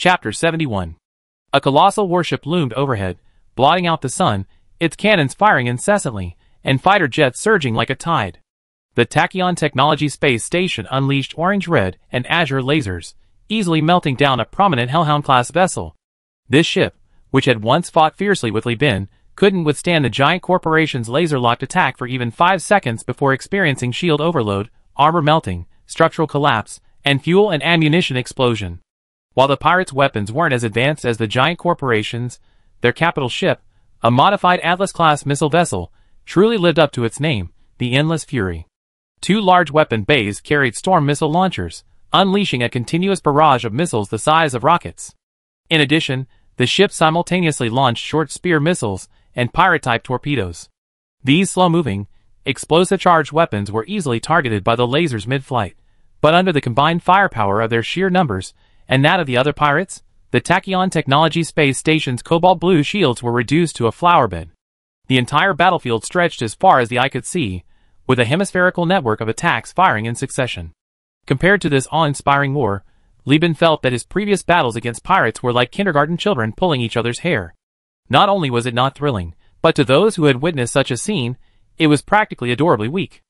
Chapter 71. A colossal warship loomed overhead, blotting out the sun, its cannons firing incessantly, and fighter jets surging like a tide. The Tachyon Technology Space Station unleashed orange-red and azure lasers, easily melting down a prominent Hellhound-class vessel. This ship, which had once fought fiercely with Li Bin, couldn't withstand the giant corporation's laser-locked attack for even 5 seconds before experiencing shield overload, armor melting, structural collapse, and fuel and ammunition explosion. While the pirates' weapons weren't as advanced as the giant corporations, their capital ship, a modified Atlas-class missile vessel, truly lived up to its name, the Endless Fury. 2 large weapon bays carried storm missile launchers, unleashing a continuous barrage of missiles the size of rockets. In addition, the ship simultaneously launched short spear missiles and pirate-type torpedoes. These slow-moving, explosive-charged weapons were easily targeted by the lasers mid-flight, but under the combined firepower of their sheer numbers and that of the other pirates, the Tachyon Technology Space Station's cobalt blue shields were reduced to a flowerbed. The entire battlefield stretched as far as the eye could see, with a hemispherical network of attacks firing in succession. Compared to this awe-inspiring war, Li Bin felt that his previous battles against pirates were like kindergarten children pulling each other's hair. Not only was it not thrilling, but to those who had witnessed such a scene, it was practically adorably weak.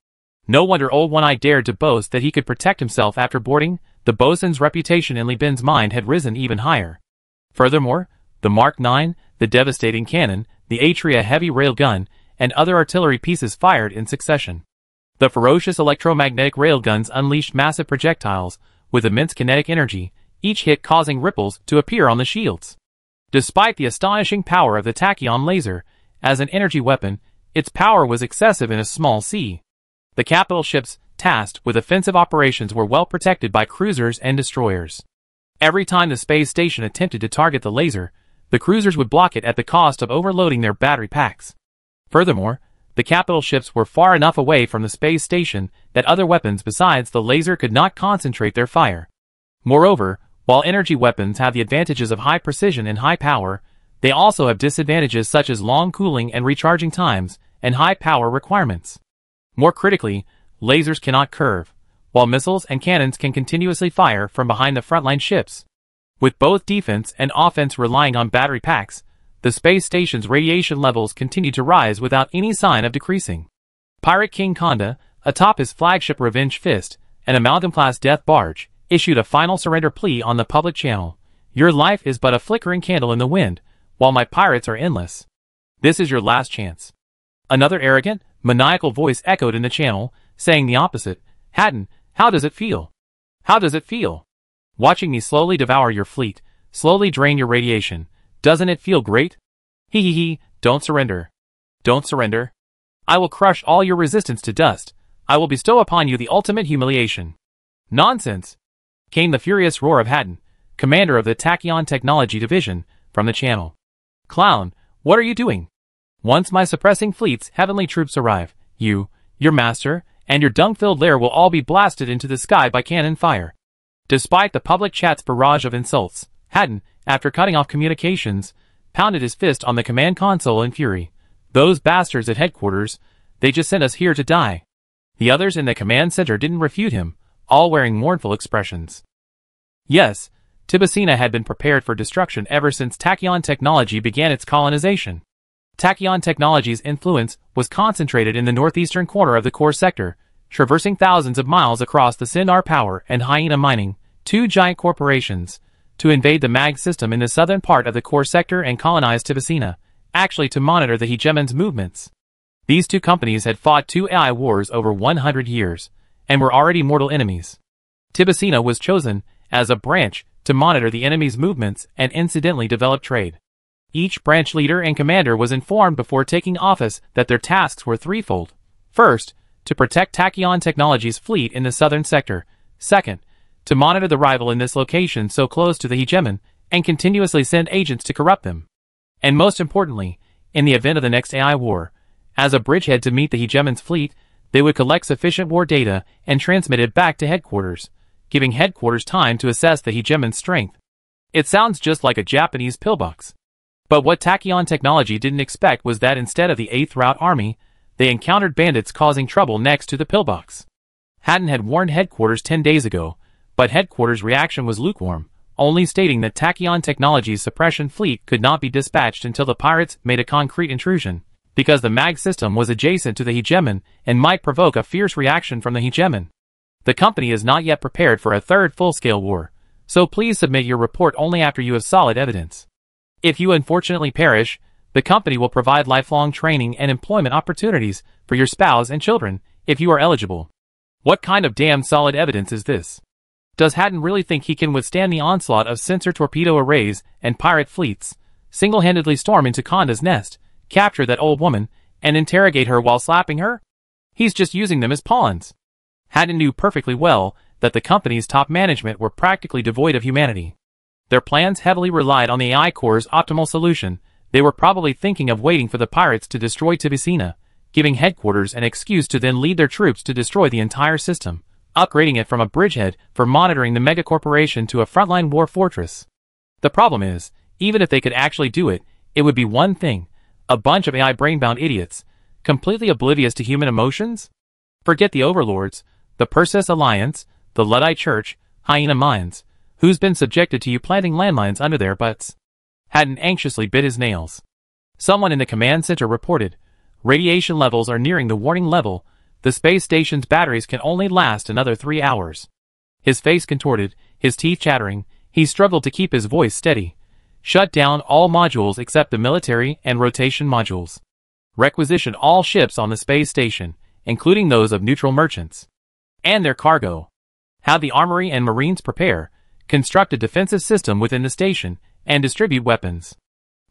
No wonder Old One-Eye dared to boast that he could protect himself after boarding. The bosun's reputation in Li Bin's mind had risen even higher. Furthermore, the Mark 9, the devastating cannon, the Atria heavy railgun, and other artillery pieces fired in succession. The ferocious electromagnetic railguns unleashed massive projectiles, with immense kinetic energy, each hit causing ripples to appear on the shields. Despite the astonishing power of the Tachyon laser, as an energy weapon, its power was excessive in a small sea. The capital ships, tasked with offensive operations, were well protected by cruisers and destroyers. Every time the space station attempted to target the laser, the cruisers would block it at the cost of overloading their battery packs. Furthermore, the capital ships were far enough away from the space station that other weapons besides the laser could not concentrate their fire. Moreover, while energy weapons have the advantages of high precision and high power, they also have disadvantages such as long cooling and recharging times, and high power requirements. More critically, lasers cannot curve, while missiles and cannons can continuously fire from behind the frontline ships. With both defense and offense relying on battery packs, the space station's radiation levels continued to rise without any sign of decreasing. Pirate King Konda, atop his flagship Revenge Fist, an Amalgam-class death barge, issued a final surrender plea on the public channel. Your life is but a flickering candle in the wind, while my pirates are endless. This is your last chance. Another arrogant, maniacal voice echoed in the channel, saying the opposite. Hatton, how does it feel? How does it feel? Watching me slowly devour your fleet, slowly drain your radiation. Doesn't it feel great? He, don't surrender. Don't surrender. I will crush all your resistance to dust. I will bestow upon you the ultimate humiliation. Nonsense! Came the furious roar of Hatton, commander of the Tachyon Technology Division, from the channel. Clown, what are you doing? Once my suppressing fleet's heavenly troops arrive, you, your master, and your dung-filled lair will all be blasted into the sky by cannon fire. Despite the public chat's barrage of insults, Hatton, after cutting off communications, pounded his fist on the command console in fury. Those bastards at headquarters, they just sent us here to die. The others in the command center didn't refute him, all wearing mournful expressions. Yes, Tibicina had been prepared for destruction ever since Tachyon Technology began its colonization. Tachyon Technology's influence was concentrated in the northeastern corner of the core sector, traversing thousands of miles across the Sindar Power and Hyena Mining, 2 giant corporations, to invade the MAG system in the southern part of the core sector and colonize Tibicina, actually to monitor the hegemon's movements. These 2 companies had fought 2 AI wars over 100 years, and were already mortal enemies. Tibicina was chosen, as a branch, to monitor the enemy's movements and incidentally develop trade. Each branch leader and commander was informed before taking office that their tasks were threefold. First, to protect Tachyon Technology's fleet in the southern sector. Second, to monitor the rival in this location so close to the hegemon, and continuously send agents to corrupt them. And most importantly, in the event of the next AI war, as a bridgehead to meet the hegemon's fleet, they would collect sufficient war data and transmit it back to headquarters, giving headquarters time to assess the hegemon's strength. It sounds just like a Japanese pillbox. But what Tachyon Technology didn't expect was that instead of the 8th Route Army, they encountered bandits causing trouble next to the pillbox. Hatton had warned headquarters 10 days ago, but headquarters' reaction was lukewarm, only stating that Tachyon Technologies' suppression fleet could not be dispatched until the pirates made a concrete intrusion, because the mag system was adjacent to the hegemon and might provoke a fierce reaction from the hegemon. The company is not yet prepared for a third full-scale war, so please submit your report only after you have solid evidence. If you unfortunately perish, the company will provide lifelong training and employment opportunities for your spouse and children, if you are eligible. What kind of damn solid evidence is this? Does Hatton really think he can withstand the onslaught of sensor torpedo arrays and pirate fleets, single-handedly storm into Conda's nest, capture that old woman, and interrogate her while slapping her? He's just using them as pawns. Hatton knew perfectly well that the company's top management were practically devoid of humanity. Their plans heavily relied on the AI Corps' optimal solution. They were probably thinking of waiting for the pirates to destroy Tibicina, giving headquarters an excuse to then lead their troops to destroy the entire system, upgrading it from a bridgehead for monitoring the megacorporation to a frontline war fortress. The problem is, even if they could actually do it, it would be one thing: a bunch of AI brain-bound idiots, completely oblivious to human emotions? Forget the overlords, the Perseus Alliance, the Luddite Church, Hyena Mines, who's been subjected to you planting landmines under their butts. Hatton anxiously bit his nails. Someone in the command center reported, radiation levels are nearing the warning level. The space station's batteries can only last another 3 hours. His face contorted, his teeth chattering, he struggled to keep his voice steady. Shut down all modules except the military and rotation modules. Requisition all ships on the space station, including those of neutral merchants. And their cargo. Have the armory and marines prepare, construct a defensive system within the station, and distribute weapons.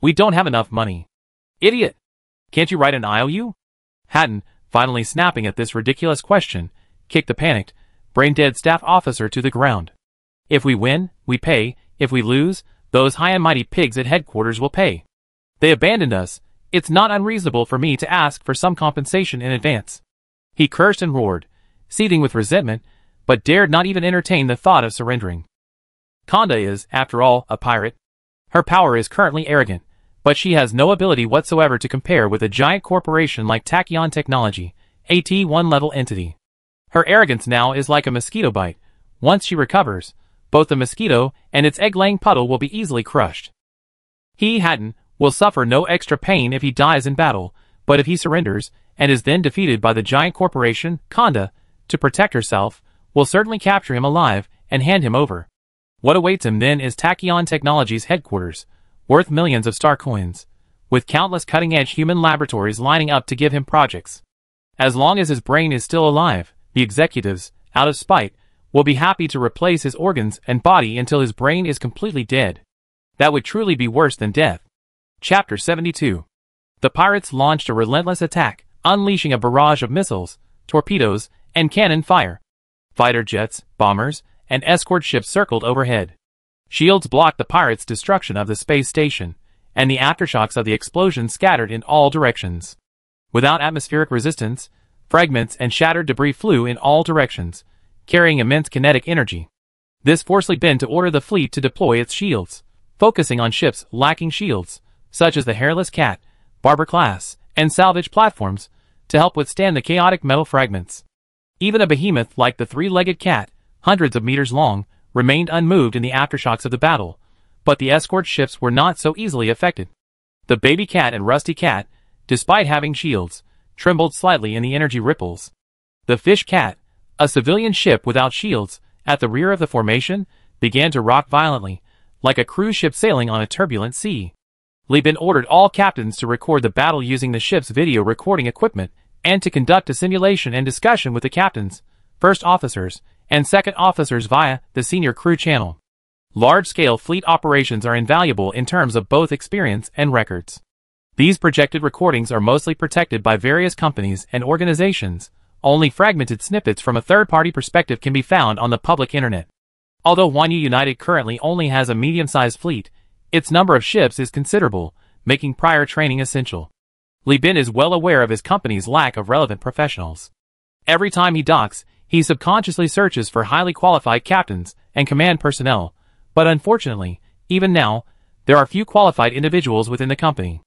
We don't have enough money. Idiot! Can't you write an IOU? Hatton, finally snapping at this ridiculous question, kicked the panicked, brain-dead staff officer to the ground. If we win, we pay. If we lose, those high and mighty pigs at headquarters will pay. They abandoned us. It's not unreasonable for me to ask for some compensation in advance. He cursed and roared, seething with resentment, but dared not even entertain the thought of surrendering. Conda is, after all, a pirate. Her power is currently arrogant, but she has no ability whatsoever to compare with a giant corporation like Tachyon Technology, a T1 level entity. Her arrogance now is like a mosquito bite. Once she recovers, both the mosquito and its egg-laying puddle will be easily crushed. He, Hatton, will suffer no extra pain if he dies in battle, but if he surrenders, and is then defeated by the giant corporation, Conda, to protect herself, will certainly capture him alive and hand him over. What awaits him then is Tachyon Technologies' headquarters, worth millions of star coins, with countless cutting-edge human laboratories lining up to give him projects. As long as his brain is still alive, the executives, out of spite, will be happy to replace his organs and body until his brain is completely dead. That would truly be worse than death. Chapter 72. The pirates launched a relentless attack, unleashing a barrage of missiles, torpedoes, and cannon fire. Fighter jets, bombers, and escort ships circled overhead. Shields blocked the pirates' destruction of the space station, and the aftershocks of the explosion scattered in all directions. Without atmospheric resistance, fragments and shattered debris flew in all directions, carrying immense kinetic energy. This forced Ben to order the fleet to deploy its shields, focusing on ships lacking shields, such as the Hairless Cat, Barber class, and salvage platforms, to help withstand the chaotic metal fragments. Even a behemoth like the three-legged cat, hundreds of meters long, remained unmoved in the aftershocks of the battle, but the escort ships were not so easily affected. The Baby Cat and Rusty Cat, despite having shields, trembled slightly in the energy ripples. The Fish Cat, a civilian ship without shields, at the rear of the formation, began to rock violently, like a cruise ship sailing on a turbulent sea. Ben ordered all captains to record the battle using the ship's video recording equipment, and to conduct a simulation and discussion with the captains, first officers, and second officers via the senior crew channel. Large-scale fleet operations are invaluable in terms of both experience and records. These projected recordings are mostly protected by various companies and organizations. Only fragmented snippets from a third-party perspective can be found on the public internet. Although Wanyu United currently only has a medium-sized fleet, its number of ships is considerable, making prior training essential. Ben is well aware of his company's lack of relevant professionals. Every time he docks, he subconsciously searches for highly qualified captains and command personnel, but unfortunately, even now, there are few qualified individuals within the company.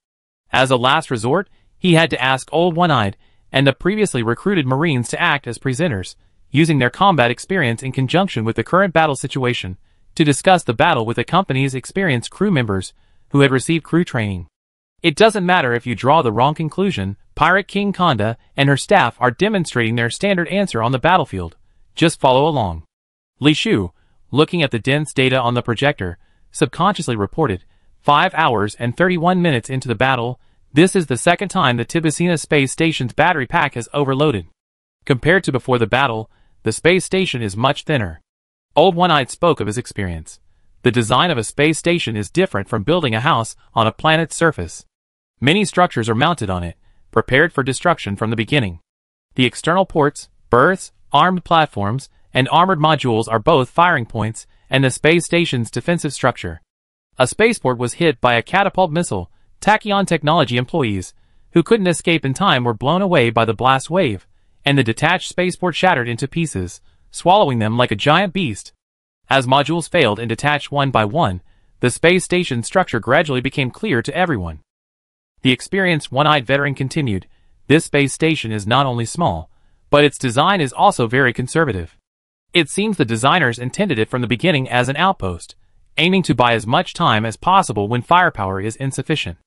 As a last resort, he had to ask Old One-Eyed and the previously recruited Marines to act as presenters, using their combat experience in conjunction with the current battle situation, to discuss the battle with the company's experienced crew members who had received crew training. It doesn't matter if you draw the wrong conclusion, Pirate King Konda and her staff are demonstrating their standard answer on the battlefield. Just follow along. Li Shu, looking at the dense data on the projector, subconsciously reported, 5 hours and 31 minutes into the battle, this is the second time the Tibicina space station's battery pack has overloaded. Compared to before the battle, the space station is much thinner. Old One-Eyed spoke of his experience. The design of a space station is different from building a house on a planet's surface. Many structures are mounted on it, prepared for destruction from the beginning. The external ports, berths, armed platforms, and armored modules are both firing points and the space station's defensive structure. A spaceport was hit by a catapult missile. Tachyon Technology employees, who couldn't escape in time, were blown away by the blast wave, and the detached spaceport shattered into pieces, swallowing them like a giant beast. As modules failed and detached one by one, the space station structure gradually became clear to everyone. The experienced one-eyed veteran continued, this space station is not only small, but its design is also very conservative. It seems the designers intended it from the beginning as an outpost, aiming to buy as much time as possible when firepower is insufficient.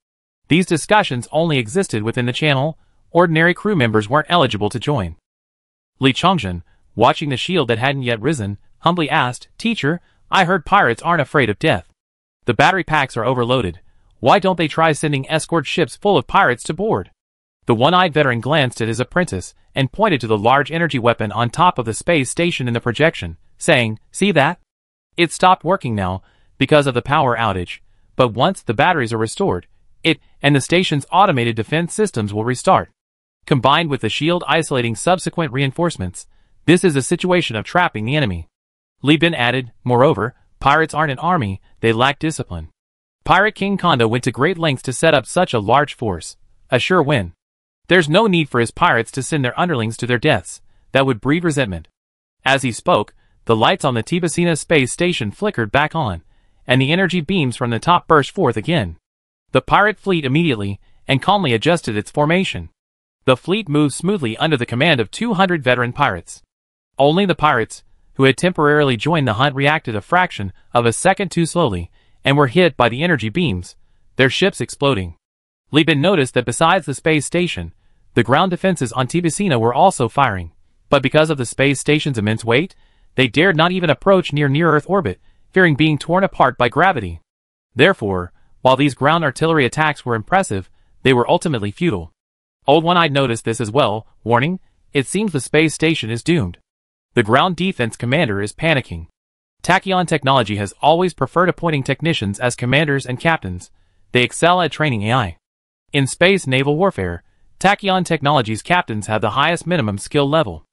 These discussions only existed within the channel, ordinary crew members weren't eligible to join. Li Chongjin, watching the shield that hadn't yet risen, humbly asked, Teacher, I heard pirates aren't afraid of death. The battery packs are overloaded. Why don't they try sending escort ships full of pirates to board? The one-eyed veteran glanced at his apprentice and pointed to the large energy weapon on top of the space station in the projection, saying, See that? It stopped working now because of the power outage, but once the batteries are restored, it and the station's automated defense systems will restart. Combined with the shield isolating subsequent reinforcements, this is a situation of trapping the enemy. Li Bin added, moreover, pirates aren't an army, they lack discipline. Pirate King Konda went to great lengths to set up such a large force. A sure win. There's no need for his pirates to send their underlings to their deaths. That would breed resentment. As he spoke, the lights on the Tibicina space station flickered back on, and the energy beams from the top burst forth again. The pirate fleet immediately and calmly adjusted its formation. The fleet moved smoothly under the command of 200 veteran pirates. Only the pirates, who had temporarily joined the hunt, reacted a fraction of a second too slowly, and were hit by the energy beams, their ships exploding. Li Bin noticed that besides the space station, the ground defenses on Tibicina were also firing, but because of the space station's immense weight, they dared not even approach near-Earth orbit, fearing being torn apart by gravity. Therefore, while these ground artillery attacks were impressive, they were ultimately futile. Old One-Eyed noticed this as well, warning, it seems the space station is doomed. The ground defense commander is panicking. Tachyon Technology has always preferred appointing technicians as commanders and captains. They excel at training AI. In space naval warfare, Tachyon Technology's captains have the highest minimum skill level.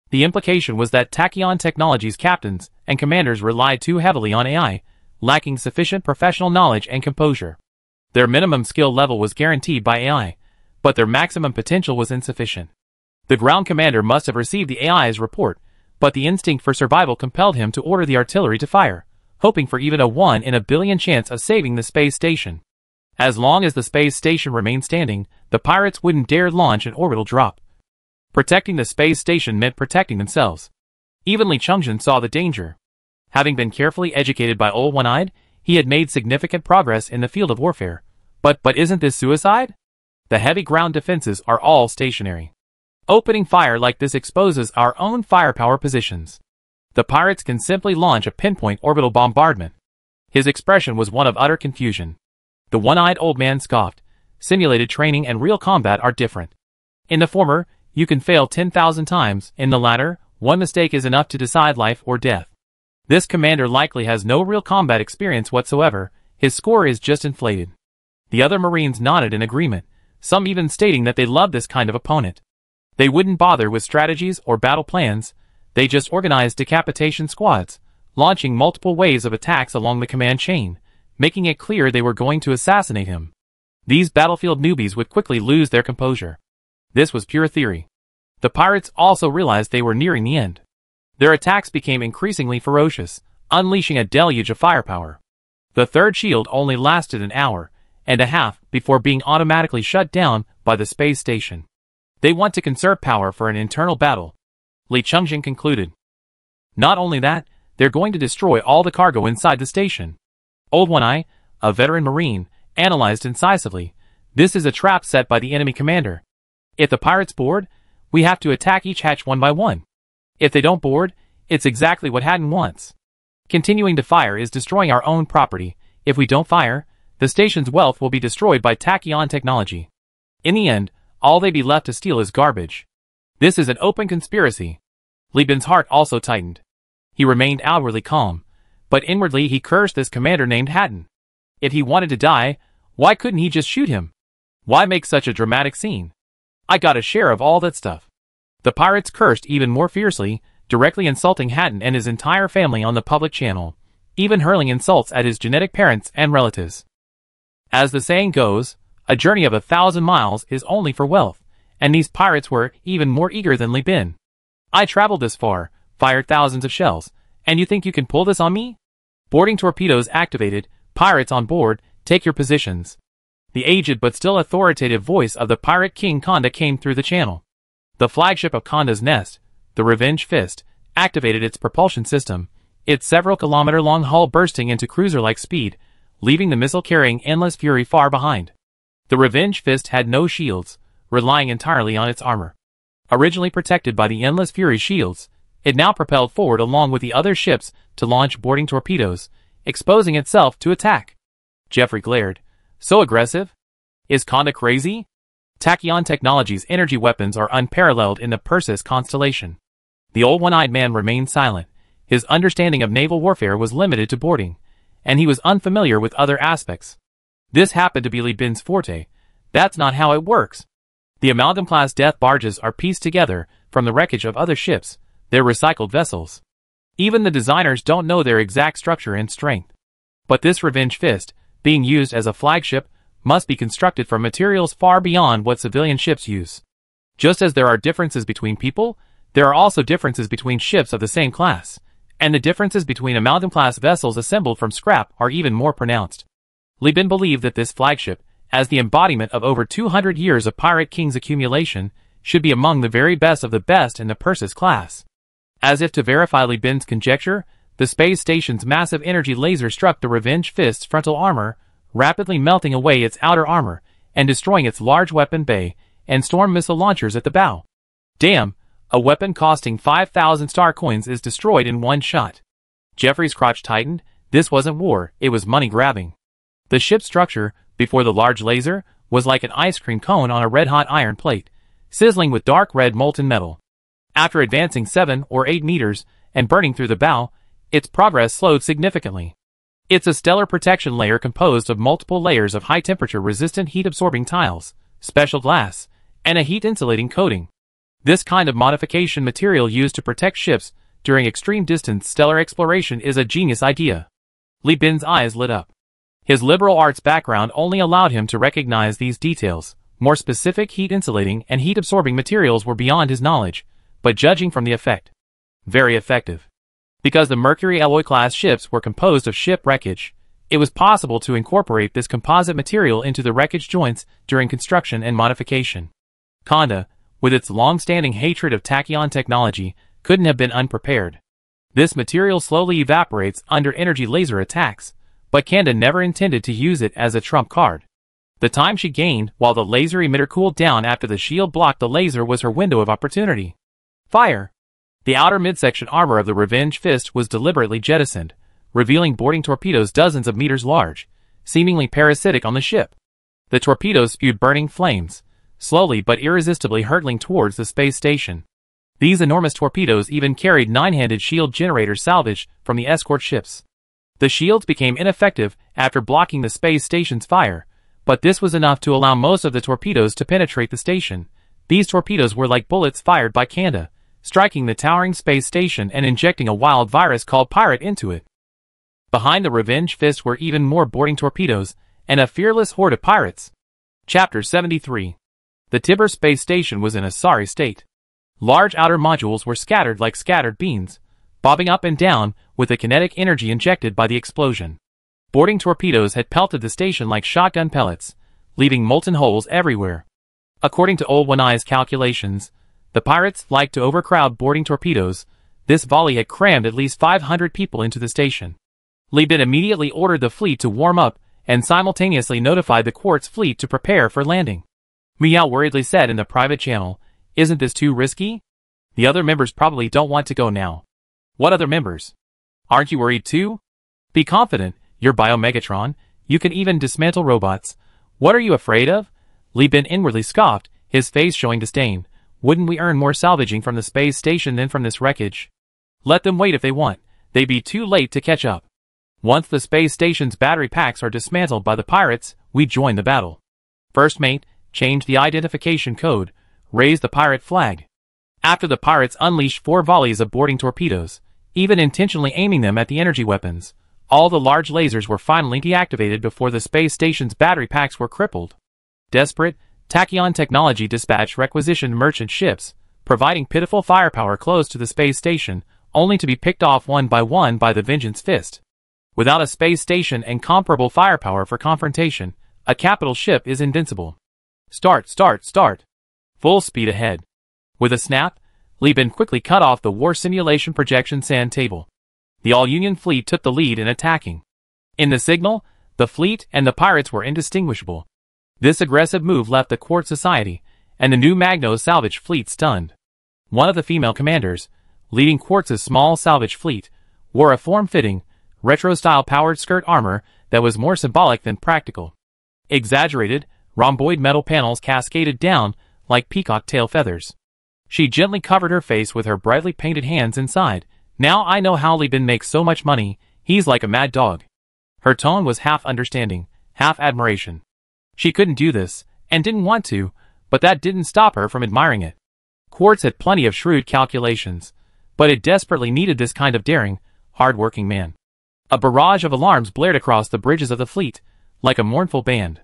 The implication was that Tachyon Technology's captains and commanders relied too heavily on AI, lacking sufficient professional knowledge and composure. Their minimum skill level was guaranteed by AI, but their maximum potential was insufficient. The ground commander must have received the AI's report, but the instinct for survival compelled him to order the artillery to fire, hoping for even a 1 in a billion chance of saving the space station. As long as the space station remained standing, the pirates wouldn't dare launch an orbital drop. Protecting the space station meant protecting themselves. Even Li Chongjin saw the danger. Having been carefully educated by Old One-Eyed, he had made significant progress in the field of warfare. But isn't this suicide? The heavy ground defenses are all stationary. Opening fire like this exposes our own firepower positions. The pirates can simply launch a pinpoint orbital bombardment. His expression was one of utter confusion. The one-eyed old man scoffed. Simulated training and real combat are different. In the former, you can fail 10,000 times. In the latter, one mistake is enough to decide life or death. This commander likely has no real combat experience whatsoever. His score is just inflated. The other Marines nodded in agreement, some even stating that they loved this kind of opponent. They wouldn't bother with strategies or battle plans, they just organized decapitation squads, launching multiple waves of attacks along the command chain, making it clear they were going to assassinate him. These battlefield newbies would quickly lose their composure. This was pure theory. The pirates also realized they were nearing the end. Their attacks became increasingly ferocious, unleashing a deluge of firepower. The third shield only lasted an hour and a half before being automatically shut down by the space station. They want to conserve power for an internal battle, Li Chongjin concluded. Not only that, they're going to destroy all the cargo inside the station. Old One-Eye, a veteran Marine, analyzed incisively. This is a trap set by the enemy commander. If the pirates board, we have to attack each hatch one by one. If they don't board, it's exactly what Hatton wants. Continuing to fire is destroying our own property. If we don't fire, the station's wealth will be destroyed by tachyon technology. In the end, all they'd be left to steal is garbage. This is an open conspiracy. Li Bin's heart also tightened. He remained outwardly calm, but inwardly he cursed this commander named Hatton. If he wanted to die, why couldn't he just shoot him? Why make such a dramatic scene? I got a share of all that stuff. The pirates cursed even more fiercely, directly insulting Hatton and his entire family on the public channel, even hurling insults at his genetic parents and relatives. As the saying goes, a journey of 1,000 miles is only for wealth, and these pirates were even more eager than Li Bin. I traveled this far, fired thousands of shells, and you think you can pull this on me? Boarding torpedoes activated, pirates on board, take your positions. The aged but still authoritative voice of the pirate king Konda came through the channel. The flagship of Konda's nest, the Revenge Fist, activated its propulsion system, its several-kilometer-long hull bursting into cruiser-like speed, leaving the missile-carrying Endless Fury far behind. The Revenge Fist had no shields, relying entirely on its armor. Originally protected by the Endless Fury shields, it now propelled forward along with the other ships to launch boarding torpedoes, exposing itself to attack. Jeffrey glared. So aggressive? Is Konda crazy? Tachyon Technology's energy weapons are unparalleled in the Perseus constellation. The old one-eyed man remained silent. His understanding of naval warfare was limited to boarding, and he was unfamiliar with other aspects. This happened to be Li Bin's forte. That's not how it works. The Amalgam-class death barges are pieced together from the wreckage of other ships. They're recycled vessels. Even the designers don't know their exact structure and strength. But this Revenge Fist, being used as a flagship, must be constructed from materials far beyond what civilian ships use. Just as there are differences between people, there are also differences between ships of the same class, and the differences between Amalgam-class vessels assembled from scrap are even more pronounced. Li Bin believed that this flagship, as the embodiment of over 200 years of Pirate King's accumulation, should be among the very best of the best in the Perseus class. As if to verify Li Bin's conjecture, the space station's massive energy laser struck the Revenge Fist's frontal armor, rapidly melting away its outer armor and destroying its large weapon bay and storm missile launchers at the bow. Damn, a weapon costing 5,000 star coins is destroyed in one shot. Jeffrey's crotch tightened. This wasn't war, it was money grabbing. The ship's structure, before the large laser, was like an ice cream cone on a red-hot iron plate, sizzling with dark red molten metal. After advancing 7 or 8 meters and burning through the bow, its progress slowed significantly. It's a stellar protection layer composed of multiple layers of high-temperature resistant heat-absorbing tiles, special glass, and a heat-insulating coating. This kind of modification material used to protect ships during extreme distance stellar exploration is a genius idea. Li Bin's eyes lit up. His liberal arts background only allowed him to recognize these details. More specific heat-insulating and heat-absorbing materials were beyond his knowledge, but judging from the effect, very effective. Because the Mercury alloy-class ships were composed of ship wreckage, it was possible to incorporate this composite material into the wreckage joints during construction and modification. Konda, with its long-standing hatred of tachyon technology, couldn't have been unprepared. This material slowly evaporates under energy laser attacks, but Konda never intended to use it as a trump card. The time she gained while the laser emitter cooled down after the shield blocked the laser was her window of opportunity. Fire! The outer midsection armor of the Revenge Fist was deliberately jettisoned, revealing boarding torpedoes dozens of meters large, seemingly parasitic on the ship. The torpedoes spewed burning flames, slowly but irresistibly hurtling towards the space station. These enormous torpedoes even carried 9-handed shield generators salvaged from the escort ships. The shields became ineffective after blocking the space station's fire, but this was enough to allow most of the torpedoes to penetrate the station. These torpedoes were like bullets fired by Konda, striking the towering space station and injecting a wild virus called Pirate into it. Behind the Revenge Fist were even more boarding torpedoes, and a fearless horde of pirates. Chapter 73. The Tiber space station was in a sorry state. Large outer modules were scattered like scattered beans, bobbing up and down with the kinetic energy injected by the explosion. Boarding torpedoes had pelted the station like shotgun pellets, leaving molten holes everywhere. According to Old One-Eye's calculations, the pirates liked to overcrowd boarding torpedoes, This volley had crammed at least 500 people into the station. Li Bin immediately ordered the fleet to warm up and simultaneously notified the Quartz fleet to prepare for landing. Miao worriedly said in the private channel, "Isn't this too risky? The other members probably don't want to go now." "What other members? Aren't you worried too? Be confident, you're Bio-Megatron, you can even dismantle robots. What are you afraid of?" Li Bin inwardly scoffed, his face showing disdain. "Wouldn't we earn more salvaging from the space station than from this wreckage? Let them wait if they want, they'd be too late to catch up. Once the space station's battery packs are dismantled by the pirates, we join the battle. First mate, change the identification code, raise the pirate flag." After the pirates unleashed 4 volleys of boarding torpedoes, even intentionally aiming them at the energy weapons, all the large lasers were finally deactivated before the space station's battery packs were crippled. Desperate, Tachyon Technology dispatched requisitioned merchant ships, providing pitiful firepower close to the space station, only to be picked off one by the Vengeance Fist. Without a space station and comparable firepower for confrontation, a capital ship is invincible. Start. Full speed ahead. With a snap, Li Bin quickly cut off the war simulation projection sand table. The all-Union fleet took the lead in attacking. In the signal, the fleet and the pirates were indistinguishable. This aggressive move left the Quartz Society and the new Magno salvage fleet stunned. One of the female commanders, leading Quartz's small salvage fleet, wore a form-fitting, retro-style powered skirt armor that was more symbolic than practical. Exaggerated, rhomboid metal panels cascaded down like peacock tail feathers. She gently covered her face with her brightly painted hands inside. "Now I know how Li Bin makes so much money, he's like a mad dog." Her tone was half understanding, half admiration. She couldn't do this, and didn't want to, but that didn't stop her from admiring it. Quartz had plenty of shrewd calculations, but it desperately needed this kind of daring, hard-working man. A barrage of alarms blared across the bridges of the fleet, like a mournful band.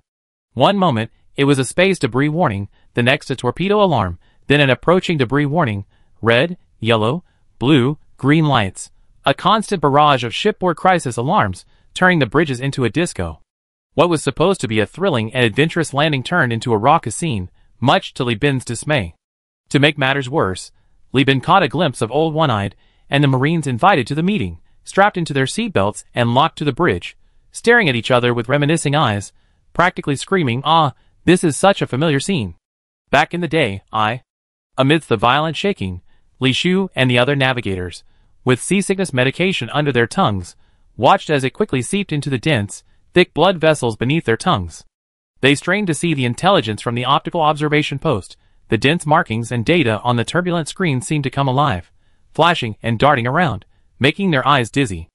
One moment, it was a space debris warning, the next a torpedo alarm, then an approaching debris warning, red, yellow, blue, green lights. A constant barrage of shipboard crisis alarms, turning the bridges into a disco. What was supposed to be a thrilling and adventurous landing turned into a raucous scene, much to Li Bin's dismay. To make matters worse, Li Bin caught a glimpse of old One-Eyed and the Marines invited to the meeting, strapped into their seatbelts and locked to the bridge, staring at each other with reminiscing eyes, practically screaming, "Ah, this is such a familiar scene. Back in the day, Amidst the violent shaking, Li Shu and the other navigators, with seasickness medication under their tongues, watched as it quickly seeped into the dense, thick blood vessels beneath their tongues. They strained to see the intelligence from the optical observation post. The dense markings and data on the turbulent screen seemed to come alive, flashing and darting around, making their eyes dizzy.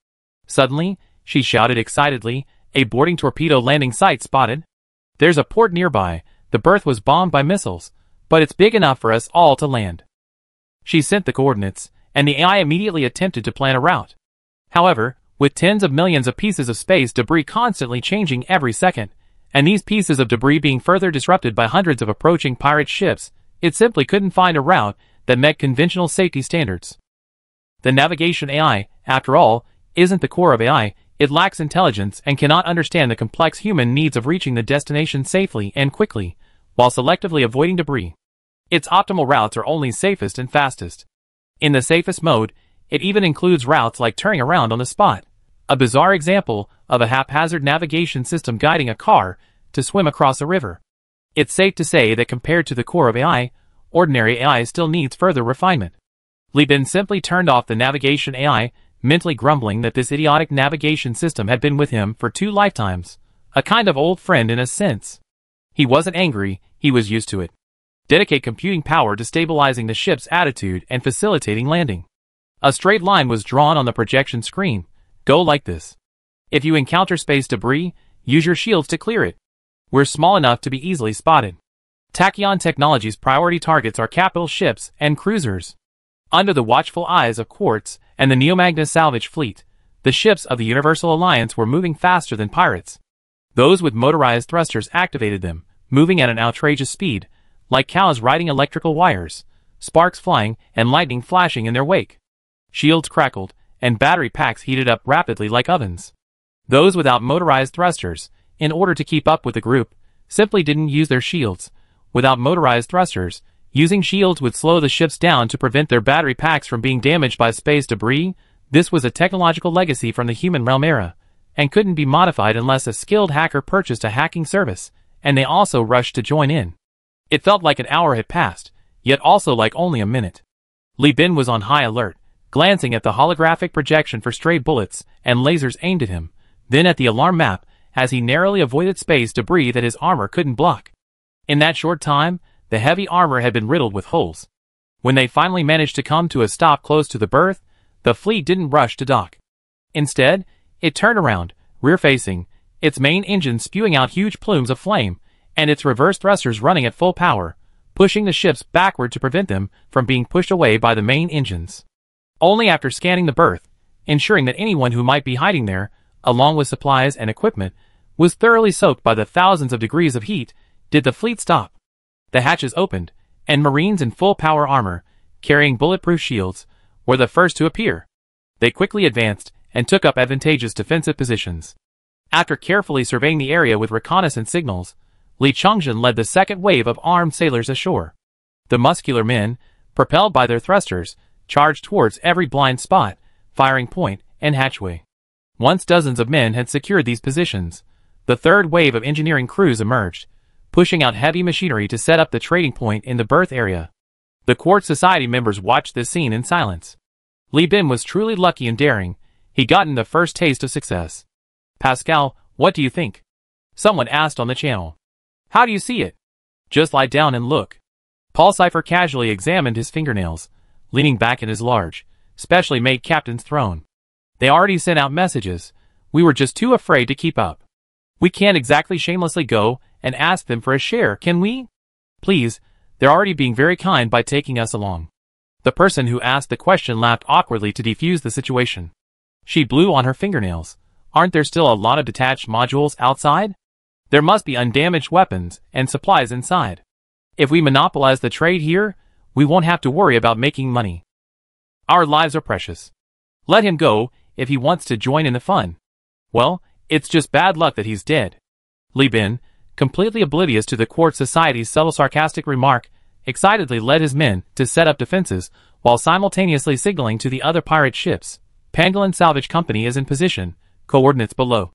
Suddenly, she shouted excitedly, "A boarding torpedo landing site spotted! There's a port nearby. The berth was bombed by missiles, but it's big enough for us all to land." She sent the coordinates, and the AI immediately attempted to plan a route. However, with tens of millions of pieces of space debris constantly changing every second, and these pieces of debris being further disrupted by hundreds of approaching pirate ships, it simply couldn't find a route that met conventional safety standards. The navigation AI, after all, isn't the core of AI. It lacks intelligence and cannot understand the complex human needs of reaching the destination safely and quickly, while selectively avoiding debris. Its optimal routes are only safest and fastest. In the safest mode, it even includes routes like turning around on the spot, a bizarre example of a haphazard navigation system guiding a car to swim across a river. It's safe to say that compared to the core of AI, ordinary AI still needs further refinement. Li Bin simply turned off the navigation AI, mentally grumbling that this idiotic navigation system had been with him for 2 lifetimes, a kind of old friend in a sense. He wasn't angry, he was used to it. Dedicate computing power to stabilizing the ship's attitude and facilitating landing. A straight line was drawn on the projection screen. Go like this. If you encounter space debris, use your shields to clear it. We're small enough to be easily spotted. Tachyon Technology's priority targets are capital ships and cruisers. Under the watchful eyes of Quartz and the Neomagna salvage fleet, the ships of the Universal Alliance were moving faster than pirates. Those with motorized thrusters activated them, moving at an outrageous speed, like cows riding electrical wires, sparks flying and lightning flashing in their wake. Shields crackled, and battery packs heated up rapidly like ovens. Those without motorized thrusters, in order to keep up with the group, simply didn't use their shields. Without motorized thrusters, Using shields would slow the ships down to prevent their battery packs from being damaged by space debris. This was a technological legacy from the human realm era, and couldn't be modified unless a skilled hacker purchased a hacking service, and they also rushed to join in. It felt like an hour had passed, yet also like only a minute. Li Bin was on high alert, glancing at the holographic projection for stray bullets and lasers aimed at him, then at the alarm map, as he narrowly avoided space debris that his armor couldn't block. In that short time, the heavy armor had been riddled with holes. When they finally managed to come to a stop close to the berth, the fleet didn't rush to dock. Instead, it turned around, rear-facing, its main engine spewing out huge plumes of flame, and its reverse thrusters running at full power, pushing the ships backward to prevent them from being pushed away by the main engines. Only after scanning the berth, ensuring that anyone who might be hiding there, along with supplies and equipment, was thoroughly soaked by the thousands of degrees of heat, did the fleet stop. The hatches opened, and Marines in full power armor, carrying bulletproof shields, were the first to appear. They quickly advanced and took up advantageous defensive positions. After carefully surveying the area with reconnaissance signals, Li Chongjin led the second wave of armed sailors ashore. The muscular men, propelled by their thrusters, charged towards every blind spot, firing point, and hatchway. Once dozens of men had secured these positions, the third wave of engineering crews emerged, pushing out heavy machinery to set up the trading point in the berth area. The Quartz Society members watched this scene in silence. Li Bin was truly lucky and daring. He'd gotten the first taste of success. "Pascal, what do you think?" someone asked on the channel. "How do you see it?" "Just lie down and look." Paul Cipher casually examined his fingernails, leaning back in his large, specially made captain's throne. "They already sent out messages. We were just too afraid to keep up. We can't exactly shamelessly go and ask them for a share, can we? Please, they're already being very kind by taking us along." The person who asked the question laughed awkwardly to defuse the situation. She blew on her fingernails. "Aren't there still a lot of detached modules outside? There must be undamaged weapons and supplies inside. If we monopolize the trade here, we won't have to worry about making money. Our lives are precious. Let him go if he wants to join in the fun. Well, it's just bad luck that he's dead." Li Bin, completely oblivious to the Quartz Society's subtle sarcastic remark, excitedly led his men to set up defenses while simultaneously signaling to the other pirate ships. "Pangolin Salvage Company is in position, coordinates below.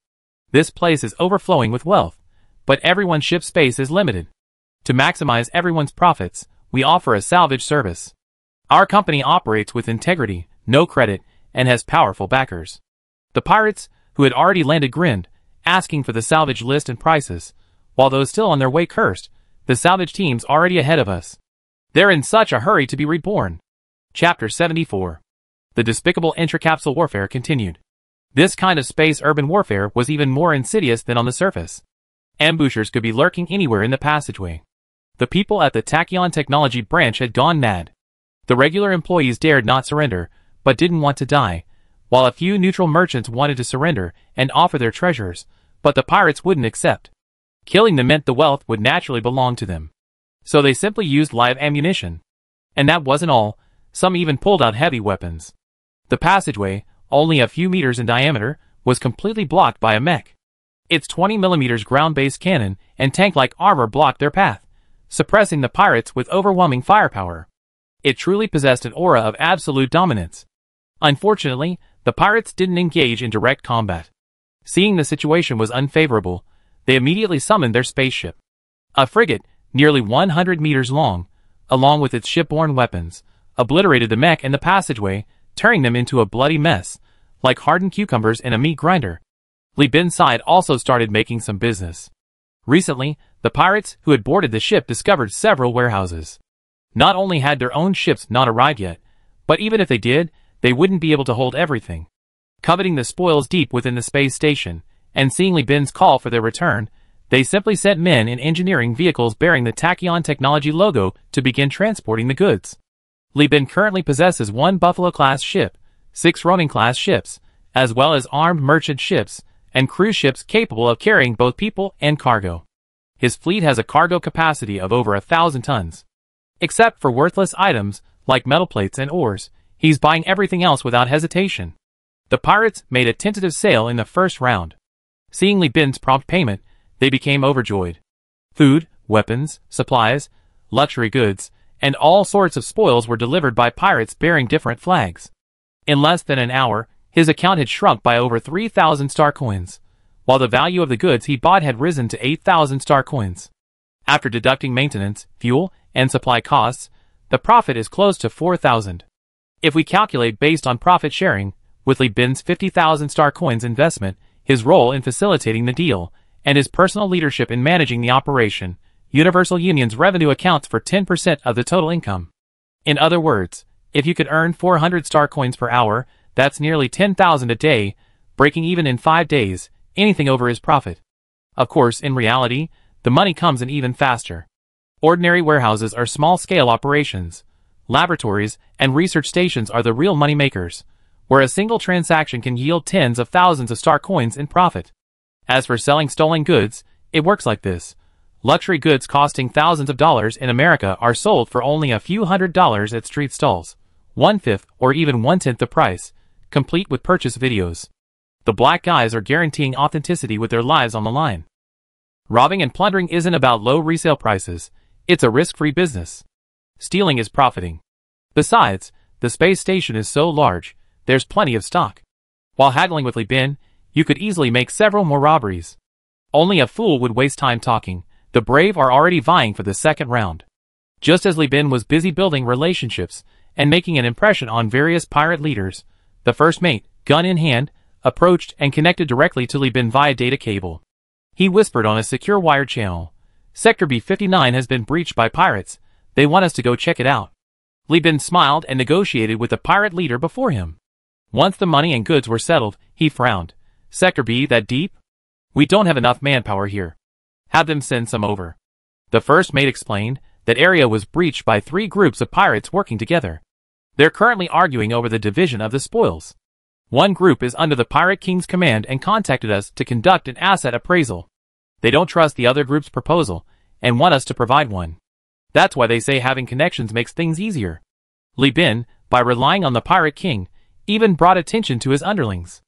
This place is overflowing with wealth, but everyone's ship space is limited. To maximize everyone's profits, we offer a salvage service. Our company operates with integrity, no credit, and has powerful backers." The pirates, who had already landed, grinned, asking for the salvage list and prices, while those still on their way cursed, "The salvage team's already ahead of us. They're in such a hurry to be reborn." Chapter 74. The despicable intracapsule warfare continued. This kind of space urban warfare was even more insidious than on the surface. Ambushers could be lurking anywhere in the passageway. The people at the Tachyon Technology branch had gone mad. The regular employees dared not surrender, but didn't want to die, while a few neutral merchants wanted to surrender and offer their treasures, but the pirates wouldn't accept. Killing them meant the wealth would naturally belong to them. So they simply used live ammunition. And that wasn't all, some even pulled out heavy weapons. The passageway, only a few meters in diameter, was completely blocked by a mech. Its 20mm ground-based cannon and tank-like armor blocked their path, suppressing the pirates with overwhelming firepower. It truly possessed an aura of absolute dominance. Unfortunately, the pirates didn't engage in direct combat. Seeing the situation was unfavorable, they immediately summoned their spaceship. A frigate, nearly 100 meters long, along with its shipborne weapons, obliterated the mech and the passageway, turning them into a bloody mess, like hardened cucumbers in a meat grinder. Li Bin's side also started making some business. Recently, the pirates who had boarded the ship discovered several warehouses. Not only had their own ships not arrived yet, but even if they did, they wouldn't be able to hold everything. Coveting the spoils deep within the space station, and seeing Li Bin's call for their return, they simply sent men in engineering vehicles bearing the Tachyon Technology logo to begin transporting the goods. Li Bin currently possesses 1 Buffalo-class ship, 6 Ronin-class ships, as well as armed merchant ships, and cruise ships capable of carrying both people and cargo. His fleet has a cargo capacity of over 1,000 tons. Except for worthless items, like metal plates and ores, he's buying everything else without hesitation. The pirates made a tentative sale in the first round. Seeing Li Bin's prompt payment, they became overjoyed. Food, weapons, supplies, luxury goods, and all sorts of spoils were delivered by pirates bearing different flags. In less than an hour, his account had shrunk by over 3,000 star coins, while the value of the goods he bought had risen to 8,000 star coins. After deducting maintenance, fuel, and supply costs, the profit is close to 4,000. If we calculate based on profit sharing, with Li Bin's 50,000 star coins investment, his role in facilitating the deal, and his personal leadership in managing the operation, Universal Union's revenue accounts for 10% of the total income. In other words, if you could earn 400 star coins per hour, that's nearly 10,000 a day, breaking even in 5 days. Anything over is profit. Of course, in reality, the money comes in even faster. Ordinary warehouses are small-scale operations. Laboratories and research stations are the real money makers, where a single transaction can yield tens of thousands of star coins in profit. As for selling stolen goods, it works like this. Luxury goods costing thousands of dollars in America are sold for only a few $100s at street stalls, 1/5 or even 1/10 the price, complete with purchase videos. The black guys are guaranteeing authenticity with their lives on the line. Robbing and plundering isn't about low resale prices, it's a risk-free business. Stealing is profiting. Besides, the space station is so large, there's plenty of stock. While haggling with Li Bin, you could easily make several more robberies. Only a fool would waste time talking. The brave are already vying for the second round. Just as Li Bin was busy building relationships and making an impression on various pirate leaders, the first mate, gun in hand, approached and connected directly to Li Bin via data cable. He whispered on a secure wired channel, "Sector B59 has been breached by pirates. They want us to go check it out." Li Bin smiled and negotiated with the pirate leader before him. Once the money and goods were settled, he frowned. "Sector B that deep? We don't have enough manpower here. Have them send some over." The first mate explained that area was breached by 3 groups of pirates working together. They're currently arguing over the division of the spoils. One group is under the Pirate King's command and contacted us to conduct an asset appraisal. They don't trust the other group's proposal and want us to provide one. That's why they say having connections makes things easier. Li Bin, by relying on the Pirate King, even brought attention to his underlings.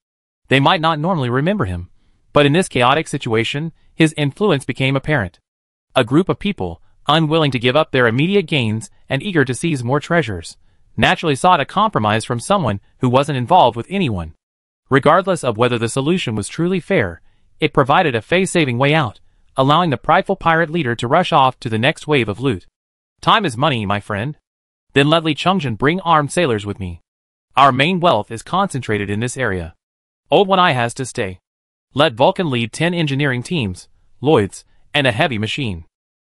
They might not normally remember him, but in this chaotic situation, his influence became apparent. A group of people, unwilling to give up their immediate gains and eager to seize more treasures, naturally sought a compromise from someone who wasn't involved with anyone. Regardless of whether the solution was truly fair, it provided a face-saving way out, allowing the prideful pirate leader to rush off to the next wave of loot. "Time is money, my friend. Then let Li Chungjin bring armed sailors with me. Our main wealth is concentrated in this area. Old One Eye has to stay. Let Vulcan lead 10 engineering teams, Lloyd's, and a heavy machine.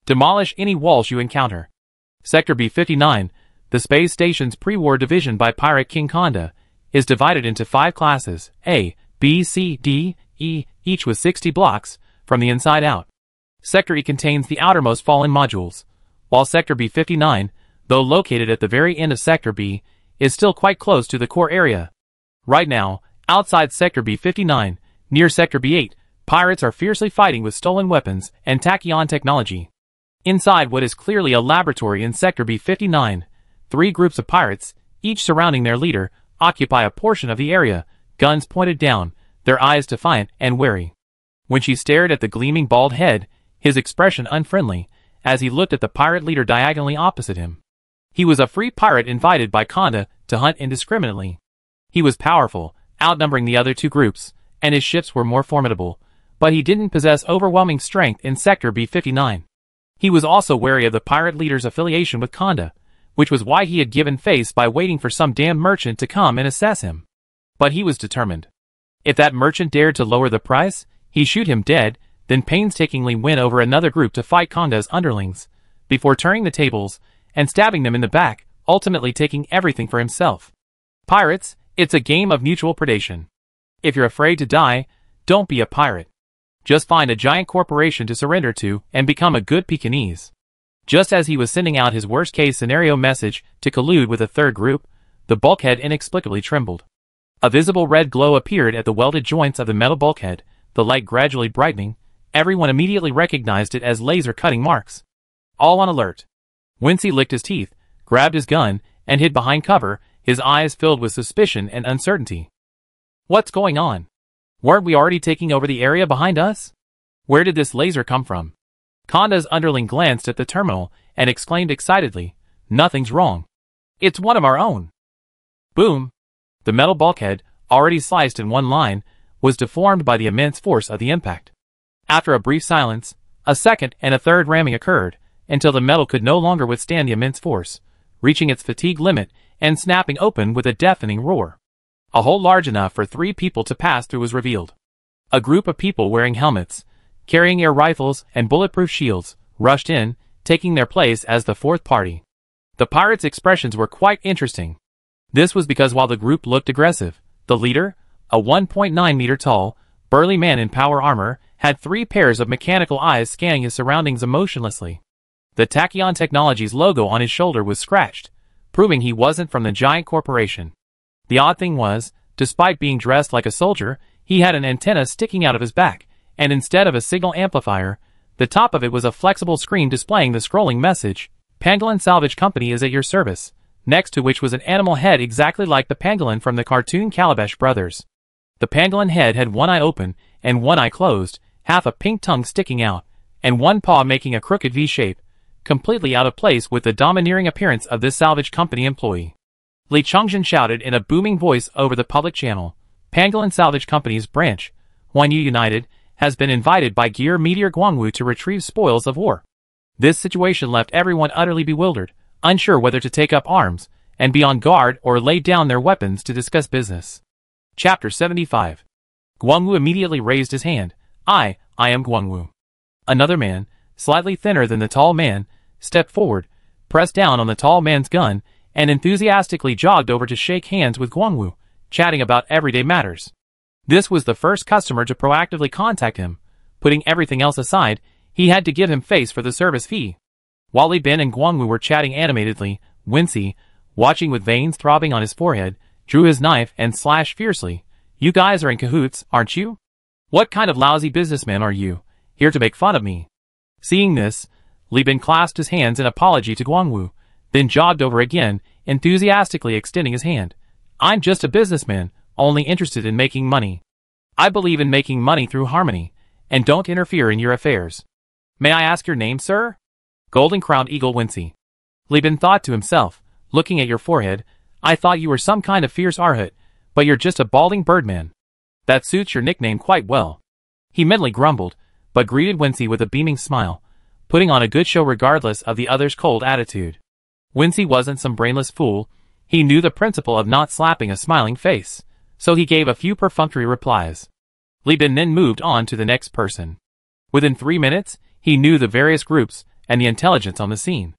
Demolish any walls you encounter." Sector B59, the space station's pre-war division by Pirate King Konda, is divided into 5 classes, A, B, C, D, E, each with 60 blocks, from the inside out. Sector E contains the outermost fallen modules, while Sector B59, though located at the very end of Sector B, is still quite close to the core area. Right now, outside Sector B59, near Sector B8, pirates are fiercely fighting with stolen weapons and tachyon technology. Inside what is clearly a laboratory in Sector B59, 3 groups of pirates, each surrounding their leader, occupy a portion of the area, guns pointed down, their eyes defiant and wary. When she stared at the gleaming bald head, his expression unfriendly, as he looked at the pirate leader diagonally opposite him. He was a free pirate invited by Konda to hunt indiscriminately. He was powerful, outnumbering the other 2 groups, and his ships were more formidable, but he didn't possess overwhelming strength in Sector B59. He was also wary of the pirate leader's affiliation with Konda, which was why he had given face by waiting for some damn merchant to come and assess him. But he was determined. If that merchant dared to lower the price, he'd shoot him dead, then painstakingly win over another group to fight Konda's underlings, before turning the tables and stabbing them in the back, ultimately taking everything for himself. Pirates, it's a game of mutual predation. If you're afraid to die, don't be a pirate. Just find a giant corporation to surrender to and become a good Pekingese. Just as he was sending out his worst-case scenario message to collude with a third group, the bulkhead inexplicably trembled. A visible red glow appeared at the welded joints of the metal bulkhead, the light gradually brightening. Everyone immediately recognized it as laser cutting marks. All on alert. Wincy licked his teeth, grabbed his gun, and hid behind cover, his eyes filled with suspicion and uncertainty. What's going on? Weren't we already taking over the area behind us? Where did this laser come from? Konda's underling glanced at the terminal and exclaimed excitedly, Nothing's wrong. It's one of our own. Boom! The metal bulkhead, already sliced in one line, was deformed by the immense force of the impact. After a brief silence, a second and a third ramming occurred, until the metal could no longer withstand the immense force, reaching its fatigue limit and snapping open with a deafening roar. A hole large enough for 3 people to pass through was revealed. A group of people wearing helmets, carrying air rifles and bulletproof shields, rushed in, taking their place as the fourth party. The pirates' expressions were quite interesting. This was because while the group looked aggressive, the leader, a 1.9-meter tall, burly man in power armor, had 3 pairs of mechanical eyes scanning his surroundings emotionlessly. The Tachyon Technologies logo on his shoulder was scratched, proving he wasn't from the giant corporation. The odd thing was, despite being dressed like a soldier, he had an antenna sticking out of his back, and instead of a signal amplifier, the top of it was a flexible screen displaying the scrolling message, "Pangolin Salvage Company is at your service," next to which was an animal head exactly like the pangolin from the cartoon Calabash Brothers. The pangolin head had one eye open and one eye closed, half a pink tongue sticking out, and one paw making a crooked V shape, completely out of place with the domineering appearance of this salvage company employee. Li Chongjin shouted in a booming voice over the public channel, "Pangolin Salvage Company's branch, Huanyu United, has been invited by Gear Meteor Guangwu to retrieve spoils of war." This situation left everyone utterly bewildered, unsure whether to take up arms and be on guard or lay down their weapons to discuss business. Chapter 75. Guangwu immediately raised his hand. I am Guangwu." Another man, slightly thinner than the tall man, stepped forward, pressed down on the tall man's gun, and enthusiastically jogged over to shake hands with Guangwu, chatting about everyday matters. This was the first customer to proactively contact him. Putting everything else aside, he had to give him face for the service fee. While Li Bin and Guangwu were chatting animatedly, Wincy, watching with veins throbbing on his forehead, drew his knife and slashed fiercely. "You guys are in cahoots, aren't you? What kind of lousy businessman are you, here to make fun of me?" Seeing this, Li Bin clasped his hands in apology to Guangwu, then jogged over again, enthusiastically extending his hand. "I'm just a businessman, only interested in making money. I believe in making money through harmony, and don't interfere in your affairs. May I ask your name, sir?" "Golden-crowned eagle Wincy." Li Bin thought to himself, "Looking at your forehead, I thought you were some kind of fierce arhat, but you're just a balding birdman. That suits your nickname quite well." He mentally grumbled, but greeted Wincy with a beaming smile, putting on a good show regardless of the other's cold attitude. Wincy wasn't some brainless fool. He knew the principle of not slapping a smiling face, so he gave a few perfunctory replies. Li Bin then moved on to the next person. Within 3 minutes, he knew the various groups and the intelligence on the scene.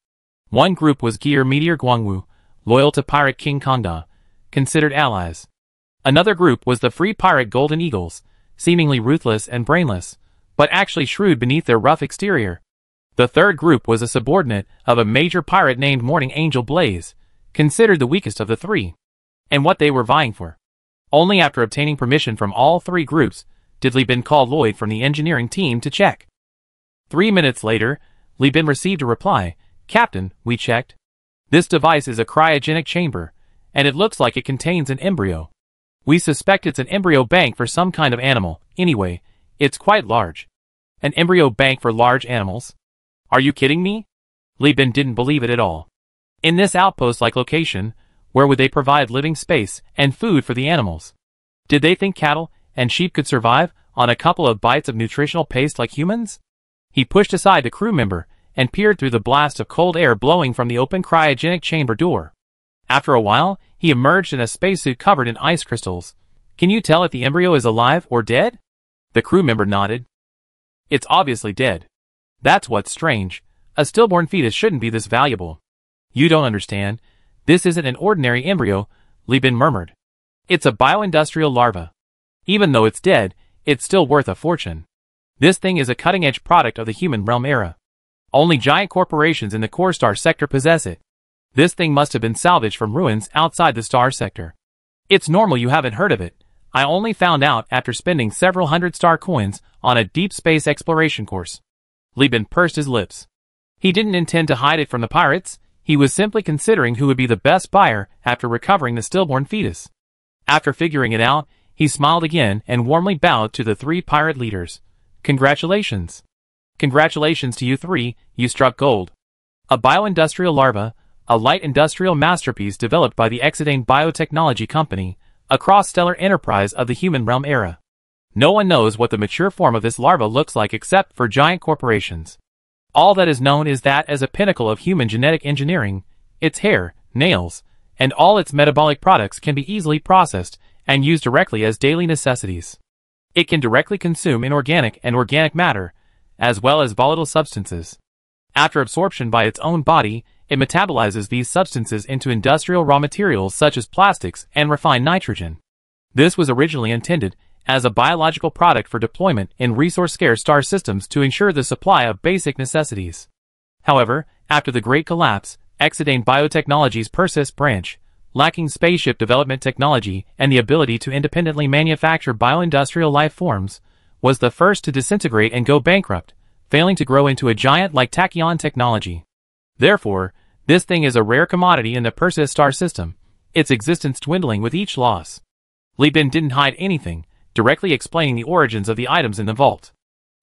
One group was Gear Meteor Guangwu, loyal to Pirate King Kongda, considered allies. Another group was the Free Pirate Golden Eagles, seemingly ruthless and brainless, but actually shrewd beneath their rough exterior. The third group was a subordinate of a major pirate named Morning Angel Blaze, considered the weakest of the 3. And what they were vying for. Only after obtaining permission from all 3 groups did Li Bin call Lloyd from the engineering team to check. 3 minutes later, Li Bin received a reply. "Captain, we checked. This device is a cryogenic chamber, and it looks like it contains an embryo. We suspect it's an embryo bank for some kind of animal. Anyway, it's quite large." "An embryo bank for large animals? Are you kidding me?" Li Bin didn't believe it at all. In this outpost-like location, where would they provide living space and food for the animals? Did they think cattle and sheep could survive on a couple of bites of nutritional paste like humans? He pushed aside the crew member and peered through the blast of cold air blowing from the open cryogenic chamber door. After a while, he emerged in a spacesuit covered in ice crystals. "Can you tell if the embryo is alive or dead?" The crew member nodded. "It's obviously dead. That's what's strange. A stillborn fetus shouldn't be this valuable." "You don't understand. This isn't an ordinary embryo," Li Bin murmured. "It's a bioindustrial larva. Even though it's dead, it's still worth a fortune. This thing is a cutting-edge product of the human realm era. Only giant corporations in the core star sector possess it. This thing must have been salvaged from ruins outside the star sector. It's normal you haven't heard of it. I only found out after spending several hundred star coins on a deep space exploration course." Li Bin pursed his lips. He didn't intend to hide it from the pirates. He was simply considering who would be the best buyer after recovering the stillborn fetus. After figuring it out, he smiled again and warmly bowed to the 3 pirate leaders. "Congratulations. Congratulations to you 3, you struck gold. A bioindustrial larva, a light industrial masterpiece developed by the Exidane Biotechnology Company, a cross-stellar enterprise of the human realm era. No one knows what the mature form of this larva looks like except for giant corporations. All that is known is that as a pinnacle of human genetic engineering, its hair, nails, and all its metabolic products can be easily processed and used directly as daily necessities. It can directly consume inorganic and organic matter, as well as volatile substances. After absorption by its own body, it metabolizes these substances into industrial raw materials such as plastics and refined nitrogen. This was originally intended as a biological product for deployment in resource-scarce star systems to ensure the supply of basic necessities. However, after the Great Collapse, Exidane Biotechnology's Persis branch, lacking spaceship development technology and the ability to independently manufacture bioindustrial life forms, was the first to disintegrate and go bankrupt, failing to grow into a giant like tachyon technology. Therefore, this thing is a rare commodity in the Persis star system, its existence dwindling with each loss. Li Bin didn't hide anything, directly explaining the origins of the items in the vault.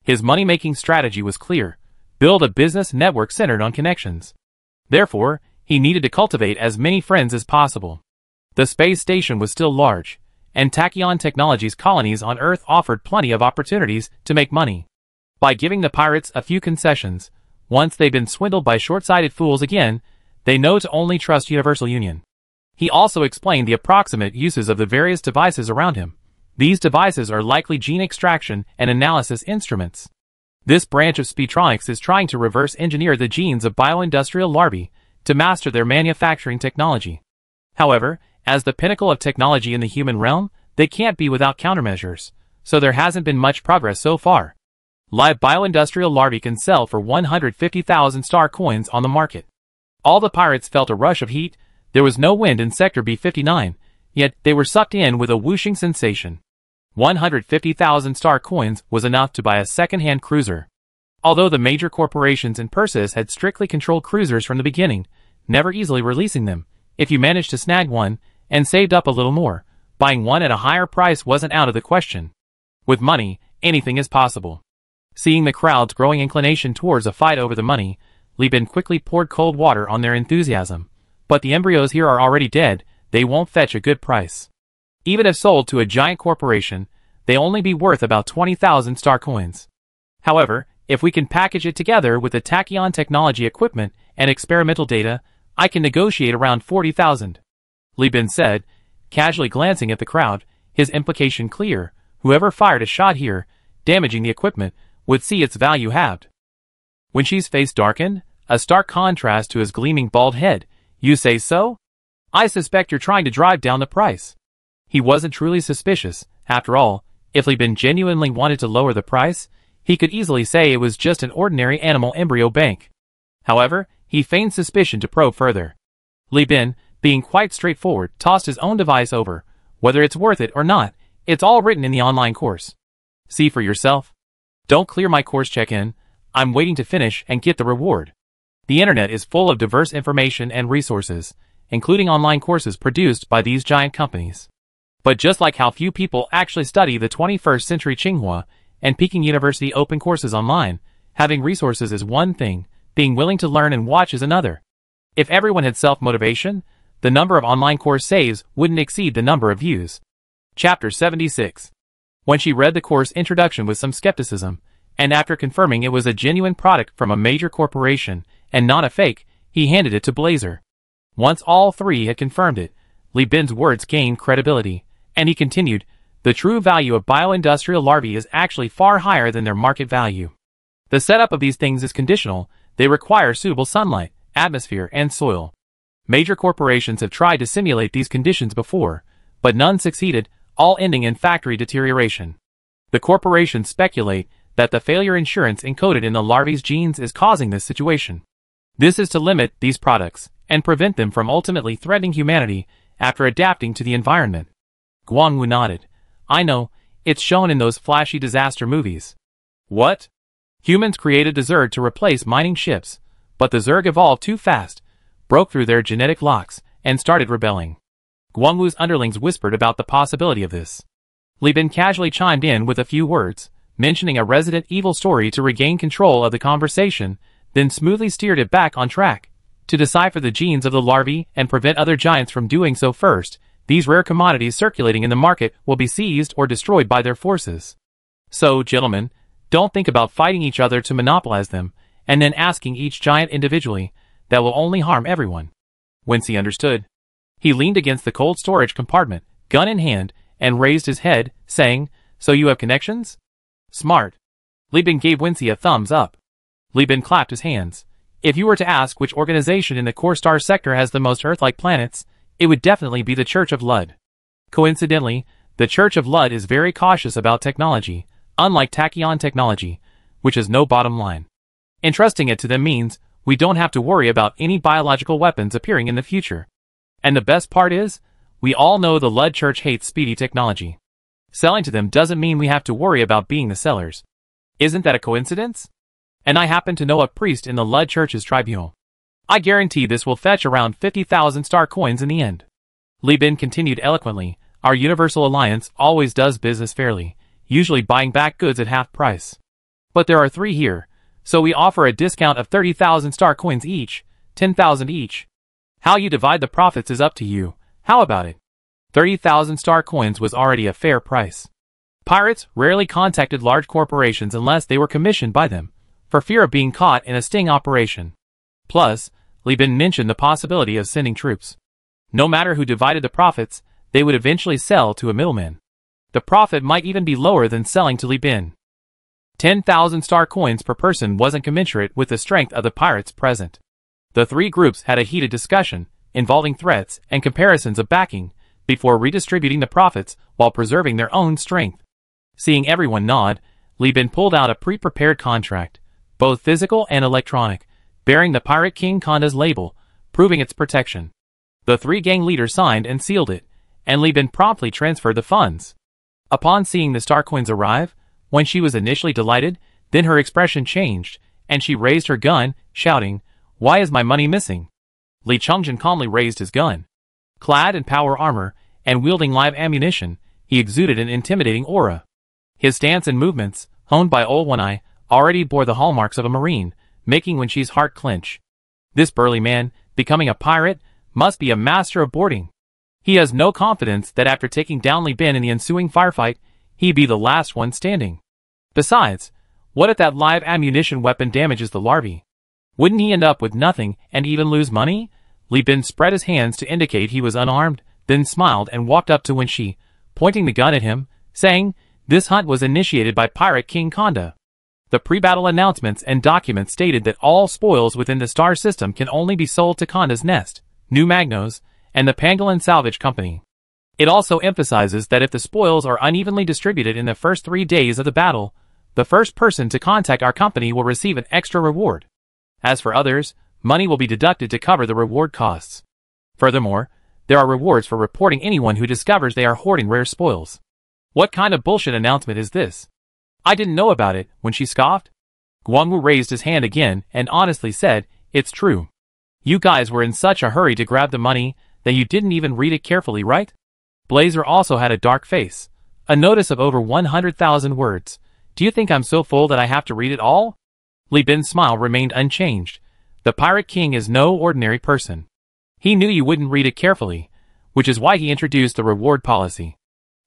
His money-making strategy was clear: build a business network centered on connections. Therefore, he needed to cultivate as many friends as possible. The space station was still large, and Tachyon Technology's colonies on Earth offered plenty of opportunities to make money. By giving the pirates a few concessions, once they've been swindled by short-sighted fools again, they know to only trust Universal Union. He also explained the approximate uses of the various devices around him. These devices are likely gene extraction and analysis instruments. This branch of Speedtronics is trying to reverse engineer the genes of bioindustrial larvae to master their manufacturing technology. However, as the pinnacle of technology in the human realm, they can't be without countermeasures, so there hasn't been much progress so far. Live bioindustrial larvae can sell for 150,000 star coins on the market. All the pirates felt a rush of heat. There was no wind in Sector B59, yet they were sucked in with a whooshing sensation. 150,000 star coins was enough to buy a second-hand cruiser. Although the major corporations in Persis had strictly controlled cruisers from the beginning, never easily releasing them, if you managed to snag one and saved up a little more, buying one at a higher price wasn't out of the question. With money, anything is possible. Seeing the crowd's growing inclination towards a fight over the money, Li Bin quickly poured cold water on their enthusiasm. But the embryos here are already dead, they won't fetch a good price. Even if sold to a giant corporation, they only be worth about 20,000 star coins. However, if we can package it together with the Tachyon technology equipment and experimental data, I can negotiate around 40,000. Li Bin said, casually glancing at the crowd, his implication clear: whoever fired a shot here, damaging the equipment, would see its value halved. When Shi's face darkened, a stark contrast to his gleaming bald head, "You say so? I suspect you're trying to drive down the price." He wasn't truly suspicious. After all, if Li Bin genuinely wanted to lower the price, he could easily say it was just an ordinary animal embryo bank. However, he feigned suspicion to probe further. Li Bin, being quite straightforward, tossed his own device over. Whether it's worth it or not, it's all written in the online course. See for yourself. Don't clear my course check-in. I'm waiting to finish and get the reward. The internet is full of diverse information and resources, including online courses produced by these giant companies. But just like how few people actually study the 21st century Tsinghua and Peking University open courses online, having resources is one thing, being willing to learn and watch is another. If everyone had self-motivation, the number of online course saves wouldn't exceed the number of views. Chapter 76. When she read the course introduction with some skepticism, and after confirming it was a genuine product from a major corporation and not a fake, he handed it to Blazer. Once all three had confirmed it, Li Bin's words gained credibility, and he continued, the true value of bioindustrial larvae is actually far higher than their market value. The setup of these things is conditional. They require suitable sunlight, atmosphere, and soil. Major corporations have tried to simulate these conditions before, but none succeeded, all ending in factory deterioration. The corporations speculate that the failure insurance encoded in the larvae's genes is causing this situation. This is to limit these products and prevent them from ultimately threatening humanity after adapting to the environment. Guangwu nodded. I know, it's shown in those flashy disaster movies. What? Humans created the Zerg to replace mining ships, but the Zerg evolved too fast, broke through their genetic locks, and started rebelling. Guangwu's underlings whispered about the possibility of this. Li Bin casually chimed in with a few words, mentioning a Resident Evil story to regain control of the conversation, then smoothly steered it back on track. To decipher the genes of the larvae and prevent other giants from doing so first, these rare commodities circulating in the market will be seized or destroyed by their forces. So, gentlemen, don't think about fighting each other to monopolize them, and then asking each giant individually. That will only harm everyone. Wincy understood. He leaned against the cold storage compartment, gun in hand, and raised his head, saying, "So you have connections?" "Smart." Li Bin gave Wincy a thumbs up. Li Bin clapped his hands. "If you were to ask which organization in the core star sector has the most Earth-like planets, it would definitely be the Church of Lud. Coincidentally, the Church of Lud is very cautious about technology, unlike tachyon technology, which has no bottom line. Entrusting it to them means we don't have to worry about any biological weapons appearing in the future. And the best part is, we all know the Lud Church hates speedy technology. Selling to them doesn't mean we have to worry about being the sellers. Isn't that a coincidence? And I happen to know a priest in the Lud Church's tribunal. I guarantee this will fetch around 50,000 star coins in the end." Li Bin continued eloquently, "Our Universal Alliance always does business fairly, usually buying back goods at half price. But there are 3 here, so we offer a discount of 30,000 star coins each, 10,000 each. How you divide the profits is up to you. How about it?" 30,000 star coins was already a fair price. Pirates rarely contacted large corporations unless they were commissioned by them, for fear of being caught in a sting operation. Plus, Li Bin mentioned the possibility of sending troops. No matter who divided the profits, they would eventually sell to a middleman. The profit might even be lower than selling to Li Bin. 10,000 star coins per person wasn't commensurate with the strength of the pirates present. The 3 groups had a heated discussion, involving threats and comparisons of backing, before redistributing the profits while preserving their own strength. Seeing everyone nod, Li Bin pulled out a pre-prepared contract, both physical and electronic, bearing the Pirate King Konda's label, proving its protection. The 3 gang leaders signed and sealed it, and Li Bin promptly transferred the funds. Upon seeing the star coins arrive, when she was initially delighted, then her expression changed, and she raised her gun, shouting, "Why is my money missing?" Li Chongjin calmly raised his gun. Clad in power armor, and wielding live ammunition, he exuded an intimidating aura. His stance and movements, honed by Old One Eye, already bore the hallmarks of a marine, making Wen Shi's heart clench. This burly man, becoming a pirate, must be a master of boarding. He has no confidence that after taking down Li Bin in the ensuing firefight, he'd be the last one standing. Besides, what if that live ammunition weapon damages the larvae? Wouldn't he end up with nothing and even lose money? Li Bin spread his hands to indicate he was unarmed, then smiled and walked up to Wen Shi, pointing the gun at him, saying, "This hunt was initiated by Pirate King Konda. The pre-battle announcements and documents stated that all spoils within the star system can only be sold to Konda's Nest, New Magnos, and the Pangolin Salvage Company. It also emphasizes that if the spoils are unevenly distributed in the first 3 days of the battle, the first person to contact our company will receive an extra reward. As for others, money will be deducted to cover the reward costs. Furthermore, there are rewards for reporting anyone who discovers they are hoarding rare spoils." "What kind of bullshit announcement is this? I didn't know about it," Wen Shi scoffed. Guangwu raised his hand again and honestly said, "It's true. You guys were in such a hurry to grab the money that you didn't even read it carefully, right?" Blazer also had a dark face. "A notice of over 100,000 words. Do you think I'm so full that I have to read it all?" Li Bin's smile remained unchanged. The Pirate King is no ordinary person. He knew you wouldn't read it carefully, which is why he introduced the reward policy.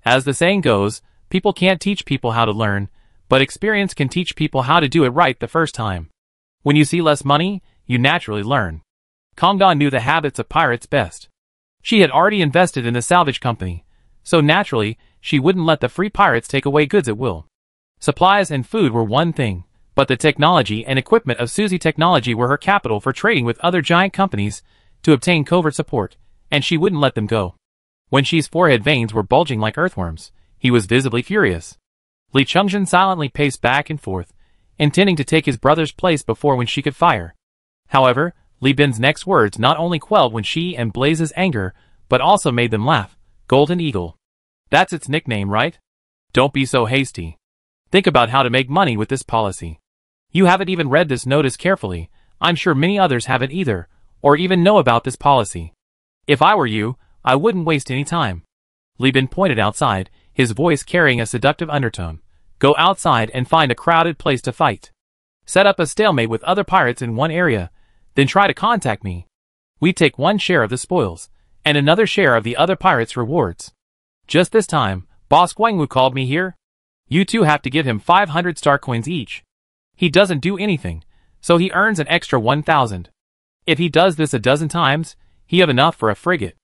As the saying goes, people can't teach people how to learn, but experience can teach people how to do it right the first time. When you see less money, you naturally learn. Kongda knew the habits of pirates best. She had already invested in the salvage company, so naturally, she wouldn't let the free pirates take away goods at will. Supplies and food were one thing, but the technology and equipment of Suzy Technology were her capital for trading with other giant companies to obtain covert support, and she wouldn't let them go. Wen Shi's forehead veins were bulging like earthworms. He was visibly furious. Li Chongjin silently paced back and forth, intending to take his brother's place before Wen Shi could fire. However, Li Bin's next words not only quelled Wen Shi and Blaze's anger, but also made them laugh. "Golden Eagle. That's its nickname, right? Don't be so hasty. Think about how to make money with this policy. You haven't even read this notice carefully. I'm sure many others haven't either, or even know about this policy. If I were you, I wouldn't waste any time." Li Bin pointed outside, his voice carrying a seductive undertone. "Go outside and find a crowded place to fight. Set up a stalemate with other pirates in one area, then try to contact me. We take one share of the spoils, and another share of the other pirates' rewards. Just this time, Boss Guangwu called me here. You two have to give him 500 star coins each. He doesn't do anything, so he earns an extra 1,000. If he does this a dozen times, he have enough for a frigate.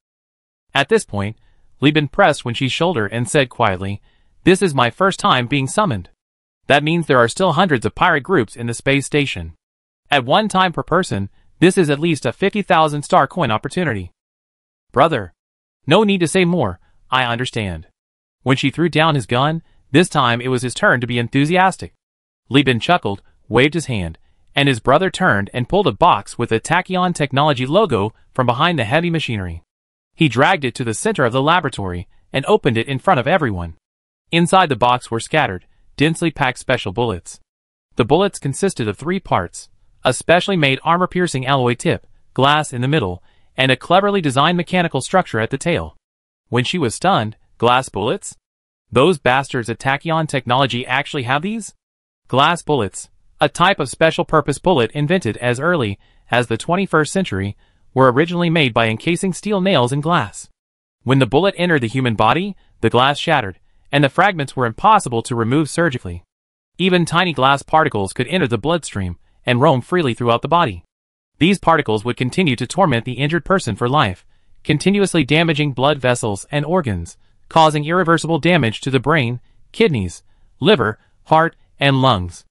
At this point, Li Bin pressed Wenqi's shoulder and said quietly, "This is my first time being summoned. That means there are still hundreds of pirate groups in the space station. At one time per person, this is at least a 50,000 star coin opportunity." "Brother, no need to say more, I understand." Wenqi threw down his gun. This time it was his turn to be enthusiastic. Li Bin chuckled, waved his hand, and his brother turned and pulled a box with a Tachyon Technology logo from behind the heavy machinery. He dragged it to the center of the laboratory and opened it in front of everyone. Inside the box were scattered, densely packed special bullets. The bullets consisted of 3 parts: a specially made armor-piercing alloy tip, glass in the middle, and a cleverly designed mechanical structure at the tail. Wenqi was stunned. Glass bullets? Those bastards at Tachyon Technology actually have these? Glass bullets, a type of special-purpose bullet invented as early as the 21st century, were originally made by encasing steel nails in glass. When the bullet entered the human body, the glass shattered, and the fragments were impossible to remove surgically. Even tiny glass particles could enter the bloodstream and roam freely throughout the body. These particles would continue to torment the injured person for life, continuously damaging blood vessels and organs, causing irreversible damage to the brain, kidneys, liver, heart, and lungs.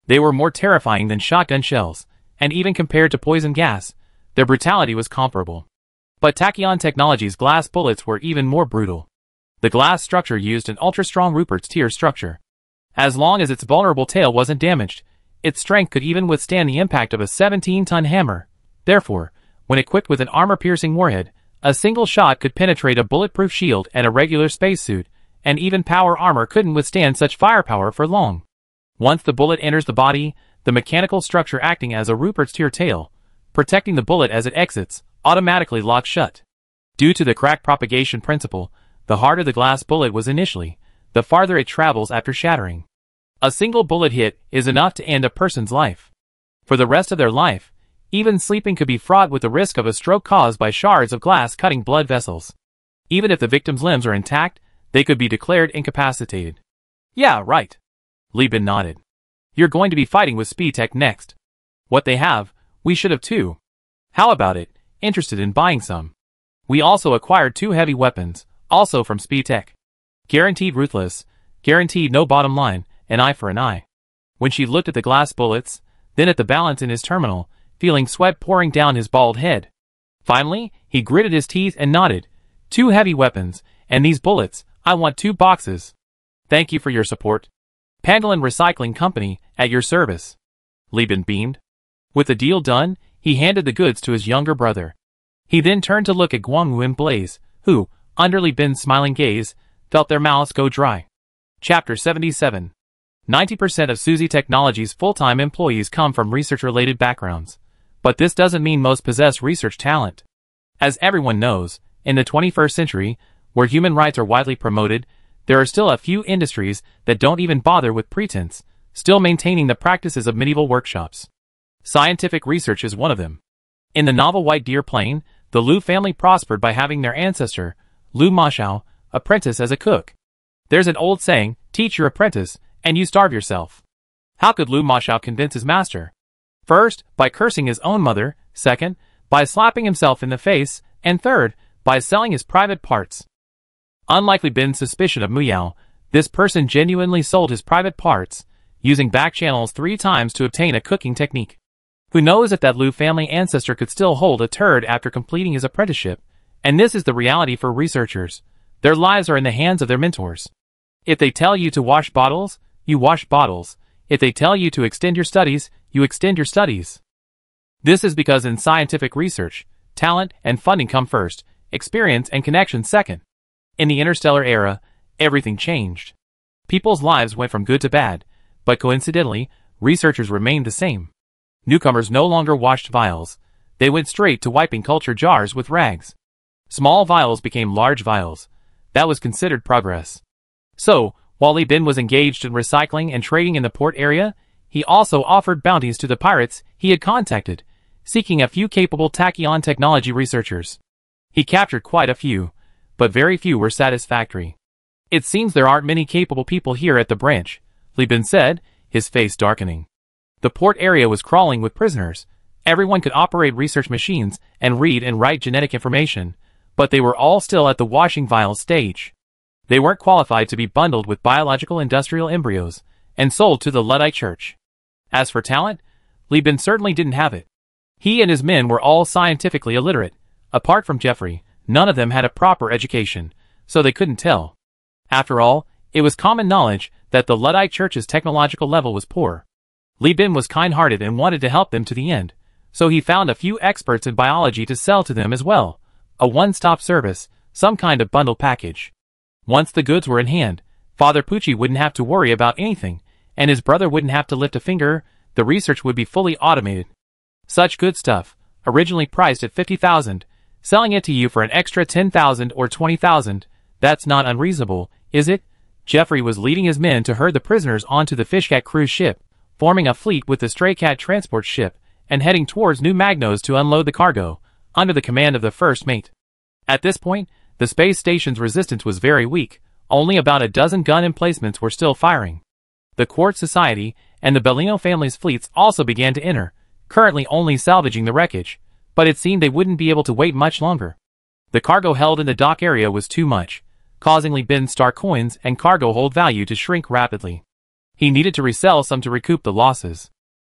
They were more terrifying than shotgun shells, and even compared to poison gas, their brutality was comparable. But Tachyon Technology's glass bullets were even more brutal. The glass structure used an ultra-strong Rupert's tier structure. As long as its vulnerable tail wasn't damaged, its strength could even withstand the impact of a 17-ton hammer. Therefore, when equipped with an armor-piercing warhead, a single shot could penetrate a bulletproof shield and a regular spacesuit, and even power armor couldn't withstand such firepower for long. Once the bullet enters the body, the mechanical structure acting as a Rupert's tier tail, protecting the bullet as it exits, automatically locks shut. Due to the crack propagation principle, the harder the glass bullet was initially, the farther it travels after shattering. A single bullet hit is enough to end a person's life. For the rest of their life, even sleeping could be fraught with the risk of a stroke caused by shards of glass cutting blood vessels. Even if the victim's limbs are intact, they could be declared incapacitated. "Yeah, right." Li Bin nodded. "You're going to be fighting with SpeedTech next. What they have, we should have too. How about it? Interested in buying some? We also acquired 2 heavy weapons, also from SpeedTech. Guaranteed ruthless, guaranteed no bottom line, an eye for an eye." When she looked at the glass bullets, then at the balance in his terminal, feeling sweat pouring down his bald head. Finally, he gritted his teeth and nodded. 2 heavy weapons, and these bullets, I want 2 boxes. Thank you for your support. Pangolin Recycling Company, at your service. Li Bin beamed. With the deal done, he handed the goods to his younger brother. He then turned to look at Guangwu and Blaze, who, under Li Bin's smiling gaze, felt their mouths go dry. Chapter 77. 90% of Suzy Technology's full-time employees come from research-related backgrounds. But this doesn't mean most possess research talent. As everyone knows, in the 21st century, where human rights are widely promoted, there are still a few industries that don't even bother with pretense, still maintaining the practices of medieval workshops. Scientific research is one of them. In the novel White Deer Plain, the Liu family prospered by having their ancestor, Liu Mashao, apprentice as a cook. There's an old saying, teach your apprentice, and you starve yourself. How could Liu Mashao convince his master? First, by cursing his own mother, second, by slapping himself in the face, and third, by selling his private parts. Unlike Li Bin's suspicion of Muyao, this person genuinely sold his private parts, using back channels 3 times to obtain a cooking technique. Who knows if that Liu family ancestor could still hold a turd after completing his apprenticeship, and this is the reality for researchers. Their lives are in the hands of their mentors. If they tell you to wash bottles, you wash bottles. If they tell you to extend your studies, you extend your studies. This is because in scientific research, talent and funding come first, experience and connection second. In the Interstellar era, everything changed. People's lives went from good to bad, but coincidentally, researchers remained the same. Newcomers no longer washed vials. They went straight to wiping culture jars with rags. Small vials became large vials. That was considered progress. So, while Li Bin was engaged in recycling and trading in the port area, he also offered bounties to the pirates he had contacted, seeking a few capable tachyon technology researchers. He captured quite a few, but very few were satisfactory. It seems there aren't many capable people here at the branch, Li Bin said, his face darkening. The port area was crawling with prisoners. Everyone could operate research machines and read and write genetic information, but they were all still at the washing vials stage. They weren't qualified to be bundled with biological industrial embryos and sold to the Luddite Church. As for talent, Li Bin certainly didn't have it. He and his men were all scientifically illiterate. Apart from Jeffrey, none of them had a proper education, so they couldn't tell. After all, it was common knowledge that the Luddite Church's technological level was poor. Li Bin was kind-hearted and wanted to help them to the end, so he found a few experts in biology to sell to them as well. A one-stop service, some kind of bundle package. Once the goods were in hand, Father Pucci wouldn't have to worry about anything, and his brother wouldn't have to lift a finger. The research would be fully automated. Such good stuff, originally priced at 50,000, selling it to you for an extra 10,000 or 20,000, that's not unreasonable, is it? Jeffrey was leading his men to herd the prisoners onto the Fishcat cruise ship, forming a fleet with the Stray Cat transport ship, and heading towards New Magnos to unload the cargo, under the command of the first mate. At this point, the space station's resistance was very weak. Only about a dozen gun emplacements were still firing. The Quartz Society and the Bellino family's fleets also began to enter, currently only salvaging the wreckage, but it seemed they wouldn't be able to wait much longer. The cargo held in the dock area was too much, causing Li Bin's star coins and cargo hold value to shrink rapidly. He needed to resell some to recoup the losses.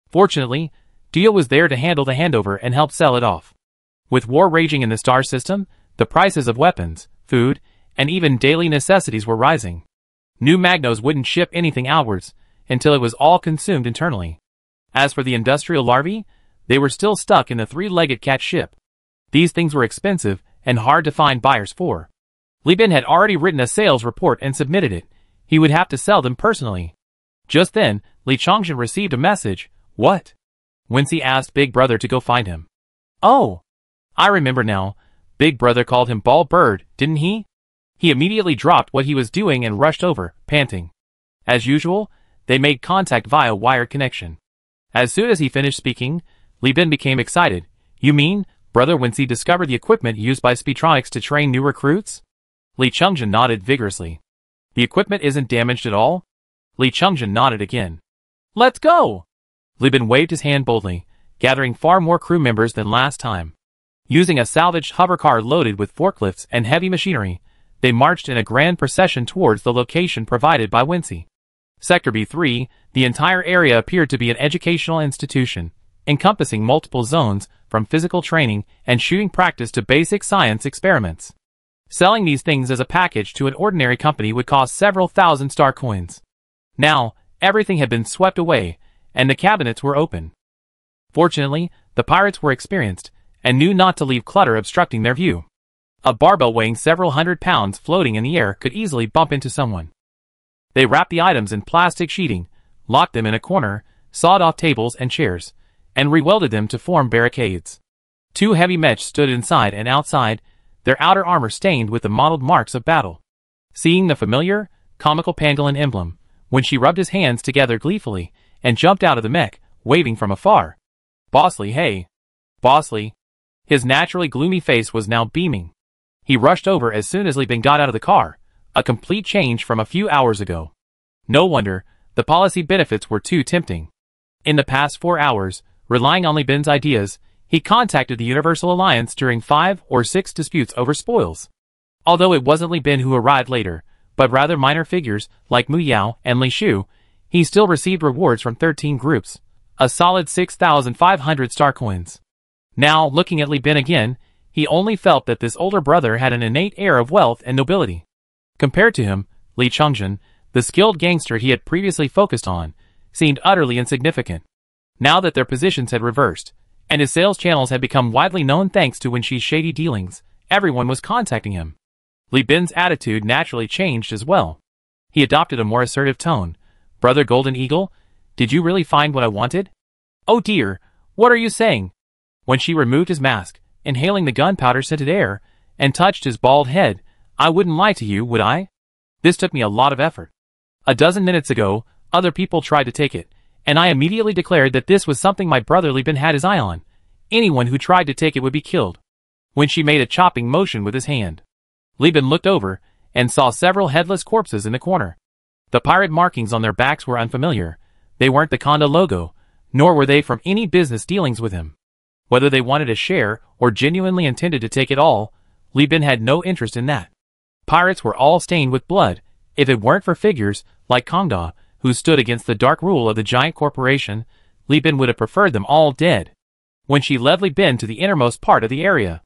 Fortunately, Dio was there to handle the handover and help sell it off. With war raging in the star system, the prices of weapons, food, and even daily necessities were rising. New Magnos wouldn't ship anything outwards until it was all consumed internally. As for the industrial larvae, they were still stuck in the three-legged cat ship. These things were expensive and hard to find buyers for. Li Bin had already written a sales report and submitted it. He would have to sell them personally. Just then, Li Chongzhen received a message. What? Wincy asked Big Brother to go find him. Oh, I remember now. Big Brother called him Ball Bird, didn't he? He immediately dropped what he was doing and rushed over, panting. As usual, they made contact via wired connection. As soon as he finished speaking, Li Bin became excited. You mean, Brother Wincy discovered the equipment used by Speetronics to train new recruits? Li Chongzhen nodded vigorously. The equipment isn't damaged at all? Li Chongzhen nodded again. Let's go! Li Bin waved his hand boldly, gathering far more crew members than last time. Using a salvaged hovercar loaded with forklifts and heavy machinery, they marched in a grand procession towards the location provided by Wincy. Sector B3, the entire area appeared to be an educational institution, encompassing multiple zones, from physical training and shooting practice to basic science experiments. Selling these things as a package to an ordinary company would cost several thousand star coins. Now, everything had been swept away, and the cabinets were open. Fortunately, the pirates were experienced, and knew not to leave clutter obstructing their view. A barbell weighing several hundred pounds floating in the air could easily bump into someone. They wrapped the items in plastic sheeting, locked them in a corner, sawed off tables and chairs, and rewelded them to form barricades. Two heavy mechs stood inside and outside, their outer armor stained with the mottled marks of battle. Seeing the familiar, comical pangolin emblem, when she rubbed his hands together gleefully, and jumped out of the mech, waving from afar. Bosley, hey! Bosley! His naturally gloomy face was now beaming. He rushed over as soon as Li Bin got out of the car, a complete change from a few hours ago. No wonder, the policy benefits were too tempting. In the past 4 hours, relying on Li Bin's ideas, he contacted the Universal Alliance during 5 or 6 disputes over spoils. Although it wasn't Li Bin who arrived later, but rather minor figures like Mu Yao and Li Shu, he still received rewards from 13 groups, a solid 6,500 star coins. Now, looking at Li Bin again, he only felt that this older brother had an innate air of wealth and nobility. Compared to him, Li Chongzhen, the skilled gangster he had previously focused on, seemed utterly insignificant. Now that their positions had reversed, and his sales channels had become widely known thanks to Wincy's shady dealings, everyone was contacting him. Li Bin's attitude naturally changed as well. He adopted a more assertive tone. Brother Golden Eagle, did you really find what I wanted? Oh dear, what are you saying? When she removed his mask, inhaling the gunpowder-scented air, and touched his bald head, I wouldn't lie to you, would I? This took me a lot of effort. A dozen minutes ago, other people tried to take it, and I immediately declared that this was something my brother Li Bin had his eye on. Anyone who tried to take it would be killed. When she made a chopping motion with his hand, Li Bin looked over and saw several headless corpses in the corner. The pirate markings on their backs were unfamiliar. They weren't the Conda logo, nor were they from any business dealings with him. Whether they wanted a share or genuinely intended to take it all, Li Bin had no interest in that. Pirates were all stained with blood. If it weren't for figures like Kongda, who stood against the dark rule of the giant corporation, Li Bin would have preferred them all dead. When she led Li Bin to the innermost part of the area,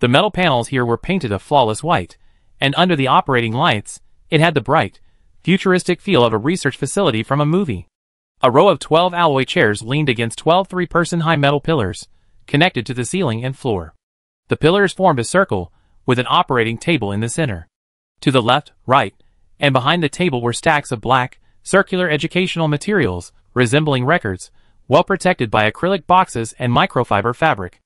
the metal panels here were painted a flawless white, and under the operating lights, it had the bright, futuristic feel of a research facility from a movie. A row of 12 alloy chairs leaned against 12 three-person high metal pillars, connected to the ceiling and floor. The pillars formed a circle, with an operating table in the center. To the left, right, and behind the table were stacks of black, circular educational materials, resembling records, well protected by acrylic boxes and microfiber fabric.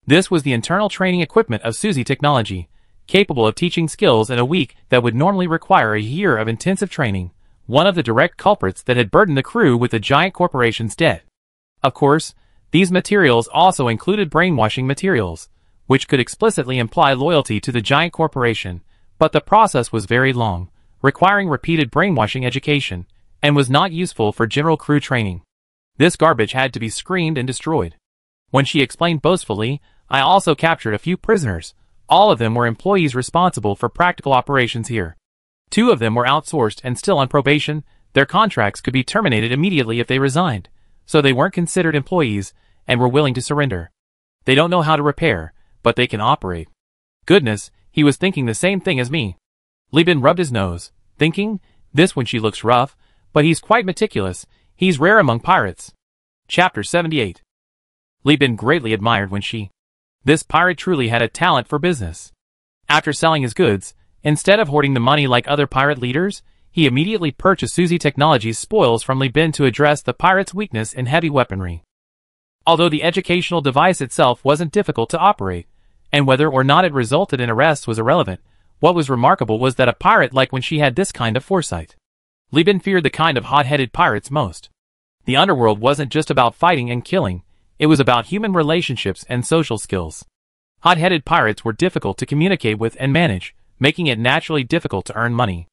This was the internal training equipment of Suzy Technology, capable of teaching skills in a week that would normally require a year of intensive training, one of the direct culprits that had burdened the crew with the giant corporation's debt. Of course, these materials also included brainwashing materials, which could explicitly imply loyalty to the giant corporation, but the process was very long, requiring repeated brainwashing education, and was not useful for general crew training. This garbage had to be screened and destroyed. When she explained boastfully, I also captured a few prisoners. All of them were employees responsible for practical operations here. 2 of them were outsourced and still on probation. Their contracts could be terminated immediately if they resigned, so they weren't considered employees and were willing to surrender. They don't know how to repair, but they can operate. Goodness, he was thinking the same thing as me. Li Bin rubbed his nose, thinking, this when she looks rough, but he's quite meticulous. He's rare among pirates. Chapter 78. Li Bin greatly admired when she. This pirate truly had a talent for business. After selling his goods, instead of hoarding the money like other pirate leaders, he immediately purchased Suzy Technology's spoils from Li Bin to address the pirate's weakness in heavy weaponry. Although the educational device itself wasn't difficult to operate, and whether or not it resulted in arrests was irrelevant, what was remarkable was that a pirate like when she had this kind of foresight. Li Bin feared the kind of hot-headed pirates most. The underworld wasn't just about fighting and killing, it was about human relationships and social skills. Hot-headed pirates were difficult to communicate with and manage, making it naturally difficult to earn money.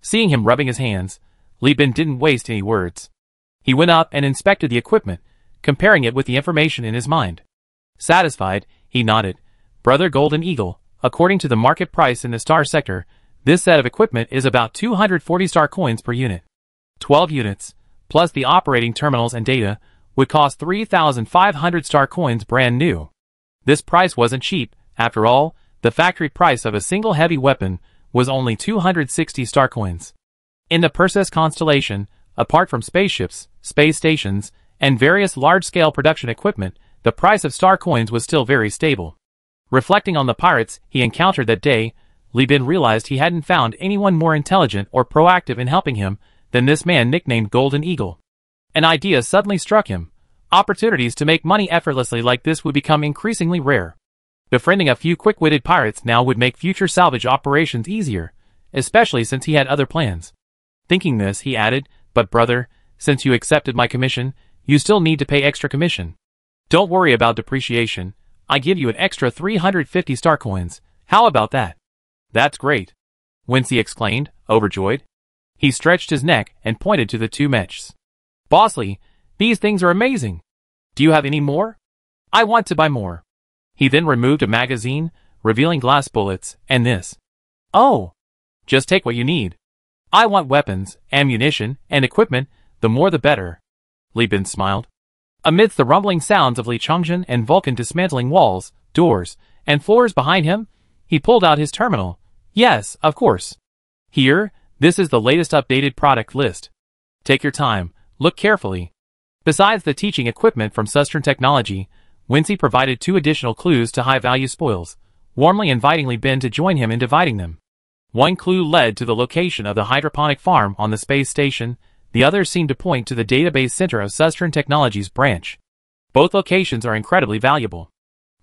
Seeing him rubbing his hands, Li Bin didn't waste any words. He went up and inspected the equipment, comparing it with the information in his mind. Satisfied, he nodded. Brother Golden Eagle, according to the market price in the star sector, this set of equipment is about 240 star coins per unit. 12 units, plus the operating terminals and data, would cost 3,500 star coins brand new. This price wasn't cheap. After all, the factory price of a single heavy weapon was only 260 star coins. In the Perseus constellation, apart from spaceships, space stations, and various large-scale production equipment, the price of star coins was still very stable. Reflecting on the pirates he encountered that day, Li Bin realized he hadn't found anyone more intelligent or proactive in helping him than this man nicknamed Golden Eagle. An idea suddenly struck him. Opportunities to make money effortlessly like this would become increasingly rare. Befriending a few quick-witted pirates now would make future salvage operations easier, especially since he had other plans. Thinking this, he added, but brother, since you accepted my commission, you still need to pay extra commission. Don't worry about depreciation. I give you an extra 350 star coins. How about that? That's great. Wincy exclaimed, overjoyed. He stretched his neck and pointed to the 2 mechs. Bossly, these things are amazing. Do you have any more? I want to buy more. He then removed a magazine, revealing glass bullets, and this. Oh! Just take what you need. I want weapons, ammunition, and equipment, the more the better. Li Bin smiled. Amidst the rumbling sounds of Li Chongzhen and Vulcan dismantling walls, doors, and floors behind him, he pulled out his terminal. Yes, of course. Here, this is the latest updated product list. Take your time, look carefully. Besides the teaching equipment from Southern Technology, Wincy provided 2 additional clues to high-value spoils, warmly inviting Li Bin to join him in dividing them. One clue led to the location of the hydroponic farm on the space station, the other seemed to point to the database center of Southern Technology's branch. Both locations are incredibly valuable.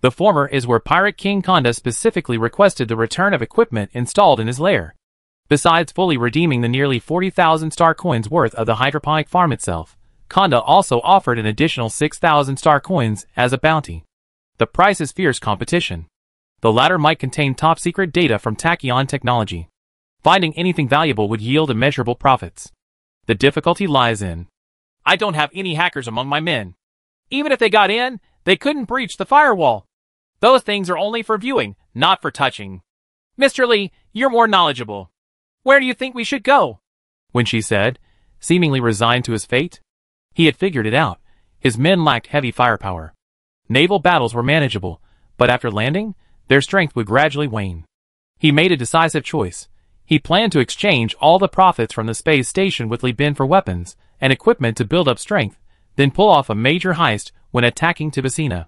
The former is where Pirate King Konda specifically requested the return of equipment installed in his lair. Besides fully redeeming the nearly 40,000 star coins worth of the hydroponic farm itself, Konda also offered an additional 6,000 star coins as a bounty. The price is fierce competition. The latter might contain top-secret data from Tachyon technology. Finding anything valuable would yield immeasurable profits. The difficulty lies in, I don't have any hackers among my men. Even if they got in, they couldn't breach the firewall. Those things are only for viewing, not for touching. Mr. Lee, you're more knowledgeable. Where do you think we should go? When she said, seemingly resigned to his fate. He had figured it out. His men lacked heavy firepower. Naval battles were manageable, but after landing, their strength would gradually wane. He made a decisive choice. He planned to exchange all the profits from the space station with Li Bin for weapons and equipment to build up strength, then pull off a major heist when attacking Tibicina.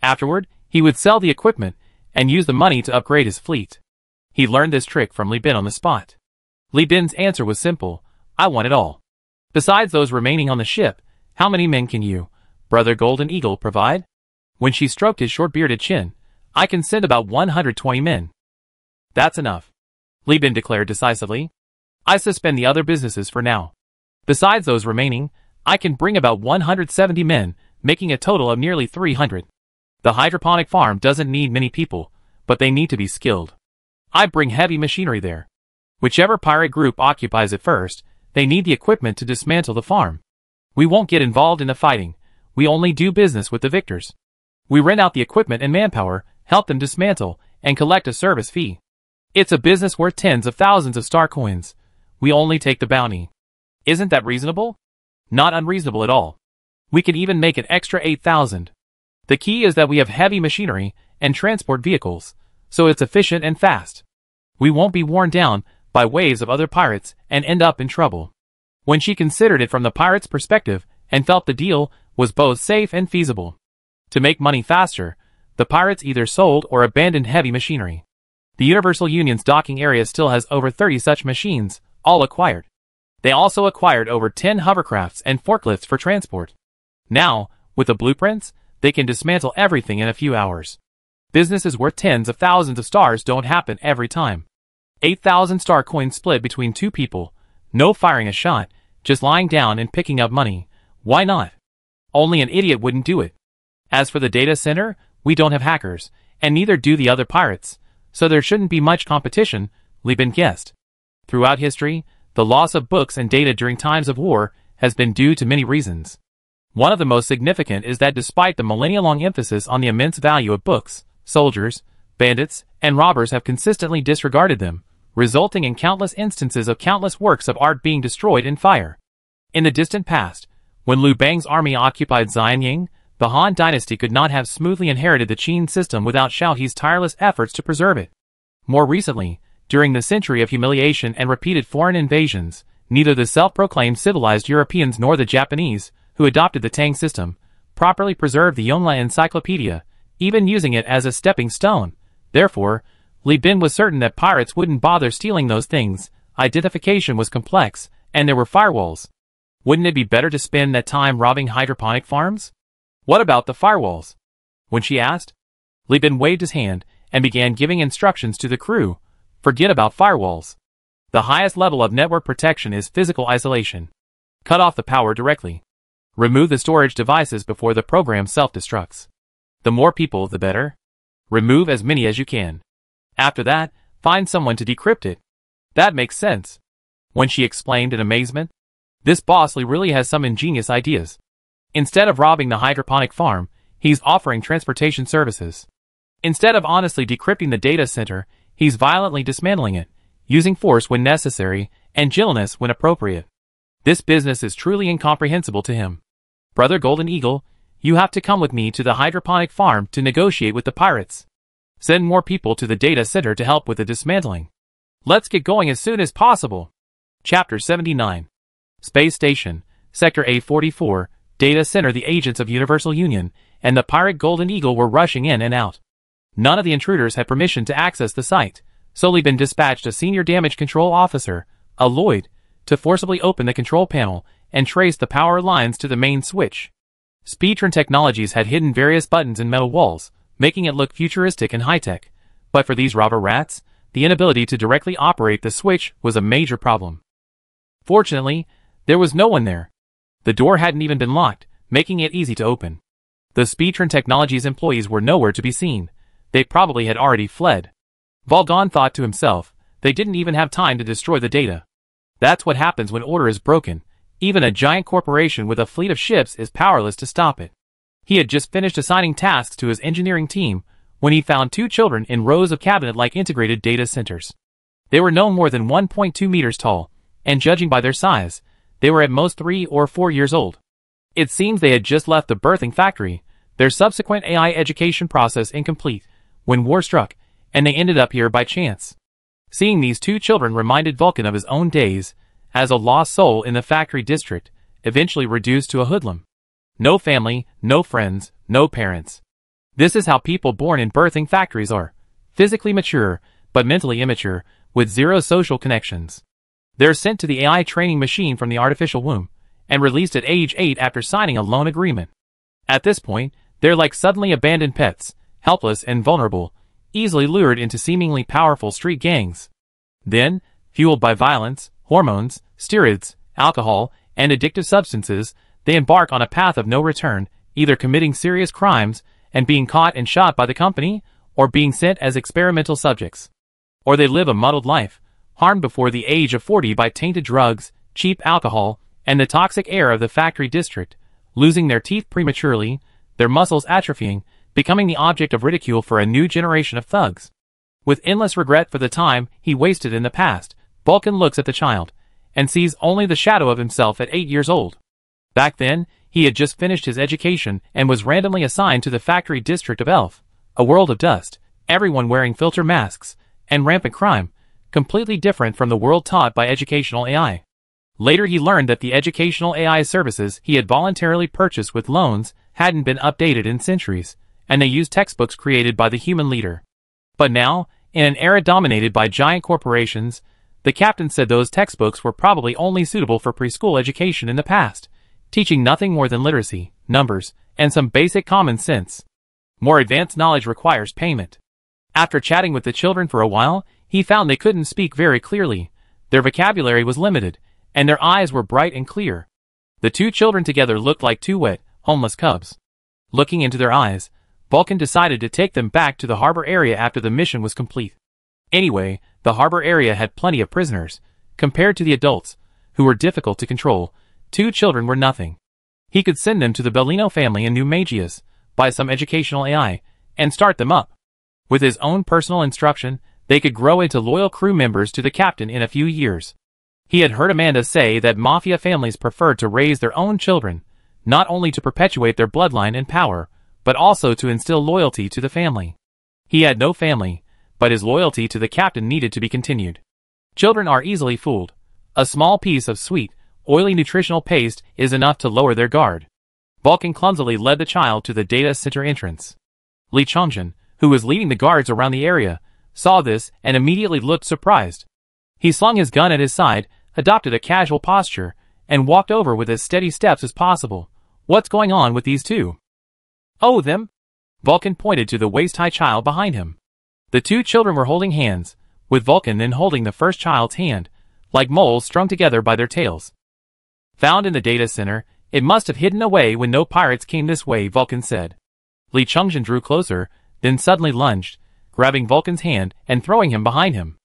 Afterward, he would sell the equipment and use the money to upgrade his fleet. He learned this trick from Li Bin on the spot. Li Bin's answer was simple, I want it all. Besides those remaining on the ship, how many men can you, Brother Golden Eagle, provide? When she stroked his short-bearded chin, I can send about 120 men. That's enough, Li Bin declared decisively. I suspend the other businesses for now. Besides those remaining, I can bring about 170 men, making a total of nearly 300. The hydroponic farm doesn't need many people, but they need to be skilled. I bring heavy machinery there. Whichever pirate group occupies it first, they need the equipment to dismantle the farm. We won't get involved in the fighting. We only do business with the victors. We rent out the equipment and manpower, help them dismantle, and collect a service fee. It's a business worth tens of thousands of star coins. We only take the bounty. Isn't that reasonable? Not unreasonable at all. We can even make an extra 8,000. The key is that we have heavy machinery and transport vehicles, so it's efficient and fast. We won't be worn down by waves of other pirates and end up in trouble. When she considered it from the pirate's perspective and felt the deal was both safe and feasible. To make money faster, the pirates either sold or abandoned heavy machinery. The Universal Union's docking area still has over 30 such machines, all acquired. They also acquired over 10 hovercrafts and forklifts for transport. Now, with the blueprints, they can dismantle everything in a few hours. Businesses worth tens of thousands of stars don't happen every time. 8,000 star coins split between two people, no firing a shot, just lying down and picking up money. Why not? Only an idiot wouldn't do it. As for the data center, we don't have hackers, and neither do the other pirates, so there shouldn't be much competition, Li Bin guessed. Throughout history, the loss of books and data during times of war has been due to many reasons. One of the most significant is that despite the millennia-long emphasis on the immense value of books, soldiers, bandits, and robbers have consistently disregarded them, resulting in countless instances of countless works of art being destroyed in fire. In the distant past, when Liu Bang's army occupied Xianying, the Han dynasty could not have smoothly inherited the Qin system without Shao He's tireless efforts to preserve it. More recently, during the century of humiliation and repeated foreign invasions, neither the self-proclaimed civilized Europeans nor the Japanese, who adopted the Tang system, properly preserved the Yongle Encyclopedia, even using it as a stepping stone. Therefore, Li Bin was certain that pirates wouldn't bother stealing those things. Identification was complex, and there were firewalls. Wouldn't it be better to spend that time robbing hydroponic farms? What about the firewalls? When she asked, Li Bin waved his hand and began giving instructions to the crew. Forget about firewalls. The highest level of network protection is physical isolation. Cut off the power directly. Remove the storage devices before the program self-destructs. The more people, the better. Remove as many as you can. After that, find someone to decrypt it. That makes sense. When she explained in amazement, this boss Li really has some ingenious ideas. Instead of robbing the hydroponic farm, he's offering transportation services. Instead of honestly decrypting the data center, he's violently dismantling it, using force when necessary, and gentleness when appropriate. This business is truly incomprehensible to him. Brother Golden Eagle, you have to come with me to the hydroponic farm to negotiate with the pirates. Send more people to the data center to help with the dismantling. Let's get going as soon as possible. Chapter 79. Space Station, Sector A44, Data Center. The agents of Universal Union and the pirate Golden Eagle were rushing in and out. None of the intruders had permission to access the site, so Li Bin dispatched a senior damage control officer, a Lloyd, to forcibly open the control panel and trace the power lines to the main switch. Speedtron Technologies had hidden various buttons in metal walls, making it look futuristic and high-tech, but for these robber rats, the inability to directly operate the switch was a major problem. Fortunately, there was no one there. The door hadn't even been locked, making it easy to open. The Speedtron Technologies employees were nowhere to be seen. They probably had already fled. Vulcan thought to himself, they didn't even have time to destroy the data. That's what happens when order is broken. Even a giant corporation with a fleet of ships is powerless to stop it. He had just finished assigning tasks to his engineering team when he found two children in rows of cabinet-like integrated data centers. They were no more than 1.2 meters tall, and judging by their size, they were at most 3 or 4 years old. It seems they had just left the birthing factory, their subsequent AI education process incomplete, when war struck, and they ended up here by chance. Seeing these two children reminded Vulcan of his own days as a lost soul in the factory district, eventually reduced to a hoodlum. No family, no friends, no parents. This is how people born in birthing factories are. Physically mature, but mentally immature, with zero social connections. They're sent to the AI training machine from the artificial womb, and released at age 8 after signing a loan agreement. At this point, they're like suddenly abandoned pets, helpless and vulnerable, easily lured into seemingly powerful street gangs. Then, fueled by violence, hormones, steroids, alcohol, and addictive substances, they embark on a path of no return, either committing serious crimes and being caught and shot by the company, or being sent as experimental subjects. Or they live a muddled life, harmed before the age of 40 by tainted drugs, cheap alcohol, and the toxic air of the factory district, losing their teeth prematurely, their muscles atrophying, becoming the object of ridicule for a new generation of thugs. With endless regret for the time he wasted in the past, Vulcan looks at the child, and sees only the shadow of himself at 8 years old. Back then, he had just finished his education and was randomly assigned to the factory district of Elf, a world of dust, everyone wearing filter masks, and rampant crime, completely different from the world taught by educational AI. Later he learned that the educational AI services he had voluntarily purchased with loans hadn't been updated in centuries, and they used textbooks created by the human leader. But now, in an era dominated by giant corporations, the captain said those textbooks were probably only suitable for preschool education in the past, teaching nothing more than literacy, numbers, and some basic common sense. More advanced knowledge requires payment. After chatting with the children for a while, he found they couldn't speak very clearly, their vocabulary was limited, and their eyes were bright and clear. The two children together looked like two wet, homeless cubs. Looking into their eyes, Vulcan decided to take them back to the harbor area after the mission was complete. Anyway, the harbor area had plenty of prisoners. Compared to the adults, who were difficult to control, two children were nothing. He could send them to the Bellino family in New Magius, buy some educational AI, and start them up. With his own personal instruction, they could grow into loyal crew members to the captain in a few years. He had heard Amanda say that mafia families preferred to raise their own children, not only to perpetuate their bloodline and power, but also to instill loyalty to the family. He had no family, but his loyalty to the captain needed to be continued. Children are easily fooled. A small piece of sweet, oily nutritional paste is enough to lower their guard. Vulcan clumsily led the child to the data center entrance. Li Chongjin, who was leading the guards around the area, saw this and immediately looked surprised. He slung his gun at his side, adopted a casual posture, and walked over with as steady steps as possible. What's going on with these two? Oh, them? Vulcan pointed to the waist-high child behind him. The two children were holding hands, with Vulcan then holding the first child's hand, like moles strung together by their tails. Found in the data center, it must have hidden away when no pirates came this way, Vulcan said. Li Chongjin drew closer, then suddenly lunged, grabbing Vulcan's hand and throwing him behind him.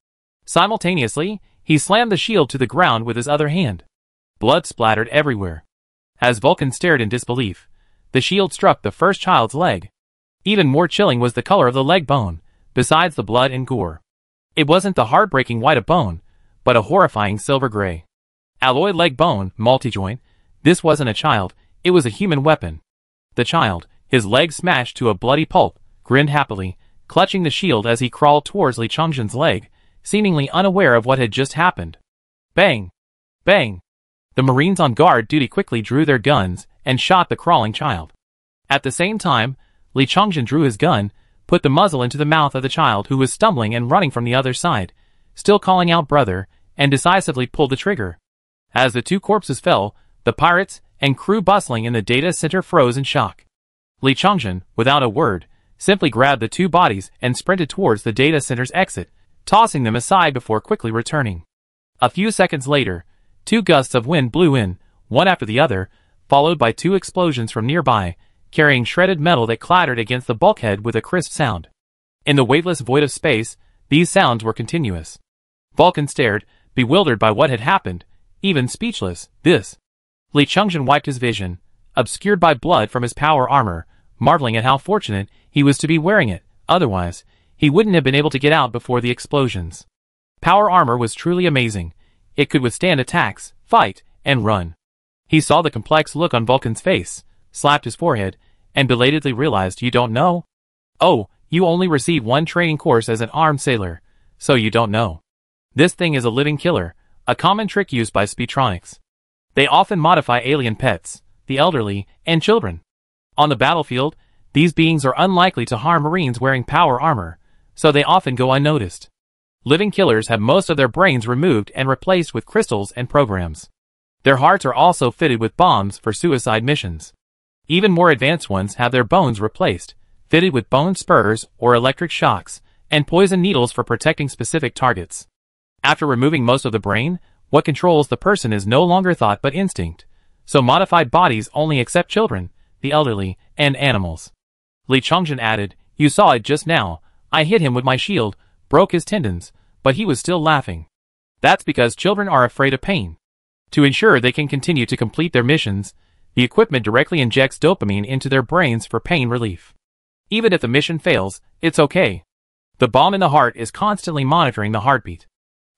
Simultaneously, he slammed the shield to the ground with his other hand. Blood splattered everywhere. As Vulcan stared in disbelief, the shield struck the first child's leg. Even more chilling was the color of the leg bone, besides the blood and gore. It wasn't the heartbreaking white of bone, but a horrifying silver gray. Alloy leg bone, multi-joint. This wasn't a child, it was a human weapon. The child, his leg smashed to a bloody pulp, grinned happily, clutching the shield as he crawled towards Li Chongjin's leg, seemingly unaware of what had just happened. Bang! Bang! The Marines on guard duty quickly drew their guns and shot the crawling child. At the same time, Li Chongjin drew his gun, put the muzzle into the mouth of the child who was stumbling and running from the other side, still calling out brother, and decisively pulled the trigger. As the two corpses fell, the pirates and crew bustling in the data center froze in shock. Li Chongjin, without a word, simply grabbed the two bodies and sprinted towards the data center's exit, tossing them aside before quickly returning. A few seconds later, two gusts of wind blew in, one after the other, followed by two explosions from nearby, carrying shredded metal that clattered against the bulkhead with a crisp sound. In the weightless void of space, these sounds were continuous. Vulcan stared, bewildered by what had happened, even speechless. This. Li Changzhen wiped his vision, obscured by blood from his power armor, marveling at how fortunate he was to be wearing it. Otherwise, he wouldn't have been able to get out before the explosions. Power armor was truly amazing. It could withstand attacks, fight, and run. He saw the complex look on Vulcan's face, slapped his forehead, and belatedly realized, "You don't know? Oh, you only received one training course as an armed sailor, so you don't know. This thing is a living killer, a common trick used by Speedtronics. They often modify alien pets, the elderly, and children. On the battlefield, these beings are unlikely to harm Marines wearing power armor, so they often go unnoticed. Living killers have most of their brains removed and replaced with crystals and programs. Their hearts are also fitted with bombs for suicide missions. Even more advanced ones have their bones replaced, fitted with bone spurs or electric shocks, and poison needles for protecting specific targets. After removing most of the brain, what controls the person is no longer thought but instinct, so modified bodies only accept children, the elderly, and animals." Li Changzhen added, "You saw it just now. I hit him with my shield, broke his tendons, but he was still laughing. That's because children are afraid of pain. To ensure they can continue to complete their missions, the equipment directly injects dopamine into their brains for pain relief. Even if the mission fails, it's okay. The bomb in the heart is constantly monitoring the heartbeat.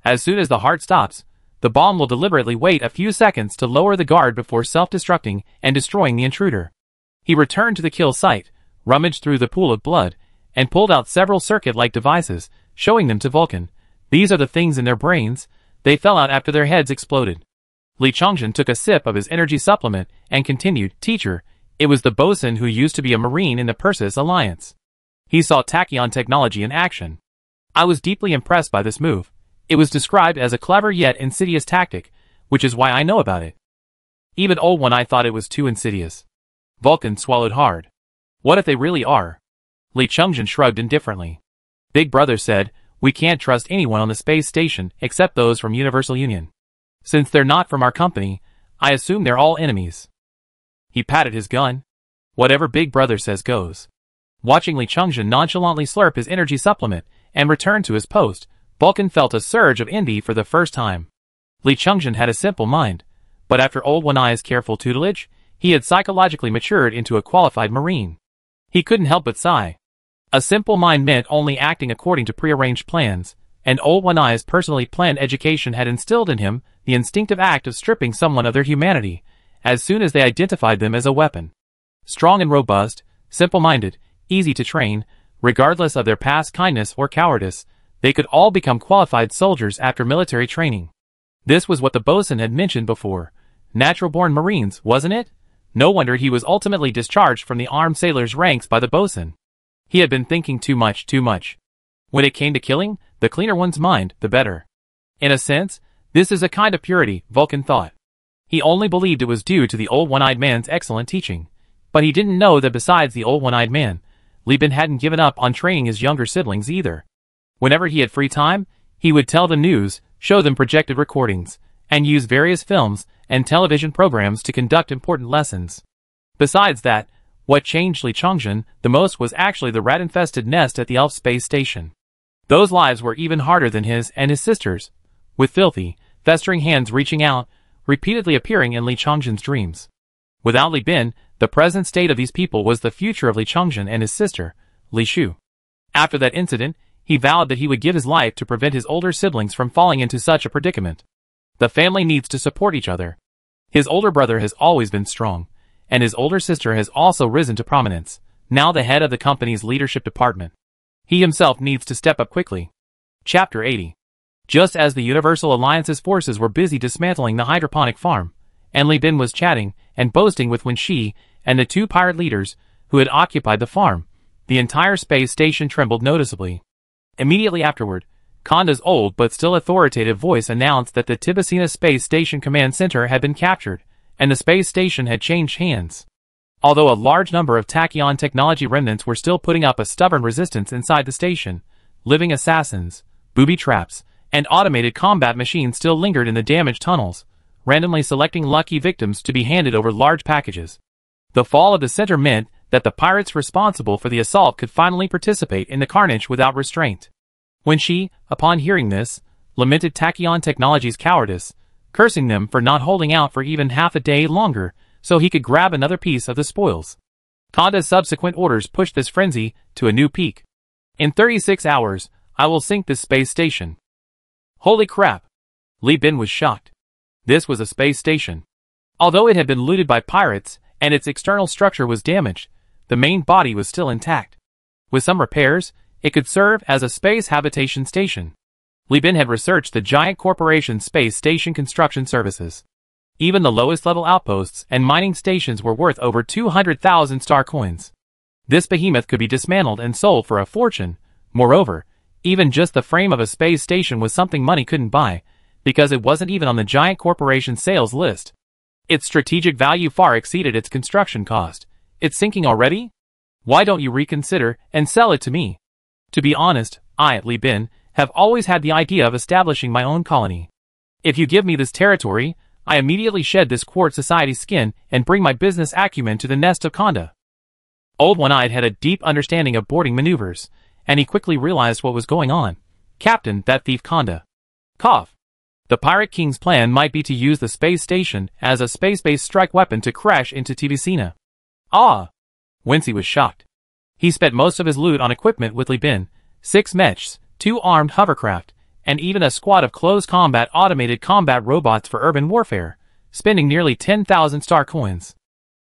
As soon as the heart stops, the bomb will deliberately wait a few seconds to lower the guard before self-destructing and destroying the intruder." He returned to the kill site, rummaged through the pool of blood, and pulled out several circuit-like devices, showing them to Vulcan. "These are the things in their brains. They fell out after their heads exploded." Li Changzhen took a sip of his energy supplement and continued, "Teacher, it was the bosun who used to be a Marine in the Perseus Alliance. He saw tachyon technology in action. I was deeply impressed by this move. It was described as a clever yet insidious tactic, which is why I know about it. Even Old One Eye thought it was too insidious." Vulcan swallowed hard. "What if they really are?" Li Changzhen shrugged indifferently. "Big Brother said, we can't trust anyone on the space station except those from Universal Union. Since they're not from our company, I assume they're all enemies." He patted his gun. "Whatever Big Brother says goes." Watching Li Changzhen nonchalantly slurp his energy supplement and return to his post, Vulcan felt a surge of envy for the first time. Li Changzhen had a simple mind, but after Old One Eye's careful tutelage, he had psychologically matured into a qualified Marine. He couldn't help but sigh. A simple mind meant only acting according to prearranged plans, and Old One Eye's personally planned education had instilled in him the instinctive act of stripping someone of their humanity as soon as they identified them as a weapon. Strong and robust, simple-minded, easy to train, regardless of their past kindness or cowardice, they could all become qualified soldiers after military training. This was what the bosun had mentioned before. Natural-born Marines, wasn't it? No wonder he was ultimately discharged from the armed sailors' ranks by the bosun. He had been thinking too much. When it came to killing, the cleaner one's mind, the better. In a sense, this is a kind of purity, Vulcan thought. He only believed it was due to the Old One-Eyed Man's excellent teaching. But he didn't know that besides the Old One-Eyed Man, Li Bin hadn't given up on training his younger siblings either. Whenever he had free time, he would tell the news, show them projected recordings, and use various films and television programs to conduct important lessons. Besides that, what changed Li Changzhen the most was actually the rat-infested nest at the Elf space station. Those lives were even harder than his and his sister's, with filthy, festering hands reaching out, repeatedly appearing in Li Changzhen's dreams. Without Li Bin, the present state of these people was the future of Li Changzhen and his sister, Li Shu. After that incident, he vowed that he would give his life to prevent his older siblings from falling into such a predicament. The family needs to support each other. His older brother has always been strong, and his older sister has also risen to prominence, now the head of the company's leadership department. He himself needs to step up quickly. Chapter 80. Just as the Universal Alliance's forces were busy dismantling the hydroponic farm, and Li Bin was chatting and boasting with Wen Shi and the two pirate leaders who had occupied the farm, the entire space station trembled noticeably. Immediately afterward, Konda's old but still authoritative voice announced that the Tibicina Space Station Command Center had been captured, and the space station had changed hands. Although a large number of tachyon technology remnants were still putting up a stubborn resistance inside the station, living assassins, booby traps, and automated combat machines still lingered in the damaged tunnels, randomly selecting lucky victims to be handed over large packages. The fall of the center meant that the pirates responsible for the assault could finally participate in the carnage without restraint. When she, upon hearing this, lamented Tachyon Technologies' cowardice, cursing them for not holding out for even half a day longer so he could grab another piece of the spoils. Konda's subsequent orders pushed this frenzy to a new peak. In 36 hours, I will sink this space station. Holy crap! Li Bin was shocked. This was a space station. Although it had been looted by pirates and its external structure was damaged, the main body was still intact. With some repairs, it could serve as a space habitation station. Li Bin had researched the giant corporation's space station construction services. Even the lowest level outposts and mining stations were worth over 200,000 star coins. This behemoth could be dismantled and sold for a fortune. Moreover, even just the frame of a space station was something money couldn't buy, because it wasn't even on the giant corporation's sales list. Its strategic value far exceeded its construction cost. It's sinking already? Why don't you reconsider and sell it to me? To be honest, I, Li Bin, have always had the idea of establishing my own colony. If you give me this territory, I immediately shed this Quartz Society's skin and bring my business acumen to the nest of Konda. Old One-Eyed had a deep understanding of boarding maneuvers, and he quickly realized what was going on. Captain, that thief Konda. Cough. The Pirate King's plan might be to use the space station as a space-based strike weapon to crash into Tibicina. Ah! Wincy was shocked. He spent most of his loot on equipment with Li Bin, 6 mechs, 2 armed hovercraft, and even a squad of close combat automated combat robots for urban warfare, spending nearly 10,000 star coins.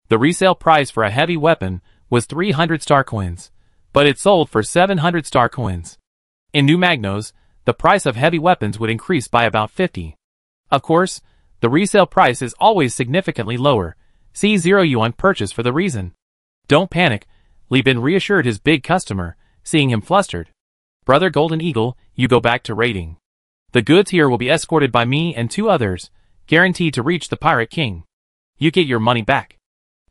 The resale price for a heavy weapon was 300 star coins, but it sold for 700 star coins. In New Magnos, the price of heavy weapons would increase by about 50. Of course, the resale price is always significantly lower. See 0 yuan purchase for the reason. Don't panic, Li Bin reassured his big customer, seeing him flustered. Brother Golden Eagle, you go back to raiding. The goods here will be escorted by me and 2 others, guaranteed to reach the Pirate King. You get your money back.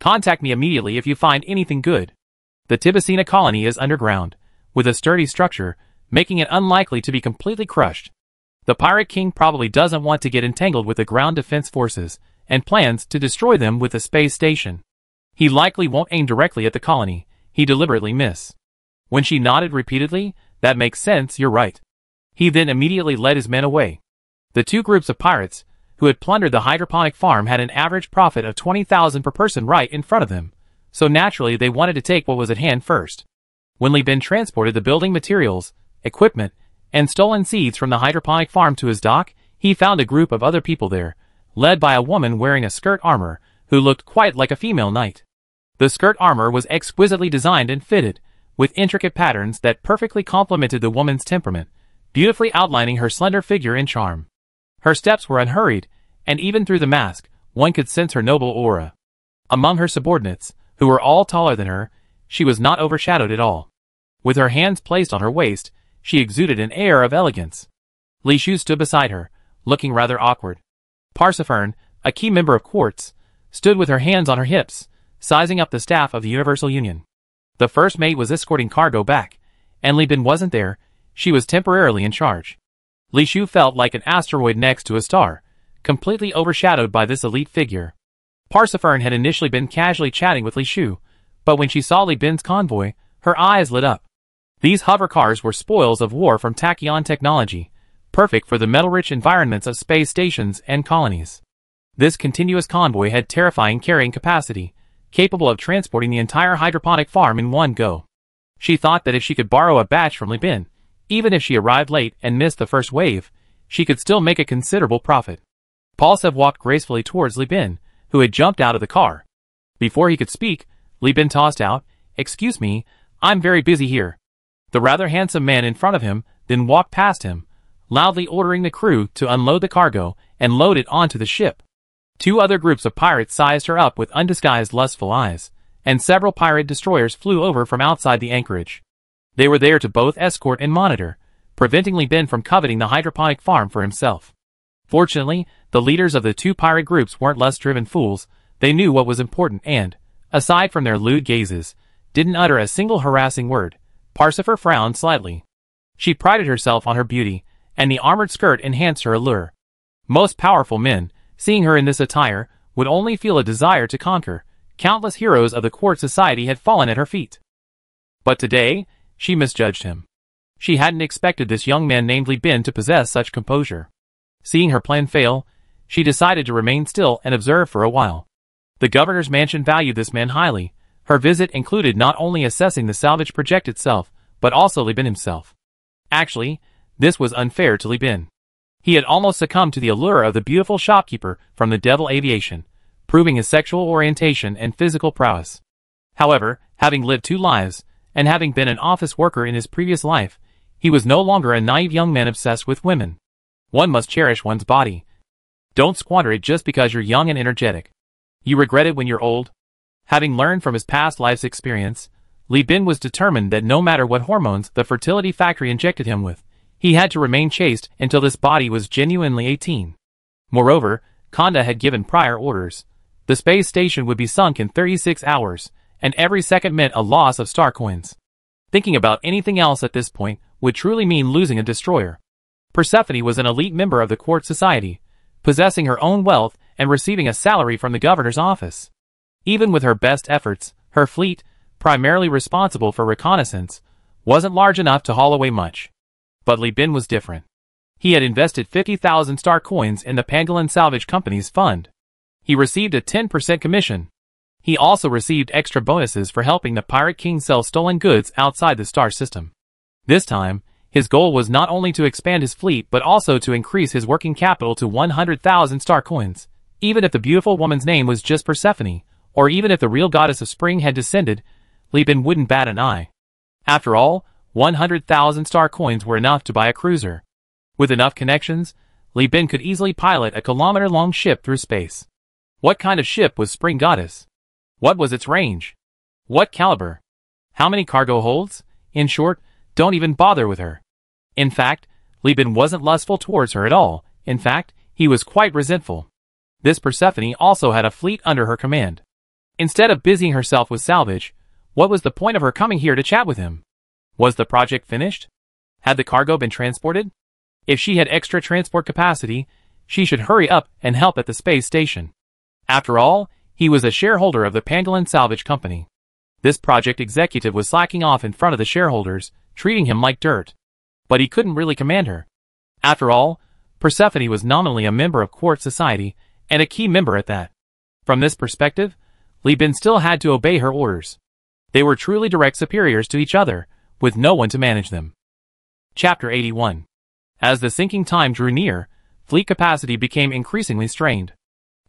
Contact me immediately if you find anything good. The Tibicina colony is underground, with a sturdy structure, making it unlikely to be completely crushed. The Pirate King probably doesn't want to get entangled with the ground defense forces, and plans to destroy them with the space station. He likely won't aim directly at the colony, he deliberately miss. When she nodded repeatedly, that makes sense, you're right. He then immediately led his men away. The 2 groups of pirates, who had plundered the hydroponic farm, had an average profit of 20,000 per person right in front of them, so naturally they wanted to take what was at hand first. When Li Bin transported the building materials, equipment, and stolen seeds from the hydroponic farm to his dock, he found a group of other people there, led by a woman wearing a skirt armor, who looked quite like a female knight. The skirt armor was exquisitely designed and fitted, with intricate patterns that perfectly complemented the woman's temperament, beautifully outlining her slender figure and charm. Her steps were unhurried, and even through the mask, one could sense her noble aura. Among her subordinates, who were all taller than her, she was not overshadowed at all. With her hands placed on her waist, she exuded an air of elegance. Li Shu stood beside her, looking rather awkward. Parsifern, a key member of Quartz, stood with her hands on her hips, sizing up the staff of the Universal Union. The first mate was escorting cargo back, and Li Bin wasn't there. She was temporarily in charge. Li Shu felt like an asteroid next to a star, completely overshadowed by this elite figure. Parsifern had initially been casually chatting with Li Shu, but when she saw Li Bin's convoy, her eyes lit up. These hover cars were spoils of war from Tachyon Technology, perfect for the metal-rich environments of space stations and colonies. This continuous convoy had terrifying carrying capacity, capable of transporting the entire hydroponic farm in one go. She thought that if she could borrow a batch from Li Bin, even if she arrived late and missed the first wave, she could still make a considerable profit. Palsev walked gracefully towards Li Bin, who had jumped out of the car. Before he could speak, Li Bin tossed out, "Excuse me, I'm very busy here." The rather handsome man in front of him then walked past him, loudly ordering the crew to unload the cargo and load it onto the ship. 2 other groups of pirates sized her up with undisguised lustful eyes, and several pirate destroyers flew over from outside the anchorage. They were there to both escort and monitor, preventing Li Bin from coveting the hydroponic farm for himself. Fortunately, the leaders of the 2 pirate groups weren't lust-driven fools. They knew what was important and, aside from their lewd gazes, didn't utter a single harassing word. Parsifal frowned slightly. She prided herself on her beauty, and the armored skirt enhanced her allure. Most powerful men, seeing her in this attire, would only feel a desire to conquer, countless heroes of the court society had fallen at her feet. But today, she misjudged him. She hadn't expected this young man named Li Bin to possess such composure. Seeing her plan fail, she decided to remain still and observe for a while. The governor's mansion valued this man highly. Her visit included not only assessing the salvage project itself, but also Li Bin himself. Actually, this was unfair to Li Bin. He had almost succumbed to the allure of the beautiful shopkeeper from the Devil Aviation, proving his sexual orientation and physical prowess. However, having lived 2 lives, and having been an office worker in his previous life, he was no longer a naive young man obsessed with women. One must cherish one's body. Don't squander it just because you're young and energetic. You regret it when you're old. Having learned from his past life's experience, Li Bin was determined that no matter what hormones the fertility factory injected him with, he had to remain chaste until this body was genuinely 18. Moreover, Kanda had given prior orders. The space station would be sunk in 36 hours, and every second meant a loss of star coins. Thinking about anything else at this point would truly mean losing a destroyer. Persephone was an elite member of the court society, possessing her own wealth and receiving a salary from the governor's office. Even with her best efforts, her fleet, primarily responsible for reconnaissance, wasn't large enough to haul away much. But Li Bin was different. He had invested 50,000 star coins in the Pangolin Salvage Company's fund. He received a 10% commission. He also received extra bonuses for helping the Pirate King sell stolen goods outside the star system. This time, his goal was not only to expand his fleet but also to increase his working capital to 100,000 star coins. Even if the beautiful woman's name was just Persephone, or even if the real goddess of spring had descended, Li Bin wouldn't bat an eye. After all, 100,000 star coins were enough to buy a cruiser. With enough connections, Li Bin could easily pilot a kilometer-long ship through space. What kind of ship was Spring Goddess? What was its range? What caliber? How many cargo holds? In short, don't even bother with her. In fact, Li Bin wasn't lustful towards her at all. In fact, he was quite resentful. This Persephone also had a fleet under her command. Instead of busying herself with salvage, what was the point of her coming here to chat with him? Was the project finished? Had the cargo been transported? If she had extra transport capacity, she should hurry up and help at the space station. After all, he was a shareholder of the Pangolin Salvage Company. This project executive was slacking off in front of the shareholders, treating him like dirt. But he couldn't really command her. After all, Persephone was nominally a member of court society, and a key member at that. From this perspective, Li Bin still had to obey her orders. They were truly direct superiors to each other, with no one to manage them. Chapter 81. As the sinking time drew near, fleet capacity became increasingly strained.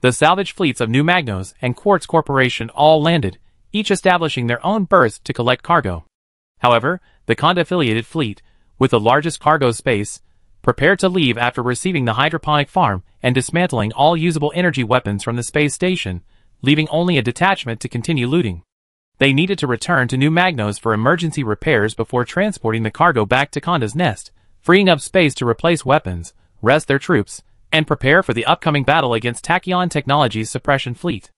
The salvage fleets of New Magnos and Quartz Corporation all landed, each establishing their own berths to collect cargo. However, the Kanda-affiliated fleet, with the largest cargo space, prepared to leave after receiving the hydroponic farm and dismantling all usable energy weapons from the space station, leaving only a detachment to continue looting. They needed to return to New Magnos for emergency repairs before transporting the cargo back to Kanda's nest, freeing up space to replace weapons, rest their troops, and prepare for the upcoming battle against Tachyon Technologies' suppression fleet.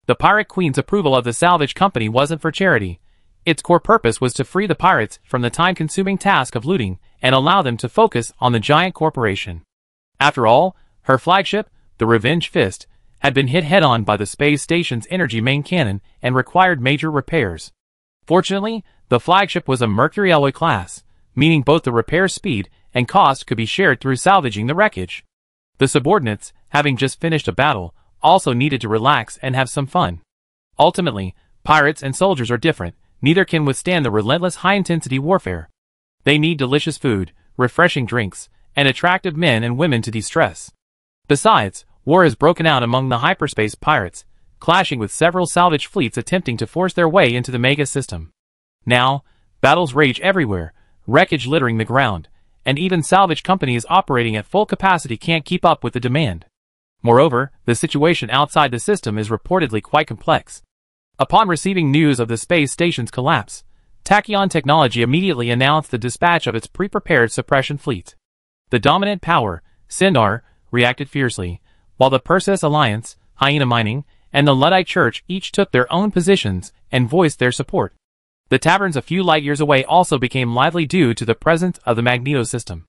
The Pirate Queen's approval of the salvage company wasn't for charity. Its core purpose was to free the pirates from the time-consuming task of looting and allow them to focus on the giant corporation. After all, her flagship, the Revenge Fist, had been hit head-on by the space station's energy main cannon and required major repairs. Fortunately, the flagship was a Mercury alloy class, meaning both the repair speed and cost could be shared through salvaging the wreckage. The subordinates, having just finished a battle, also needed to relax and have some fun. Ultimately, pirates and soldiers are different. Neither can withstand the relentless high-intensity warfare. They need delicious food, refreshing drinks, and attractive men and women to de-stress. Besides, war has broken out among the hyperspace pirates, clashing with several salvage fleets attempting to force their way into the mega system. Now, battles rage everywhere, wreckage littering the ground, and even salvage companies operating at full capacity can't keep up with the demand. Moreover, the situation outside the system is reportedly quite complex. Upon receiving news of the space station's collapse, Tachyon Technology immediately announced the dispatch of its pre-prepared suppression fleet. The dominant power, Sindar, reacted fiercely, while the Perseus Alliance, Hyena Mining, and the Luddite Church each took their own positions and voiced their support. The taverns a few light years away also became lively due to the presence of the Magneto system.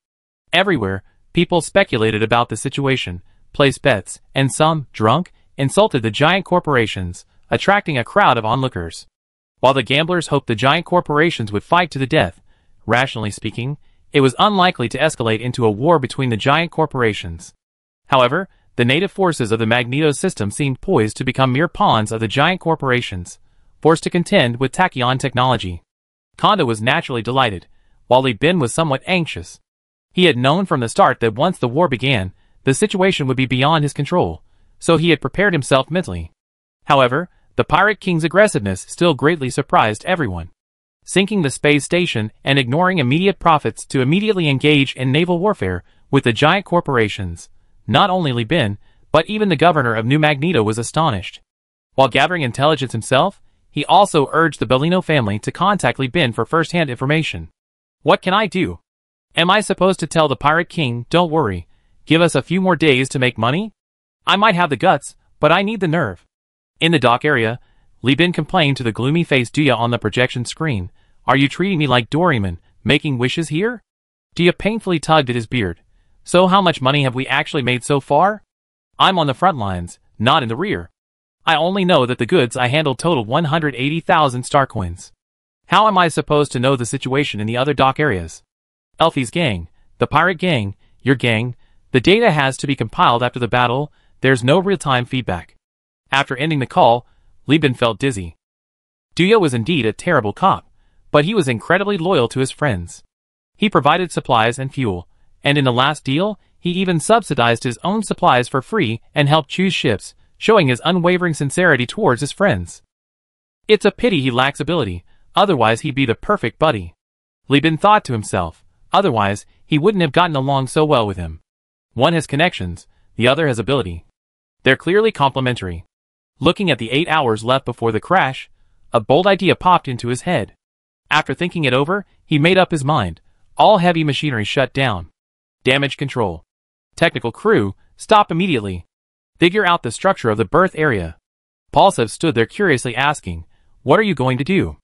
Everywhere, people speculated about the situation, placed bets, and some, drunk, insulted the giant corporations, attracting a crowd of onlookers. While the gamblers hoped the giant corporations would fight to the death, rationally speaking, it was unlikely to escalate into a war between the giant corporations. However, the native forces of the Magneto system seemed poised to become mere pawns of the giant corporations, forced to contend with tachyon technology. Kondo was naturally delighted, while Li Bin was somewhat anxious. He had known from the start that once the war began, the situation would be beyond his control, so he had prepared himself mentally. However, the Pirate King's aggressiveness still greatly surprised everyone. Sinking the space station and ignoring immediate profits to immediately engage in naval warfare with the giant corporations, not only Li Bin, but even the governor of New Magneto was astonished. While gathering intelligence himself, he also urged the Bellino family to contact Li Bin for first-hand information. What can I do? Am I supposed to tell the Pirate King, don't worry, give us a few more days to make money? I might have the guts, but I need the nerve. In the dock area, Li Bin complained to the gloomy-faced Duya on the projection screen. Are you treating me like Doraemon, making wishes here? Duya painfully tugged at his beard. So how much money have we actually made so far? I'm on the front lines, not in the rear. I only know that the goods I handled totaled 180,000 star coins. How am I supposed to know the situation in the other dock areas? Elfie's gang, the pirate gang, your gang, the data has to be compiled after the battle, there's no real-time feedback. After ending the call, Li Bin felt dizzy. Duya was indeed a terrible cop, but he was incredibly loyal to his friends. He provided supplies and fuel, and in the last deal, he even subsidized his own supplies for free and helped choose ships, showing his unwavering sincerity towards his friends. It's a pity he lacks ability, otherwise he'd be the perfect buddy. Li Bin thought to himself, otherwise he wouldn't have gotten along so well with him. One has connections, the other has ability. They're clearly complementary. Looking at the 8 hours left before the crash, a bold idea popped into his head. After thinking it over, he made up his mind. All heavy machinery shut down. Damage control. Technical crew, stop immediately. Figure out the structure of the berth area. Polsev stood there curiously asking, what are you going to do?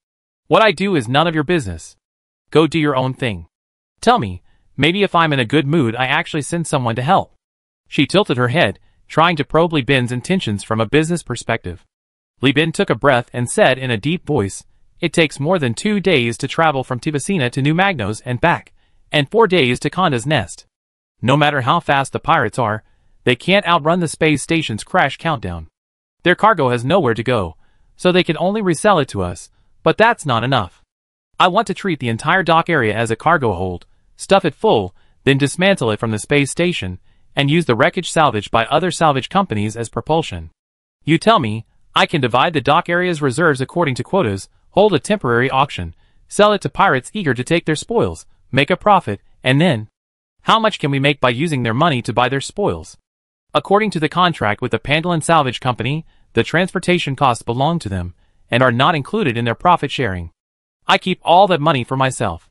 What I do is none of your business. Go do your own thing. Tell me, maybe if I'm in a good mood I actually send someone to help. She tilted her head, trying to probe Li Bin's intentions from a business perspective. Li Bin took a breath and said in a deep voice, it takes more than 2 days to travel from Tibicina to New Magnos and back, and 4 days to Konda's nest. No matter how fast the pirates are, they can't outrun the space station's crash countdown. Their cargo has nowhere to go, so they can only resell it to us, but that's not enough. I want to treat the entire dock area as a cargo hold, stuff it full, then dismantle it from the space station, and use the wreckage salvaged by other salvage companies as propulsion. You tell me, I can divide the dock area's reserves according to quotas, hold a temporary auction, sell it to pirates eager to take their spoils, make a profit, and then, how much can we make by using their money to buy their spoils? According to the contract with the Pandalin Salvage Company, the transportation costs belong to them, and are not included in their profit sharing. I keep all that money for myself.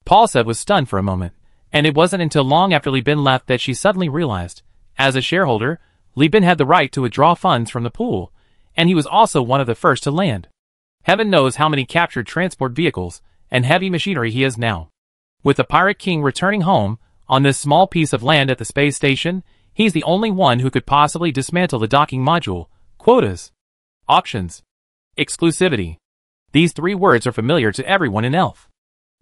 Polsev was stunned for a moment, and it wasn't until long after Li Bin left that she suddenly realized, as a shareholder, Li Bin had the right to withdraw funds from the pool, and he was also one of the first to land. Heaven knows how many captured transport vehicles and heavy machinery he has now. With the Pirate King returning home, on this small piece of land at the space station, he's the only one who could possibly dismantle the docking module. Quotas. Auctions. Exclusivity. These 3 words are familiar to everyone in ELF.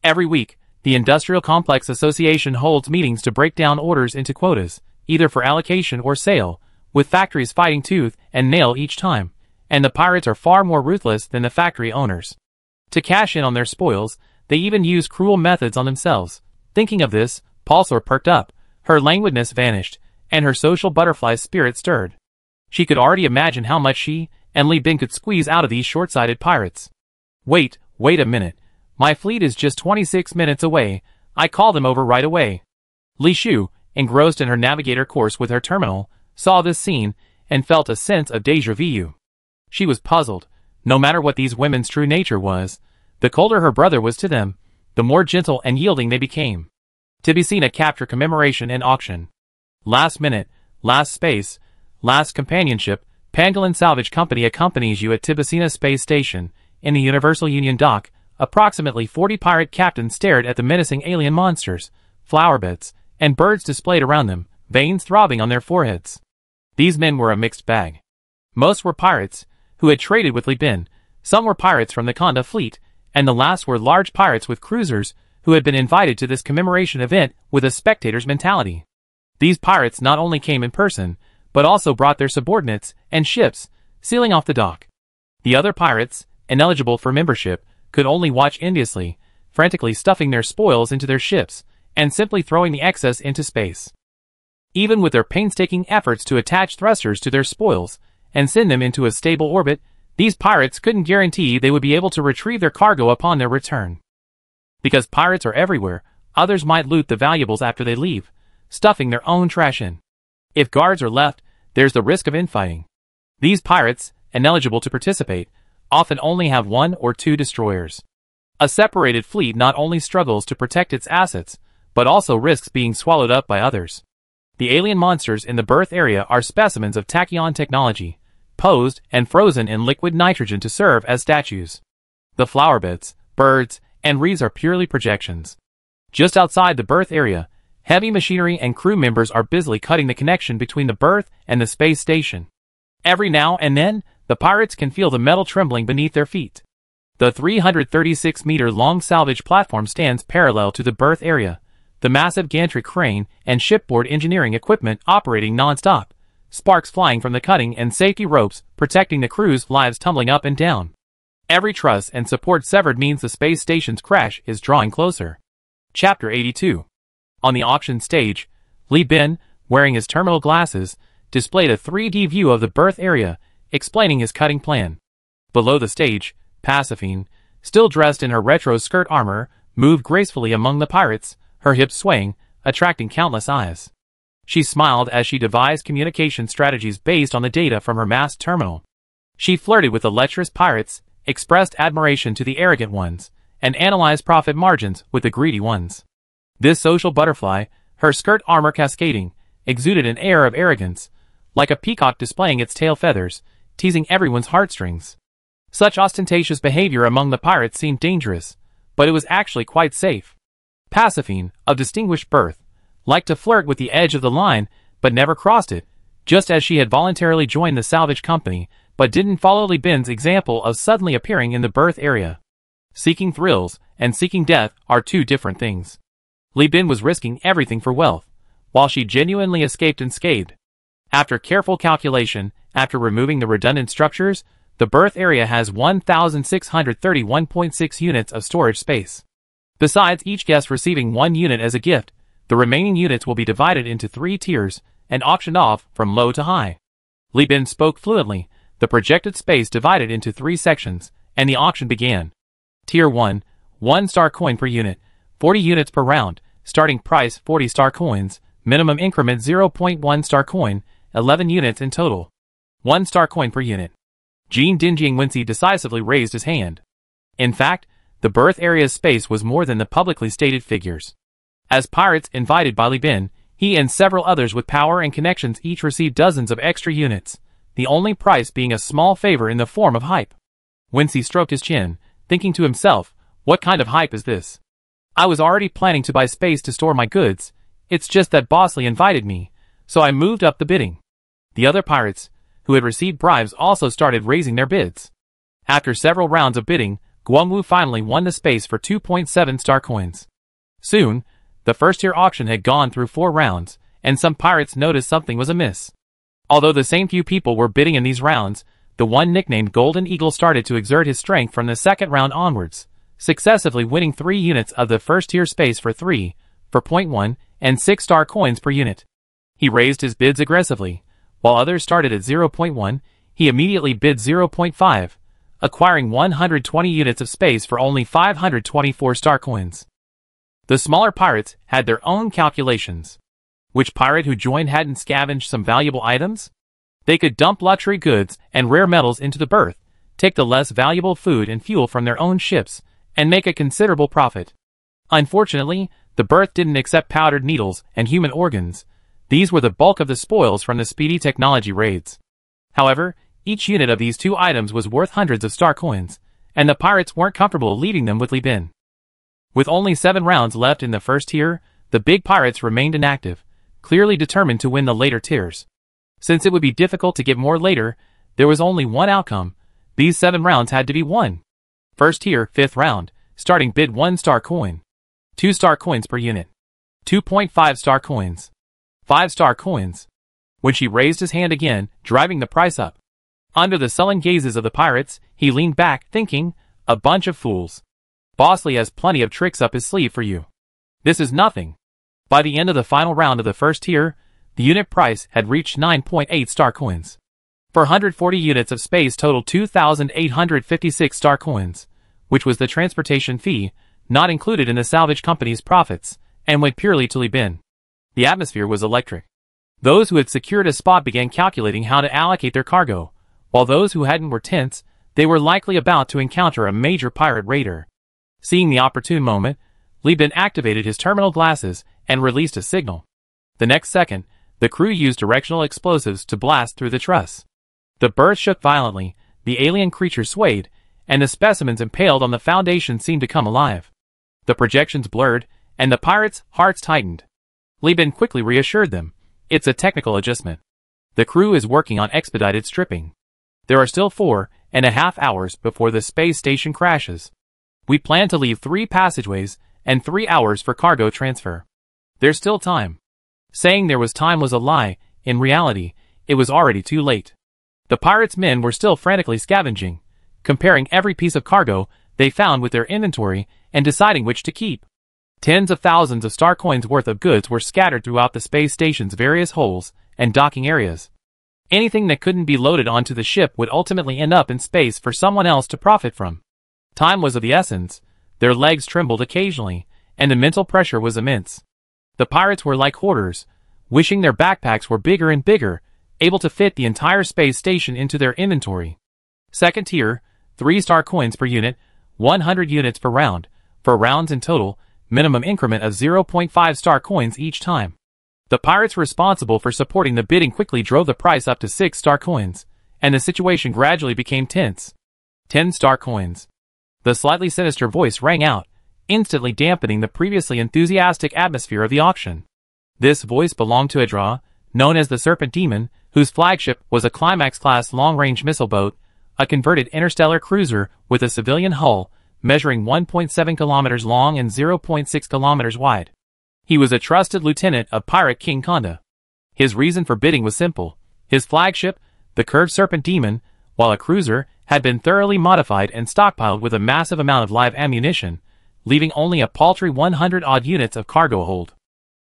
Every week, the Industrial Complex Association holds meetings to break down orders into quotas, either for allocation or sale, with factories fighting tooth and nail each time, and the pirates are far more ruthless than the factory owners. To cash in on their spoils, they even use cruel methods on themselves. Thinking of this, Pulsar perked up, her languidness vanished, and her social butterfly spirit stirred. She could already imagine how much she and Li Bin could squeeze out of these short-sighted pirates. Wait a minute. My fleet is just 26 minutes away. I call them over right away. Li Shu, engrossed in her navigator course with her terminal, saw this scene and felt a sense of déjà vu. She was puzzled. No matter what these women's true nature was, the colder her brother was to them, the more gentle and yielding they became. Tibicina capture commemoration and auction. Last minute, last space, last companionship, Pangolin Salvage Company accompanies you at Tibicina Space Station. In the Universal Union dock, approximately 40 pirate captains stared at the menacing alien monsters, flower beds, and birds displayed around them, veins throbbing on their foreheads. These men were a mixed bag. Most were pirates, who had traded with Li Bin. Some were pirates from the Kanda fleet, and the last were large pirates with cruisers who had been invited to this commemoration event with a spectator's mentality. These pirates not only came in person, but also brought their subordinates and ships, sealing off the dock. The other pirates, ineligible for membership, could only watch enviously, frantically stuffing their spoils into their ships, and simply throwing the excess into space. Even with their painstaking efforts to attach thrusters to their spoils, and send them into a stable orbit, these pirates couldn't guarantee they would be able to retrieve their cargo upon their return. Because pirates are everywhere, others might loot the valuables after they leave, stuffing their own trash in. If guards are left, there's the risk of infighting. These pirates, ineligible to participate, often only have 1 or 2 destroyers. A separated fleet not only struggles to protect its assets, but also risks being swallowed up by others. The alien monsters in the berth area are specimens of tachyon technology, posed and frozen in liquid nitrogen to serve as statues. The flowerbeds, birds, and reeds are purely projections. Just outside the berth area, heavy machinery and crew members are busily cutting the connection between the berth and the space station. Every now and then, the pirates can feel the metal trembling beneath their feet. The 336-meter-long salvage platform stands parallel to the berth area, the massive gantry crane and shipboard engineering equipment operating non-stop, sparks flying from the cutting and safety ropes protecting the crew's lives tumbling up and down. Every truss and support severed means the space station's crash is drawing closer. Chapter 82. On the auction stage, Li Bin, wearing his terminal glasses, displayed a 3D view of the berth area, explaining his cutting plan. Below the stage, Pasifine, still dressed in her retro skirt armor, moved gracefully among the pirates, her hips swaying, attracting countless eyes. She smiled as she devised communication strategies based on the data from her masked terminal. She flirted with the lecherous pirates, expressed admiration to the arrogant ones, and analyzed profit margins with the greedy ones. This social butterfly, her skirt armor cascading, exuded an air of arrogance, like a peacock displaying its tail feathers, teasing everyone's heartstrings. Such ostentatious behavior among the pirates seemed dangerous, but it was actually quite safe. Pasifine, of distinguished birth, liked to flirt with the edge of the line, but never crossed it, just as she had voluntarily joined the salvage company, but didn't follow Li Bin's example of suddenly appearing in the berth area. Seeking thrills and seeking death are two different things. Li Bin was risking everything for wealth, while she genuinely escaped unscathed. After careful calculation, after removing the redundant structures, the berth area has 1,631.6 units of storage space. Besides each guest receiving 1 unit as a gift, the remaining units will be divided into 3 tiers and auctioned off from low to high. Li Bin spoke fluently, the projected space divided into 3 sections, and the auction began. Tier 1, 1 star coin per unit, 40 units per round, starting price 40 star coins, minimum increment 0.1 star coin, 11 units in total. 1 star coin per unit. Jean Dinjiang Wensi decisively raised his hand. In fact, the berth area's space was more than the publicly stated figures. As pirates invited by Li Bin, he and several others with power and connections each received dozens of extra units, the only price being a small favor in the form of hype. Wensi stroked his chin, thinking to himself, what kind of hype is this? I was already planning to buy space to store my goods, it's just that Bosley invited me, so I moved up the bidding. The other pirates, who had received bribes, also started raising their bids. After several rounds of bidding, Guangwu finally won the space for 2.7 star coins. Soon, the first-tier auction had gone through 4 rounds, and some pirates noticed something was amiss. Although the same few people were bidding in these rounds, the one nicknamed Golden Eagle started to exert his strength from the second round onwards, successively winning 3 units of the first-tier space for 3, for 0.1, and 6 star coins per unit. He raised his bids aggressively. While others started at 0.1, he immediately bid 0.5, acquiring 120 units of space for only 524 star coins. The smaller pirates had their own calculations. Which pirate who joined hadn't scavenged some valuable items? They could dump luxury goods and rare metals into the berth, take the less valuable food and fuel from their own ships, and make a considerable profit. Unfortunately, the berth didn't accept powdered needles and human organs. These were the bulk of the spoils from the speedy technology raids. However, each unit of these 2 items was worth hundreds of star coins, and the pirates weren't comfortable leaving them with Li Bin. With only 7 rounds left in the first tier, the big pirates remained inactive, clearly determined to win the later tiers. Since it would be difficult to get more later, there was only one outcome: These 7 rounds had to be won. First tier, 5th round, starting bid 1 star coin. 2 star coins per unit. 2.5 star coins. 5 star coins. When she raised his hand again, driving the price up. Under the sullen gazes of the pirates, he leaned back, thinking, a bunch of fools. Bosley has plenty of tricks up his sleeve for you. This is nothing. By the end of the final round of the first tier, the unit price had reached 9.8 star coins. For 140 units of space totaled 2,856 star coins, which was the transportation fee, not included in the salvage company's profits, and went purely to Li Bin. The atmosphere was electric. Those who had secured a spot began calculating how to allocate their cargo, while those who hadn't were tense. They were likely about to encounter a major pirate raider. Seeing the opportune moment, Li Bin activated his terminal glasses and released a signal. The next second, the crew used directional explosives to blast through the truss. The berth shook violently, the alien creature swayed, and the specimens impaled on the foundation seemed to come alive. The projections blurred, and the pirates' hearts tightened. Li Bin quickly reassured them. It's a technical adjustment. The crew is working on expedited stripping. There are still 4.5 hours before the space station crashes. We plan to leave 3 passageways and 3 hours for cargo transfer. There's still time. Saying there was time was a lie. In reality, it was already too late. The pirates' men were still frantically scavenging, comparing every piece of cargo they found with their inventory and deciding which to keep. Tens of thousands of star coins worth of goods were scattered throughout the space station's various holes and docking areas. Anything that couldn't be loaded onto the ship would ultimately end up in space for someone else to profit from. Time was of the essence. Their legs trembled occasionally, and the mental pressure was immense. The pirates were like hoarders, wishing their backpacks were bigger and bigger, able to fit the entire space station into their inventory. Second tier, 3 star coins per unit, 100 units per round, for rounds in total, minimum increment of 0.5 star coins each time. The pirates responsible for supporting the bidding quickly drove the price up to 6 star coins, and the situation gradually became tense. 10 star coins. The slightly sinister voice rang out, instantly dampening the previously enthusiastic atmosphere of the auction. This voice belonged to Adra, known as the Serpent Demon, whose flagship was a Climax-class long-range missile boat, a converted interstellar cruiser with a civilian hull, measuring 1.7 kilometers long and 0.6 kilometers wide. He was a trusted lieutenant of Pirate King Konda. His reason for bidding was simple. His flagship, the curved Serpent Demon, while a cruiser, had been thoroughly modified and stockpiled with a massive amount of live ammunition, leaving only a paltry 100-odd units of cargo hold.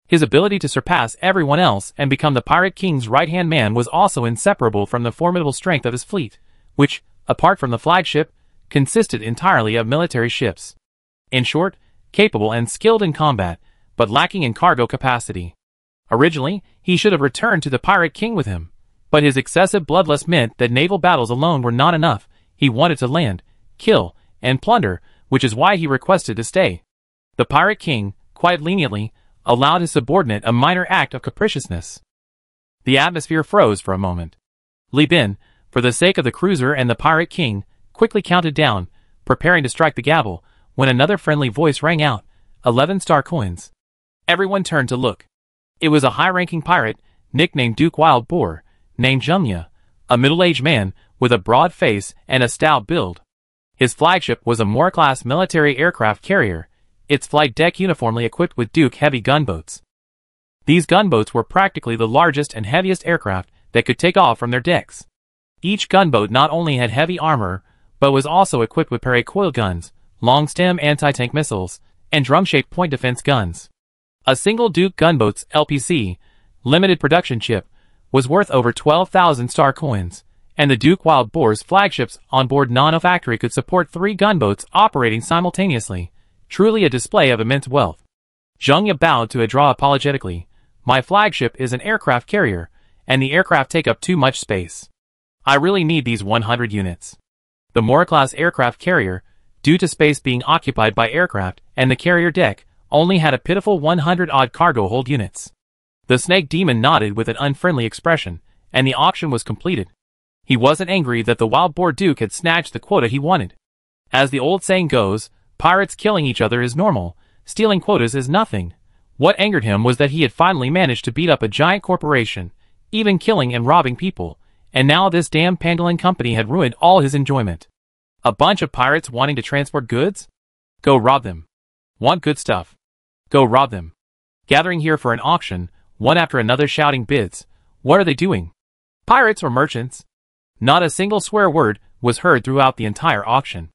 His ability to surpass everyone else and become the Pirate King's right-hand man was also inseparable from the formidable strength of his fleet, which, apart from the flagship, consisted entirely of military ships. In short, capable and skilled in combat, but lacking in cargo capacity. Originally, he should have returned to the Pirate King with him, but his excessive bloodlust meant that naval battles alone were not enough. He wanted to land, kill, and plunder, which is why he requested to stay. The Pirate King, quite leniently, allowed his subordinate a minor act of capriciousness. The atmosphere froze for a moment. Li Bin, for the sake of the cruiser and the Pirate King, quickly counted down, preparing to strike the gavel, when another friendly voice rang out, 11 star coins. Everyone turned to look. It was a high-ranking pirate, nicknamed Duke Wild Boar, named Jumya, a middle-aged man with a broad face and a stout build. His flagship was a Moore-class military aircraft carrier, its flight deck uniformly equipped with Duke heavy gunboats. These gunboats were practically the largest and heaviest aircraft that could take off from their decks. Each gunboat not only had heavy armor, but was also equipped with paracoil guns, long-stem anti-tank missiles, and drum-shaped point defense guns. A single Duke gunboat's LPC, limited production ship, was worth over 12,000 star coins, and the Duke Wild Boar's flagships on board Nano-Factory could support 3 gunboats operating simultaneously, truly a display of immense wealth. Jungya bowed to Adra apologetically. My flagship is an aircraft carrier, and the aircraft take up too much space. I really need these 100 units. The Moore-class aircraft carrier, due to space being occupied by aircraft and the carrier deck, only had a pitiful 100-odd cargo hold units. The Snake Demon nodded with an unfriendly expression, and the auction was completed. He wasn't angry that the Wild Boar Duke had snatched the quota he wanted. As the old saying goes, pirates killing each other is normal, stealing quotas is nothing. What angered him was that he had finally managed to beat up a giant corporation, even killing and robbing people, and now this damn pangolin company had ruined all his enjoyment. A bunch of pirates wanting to transport goods? Go rob them. Want good stuff? Go rob them. Gathering here for an auction, one after another shouting bids. What are they doing? Pirates or merchants? Not a single swear word was heard throughout the entire auction.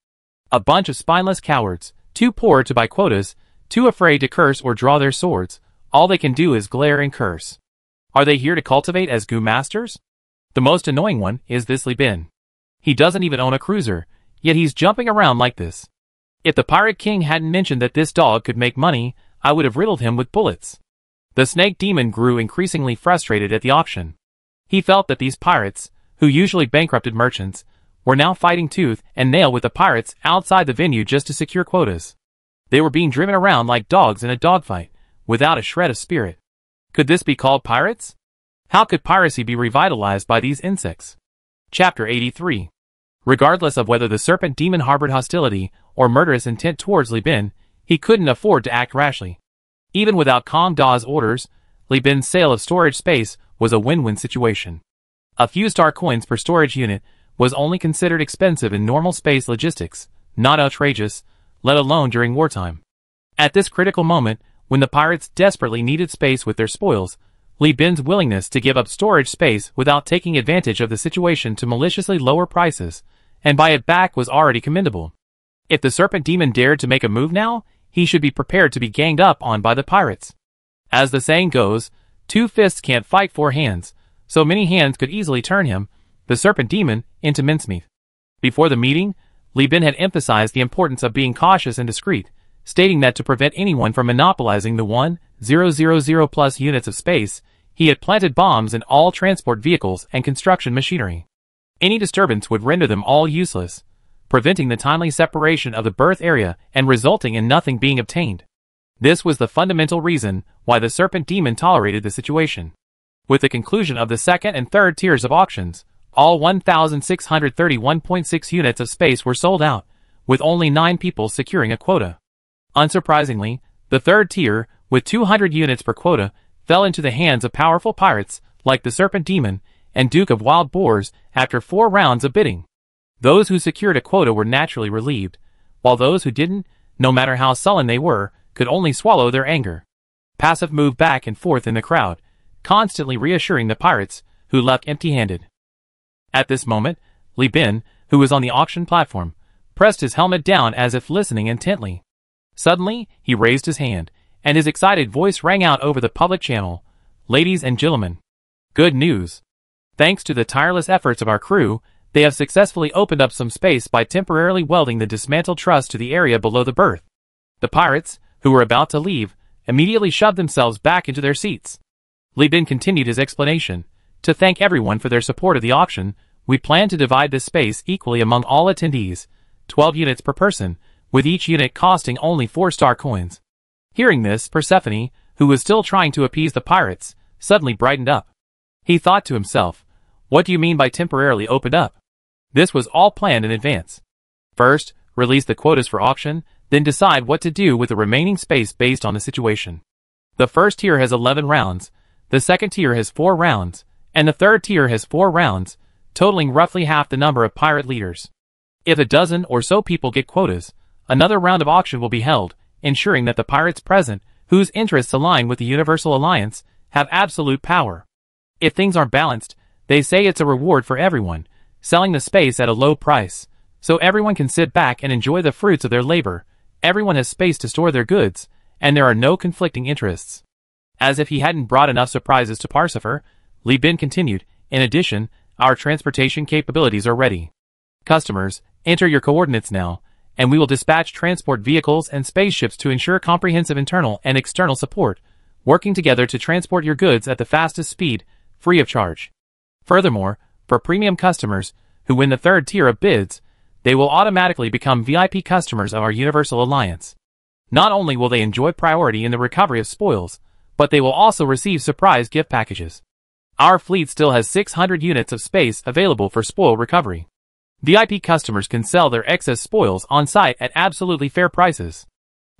A bunch of spineless cowards, too poor to buy quotas, too afraid to curse or draw their swords. All they can do is glare and curse. Are they here to cultivate as goo masters? The most annoying one is this Li Bin. He doesn't even own a cruiser, yet he's jumping around like this. If the Pirate King hadn't mentioned that this dog could make money, I would have riddled him with bullets. The snake demon grew increasingly frustrated at the auction. He felt that these pirates, who usually bankrupted merchants, were now fighting tooth and nail with the pirates outside the venue just to secure quotas. They were being driven around like dogs in a dogfight, without a shred of spirit. Could this be called pirates? How could piracy be revitalized by these insects? Chapter 83. Regardless of whether the serpent demon harbored hostility or murderous intent towards Li Bin, he couldn't afford to act rashly. Even without Kong Da's orders, Li Bin's sale of storage space was a win-win situation. A few star coins per storage unit was only considered expensive in normal space logistics, not outrageous, let alone during wartime. At this critical moment, when the pirates desperately needed space with their spoils, Li Bin's willingness to give up storage space without taking advantage of the situation to maliciously lower prices and buy it back was already commendable. If the serpent demon dared to make a move now, he should be prepared to be ganged up on by the pirates. As the saying goes, 2 fists can't fight 4 hands, so many hands could easily turn him, the serpent demon, into mincemeat. Before the meeting, Li Bin had emphasized the importance of being cautious and discreet, stating that to prevent anyone from monopolizing the 1,000 plus units of space, he had planted bombs in all transport vehicles and construction machinery. Any disturbance would render them all useless, preventing the timely separation of the birth area and resulting in nothing being obtained. This was the fundamental reason why the serpent demon tolerated the situation. With the conclusion of the second and third tiers of auctions, all 1,631.6 units of space were sold out, with only 9 people securing a quota. Unsurprisingly, the third tier, with 200 units per quota, fell into the hands of powerful pirates like the Serpent Demon and Duke of Wild Boars after 4 rounds of bidding. Those who secured a quota were naturally relieved, while those who didn't, no matter how sullen they were, could only swallow their anger. Passive moved back and forth in the crowd, constantly reassuring the pirates, who left empty-handed. At this moment, Li Bin, who was on the auction platform, pressed his helmet down as if listening intently. Suddenly, he raised his hand, and his excited voice rang out over the public channel. Ladies and gentlemen, good news. Thanks to the tireless efforts of our crew, they have successfully opened up some space by temporarily welding the dismantled truss to the area below the berth. The pirates, who were about to leave, immediately shoved themselves back into their seats. Li Bin continued his explanation. To thank everyone for their support of the auction, we plan to divide this space equally among all attendees, 12 units per person, with each unit costing only 4 star coins. Hearing this, Persephone, who was still trying to appease the pirates, suddenly brightened up. He thought to himself, what do you mean by temporarily opened up? This was all planned in advance. First, release the quotas for auction, then decide what to do with the remaining space based on the situation. The first tier has 11 rounds, the second tier has 4 rounds, and the third tier has 4 rounds, totaling roughly half the number of pirate leaders. If a dozen or so people get quotas, another round of auction will be held, ensuring that the pirates present, whose interests align with the Universal Alliance, have absolute power. If things aren't balanced, they say it's a reward for everyone, selling the space at a low price, so everyone can sit back and enjoy the fruits of their labor. Everyone has space to store their goods, and there are no conflicting interests. As if he hadn't brought enough surprises to Parsifal, Li Bin continued, in addition, our transportation capabilities are ready. Customers, enter your coordinates now, and we will dispatch transport vehicles and spaceships to ensure comprehensive internal and external support, working together to transport your goods at the fastest speed, free of charge. Furthermore, for premium customers, who win the third tier of bids, they will automatically become VIP customers of our Universal Alliance. Not only will they enjoy priority in the recovery of spoils, but they will also receive surprise gift packages. Our fleet still has 600 units of space available for spoil recovery. VIP customers can sell their excess spoils on site at absolutely fair prices.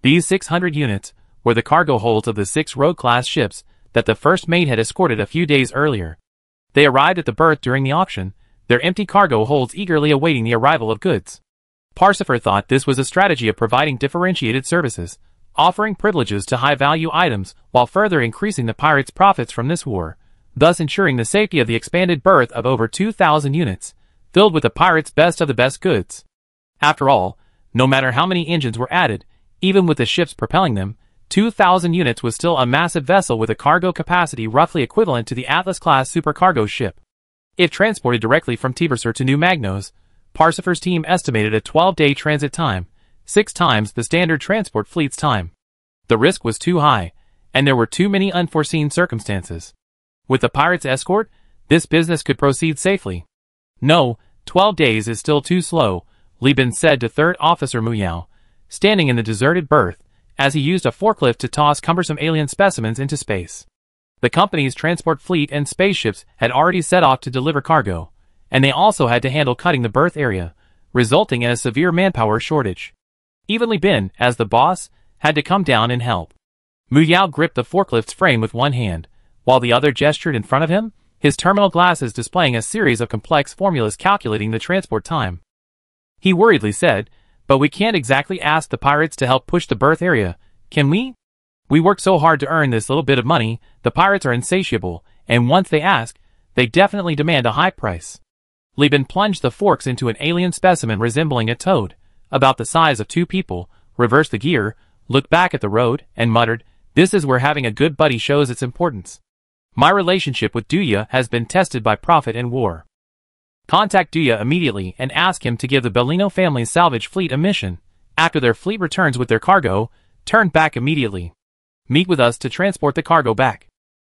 These 600 units were the cargo holds of the 6 Rogue-class ships that the First Mate had escorted a few days earlier. They arrived at the berth during the auction, their empty cargo holds eagerly awaiting the arrival of goods. Parsifal thought this was a strategy of providing differentiated services, offering privileges to high-value items while further increasing the pirates' profits from this war, thus ensuring the safety of the expanded berth of over 2,000 units, filled with the pirates' best of the best goods. After all, no matter how many engines were added, even with the ships propelling them, 2,000 units was still a massive vessel with a cargo capacity roughly equivalent to the Atlas-class supercargo ship. If transported directly from Tibersur to New Magnos, Parsifal's team estimated a 12-day transit time, 6 times the standard transport fleet's time. The risk was too high, and there were too many unforeseen circumstances. With the pirates' escort, this business could proceed safely. No, 12 days is still too slow, Li Bin said to Third Officer Mu Yao, standing in the deserted berth, as he used a forklift to toss cumbersome alien specimens into space. The company's transport fleet and spaceships had already set off to deliver cargo, and they also had to handle cutting the berth area, resulting in a severe manpower shortage. Even Li Bin, as the boss, had to come down and help. Mu Yao gripped the forklift's frame with one hand, while the other gestured in front of him, his terminal glasses displaying a series of complex formulas calculating the transport time. He worriedly said, "But we can't exactly ask the pirates to help push the berth area, can we? We work so hard to earn this little bit of money, the pirates are insatiable, and once they ask, they definitely demand a high price." Li Bin plunged the forks into an alien specimen resembling a toad, about the size of 2 people, reversed the gear, looked back at the road, and muttered, "This is where having a good buddy shows its importance. My relationship with Duya has been tested by profit and war. Contact Duya immediately and ask him to give the Bellino family's salvage fleet a mission. After their fleet returns with their cargo, turn back immediately. Meet with us to transport the cargo back.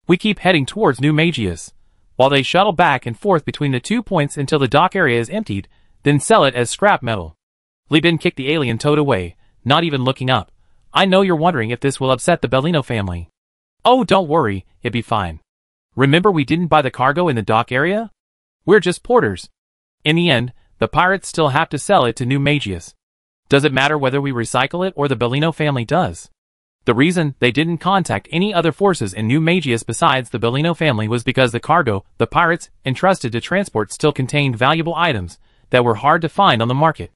We keep heading towards New Magius, while they shuttle back and forth between the 2 points until the dock area is emptied, then sell it as scrap metal." Li Bin kicked the alien toad away, not even looking up. "I know you're wondering if this will upset the Bellino family. Oh, don't worry, it'll be fine. Remember we didn't buy the cargo in the dock area? We're just porters. In the end, the pirates still have to sell it to New Magius. Does it matter whether we recycle it or the Bellino family does?" The reason they didn't contact any other forces in New Magius besides the Bellino family was because the cargo the pirates entrusted to transport still contained valuable items that were hard to find on the market.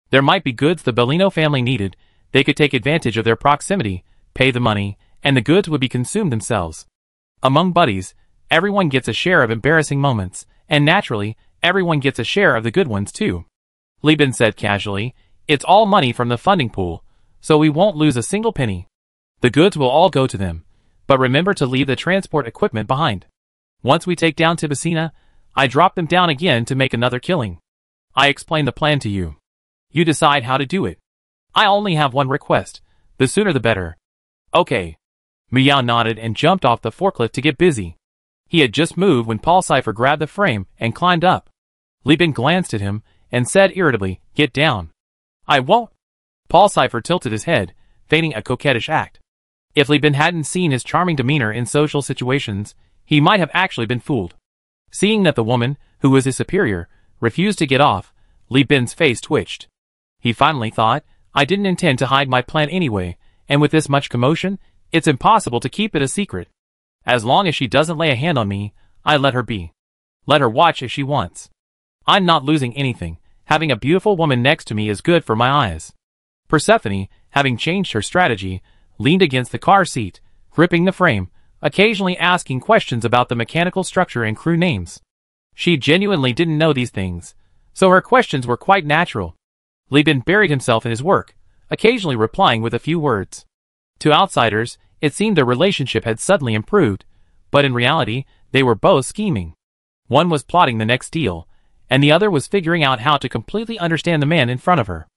There might be goods the Bellino family needed, they could take advantage of their proximity, pay the money, and the goods would be consumed themselves. Among buddies, everyone gets a share of embarrassing moments, and naturally, everyone gets a share of the good ones too. Li Bin said casually, "It's all money from the funding pool, so we won't lose a single penny. The goods will all go to them, but remember to leave the transport equipment behind. Once we take down Tibicina, I drop them down again to make another killing. I explain the plan to you. You decide how to do it. I only have one request, the sooner the better." "Okay." Mu Yao nodded and jumped off the forklift to get busy. He had just moved when Parsifal grabbed the frame and climbed up. Li Bin glanced at him and said irritably, "Get down." "I won't." Parsifal tilted his head, feigning a coquettish act. If Li Bin hadn't seen his charming demeanor in social situations, he might have actually been fooled. Seeing that the woman, who was his superior, refused to get off, Li Bin's face twitched. He finally thought, "I didn't intend to hide my plan anyway, and with this much commotion, it's impossible to keep it a secret. As long as she doesn't lay a hand on me, I let her be. Let her watch if she wants. I'm not losing anything. Having a beautiful woman next to me is good for my eyes." Persephone, having changed her strategy, leaned against the car seat, gripping the frame, occasionally asking questions about the mechanical structure and crew names. She genuinely didn't know these things, so her questions were quite natural. Li Bin buried himself in his work, occasionally replying with a few words. To outsiders, it seemed their relationship had suddenly improved, but in reality, they were both scheming. One was plotting the next deal, and the other was figuring out how to completely understand the man in front of her.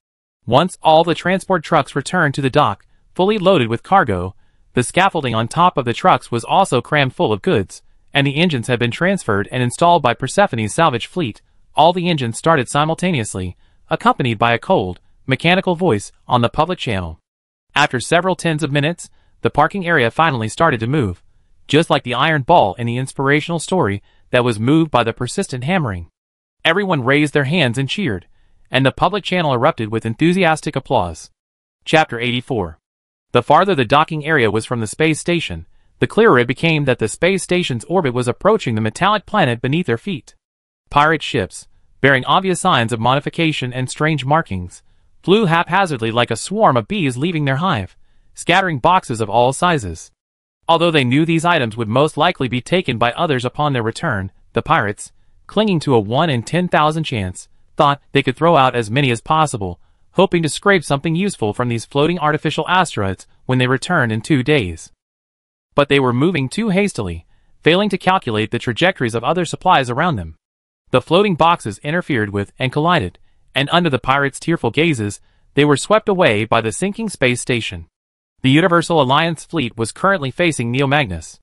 Once all the transport trucks returned to the dock, fully loaded with cargo, the scaffolding on top of the trucks was also crammed full of goods, and the engines had been transferred and installed by Persephone's salvage fleet. All the engines started simultaneously, accompanied by a cold, mechanical voice on the public channel. After several tens of minutes, the parking area finally started to move, just like the iron ball in the inspirational story that was moved by the persistent hammering. Everyone raised their hands and cheered, and the public channel erupted with enthusiastic applause. Chapter 84. The farther the docking area was from the space station, the clearer it became that the space station's orbit was approaching the metallic planet beneath their feet. Pirate ships, bearing obvious signs of modification and strange markings, flew haphazardly like a swarm of bees leaving their hive, scattering boxes of all sizes. Although they knew these items would most likely be taken by others upon their return, the pirates, clinging to a 1 in 10,000 chance, thought they could throw out as many as possible, hoping to scrape something useful from these floating artificial asteroids when they returned in 2 days. But they were moving too hastily, failing to calculate the trajectories of other supplies around them. The floating boxes interfered with and collided, and under the pirates' tearful gazes, they were swept away by the sinking space station. The Universal Alliance fleet was currently facing Neo-Magnus.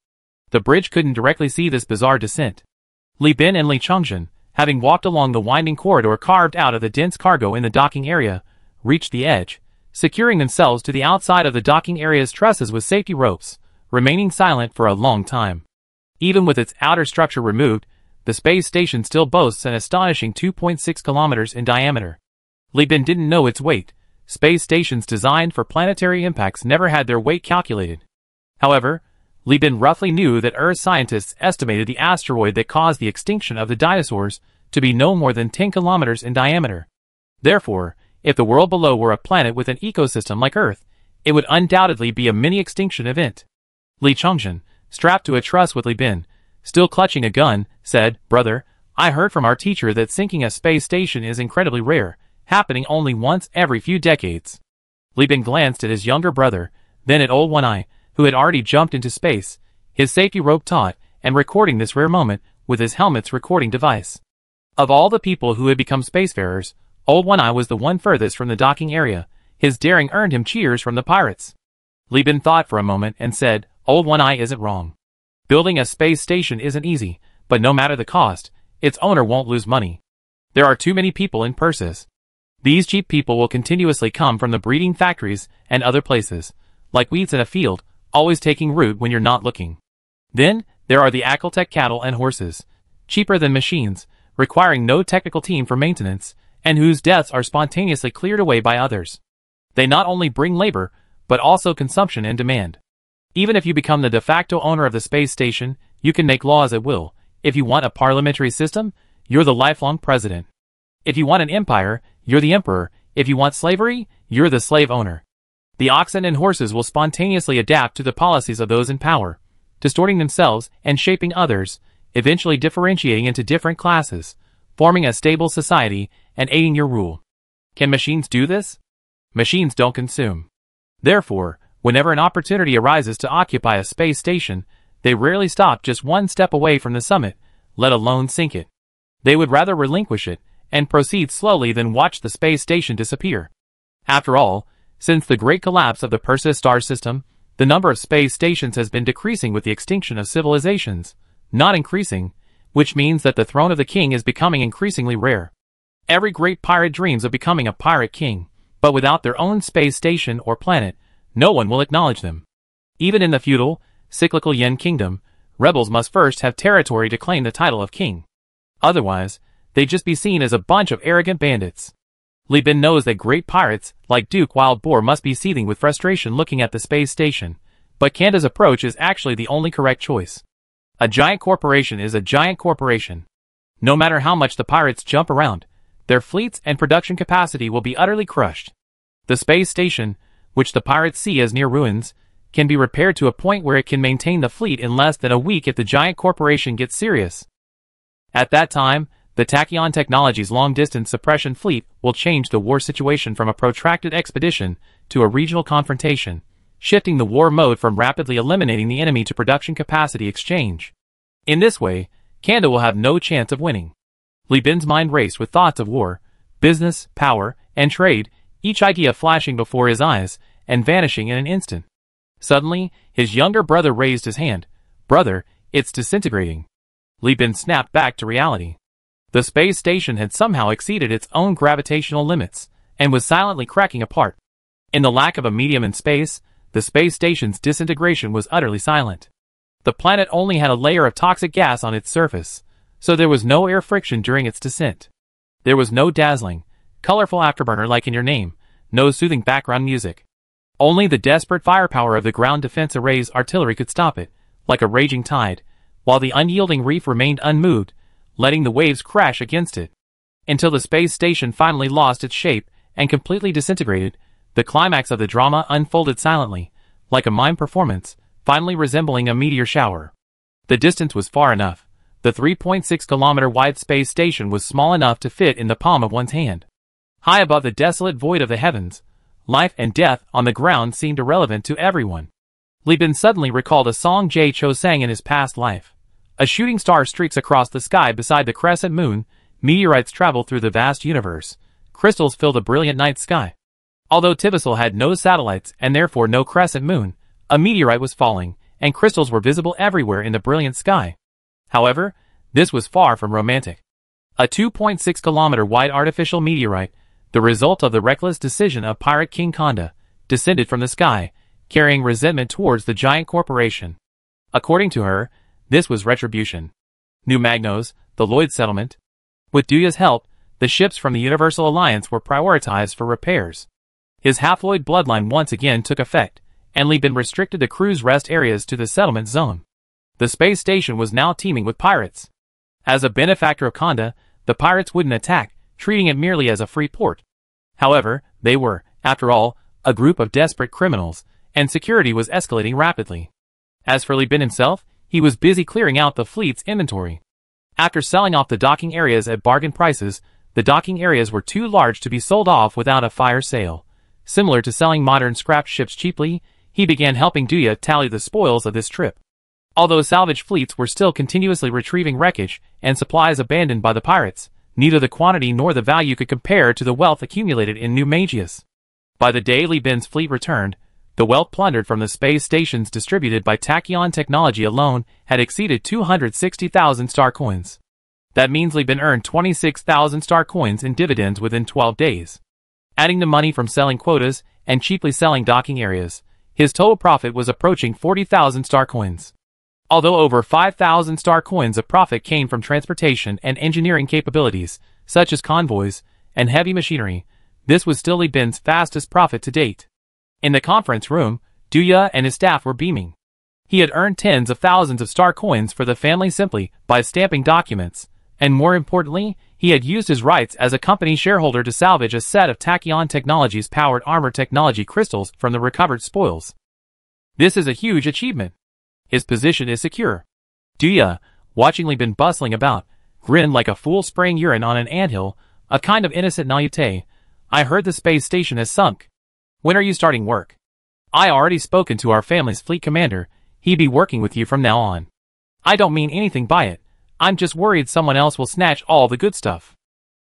The bridge couldn't directly see this bizarre descent. Li Bin and Li Chongzhen, having walked along the winding corridor carved out of the dense cargo in the docking area, reached the edge, securing themselves to the outside of the docking area's trusses with safety ropes, remaining silent for a long time. Even with its outer structure removed, the space station still boasts an astonishing 2.6 kilometers in diameter. Li Bin didn't know its weight. Space stations designed for planetary impacts never had their weight calculated. However, Li Bin roughly knew that Earth scientists estimated the asteroid that caused the extinction of the dinosaurs to be no more than 10 kilometers in diameter. Therefore, if the world below were a planet with an ecosystem like Earth, it would undoubtedly be a mini-extinction event. Li Chongzhen, strapped to a truss with Li Bin, still clutching a gun, said, "Brother, I heard from our teacher that sinking a space station is incredibly rare, happening only once every few decades." Li Bin glanced at his younger brother, then at Old One-Eye, who had already jumped into space, his safety rope taut, and recording this rare moment with his helmet's recording device. Of all the people who had become spacefarers, Old One-Eye was the one furthest from the docking area. His daring earned him cheers from the pirates. Li Bin thought for a moment and said, "Old One-Eye isn't wrong. Building a space station isn't easy, but no matter the cost, its owner won't lose money. There are too many people in Persis. These cheap people will continuously come from the breeding factories and other places, like weeds in a field, always taking root when you're not looking. Then, there are the Akeltech cattle and horses, cheaper than machines, requiring no technical team for maintenance, and whose deaths are spontaneously cleared away by others. They not only bring labor, but also consumption and demand. Even if you become the de facto owner of the space station, you can make laws at will. If you want a parliamentary system, you're the lifelong president. If you want an empire, you're the emperor. If you want slavery, you're the slave owner. The oxen and horses will spontaneously adapt to the policies of those in power, distorting themselves and shaping others, eventually differentiating into different classes, forming a stable society and aiding your rule. Can machines do this? Machines don't consume. Therefore, whenever an opportunity arises to occupy a space station, they rarely stop just one step away from the summit, let alone sink it. They would rather relinquish it and proceed slowly than watch the space station disappear. After all, since the great collapse of the Persis star system, the number of space stations has been decreasing with the extinction of civilizations, not increasing, which means that the throne of the king is becoming increasingly rare. Every great pirate dreams of becoming a pirate king, but without their own space station or planet, no one will acknowledge them. Even in the feudal, cyclical Yen kingdom, rebels must first have territory to claim the title of king. Otherwise, they'd just be seen as a bunch of arrogant bandits. Li Bin knows that great pirates, like Duke Wild Boar, must be seething with frustration looking at the space station, but Kanda's approach is actually the only correct choice. A giant corporation is a giant corporation. No matter how much the pirates jump around, their fleets and production capacity will be utterly crushed. The space station, which the pirates see as near ruins, can be repaired to a point where it can maintain the fleet in less than a week if the giant corporation gets serious. At that time, the Tachyon Technologies long-distance suppression fleet will change the war situation from a protracted expedition to a regional confrontation, shifting the war mode from rapidly eliminating the enemy to production capacity exchange. In this way, Kanda will have no chance of winning. Li Bin's mind raced with thoughts of war, business, power, and trade, each idea flashing before his eyes and vanishing in an instant. Suddenly, his younger brother raised his hand. "Brother, it's disintegrating." Li Bin snapped back to reality. The space station had somehow exceeded its own gravitational limits, and was silently cracking apart. In the lack of a medium in space, the space station's disintegration was utterly silent. The planet only had a layer of toxic gas on its surface, so there was no air friction during its descent. There was no dazzling, colorful afterburner like in your name, no soothing background music. Only the desperate firepower of the ground defense array's artillery could stop it, like a raging tide, while the unyielding reef remained unmoved, letting the waves crash against it. Until the space station finally lost its shape and completely disintegrated, the climax of the drama unfolded silently, like a mime performance, finally resembling a meteor shower. The distance was far enough. The 3.6-kilometer wide space station was small enough to fit in the palm of one's hand. High above the desolate void of the heavens, life and death on the ground seemed irrelevant to everyone. Li Bin suddenly recalled a song Jay Cho sang in his past life. A shooting star streaks across the sky beside the crescent moon, meteorites travel through the vast universe, crystals fill the brilliant night sky. Although Tivisal had no satellites and therefore no crescent moon, a meteorite was falling, and crystals were visible everywhere in the brilliant sky. However, this was far from romantic. A 2.6-kilometer wide artificial meteorite, the result of the reckless decision of Pirate King Khanda, descended from the sky, carrying resentment towards the giant corporation. According to her, this was retribution. New Magnos, the Lloyd settlement. With Duya's help, the ships from the Universal Alliance were prioritized for repairs. His Half-Lloyd bloodline once again took effect, and Li Bin restricted the crew's rest areas to the settlement zone. The space station was now teeming with pirates. As a benefactor of Khanda, the pirates wouldn't attack, treating it merely as a free port. However, they were, after all, a group of desperate criminals, and security was escalating rapidly. As for Li Bin himself, he was busy clearing out the fleet's inventory. After selling off the docking areas at bargain prices, the docking areas were too large to be sold off without a fire sale. Similar to selling modern scrapped ships cheaply, he began helping Duya tally the spoils of this trip. Although salvage fleets were still continuously retrieving wreckage and supplies abandoned by the pirates, neither the quantity nor the value could compare to the wealth accumulated in New Magius. By the day Li Bin's fleet returned, the wealth plundered from the space stations distributed by Tachyon Technology alone had exceeded 260,000 star coins. That means Li Bin earned 26,000 star coins in dividends within 12 days. Adding the money from selling quotas and cheaply selling docking areas, his total profit was approaching 40,000 star coins. Although over 5,000 star coins of profit came from transportation and engineering capabilities, such as convoys and heavy machinery, this was still Li Bin's fastest profit to date. In the conference room, Duya and his staff were beaming. He had earned tens of thousands of star coins for the family simply by stamping documents, and more importantly, he had used his rights as a company shareholder to salvage a set of Tachyon Technologies powered armor technology crystals from the recovered spoils. This is a huge achievement. His position is secure. Duya, watching Li Bin bustling about, grinned like a fool spraying urine on an anthill, a kind of innocent naivete. I heard the space station has sunk. When are you starting work? I already spoken to our family's fleet commander. He'd be working with you from now on. I don't mean anything by it. I'm just worried someone else will snatch all the good stuff.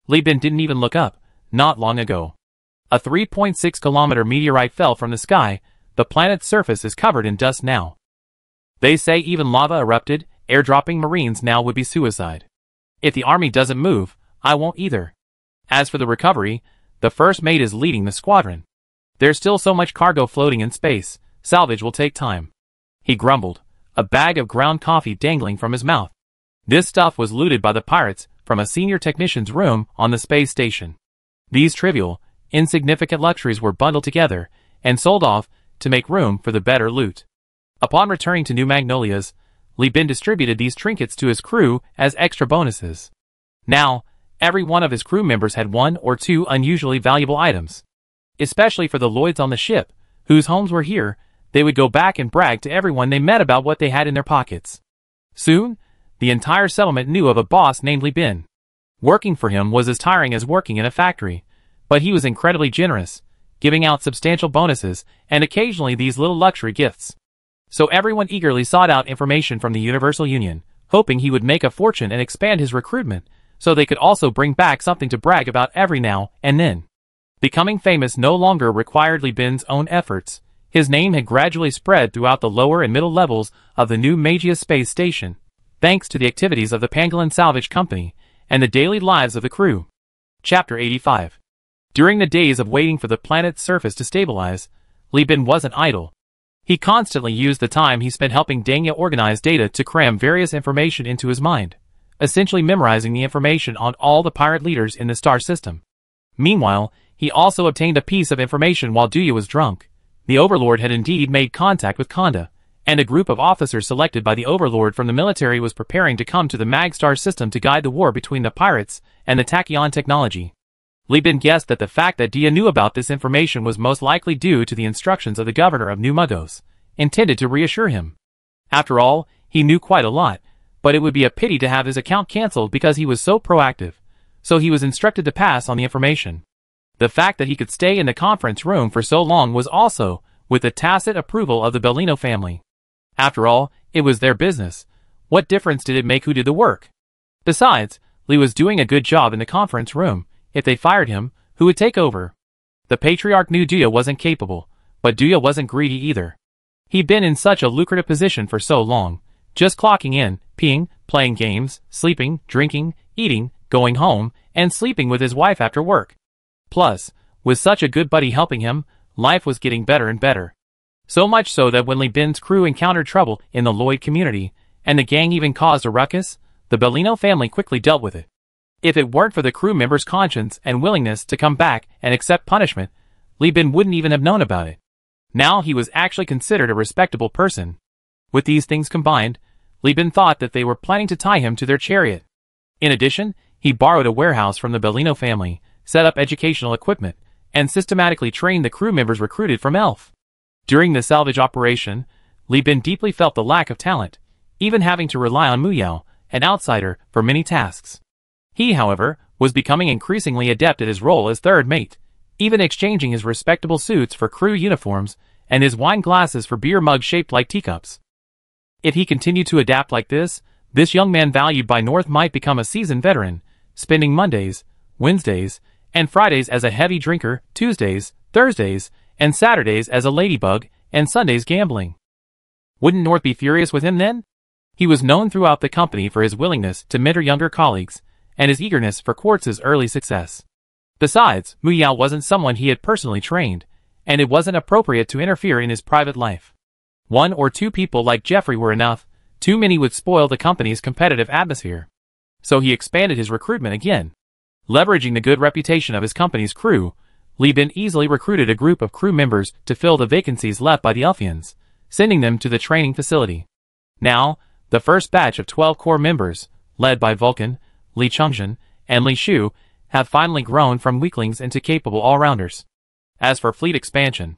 Li Bin didn't even look up, not long ago. A 3.6-kilometer meteorite fell from the sky. The planet's surface is covered in dust now. They say even lava erupted, airdropping Marines now would be suicide. If the army doesn't move, I won't either. As for the recovery, the first mate is leading the squadron. There's still so much cargo floating in space, salvage will take time. He grumbled, a bag of ground coffee dangling from his mouth. This stuff was looted by the pirates from a senior technician's room on the space station. These trivial, insignificant luxuries were bundled together and sold off to make room for the better loot. Upon returning to New Magnolias, Li Bin distributed these trinkets to his crew as extra bonuses. Now, every one of his crew members had one or two unusually valuable items. Especially for the Lloyds on the ship, whose homes were here, they would go back and brag to everyone they met about what they had in their pockets. Soon, the entire settlement knew of a boss named Li Bin. Working for him was as tiring as working in a factory, but he was incredibly generous, giving out substantial bonuses and occasionally these little luxury gifts. So everyone eagerly sought out information from the Universal Union, hoping he would make a fortune and expand his recruitment, so they could also bring back something to brag about every now and then. Becoming famous no longer required Li Bin's own efforts. His name had gradually spread throughout the lower and middle levels of the New Magius space station, thanks to the activities of the Pangolin Salvage Company and the daily lives of the crew. Chapter 85. During the days of waiting for the planet's surface to stabilize, Li Bin wasn't idle. He constantly used the time he spent helping Danya organize data to cram various information into his mind, essentially memorizing the information on all the pirate leaders in the star system. Meanwhile, he also obtained a piece of information while Duya was drunk. The Overlord had indeed made contact with Khanda, and a group of officers selected by the overlord from the military was preparing to come to the Magstar system to guide the war between the pirates and the tachyon technology. Li Bin guessed that the fact that Dia knew about this information was most likely due to the instructions of the governor of New Mugos, intended to reassure him. After all, he knew quite a lot, but it would be a pity to have his account cancelled because he was so proactive, so he was instructed to pass on the information. The fact that he could stay in the conference room for so long was also with the tacit approval of the Bellino family. After all, it was their business. What difference did it make who did the work? Besides, Li was doing a good job in the conference room. If they fired him, who would take over? The patriarch knew Duya wasn't capable, but Duya wasn't greedy either. He'd been in such a lucrative position for so long, just clocking in, peeing, playing games, sleeping, drinking, eating, going home, and sleeping with his wife after work. Plus, with such a good buddy helping him, life was getting better and better. So much so that when Li Bin's crew encountered trouble in the Lloyd community, and the gang even caused a ruckus, the Bellino family quickly dealt with it. If it weren't for the crew members' conscience and willingness to come back and accept punishment, Li Bin wouldn't even have known about it. Now he was actually considered a respectable person. With these things combined, Li Bin thought that they were planning to tie him to their chariot. In addition, he borrowed a warehouse from the Bellino family, set up educational equipment, and systematically trained the crew members recruited from Elf. During the salvage operation, Li Bin deeply felt the lack of talent, even having to rely on Muyao, an outsider, for many tasks. He, however, was becoming increasingly adept at his role as third mate, even exchanging his respectable suits for crew uniforms and his wine glasses for beer mugs shaped like teacups. If he continued to adapt like this young man valued by North might become a seasoned veteran, spending Mondays, Wednesdays, and Fridays as a heavy drinker, Tuesdays, Thursdays, and Saturdays as a ladybug, and Sundays gambling. Wouldn't North be furious with him then? He was known throughout the company for his willingness to mentor younger colleagues, and his eagerness for Quartz's early success. Besides, Muyao wasn't someone he had personally trained, and it wasn't appropriate to interfere in his private life. 1 or 2 people like Jeffrey were enough, too many would spoil the company's competitive atmosphere. So he expanded his recruitment again. Leveraging the good reputation of his company's crew, Li Bin easily recruited a group of crew members to fill the vacancies left by the Elfians, sending them to the training facility. Now, the first batch of 12 core members, led by Vulcan, Li Chengzhen, and Li Shu, have finally grown from weaklings into capable all-rounders. As for fleet expansion,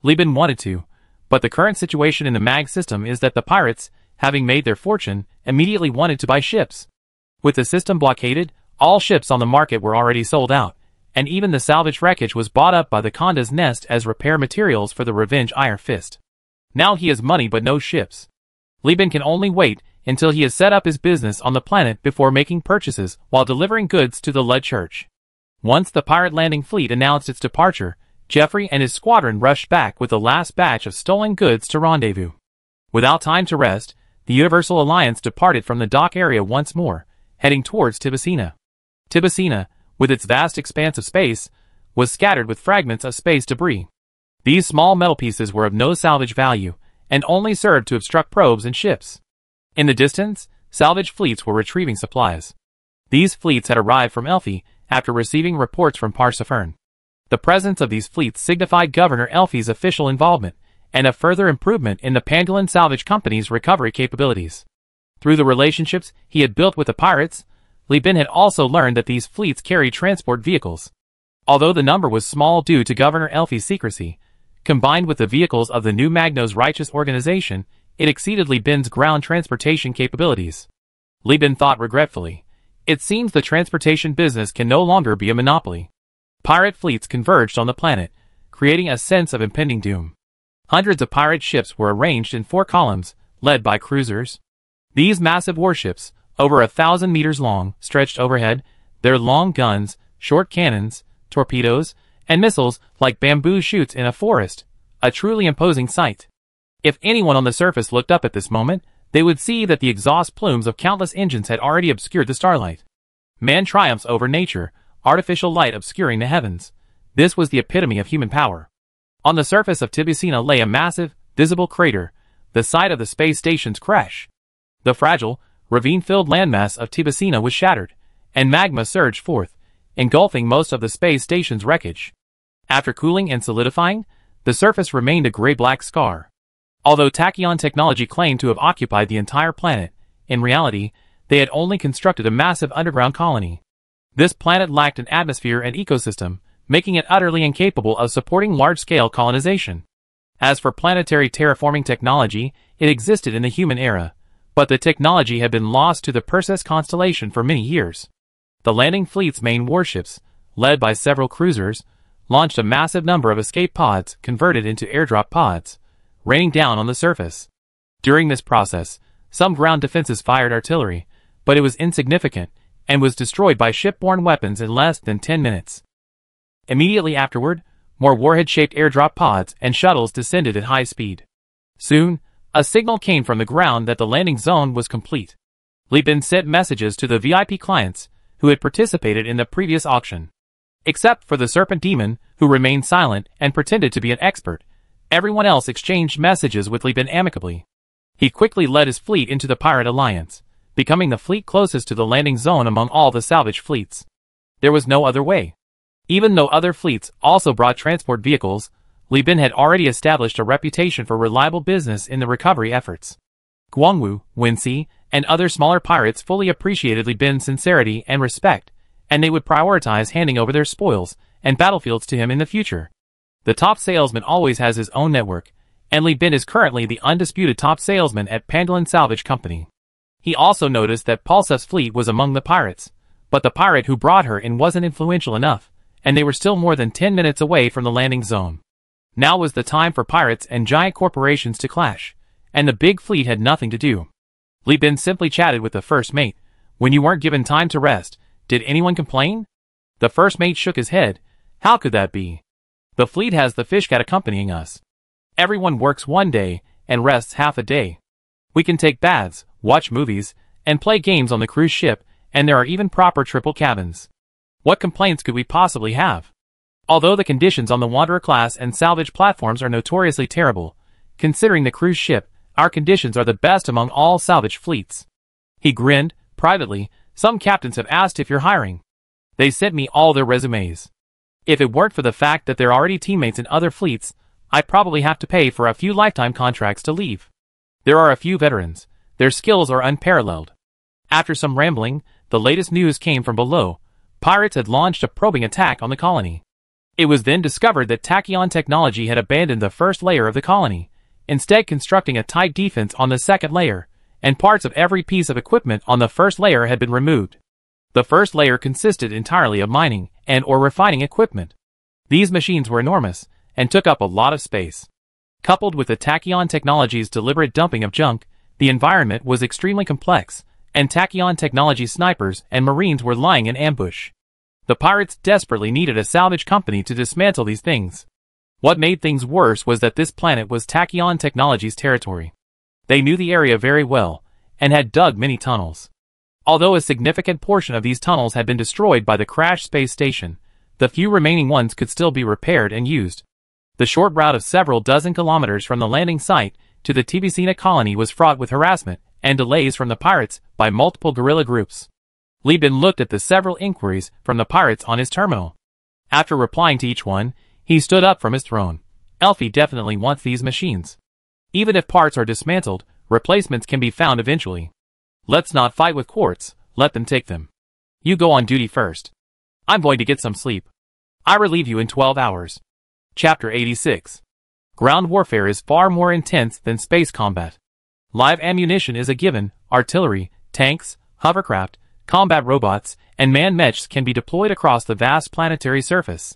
Li Bin wanted to, but the current situation in the MAG system is that the pirates, having made their fortune, immediately wanted to buy ships. With the system blockaded, all ships on the market were already sold out, and even the salvage wreckage was bought up by the Conda's Nest as repair materials for the Revenge Iron Fist. Now he has money but no ships. Li Bin can only wait until he has set up his business on the planet before making purchases while delivering goods to the Lead Church. Once the pirate landing fleet announced its departure, Jeffrey and his squadron rushed back with the last batch of stolen goods to rendezvous. Without time to rest, the Universal Alliance departed from the dock area once more, heading towards Tibicina. Tibicina, with its vast expanse of space, was scattered with fragments of space debris. These small metal pieces were of no salvage value, and only served to obstruct probes and ships. In the distance, salvage fleets were retrieving supplies. These fleets had arrived from Elfi after receiving reports from Parsifern. The presence of these fleets signified Governor Elfi's official involvement and a further improvement in the Pandulan Salvage Company's recovery capabilities. Through the relationships he had built with the pirates, Li Bin had also learned that these fleets carried transport vehicles. Although the number was small due to Governor Elfi's secrecy, combined with the vehicles of the new Magno's righteous organization, it exceeded Li Bin's ground transportation capabilities. Li Bin thought regretfully, it seems the transportation business can no longer be a monopoly. Pirate fleets converged on the planet, creating a sense of impending doom. Hundreds of pirate ships were arranged in 4 columns, led by cruisers. These massive warships, over 1,000 meters long, stretched overhead, their long guns, short cannons, torpedoes, and missiles like bamboo shoots in a forest, a truly imposing sight. If anyone on the surface looked up at this moment, they would see that the exhaust plumes of countless engines had already obscured the starlight. Man triumphs over nature, artificial light obscuring the heavens. This was the epitome of human power. On the surface of Tibicina lay a massive, visible crater, the site of the space station's crash. The fragile, ravine-filled landmass of Tibicina was shattered, and magma surged forth, engulfing most of the space station's wreckage. After cooling and solidifying, the surface remained a gray-black scar. Although Tachyon technology claimed to have occupied the entire planet, in reality, they had only constructed a massive underground colony. This planet lacked an atmosphere and ecosystem, making it utterly incapable of supporting large-scale colonization. As for planetary terraforming technology, it existed in the human era, but the technology had been lost to the Perseus constellation for many years. The landing fleet's main warships, led by several cruisers, launched a massive number of escape pods converted into airdrop pods, raining down on the surface. During this process, some ground defenses fired artillery, but it was insignificant and was destroyed by shipborne weapons in less than 10 minutes. Immediately afterward, more warhead-shaped airdrop pods and shuttles descended at high speed. Soon, a signal came from the ground that the landing zone was complete. Li Bin sent messages to the VIP clients who had participated in the previous auction. Except for the Serpent Demon, who remained silent and pretended to be an expert, everyone else exchanged messages with Li Bin amicably. He quickly led his fleet into the Pirate Alliance, becoming the fleet closest to the landing zone among all the salvage fleets. There was no other way. Even though other fleets also brought transport vehicles, Li Bin had already established a reputation for reliable business in the recovery efforts. Guangwu, Winxi, and other smaller pirates fully appreciated Li Bin's sincerity and respect, and they would prioritize handing over their spoils and battlefields to him in the future. The top salesman always has his own network, and Li Bin is currently the undisputed top salesman at Pandalin Salvage Company. He also noticed that Pulsef's fleet was among the pirates, but the pirate who brought her in wasn't influential enough, and they were still more than 10 minutes away from the landing zone. Now was the time for pirates and giant corporations to clash, and the big fleet had nothing to do. Li Bin simply chatted with the first mate. When you weren't given time to rest, did anyone complain? The first mate shook his head. How could that be? The fleet has the fish cat accompanying us. Everyone works one day and rests half a day. We can take baths, watch movies, and play games on the cruise ship, and there are even proper triple cabins. What complaints could we possibly have? Although the conditions on the Wanderer class and salvage platforms are notoriously terrible, considering the cruise ship, our conditions are the best among all salvage fleets. He grinned. Privately, some captains have asked if you're hiring. They sent me all their resumes. If it weren't for the fact that they're already teammates in other fleets, I'd probably have to pay for a few lifetime contracts to leave. There are a few veterans. Their skills are unparalleled. After some rambling, the latest news came from below. Pirates had launched a probing attack on the colony. It was then discovered that Tachyon technology had abandoned the first layer of the colony, instead constructing a tight defense on the second layer, and parts of every piece of equipment on the first layer had been removed. The first layer consisted entirely of mining and/or refining equipment. These machines were enormous and took up a lot of space. Coupled with the Tachyon technology's deliberate dumping of junk, the environment was extremely complex, and Tachyon technology snipers and marines were lying in ambush. The pirates desperately needed a salvage company to dismantle these things. What made things worse was that this planet was Tachyon technology's territory. They knew the area very well, and had dug many tunnels. Although a significant portion of these tunnels had been destroyed by the crashed space station, the few remaining ones could still be repaired and used. The short route of several dozen kilometers from the landing site to the Tibicina colony was fraught with harassment and delays from the pirates by multiple guerrilla groups. Li Bin looked at the several inquiries from the pirates on his terminal. After replying to each one, he stood up from his throne. Elfie definitely wants these machines. Even if parts are dismantled, replacements can be found eventually. Let's not fight with quartz, let them take them. You go on duty first. I'm going to get some sleep. I relieve you in 12 hours. Chapter 86. Ground warfare is far more intense than space combat. Live ammunition is a given. Artillery, tanks, hovercraft, combat robots, and man-mechs can be deployed across the vast planetary surface.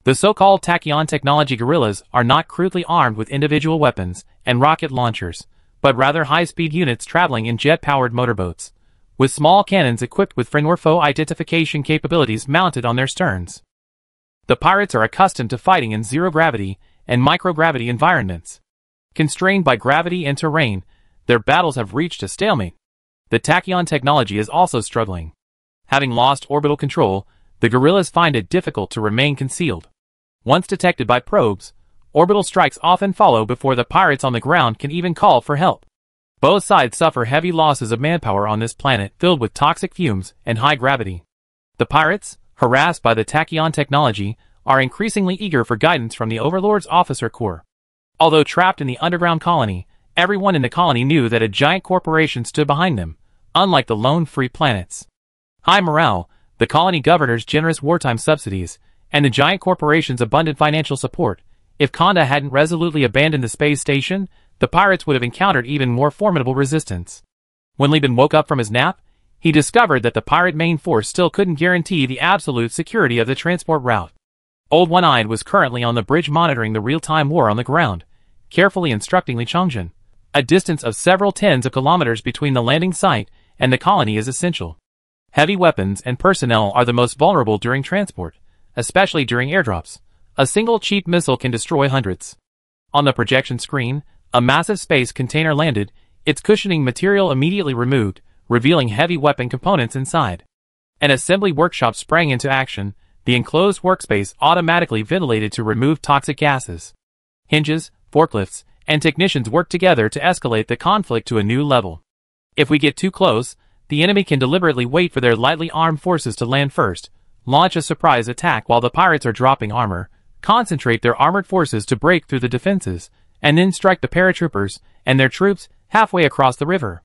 The so-called Tachyon technology guerrillas are not crudely armed with individual weapons and rocket launchers, but rather high-speed units traveling in jet-powered motorboats, with small cannons equipped with friend or foe identification capabilities mounted on their sterns. The pirates are accustomed to fighting in zero-gravity and microgravity environments. Constrained by gravity and terrain, their battles have reached a stalemate. The Tachyon technology is also struggling. Having lost orbital control, the guerrillas find it difficult to remain concealed. Once detected by probes, orbital strikes often follow before the pirates on the ground can even call for help. Both sides suffer heavy losses of manpower on this planet filled with toxic fumes and high gravity. The pirates, harassed by the Tachyon technology, are increasingly eager for guidance from the Overlord's officer corps. Although trapped in the underground colony, everyone in the colony knew that a giant corporation stood behind them, unlike the lone free planets. High morale, the colony governor's generous wartime subsidies, and the giant corporation's abundant financial support. If Konda hadn't resolutely abandoned the space station, the pirates would have encountered even more formidable resistance. When Lieben woke up from his nap, he discovered that the pirate main force still couldn't guarantee the absolute security of the transport route. Old One-Eyed was currently on the bridge monitoring the real-time war on the ground, carefully instructing Li Chongjin. A distance of several tens of kilometers between the landing site and the colony is essential. Heavy weapons and personnel are the most vulnerable during transport, especially during airdrops. A single cheap missile can destroy hundreds. On the projection screen, a massive space container landed, its cushioning material immediately removed, revealing heavy weapon components inside. An assembly workshop sprang into action, the enclosed workspace automatically ventilated to remove toxic gases. Hinges, forklifts, and technicians worked together to escalate the conflict to a new level. If we get too close, the enemy can deliberately wait for their lightly armed forces to land first, launch a surprise attack while the pirates are dropping armor, concentrate their armored forces to break through the defenses, and then strike the paratroopers and their troops halfway across the river.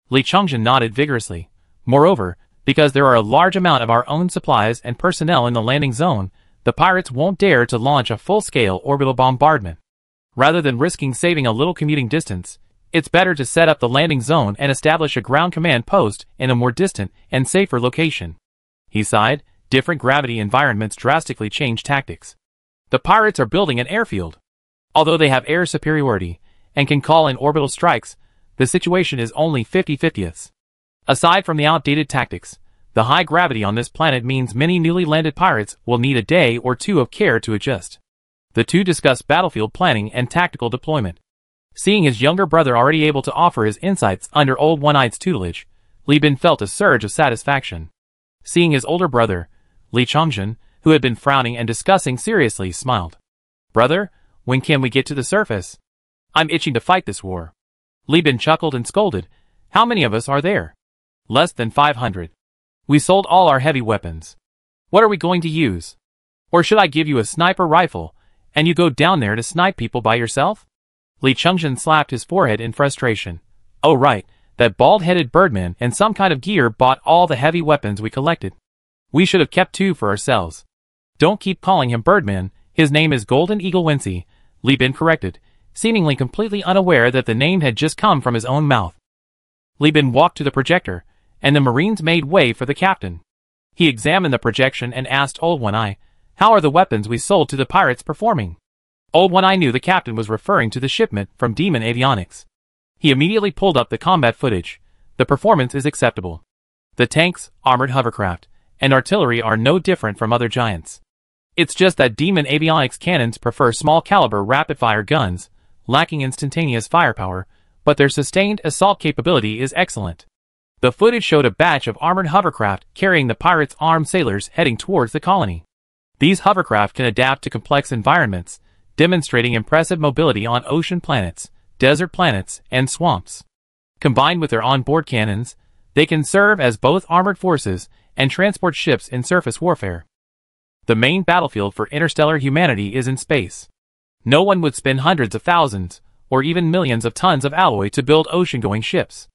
Li Chongjin nodded vigorously. Moreover, because there are a large amount of our own supplies and personnel in the landing zone, the pirates won't dare to launch a full-scale orbital bombardment. Rather than risking saving a little commuting distance, it's better to set up the landing zone and establish a ground command post in a more distant and safer location. He sighed. Different gravity environments drastically change tactics. The pirates are building an airfield. Although they have air superiority and can call in orbital strikes, the situation is only 50-50ths. Aside from the outdated tactics, the high gravity on this planet means many newly landed pirates will need a day or two of care to adjust. The two discussed battlefield planning and tactical deployment. Seeing his younger brother already able to offer his insights under Old One-Eye's tutelage, Lieben felt a surge of satisfaction. Seeing his older brother, Li Chongjin, who had been frowning and discussing seriously, smiled. "Brother, when can we get to the surface? I'm itching to fight this war." Lieben chuckled and scolded. "How many of us are there?" "Less than 500. We sold all our heavy weapons. What are we going to use? Or should I give you a sniper rifle, and you go down there to snipe people by yourself?" Li Chongjin slapped his forehead in frustration. "Oh right, that bald-headed birdman and some kind of gear bought all the heavy weapons we collected. We should have kept 2 for ourselves." "Don't keep calling him Birdman, his name is Golden Eagle Wincy," Lieben corrected, seemingly completely unaware that the name had just come from his own mouth. Lieben walked to the projector, and the Marines made way for the captain. He examined the projection and asked Old One-Eye, "How are the weapons we sold to the pirates performing?" Old One-Eye knew the captain was referring to the shipment from Demon Avionics. He immediately pulled up the combat footage. The performance is acceptable. The tanks, armored hovercraft, and artillery are no different from other giants. It's just that Demon Avionics cannons prefer small-caliber rapid-fire guns, lacking instantaneous firepower, but their sustained assault capability is excellent. The footage showed a batch of armored hovercraft carrying the pirates' armed sailors heading towards the colony. These hovercraft can adapt to complex environments, demonstrating impressive mobility on ocean planets, desert planets, and swamps. Combined with their onboard cannons, they can serve as both armored forces and transport ships in surface warfare. The main battlefield for interstellar humanity is in space. No one would spend hundreds of thousands, or even millions of tons of alloy to build ocean-going ships.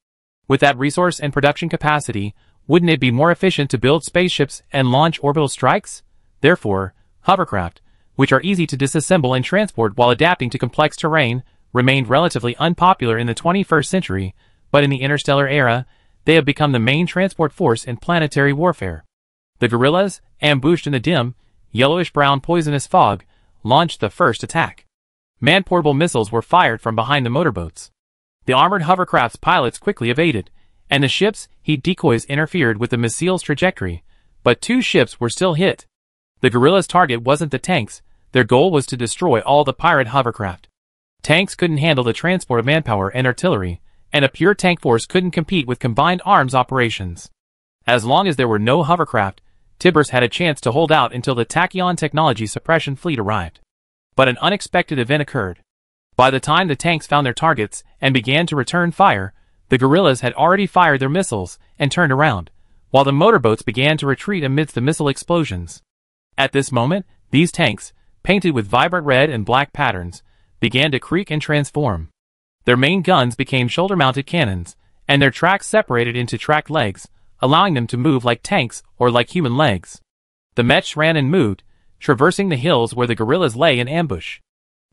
With that resource and production capacity, wouldn't it be more efficient to build spaceships and launch orbital strikes? Therefore, hovercraft, which are easy to disassemble and transport while adapting to complex terrain, remained relatively unpopular in the 21st century, but in the interstellar era, they have become the main transport force in planetary warfare. The guerrillas, ambushed in the dim, yellowish-brown poisonous fog, launched the first attack. Man-portable missiles were fired from behind the motorboats. The armored hovercraft's pilots quickly evaded, and the ship's heat decoys interfered with the missile's trajectory, but 2 ships were still hit. The guerrillas' target wasn't the tanks, their goal was to destroy all the pirate hovercraft. Tanks couldn't handle the transport of manpower and artillery, and a pure tank force couldn't compete with combined arms operations. As long as there were no hovercraft, Tibers had a chance to hold out until the Tachyon technology suppression fleet arrived. But an unexpected event occurred. By the time the tanks found their targets and began to return fire, the guerrillas had already fired their missiles and turned around, while the motorboats began to retreat amidst the missile explosions. At this moment, these tanks, painted with vibrant red and black patterns, began to creak and transform. Their main guns became shoulder-mounted cannons, and their tracks separated into tracked legs, allowing them to move like tanks or like human legs. The mechs ran and moved, traversing the hills where the guerrillas lay in ambush.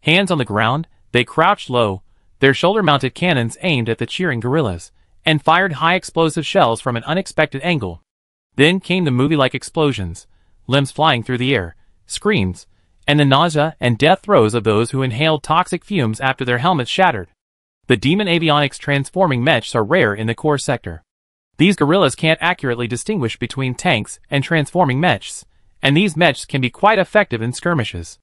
Hands on the ground, they crouched low, their shoulder-mounted cannons aimed at the cheering guerrillas, and fired high-explosive shells from an unexpected angle. Then came the movie-like explosions, limbs flying through the air, screams, and the nausea and death throes of those who inhaled toxic fumes after their helmets shattered. The Demon Avionics transforming mechs are rare in the core sector. These guerrillas can't accurately distinguish between tanks and transforming mechs, and these mechs can be quite effective in skirmishes.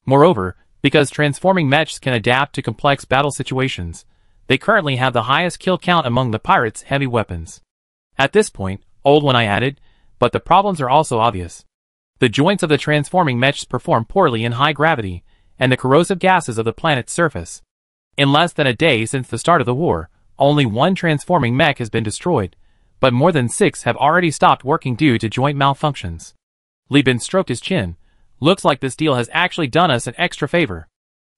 Moreover, because transforming mechs can adapt to complex battle situations, they currently have the highest kill count among the pirates' heavy weapons. At this point, Old One Eye added, but the problems are also obvious. The joints of the transforming mechs perform poorly in high gravity, and the corrosive gases of the planet's surface. In less than a day since the start of the war, only one transforming mech has been destroyed, but more than 6 have already stopped working due to joint malfunctions. Li Bin stroked his chin. Looks like this deal has actually done us an extra favor.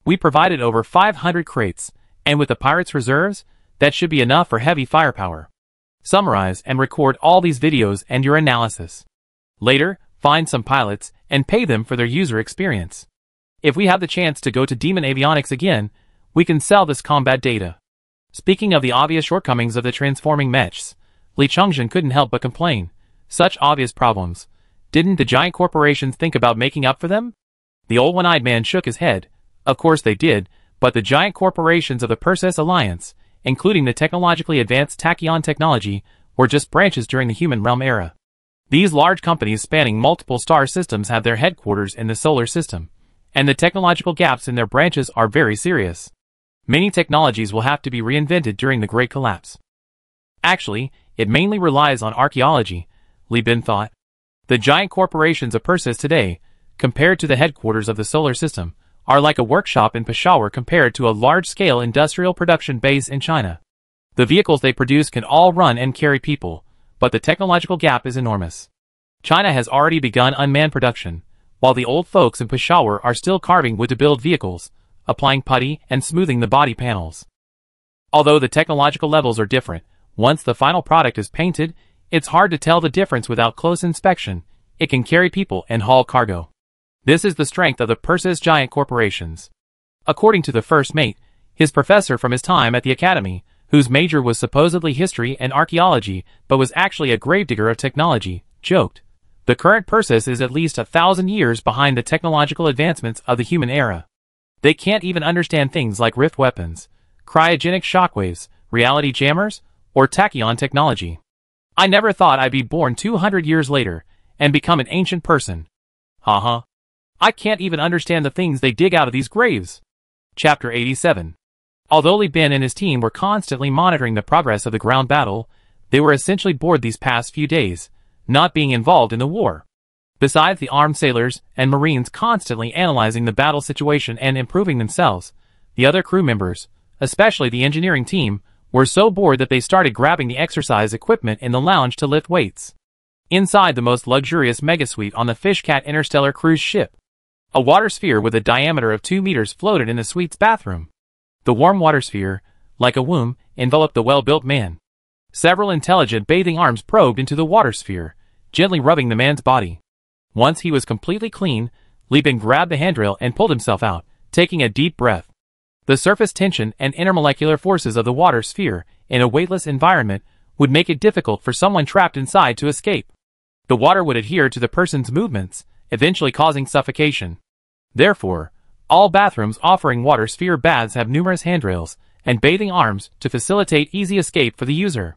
We provided over 500 crates, and with the pirates' reserves, that should be enough for heavy firepower. Summarize and record all these videos and your analysis. Later, find some pilots and pay them for their user experience. If we have the chance to go to Demon Avionics again, we can sell this combat data. Speaking of the obvious shortcomings of the transforming mechs, Li Chongjin couldn't help but complain. Such obvious problems. Didn't the giant corporations think about making up for them? The old one-eyed man shook his head. Of course they did, but the giant corporations of the Perseus Alliance, including the technologically advanced tachyon technology, were just branches during the human realm era. These large companies spanning multiple star systems have their headquarters in the solar system, and the technological gaps in their branches are very serious. Many technologies will have to be reinvented during the Great Collapse. Actually, it mainly relies on archaeology, Li Bin thought. The giant corporations of Perseus today, compared to the headquarters of the solar system, are like a workshop in Peshawar compared to a large-scale industrial production base in China. The vehicles they produce can all run and carry people, but the technological gap is enormous. China has already begun unmanned production, while the old folks in Peshawar are still carving wood to build vehicles, applying putty and smoothing the body panels. Although the technological levels are different, once the final product is painted, it's hard to tell the difference without close inspection. It can carry people and haul cargo. This is the strength of the Perseus giant corporations. According to the first mate, his professor from his time at the academy, whose major was supposedly history and archaeology but was actually a gravedigger of technology, joked, "The current Perseus is at least 1,000 years behind the technological advancements of the human era. They can't even understand things like rift weapons, cryogenic shockwaves, reality jammers, or tachyon technology. I never thought I'd be born 200 years later and become an ancient person. Haha. I can't even understand the things they dig out of these graves." Chapter 87. Although Li Bin and his team were constantly monitoring the progress of the ground battle, they were essentially bored these past few days, not being involved in the war. Besides the armed sailors and marines constantly analyzing the battle situation and improving themselves, the other crew members, especially the engineering team, were so bored that they started grabbing the exercise equipment in the lounge to lift weights. Inside the most luxurious megasuite on the Fishcat Interstellar cruise ship, a water sphere with a diameter of 2 meters floated in the suite's bathroom. The warm water sphere, like a womb, enveloped the well-built man. Several intelligent bathing arms probed into the water sphere, gently rubbing the man's body. Once he was completely clean, Li Bin grabbed the handrail and pulled himself out, taking a deep breath. The surface tension and intermolecular forces of the water sphere in a weightless environment would make it difficult for someone trapped inside to escape. The water would adhere to the person's movements, eventually causing suffocation. Therefore, all bathrooms offering water sphere baths have numerous handrails and bathing arms to facilitate easy escape for the user.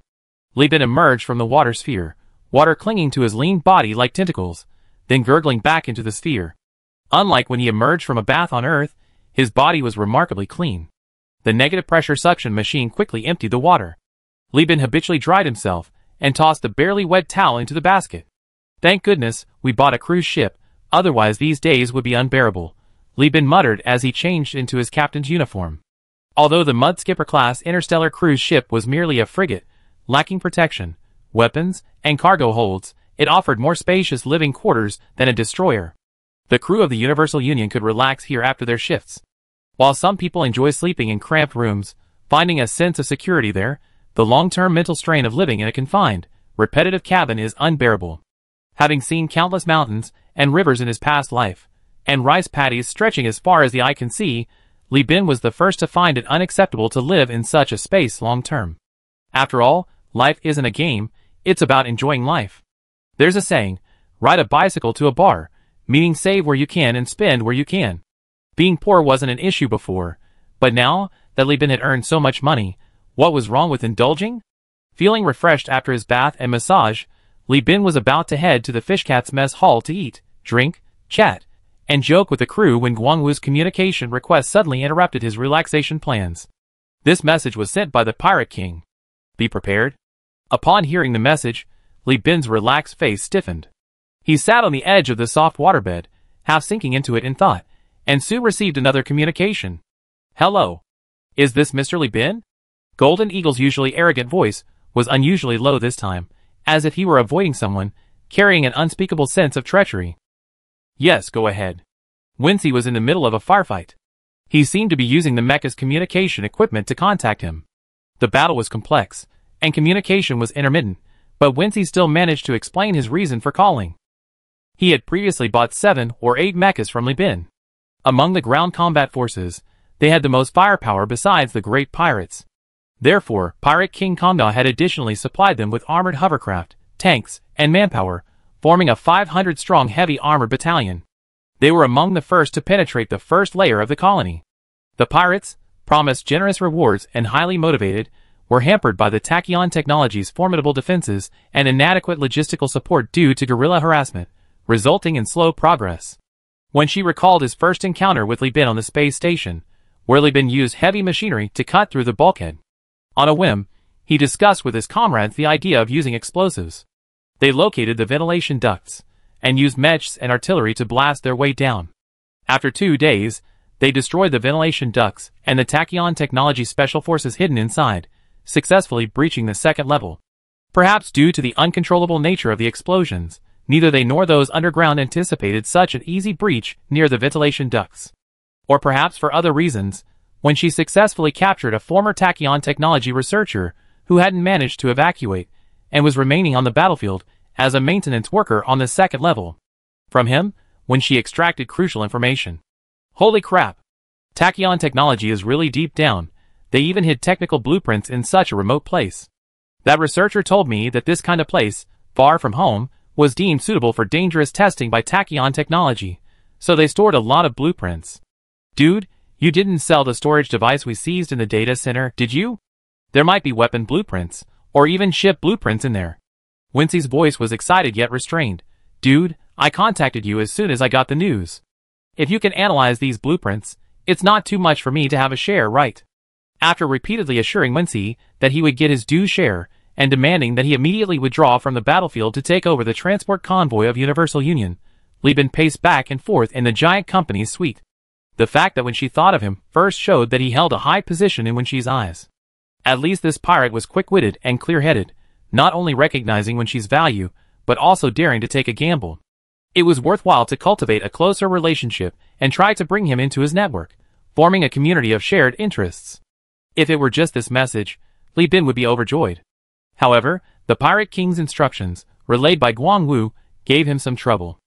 Li Bin emerged from the water sphere, water clinging to his lean body like tentacles, then gurgling back into the sphere. Unlike when he emerged from a bath on Earth, his body was remarkably clean. The negative pressure suction machine quickly emptied the water. Li Bin habitually dried himself and tossed the barely wet towel into the basket. "Thank goodness we bought a cruise ship, otherwise these days would be unbearable," Li Bin muttered as he changed into his captain's uniform. Although the Mudskipper-class interstellar cruise ship was merely a frigate, lacking protection, weapons, and cargo holds, it offered more spacious living quarters than a destroyer. The crew of the Universal Union could relax here after their shifts. While some people enjoy sleeping in cramped rooms, finding a sense of security there, the long-term mental strain of living in a confined, repetitive cabin is unbearable. Having seen countless mountains and rivers in his past life, and rice paddies stretching as far as the eye can see, Li Bin was the first to find it unacceptable to live in such a space long-term. After all, life isn't a game, it's about enjoying life. There's a saying, ride a bicycle to a bar, meaning save where you can and spend where you can. Being poor wasn't an issue before, but now that Li Bin had earned so much money, what was wrong with indulging? Feeling refreshed after his bath and massage, Li Bin was about to head to the Fishcat's mess hall to eat, drink, chat, and joke with the crew when Guangwu's communication request suddenly interrupted his relaxation plans. This message was sent by the Pirate King. Be prepared. Upon hearing the message, Li Bin's relaxed face stiffened. He sat on the edge of the soft waterbed, half sinking into it in thought, and soon received another communication. Hello. Is this Mr. Li Bin? Golden Eagle's usually arrogant voice was unusually low this time, as if he were avoiding someone, carrying an unspeakable sense of treachery. Yes, go ahead. Wincy was in the middle of a firefight. He seemed to be using the mecha's communication equipment to contact him. The battle was complex, and communication was intermittent, but Wincy still managed to explain his reason for calling. He had previously bought 7 or 8 mechas from Li Bin. Among the ground combat forces, they had the most firepower besides the great pirates. Therefore, Pirate King Kongda had additionally supplied them with armored hovercraft, tanks, and manpower, forming a 500-strong heavy armored battalion. They were among the first to penetrate the first layer of the colony. The pirates, promised generous rewards and highly motivated, were hampered by the Tachyon Technology's formidable defenses and inadequate logistical support due to guerrilla harassment, resulting in slow progress. When she recalled his first encounter with Li Bin on the space station, where Li Bin used heavy machinery to cut through the bulkhead. On a whim, he discussed with his comrades the idea of using explosives. They located the ventilation ducts, and used mechs and artillery to blast their way down. After 2 days, they destroyed the ventilation ducts and the Tachyon Technology Special Forces hidden inside, successfully breaching the second level. Perhaps due to the uncontrollable nature of the explosions, neither they nor those underground anticipated such an easy breach near the ventilation ducts. Or perhaps for other reasons, when she successfully captured a former Tachyon Technology researcher who hadn't managed to evacuate and was remaining on the battlefield as a maintenance worker on the second level. From him, when she extracted crucial information. Holy crap! Tachyon Technology is really deep down. They even hid technical blueprints in such a remote place. That researcher told me that this kind of place, far from home, was deemed suitable for dangerous testing by Tachyon Technology, so they stored a lot of blueprints. Dude, you didn't sell the storage device we seized in the data center, did you? There might be weapon blueprints, or even ship blueprints in there. Wincy's voice was excited yet restrained. Dude, I contacted you as soon as I got the news. If you can analyze these blueprints, it's not too much for me to have a share, right? After repeatedly assuring Wincy that he would get his due share, and demanding that he immediately withdraw from the battlefield to take over the transport convoy of Universal Union, Li Bin paced back and forth in the giant company's suite. The fact that when she thought of him first showed that he held a high position in Wincy's eyes. At least this pirate was quick-witted and clear-headed, not only recognizing Wincy's value, but also daring to take a gamble. It was worthwhile to cultivate a closer relationship and try to bring him into his network, forming a community of shared interests. If it were just this message, Li Bin would be overjoyed. However, the Pirate King's instructions, relayed by Guangwu, gave him some trouble.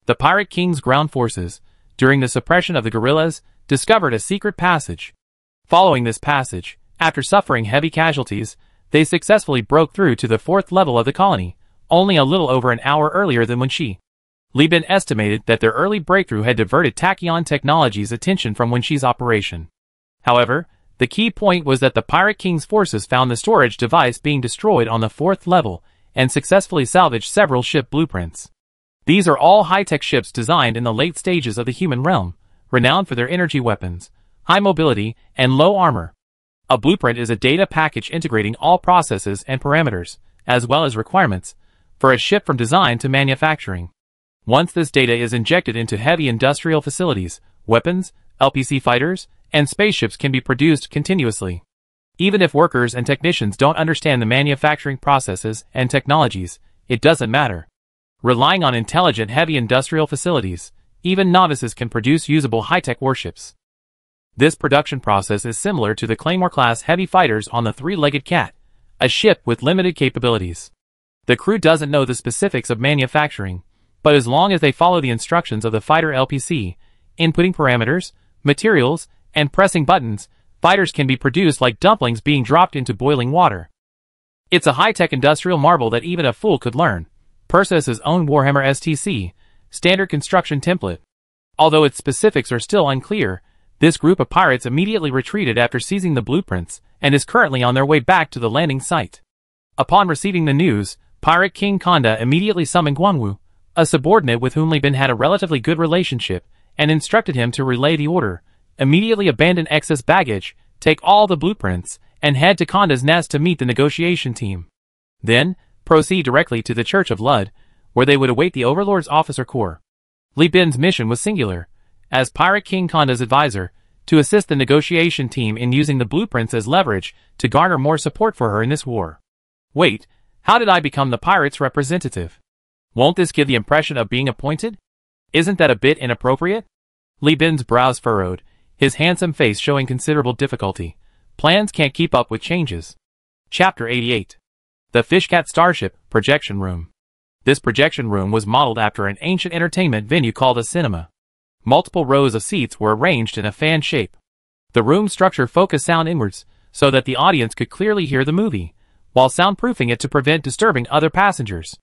The Pirate King's ground forces, during the suppression of the guerrillas, discovered a secret passage. Following this passage, after suffering heavy casualties, they successfully broke through to the 4th level of the colony, only a little over an hour earlier than when Li Bin estimated that their early breakthrough had diverted Tachyon Technology's attention from Wincy's operation. However, the key point was that the Pirate King's forces found the storage device being destroyed on the 4th level and successfully salvaged several ship blueprints. These are all high-tech ships designed in the late stages of the human realm, renowned for their energy weapons, high mobility, and low armor. A blueprint is a data package integrating all processes and parameters, as well as requirements, for a ship from design to manufacturing. Once this data is injected into heavy industrial facilities, weapons, LPC fighters, and spaceships can be produced continuously. Even if workers and technicians don't understand the manufacturing processes and technologies, it doesn't matter. Relying on intelligent heavy industrial facilities, even novices can produce usable high-tech warships. This production process is similar to the Claymore-class heavy fighters on the three-legged cat, a ship with limited capabilities. The crew doesn't know the specifics of manufacturing, but as long as they follow the instructions of the fighter LPC, inputting parameters, materials, and pressing buttons, fighters can be produced like dumplings being dropped into boiling water. It's a high-tech industrial marvel that even a fool could learn. Perseus's own Warhammer STC, standard construction template. Although its specifics are still unclear, this group of pirates immediately retreated after seizing the blueprints and is currently on their way back to the landing site. Upon receiving the news, Pirate King Konda immediately summoned Guanwu, a subordinate with whom Li Bin had a relatively good relationship, and instructed him to relay the order. Immediately abandon excess baggage, take all the blueprints, and head to Konda's nest to meet the negotiation team. Then, proceed directly to the Church of Lud, where they would await the Overlord's officer corps. Li Bin's mission was singular, as Pirate King Konda's advisor, to assist the negotiation team in using the blueprints as leverage to garner more support for her in this war. Wait, how did I become the pirates' representative? Won't this give the impression of being appointed? Isn't that a bit inappropriate? Li Bin's brows furrowed, his handsome face showing considerable difficulty. Plans can't keep up with changes. Chapter 88. The Fishcat Starship Projection Room. This projection room was modeled after an ancient entertainment venue called a cinema. Multiple rows of seats were arranged in a fan shape. The room structure focused sound inwards, so that the audience could clearly hear the movie, while soundproofing it to prevent disturbing other passengers.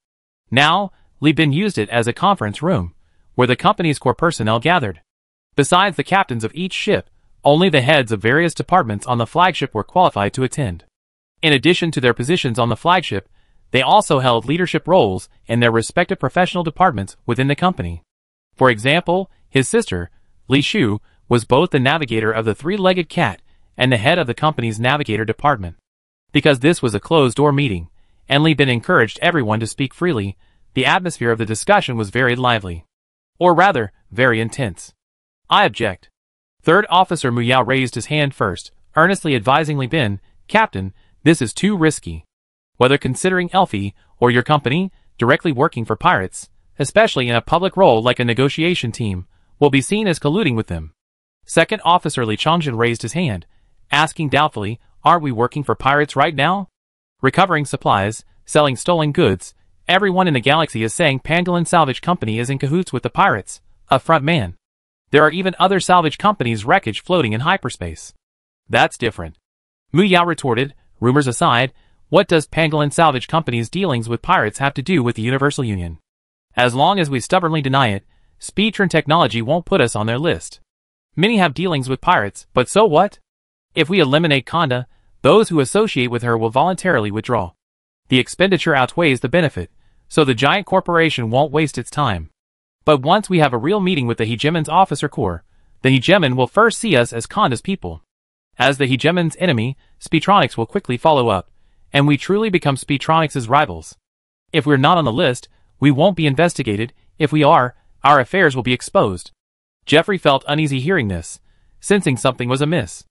Now, Li Bin used it as a conference room, where the company's core personnel gathered. Besides the captains of each ship, only the heads of various departments on the flagship were qualified to attend. In addition to their positions on the flagship, they also held leadership roles in their respective professional departments within the company. For example, his sister, Li Shu, was both the navigator of the three-legged cat and the head of the company's navigator department. Because this was a closed-door meeting, and Li Bin encouraged everyone to speak freely, the atmosphere of the discussion was very lively. Or rather, very intense. I object. Third Officer Mu Yao raised his hand first, earnestly advising Li Bin, Captain, this is too risky. Whether considering Elfie or your company, directly working for pirates, especially in a public role like a negotiation team, will be seen as colluding with them. Second Officer Li Chongjin raised his hand, asking doubtfully, aren't we working for pirates right now? Recovering supplies, selling stolen goods, everyone in the galaxy is saying Pangolin Salvage Company is in cahoots with the pirates, a front man. There are even other salvage companies' wreckage floating in hyperspace. That's different. Mu Yao retorted, rumors aside, what does Pangolin Salvage Company's dealings with pirates have to do with the Universal Union? As long as we stubbornly deny it, Speedtron Technology won't put us on their list. Many have dealings with pirates, but so what? If we eliminate Konda, those who associate with her will voluntarily withdraw. The expenditure outweighs the benefit, so the giant corporation won't waste its time. But once we have a real meeting with the Hegemon's officer corps, the Hegemon will first see us as Konda's people. As the Hegemon's enemy, Speedtronics will quickly follow up, and we truly become Speedtronics' rivals. If we're not on the list, we won't be investigated. If we are, our affairs will be exposed. Jeffrey felt uneasy hearing this, sensing something was amiss.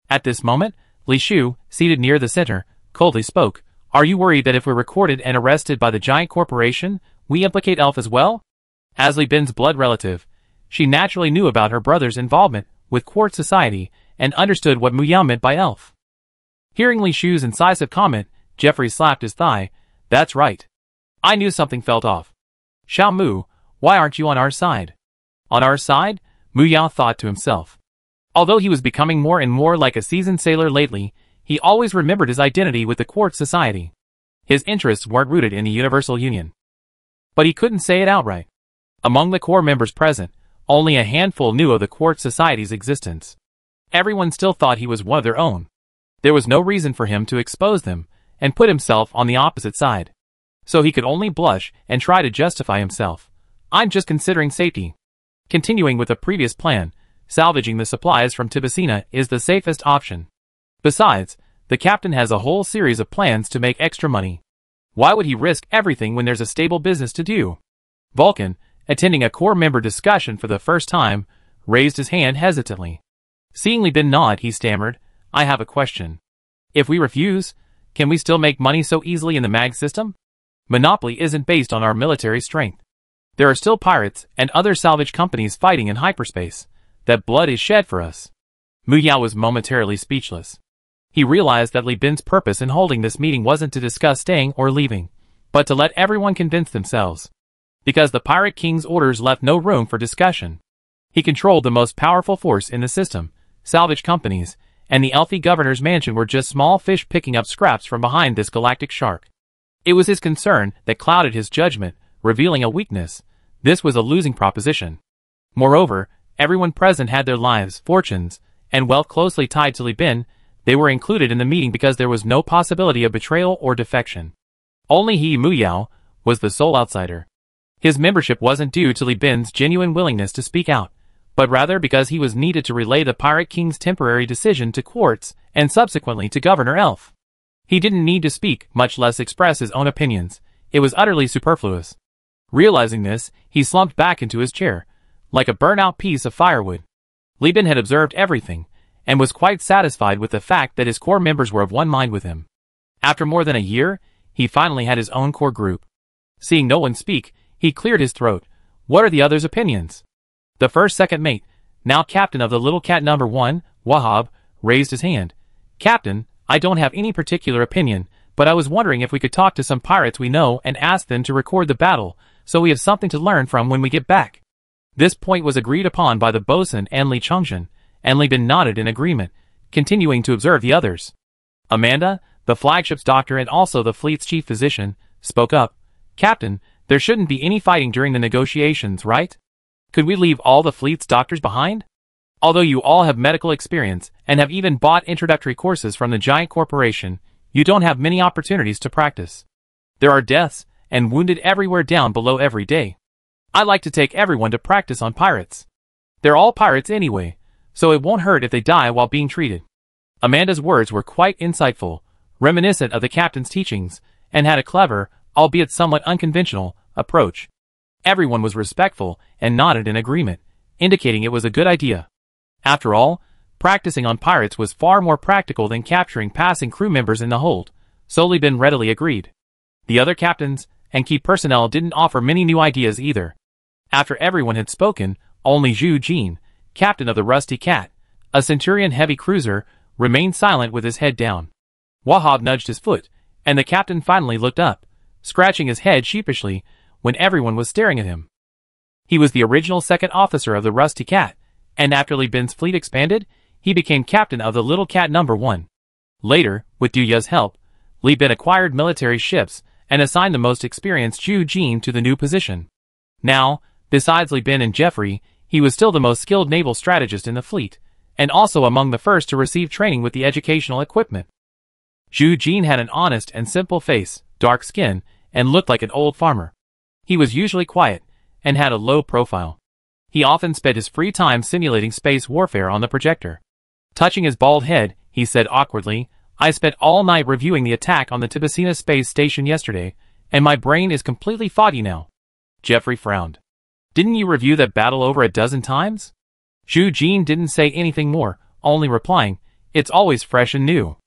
At this moment, Li Shu, seated near the center, coldly spoke, are you worried that if we're recorded and arrested by the giant corporation, we implicate Elf as well? As Li Bin's blood relative, she naturally knew about her brother's involvement with Quartz Society and understood what Mu Yao meant by Elf. Hearing Li Shu's incisive comment, Jeffrey slapped his thigh. That's right. I knew something felt off. Xiao Mu, why aren't you on our side? On our side? Mu Yao thought to himself. Although he was becoming more and more like a seasoned sailor lately, he always remembered his identity with the Quartz Society. His interests weren't rooted in the Universal Union. But he couldn't say it outright. Among the core members present, only a handful knew of the Quartz Society's existence. Everyone still thought he was one of their own. There was no reason for him to expose them and put himself on the opposite side. So he could only blush and try to justify himself. I'm just considering safety. Continuing with the previous plan, salvaging the supplies from Tibicina is the safest option. Besides, the captain has a whole series of plans to make extra money. Why would he risk everything when there's a stable business to do? Vulcan, attending a core member discussion for the first time, raised his hand hesitantly. Seeing Li Bin nod, he stammered, I have a question. If we refuse, can we still make money so easily in the mag system? Monopoly isn't based on our military strength. There are still pirates and other salvage companies fighting in hyperspace. That blood is shed for us. Mu Yao was momentarily speechless. He realized that Li Bin's purpose in holding this meeting wasn't to discuss staying or leaving, but to let everyone convince themselves. Because the Pirate King's orders left no room for discussion. He controlled the most powerful force in the system, salvage companies, and the Elfie governor's mansion were just small fish picking up scraps from behind this galactic shark. It was his concern that clouded his judgment, revealing a weakness. This was a losing proposition. Moreover, everyone present had their lives, fortunes, and wealth closely tied to Li Bin. They were included in the meeting because there was no possibility of betrayal or defection. Only he, Mu Yao, was the sole outsider. His membership wasn't due to Li Bin's genuine willingness to speak out, but rather because he was needed to relay the Pirate King's temporary decision to Quartz and subsequently to Governor Elf. He didn't need to speak, much less express his own opinions. It was utterly superfluous. Realizing this, he slumped back into his chair, like a burnt-out piece of firewood. Li Bin had observed everything, and was quite satisfied with the fact that his core members were of one mind with him. After more than a year, he finally had his own core group. Seeing no one speak, he cleared his throat. What are the others' opinions? The first second mate, now captain of the Little Cat No. 1, Wahab, raised his hand. Captain, I don't have any particular opinion, but I was wondering if we could talk to some pirates we know and ask them to record the battle, so we have something to learn from when we get back. This point was agreed upon by the bosun and Li Chongzhen, and Li Bin nodded in agreement, continuing to observe the others. Amanda, the flagship's doctor and also the fleet's chief physician, spoke up. Captain, there shouldn't be any fighting during the negotiations, right? Could we leave all the fleet's doctors behind? Although you all have medical experience and have even bought introductory courses from the giant corporation, you don't have many opportunities to practice. There are deaths and wounded everywhere down below every day. I like to take everyone to practice on pirates. They're all pirates anyway, so it won't hurt if they die while being treated. Amanda's words were quite insightful, reminiscent of the captain's teachings, and had a clever, albeit somewhat unconventional, approach. Everyone was respectful and nodded in agreement, indicating it was a good idea. After all, practicing on pirates was far more practical than capturing passing crew members in the hold, so Li Bin readily agreed. The other captains and key personnel didn't offer many new ideas either. After everyone had spoken, only Zhu Jin, captain of the Rusty Cat, a Centurion-heavy cruiser, remained silent with his head down. Wahab nudged his foot, and the captain finally looked up, scratching his head sheepishly when everyone was staring at him. He was the original second officer of the Rusty Cat, and after Li Bin's fleet expanded, he became captain of the Little Cat No. 1. Later, with Du Ye's help, Li Bin acquired military ships and assigned the most experienced Zhu Jin to the new position. Now, besides Li Bin and Jeffrey, he was still the most skilled naval strategist in the fleet, and also among the first to receive training with the educational equipment. Zhu Jin had an honest and simple face, dark skin, and looked like an old farmer. He was usually quiet, and had a low profile. He often spent his free time simulating space warfare on the projector. Touching his bald head, he said awkwardly, I spent all night reviewing the attack on the Tibicina space station yesterday, and my brain is completely foggy now. Jeffrey frowned. Didn't you review that battle over a dozen times? Zhu Jin didn't say anything more, only replying, it's always fresh and new.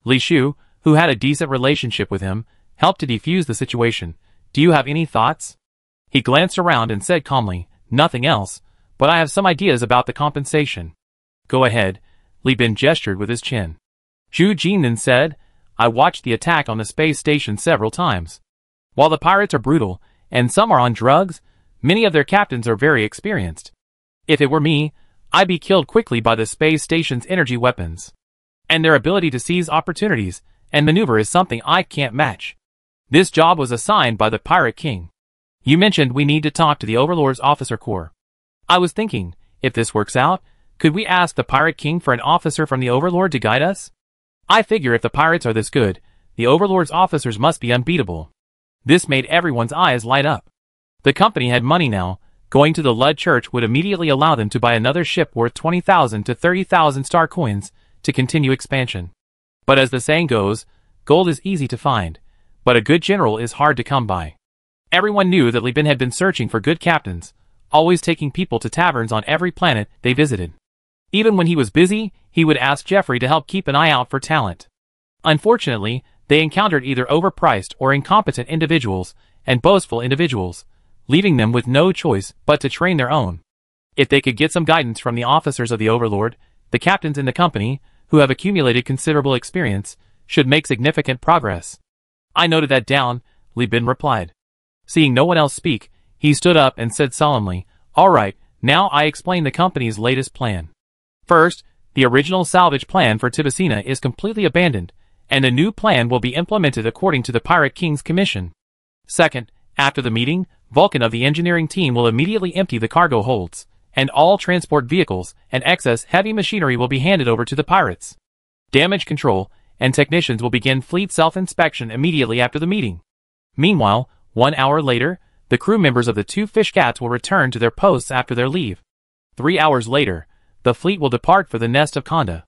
Li Shu, who had a decent relationship with him, helped to defuse the situation. Do you have any thoughts? He glanced around and said calmly, nothing else, but I have some ideas about the compensation. Go ahead, Li Bin gestured with his chin. Zhu Jin then said, I watched the attack on the space station several times. While the pirates are brutal, and some are on drugs, many of their captains are very experienced. If it were me, I'd be killed quickly by the space station's energy weapons. And their ability to seize opportunities and maneuver is something I can't match. This job was assigned by the Pirate King. You mentioned we need to talk to the Overlord's officer corps. I was thinking, if this works out, could we ask the Pirate King for an officer from the Overlord to guide us? I figure if the pirates are this good, the Overlord's officers must be unbeatable. This made everyone's eyes light up. The company had money now. Going to the Lud Church would immediately allow them to buy another ship worth 20,000 to 30,000 star coins to continue expansion. But as the saying goes, gold is easy to find, but a good general is hard to come by. Everyone knew that Li Bin had been searching for good captains, always taking people to taverns on every planet they visited. Even when he was busy, he would ask Jeffrey to help keep an eye out for talent. Unfortunately, they encountered either overpriced or incompetent individuals and boastful individuals, leaving them with no choice but to train their own. If they could get some guidance from the officers of the Overlord, The captains in the company, who have accumulated considerable experience, should make significant progress. I noted that down, Li Bin replied. Seeing no one else speak, he stood up and said solemnly, "All right, now I explain the company's latest plan. First, the original salvage plan for Tibicina is completely abandoned, and a new plan will be implemented according to the Pirate King's commission. Second, after the meeting, Vulcan of the engineering team will immediately empty the cargo holds, and all transport vehicles and excess heavy machinery will be handed over to the pirates. Damage control and technicians will begin fleet self-inspection immediately after the meeting. Meanwhile, 1 hour later, the crew members of the 2 fish cats will return to their posts after their leave. 3 hours later, the fleet will depart for the nest of Conda."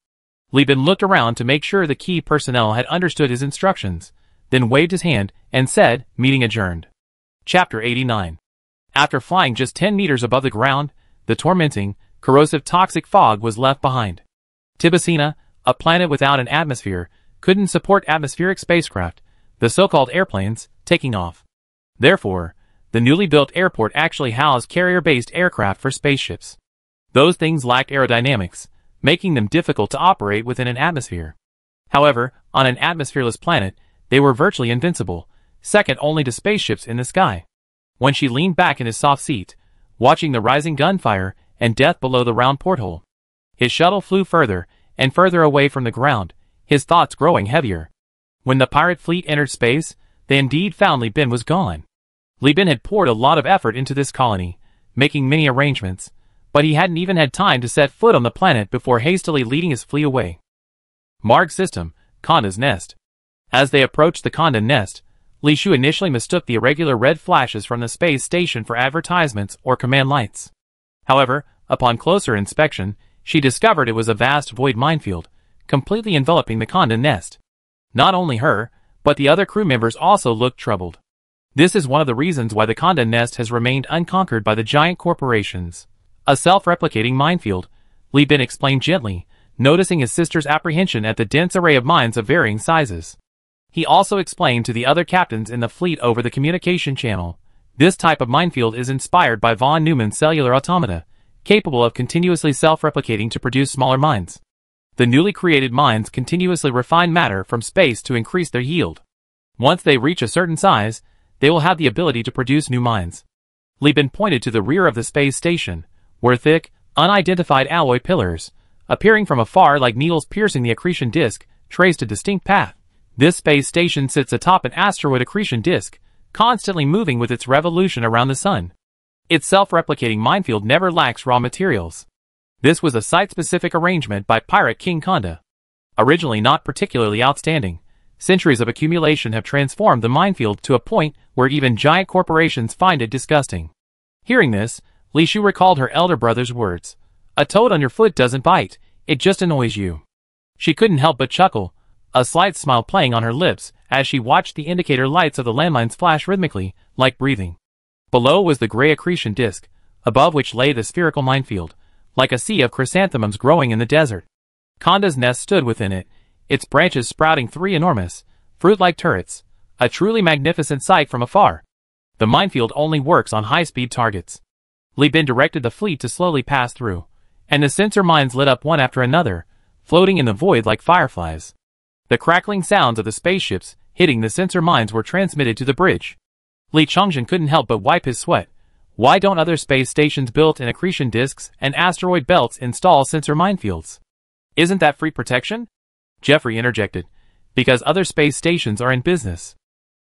Li Bin looked around to make sure the key personnel had understood his instructions, then waved his hand and said, "Meeting adjourned." Chapter 89. After flying just 10 meters above the ground, the tormenting, corrosive toxic fog was left behind. Tibicina, a planet without an atmosphere, couldn't support atmospheric spacecraft, the so-called airplanes, taking off. Therefore, the newly built airport actually housed carrier-based aircraft for spaceships. Those things lacked aerodynamics, making them difficult to operate within an atmosphere. However, on an atmosphereless planet, they were virtually invincible, second only to spaceships in the sky. When she leaned back in his soft seat, watching the rising gunfire and death below the round porthole, his shuttle flew further and further away from the ground, his thoughts growing heavier. When the pirate fleet entered space, they indeed found Li Bin was gone. Li Bin had poured a lot of effort into this colony, making many arrangements, but he hadn't even had time to set foot on the planet before hastily leading his fleet away. Marg system, Conda's nest. As they approached the Conda nest, Li Shu initially mistook the irregular red flashes from the space station for advertisements or command lights. However, upon closer inspection, she discovered it was a vast void minefield, completely enveloping the Conda nest. Not only her, but the other crew members also looked troubled. This is one of the reasons why the Conda nest has remained unconquered by the giant corporations. A self-replicating minefield, Li Bin explained gently, noticing his sister's apprehension at the dense array of mines of varying sizes. He also explained to the other captains in the fleet over the communication channel, this type of minefield is inspired by von Neumann's cellular automata, capable of continuously self-replicating to produce smaller mines. The newly created mines continuously refine matter from space to increase their yield. Once they reach a certain size, they will have the ability to produce new mines. Li Bin pointed to the rear of the space station, where thick, unidentified alloy pillars, appearing from afar like needles piercing the accretion disk, traced a distinct path. This space station sits atop an asteroid accretion disk, constantly moving with its revolution around the sun. Its self-replicating minefield never lacks raw materials. This was a site-specific arrangement by Pirate King Conda. Originally not particularly outstanding, centuries of accumulation have transformed the minefield to a point where even giant corporations find it disgusting. Hearing this, Li Shu recalled her elder brother's words. "A toad on your foot doesn't bite, it just annoys you." She couldn't help but chuckle, a slight smile playing on her lips as she watched the indicator lights of the landmines flash rhythmically, like breathing. Below was the gray accretion disk, above which lay the spherical minefield, like a sea of chrysanthemums growing in the desert. Conda's nest stood within it, its branches sprouting 3 enormous, fruit-like turrets, a truly magnificent sight from afar. The minefield only works on high-speed targets. Li Bin directed the fleet to slowly pass through, and the sensor mines lit up one after another, floating in the void like fireflies. The crackling sounds of the spaceships hitting the sensor mines were transmitted to the bridge. Li Chongzhen couldn't help but wipe his sweat. Why don't other space stations built in accretion disks and asteroid belts install sensor minefields? Isn't that free protection? Jeffrey interjected. Because other space stations are in business.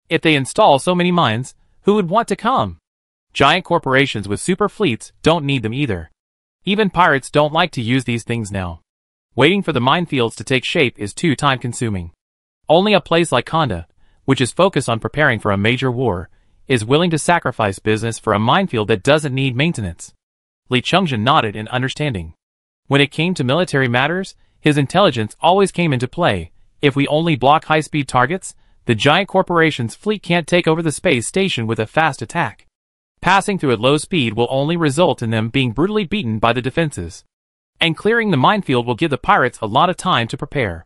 If they install so many mines, who would want to come? Giant corporations with super fleets don't need them either. Even pirates don't like to use these things now. Waiting for the minefields to take shape is too time-consuming. Only a place like Conda, which is focused on preparing for a major war, is willing to sacrifice business for a minefield that doesn't need maintenance. Li Chongzhen nodded in understanding. When it came to military matters, his intelligence always came into play. If we only block high-speed targets, the giant corporation's fleet can't take over the space station with a fast attack. Passing through at low speed will only result in them being brutally beaten by the defenses. And clearing the minefield will give the pirates a lot of time to prepare.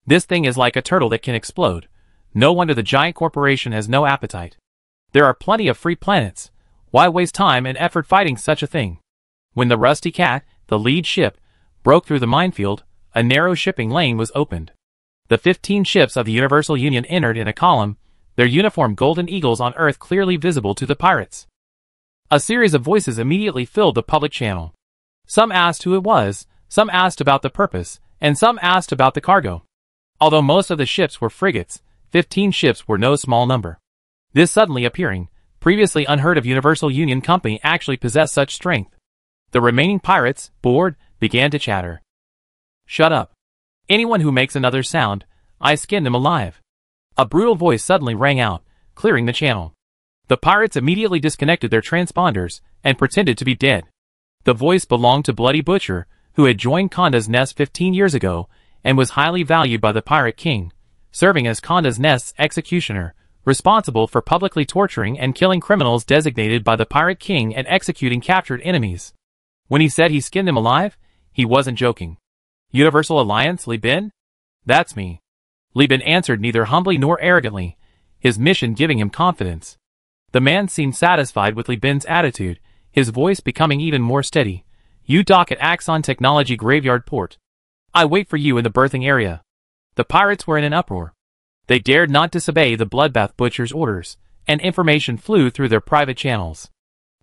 This thing is like a turtle that can explode. No wonder the giant corporation has no appetite. There are plenty of free planets. Why waste time and effort fighting such a thing? When the Rusty Cat, the lead ship, broke through the minefield, a narrow shipping lane was opened. The 15 ships of the Universal Union entered in a column, their uniform golden eagles on Earth clearly visible to the pirates. A series of voices immediately filled the public channel. Some asked who it was, some asked about the purpose, and some asked about the cargo. Although most of the ships were frigates, 15 ships were no small number. This suddenly appearing, previously unheard of Universal Union company actually possessed such strength. The remaining pirates, bored, began to chatter. "Shut up. Anyone who makes another sound, I skin them alive." A brutal voice suddenly rang out, clearing the channel. The pirates immediately disconnected their transponders and pretended to be dead. The voice belonged to Bloody Butcher, who had joined Conda's Nest 15 years ago and was highly valued by the Pirate King, serving as Conda's Nest's executioner, responsible for publicly torturing and killing criminals designated by the Pirate King and executing captured enemies. When he said he skinned them alive, he wasn't joking. "Universal Alliance, Li Bin?" "That's me." Li Bin answered neither humbly nor arrogantly, his mission giving him confidence. The man seemed satisfied with Li Bin's attitude, his voice becoming even more steady. "You dock at Axon Technology Graveyard Port. I wait for you in the berthing area." The pirates were in an uproar. They dared not disobey the Bloodbath Butcher's orders, and information flew through their private channels.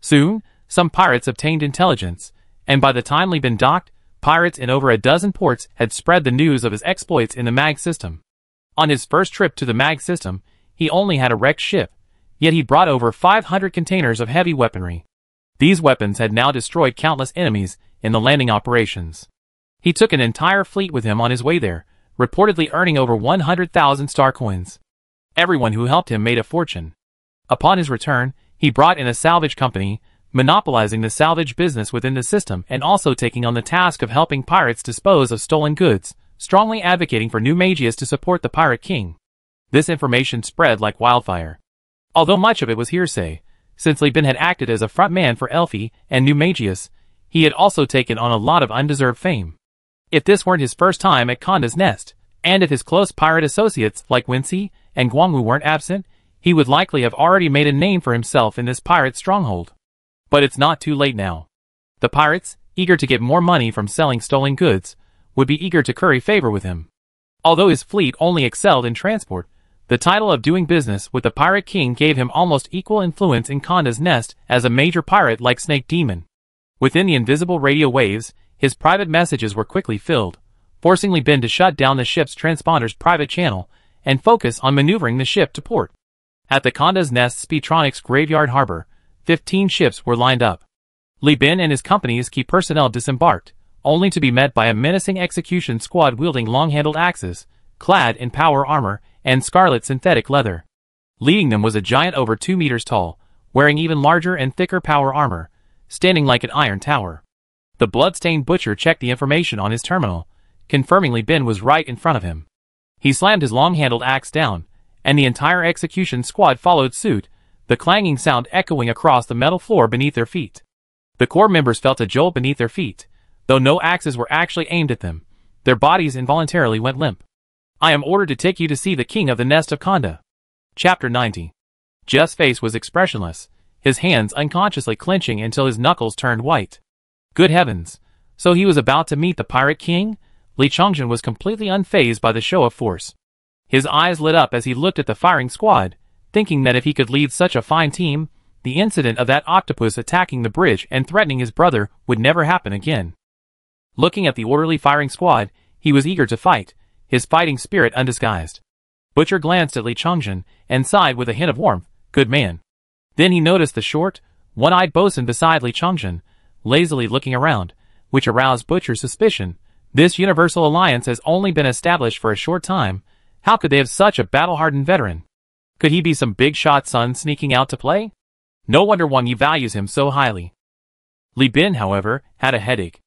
Soon, some pirates obtained intelligence, and by the time Li Bin docked, pirates in over a dozen ports had spread the news of his exploits in the MAG system. On his first trip to the MAG system, he only had a wrecked ship, yet he brought over 500 containers of heavy weaponry. These weapons had now destroyed countless enemies in the landing operations. He took an entire fleet with him on his way there, reportedly earning over 100,000 star coins. Everyone who helped him made a fortune. Upon his return, he brought in a salvage company, monopolizing the salvage business within the system and also taking on the task of helping pirates dispose of stolen goods, strongly advocating for New Magius to support the Pirate King. This information spread like wildfire. Although much of it was hearsay, since Li Bin had acted as a front man for Elfie and New Magius, he had also taken on a lot of undeserved fame. If this weren't his first time at Conda's Nest, and if his close pirate associates like Wincy and Guangwu weren't absent, he would likely have already made a name for himself in this pirate stronghold. But it's not too late now. The pirates, eager to get more money from selling stolen goods, would be eager to curry favor with him. Although his fleet only excelled in transport, the title of doing business with the Pirate King gave him almost equal influence in Conda's Nest as a major pirate like Snake Demon. Within the invisible radio waves, his private messages were quickly filled, forcing Li Bin to shut down the ship's transponder's private channel and focus on maneuvering the ship to port. At the Conda's Nest Speedtronics Graveyard Harbor, 15 ships were lined up. Li Bin and his company's key personnel disembarked, only to be met by a menacing execution squad wielding long-handled axes, clad in power armor and scarlet synthetic leather. Leading them was a giant over 2 meters tall, wearing even larger and thicker power armor, standing like an iron tower. The blood-stained butcher checked the information on his terminal, confirming Li Bin was right in front of him. He slammed his long-handled axe down, and the entire execution squad followed suit, the clanging sound echoing across the metal floor beneath their feet. The core members felt a jolt beneath their feet, though no axes were actually aimed at them. Their bodies involuntarily went limp. "I am ordered to take you to see the king of the Nest of Conda." Chapter 90. Jeff's face was expressionless, his hands unconsciously clenching until his knuckles turned white. Good heavens! So he was about to meet the Pirate King? Li Chongjin was completely unfazed by the show of force. His eyes lit up as he looked at the firing squad, thinking that if he could lead such a fine team, the incident of that octopus attacking the bridge and threatening his brother would never happen again. Looking at the orderly firing squad, he was eager to fight, his fighting spirit undisguised. Butcher glanced at Li Chongjin and sighed with a hint of warmth. "Good man." Then he noticed the short, one-eyed bosun beside Li Chongjin, lazily looking around, which aroused Butcher's suspicion. This Universal Alliance has only been established for a short time. How could they have such a battle-hardened veteran? Could he be some big-shot son sneaking out to play? No wonder Wang Yi values him so highly. Li Bin, however, had a headache.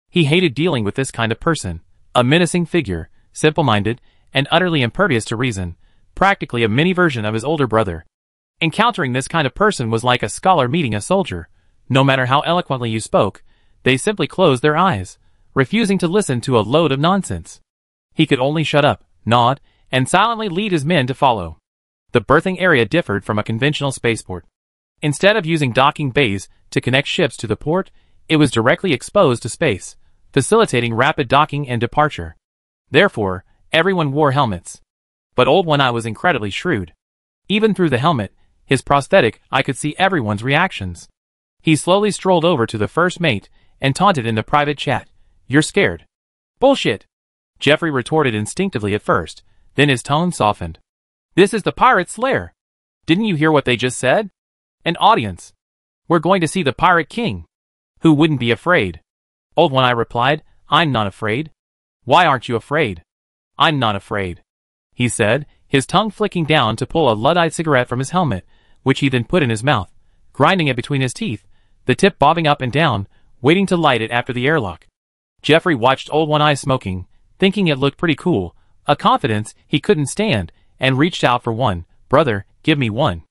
He hated dealing with this kind of person, a menacing figure, simple-minded, and utterly impervious to reason, practically a mini-version of his older brother. Encountering this kind of person was like a scholar meeting a soldier. No matter how eloquently you spoke, they simply closed their eyes, refusing to listen to a load of nonsense. He could only shut up, nod, and silently lead his men to follow. The berthing area differed from a conventional spaceport. Instead of using docking bays to connect ships to the port, it was directly exposed to space, facilitating rapid docking and departure. Therefore, everyone wore helmets. But Old One-Eye was incredibly shrewd. Even through the helmet, his prosthetic, I could see everyone's reactions. He slowly strolled over to the first mate and taunted in the private chat. "You're scared." "Bullshit," Jeffrey retorted instinctively at first, then his tone softened. "This is the pirate's lair. Didn't you hear what they just said? An audience. We're going to see the Pirate King. Who wouldn't be afraid?" Old One-Eye replied, "I'm not afraid." "Why aren't you afraid?" "I'm not afraid," he said, his tongue flicking down to pull a Luddite cigarette from his helmet, which he then put in his mouth, grinding it between his teeth, the tip bobbing up and down, waiting to light it after the airlock. Jeffrey watched Old One-Eye smoking, thinking it looked pretty cool, a confidence he couldn't stand, and reached out for one. "Brother, give me one."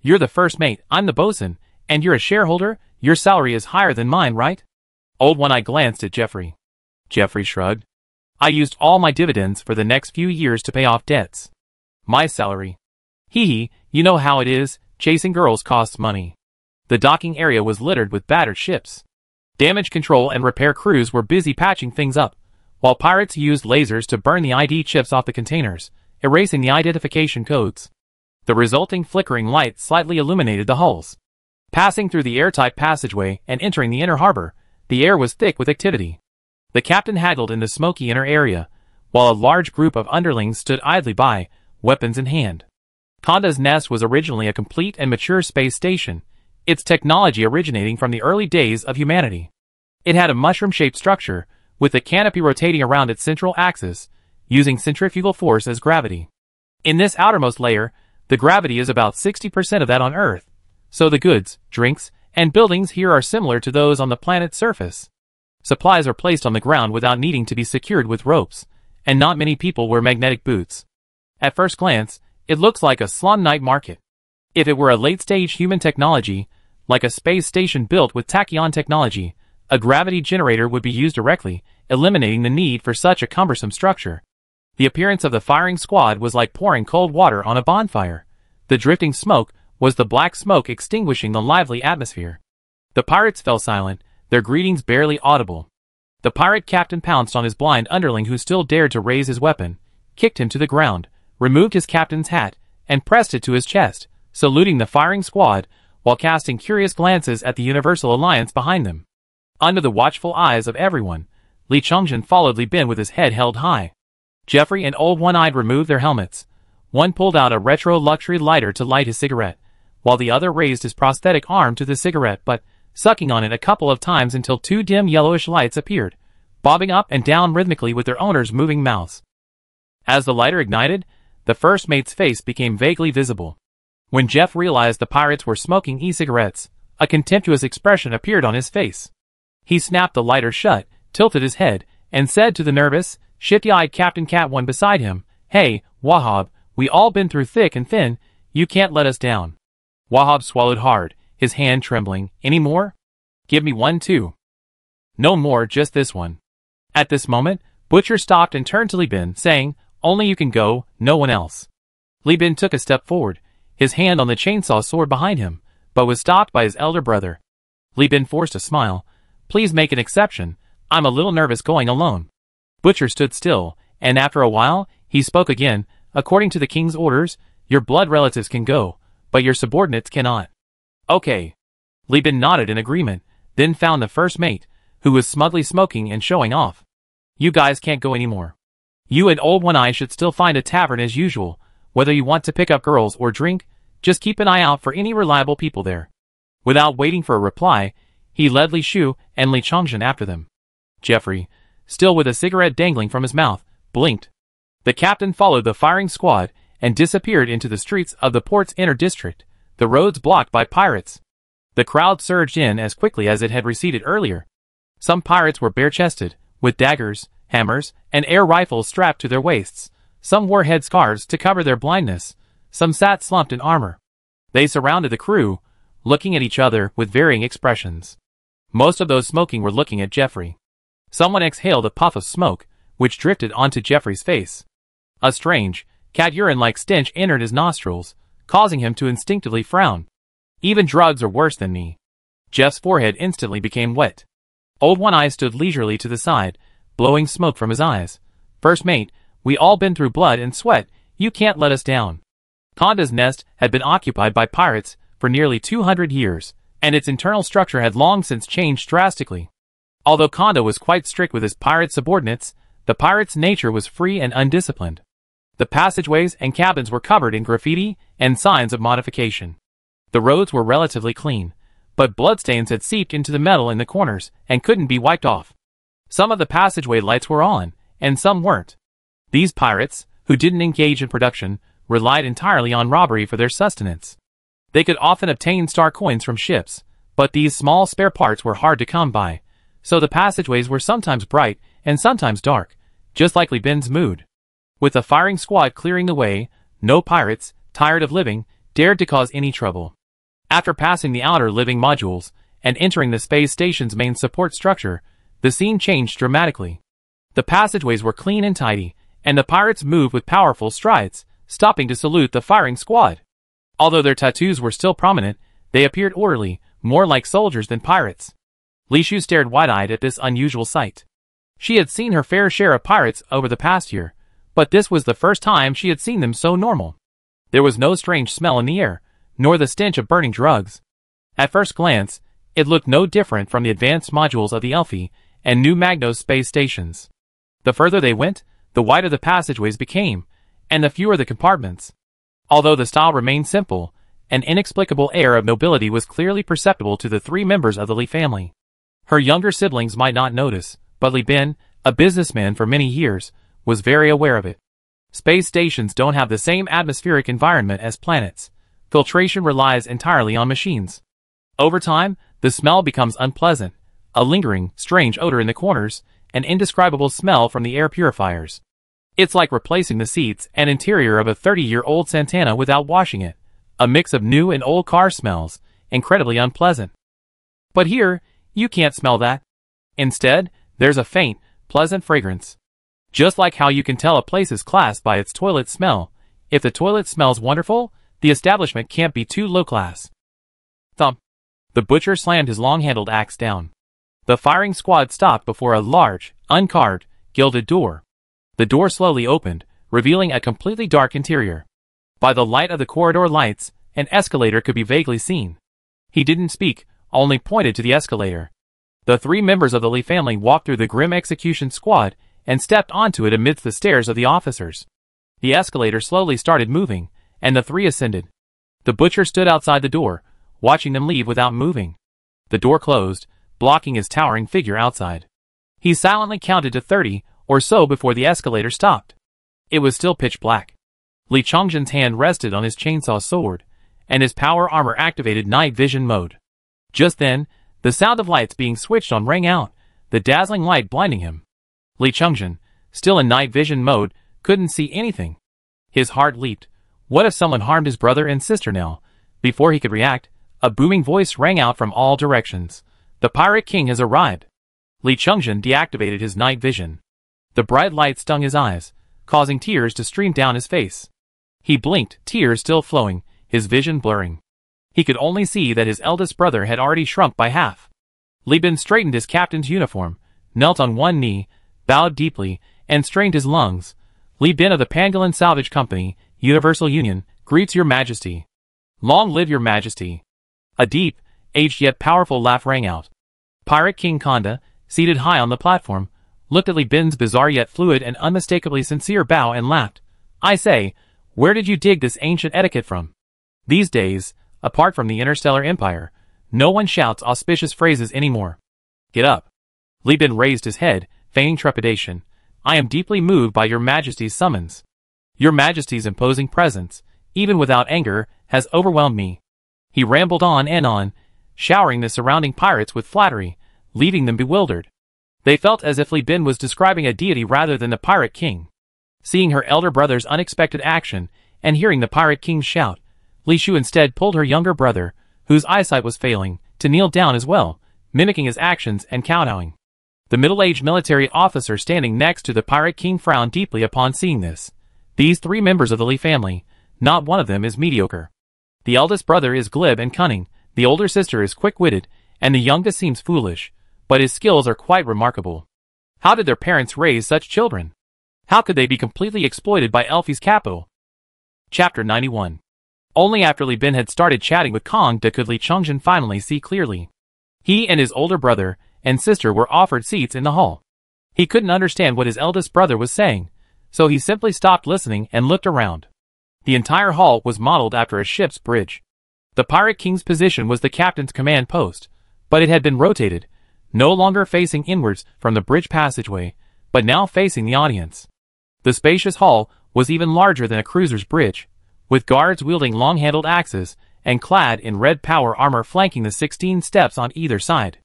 "You're the first mate, I'm the bosun, and you're a shareholder, your salary is higher than mine, right?" Old One-Eye glanced at Jeffrey. Jeffrey shrugged. "I used all my dividends for the next few years to pay off debts. My salary. Hee hee, you know how it is, chasing girls costs money." The docking area was littered with battered ships. Damage control and repair crews were busy patching things up, while pirates used lasers to burn the ID chips off the containers, erasing the identification codes. The resulting flickering light slightly illuminated the hulls. Passing through the airtight passageway and entering the inner harbor, the air was thick with activity. The captain haggled in the smoky inner area, while a large group of underlings stood idly by, weapons in hand. Conda's Nest was originally a complete and mature space station, its technology originating from the early days of humanity. It had a mushroom-shaped structure, with the canopy rotating around its central axis, using centrifugal force as gravity. In this outermost layer, the gravity is about 60% of that on Earth, so the goods, drinks, and buildings here are similar to those on the planet's surface. Supplies are placed on the ground without needing to be secured with ropes, and not many people wear magnetic boots. At first glance, it looks like a slum night market. If it were a late-stage human technology, like a space station built with tachyon technology, a gravity generator would be used directly, eliminating the need for such a cumbersome structure. The appearance of the firing squad was like pouring cold water on a bonfire. The drifting smoke was the black smoke extinguishing the lively atmosphere. The pirates fell silent, their greetings barely audible. The pirate captain pounced on his blind underling who still dared to raise his weapon, kicked him to the ground, removed his captain's hat, and pressed it to his chest, saluting the firing squad, while casting curious glances at the Universal Alliance behind them. Under the watchful eyes of everyone, Li Chongzhen followed Li Bin with his head held high. Jeffrey and Old One-Eye removed their helmets. One pulled out a retro luxury lighter to light his cigarette, while the other raised his prosthetic arm to the cigarette but, sucking on it a couple of times until two dim yellowish lights appeared, bobbing up and down rhythmically with their owners' moving mouths. As the lighter ignited, the first mate's face became vaguely visible. When Jeff realized the pirates were smoking e-cigarettes, a contemptuous expression appeared on his face. He snapped the lighter shut, tilted his head, and said to the nervous, shifty-eyed Captain Cat One beside him, "Hey, Wahab, we all been through thick and thin, you can't let us down." Wahab swallowed hard, his hand trembling. "Any more?" "Give me one too." "No more, just this one." At this moment, Butcher stopped and turned to Li Bin, saying, "Only you can go, no one else." Li Bin took a step forward, his hand on the chainsaw sword behind him, but was stopped by his elder brother. Li Bin forced a smile. "Please make an exception, I'm a little nervous going alone." Butcher stood still, and after a while, he spoke again. "According to the king's orders, your blood relatives can go, but your subordinates cannot." "Okay." Li Bin nodded in agreement, then found the first mate, who was smugly smoking and showing off. "You guys can't go anymore. You and Old One-Eye should still find a tavern as usual, whether you want to pick up girls or drink, just keep an eye out for any reliable people there." Without waiting for a reply, he led Li Shu and Li Chongzhen after them. Jeffrey, still with a cigarette dangling from his mouth, blinked. The captain followed the firing squad and disappeared into the streets of the port's inner district, the roads blocked by pirates. The crowd surged in as quickly as it had receded earlier. Some pirates were bare-chested, with daggers, hammers, and air rifles strapped to their waists. Some wore headscarves to cover their blindness. Some sat slumped in armor. They surrounded the crew, looking at each other with varying expressions. Most of those smoking were looking at Jeffrey. Someone exhaled a puff of smoke, which drifted onto Jeffrey's face. A strange, cat urine-like stench entered his nostrils, causing him to instinctively frown. "Even drugs are worse than me." Jeff's forehead instantly became wet. Old One-Eye stood leisurely to the side, blowing smoke from his eyes. First mate, we all been through blood and sweat, you can't let us down. Konda's nest had been occupied by pirates for nearly 200 years, and its internal structure had long since changed drastically. Although Konda was quite strict with his pirate subordinates, the pirate's nature was free and undisciplined. The passageways and cabins were covered in graffiti and signs of modification. The roads were relatively clean, but bloodstains had seeped into the metal in the corners and couldn't be wiped off. Some of the passageway lights were on, and some weren't. These pirates, who didn't engage in production, relied entirely on robbery for their sustenance. They could often obtain star coins from ships, but these small spare parts were hard to come by, so the passageways were sometimes bright and sometimes dark, just like Li Bin's mood. With the firing squad clearing the way, no pirates, tired of living, dared to cause any trouble. After passing the outer living modules and entering the space station's main support structure, the scene changed dramatically. The passageways were clean and tidy, and the pirates moved with powerful strides, stopping to salute the firing squad. Although their tattoos were still prominent, they appeared orderly, more like soldiers than pirates. Li Shu stared wide-eyed at this unusual sight. She had seen her fair share of pirates over the past year, but this was the first time she had seen them so normal. There was no strange smell in the air, nor the stench of burning drugs. At first glance, it looked no different from the advanced modules of the Elfie and New Magnos space stations. The further they went, the wider the passageways became, and the fewer the compartments. Although the style remained simple, an inexplicable air of nobility was clearly perceptible to the three members of the Li family. Her younger siblings might not notice, but Li Bin, a businessman for many years, was very aware of it. Space stations don't have the same atmospheric environment as planets. Filtration relies entirely on machines. Over time, the smell becomes unpleasant, a lingering, strange odor in the corners, an indescribable smell from the air purifiers. It's like replacing the seats and interior of a 30-year-old Santana without washing it. A mix of new and old car smells, incredibly unpleasant. But here, you can't smell that. Instead, there's a faint, pleasant fragrance. Just like how you can tell a place's class by its toilet smell, if the toilet smells wonderful, the establishment can't be too low class. Thump. The butcher slammed his long-handled axe down. The firing squad stopped before a large, uncarved, gilded door. The door slowly opened, revealing a completely dark interior. By the light of the corridor lights, an escalator could be vaguely seen. He didn't speak, only pointed to the escalator. The three members of the Li family walked through the grim execution squad and stepped onto it amidst the stares of the officers. The escalator slowly started moving, and the three ascended. The butcher stood outside the door, watching them leave without moving. The door closed, blocking his towering figure outside. He silently counted to 30 or so before the escalator stopped. It was still pitch black. Li Chongjin's hand rested on his chainsaw sword, and his power armor activated night vision mode. Just then, the sound of lights being switched on rang out, the dazzling light blinding him. Li Chongjin, still in night vision mode, couldn't see anything. His heart leaped. What if someone harmed his brother and sister now? Before he could react, a booming voice rang out from all directions. The Pirate King has arrived. Li Chongjin deactivated his night vision. The bright light stung his eyes, causing tears to stream down his face. He blinked, tears still flowing, his vision blurring. He could only see that his eldest brother had already shrunk by half. Li Bin straightened his captain's uniform, knelt on one knee, bowed deeply, and strained his lungs. Li Bin of the Pangolin Salvage Company, Universal Union, greets your majesty. Long live your majesty. A deep, aged yet powerful laugh rang out. Pirate King Konda, seated high on the platform, looked at Li Bin's bizarre yet fluid and unmistakably sincere bow and laughed. I say, where did you dig this ancient etiquette from? These days, apart from the Interstellar Empire, no one shouts auspicious phrases anymore. Get up. Li Bin raised his head, feigning trepidation. I am deeply moved by your majesty's summons. Your majesty's imposing presence, even without anger, has overwhelmed me. He rambled on, showering the surrounding pirates with flattery, leaving them bewildered. They felt as if Li Bin was describing a deity rather than the Pirate King. Seeing her elder brother's unexpected action, and hearing the Pirate King's shout, Li Shu instead pulled her younger brother, whose eyesight was failing, to kneel down as well, mimicking his actions and kowtowing. The middle-aged military officer standing next to the Pirate King frowned deeply upon seeing this. These three members of the Li family, not one of them is mediocre. The eldest brother is glib and cunning, the older sister is quick-witted, and the youngest seems foolish, but his skills are quite remarkable. How did their parents raise such children? How could they be completely exploited by Elfie's capital? Chapter 91. Only after Li Bin had started chatting with Kong could Li Chongjin finally see clearly. He and his older brother and sister were offered seats in the hall. He couldn't understand what his eldest brother was saying, so he simply stopped listening and looked around. The entire hall was modeled after a ship's bridge. The Pirate King's position was the captain's command post, but it had been rotated, no longer facing inwards from the bridge passageway, but now facing the audience. The spacious hall was even larger than a cruiser's bridge, with guards wielding long-handled axes and clad in red power armor flanking the 16 steps on either side.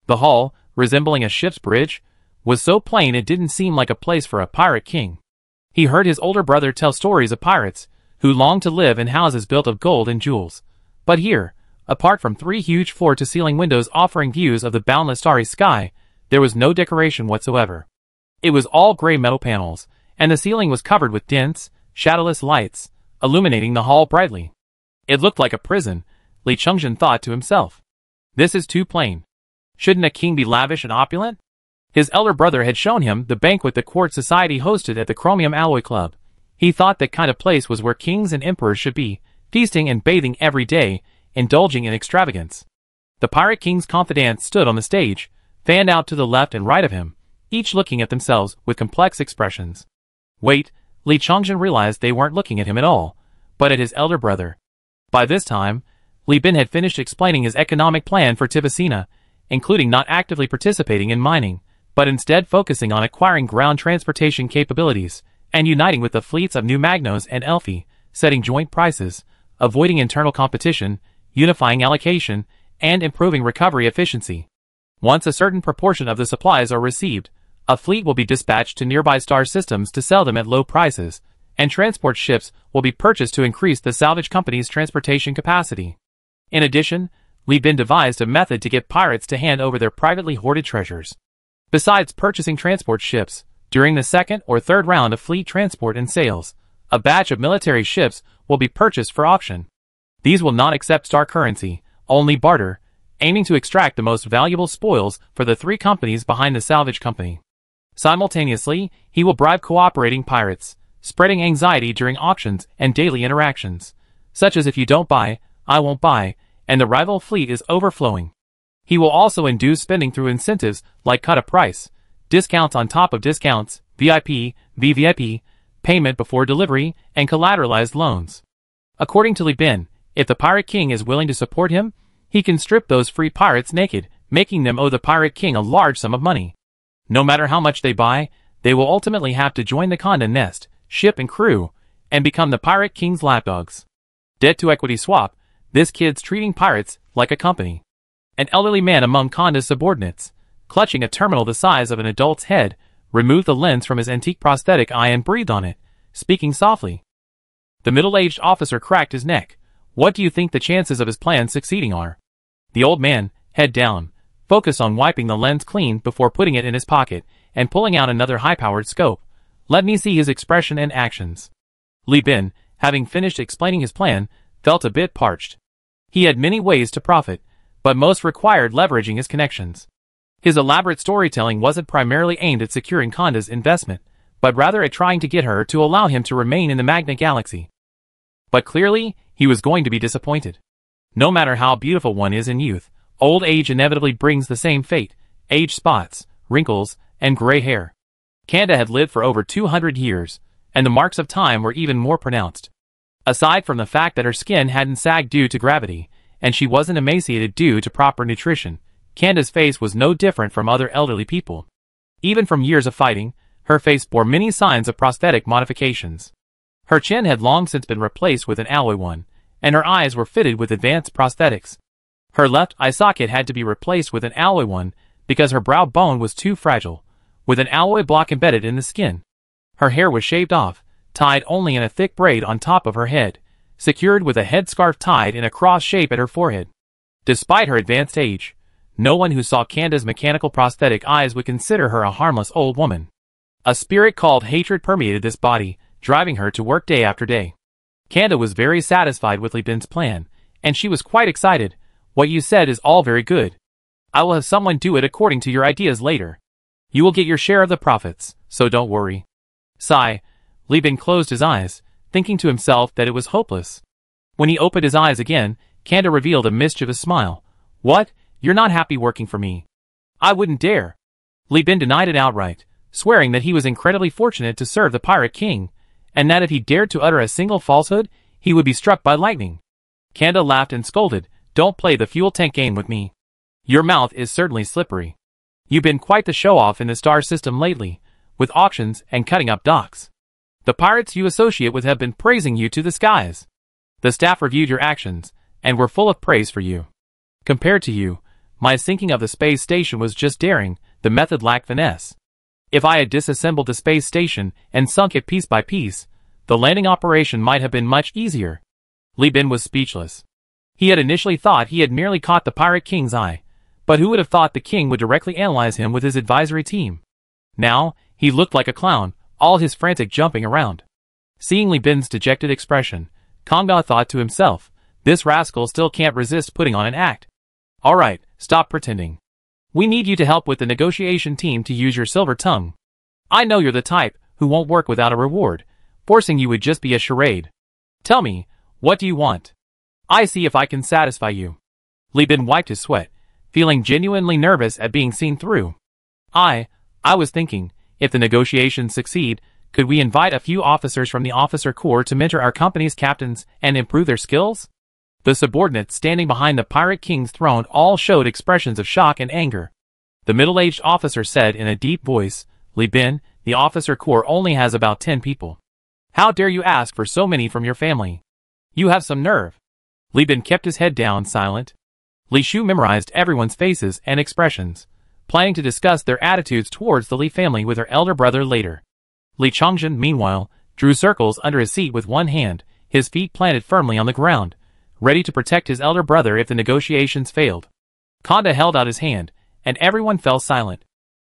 The hall, resembling a ship's bridge, was so plain it didn't seem like a place for a pirate king. He heard his older brother tell stories of pirates who longed to live in houses built of gold and jewels. But here, apart from 3 huge floor-to-ceiling windows offering views of the boundless starry sky, there was no decoration whatsoever. It was all gray metal panels, and the ceiling was covered with dense, shadowless lights, illuminating the hall brightly. It looked like a prison, Li Chongjin thought to himself. This is too plain. Shouldn't a king be lavish and opulent? His elder brother had shown him the banquet the court society hosted at the Chromium Alloy Club. He thought that kind of place was where kings and emperors should be, feasting and bathing every day, indulging in extravagance. The Pirate King's confidants stood on the stage, fanned out to the left and right of him, each looking at themselves with complex expressions. Wait, Li Chongjin realized they weren't looking at him at all, but at his elder brother. By this time, Li Bin had finished explaining his economic plan for Tivasina, including not actively participating in mining, but instead focusing on acquiring ground transportation capabilities, and uniting with the fleets of New Magnos and Elfie, setting joint prices, avoiding internal competition, unifying allocation, and improving recovery efficiency. Once a certain proportion of the supplies are received, a fleet will be dispatched to nearby star systems to sell them at low prices, and transport ships will be purchased to increase the salvage company's transportation capacity. In addition, Li Bin devised a method to get pirates to hand over their privately hoarded treasures. Besides purchasing transport ships, during the second or third round of fleet transport and sales, a batch of military ships will be purchased for auction. These will not accept star currency, only barter, aiming to extract the most valuable spoils for the 3 companies behind the salvage company. Simultaneously, he will bribe cooperating pirates, spreading anxiety during auctions and daily interactions, such as if you don't buy, I won't buy, and the rival fleet is overflowing. He will also induce spending through incentives like cut a price, discounts on top of discounts, VIP, VVIP, payment before delivery, and collateralized loans. According to Li Bin, if the Pirate King is willing to support him, he can strip those free pirates naked, making them owe the Pirate King a large sum of money. No matter how much they buy, they will ultimately have to join the Conda nest, ship and crew, and become the Pirate King's lapdogs. Debt to equity swap, this kid's treating pirates like a company. An elderly man among Conda's subordinates, clutching a terminal the size of an adult's head, removed the lens from his antique prosthetic eye and breathed on it, speaking softly. The middle-aged officer cracked his neck. What do you think the chances of his plan succeeding are? The old man, head down, focused on wiping the lens clean before putting it in his pocket and pulling out another high-powered scope. Let me see his expression and actions. Li Bin, having finished explaining his plan, felt a bit parched. He had many ways to profit, but most required leveraging his connections. His elaborate storytelling wasn't primarily aimed at securing Conda's investment, but rather at trying to get her to allow him to remain in the Magna Galaxy. But clearly, he was going to be disappointed. No matter how beautiful one is in youth, old age inevitably brings the same fate: age spots, wrinkles, and gray hair. Kanda had lived for over 200 years, and the marks of time were even more pronounced. Aside from the fact that her skin hadn't sagged due to gravity, and she wasn't emaciated due to proper nutrition, Kanda's face was no different from other elderly people. Even from years of fighting, her face bore many signs of prosthetic modifications. Her chin had long since been replaced with an alloy one, and her eyes were fitted with advanced prosthetics. Her left eye socket had to be replaced with an alloy one because her brow bone was too fragile, with an alloy block embedded in the skin. Her hair was shaved off, tied only in a thick braid on top of her head, secured with a headscarf tied in a cross shape at her forehead. Despite her advanced age, no one who saw Kanda's mechanical prosthetic eyes would consider her a harmless old woman. A spirit called hatred permeated this body, driving her to work day after day. Kanda was very satisfied with Li Bin's plan, and she was quite excited. What you said is all very good. I will have someone do it according to your ideas later. You will get your share of the profits, so don't worry. Sigh. Li Bin closed his eyes, thinking to himself that it was hopeless. When he opened his eyes again, Kanda revealed a mischievous smile. What? You're not happy working for me? I wouldn't dare. Li Bin denied it outright, swearing that he was incredibly fortunate to serve the Pirate King, and that if he dared to utter a single falsehood, he would be struck by lightning. Kanda laughed and scolded, Don't play the fuel tank game with me. Your mouth is certainly slippery. You've been quite the show-off in the star system lately, with auctions and cutting up docks. The pirates you associate with have been praising you to the skies. The staff reviewed your actions, and were full of praise for you. Compared to you, my sinking of the space station was just daring, the method lacked finesse. If I had disassembled the space station and sunk it piece by piece, the landing operation might have been much easier. Li Bin was speechless. He had initially thought he had merely caught the Pirate King's eye, but who would have thought the king would directly analyze him with his advisory team? Now, he looked like a clown, all his frantic jumping around. Seeing Li Bin's dejected expression, Kanda thought to himself, this rascal still can't resist putting on an act. Alright, stop pretending. We need you to help with the negotiation team to use your silver tongue. I know you're the type who won't work without a reward. Forcing you would just be a charade. Tell me, what do you want? I see if I can satisfy you. Li Bin wiped his sweat, feeling genuinely nervous at being seen through. I was thinking, if the negotiations succeed, could we invite a few officers from the officer corps to mentor our company's captains and improve their skills? The subordinates standing behind the Pirate King's throne all showed expressions of shock and anger. The middle-aged officer said in a deep voice, Li Bin, the officer corps only has about 10 people. How dare you ask for so many from your family? You have some nerve. Li Bin kept his head down, silent. Li Shu memorized everyone's faces and expressions, planning to discuss their attitudes towards the Li family with her elder brother later. Li Chongzhen, meanwhile, drew circles under his seat with one hand, his feet planted firmly on the ground, ready to protect his elder brother if the negotiations failed. Kanda held out his hand, and everyone fell silent.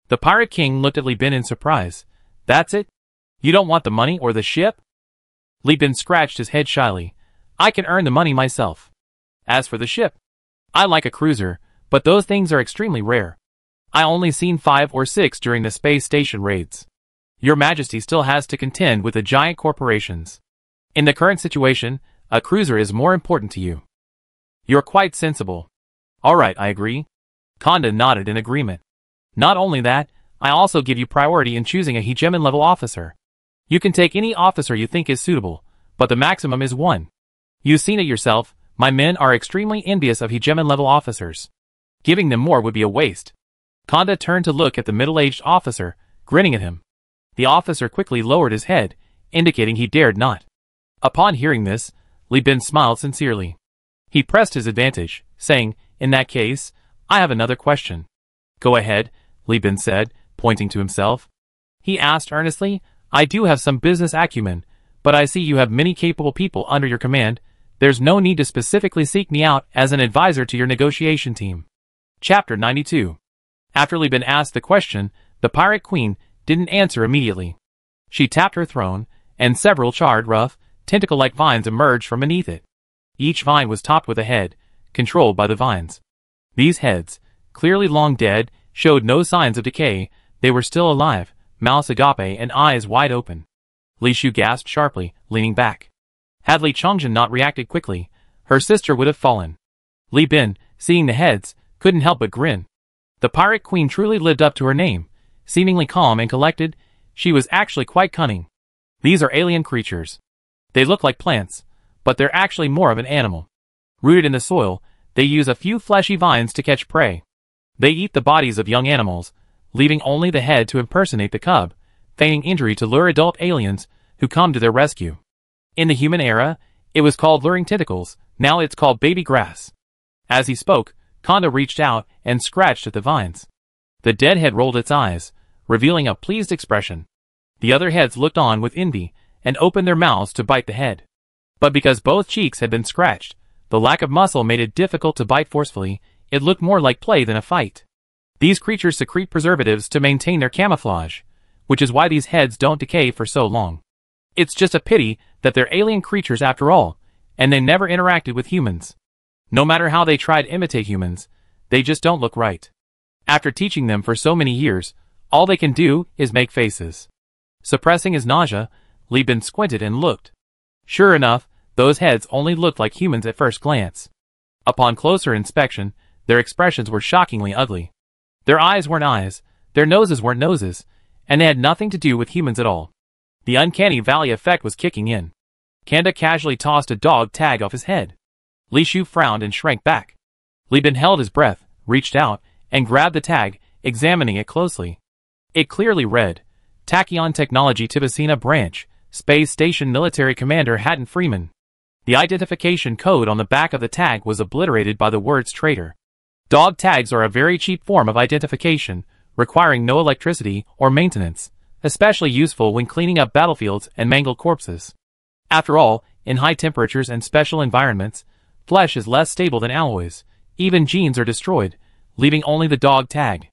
The Pirate King looked at Li Bin in surprise. That's it? You don't want the money or the ship? Li Bin scratched his head shyly. I can earn the money myself. As for the ship, I like a cruiser, but those things are extremely rare. I only seen 5 or 6 during the space station raids. Your Majesty still has to contend with the giant corporations. In the current situation, a cruiser is more important to you. You're quite sensible. Alright, I agree. Kanda nodded in agreement. Not only that, I also give you priority in choosing a hegemon-level officer. You can take any officer you think is suitable, but the maximum is 1. You've seen it yourself, my men are extremely envious of hegemon-level officers. Giving them more would be a waste. Kanda turned to look at the middle-aged officer, grinning at him. The officer quickly lowered his head, indicating he dared not. Upon hearing this, Li Bin smiled sincerely. He pressed his advantage, saying, in that case, I have another question. Go ahead, Li Bin said, pointing to himself. He asked earnestly, I do have some business acumen, but I see you have many capable people under your command. There's no need to specifically seek me out as an advisor to your negotiation team. Chapter 92. After Li Bin asked the question, the Pirate Queen didn't answer immediately. She tapped her throne, and several charred, rough, tentacle-like vines emerged from beneath it. Each vine was topped with a head, controlled by the vines. These heads, clearly long dead, showed no signs of decay. They were still alive, mouths agape and eyes wide open. Li Shu gasped sharply, leaning back. Had Li Chongzhen not reacted quickly, her sister would have fallen. Li Bin, seeing the heads, couldn't help but grin. The Pirate Queen truly lived up to her name. Seemingly calm and collected, she was actually quite cunning. These are alien creatures. They look like plants, but they're actually more of an animal. Rooted in the soil, they use a few fleshy vines to catch prey. They eat the bodies of young animals, leaving only the head to impersonate the cub, feigning injury to lure adult aliens who come to their rescue. In the human era, it was called luring tentacles, now it's called baby grass. As he spoke, Kanda reached out and scratched at the vines. The dead head rolled its eyes, revealing a pleased expression. The other heads looked on with envy, and opened their mouths to bite the head. But because both cheeks had been scratched, the lack of muscle made it difficult to bite forcefully. It looked more like play than a fight. These creatures secrete preservatives to maintain their camouflage, which is why these heads don't decay for so long. It's just a pity that they're alien creatures after all, and they never interacted with humans. No matter how they try to imitate humans, they just don't look right. After teaching them for so many years, all they can do is make faces. Suppressing his nausea, Li Bin squinted and looked. Sure enough, those heads only looked like humans at first glance. Upon closer inspection, their expressions were shockingly ugly. Their eyes weren't eyes, their noses weren't noses, and they had nothing to do with humans at all. The uncanny valley effect was kicking in. Kanda casually tossed a dog tag off his head. Li Shu frowned and shrank back. Li Bin held his breath, reached out, and grabbed the tag, examining it closely. It clearly read, Tachyon Technology Tibicina Branch, Space Station Military Commander Hatton Freeman. The identification code on the back of the tag was obliterated by the words traitor. Dog tags are a very cheap form of identification, requiring no electricity or maintenance, especially useful when cleaning up battlefields and mangled corpses. After all, in high temperatures and special environments, flesh is less stable than alloys. Even genes are destroyed, leaving only the dog tag.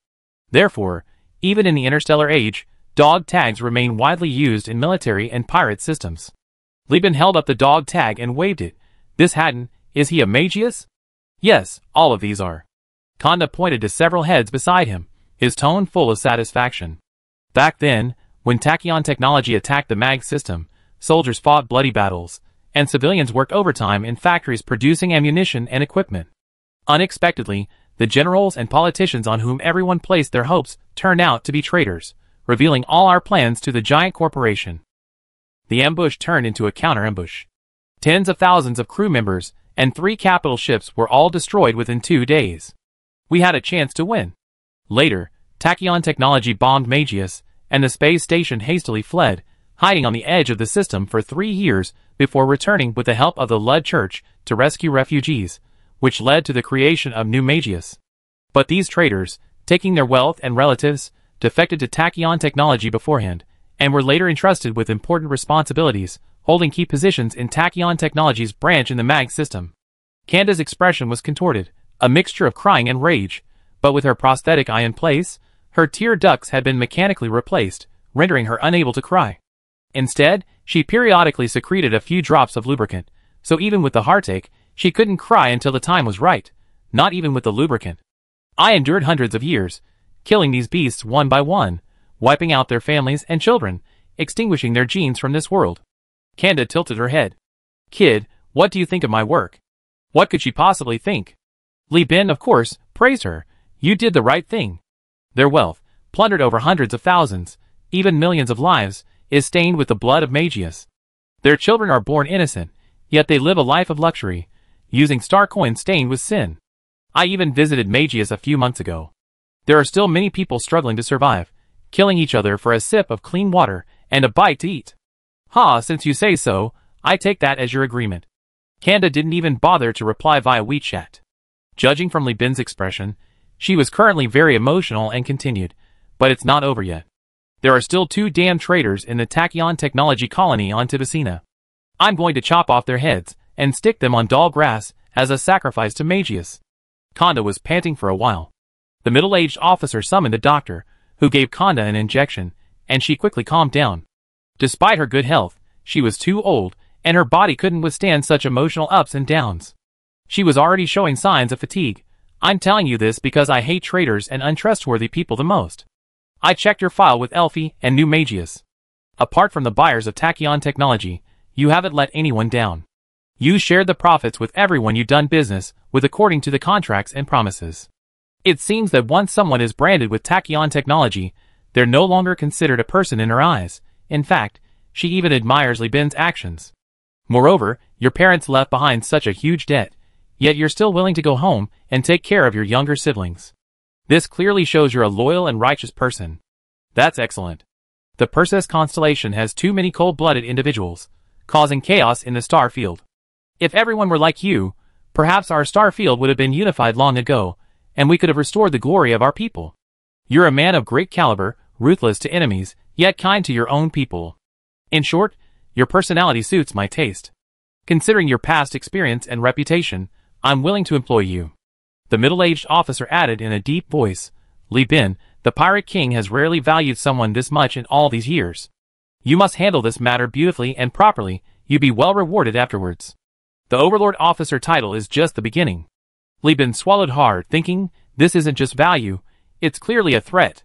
Therefore, even in the interstellar age, dog tags remain widely used in military and pirate systems. Li Bin held up the dog tag and waved it. This Hatton, is he a Magius? Yes, all of these are. Kanda pointed to several heads beside him, his tone full of satisfaction. Back then, when Tachyon Technology attacked the MAG system, soldiers fought bloody battles, and civilians worked overtime in factories producing ammunition and equipment. Unexpectedly, the generals and politicians on whom everyone placed their hopes turned out to be traitors, revealing all our plans to the giant corporation. The ambush turned into a counter-ambush. Tens of thousands of crew members and 3 capital ships were all destroyed within 2 days. We had a chance to win. Later, Tachyon Technology bombed Magius, and the space station hastily fled, hiding on the edge of the system for 3 years before returning with the help of the Lud Church to rescue refugees, which led to the creation of New Magius. But these traitors, taking their wealth and relatives, defected to Tachyon Technology beforehand, and were later entrusted with important responsibilities, holding key positions in Tachyon Technology's branch in the MAG system. Kanda's expression was contorted, a mixture of crying and rage, but with her prosthetic eye in place, her tear ducts had been mechanically replaced, rendering her unable to cry. Instead, she periodically secreted a few drops of lubricant, so even with the heartache, she couldn't cry until the time was right, not even with the lubricant. I endured hundreds of years, killing these beasts one by one, wiping out their families and children, extinguishing their genes from this world. Kanda tilted her head. Kid, what do you think of my work? What could she possibly think? Li Bin, of course, praised her. You did the right thing. Their wealth, plundered over hundreds of thousands, even millions of lives, is stained with the blood of Magius. Their children are born innocent, yet they live a life of luxury, using star coins stained with sin. I even visited Magius a few months ago. There are still many people struggling to survive, killing each other for a sip of clean water and a bite to eat. Since you say so, I take that as your agreement. Kanda didn't even bother to reply via WeChat. Judging from Li Bin's expression, she was currently very emotional and continued, but it's not over yet. There are still 2 damn traitors in the Tachyon Technology colony on Tibicina. I'm going to chop off their heads and stick them on dull grass as a sacrifice to Magius. Kanda was panting for a while. The middle-aged officer summoned a doctor, who gave Kanda an injection, and she quickly calmed down. Despite her good health, she was too old, and her body couldn't withstand such emotional ups and downs. She was already showing signs of fatigue. I'm telling you this because I hate traitors and untrustworthy people the most. I checked your file with Elfie and New Magius. Apart from the buyers of Tachyon Technology, you haven't let anyone down. You shared the profits with everyone you've done business with according to the contracts and promises. It seems that once someone is branded with Tachyon Technology, they're no longer considered a person in her eyes. In fact, she even admires Li Bin's actions. Moreover, your parents left behind such a huge debt, yet you're still willing to go home and take care of your younger siblings. This clearly shows you're a loyal and righteous person. That's excellent. The Perseus constellation has too many cold-blooded individuals, causing chaos in the star field. If everyone were like you, perhaps our star field would have been unified long ago, and we could have restored the glory of our people. You're a man of great caliber, ruthless to enemies, yet kind to your own people. In short, your personality suits my taste. Considering your past experience and reputation, I'm willing to employ you. The middle-aged officer added in a deep voice, Li Bin, the Pirate King has rarely valued someone this much in all these years. You must handle this matter beautifully and properly, you'll be well rewarded afterwards. The Overlord officer title is just the beginning. Li Bin swallowed hard, thinking, this isn't just value, It's clearly a threat.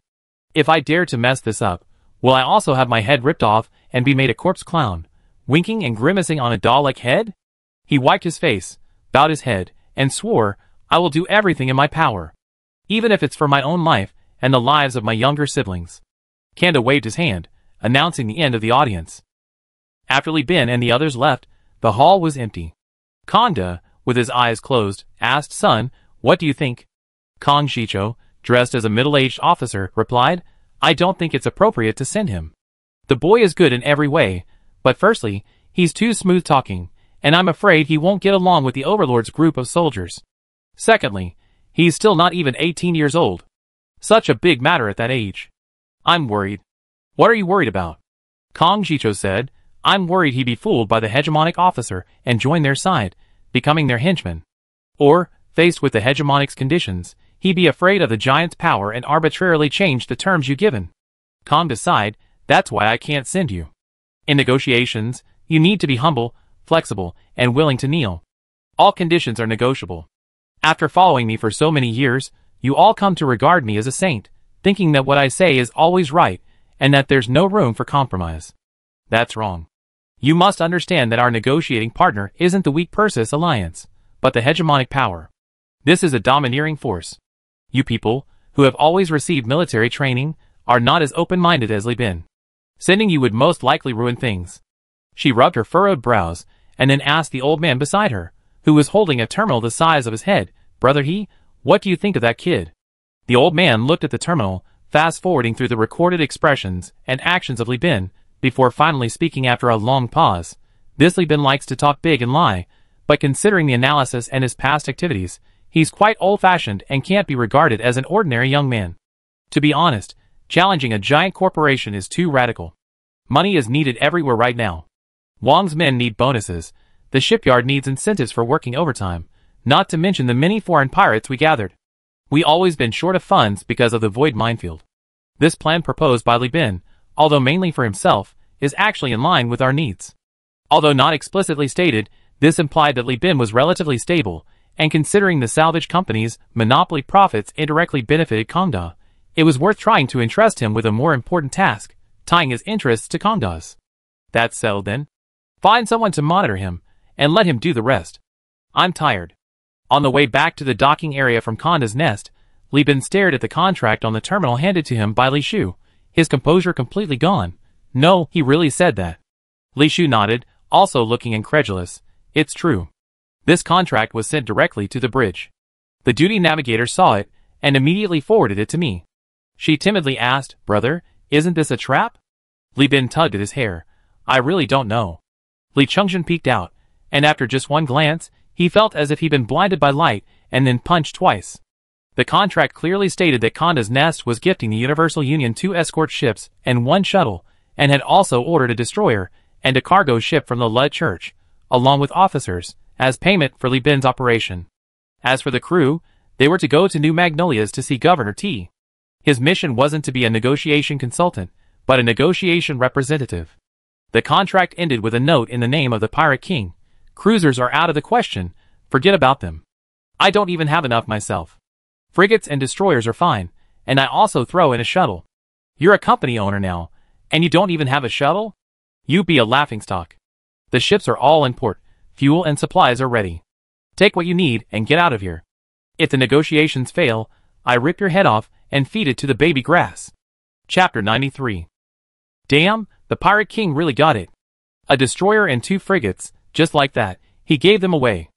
If I dare to mess this up, will I also have my head ripped off and be made a corpse clown, winking and grimacing on a doll-like head? He wiped his face, bowed his head, and swore, I will do everything in my power. Even if it's for my own life and the lives of my younger siblings. Kanda waved his hand, announcing the end of the audience. After Li Bin and the others left, the hall was empty. Kanda, with his eyes closed, asked, Son, what do you think? Kang Shicho, dressed as a middle-aged officer, replied, I don't think it's appropriate to send him. The boy is good in every way, but firstly, he's too smooth-talking, and I'm afraid he won't get along with the Overlord's group of soldiers. Secondly, he's still not even 18 years old. Such a big matter at that age. I'm worried. What are you worried about? Kang Shicho said, I'm worried he'd be fooled by the hegemonic officer and join their side, becoming their henchman. Or, faced with the hegemonic's conditions, he'd be afraid of the giant's power and arbitrarily change the terms you given. Kang decide, that's why I can't send you. In negotiations, you need to be humble, flexible, and willing to kneel. All conditions are negotiable. After following me for so many years, you all come to regard me as a saint, thinking that what I say is always right, and that there's no room for compromise. That's wrong. You must understand that our negotiating partner isn't the weak Persis alliance, but the hegemonic power. This is a domineering force. You people, who have always received military training, are not as open-minded as Li Bin. Sending you would most likely ruin things. She rubbed her furrowed brows, and then asked the old man beside her, who was holding a terminal the size of his head, Brother He, what do you think of that kid? The old man looked at the terminal, fast-forwarding through the recorded expressions and actions of Li Bin, before finally speaking after a long pause. This Li Bin likes to talk big and lie, but considering the analysis and his past activities, he's quite old-fashioned and can't be regarded as an ordinary young man. To be honest, challenging a giant corporation is too radical. Money is needed everywhere right now. Wang's men need bonuses, the shipyard needs incentives for working overtime, not to mention the many foreign pirates we gathered. We always been short of funds because of the void minefield. This plan proposed by Li Bin, although mainly for himself, is actually in line with our needs. Although not explicitly stated, this implied that Li Bin was relatively stable, and considering the salvage company's monopoly profits indirectly benefited Kangda, it was worth trying to entrust him with a more important task, tying his interests to Kangda's. That's settled then. Find someone to monitor him, and let him do the rest. I'm tired. On the way back to the docking area from Kangda's nest, Li Bin stared at the contract on the terminal handed to him by Li Shu, his composure completely gone. No, he really said that. Li Shu nodded, also looking incredulous. It's true. This contract was sent directly to the bridge. The duty navigator saw it, and immediately forwarded it to me. She timidly asked, Brother, isn't this a trap? Li Bin tugged at his hair. I really don't know. Li Chengzhen peeked out, and after just one glance, he felt as if he'd been blinded by light, and then punched twice. The contract clearly stated that Kangda's nest was gifting the Universal Union 2 escort ships and 1 shuttle, and had also ordered a destroyer and a cargo ship from the Lud Church, along with officers, as payment for Li Bin's operation. As for the crew, they were to go to New Magnolias to see Governor T. His mission wasn't to be a negotiation consultant, but a negotiation representative. The contract ended with a note in the name of the Pirate King. Cruisers are out of the question, forget about them. I don't even have enough myself. Frigates and destroyers are fine, and I also throw in a shuttle. You're a company owner now, and you don't even have a shuttle? You be a laughingstock. The ships are all in port, fuel and supplies are ready. Take what you need and get out of here. If the negotiations fail, I rip your head off and feed it to the baby grass. Chapter 93. Damn, the Pirate King really got it. A destroyer and 2 frigates, just like that, he gave them away.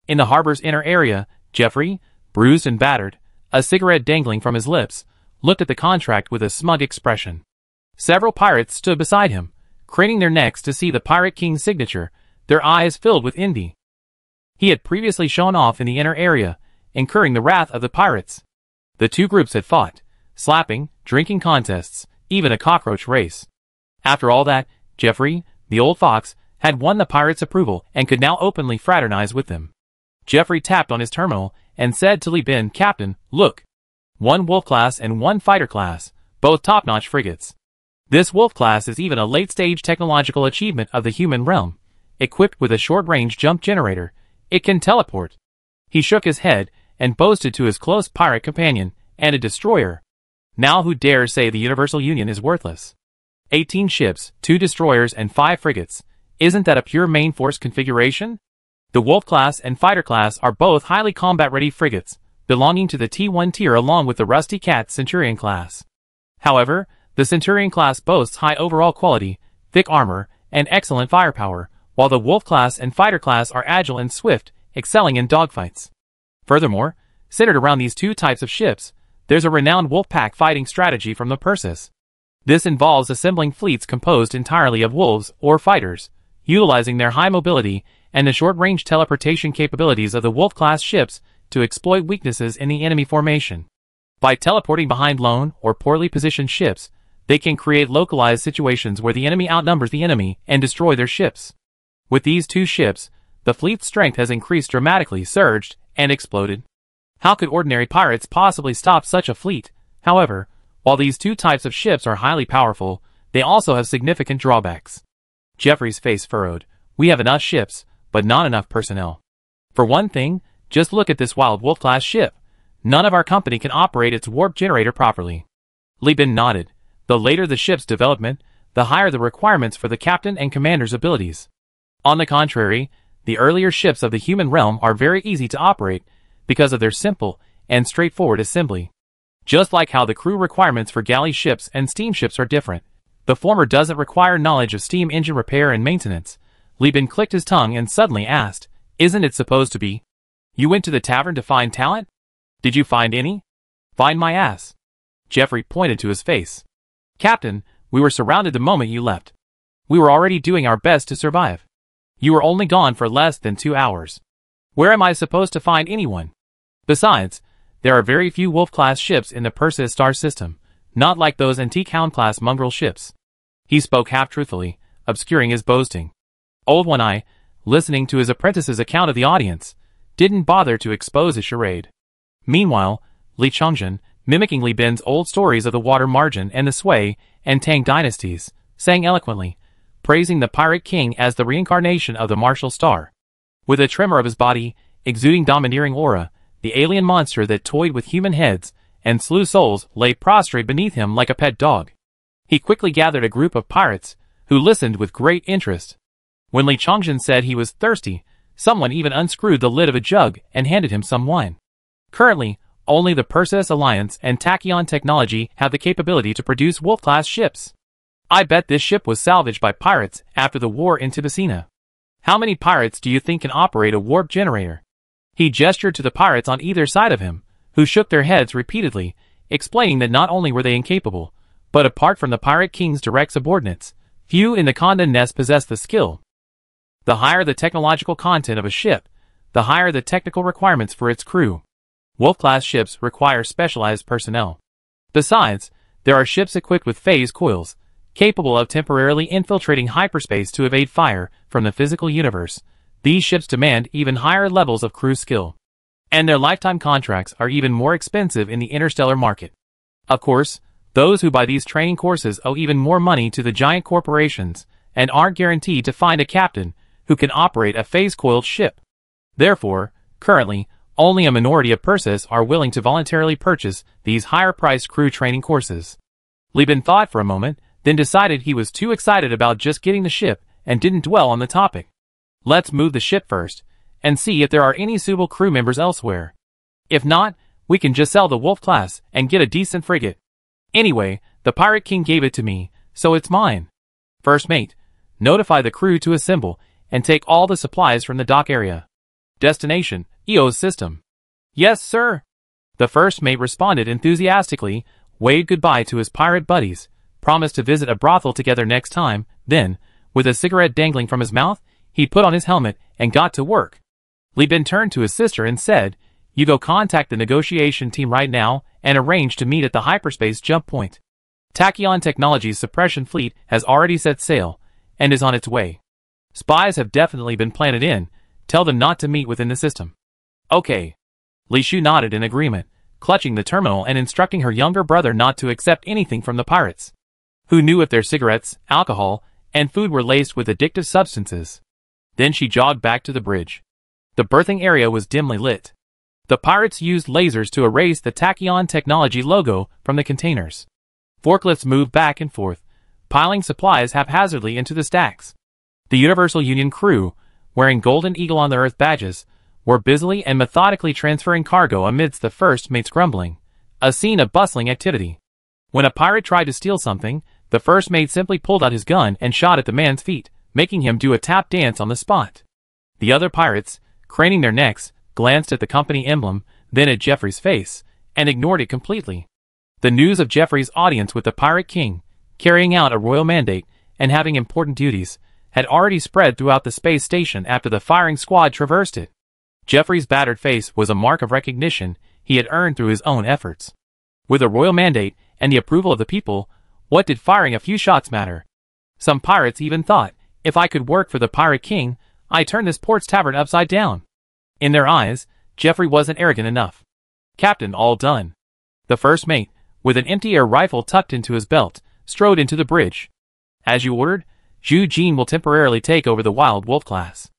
In the harbor's inner area, Jeffrey, bruised and battered, a cigarette dangling from his lips, looked at the contract with a smug expression. Several pirates stood beside him, craning their necks to see the Pirate King's signature, their eyes filled with envy. He had previously shown off in the inner area, incurring the wrath of the pirates. The 2 groups had fought, slapping, drinking contests, even a cockroach race. After all that, Jeffrey, the old fox, had won the pirates' approval and could now openly fraternize with them. Jeffrey tapped on his terminal and said to Li Bin, Captain, look. 1 Wolf class and 1 Fighter class, both top-notch frigates. This Wolf class is even a late-stage technological achievement of the human realm. Equipped with a short-range jump generator, it can teleport. He shook his head and boasted to his close pirate companion, and a destroyer, Now who dares say the Universal Union is worthless? 18 ships, 2 destroyers and 5 frigates. Isn't that a pure main force configuration? The Wolf class and Fighter class are both highly combat-ready frigates, belonging to the T1 tier along with the Rusty Cat Centurion class. However, the Centurion class boasts high overall quality, thick armor, and excellent firepower, while the Wolf class and Fighter class are agile and swift, excelling in dogfights. Furthermore, centered around these two types of ships, there's a renowned wolf pack fighting strategy from the Persis. This involves assembling fleets composed entirely of wolves or fighters, utilizing their high mobility and the short-range teleportation capabilities of the Wolf-class ships to exploit weaknesses in the enemy formation. By teleporting behind lone or poorly positioned ships, they can create localized situations where the enemy outnumbers the enemy and destroy their ships. With these two ships, the fleet's strength has increased dramatically, surged, and exploded. How could ordinary pirates possibly stop such a fleet? However, while these two types of ships are highly powerful, they also have significant drawbacks. Jeffrey's face furrowed. We have enough ships, but not enough personnel. For one thing, just look at this Wild Wolf-class ship. None of our company can operate its warp generator properly. Li Bin nodded. The later the ship's development, the higher the requirements for the captain and commander's abilities. On the contrary, the earlier ships of the human realm are very easy to operate because of their simple and straightforward assembly. Just like how the crew requirements for galley ships and steamships are different. The former doesn't require knowledge of steam engine repair and maintenance. Li Bin clicked his tongue and suddenly asked, "Isn't it supposed to be? You went to the tavern to find talent? Did you find any?" "Find my ass." Jeffrey pointed to his face. "Captain, we were surrounded the moment you left. We were already doing our best to survive. You were only gone for less than 2 hours. Where am I supposed to find anyone? Besides, there are very few Wolf-class ships in the Persis star system, not like those antique Hound-class mongrel ships." He spoke half-truthfully, obscuring his boasting. Old One-Eye, listening to his apprentice's account of the audience, didn't bother to expose his charade. Meanwhile, Li Chongjin, mimicking Li Bin's old stories of the Water Margin and the Sui and Tang dynasties, sang eloquently, praising the Pirate King as the reincarnation of the martial star. With a tremor of his body, exuding domineering aura, the alien monster that toyed with human heads and slew souls lay prostrate beneath him like a pet dog. He quickly gathered a group of pirates, who listened with great interest. When Li Chongjin said he was thirsty, someone even unscrewed the lid of a jug and handed him some wine. Currently, only the Persis Alliance and Tachyon Technology have the capability to produce Wolf-class ships. I bet this ship was salvaged by pirates after the war in Tibicina. How many pirates do you think can operate a warp generator? He gestured to the pirates on either side of him, who shook their heads repeatedly, explaining that not only were they incapable, but apart from the Pirate King's direct subordinates, few in the Condé Nast possessed the skill. The higher the technological content of a ship, the higher the technical requirements for its crew. Wolf-class ships require specialized personnel. Besides, there are ships equipped with phase coils, capable of temporarily infiltrating hyperspace to evade fire from the physical universe. These ships demand even higher levels of crew skill. And their lifetime contracts are even more expensive in the interstellar market. Of course, those who buy these training courses owe even more money to the giant corporations and aren't guaranteed to find a captain who can operate a phase-coiled ship. Therefore, currently, only a minority of Persis are willing to voluntarily purchase these higher-priced crew training courses. Li Bin thought for a moment, then decided he was too excited about just getting the ship and didn't dwell on the topic. Let's move the ship first, and see if there are any suitable crew members elsewhere. If not, we can just sell the Wolf class and get a decent frigate. Anyway, the Pirate King gave it to me, so it's mine. First mate, notify the crew to assemble and take all the supplies from the dock area. Destination, EO's system. Yes, sir. The first mate responded enthusiastically, waved goodbye to his pirate buddies, promised to visit a brothel together next time, then, with a cigarette dangling from his mouth, he put on his helmet and got to work. Li Bin turned to his sister and said, "You go contact the negotiation team right now and arrange to meet at the hyperspace jump point. Tachyon Technology's suppression fleet has already set sail and is on its way. Spies have definitely been planted in. Tell them not to meet within the system." "Okay." Li Shu nodded in agreement, clutching the terminal and instructing her younger brother not to accept anything from the pirates. Who knew if their cigarettes, alcohol, and food were laced with addictive substances? Then she jogged back to the bridge. The berthing area was dimly lit. The pirates used lasers to erase the Tachyon Technology logo from the containers. Forklifts moved back and forth, piling supplies haphazardly into the stacks. The Universal Union crew, wearing Golden Eagle on the Earth badges, were busily and methodically transferring cargo amidst the first mate's grumbling, a scene of bustling activity. When a pirate tried to steal something, the first mate simply pulled out his gun and shot at the man's feet, making him do a tap dance on the spot. The other pirates, craning their necks, glanced at the company emblem, then at Jeffrey's face, and ignored it completely. The news of Jeffrey's audience with the Pirate King, carrying out a royal mandate and having important duties, had already spread throughout the space station after the firing squad traversed it. Jeffrey's battered face was a mark of recognition he had earned through his own efforts. With a royal mandate and the approval of the people, what did firing a few shots matter? Some pirates even thought, if I could work for the Pirate King, I'd turn this port's tavern upside down. In their eyes, Jeffrey wasn't arrogant enough. Captain, all done. The first mate, with an empty air rifle tucked into his belt, strode into the bridge. As you ordered, Zhu Jin will temporarily take over the Wild Wolf class.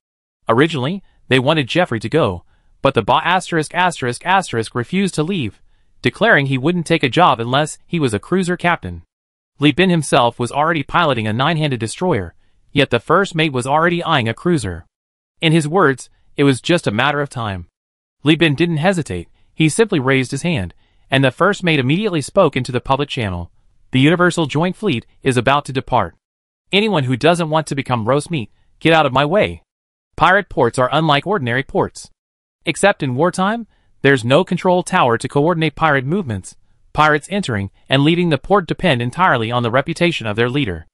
Originally, they wanted Jeffrey to go, but the refused to leave, declaring he wouldn't take a job unless he was a cruiser captain. Li Bin himself was already piloting a 9-handed destroyer, yet the first mate was already eyeing a cruiser. In his words, it was just a matter of time. Li Bin didn't hesitate, he simply raised his hand, and the first mate immediately spoke into the public channel. The Universal Joint Fleet is about to depart. Anyone who doesn't want to become roast meat, get out of my way. Pirate ports are unlike ordinary ports. Except in wartime, there's no control tower to coordinate pirate movements. Pirates entering and leaving the port depend entirely on the reputation of their leader.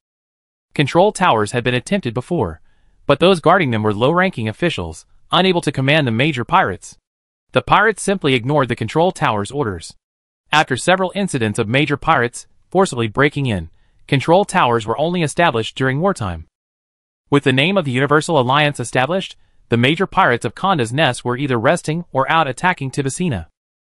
Control towers had been attempted before, but those guarding them were low-ranking officials, unable to command the major pirates. The pirates simply ignored the control tower's orders. After several incidents of major pirates forcibly breaking in, control towers were only established during wartime. With the name of the Universal Alliance established, the major pirates of Konda's Nest were either resting or out attacking Tibicina.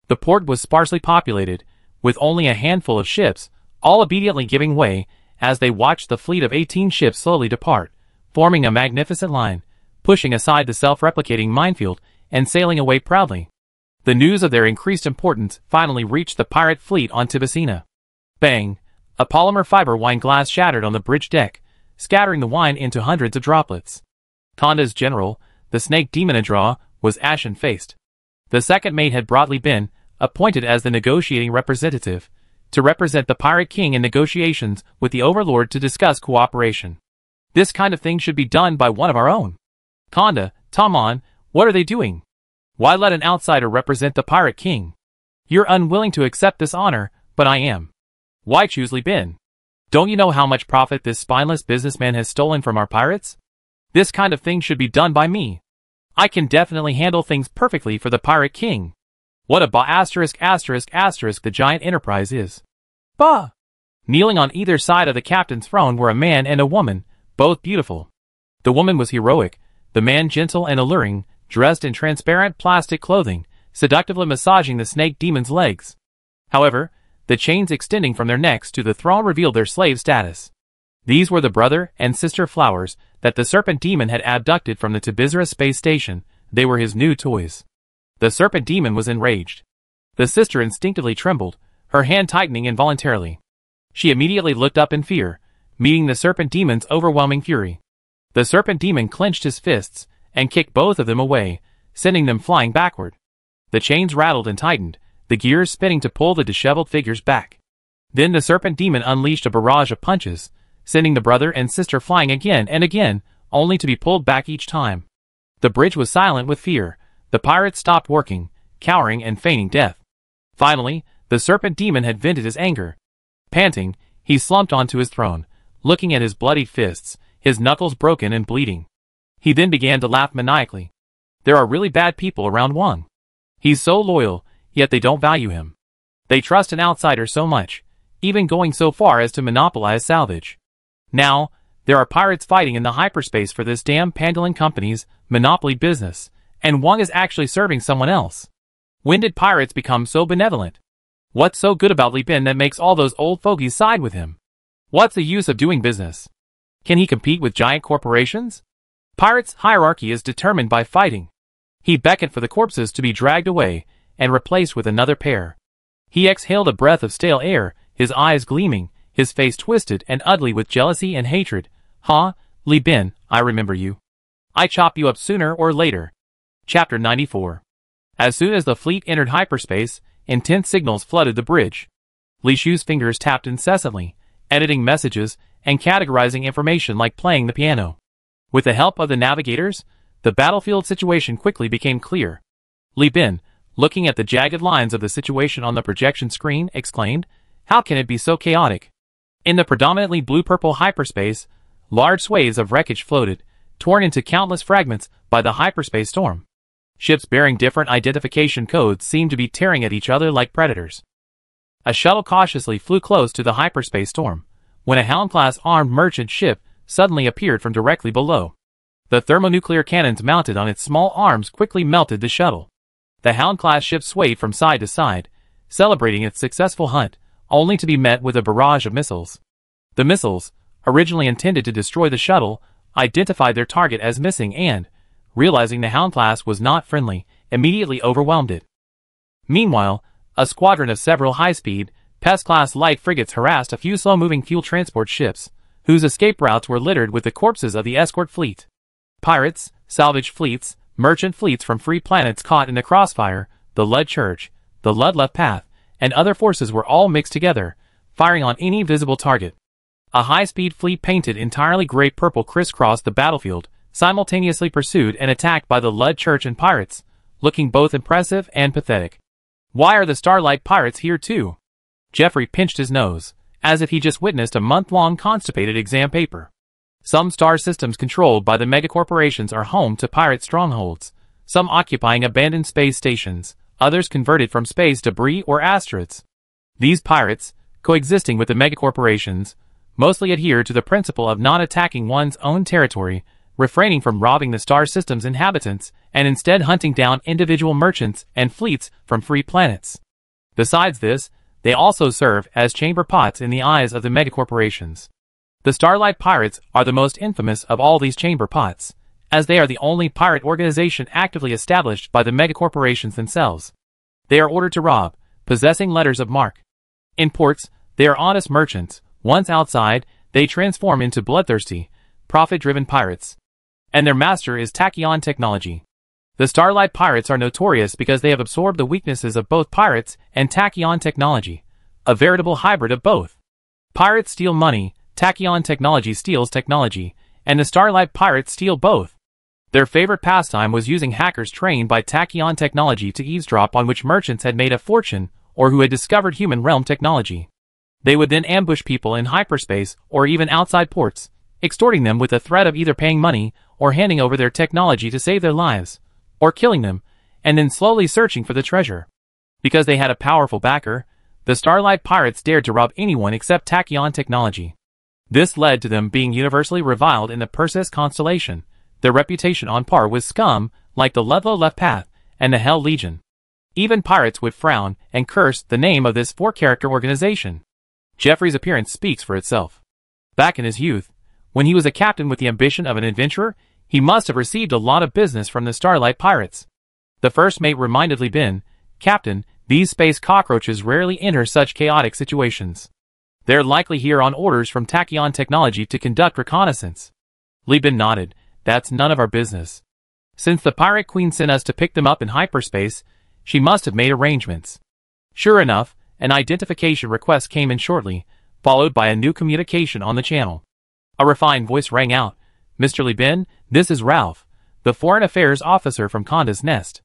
The port was sparsely populated, with only a handful of ships, all obediently giving way as they watched the fleet of 18 ships slowly depart, forming a magnificent line, pushing aside the self-replicating minefield and sailing away proudly. The news of their increased importance finally reached the pirate fleet on Tibicina. Bang! A polymer fiber wine glass shattered on the bridge deck, scattering the wine into hundreds of droplets. Konda's general, the snake demon Adra, was ashen-faced. The second mate had broadly been appointed as the negotiating representative, to represent the Pirate King in negotiations with the Overlord to discuss cooperation. This kind of thing should be done by one of our own. Konda, Tamon, what are they doing? Why let an outsider represent the Pirate King? You're unwilling to accept this honor, but I am. Why choose Li Bin? Don't you know how much profit this spineless businessman has stolen from our pirates? This kind of thing should be done by me. I can definitely handle things perfectly for the Pirate King. What a the giant enterprise is. Bah! Kneeling on either side of the captain's throne were a man and a woman, both beautiful. The woman was heroic, the man gentle and alluring, dressed in transparent plastic clothing, seductively massaging the snake demon's legs. However, the chains extending from their necks to the throne revealed their slave status. These were the brother and sister flowers that the serpent demon had abducted from the Tibizra space station. They were his new toys. The serpent demon was enraged. The sister instinctively trembled, her hand tightening involuntarily. She immediately looked up in fear, meeting the serpent demon's overwhelming fury. The serpent demon clenched his fists and kicked both of them away, sending them flying backward. The chains rattled and tightened, the gears spinning to pull the disheveled figures back. Then the serpent demon unleashed a barrage of punches, sending the brother and sister flying again and again, only to be pulled back each time. The bridge was silent with fear. The pirates stopped working, cowering and feigning death. Finally, the serpent demon had vented his anger. Panting, he slumped onto his throne, looking at his bloodied fists, his knuckles broken and bleeding. He then began to laugh maniacally. There are really bad people around Wang. He's so loyal, yet they don't value him. They trust an outsider so much, even going so far as to monopolize salvage. Now, there are pirates fighting in the hyperspace for this damn Pangolin company's monopoly business, and Wang is actually serving someone else. When did pirates become so benevolent? What's so good about Li Bin that makes all those old fogies side with him? What's the use of doing business? Can he compete with giant corporations? Pirates' hierarchy is determined by fighting. He beckoned for the corpses to be dragged away and replaced with another pair. He exhaled a breath of stale air, his eyes gleaming, his face twisted and ugly with jealousy and hatred. "Ha, Li Bin, I remember you. I chop you up sooner or later." Chapter 94. As soon as the fleet entered hyperspace, intense signals flooded the bridge. Li Shu's fingers tapped incessantly, editing messages and categorizing information like playing the piano. With the help of the navigators, the battlefield situation quickly became clear. Li Bin, looking at the jagged lines of the situation on the projection screen, exclaimed, "How can it be so chaotic?" In the predominantly blue-purple hyperspace, large swathes of wreckage floated, torn into countless fragments by the hyperspace storm. Ships bearing different identification codes seemed to be tearing at each other like predators. A shuttle cautiously flew close to the hyperspace storm, when a Hound-class armed merchant ship suddenly appeared from directly below. The thermonuclear cannons mounted on its small arms quickly melted the shuttle. The Hound-class ship swayed from side to side, celebrating its successful hunt, only to be met with a barrage of missiles. The missiles, originally intended to destroy the shuttle, identified their target as missing and, realizing the Hound-class was not friendly, immediately overwhelmed it. Meanwhile, a squadron of several high-speed, Pest-class light frigates harassed a few slow-moving fuel transport ships, whose escape routes were littered with the corpses of the escort fleet. Pirates, salvage fleets, merchant fleets from free planets caught in the crossfire, the Lud Church, the Lud Left Path, and other forces were all mixed together, firing on any visible target. A high-speed fleet painted entirely gray-purple crisscrossed the battlefield, simultaneously pursued and attacked by the Lud Church and pirates, looking both impressive and pathetic. "Why are the Starlight Pirates here too?" Jeffrey pinched his nose, as if he just witnessed a month-long constipated exam paper. Some star systems controlled by the megacorporations are home to pirate strongholds, some occupying abandoned space stations, others converted from space debris or asteroids. These pirates, coexisting with the megacorporations, mostly adhere to the principle of not attacking one's own territory, refraining from robbing the star system's inhabitants, and instead hunting down individual merchants and fleets from free planets. Besides this, they also serve as chamber pots in the eyes of the megacorporations. The Starlight Pirates are the most infamous of all these chamber pots, as they are the only pirate organization actively established by the megacorporations themselves. They are ordered to rob, possessing letters of marque. In ports, they are honest merchants. Once outside, they transform into bloodthirsty, profit-driven pirates. And their master is Tachyon technology. The Starlight Pirates are notorious because they have absorbed the weaknesses of both pirates and Tachyon technology, a veritable hybrid of both. Pirates steal money, Tachyon technology steals technology, and the Starlight Pirates steal both. Their favorite pastime was using hackers trained by Tachyon technology to eavesdrop on which merchants had made a fortune or who had discovered human realm technology. They would then ambush people in hyperspace or even outside ports, extorting them with the threat of either paying money or handing over their technology to save their lives, or killing them, and then slowly searching for the treasure. Because they had a powerful backer, the Starlight Pirates dared to rob anyone except Tachyon technology. This led to them being universally reviled in the Perseus constellation, their reputation on par with scum like the Ludlow Left Path and the Hell Legion. Even pirates would frown and curse the name of this four-character organization. Jeffrey's appearance speaks for itself. Back in his youth, when he was a captain with the ambition of an adventurer, he must have received a lot of business from the Starlight Pirates. The first mate reminded Li Bin, "Captain, these space cockroaches rarely enter such chaotic situations. They're likely here on orders from Tachyon technology to conduct reconnaissance." Li Bin nodded. "That's none of our business. Since the Pirate Queen sent us to pick them up in hyperspace, she must have made arrangements." Sure enough, an identification request came in shortly, followed by a new communication on the channel. A refined voice rang out. "Mr. Li Bin, this is Ralph, the Foreign Affairs Officer from Conda's Nest.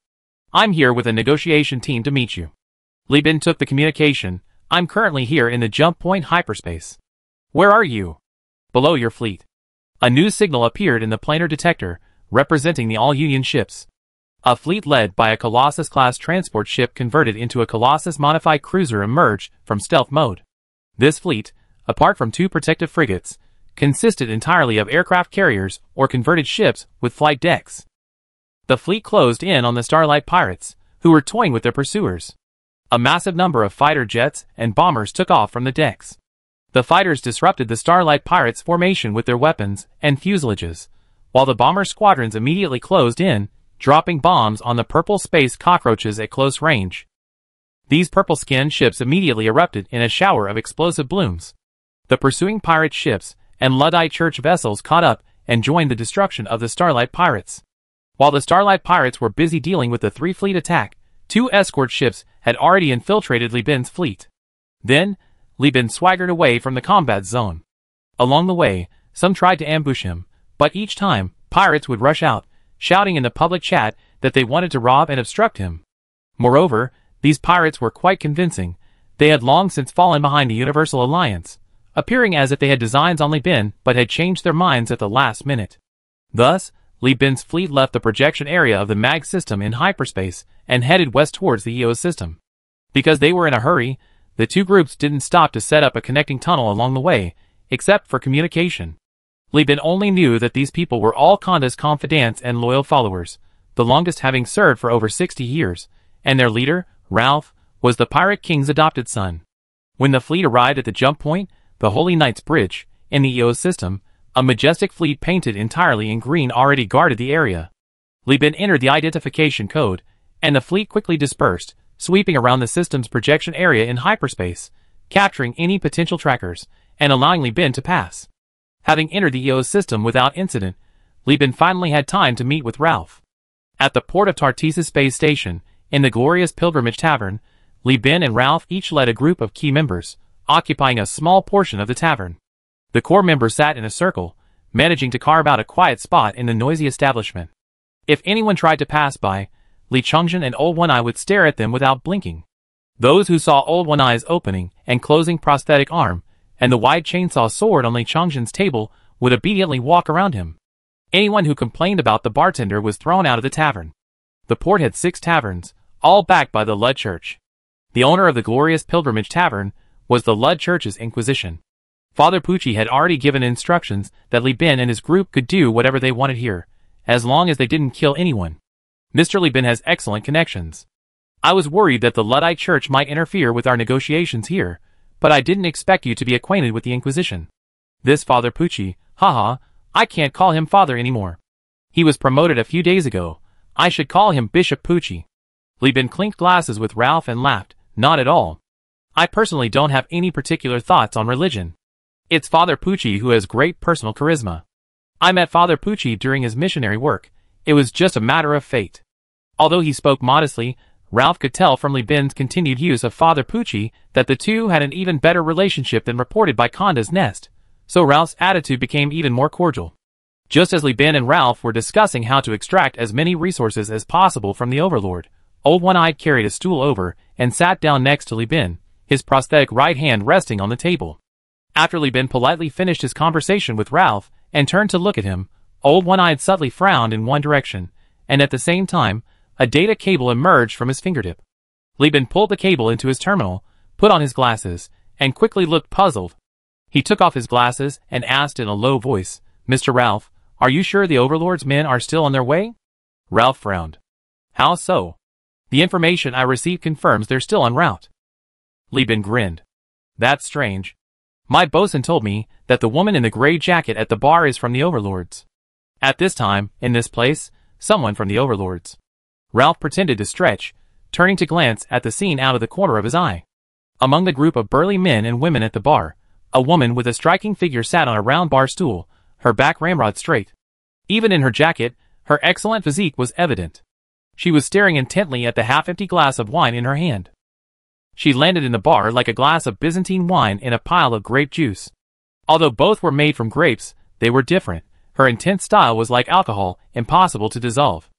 I'm here with a negotiation team to meet you." Li Bin took the communication. "I'm currently here in the jump point hyperspace." "Where are you?" "Below your fleet." A new signal appeared in the planar detector, representing the all-Union ships. A fleet led by a Colossus-class transport ship converted into a Colossus-modified cruiser emerged from stealth mode. This fleet, apart from two protective frigates, consisted entirely of aircraft carriers or converted ships with flight decks. The fleet closed in on the Starlight Pirates, who were toying with their pursuers. A massive number of fighter jets and bombers took off from the decks. The fighters disrupted the Starlight Pirates' formation with their weapons and fuselages, while the bomber squadrons immediately closed in, dropping bombs on the purple space cockroaches at close range. These purple-skinned ships immediately erupted in a shower of explosive blooms. The pursuing pirate ships and Luddite church vessels caught up and joined the destruction of the Starlight Pirates. While the Starlight Pirates were busy dealing with the three-fleet attack, 2 escort ships had already infiltrated Li Bin's fleet. Then, Li Bin swaggered away from the combat zone. Along the way, some tried to ambush him, but each time, pirates would rush out, shouting in the public chat that they wanted to rob and obstruct him. Moreover, these pirates were quite convincing. They had long since fallen behind the Universal Alliance, appearing as if they had designs on Li Bin but had changed their minds at the last minute. Thus, Li Bin's fleet left the projection area of the MAG system in hyperspace and headed west towards the EO system. Because they were in a hurry, the two groups didn't stop to set up a connecting tunnel along the way, except for communication. Li Bin only knew that these people were all Kanda's confidants and loyal followers, the longest having served for over 60 years, and their leader, Ralph, was the Pirate King's adopted son. When the fleet arrived at the jump point, the Holy Knight's Bridge, in the EO system, a majestic fleet painted entirely in green already guarded the area. Li Bin entered the identification code, and the fleet quickly dispersed, sweeping around the system's projection area in hyperspace, capturing any potential trackers, and allowing Li Bin to pass. Having entered the EO system without incident, Li Bin finally had time to meet with Ralph. At the port of Tartesis Space Station, in the glorious Pilgrimage Tavern, Li Bin and Ralph each led a group of key members, occupying a small portion of the tavern. The core members sat in a circle, managing to carve out a quiet spot in the noisy establishment. If anyone tried to pass by, Li Chongjin and Old One Eye would stare at them without blinking. Those who saw Old One Eye's opening and closing prosthetic arm, and the wide chainsaw sword on Li Chongjin's table, would obediently walk around him. Anyone who complained about the bartender was thrown out of the tavern. The port had 6 taverns, all backed by the Lud Church. The owner of the glorious Pilgrimage Tavern was the Lud Church's Inquisition. Father Pucci had already given instructions that Li Bin and his group could do whatever they wanted here, as long as they didn't kill anyone. Mr. Li Bin has excellent connections. I was worried that the Luddite Church might interfere with our negotiations here, but I didn't expect you to be acquainted with the Inquisition. This Father Pucci, haha, I can't call him father anymore. He was promoted a few days ago. I should call him Bishop Pucci. Li Bin clinked glasses with Ralph and laughed. Not at all. I personally don't have any particular thoughts on religion. It's Father Pucci who has great personal charisma. I met Father Pucci during his missionary work. It was just a matter of fate. Although he spoke modestly, Ralph could tell from Li Bin's continued use of Father Pucci that the two had an even better relationship than reported by Kanda's Nest, so Ralph's attitude became even more cordial. Just as Li Bin and Ralph were discussing how to extract as many resources as possible from the Overlord, Old One-Eye carried a stool over and sat down next to Li Bin, his prosthetic right hand resting on the table. After Li Bin politely finished his conversation with Ralph and turned to look at him, Old One-Eye subtly frowned in one direction, and at the same time, a data cable emerged from his fingertip. Li Bin pulled the cable into his terminal, put on his glasses, and quickly looked puzzled. He took off his glasses and asked in a low voice, "Mr. Ralph, are you sure the Overlord's men are still on their way?" Ralph frowned. "How so?" "The information I received confirms they're still en route." Li Bin grinned. "That's strange. My bosun told me that the woman in the gray jacket at the bar is from the Overlords. At this time, in this place, someone from the Overlords." Ralph pretended to stretch, turning to glance at the scene out of the corner of his eye. Among the group of burly men and women at the bar, a woman with a striking figure sat on a round bar stool, her back ramrod straight. Even in her jacket, her excellent physique was evident. She was staring intently at the half-empty glass of wine in her hand. She landed in the bar like a glass of Byzantine wine in a pile of grape juice. Although both were made from grapes, they were different. Her intense style was like alcohol, impossible to dissolve.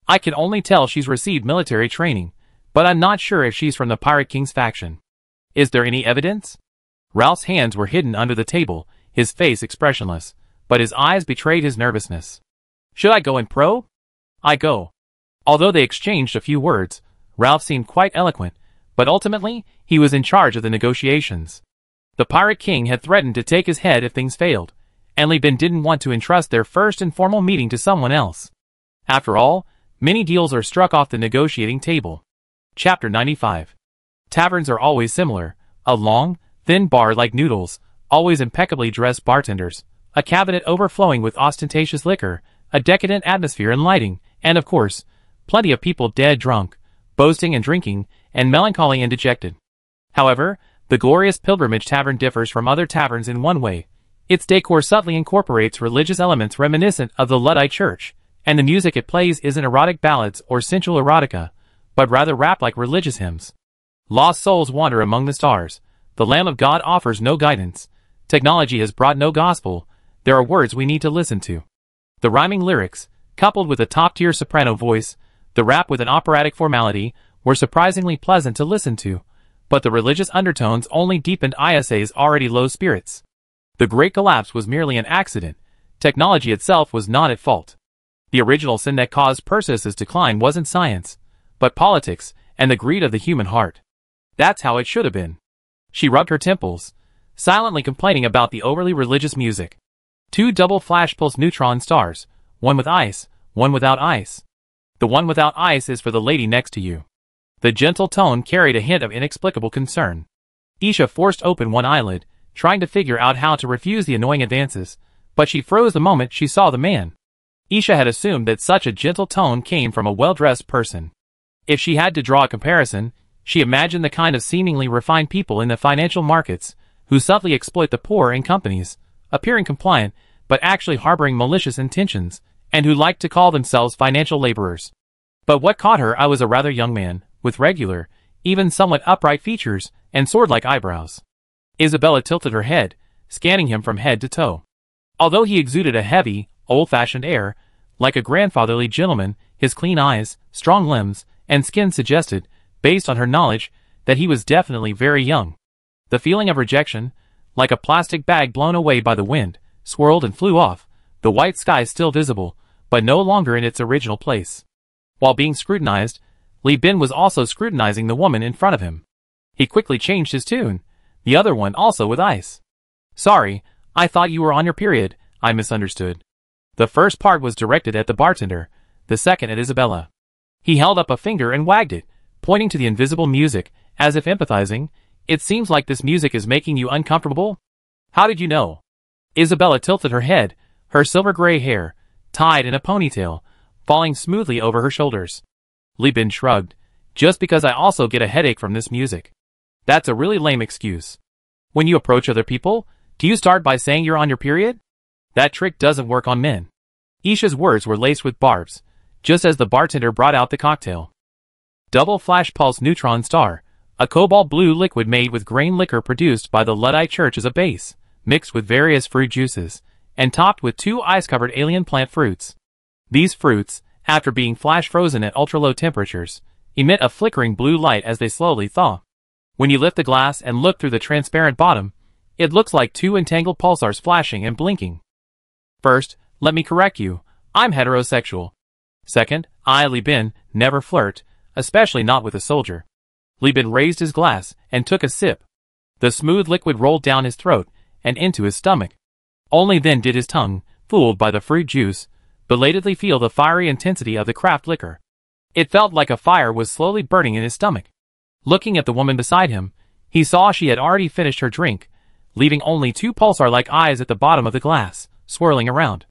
I can only tell she's received military training, but I'm not sure if she's from the Pirate King's faction. Is there any evidence? Ralph's hands were hidden under the table, his face expressionless, but his eyes betrayed his nervousness. Should I go and probe? I go. Although they exchanged a few words, Ralph seemed quite eloquent, but ultimately, he was in charge of the negotiations. The Pirate King had threatened to take his head if things failed, and Li Bin didn't want to entrust their first informal meeting to someone else. After all, many deals are struck off the negotiating table. Chapter 95. Taverns are always similar. A long, thin bar like noodles, always impeccably dressed bartenders, a cabinet overflowing with ostentatious liquor, a decadent atmosphere and lighting, and of course, plenty of people dead drunk, boasting and drinking, and melancholy and dejected. However, the glorious pilgrimage tavern differs from other taverns in one way. Its decor subtly incorporates religious elements reminiscent of the Luddite church, and the music it plays isn't erotic ballads or sensual erotica, but rather rap-like religious hymns. Lost souls wander among the stars. The Lamb of God offers no guidance. Technology has brought no gospel. There are words we need to listen to. The rhyming lyrics, coupled with a top-tier soprano voice, the rap with an operatic formality, were surprisingly pleasant to listen to, but the religious undertones only deepened ISA's already low spirits. The Great Collapse was merely an accident. Technology itself was not at fault. The original sin that caused Perseus's decline wasn't science, but politics and the greed of the human heart. That's how it should have been. She rubbed her temples, silently complaining about the overly religious music. 2 double flash-pulse neutron stars, one with ice, one without ice. The one without ice is for the lady next to you. The gentle tone carried a hint of inexplicable concern. Isha forced open one eyelid, trying to figure out how to refuse the annoying advances, but she froze the moment she saw the man. Isha had assumed that such a gentle tone came from a well-dressed person. If she had to draw a comparison, she imagined the kind of seemingly refined people in the financial markets, who subtly exploit the poor in companies, appearing compliant, but actually harboring malicious intentions, and who like to call themselves financial laborers. But what caught her eye was a rather young man, with regular, even somewhat upright features, and sword-like eyebrows. Isabella tilted her head, scanning him from head to toe. Although he exuded a heavy, old-fashioned air, like a grandfatherly gentleman, his clean eyes, strong limbs, and skin suggested, based on her knowledge, that he was definitely very young. The feeling of rejection, like a plastic bag blown away by the wind, swirled and flew off, the white sky still visible, but no longer in its original place. While being scrutinized, Li Bin was also scrutinizing the woman in front of him. He quickly changed his tune, the other one also with ice. Sorry, I thought you were on your period, I misunderstood. The first part was directed at the bartender, the second at Isabella. He held up a finger and wagged it, pointing to the invisible music, as if empathizing. It seems like this music is making you uncomfortable? How did you know? Isabella tilted her head, her silver-gray hair, tied in a ponytail, falling smoothly over her shoulders. Li Bin shrugged. Just because I also get a headache from this music. That's a really lame excuse. When you approach other people, do you start by saying you're on your period? That trick doesn't work on men. Isha's words were laced with barbs, just as the bartender brought out the cocktail. Double Flash Pulse Neutron Star, a cobalt blue liquid made with grain liquor produced by the Luddite Church as a base, mixed with various fruit juices, and topped with 2 ice-covered alien plant fruits. These fruits, after being flash-frozen at ultra-low temperatures, emit a flickering blue light as they slowly thaw. When you lift the glass and look through the transparent bottom, it looks like 2 entangled pulsars flashing and blinking. First, let me correct you, I'm heterosexual. Second, I, Li Bin, never flirt, especially not with a soldier. Li Bin raised his glass and took a sip. The smooth liquid rolled down his throat and into his stomach. Only then did his tongue, fooled by the fruit juice, belatedly feel the fiery intensity of the craft liquor. It felt like a fire was slowly burning in his stomach. Looking at the woman beside him, he saw she had already finished her drink, leaving only 2 pulsar-like eyes at the bottom of the glass, swirling around.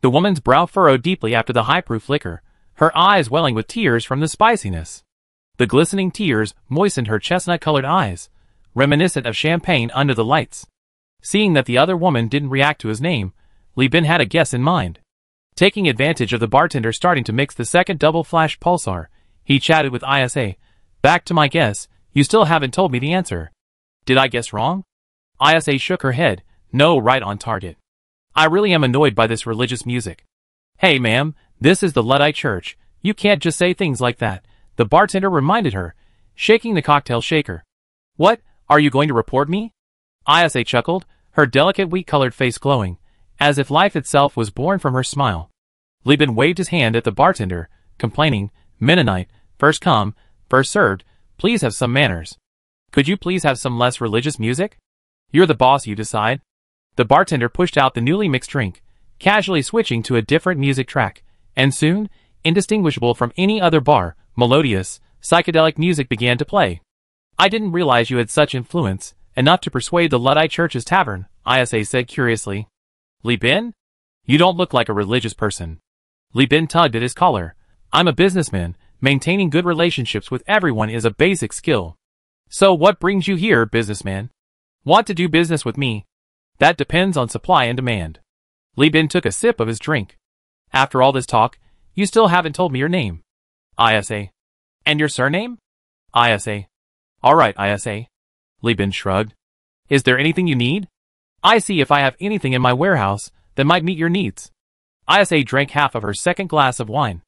The woman's brow furrowed deeply after the high-proof liquor, her eyes welling with tears from the spiciness. The glistening tears moistened her chestnut-colored eyes, reminiscent of champagne under the lights. Seeing that the other woman didn't react to his name, Li Bin had a guess in mind. Taking advantage of the bartender starting to mix the second double flash pulsar, he chatted with ISA. Back to my guess, you still haven't told me the answer. Did I guess wrong? ISA shook her head. No, right on target. I really am annoyed by this religious music. Hey ma'am, this is the Luddite Church. You can't just say things like that, the bartender reminded her, shaking the cocktail shaker. What, are you going to report me? ISA chuckled, her delicate wheat-colored face glowing, as if life itself was born from her smile. Li Bin waved his hand at the bartender, complaining, Mennonite, first come, first served, please have some manners. Could you please have some less religious music? You're the boss, you decide. The bartender pushed out the newly mixed drink, casually switching to a different music track, and soon, indistinguishable from any other bar, melodious, psychedelic music began to play. I didn't realize you had such influence, enough to persuade the Luddite Church's tavern, ISA said curiously. Li Bin? You don't look like a religious person. Li Bin tugged at his collar. I'm a businessman. Maintaining good relationships with everyone is a basic skill. So what brings you here, businessman? Want to do business with me? That depends on supply and demand. Li Bin took a sip of his drink. After all this talk, you still haven't told me your name. ISA. And your surname? ISA. Alright, ISA. Li Bin shrugged. Is there anything you need? I see if I have anything in my warehouse that might meet your needs. ISA drank half of her second glass of wine.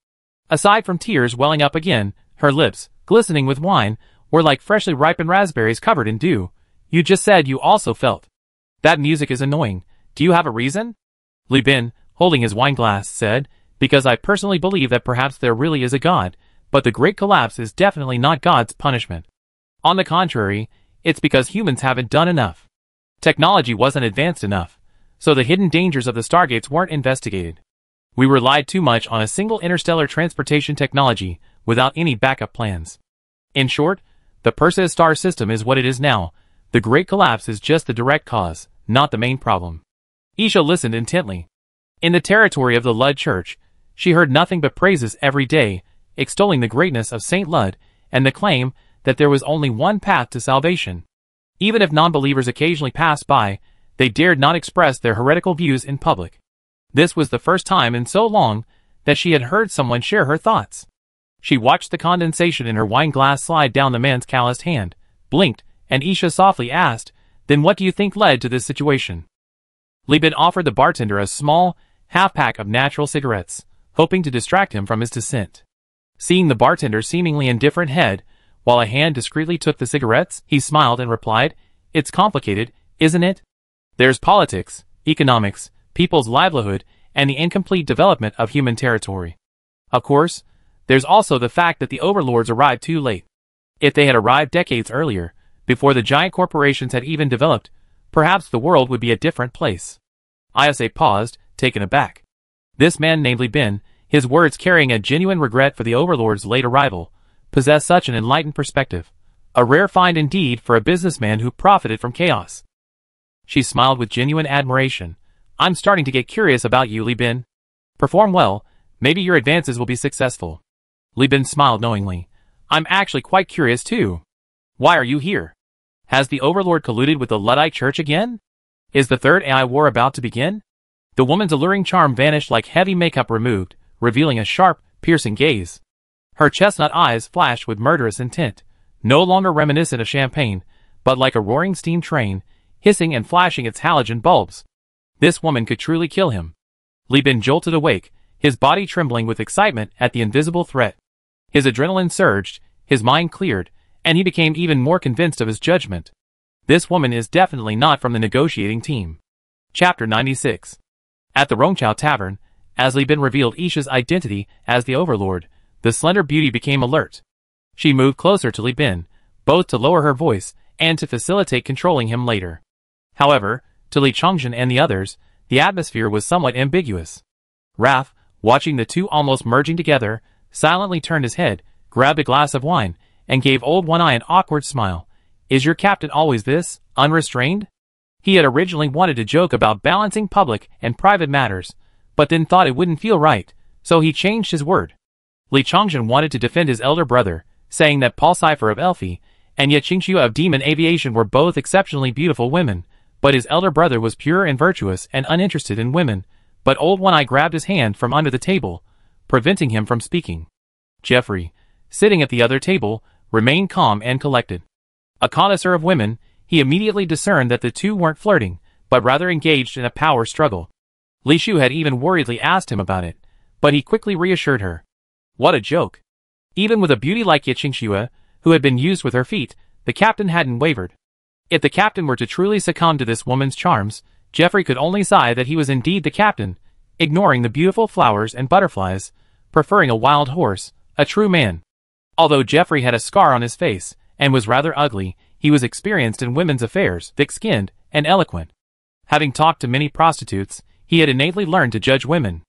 Aside from tears welling up again, her lips, glistening with wine, were like freshly ripened raspberries covered in dew. You just said you also felt. That music is annoying. Do you have a reason? Li Bin, holding his wine glass, said, because I personally believe that perhaps there really is a God, but the Great Collapse is definitely not God's punishment. On the contrary, it's because humans haven't done enough. Technology wasn't advanced enough, so the hidden dangers of the stargates weren't investigated. We relied too much on a single interstellar transportation technology without any backup plans. In short, the Perseus star system is what it is now. The Great Collapse is just the direct cause, not the main problem. Isha listened intently. In the territory of the Lud Church, she heard nothing but praises every day, extolling the greatness of Saint Lud and the claim that there was only one path to salvation. Even if non-believers occasionally passed by, they dared not express their heretical views in public. This was the first time in so long that she had heard someone share her thoughts. She watched the condensation in her wine glass slide down the man's calloused hand, blinked, and Isha softly asked, "Then what do you think led to this situation?" Li Bin offered the bartender a small, half-pack of natural cigarettes, hoping to distract him from his dissent. Seeing the bartender's seemingly indifferent head, while a hand discreetly took the cigarettes, he smiled and replied, "It's complicated, isn't it? There's politics, economics, people's livelihood, and the incomplete development of human territory. Of course, there's also the fact that the overlords arrived too late. If they had arrived decades earlier, before the giant corporations had even developed, perhaps the world would be a different place." ISA paused, taken aback. This man named Li Bin, his words carrying a genuine regret for the overlord's late arrival, possessed such an enlightened perspective. A rare find indeed for a businessman who profited from chaos. She smiled with genuine admiration. "I'm starting to get curious about you, Li Bin. Perform well, maybe your advances will be successful." Li Bin smiled knowingly. "I'm actually quite curious too. Why are you here? Has the Overlord colluded with the Luddite Church again? Is the Third AI War about to begin?" The woman's alluring charm vanished like heavy makeup removed, revealing a sharp, piercing gaze. Her chestnut eyes flashed with murderous intent, no longer reminiscent of champagne, but like a roaring steam train, hissing and flashing its halogen bulbs. This woman could truly kill him. Li Bin jolted awake, his body trembling with excitement at the invisible threat. His adrenaline surged, his mind cleared, and he became even more convinced of his judgment. This woman is definitely not from the negotiating team. Chapter 96. At the Rongchao Tavern, as Li Bin revealed Isha's identity as the Overlord, the slender beauty became alert. She moved closer to Li Bin, both to lower her voice and to facilitate controlling him later. However, to Li Chongjin and the others, the atmosphere was somewhat ambiguous. Raph, watching the two almost merging together, silently turned his head, grabbed a glass of wine, and gave Old One-Eye an awkward smile. "Is your captain always this, unrestrained?" He had originally wanted to joke about balancing public and private matters, but then thought it wouldn't feel right, so he changed his word. Li Chongjin wanted to defend his elder brother, saying that Paul Cipher of Elfie and Ye Qingxue of Demon Aviation were both exceptionally beautiful women, but his elder brother was pure and virtuous and uninterested in women. But Old One-Eye grabbed his hand from under the table, preventing him from speaking. Jeffrey, sitting at the other table, remained calm and collected. A connoisseur of women, he immediately discerned that the two weren't flirting, but rather engaged in a power struggle. Li Shu had even worriedly asked him about it, but he quickly reassured her. What a joke. Even with a beauty like Ye Qingxue, who had been used with her feet, the captain hadn't wavered. If the captain were to truly succumb to this woman's charms, Jeffrey could only sigh that he was indeed the captain, ignoring the beautiful flowers and butterflies, preferring a wild horse, a true man. Although Jeffrey had a scar on his face, and was rather ugly, he was experienced in women's affairs, thick-skinned, and eloquent. Having talked to many prostitutes, he had innately learned to judge women.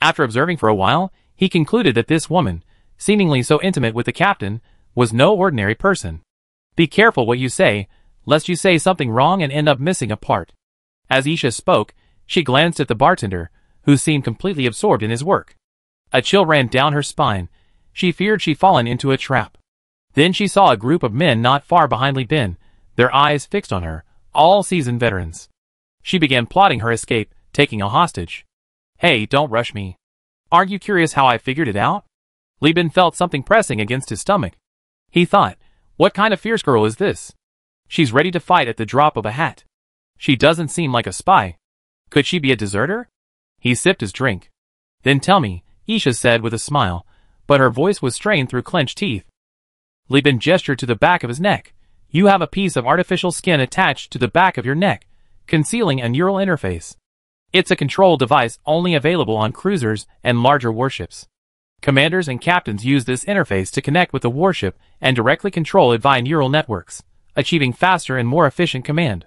After observing for a while, he concluded that this woman, seemingly so intimate with the captain, was no ordinary person. Be careful what you say, lest you say something wrong and end up missing a part. As Isha spoke, she glanced at the bartender, who seemed completely absorbed in his work. A chill ran down her spine, she feared she'd fallen into a trap. Then she saw a group of men not far behind Li Bin, their eyes fixed on her, all seasoned veterans. She began plotting her escape, taking a hostage. Hey, don't rush me. Aren't you curious how I figured it out? Li Bin felt something pressing against his stomach. He thought, what kind of fierce girl is this? She's ready to fight at the drop of a hat. She doesn't seem like a spy. Could she be a deserter? He sipped his drink. Then tell me, Isha said with a smile, but her voice was strained through clenched teeth. Li Bin gestured to the back of his neck. You have a piece of artificial skin attached to the back of your neck, concealing a neural interface. It's a control device only available on cruisers and larger warships. Commanders and captains use this interface to connect with the warship and directly control it via neural networks, achieving faster and more efficient command.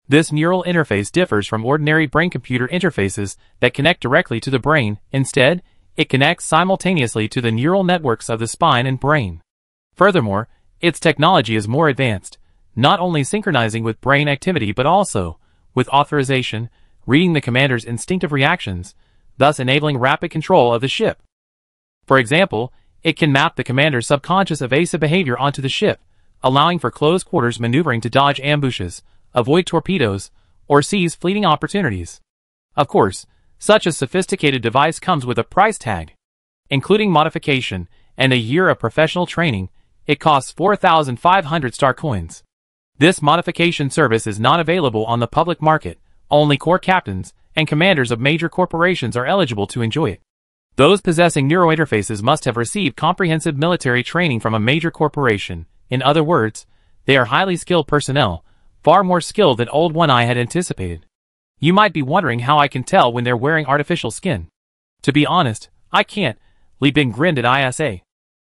This neural interface differs from ordinary brain-computer interfaces that connect directly to the brain. Instead, it connects simultaneously to the neural networks of the spine and brain. Furthermore, its technology is more advanced, not only synchronizing with brain activity but also, with authorization, reading the commander's instinctive reactions, thus enabling rapid control of the ship. For example, it can map the commander's subconscious evasive behavior onto the ship, allowing for close-quarters maneuvering to dodge ambushes, avoid torpedoes, or seize fleeting opportunities. Of course, such a sophisticated device comes with a price tag. Including modification and a year of professional training, it costs 4,500 star coins. This modification service is not available on the public market. Only corps captains and commanders of major corporations are eligible to enjoy it. Those possessing neurointerfaces must have received comprehensive military training from a major corporation. In other words, they are highly skilled personnel, far more skilled than Old One-Eye had anticipated. You might be wondering how I can tell when they're wearing artificial skin. To be honest, I can't. Li Bin grinned at ISA.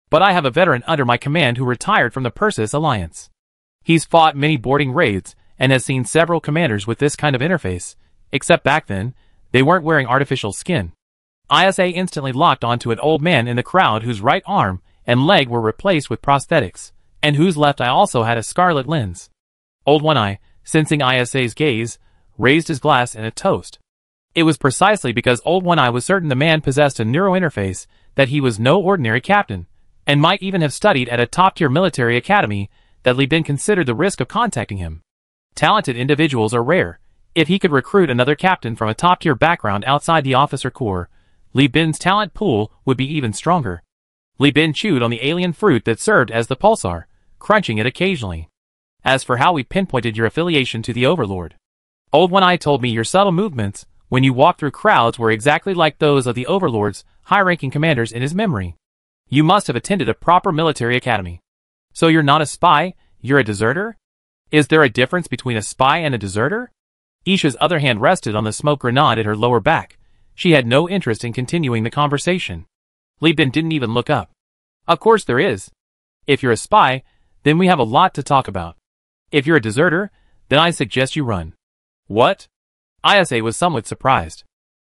But I have a veteran under my command who retired from the Persis Alliance. He's fought many boarding raids and has seen several commanders with this kind of interface, except back then, they weren't wearing artificial skin. ISA instantly locked onto an old man in the crowd whose right arm and leg were replaced with prosthetics, and whose left eye also had a scarlet lens. Old One-Eye, sensing ISA's gaze, raised his glass in a toast. It was precisely because Old One-Eye was certain the man possessed a neurointerface that he was no ordinary captain, and might even have studied at a top-tier military academy, that Li Bin considered the risk of contacting him. Talented individuals are rare. If he could recruit another captain from a top-tier background outside the officer corps, Li Bin's talent pool would be even stronger. Li Bin chewed on the alien fruit that served as the pulsar, crunching it occasionally. As for how we pinpointed your affiliation to the Overlord, Old One-Eye told me your subtle movements when you walked through crowds were exactly like those of the Overlord's high-ranking commanders in his memory. You must have attended a proper military academy. So you're not a spy, you're a deserter? Is there a difference between a spy and a deserter? Isha's other hand rested on the smoke grenade at her lower back. She had no interest in continuing the conversation. Li Bin didn't even look up. Of course there is. If you're a spy, then we have a lot to talk about. If you're a deserter, then I suggest you run. What? ISA was somewhat surprised.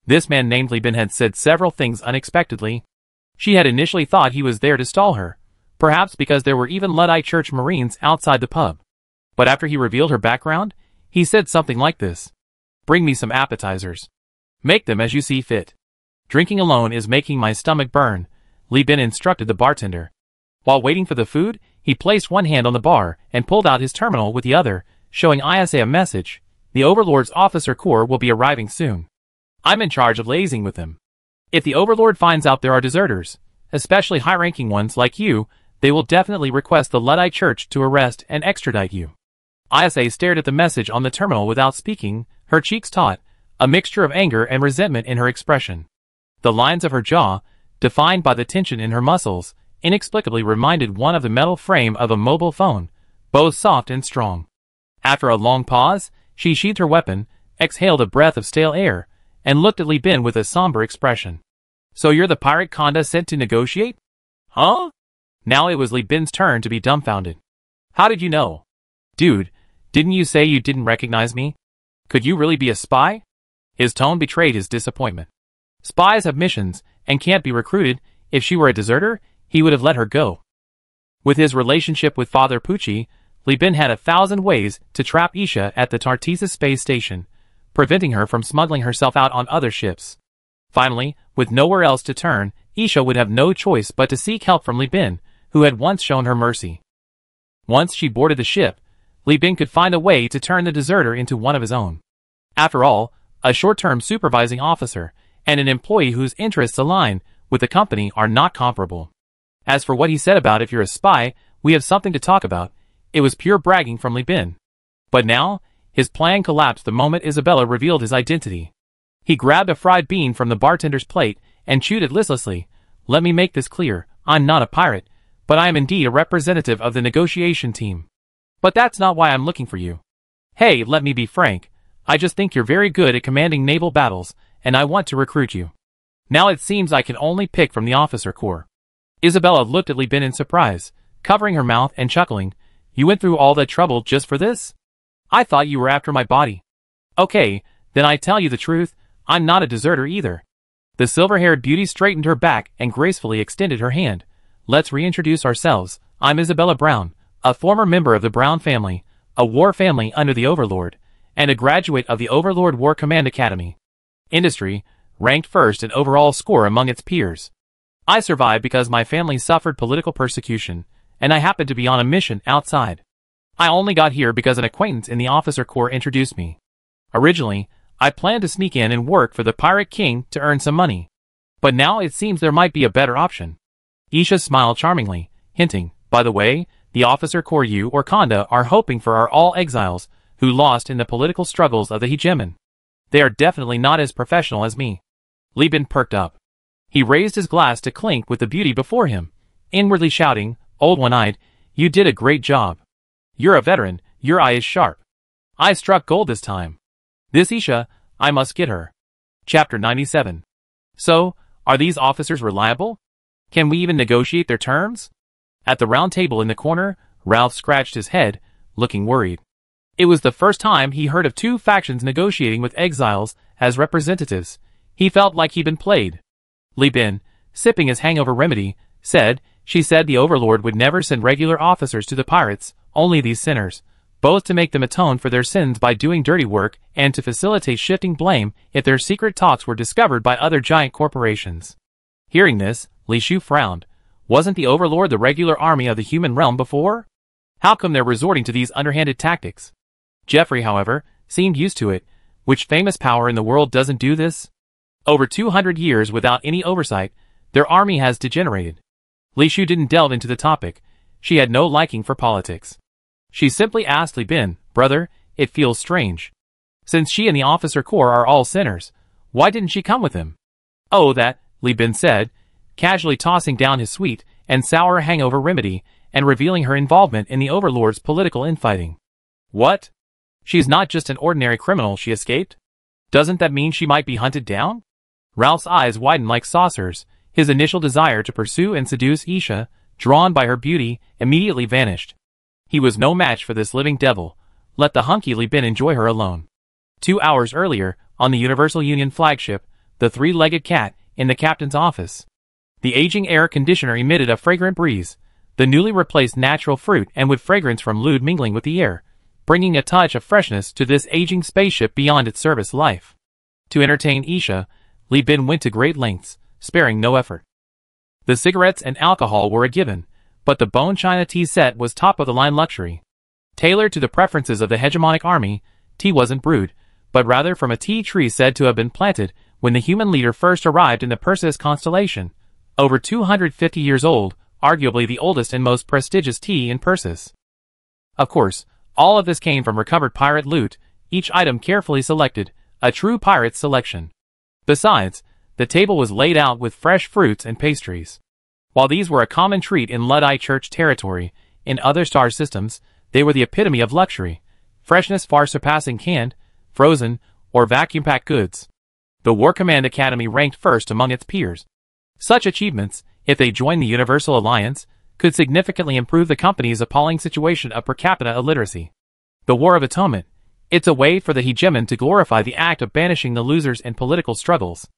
This man named Li Bin had said several things unexpectedly. She had initially thought he was there to stall her, perhaps because there were even Luddite Church Marines outside the pub. But after he revealed her background, he said something like this. Bring me some appetizers. Make them as you see fit. Drinking alone is making my stomach burn, Li Bin instructed the bartender. While waiting for the food, he placed one hand on the bar and pulled out his terminal with the other, showing ISA a message. The Overlord's officer corps will be arriving soon. I'm in charge of liaising with them. If the Overlord finds out there are deserters, especially high-ranking ones like you, they will definitely request the Luddite Church to arrest and extradite you. ISA stared at the message on the terminal without speaking, her cheeks taut, a mixture of anger and resentment in her expression. The lines of her jaw, defined by the tension in her muscles, inexplicably reminded one of the metal frame of a mobile phone, both soft and strong. After a long pause, she sheathed her weapon, exhaled a breath of stale air, and looked at Li Bin with a somber expression. So you're the pirate Conda sent to negotiate? Huh? Now it was Li Bin's turn to be dumbfounded. How did you know? Dude, didn't you say you didn't recognize me? Could you really be a spy? His tone betrayed his disappointment. Spies have missions, and can't be recruited. If she were a deserter, he would have let her go. With his relationship with Father Pucci, Li Bin had 1,000 ways to trap Isha at the Tartessa space station, preventing her from smuggling herself out on other ships. Finally, with nowhere else to turn, Isha would have no choice but to seek help from Li Bin, who had once shown her mercy. Once she boarded the ship, Li Bin could find a way to turn the deserter into one of his own. After all, a short-term supervising officer and an employee whose interests align with the company are not comparable. As for what he said about if you're a spy, we have something to talk about, it was pure bragging from Li Bin. But now, his plan collapsed the moment Isabella revealed his identity. He grabbed a fried bean from the bartender's plate and chewed it listlessly. Let me make this clear, I'm not a pirate, but I am indeed a representative of the negotiation team. But that's not why I'm looking for you. Hey, let me be frank, I just think you're very good at commanding naval battles, and I want to recruit you. Now it seems I can only pick from the officer corps. Isabella looked at Li Bin in surprise, covering her mouth and chuckling. You went through all that trouble just for this? I thought you were after my body. Okay, then I tell you the truth, I'm not a deserter either. The silver-haired beauty straightened her back and gracefully extended her hand. Let's reintroduce ourselves. I'm Isabella Brown, a former member of the Brown family, a war family under the Overlord, and a graduate of the Overlord War Command Academy. Industry, ranked first in overall score among its peers. I survived because my family suffered political persecution, and I happened to be on a mission outside. I only got here because an acquaintance in the officer corps introduced me. Originally, I planned to sneak in and work for the Pirate King to earn some money. But now it seems there might be a better option. Isha smiled charmingly, hinting, by the way, the officer corps you or Kanda are hoping for are all exiles who lost in the political struggles of the hegemon. They are definitely not as professional as me. Li Bin perked up. He raised his glass to clink with the beauty before him, inwardly shouting, Old One-Eyed, you did a great job. You're a veteran, your eye is sharp. I struck gold this time. This Isha, I must get her. Chapter 97. So, are these officers reliable? Can we even negotiate their terms? At the round table in the corner, Ralph scratched his head, looking worried. It was the first time he heard of two factions negotiating with exiles as representatives. He felt like he'd been played. Li Bin, sipping his hangover remedy, said, She said the Overlord would never send regular officers to the pirates, only these sinners, both to make them atone for their sins by doing dirty work and to facilitate shifting blame if their secret talks were discovered by other giant corporations. Hearing this, Li Shu frowned. Wasn't the Overlord the regular army of the human realm before? How come they're resorting to these underhanded tactics? Jeffrey, however, seemed used to it. Which famous power in the world doesn't do this? Over 200 years without any oversight, their army has degenerated. Li Shu didn't delve into the topic. She had no liking for politics. She simply asked Li Bin, Brother, it feels strange. Since she and the officer corps are all sinners, why didn't she come with him? Oh, that, Li Bin said, casually tossing down his sweet and sour hangover remedy and revealing her involvement in the Overlord's political infighting. What? She's not just an ordinary criminal she escaped? Doesn't that mean she might be hunted down? Ralph's eyes widened like saucers. His initial desire to pursue and seduce Isha, drawn by her beauty, immediately vanished. He was no match for this living devil. Let the hunky Li Bin enjoy her alone. 2 hours earlier, on the Universal Union flagship, the three-legged cat, in the captain's office. The aging air conditioner emitted a fragrant breeze, the newly replaced natural fruit and wood fragrance from Lude mingling with the air, bringing a touch of freshness to this aging spaceship beyond its service life. To entertain Isha, Li Bin went to great lengths, sparing no effort. The cigarettes and alcohol were a given, but the bone china tea set was top-of-the-line luxury. Tailored to the preferences of the hegemonic army, tea wasn't brewed, but rather from a tea tree said to have been planted when the human leader first arrived in the Perseus constellation, over 250 years old, arguably the oldest and most prestigious tea in Perseus. Of course, all of this came from recovered pirate loot, each item carefully selected, a true pirate's selection. Besides, the table was laid out with fresh fruits and pastries. While these were a common treat in Luddite Church territory, in other star systems, they were the epitome of luxury, freshness far surpassing canned, frozen, or vacuum-packed goods. The War Command Academy ranked first among its peers. Such achievements, if they joined the Universal Alliance, could significantly improve the company's appalling situation of per capita illiteracy. The War of Atonement. It's a way for the hegemon to glorify the act of banishing the losers in political struggles.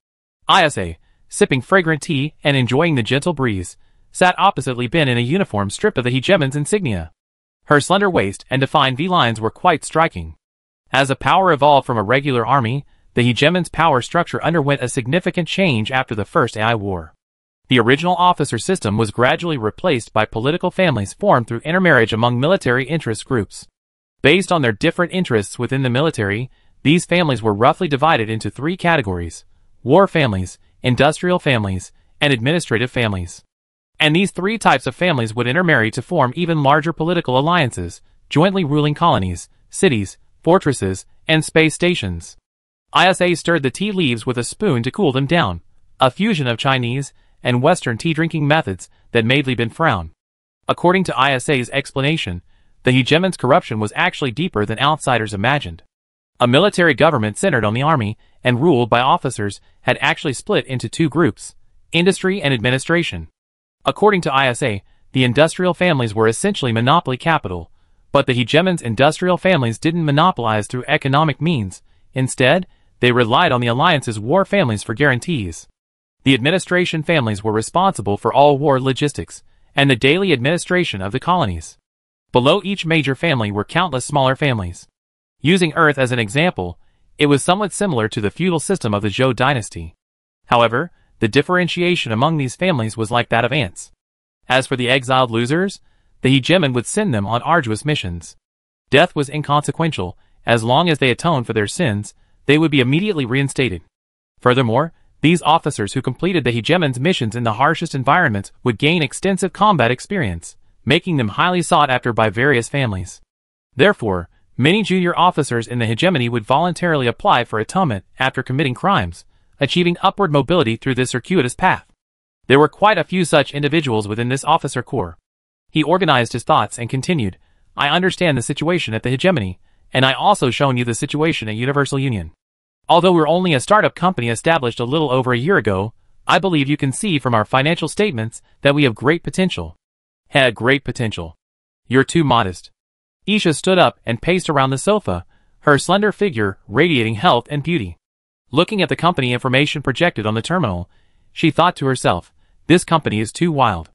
Isa, sipping fragrant tea and enjoying the gentle breeze, sat opposite Li Bin in a uniform stripped of the hegemon's insignia. Her slender waist and defined V-lines were quite striking. As a power evolved from a regular army, the hegemon's power structure underwent a significant change after the First AI War. The original officer system was gradually replaced by political families formed through intermarriage among military interest groups. Based on their different interests within the military, these families were roughly divided into three categories: war families, industrial families, and administrative families. And these three types of families would intermarry to form even larger political alliances, jointly ruling colonies, cities, fortresses, and space stations. ISA stirred the tea leaves with a spoon to cool them down, a fusion of Chinese and Western tea-drinking methods that made Li Bin frown. According to ISA's explanation, the hegemon's corruption was actually deeper than outsiders imagined. A military government centered on the army and ruled by officers had actually split into two groups: industry and administration. According to ISA, the industrial families were essentially monopoly capital, but the hegemon's industrial families didn't monopolize through economic means. Instead, they relied on the alliance's war families for guarantees. The administration families were responsible for all war logistics and the daily administration of the colonies. Below each major family were countless smaller families. Using Earth as an example, it was somewhat similar to the feudal system of the Zhou dynasty. However, the differentiation among these families was like that of ants. As for the exiled losers, the hegemon would send them on arduous missions. Death was inconsequential. As long as they atoned for their sins, they would be immediately reinstated. Furthermore, these officers who completed the hegemon's missions in the harshest environments would gain extensive combat experience, making them highly sought after by various families. Therefore, many junior officers in the hegemony would voluntarily apply for atonement after committing crimes, achieving upward mobility through this circuitous path. There were quite a few such individuals within this officer corps. He organized his thoughts and continued, "I understand the situation at the hegemony, and I also shown you the situation at Universal Union. Although we're only a startup company established a little over a year ago, I believe you can see from our financial statements that we have great potential." Had great potential. You're too modest. Isha stood up and paced around the sofa, her slender figure radiating health and beauty. Looking at the company information projected on the terminal, she thought to herself, this company is too wild.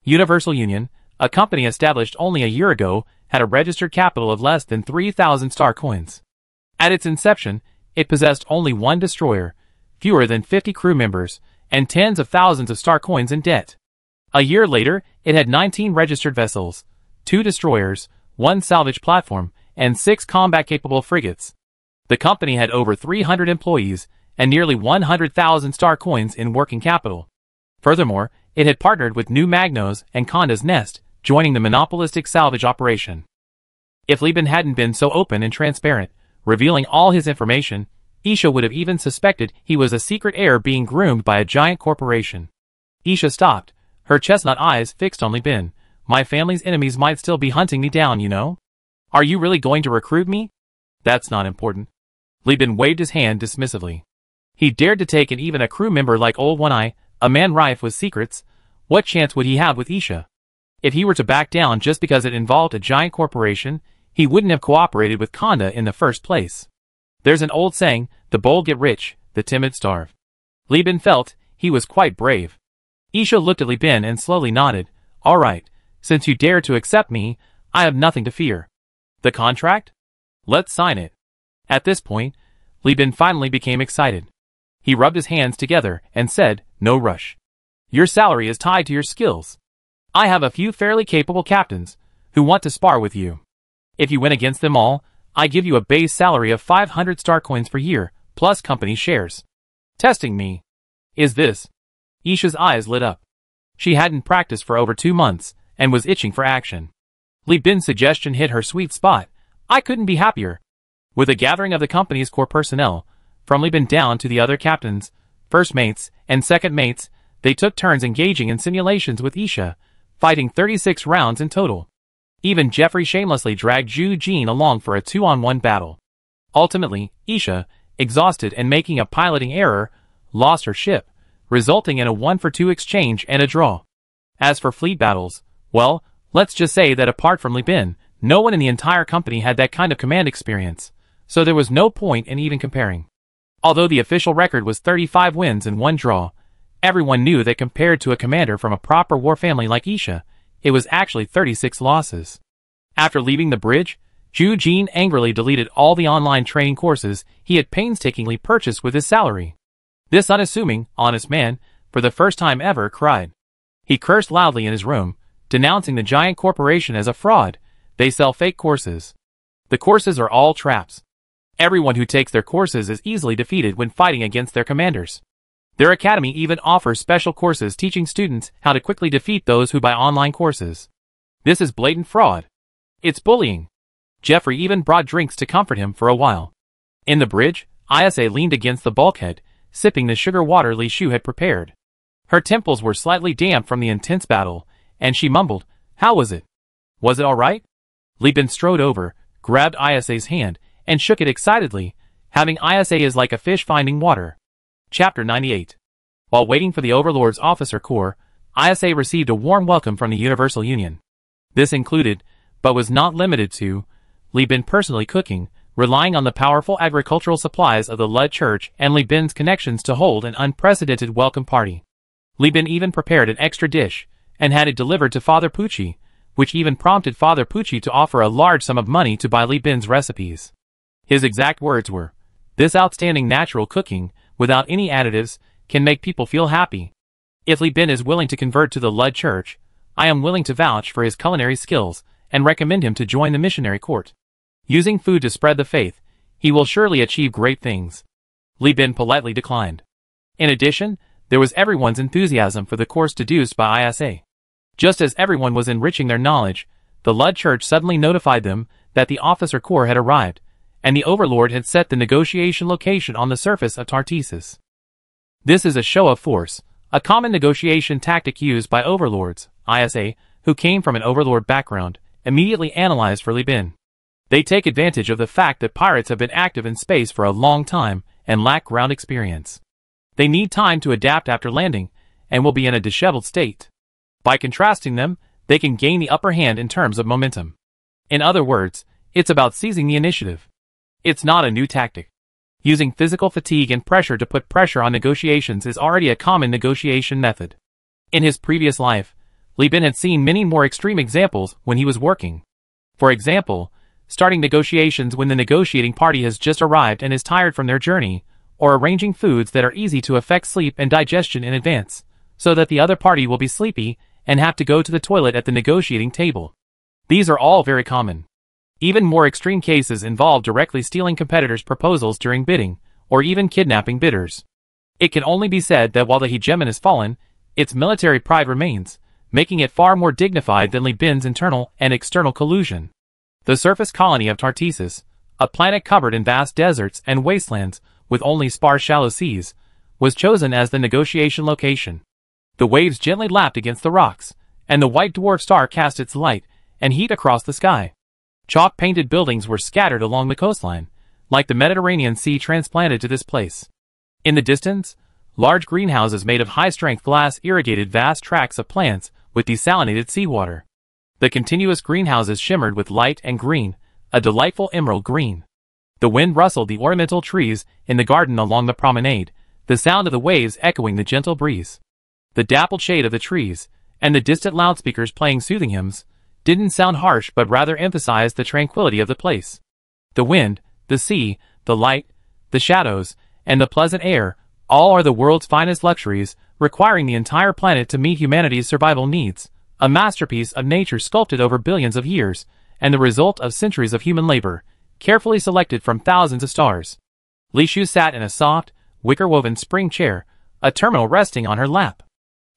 Universal Union, a company established only a year ago, had a registered capital of less than 3,000 star coins. At its inception, it possessed only one destroyer, fewer than 50 crew members, and tens of thousands of star coins in debt. A year later, it had 19 registered vessels, 2 destroyers, 1 salvage platform, and 6 combat-capable frigates. The company had over 300 employees and nearly 100,000 star coins in working capital. Furthermore, it had partnered with New Magnos and Conda's Nest, joining the monopolistic salvage operation. If Li Bin hadn't been so open and transparent, revealing all his information, Isha would have even suspected he was a secret heir being groomed by a giant corporation. Isha stopped, her chestnut eyes fixed on Li Bin. My family's enemies might still be hunting me down, you know? Are you really going to recruit me? That's not important. Li Bin waved his hand dismissively. He dared to take in even a crew member like Old One-Eye, a man rife with secrets. What chance would he have with Isha? If he were to back down just because it involved a giant corporation, he wouldn't have cooperated with Conda in the first place. There's an old saying, the bold get rich, the timid starve. Li Bin felt he was quite brave. Isha looked at Li Bin and slowly nodded. All right, since you dare to accept me, I have nothing to fear. The contract? Let's sign it. At this point, Li Bin finally became excited. He rubbed his hands together and said, no rush. Your salary is tied to your skills. I have a few fairly capable captains who want to spar with you. If you win against them all, I give you a base salary of 500 star coins per year, plus company shares. Testing me. Is this? Isha's eyes lit up. She hadn't practiced for over 2 months and was itching for action. Li Bin's suggestion hit her sweet spot. I couldn't be happier. With a gathering of the company's core personnel, from Li Bin down to the other captains, first mates, and second mates, they took turns engaging in simulations with Isha, fighting 36 rounds in total. Even Jeffrey shamelessly dragged Zhu Jin along for a 2-on-1 battle. Ultimately, Isha, exhausted and making a piloting error, lost her ship, resulting in a 1-for-2 exchange and a draw. As for fleet battles, well, let's just say that apart from Li Bin, no one in the entire company had that kind of command experience, so there was no point in even comparing. Although the official record was 35 wins and 1 draw, everyone knew that compared to a commander from a proper war family like Isha, it was actually 36 losses. After leaving the bridge, Zhu Jin angrily deleted all the online training courses he had painstakingly purchased with his salary. This unassuming, honest man for the first time ever, cried. He cursed loudly in his room, denouncing the giant corporation as a fraud. They sell fake courses. The courses are all traps. Everyone who takes their courses is easily defeated when fighting against their commanders. Their academy even offers special courses teaching students how to quickly defeat those who buy online courses. This is blatant fraud. It's bullying. Jeffrey even brought drinks to comfort him for a while. In the bridge, Isa leaned against the bulkhead, sipping the sugar water Li Shu had prepared. Her temples were slightly damp from the intense battle, and she mumbled, "How was it? Was it all right?" Li Bin strode over, grabbed Isa's hand, and shook it excitedly, having Isa is like a fish finding water. Chapter 98. While waiting for the Overlord's officer corps, Isa received a warm welcome from the Universal Union. This included, but was not limited to, Li Bin personally cooking, relying on the powerful agricultural supplies of the Lud Church and Li Bin's connections to hold an unprecedented welcome party. Li Bin even prepared an extra dish, and had it delivered to Father Pucci, which even prompted Father Pucci to offer a large sum of money to buy Li Bin's recipes. His exact words were, "This outstanding natural cooking, without any additives, can make people feel happy. If Li Bin is willing to convert to the Lud Church, I am willing to vouch for his culinary skills, and recommend him to join the missionary court. Using food to spread the faith, he will surely achieve great things." Li Bin politely declined. In addition, there was everyone's enthusiasm for the course deduced by Isa. Just as everyone was enriching their knowledge, the Lud Church suddenly notified them that the officer corps had arrived, and the Overlord had set the negotiation location on the surface of Tartessus. This is a show of force, a common negotiation tactic used by overlords. Isa, who came from an overlord background, immediately analyzed for Li Bin. They take advantage of the fact that pirates have been active in space for a long time and lack ground experience. They need time to adapt after landing, and will be in a disheveled state. By contrasting them, they can gain the upper hand in terms of momentum. In other words, it's about seizing the initiative. It's not a new tactic. Using physical fatigue and pressure to put pressure on negotiations is already a common negotiation method. In his previous life, Li Bin had seen many more extreme examples when he was working. For example, starting negotiations when the negotiating party has just arrived and is tired from their journey, or arranging foods that are easy to affect sleep and digestion in advance, so that the other party will be sleepy and have to go to the toilet at the negotiating table. These are all very common. Even more extreme cases involve directly stealing competitors' proposals during bidding, or even kidnapping bidders. It can only be said that while the hegemon has fallen, its military pride remains, making it far more dignified than Li Bin's internal and external collusion. The surface colony of Tartessus, a planet covered in vast deserts and wastelands with only sparse shallow seas, was chosen as the negotiation location. The waves gently lapped against the rocks, and the white dwarf star cast its light and heat across the sky. Chalk-painted buildings were scattered along the coastline, like the Mediterranean Sea transplanted to this place. In the distance, large greenhouses made of high-strength glass irrigated vast tracts of plants with desalinated seawater. The continuous greenhouses shimmered with light and green, a delightful emerald green. The wind rustled the ornamental trees in the garden along the promenade, the sound of the waves echoing the gentle breeze. The dappled shade of the trees, and the distant loudspeakers playing soothing hymns, didn't sound harsh but rather emphasized the tranquility of the place. The wind, the sea, the light, the shadows, and the pleasant air, all are the world's finest luxuries, requiring the entire planet to meet humanity's survival needs, a masterpiece of nature sculpted over billions of years, and the result of centuries of human labor, carefully selected from thousands of stars. Li Shu sat in a soft, wicker-woven spring chair, a terminal resting on her lap.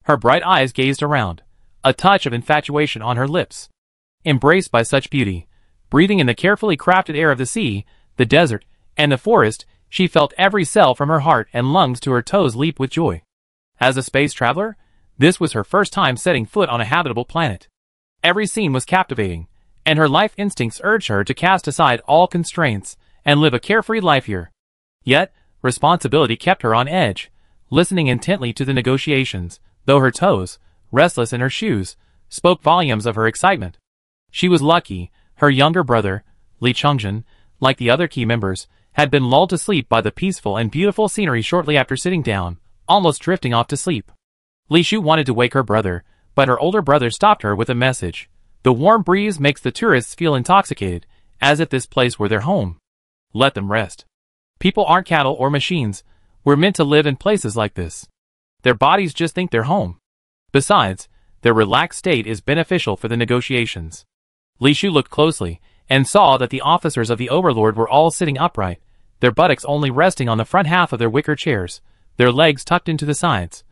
Her bright eyes gazed around, a touch of infatuation on her lips. Embraced by such beauty, breathing in the carefully crafted air of the sea, the desert, and the forest, she felt every cell from her heart and lungs to her toes leap with joy. As a space traveler, this was her first time setting foot on a habitable planet. Every scene was captivating, and her life instincts urged her to cast aside all constraints and live a carefree life here. Yet, responsibility kept her on edge, listening intently to the negotiations, though her toes, restless in her shoes, spoke volumes of her excitement. She was lucky. Her younger brother, Li Chongjin, like the other key members, had been lulled to sleep by the peaceful and beautiful scenery shortly after sitting down, almost drifting off to sleep. Li Shu wanted to wake her brother, but her older brother stopped her with a message. The warm breeze makes the tourists feel intoxicated, as if this place were their home. Let them rest. People aren't cattle or machines. We're meant to live in places like this. Their bodies just think they're home. Besides, their relaxed state is beneficial for the negotiations. Li Shu looked closely, and saw that the officers of the Overlord were all sitting upright, their buttocks only resting on the front half of their wicker chairs, their legs tucked into the sides,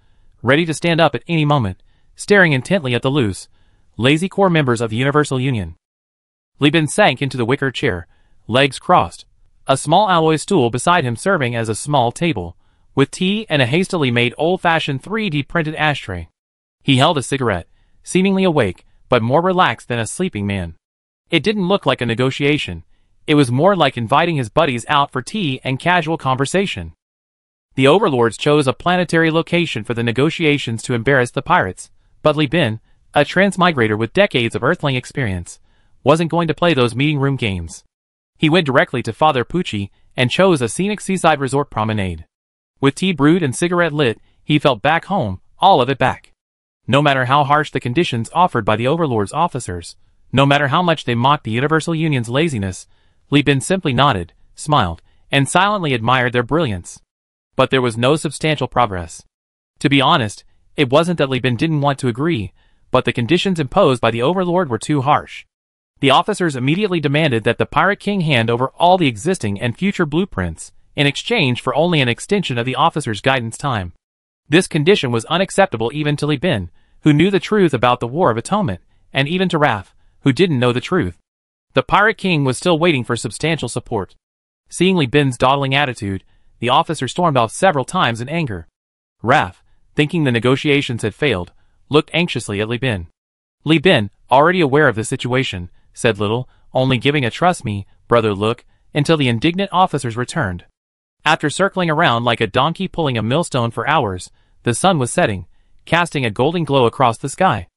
ready to stand up at any moment, staring intently at the loose, lazy core members of the Universal Union. Li Bin sank into the wicker chair, legs crossed, a small alloy stool beside him serving as a small table, with tea and a hastily made old-fashioned 3D printed ashtray. He held a cigarette, seemingly awake, but more relaxed than a sleeping man. It didn't look like a negotiation. It was more like inviting his buddies out for tea and casual conversation. The Overlords chose a planetary location for the negotiations to embarrass the pirates, but Li Bin, a transmigrator with decades of Earthling experience, wasn't going to play those meeting room games. He went directly to Father Pucci and chose a scenic seaside resort promenade. With tea brewed and cigarette lit, he felt back home, all of it back. No matter how harsh the conditions offered by the Overlord's officers, no matter how much they mocked the Universal Union's laziness, Li Bin simply nodded, smiled, and silently admired their brilliance. But there was no substantial progress. To be honest, it wasn't that Li Bin didn't want to agree, but the conditions imposed by the Overlord were too harsh. The officers immediately demanded that the Pirate King hand over all the existing and future blueprints, in exchange for only an extension of the officers' guidance time. This condition was unacceptable even to Li Bin, who knew the truth about the War of Atonement, and even to Raph, who didn't know the truth. The Pirate King was still waiting for substantial support. Seeing Li Bin's dawdling attitude, the officer stormed off several times in anger. Raph, thinking the negotiations had failed, looked anxiously at Li Bin. Li Bin, already aware of the situation, said little, only giving a trust me, brother look, until the indignant officers returned. After circling around like a donkey pulling a millstone for hours, the sun was setting, casting a golden glow across the sky.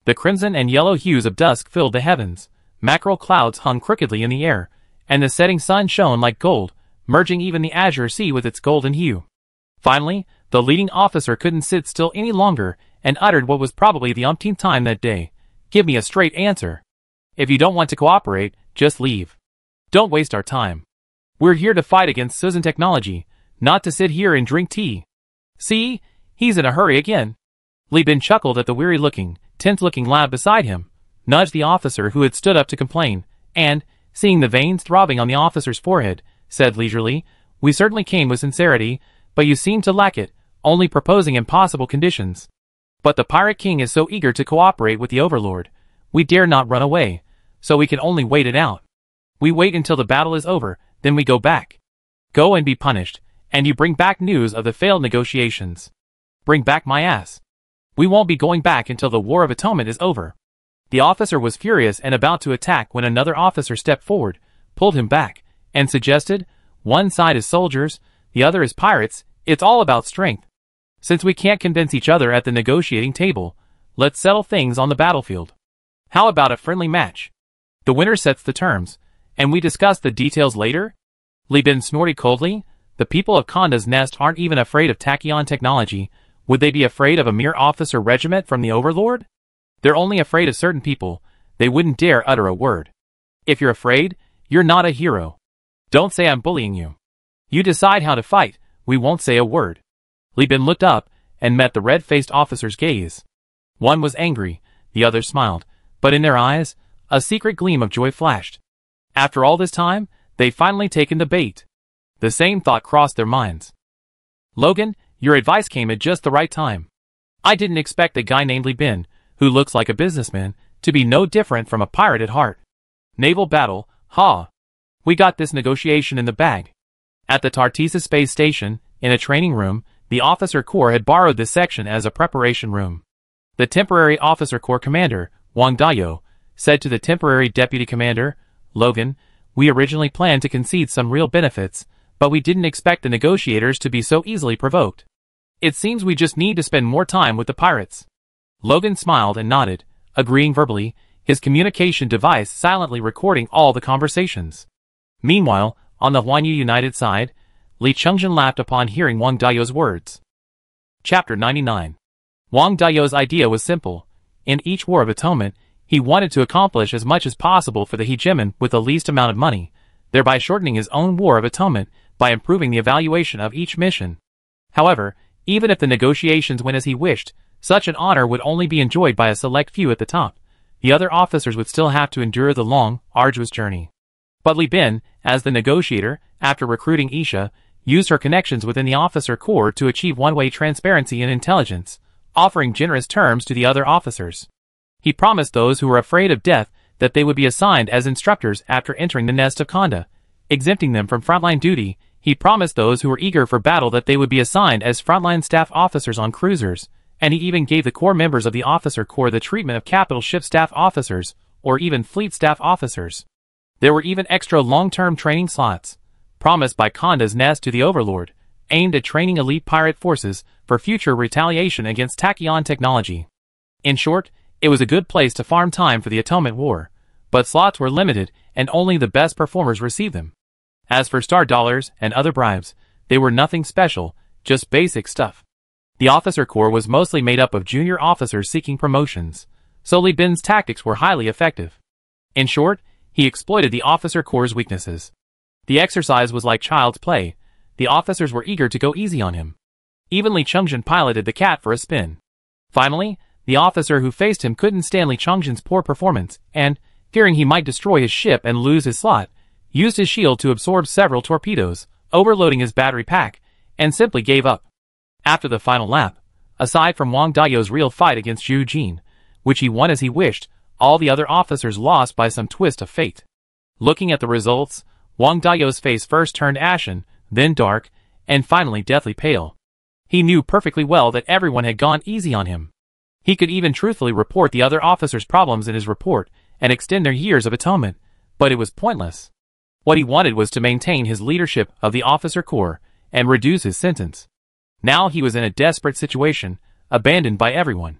The crimson and yellow hues of dusk filled the heavens, mackerel clouds hung crookedly in the air, and the setting sun shone like gold, merging even the azure sea with its golden hue. Finally, the leading officer couldn't sit still any longer, and uttered what was probably the umpteenth time that day. Give me a straight answer. If you don't want to cooperate, just leave. Don't waste our time. We're here to fight against Susan technology, not to sit here and drink tea. See, he's in a hurry again. Li Bin chuckled at the weary-looking, tense-looking lad beside him, nudged the officer who had stood up to complain, and, seeing the veins throbbing on the officer's forehead, said leisurely, "We certainly came with sincerity, but you seem to lack it, only proposing impossible conditions. But the Pirate King is so eager to cooperate with the Overlord, we dare not run away, so we can only wait it out. We wait until the battle is over, then we go back. Go and be punished, and you bring back news of the failed negotiations. Bring back my ass. We won't be going back until the War of Atonement is over." The officer was furious and about to attack when another officer stepped forward, pulled him back, and suggested, "One side is soldiers, the other is pirates, it's all about strength. Since we can't convince each other at the negotiating table, let's settle things on the battlefield. How about a friendly match? The winner sets the terms, and we discuss the details later?" Li Bin snorted coldly. The people of Conda's Nest aren't even afraid of tachyon technology. Would they be afraid of a mere officer regiment from the Overlord? They're only afraid of certain people. They wouldn't dare utter a word. If you're afraid, you're not a hero. Don't say I'm bullying you. You decide how to fight, we won't say a word. Li Bin looked up, and met the red-faced officer's gaze. One was angry, the other smiled, but in their eyes, a secret gleam of joy flashed. After all this time, they'd finally taken the bait. The same thought crossed their minds. "Logan, your advice came at just the right time. I didn't expect a guy named Li Bin, who looks like a businessman, to be no different from a pirate at heart. Naval battle, ha! We got this negotiation in the bag." At the Tartissa space station, in a training room, the officer corps had borrowed this section as a preparation room. The temporary officer corps commander, Wang Dayo, said to the temporary deputy commander, "Logan, we originally planned to concede some real benefits, but we didn't expect the negotiators to be so easily provoked. It seems we just need to spend more time with the pirates." Logan smiled and nodded, agreeing verbally, his communication device silently recording all the conversations. Meanwhile, on the Huanyu United side, Li Chungjin laughed upon hearing Wang Dayo's words. Chapter 99. Wang Dayo's idea was simple. In each War of Atonement, he wanted to accomplish as much as possible for the hegemon with the least amount of money, thereby shortening his own War of Atonement by improving the evaluation of each mission. However, Even if the negotiations went as he wished, such an honor would only be enjoyed by a select few at the top. The other officers would still have to endure the long, arduous journey. But Li Bin, as the negotiator, after recruiting Isha, used her connections within the officer corps to achieve one-way transparency and intelligence, offering generous terms to the other officers. He promised those who were afraid of death that they would be assigned as instructors after entering the nest of Khanda, exempting them from frontline duty. He promised those who were eager for battle that they would be assigned as frontline staff officers on cruisers, and he even gave the core members of the officer corps the treatment of capital ship staff officers, or even fleet staff officers. There were even extra long-term training slots, promised by Khanda's nest to the Overlord, aimed at training elite pirate forces for future retaliation against Tachyon technology. In short, it was a good place to farm time for the Atonement War, but slots were limited and only the best performers received them. As for star dollars and other bribes, they were nothing special, just basic stuff. The officer corps was mostly made up of junior officers seeking promotions, so Li Bin's tactics were highly effective. In short, he exploited the officer corps' weaknesses. The exercise was like child's play. The officers were eager to go easy on him. Even Li Chongjin piloted the cat for a spin. Finally, the officer who faced him couldn't stand Li Chongjin's poor performance, and, fearing he might destroy his ship and lose his slot, used his shield to absorb several torpedoes, overloading his battery pack, and simply gave up. After the final lap, aside from Wang Dayo's real fight against Zhu Jin, which he won as he wished, all the other officers lost by some twist of fate. Looking at the results, Wang Dayo's face first turned ashen, then dark, and finally deathly pale. He knew perfectly well that everyone had gone easy on him. He could even truthfully report the other officers' problems in his report and extend their years of atonement, but it was pointless. What he wanted was to maintain his leadership of the officer corps and reduce his sentence. Now he was in a desperate situation, abandoned by everyone.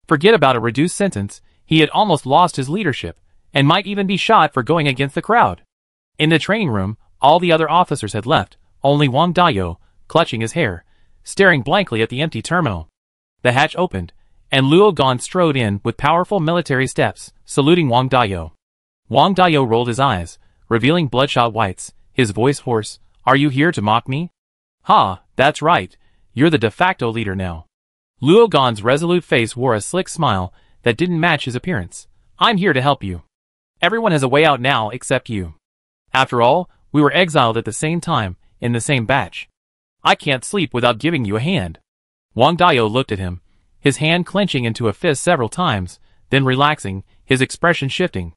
Forget about a reduced sentence, he had almost lost his leadership, and might even be shot for going against the crowd. In the training room, all the other officers had left, only Wang Dayo, clutching his hair, staring blankly at the empty terminal. The hatch opened, and Luo Gan strode in with powerful military steps, saluting Wang Dayo. Wang Dayo rolled his eyes, revealing bloodshot whites, his voice hoarse. "Are you here to mock me?" "Ha, that's right. You're the de facto leader now." Luo Gan's resolute face wore a slick smile that didn't match his appearance. "I'm here to help you. Everyone has a way out now except you. After all, we were exiled at the same time, in the same batch. I can't sleep without giving you a hand." Wang Dayo looked at him, his hand clenching into a fist several times, then relaxing, his expression shifting.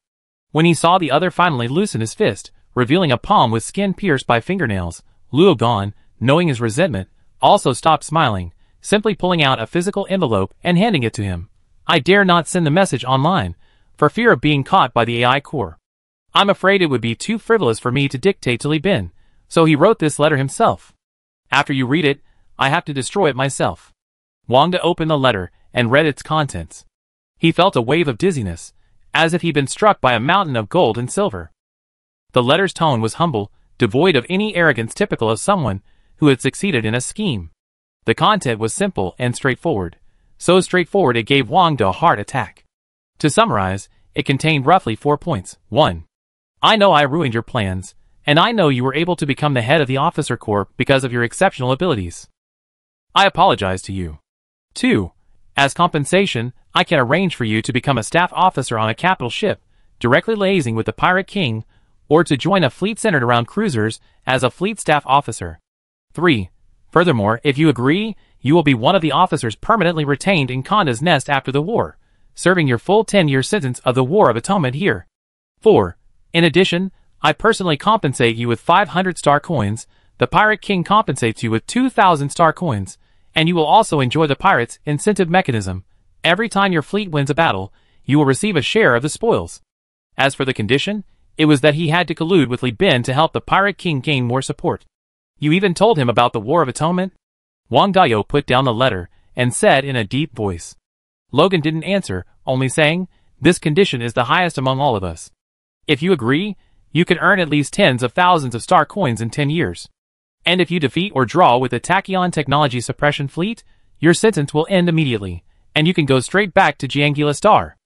When he saw the other finally loosen his fist, revealing a palm with skin pierced by fingernails, Luo Gan, knowing his resentment, also stopped smiling, simply pulling out a physical envelope and handing it to him. "I dare not send the message online, for fear of being caught by the AI Corps. I'm afraid it would be too frivolous for me to dictate to Li Bin, so he wrote this letter himself. After you read it, I have to destroy it myself." Wang Da opened the letter and read its contents. He felt a wave of dizziness, as if he'd been struck by a mountain of gold and silver. The letter's tone was humble, devoid of any arrogance typical of someone who had succeeded in a scheme. The content was simple and straightforward, so straightforward it gave Wang Da a heart attack. To summarize, it contained roughly 4 points. 1. I know I ruined your plans, and I know you were able to become the head of the officer corps because of your exceptional abilities. I apologize to you. 2. As compensation, I can arrange for you to become a staff officer on a capital ship, directly liaising with the Pirate King, or to join a fleet centered around cruisers as a fleet staff officer. 3. Furthermore, if you agree, you will be one of the officers permanently retained in Khanda's nest after the war, serving your full 10-year sentence of the War of Atonement here. 4. In addition, I personally compensate you with 500 star coins, the Pirate King compensates you with 2,000 star coins, and you will also enjoy the pirate's incentive mechanism. Every time your fleet wins a battle, you will receive a share of the spoils. As for the condition, it was that he had to collude with Li Bin to help the Pirate King gain more support. You even told him about the War of Atonement? Wang Dayo put down the letter and said in a deep voice. Logan didn't answer, only saying, "This condition is the highest among all of us. If you agree, you can earn at least tens of thousands of star coins in 10 years. And if you defeat or draw with the Tachyon Technology Suppression Fleet, your sentence will end immediately, and you can go straight back to Jiangila Star.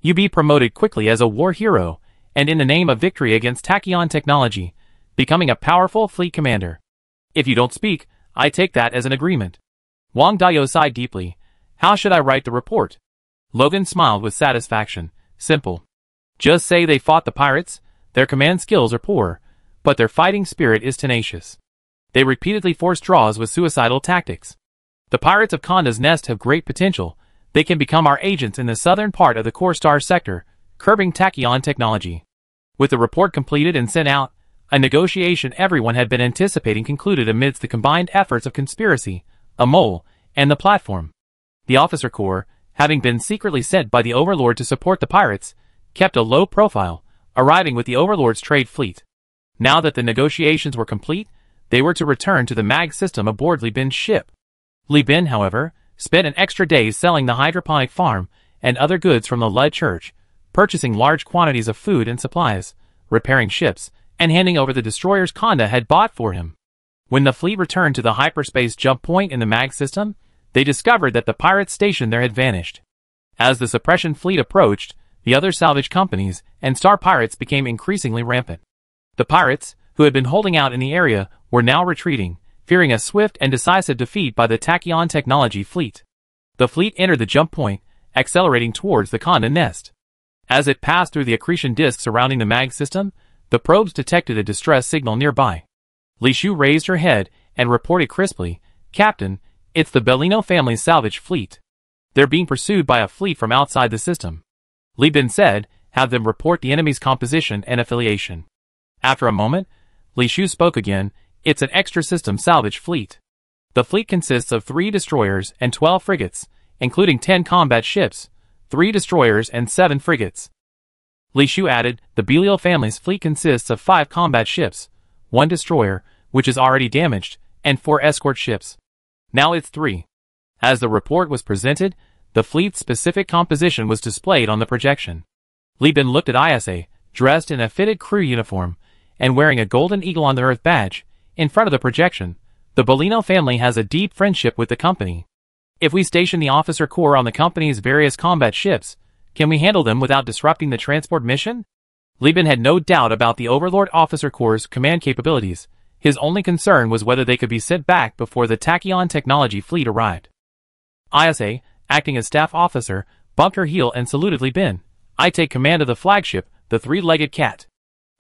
You be promoted quickly as a war hero, and in the name of victory against Tachyon Technology, becoming a powerful fleet commander. If you don't speak, I take that as an agreement." Wang Dao sighed deeply. How should I write the report? Logan smiled with satisfaction. Simple. Just say they fought the pirates, their command skills are poor, but their fighting spirit is tenacious. They repeatedly force draws with suicidal tactics. The pirates of Conda's Nest have great potential. They can become our agents in the southern part of the Core Star sector, curbing tachyon technology. With the report completed and sent out, a negotiation everyone had been anticipating concluded amidst the combined efforts of Conspiracy, a mole, and the platform. The officer corps, having been secretly sent by the Overlord to support the pirates, kept a low profile, arriving with the Overlord's trade fleet. Now that the negotiations were complete, they were to return to the mag system aboard Li Bin's ship. Li Bin, however, spent an extra day selling the hydroponic farm and other goods from the Lud Church, purchasing large quantities of food and supplies, repairing ships, and handing over the destroyers Conda had bought for him. When the fleet returned to the hyperspace jump point in the mag system, they discovered that the pirate station there had vanished. As the suppression fleet approached, the other salvage companies and star pirates became increasingly rampant. The pirates, who had been holding out in the area, were now retreating, fearing a swift and decisive defeat by the tachyon technology fleet. The fleet entered the jump point, accelerating towards the Conda Nest. As it passed through the accretion disk surrounding the mag system, the probes detected a distress signal nearby. Li Shu raised her head and reported crisply, Captain, it's the Bellino family's salvage fleet. They're being pursued by a fleet from outside the system. Li Bin said, have them report the enemy's composition and affiliation. After a moment, Li Shu spoke again, it's an extra-system salvage fleet. The fleet consists of 3 destroyers and 12 frigates, including 10 combat ships, 3 destroyers and 7 frigates. Li Shu added, the Belial family's fleet consists of 5 combat ships, 1 destroyer, which is already damaged, and 4 escort ships. Now it's 3. As the report was presented, the fleet's specific composition was displayed on the projection. Li Bin looked at Isa, dressed in a fitted crew uniform, and wearing a golden eagle on the Earth badge, in front of the projection. The Bellino family has a deep friendship with the company. If we station the officer corps on the company's various combat ships, can we handle them without disrupting the transport mission? Li Bin had no doubt about the Overlord officer corps' command capabilities. His only concern was whether they could be sent back before the tachyon technology fleet arrived. Isa, acting as staff officer, bumped her heel and saluted Li Bin. I take command of the flagship, the 3-legged cat.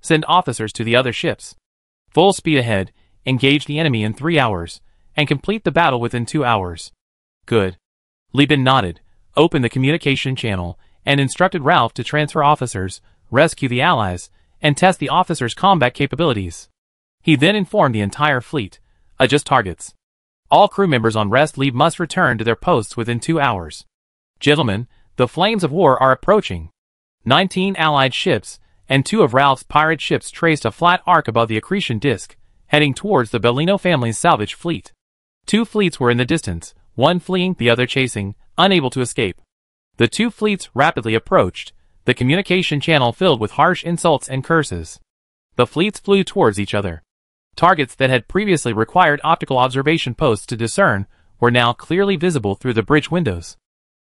Send officers to the other ships. Full speed ahead, engage the enemy in 3 hours, and complete the battle within 2 hours. Good. Li Bin nodded, opened the communication channel, and instructed Ralph to transfer officers, rescue the allies, and test the officers' combat capabilities. He then informed the entire fleet, adjust targets. All crew members on rest leave must return to their posts within 2 hours. Gentlemen, the flames of war are approaching. 19 allied ships, and 2 of Ralph's pirate ships traced a flat arc above the accretion disk, heading towards the Bellino family's salvage fleet. 2 fleets were in the distance, one fleeing, the other chasing, unable to escape. The 2 fleets rapidly approached, the communication channel filled with harsh insults and curses. The fleets flew towards each other. Targets that had previously required optical observation posts to discern were now clearly visible through the bridge windows.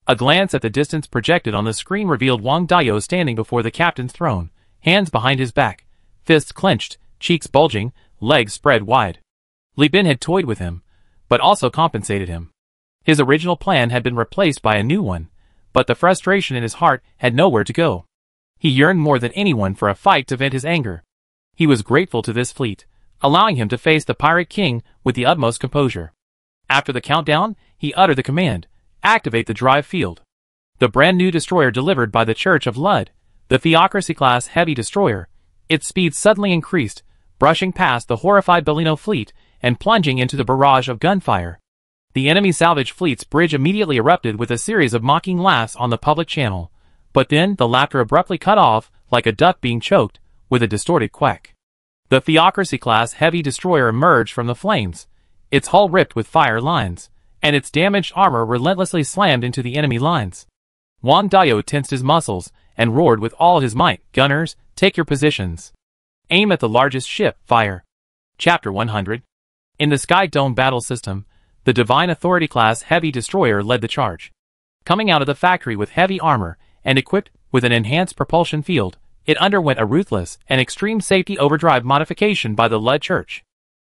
A glance at the distance projected on the screen revealed Wang Dao standing before the captain's throne, hands behind his back, fists clenched, cheeks bulging, legs spread wide. Li Bin had toyed with him, but also compensated him. His original plan had been replaced by a new one, but the frustration in his heart had nowhere to go. He yearned more than anyone for a fight to vent his anger. He was grateful to this fleet, allowing him to face the Pirate King with the utmost composure. After the countdown, he uttered the command, activate the drive field. The brand new destroyer delivered by the Church of Lud, the Theocracy-class heavy destroyer, its speed suddenly increased, brushing past the horrified Bellino fleet and plunging into the barrage of gunfire. The enemy salvage fleet's bridge immediately erupted with a series of mocking laughs on the public channel, but then the laughter abruptly cut off, like a duck being choked, with a distorted quack. The Theocracy-class heavy destroyer emerged from the flames, its hull ripped with fire lines, and its damaged armor relentlessly slammed into the enemy lines. Wang Dao tensed his muscles and roared with all his might, gunners, take your positions. Aim at the largest ship, fire. Chapter 100. In the Sky Dome battle system, the Divine Authority-class heavy destroyer led the charge. Coming out of the factory with heavy armor and equipped with an enhanced propulsion field, it underwent a ruthless and extreme safety overdrive modification by the Lud Church.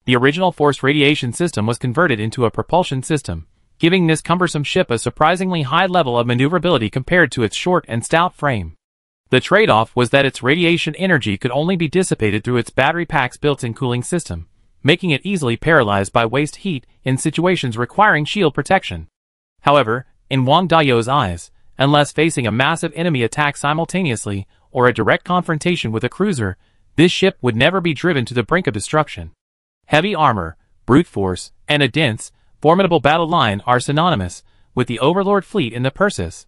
The original force radiation system was converted into a propulsion system, giving this cumbersome ship a surprisingly high level of maneuverability compared to its short and stout frame. The trade-off was that its radiation energy could only be dissipated through its battery pack's built-in cooling system, making it easily paralyzed by waste heat in situations requiring shield protection. However, in Wang Dao's eyes, unless facing a massive enemy attack simultaneously or a direct confrontation with a cruiser, this ship would never be driven to the brink of destruction. Heavy armor, brute force, and a dense, formidable battle line are synonymous with the Overlord fleet in the Persis.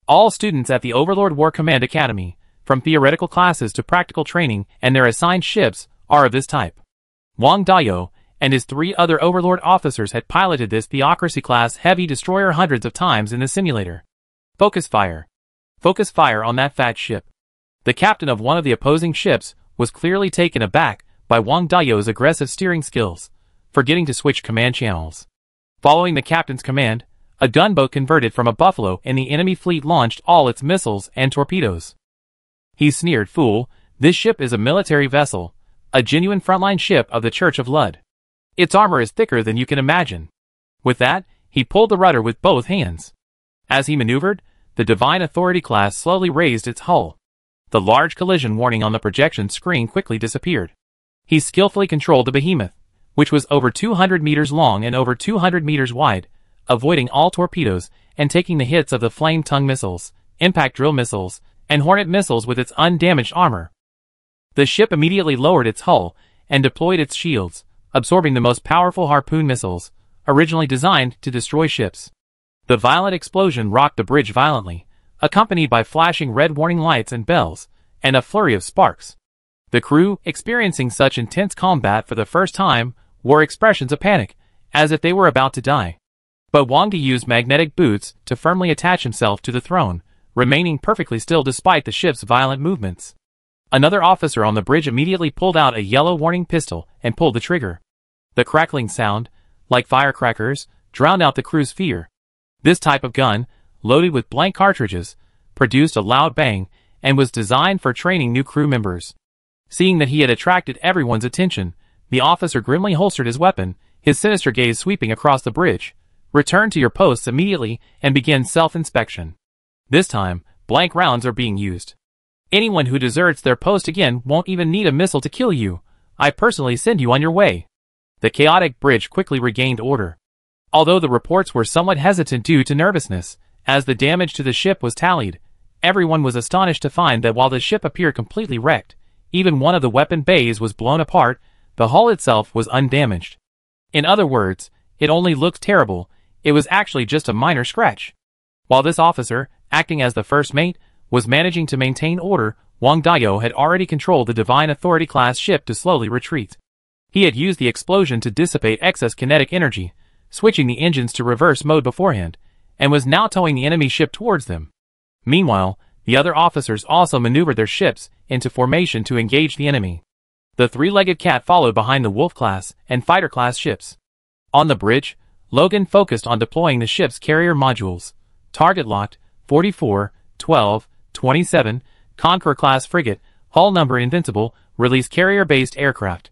All students at the Overlord War Command Academy, from theoretical classes to practical training and their assigned ships, are of this type. Wang Dao and his 3 other Overlord officers had piloted this Theocracy-class heavy destroyer hundreds of times in the simulator. Focus fire. Focus fire on that fat ship. The captain of one of the opposing ships was clearly taken aback by Wang Dao's aggressive steering skills, forgetting to switch command channels. Following the captain's command, a gunboat converted from a Buffalo and the enemy fleet launched all its missiles and torpedoes. He sneered, "Fool, this ship is a military vessel, a genuine frontline ship of the Church of Lud. Its armor is thicker than you can imagine." With that, he pulled the rudder with both hands. As he maneuvered, the Divine Authority class slowly raised its hull. The large collision warning on the projection screen quickly disappeared. He skillfully controlled the behemoth, which was over 200 meters long and over 200 meters wide, avoiding all torpedoes and taking the hits of the flame-tongue missiles, impact drill missiles, and Hornet missiles with its undamaged armor. The ship immediately lowered its hull and deployed its shields, absorbing the most powerful harpoon missiles, originally designed to destroy ships. The violent explosion rocked the bridge violently, accompanied by flashing red warning lights and bells, and a flurry of sparks. The crew, experiencing such intense combat for the first time, wore expressions of panic, as if they were about to die. But Wang Di used magnetic boots to firmly attach himself to the throne, remaining perfectly still despite the ship's violent movements. Another officer on the bridge immediately pulled out a yellow warning pistol and pulled the trigger. The crackling sound, like firecrackers, drowned out the crew's fear. This type of gun, loaded with blank cartridges, produced a loud bang and was designed for training new crew members. Seeing that he had attracted everyone's attention, the officer grimly holstered his weapon, his sinister gaze sweeping across the bridge. "Return to your posts immediately and begin self-inspection. This time, blank rounds are being used. Anyone who deserts their post again won't even need a missile to kill you. I personally send you on your way." The chaotic bridge quickly regained order. Although the reports were somewhat hesitant due to nervousness, as the damage to the ship was tallied, everyone was astonished to find that while the ship appeared completely wrecked, even one of the weapon bays was blown apart, the hull itself was undamaged. In other words, it only looked terrible, it was actually just a minor scratch. While this officer, acting as the first mate, was managing to maintain order, Wang Dao had already controlled the Divine Authority class ship to slowly retreat. He had used the explosion to dissipate excess kinetic energy, switching the engines to reverse mode beforehand, and was now towing the enemy ship towards them. Meanwhile, the other officers also maneuvered their ships into formation to engage the enemy. The 3-legged cat followed behind the Wolf class and Fighter class ships. On the bridge, Logan focused on deploying the ship's carrier modules. Target locked, 44, 12, 27, Conqueror class frigate, hull number invincible, release carrier-based aircraft.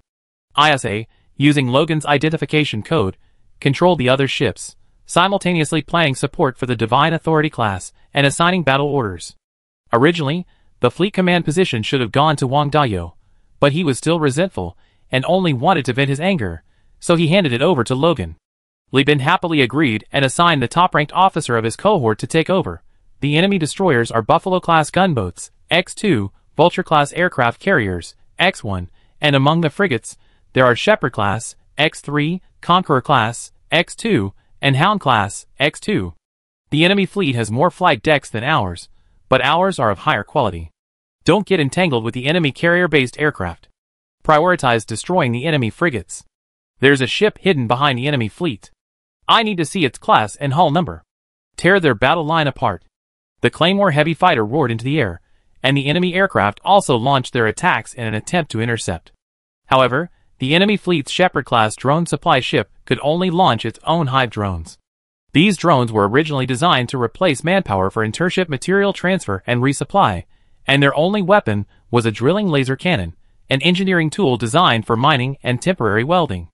ISA, using Logan's identification code, controlled the other ships, simultaneously planning support for the Divine Authority class and assigning battle orders. Originally, the fleet command position should have gone to Wang Dao, but he was still resentful and only wanted to vent his anger, so he handed it over to Logan. Li Bin happily agreed and assigned the top-ranked officer of his cohort to take over. The enemy destroyers are Buffalo-class gunboats, X-2, Vulture-class aircraft carriers, X-1, and among the frigates, there are Shepherd-class, X-3, Conqueror-class, X-2, and Hound-class, X-2. The enemy fleet has more flight decks than ours, but ours are of higher quality. Don't get entangled with the enemy carrier-based aircraft. Prioritize destroying the enemy frigates. There's a ship hidden behind the enemy fleet. I need to see its class and hull number. Tear their battle line apart. The Claymore heavy fighter roared into the air, and the enemy aircraft also launched their attacks in an attempt to intercept. However, the enemy fleet's Shepherd-class drone supply ship could only launch its own Hive drones. These drones were originally designed to replace manpower for intership material transfer and resupply, and their only weapon was a drilling laser cannon, an engineering tool designed for mining and temporary welding.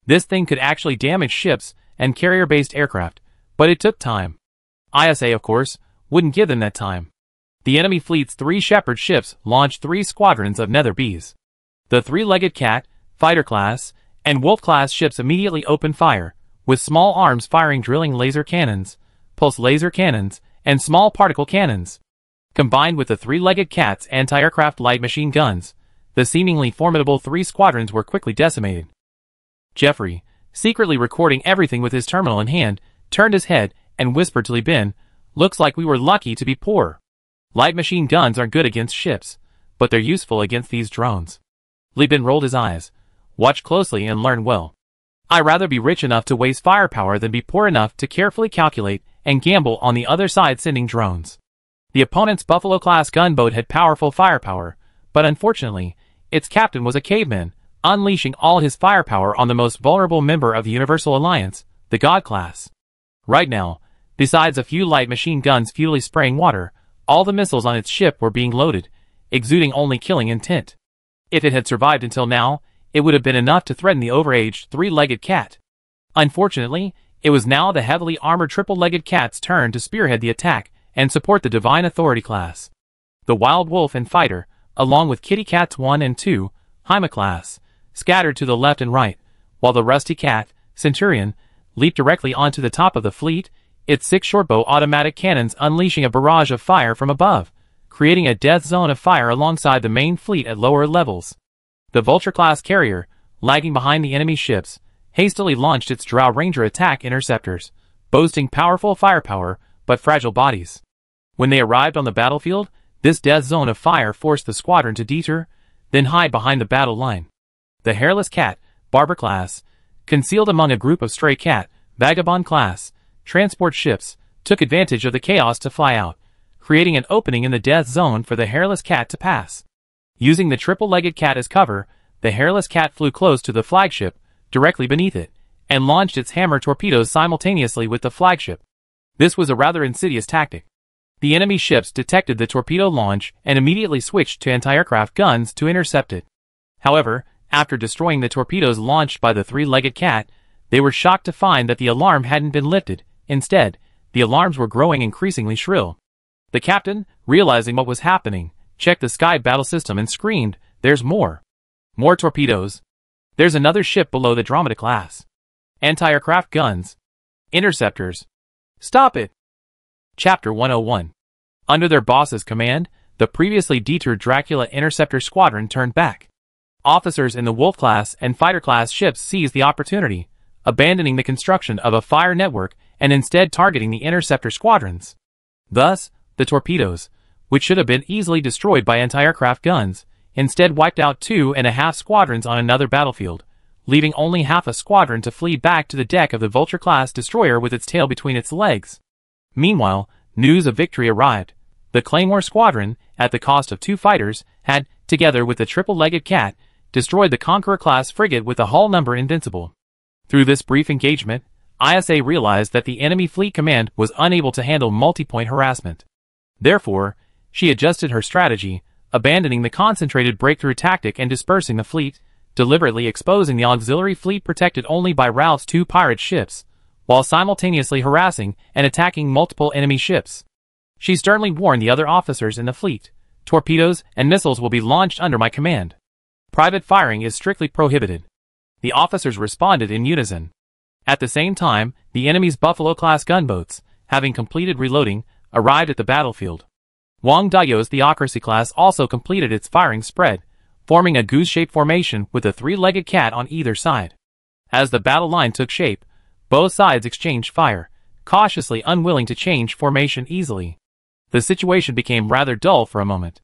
This thing could actually damage ships and carrier-based aircraft, But it took time. ISA, of course, wouldn't give them that time. The enemy fleet's 3 Shepherd ships launched 3 squadrons of Nether Bees. The 3-legged Cat, Fighter class, and Wolf class ships immediately opened fire, with small arms firing drilling laser cannons, pulse laser cannons, and small particle cannons. Combined with the 3-legged Cat's anti-aircraft light machine guns, the seemingly formidable 3 squadrons were quickly decimated. Jeffrey, secretly recording everything with his terminal in hand, turned his head and whispered to Li Bin, "Looks like we were lucky to be poor. Light machine guns are good against ships, but they're useful against these drones." Li Bin rolled his eyes. "Watch closely and learn well. I'd rather be rich enough to waste firepower than be poor enough to carefully calculate and gamble on the other side sending drones." The opponent's Buffalo-class gunboat had powerful firepower, but unfortunately, its captain was a caveman, unleashing all his firepower on the most vulnerable member of the Universal Alliance, the God class. Right now, besides a few light machine guns futilely spraying water, all the missiles on its ship were being loaded, exuding only killing intent. If it had survived until now, it would have been enough to threaten the overaged 3-legged Cat. Unfortunately, it was now the heavily armored triple-legged Cat's turn to spearhead the attack and support the Divine Authority class. The Wild Wolf and Fighter, along with Kitty Cats 1 and 2, Hyma class, scattered to the left and right, while the Rusty Cat, Centurion, leaped directly onto the top of the fleet, its 6 shortbow automatic cannons unleashing a barrage of fire from above, creating a death zone of fire alongside the main fleet at lower levels. The Vulture-class carrier, lagging behind the enemy ships, hastily launched its Drow Ranger attack interceptors, boasting powerful firepower but fragile bodies. When they arrived on the battlefield, this death zone of fire forced the squadron to deter, then hide behind the battle line. The Hairless Cat, Barber class, concealed among a group of Stray Cat, Vagabond class, transport ships, took advantage of the chaos to fly out, creating an opening in the death zone for the Hairless Cat to pass. Using the triple-legged Cat as cover, the Hairless Cat flew close to the flagship, directly beneath it, and launched its hammer torpedoes simultaneously with the flagship. This was a rather insidious tactic. The enemy ships detected the torpedo launch and immediately switched to anti-aircraft guns to intercept it. However, after destroying the torpedoes launched by the 3-legged Cat, they were shocked to find that the alarm hadn't been lifted. Instead, the alarms were growing increasingly shrill. The captain, realizing what was happening, checked the sky battle system and screamed, "There's more! More torpedoes! There's another ship below the Andromeda class! Anti-aircraft guns! Interceptors! Stop it!" Chapter 101. Under their boss's command, the previously deterred Dracula Interceptor Squadron turned back. Officers in the Wolf class and Fighter class ships seized the opportunity, abandoning the construction of a fire network and instead targeting the interceptor squadrons. Thus, the torpedoes, which should have been easily destroyed by anti-aircraft guns, instead wiped out 2.5 squadrons on another battlefield, leaving only half a squadron to flee back to the deck of the Vulture-class destroyer with its tail between its legs. Meanwhile, news of victory arrived. The Claymore Squadron, at the cost of 2 fighters, had, together with the triple-legged Cat, destroyed the Conqueror-class frigate with the hull number invincible. Through this brief engagement, ISA realized that the enemy fleet command was unable to handle multi-point harassment. Therefore, she adjusted her strategy, abandoning the concentrated breakthrough tactic and dispersing the fleet, deliberately exposing the auxiliary fleet protected only by Ralph's 2 pirate ships, while simultaneously harassing and attacking multiple enemy ships. She sternly warned the other officers in the fleet, "Torpedoes and missiles will be launched under my command. Private firing is strictly prohibited." The officers responded in unison. At the same time, the enemy's Buffalo-class gunboats, having completed reloading, arrived at the battlefield. Wang Dayo's Theocracy class also completed its firing spread, forming a goose-shaped formation with a 3-legged Cat on either side. As the battle line took shape, both sides exchanged fire, cautiously unwilling to change formation easily. The situation became rather dull for a moment.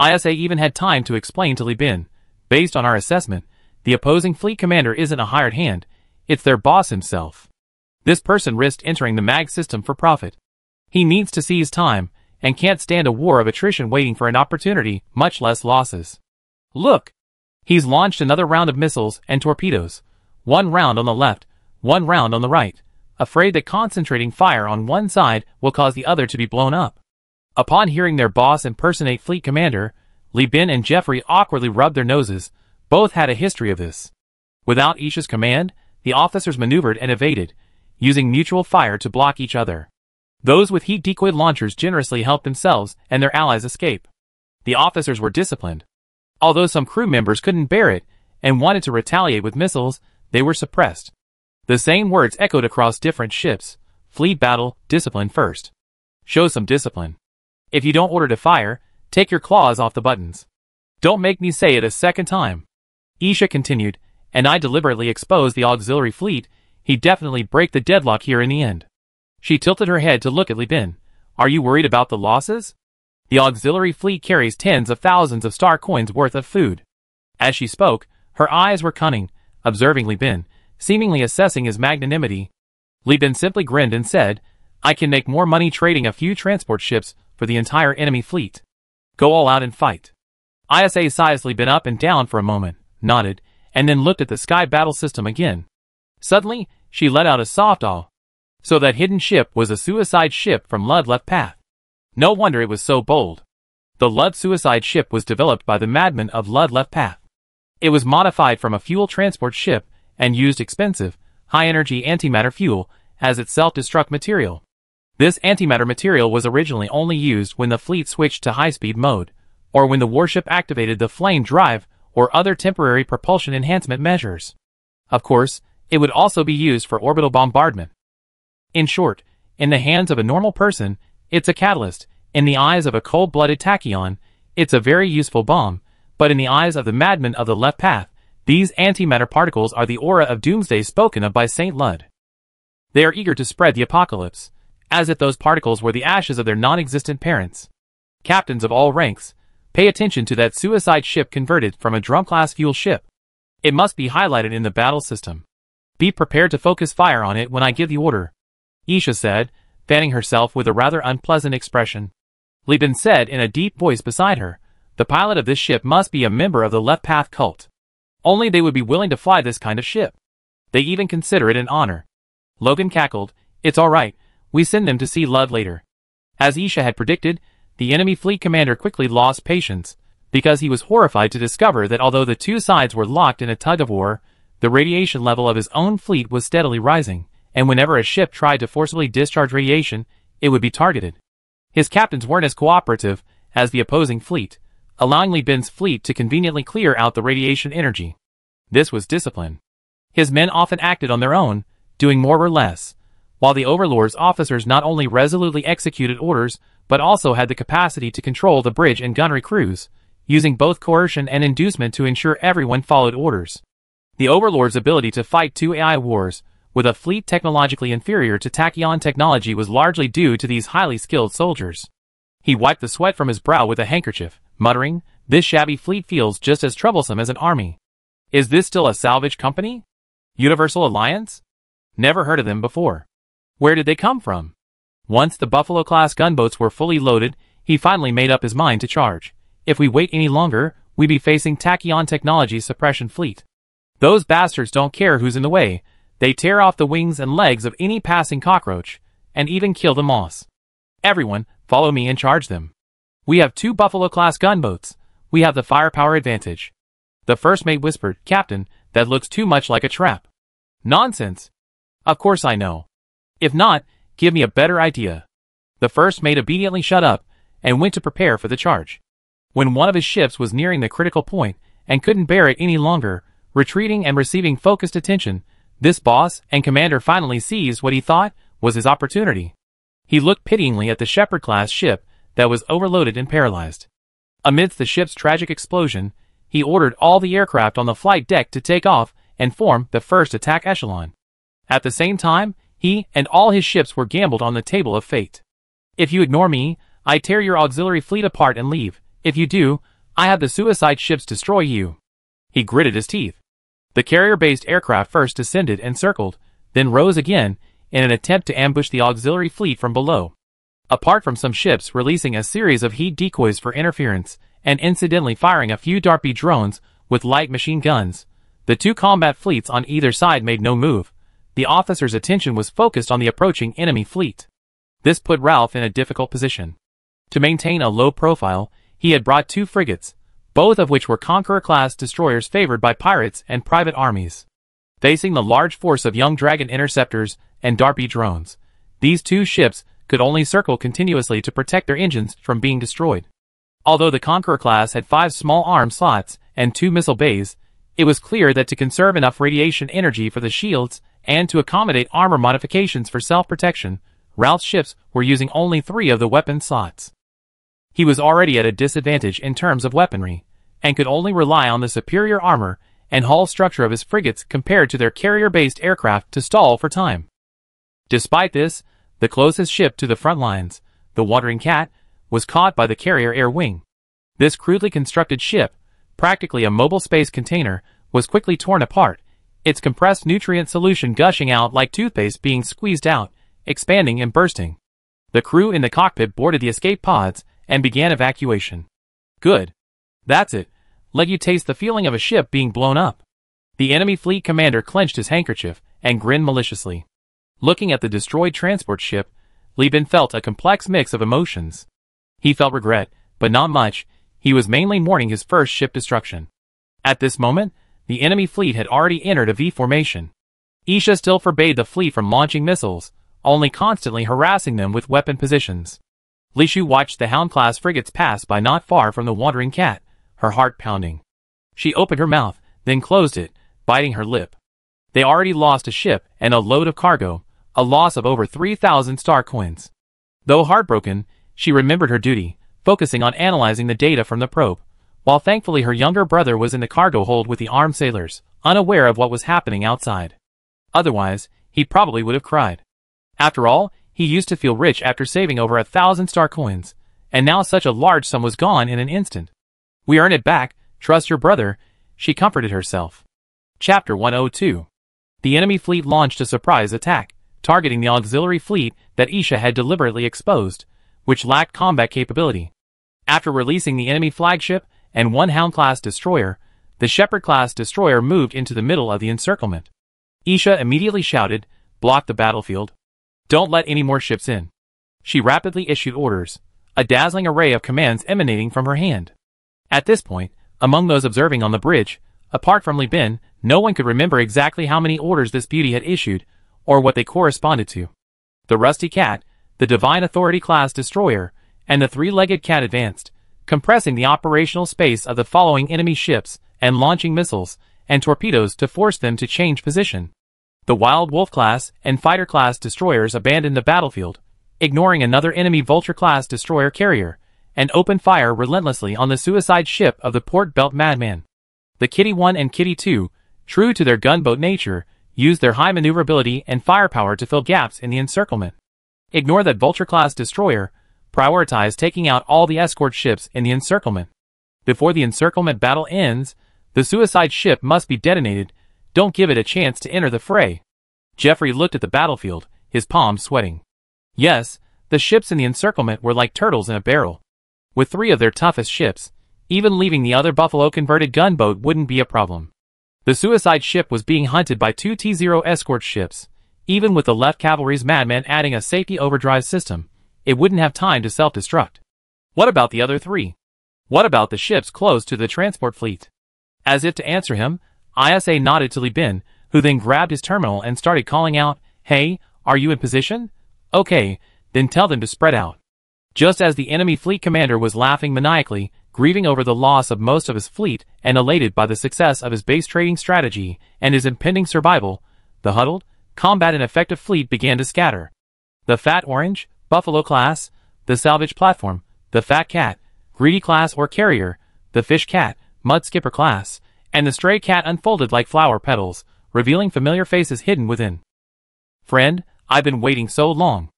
ISA even had time to explain to Li Bin, "Based on our assessment, the opposing fleet commander isn't a hired hand, it's their boss himself. This person risked entering the MAG system for profit. He needs to seize time, and can't stand a war of attrition waiting for an opportunity, much less losses. Look! He's launched another round of missiles and torpedoes, 1 round on the left, 1 round on the right, afraid that concentrating fire on one side will cause the other to be blown up." Upon hearing their boss impersonate fleet commander, Li Bin and Jeffrey awkwardly rubbed their noses. Both had a history of this. Without Isha's command, the officers maneuvered and evaded, using mutual fire to block each other. Those with heat decoy launchers generously helped themselves and their allies escape. The officers were disciplined. Although some crew members couldn't bear it and wanted to retaliate with missiles, they were suppressed. The same words echoed across different ships. Fleet battle, discipline first. Show some discipline. If you don't order to fire, take your claws off the buttons. Don't make me say it a second time. Isha continued, and I deliberately exposed the auxiliary fleet. He'd definitely break the deadlock here in the end. She tilted her head to look at Li Bin. Are you worried about the losses? The auxiliary fleet carries tens of thousands of star coins worth of food. As she spoke, her eyes were cunning, observing Li Bin, seemingly assessing his magnanimity. Li Bin simply grinned and said, I can make more money trading a few transport ships for the entire enemy fleet. Go all out and fight. Isa sized Li Bin up and down for a moment, nodded, and then looked at the sky battle system again. Suddenly, she let out a soft awe. So that hidden ship was a suicide ship from Lud Left Path. No wonder it was so bold. The Lud suicide ship was developed by the madmen of Lud Left Path. It was modified from a fuel transport ship and used expensive, high-energy antimatter fuel as its self-destruct material. This antimatter material was originally only used when the fleet switched to high-speed mode, or when the warship activated the flame drive or other temporary propulsion enhancement measures. Of course, it would also be used for orbital bombardment. In short, in the hands of a normal person, it's a catalyst. In the eyes of a cold-blooded tachyon, it's a very useful bomb, but in the eyes of the madmen of the left path, these antimatter particles are the aura of doomsday spoken of by Saint Lud. They are eager to spread the apocalypse, as if those particles were the ashes of their non-existent parents. Captains of all ranks, pay attention to that suicide ship converted from a drum-class fuel ship. It must be highlighted in the battle system. Be prepared to focus fire on it when I give the order, Isha said, fanning herself with a rather unpleasant expression. Li Bin said in a deep voice beside her, the pilot of this ship must be a member of the Left Path cult. Only they would be willing to fly this kind of ship. They even consider it an honor. Logan cackled, it's alright, we send them to see Lud later. As Isha had predicted, the enemy fleet commander quickly lost patience, because he was horrified to discover that although the two sides were locked in a tug-of-war, the radiation level of his own fleet was steadily rising, and whenever a ship tried to forcibly discharge radiation, it would be targeted. His captains weren't as cooperative as the opposing fleet, allowing Li Bin's fleet to conveniently clear out the radiation energy. This was discipline. His men often acted on their own, doing more or less, while the Overlord's officers not only resolutely executed orders, but also had the capacity to control the bridge and gunnery crews, using both coercion and inducement to ensure everyone followed orders. The Overlord's ability to fight two AI wars, with a fleet technologically inferior to tachyon technology, was largely due to these highly skilled soldiers. He wiped the sweat from his brow with a handkerchief, muttering, this shabby fleet feels just as troublesome as an army. Is this still a salvage company? Universal Alliance? Never heard of them before. Where did they come from? Once the Buffalo-class gunboats were fully loaded, he finally made up his mind to charge. If we wait any longer, we'd be facing tachyon technology's suppression fleet. Those bastards don't care who's in the way. They tear off the wings and legs of any passing cockroach, and even kill the moss. Everyone, follow me and charge them. We have 2 Buffalo-class gunboats. We have the firepower advantage. The first mate whispered, Captain, that looks too much like a trap. Nonsense. Of course I know. If not, give me a better idea. The first mate obediently shut up, and went to prepare for the charge. When one of his ships was nearing the critical point, and couldn't bear it any longer, retreating and receiving focused attention, this boss and commander finally seized what he thought was his opportunity. He looked pityingly at the Shepherd-class ship that was overloaded and paralyzed. Amidst the ship's tragic explosion, he ordered all the aircraft on the flight deck to take off and form the first attack echelon. At the same time, he and all his ships were gambled on the table of fate. If you ignore me, I tear your auxiliary fleet apart and leave. If you do, I have the suicide ships destroy you. He gritted his teeth. The carrier-based aircraft first descended and circled, then rose again, in an attempt to ambush the auxiliary fleet from below. Apart from some ships releasing a series of heat decoys for interference, and incidentally firing a few DARPy drones with light machine guns, the 2 combat fleets on either side made no move. The officer's attention was focused on the approaching enemy fleet. This put Ralph in a difficult position. To maintain a low profile, he had brought 2 frigates, both of which were Conqueror-class destroyers favored by pirates and private armies. Facing the large force of young Dragon interceptors and Darby drones, these two ships could only circle continuously to protect their engines from being destroyed. Although the Conqueror class had 5 small arm slots and 2 missile bays, it was clear that to conserve enough radiation energy for the shields and to accommodate armor modifications for self-protection, Ralph's ships were using only 3 of the weapon slots. He was already at a disadvantage in terms of weaponry, and could only rely on the superior armor and hull structure of his frigates compared to their carrier-based aircraft to stall for time. Despite this, the closest ship to the front lines, the Wandering Cat, was caught by the carrier air wing. This crudely constructed ship, practically a mobile space container, was quickly torn apart, its compressed nutrient solution gushing out like toothpaste being squeezed out, expanding and bursting. The crew in the cockpit boarded the escape pods and began evacuation. Good. That's it. Let you taste the feeling of a ship being blown up. The enemy fleet commander clenched his handkerchief and grinned maliciously. Looking at the destroyed transport ship, Li Bin felt a complex mix of emotions. He felt regret, but not much. He was mainly mourning his first ship destruction. At this moment, the enemy fleet had already entered a V formation. Isha still forbade the fleet from launching missiles, only constantly harassing them with weapon positions. Li Shu watched the Hound-class frigates pass by not far from the Wandering Cat, her heart pounding. She opened her mouth, then closed it, biting her lip. They already lost a ship and a load of cargo, a loss of over 3,000 star coins. Though heartbroken, she remembered her duty, focusing on analyzing the data from the probe, while thankfully her younger brother was in the cargo hold with the armed sailors, unaware of what was happening outside. Otherwise, he probably would have cried. After all, he used to feel rich after saving over 1,000 star coins, and now such a large sum was gone in an instant. We earn it back, trust your brother, she comforted herself. Chapter 102. The enemy fleet launched a surprise attack, targeting the auxiliary fleet that Isha had deliberately exposed, which lacked combat capability. After releasing the enemy flagship and 1 Hound-class destroyer, the Shepherd-class destroyer moved into the middle of the encirclement. Isha immediately shouted, "Block the battlefield. Don't let any more ships in." She rapidly issued orders, a dazzling array of commands emanating from her hand. At this point, among those observing on the bridge, apart from Li Bin, no one could remember exactly how many orders this beauty had issued, or what they corresponded to. The Rusty Cat, the Divine Authority class destroyer, and the 3-legged cat advanced, compressing the operational space of the following enemy ships and launching missiles and torpedoes to force them to change position. The Wild Wolf class and Fighter class destroyers abandoned the battlefield, ignoring another enemy Vulture class destroyer carrier, and opened fire relentlessly on the suicide ship of the Port Belt Madman. The Kitty 1 and Kitty 2, true to their gunboat nature, used their high maneuverability and firepower to fill gaps in the encirclement. Ignore that Vulture-class destroyer, prioritize taking out all the escort ships in the encirclement. Before the encirclement battle ends, the suicide ship must be detonated. Don't give it a chance to enter the fray. Jeffrey looked at the battlefield, his palms sweating. Yes, the ships in the encirclement were like turtles in a barrel. With 3 of their toughest ships, even leaving the other Buffalo-converted gunboat wouldn't be a problem. The suicide ship was being hunted by 2 T-0 escort ships. Even with the left cavalry's Madman adding a safety overdrive system, it wouldn't have time to self-destruct. What about the other 3? What about the ships close to the transport fleet? As if to answer him, ISA nodded to Li Bin, who then grabbed his terminal and started calling out, "Hey, are you in position? Okay, then tell them to spread out." Just as the enemy fleet commander was laughing maniacally, grieving over the loss of most of his fleet and elated by the success of his base trading strategy and his impending survival, the huddled, combat and effective fleet began to scatter. The Fat Orange, Buffalo class, the Salvage platform, the Fat Cat, Greedy class or Carrier, the Fish Cat, Mud Skipper class, and the Stray Cat unfolded like flower petals, revealing familiar faces hidden within. "Friend, I've been waiting so long."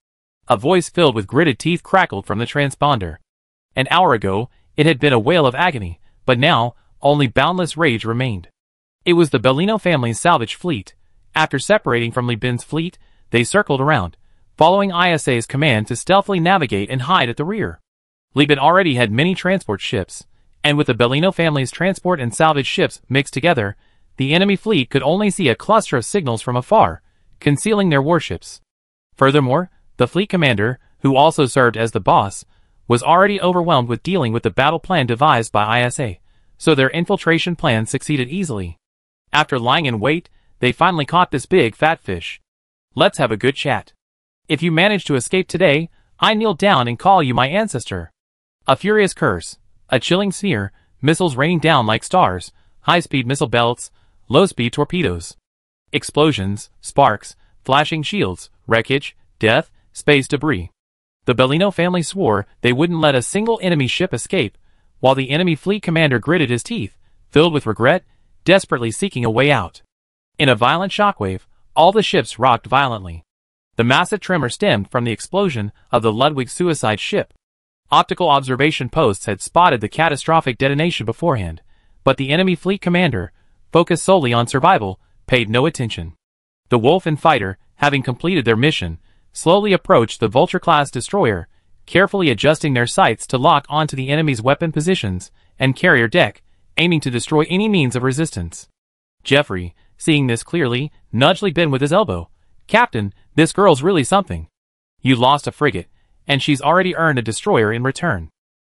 A voice filled with gritted teeth crackled from the transponder. An hour ago, it had been a wail of agony, but now, only boundless rage remained. It was the Bellino family's salvage fleet. After separating from Li Bin's fleet, they circled around, following ISA's command to stealthily navigate and hide at the rear. Li Bin already had many transport ships, and with the Bellino family's transport and salvage ships mixed together, the enemy fleet could only see a cluster of signals from afar, concealing their warships. Furthermore, the fleet commander, who also served as the boss, was already overwhelmed with dealing with the battle plan devised by ISA, so their infiltration plan succeeded easily. After lying in wait, they finally caught this big fat fish. Let's have a good chat. If you manage to escape today, I kneel down and call you my ancestor. A furious curse, a chilling sneer, missiles raining down like stars, high-speed missile belts, low-speed torpedoes. Explosions, sparks, flashing shields, wreckage, death, space debris. The Bellino family swore they wouldn't let a single enemy ship escape, while the enemy fleet commander gritted his teeth, filled with regret, desperately seeking a way out. In a violent shockwave, all the ships rocked violently. The massive tremor stemmed from the explosion of the Ludwig suicide ship. Optical observation posts had spotted the catastrophic detonation beforehand, but the enemy fleet commander, focused solely on survival, paid no attention. The Wolf and Fighter, having completed their mission, slowly approached the Vulture-class destroyer, carefully adjusting their sights to lock onto the enemy's weapon positions and carrier deck, aiming to destroy any means of resistance. Jeffrey, seeing this clearly, nudged Li Bin with his elbow. "Captain, this girl's really something. You lost a frigate, and she's already earned a destroyer in return."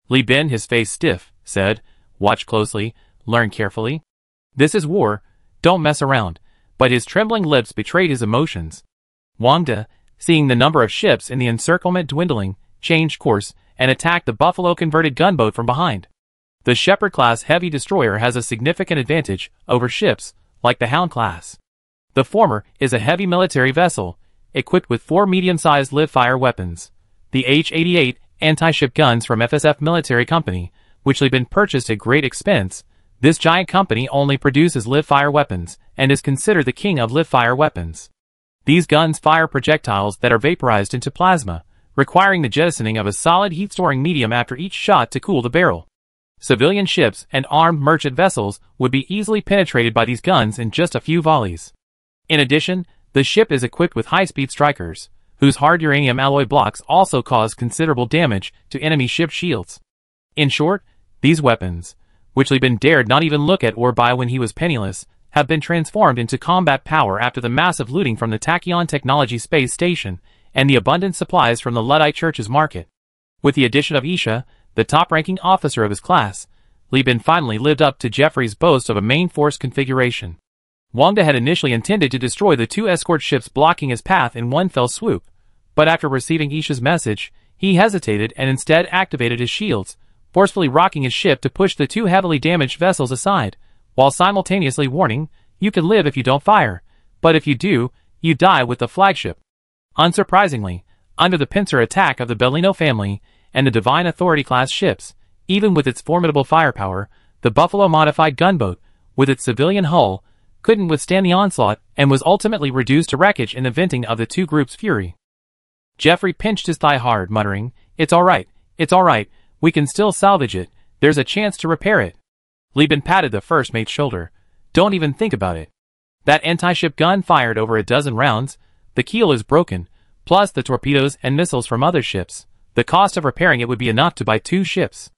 Li Bin, his face stiff, said, "Watch closely, learn carefully. This is war, don't mess around," but his trembling lips betrayed his emotions. Wang De, seeing the number of ships in the encirclement dwindling, changed course and attacked the Buffalo-converted gunboat from behind. The Shepherd-class heavy destroyer has a significant advantage over ships like the Hound-class. The former is a heavy military vessel, equipped with 4 medium-sized live-fire weapons. The H-88 anti-ship guns from FSF Military Company, which have been purchased at great expense. This giant company only produces live-fire weapons and is considered the king of live-fire weapons. These guns fire projectiles that are vaporized into plasma, requiring the jettisoning of a solid heat-storing medium after each shot to cool the barrel. Civilian ships and armed merchant vessels would be easily penetrated by these guns in just a few volleys. In addition, the ship is equipped with high-speed strikers, whose hard uranium alloy blocks also cause considerable damage to enemy ship shields. In short, these weapons, which Li Bin dared not even look at or buy when he was penniless, have been transformed into combat power after the massive looting from the Tachyon Technology Space Station and the abundant supplies from the Luddite Church's market. With the addition of Isha, the top-ranking officer of his class, Li Bin finally lived up to Jeffrey's boast of a main force configuration. Wang De had initially intended to destroy the 2 escort ships blocking his path in one fell swoop, but after receiving Isha's message, he hesitated and instead activated his shields, forcefully rocking his ship to push the 2 heavily damaged vessels aside, while simultaneously warning, "You can live if you don't fire, but if you do, you die with the flagship." Unsurprisingly, under the pincer attack of the Bellino family and the Divine Authority-class ships, even with its formidable firepower, the Buffalo-modified gunboat, with its civilian hull, couldn't withstand the onslaught and was ultimately reduced to wreckage in the venting of the 2 groups' fury. Jeffrey pinched his thigh hard, muttering, "It's all right, we can still salvage it, there's a chance to repair it." Li Bin patted the first mate's shoulder. "Don't even think about it. That anti-ship gun fired over a dozen rounds, the keel is broken, plus the torpedoes and missiles from other ships. The cost of repairing it would be enough to buy 2 ships."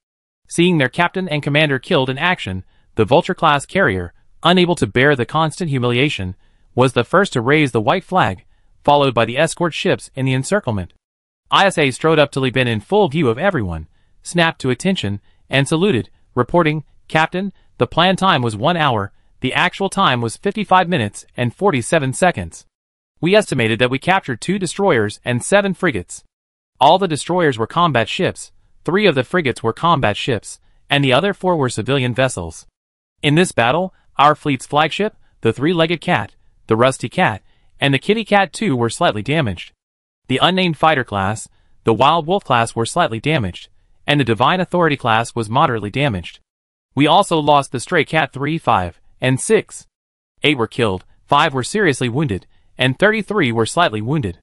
Seeing their captain and commander killed in action, the Vulture-class carrier, unable to bear the constant humiliation, was the first to raise the white flag, followed by the escort ships in the encirclement. ISA strode up to Li Bin in full view of everyone, snapped to attention, and saluted, reporting, "Captain, the planned time was 1 hour, the actual time was 55 minutes and 47 seconds. We estimated that we captured 2 destroyers and 7 frigates. All the destroyers were combat ships, 3 of the frigates were combat ships, and the other 4 were civilian vessels. In this battle, our fleet's flagship, the 3-legged cat, the rusty cat, and the kitty cat 2 were slightly damaged. The unnamed fighter class, the wild wolf class were slightly damaged, and the Divine Authority class was moderately damaged. We also lost the stray cat 3, 5, and 6. 8 were killed, 5 were seriously wounded, and 33 were slightly wounded."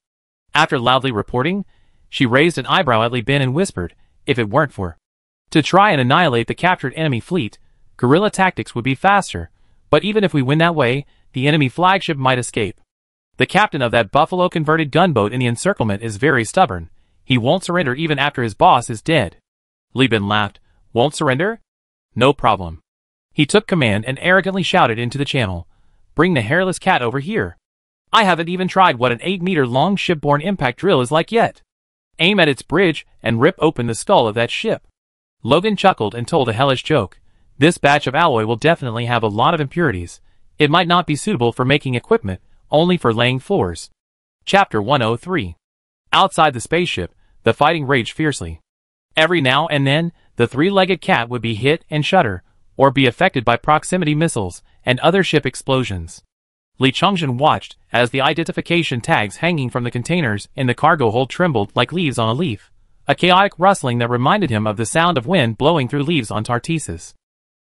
After loudly reporting, she raised an eyebrow at Li Bin and whispered, "If it weren't for to try and annihilate the captured enemy fleet, guerrilla tactics would be faster, but even if we win that way, the enemy flagship might escape. The captain of that Buffalo-converted gunboat in the encirclement is very stubborn. He won't surrender even after his boss is dead." Li Bin laughed. "Won't surrender? No problem." He took command and arrogantly shouted into the channel, "Bring the hairless cat over here. I haven't even tried what an 8-meter-long shipborne impact drill is like yet. Aim at its bridge and rip open the skull of that ship." Logan chuckled and told a hellish joke. "This batch of alloy will definitely have a lot of impurities. It might not be suitable for making equipment, only for laying floors. Chapter 103. Outside the spaceship, the fighting raged fiercely. Every now and then, the three-legged cat would be hit and shudder, or be affected by proximity missiles and other ship explosions. Li Chongjin watched as the identification tags hanging from the containers in the cargo hold trembled like leaves on a leaf, a chaotic rustling that reminded him of the sound of wind blowing through leaves on Tartessus.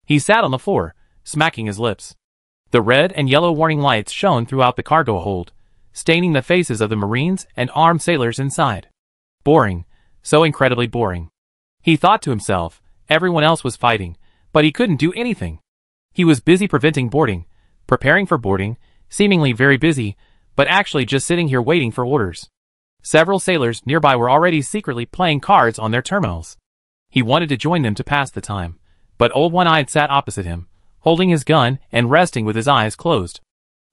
He sat on the floor, smacking his lips. The red and yellow warning lights shone throughout the cargo hold, staining the faces of the Marines and armed sailors inside. Boring. So incredibly boring. He thought to himself, everyone else was fighting, but he couldn't do anything. He was busy preventing boarding, preparing for boarding, seemingly very busy, but actually just sitting here waiting for orders. Several sailors nearby were already secretly playing cards on their terminals. He wanted to join them to pass the time, but Old One-Eyed sat opposite him, holding his gun and resting with his eyes closed.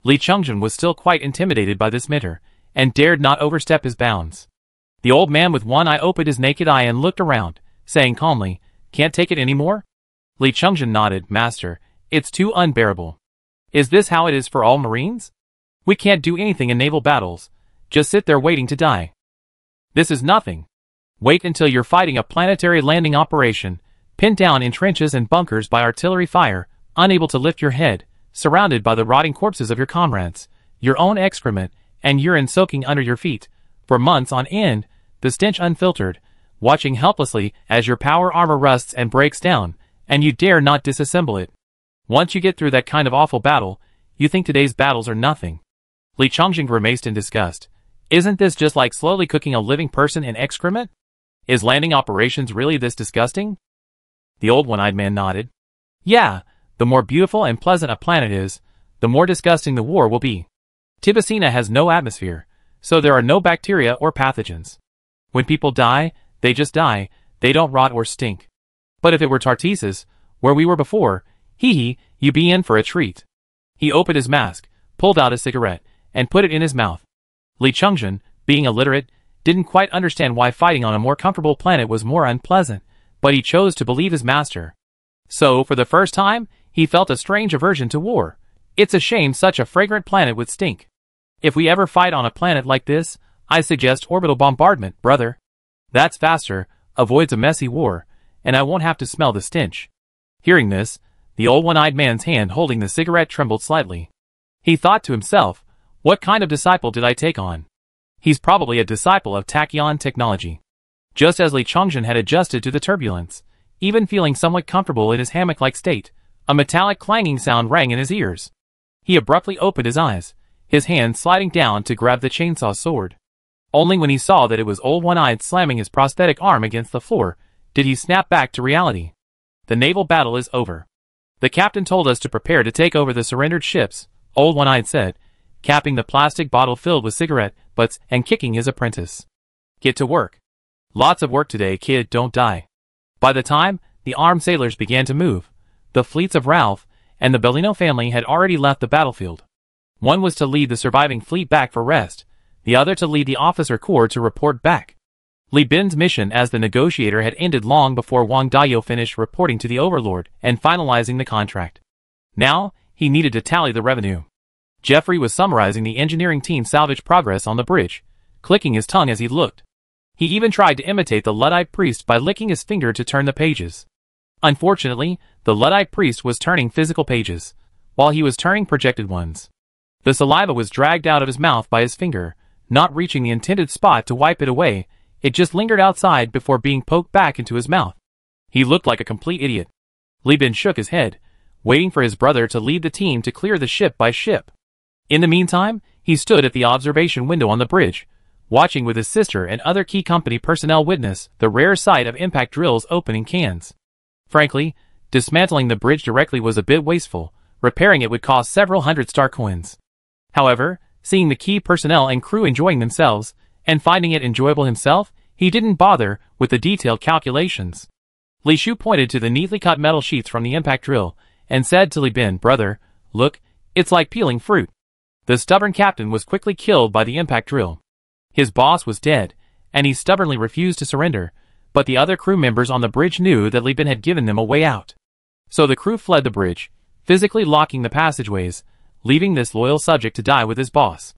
Li Chongjin was still quite intimidated by this mentor, and dared not overstep his bounds. The old man with one eye opened his naked eye and looked around, saying calmly, "Can't take it anymore?" Li Chongjin nodded, "Master, it's too unbearable." "Is this how it is for all Marines? We can't do anything in naval battles, just sit there waiting to die. This is nothing. Wait until you're fighting a planetary landing operation, pinned down in trenches and bunkers by artillery fire, unable to lift your head, surrounded by the rotting corpses of your comrades, your own excrement and urine soaking under your feet, for months on end, the stench unfiltered, watching helplessly as your power armor rusts and breaks down, and you dare not disassemble it. Once you get through that kind of awful battle, you think today's battles are nothing." Li Chongjin grimaced in disgust. "Isn't this just like slowly cooking a living person in excrement? Is landing operations really this disgusting?" The old one-eyed man nodded. "Yeah, the more beautiful and pleasant a planet is, the more disgusting the war will be. Tibicina has no atmosphere, so there are no bacteria or pathogens. When people die, they just die, they don't rot or stink. But if it were Tartessus, where we were before, you'd be in for a treat." He opened his mask, pulled out a cigarette, and put it in his mouth. Li Chongjin, being illiterate, didn't quite understand why fighting on a more comfortable planet was more unpleasant, but he chose to believe his master. So, for the first time, he felt a strange aversion to war. It's a shame such a fragrant planet would stink. "If we ever fight on a planet like this, I suggest orbital bombardment, brother. That's faster, avoids a messy war, and I won't have to smell the stench." Hearing this, the old one-eyed man's hand holding the cigarette trembled slightly. He thought to himself, what kind of disciple did I take on? He's probably a disciple of tachyon technology. Just as Li Chongjin had adjusted to the turbulence, even feeling somewhat comfortable in his hammock-like state, a metallic clanging sound rang in his ears. He abruptly opened his eyes, his hand sliding down to grab the chainsaw sword. Only when he saw that it was Old One-Eyed slamming his prosthetic arm against the floor, did he snap back to reality. The naval battle is over. "The captain told us to prepare to take over the surrendered ships," Old One-Eyed said, capping the plastic bottle filled with cigarette butts and kicking his apprentice. "Get to work. Lots of work today, kid, don't die." By the time the armed sailors began to move, the fleets of Ralph and the Bellino family had already left the battlefield. One was to lead the surviving fleet back for rest, the other to lead the officer corps to report back. Li Bin's mission as the negotiator had ended long before Wang Dayo finished reporting to the overlord and finalizing the contract. Now, he needed to tally the revenue. Jeffrey was summarizing the engineering team's salvage progress on the bridge, clicking his tongue as he looked. He even tried to imitate the Luddite priest by licking his finger to turn the pages. Unfortunately, the Luddite priest was turning physical pages, while he was turning projected ones. The saliva was dragged out of his mouth by his finger, not reaching the intended spot to wipe it away. It just lingered outside before being poked back into his mouth. He looked like a complete idiot. Li Bin shook his head, waiting for his brother to lead the team to clear the ship by ship. In the meantime, he stood at the observation window on the bridge, watching with his sister and other key company personnel witness the rare sight of impact drills opening cans. Frankly, dismantling the bridge directly was a bit wasteful. Repairing it would cost several hundred star coins. However, seeing the key personnel and crew enjoying themselves, and finding it enjoyable himself, he didn't bother with the detailed calculations. Li Shu pointed to the neatly cut metal sheets from the impact drill, and said to Li Bin, "Brother, look, it's like peeling fruit." The stubborn captain was quickly killed by the impact drill. His boss was dead, and he stubbornly refused to surrender, but the other crew members on the bridge knew that Li Bin had given them a way out. So the crew fled the bridge, physically locking the passageways, leaving this loyal subject to die with his boss.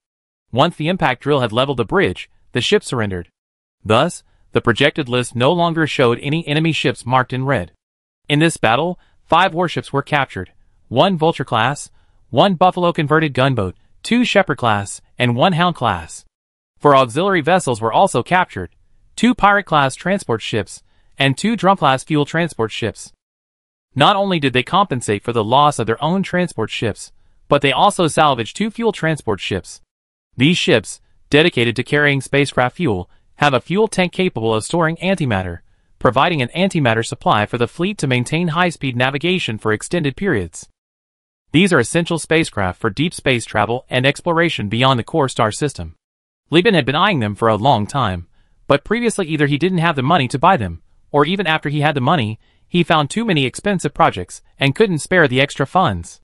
Once the impact drill had leveled the bridge, the ship surrendered. Thus, the projected list no longer showed any enemy ships marked in red. In this battle, 5 warships were captured, 1 Vulture class, 1 Buffalo converted gunboat, 2 Shepherd class, and 1 Hound class. 4 auxiliary vessels were also captured, 2 Pirate class transport ships, and 2 Drum class fuel transport ships. Not only did they compensate for the loss of their own transport ships, but they also salvaged 2 fuel transport ships. These ships, dedicated to carrying spacecraft fuel, have a fuel tank capable of storing antimatter, providing an antimatter supply for the fleet to maintain high-speed navigation for extended periods. These are essential spacecraft for deep space travel and exploration beyond the core star system. Li Bin had been eyeing them for a long time, but previously either he didn't have the money to buy them, or even after he had the money, he found too many expensive projects and couldn't spare the extra funds.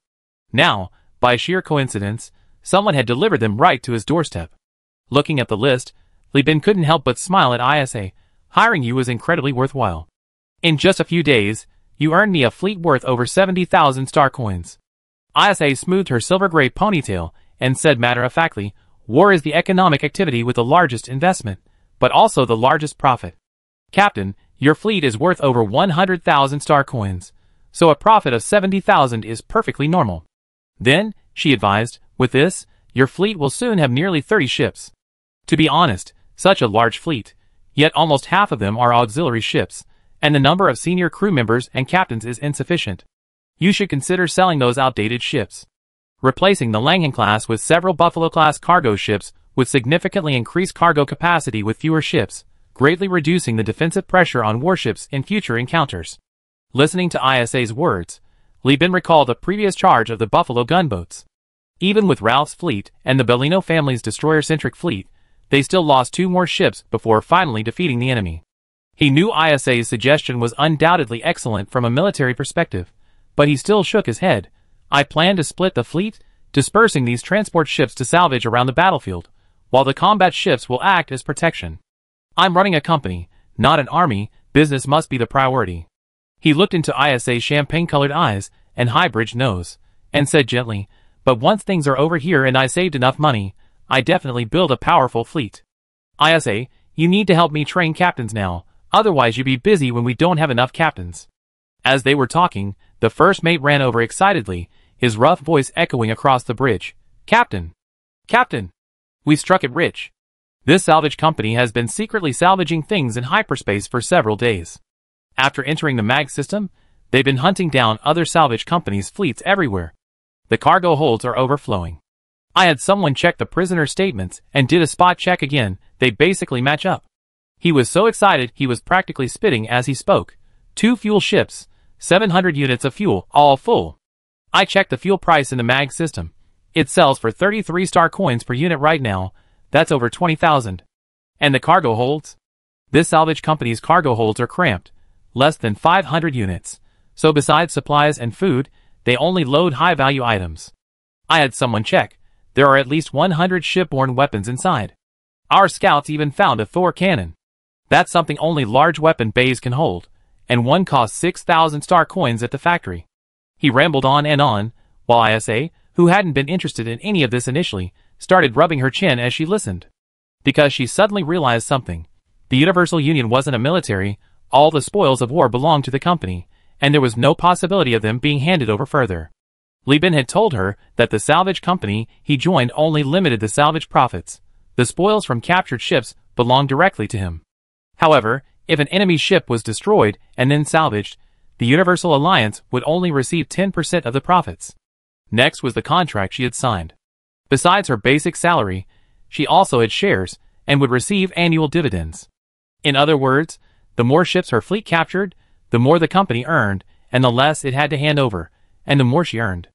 Now, by sheer coincidence, someone had delivered them right to his doorstep. Looking at the list, Li Bin couldn't help but smile at ISA. Hiring you was incredibly worthwhile. In just a few days, you earned me a fleet worth over 70,000 star coins. ISA smoothed her silver-gray ponytail and said matter-of-factly, war is the economic activity with the largest investment, but also the largest profit. Captain, your fleet is worth over 100,000 star coins, so a profit of 70,000 is perfectly normal. Then, she advised, with this, your fleet will soon have nearly 30 ships. To be honest, such a large fleet, yet almost half of them are auxiliary ships, and the number of senior crew members and captains is insufficient. You should consider selling those outdated ships. Replacing the Langham class with several Buffalo class cargo ships would significantly increase cargo capacity with fewer ships, greatly reducing the defensive pressure on warships in future encounters. Listening to ISA's words, Li Bin recalled the previous charge of the Buffalo gunboats. Even with Ralph's fleet and the Bellino family's destroyer-centric fleet, they still lost 2 more ships before finally defeating the enemy. He knew ISA's suggestion was undoubtedly excellent from a military perspective, but he still shook his head. I plan to split the fleet, dispersing these transport ships to salvage around the battlefield, while the combat ships will act as protection. I'm running a company, not an army. Business must be the priority. He looked into ISA's champagne-colored eyes and high-bridged nose, and said gently, but once things are over here and I saved enough money, I definitely build a powerful fleet. ISA, you need to help me train captains now, otherwise you'll be busy when we don't have enough captains. As they were talking, the first mate ran over excitedly, his rough voice echoing across the bridge. Captain! Captain! We struck it rich. This salvage company has been secretly salvaging things in hyperspace for several days. After entering the MAG system, they've been hunting down other salvage companies' fleets everywhere. The cargo holds are overflowing. I had someone check the prisoner statements and did a spot check again. They basically match up. He was so excited he was practically spitting as he spoke. 2 fuel ships, 700 units of fuel, all full. I checked the fuel price in the MAG system. It sells for 33 star coins per unit right now. That's over 20,000. And the cargo holds? This salvage company's cargo holds are cramped, less than 500 units. So besides supplies and food, they only load high-value items. I had someone check. There are at least 100 shipborne weapons inside. Our scouts even found a Thor cannon. That's something only large weapon bays can hold, and one costs 6,000 star coins at the factory. He rambled on and on, while ISA, who hadn't been interested in any of this initially, started rubbing her chin as she listened. Because she suddenly realized something. The Universal Union wasn't a military, all the spoils of war belonged to the company, and there was no possibility of them being handed over further. Li Bin had told her that the salvage company he joined only limited the salvage profits. The spoils from captured ships belonged directly to him. However, if an enemy ship was destroyed and then salvaged, the Universal Alliance would only receive 10% of the profits. Next was the contract she had signed. Besides her basic salary, she also had shares and would receive annual dividends. In other words, the more ships her fleet captured, the more the company earned, and the less it had to hand over, and the more she earned.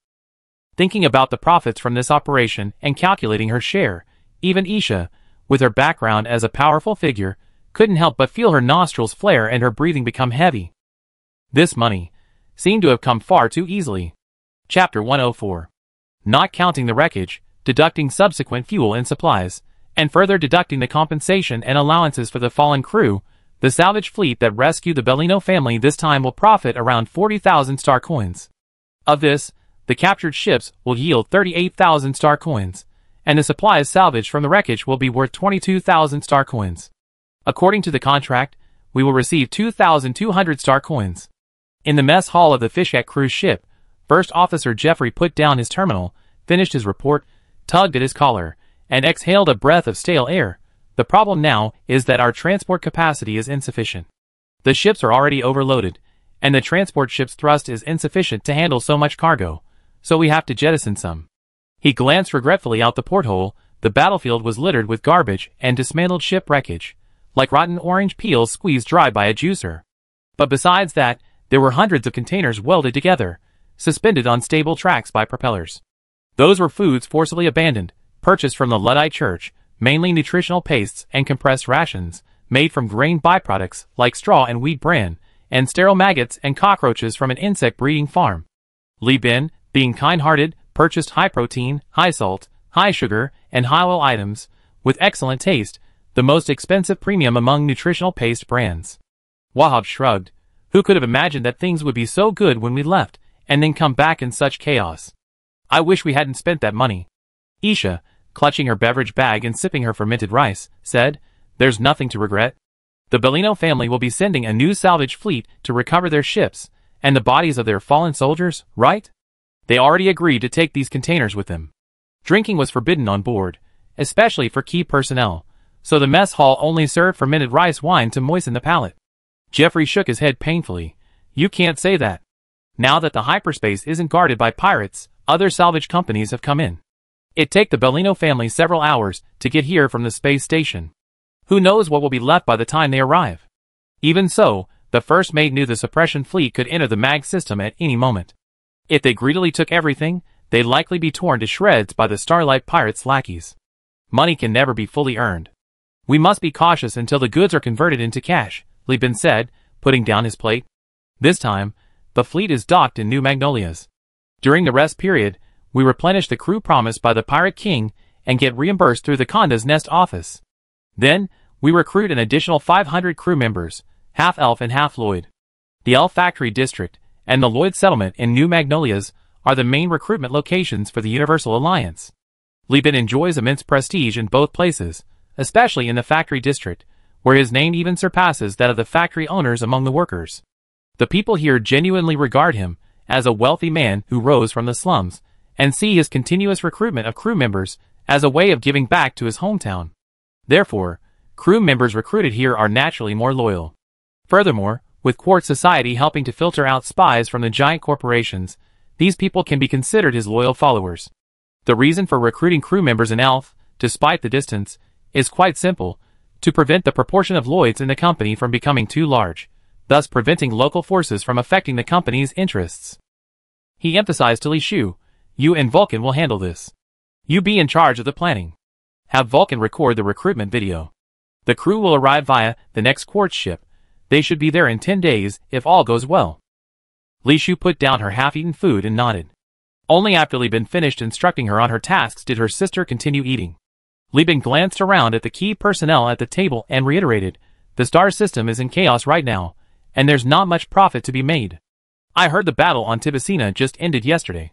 Thinking about the profits from this operation and calculating her share, even Isha, with her background as a powerful figure, couldn't help but feel her nostrils flare and her breathing become heavy. This money seemed to have come far too easily. Chapter 104. Not counting the wreckage, deducting subsequent fuel and supplies, and further deducting the compensation and allowances for the fallen crew, the salvage fleet that rescued the Bellino family this time will profit around 40,000 star coins. Of this, the captured ships will yield 38,000 star coins, and the supplies salvaged from the wreckage will be worth 22,000 star coins. According to the contract, we will receive 2,200 star coins. In the mess hall of the Fishcat cruise ship, First Officer Jeffrey put down his terminal, finished his report, tugged at his collar, and exhaled a breath of stale air. The problem now is that our transport capacity is insufficient. The ships are already overloaded, and the transport ship's thrust is insufficient to handle so much cargo, so we have to jettison some. He glanced regretfully out the porthole. The battlefield was littered with garbage and dismantled ship wreckage, like rotten orange peels squeezed dry by a juicer. But besides that, there were hundreds of containers welded together, suspended on stable tracks by propellers. Those were foods forcibly abandoned, purchased from the Luddite church, mainly nutritional pastes and compressed rations, made from grain byproducts like straw and wheat bran, and sterile maggots and cockroaches from an insect breeding farm. Li Bin, being kind-hearted, purchased high-protein, high-salt, high-sugar, and high-oil items, with excellent taste, the most expensive premium among nutritional paste brands. Wahab shrugged. Who could have imagined that things would be so good when we left, and then come back in such chaos? I wish we hadn't spent that money. Isha, clutching her beverage bag and sipping her fermented rice, said, "There's nothing to regret. The Bellino family will be sending a new salvage fleet to recover their ships, and the bodies of their fallen soldiers, right? They already agreed to take these containers with them." Drinking was forbidden on board, especially for key personnel, so the mess hall only served fermented rice wine to moisten the palate. Jeffrey shook his head painfully. "You can't say that. Now that the hyperspace isn't guarded by pirates, other salvage companies have come in. It'd take the Bellino family several hours to get here from the space station. Who knows what will be left by the time they arrive?" Even so, the first mate knew the suppression fleet could enter the mag system at any moment. If they greedily took everything, they'd likely be torn to shreds by the Starlight Pirates' lackeys. Money can never be fully earned. "We must be cautious until the goods are converted into cash," Li Bin said, putting down his plate. "This time, the fleet is docked in New Magnolias. During the rest period, we replenish the crew promised by the Pirate King and get reimbursed through the Conda's Nest office. Then, we recruit an additional 500 crew members, half Elf and half Lloyd. The Elf Factory District and the Lloyd Settlement in New Magnolias are the main recruitment locations for the Universal Alliance. Li Bin enjoys immense prestige in both places, especially in the Factory District, where his name even surpasses that of the factory owners among the workers. The people here genuinely regard him as a wealthy man who rose from the slums, and see his continuous recruitment of crew members as a way of giving back to his hometown. Therefore, crew members recruited here are naturally more loyal. Furthermore, with Quartz Society helping to filter out spies from the giant corporations, these people can be considered his loyal followers. The reason for recruiting crew members in Elf, despite the distance, is quite simple: to prevent the proportion of Lloyds in the company from becoming too large, thus preventing local forces from affecting the company's interests. He emphasized to Li Shu, "You and Vulcan will handle this. You be in charge of the planning. Have Vulcan record the recruitment video. The crew will arrive via the next Quartz ship. They should be there in 10 days if all goes well." Li Shu put down her half-eaten food and nodded. Only after Li Bin finished instructing her on her tasks did her sister continue eating. Li Bin glanced around at the key personnel at the table and reiterated, "The star system is in chaos right now, and there's not much profit to be made. I heard the battle on Tibicina just ended yesterday.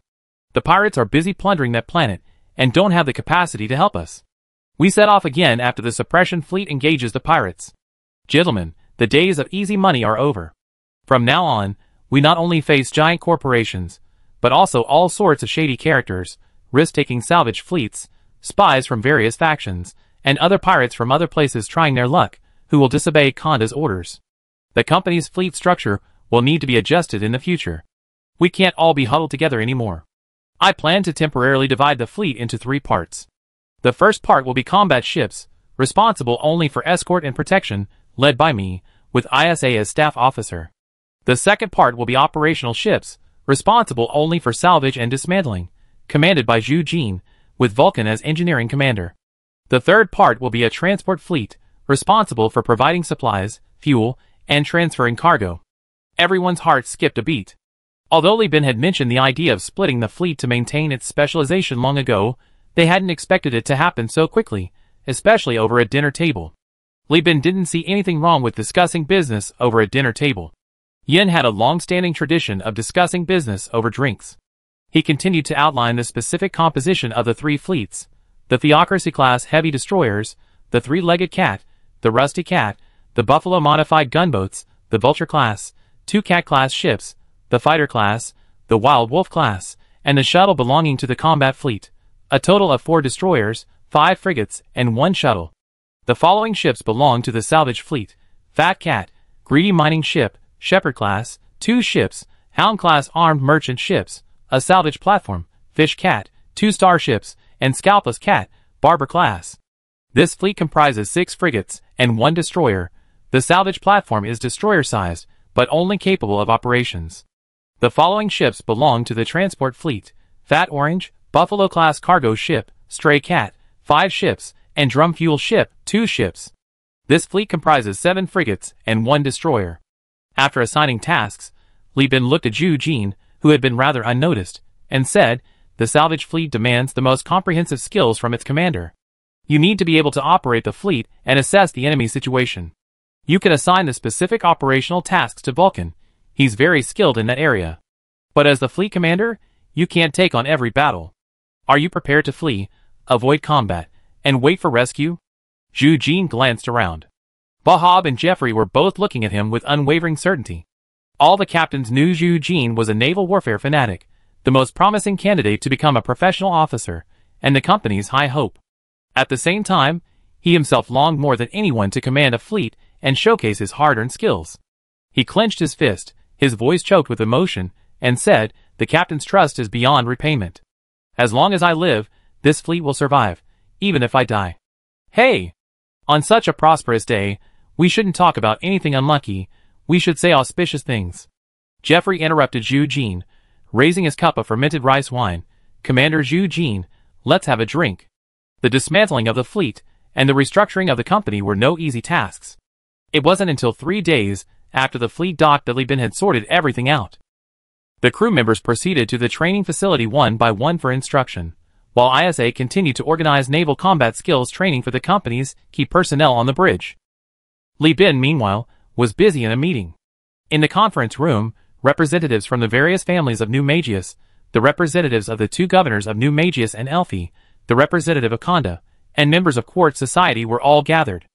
The pirates are busy plundering that planet, and don't have the capacity to help us. We set off again after the suppression fleet engages the pirates. Gentlemen, the days of easy money are over. From now on, we not only face giant corporations, but also all sorts of shady characters, risk-taking salvage fleets, spies from various factions, and other pirates from other places trying their luck, who will disobey Conda's orders. The company's fleet structure will need to be adjusted in the future. We can't all be huddled together anymore. I plan to temporarily divide the fleet into 3 parts. The first part will be combat ships, responsible only for escort and protection, led by me, with ISA as staff officer. The second part will be operational ships, responsible only for salvage and dismantling, commanded by Zhu Jin, with Vulcan as engineering commander. The third part will be a transport fleet, responsible for providing supplies, fuel, and transferring cargo. Everyone's heart skipped a beat. Although Li Bin had mentioned the idea of splitting the fleet to maintain its specialization long ago, they hadn't expected it to happen so quickly, especially over a dinner table. Li Bin didn't see anything wrong with discussing business over a dinner table. Yin had a long-standing tradition of discussing business over drinks. He continued to outline the specific composition of the three fleets: the Theocracy-class heavy destroyers, the three-legged cat, the Rusty Cat, the Buffalo-modified gunboats, the Vulture-class, two Cat-class ships, the Fighter-class, the Wild Wolf-class, and the shuttle belonging to the combat fleet, a total of 4 destroyers, 5 frigates, and 1 shuttle. The following ships belong to the salvage fleet: Fat Cat, greedy mining ship, Shepherd-class, 2 ships, Hound-class armed merchant ships, a salvage platform, Fish Cat, 2 starships, and Scalpless Cat, Barber-class. This fleet comprises 6 frigates and 1 destroyer. The salvage platform is destroyer-sized, but only capable of operations. The following ships belong to the transport fleet: Fat Orange, Buffalo-class cargo ship, Stray Cat, 5 ships, and Drum Fuel ship, 2 ships. This fleet comprises 7 frigates and 1 destroyer. After assigning tasks, Li Bin looked at Zhu Jin, who had been rather unnoticed, and said, "The salvage fleet demands the most comprehensive skills from its commander. You need to be able to operate the fleet and assess the enemy situation. You can assign the specific operational tasks to Vulcan. He's very skilled in that area. But as the fleet commander, you can't take on every battle. Are you prepared to flee, avoid combat, and wait for rescue?" Zhu Jin glanced around. Bahab and Jeffrey were both looking at him with unwavering certainty. All the captains knew Zhu Jin was a naval warfare fanatic, the most promising candidate to become a professional officer, and the company's high hope. At the same time, he himself longed more than anyone to command a fleet and showcase his hard-earned skills. He clenched his fist, his voice choked with emotion, and said, "The captain's trust is beyond repayment. As long as I live, this fleet will survive, even if I die." "Hey! On such a prosperous day, we shouldn't talk about anything unlucky, we should say auspicious things." Jeffrey interrupted Zhu Jin, raising his cup of fermented rice wine. "Commander Zhu Jin, let's have a drink." The dismantling of the fleet and the restructuring of the company were no easy tasks. It wasn't until 3 days after the fleet docked that Li Bin had sorted everything out. The crew members proceeded to the training facility one by one for instruction, while ISA continued to organize naval combat skills training for the company's key personnel on the bridge. Li Bin, meanwhile, was busy in a meeting. In the conference room, representatives from the various families of New Magius, the representatives of the 2 governors of New Magius and Elphi, the representative of Conda, and members of Quartz Society were all gathered.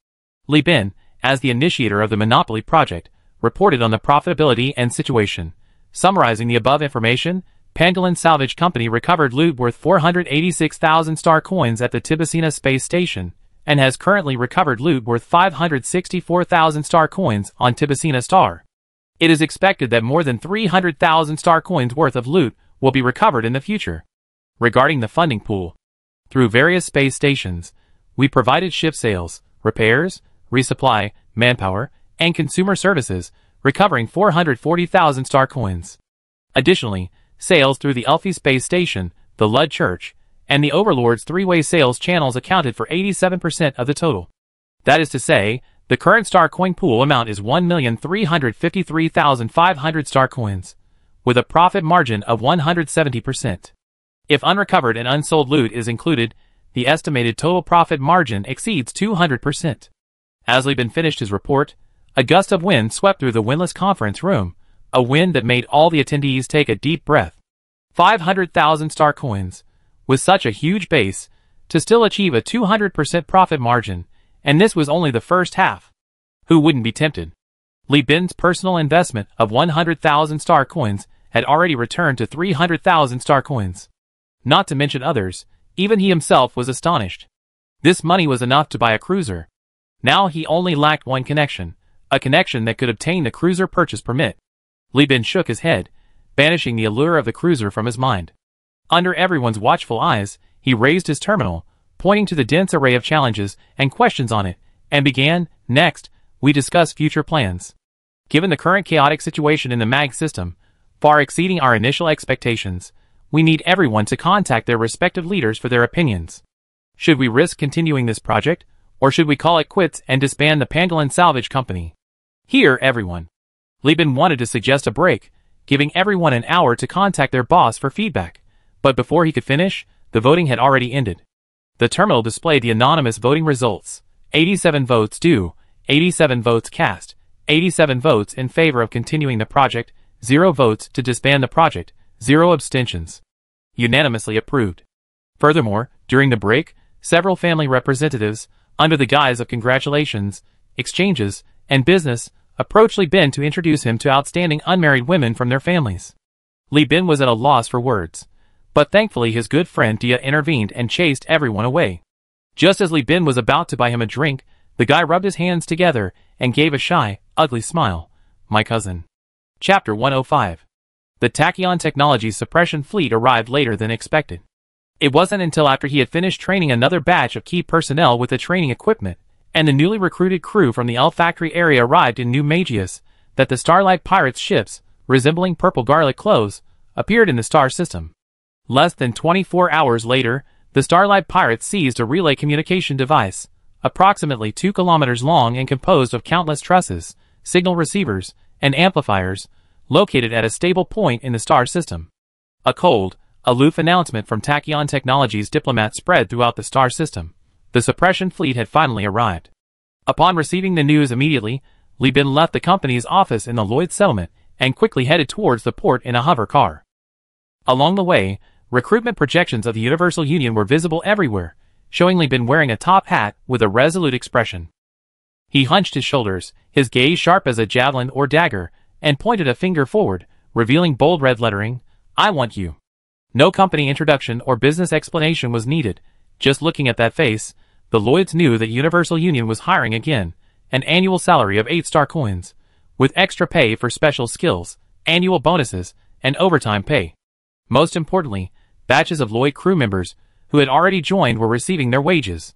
Li Bin, as the initiator of the Monopoly project, reported on the profitability and situation. Summarizing the above information, Pangolin Salvage Company recovered loot worth 486,000 star coins at the Tibicina space station, and has currently recovered loot worth 564,000 star coins on Tibicina Star. It is expected that more than 300,000 star coins worth of loot will be recovered in the future. Regarding the funding pool, through various space stations, we provided ship sales, repairs, resupply, manpower, and consumer services, recovering 440,000 star coins. Additionally, sales through the Elphi space station, the Lud Church, and the Overlord's 3-way sales channels accounted for 87% of the total. That is to say, the current star coin pool amount is 1,353,500 star coins, with a profit margin of 170%. If unrecovered and unsold loot is included, the estimated total profit margin exceeds 200%. As Li Bin finished his report, a gust of wind swept through the windless conference room, a wind that made all the attendees take a deep breath. 500,000 star coins, with such a huge base, to still achieve a 200% profit margin, and this was only the first half. Who wouldn't be tempted? Li Bin's personal investment of 100,000 star coins had already returned to 300,000 star coins. Not to mention others, even he himself was astonished. This money was enough to buy a cruiser. Now he only lacked one connection, a connection that could obtain the cruiser purchase permit. Li Bin shook his head, banishing the allure of the cruiser from his mind. Under everyone's watchful eyes, he raised his terminal, pointing to the dense array of challenges and questions on it, and began, "Next, we discuss future plans. Given the current chaotic situation in the MAG system, far exceeding our initial expectations, we need everyone to contact their respective leaders for their opinions. Should we risk continuing this project, or should we call it quits and disband the Pangolin Salvage Company? Hear everyone." Li Bin wanted to suggest a break, giving everyone an hour to contact their boss for feedback, but before he could finish, the voting had already ended. The terminal displayed the anonymous voting results: 87 votes due, 87 votes cast, 87 votes in favor of continuing the project, 0 votes to disband the project, 0 abstentions. Unanimously approved. Furthermore, during the break, several family representatives, under the guise of congratulations, exchanges, and business, approached Li Bin to introduce him to outstanding unmarried women from their families. Li Bin was at a loss for words, but thankfully his good friend Dia intervened and chased everyone away. Just as Li Bin was about to buy him a drink, the guy rubbed his hands together and gave a shy, ugly smile. My cousin. Chapter 105. The Tachyon Technology Suppression Fleet arrived later than expected. It wasn't until after he had finished training another batch of key personnel with the training equipment, and the newly recruited crew from the Elf Factory area arrived in New Magius, that the Starlight Pirates' ships, resembling purple garlic cloves, appeared in the star system. Less than 24 hours later, the Starlight Pirates seized a relay communication device, approximately 2 kilometers long and composed of countless trusses, signal receivers, and amplifiers, located at a stable point in the star system. A cold, aloof announcement from Tachyon Technology's diplomat spread throughout the star system. The suppression fleet had finally arrived. Upon receiving the news immediately, Li Bin left the company's office in the Lloyd settlement and quickly headed towards the port in a hover car. Along the way, recruitment projections of the Universal Union were visible everywhere, showing Li Bin wearing a top hat with a resolute expression. He hunched his shoulders, his gaze sharp as a javelin or dagger, and pointed a finger forward, revealing bold red lettering, I want you. No company introduction or business explanation was needed. Just looking at that face, the Lloyds knew that Universal Union was hiring again, an annual salary of 8-star coins, with extra pay for special skills, annual bonuses, and overtime pay. Most importantly, batches of Lloyd crew members, who had already joined, were receiving their wages.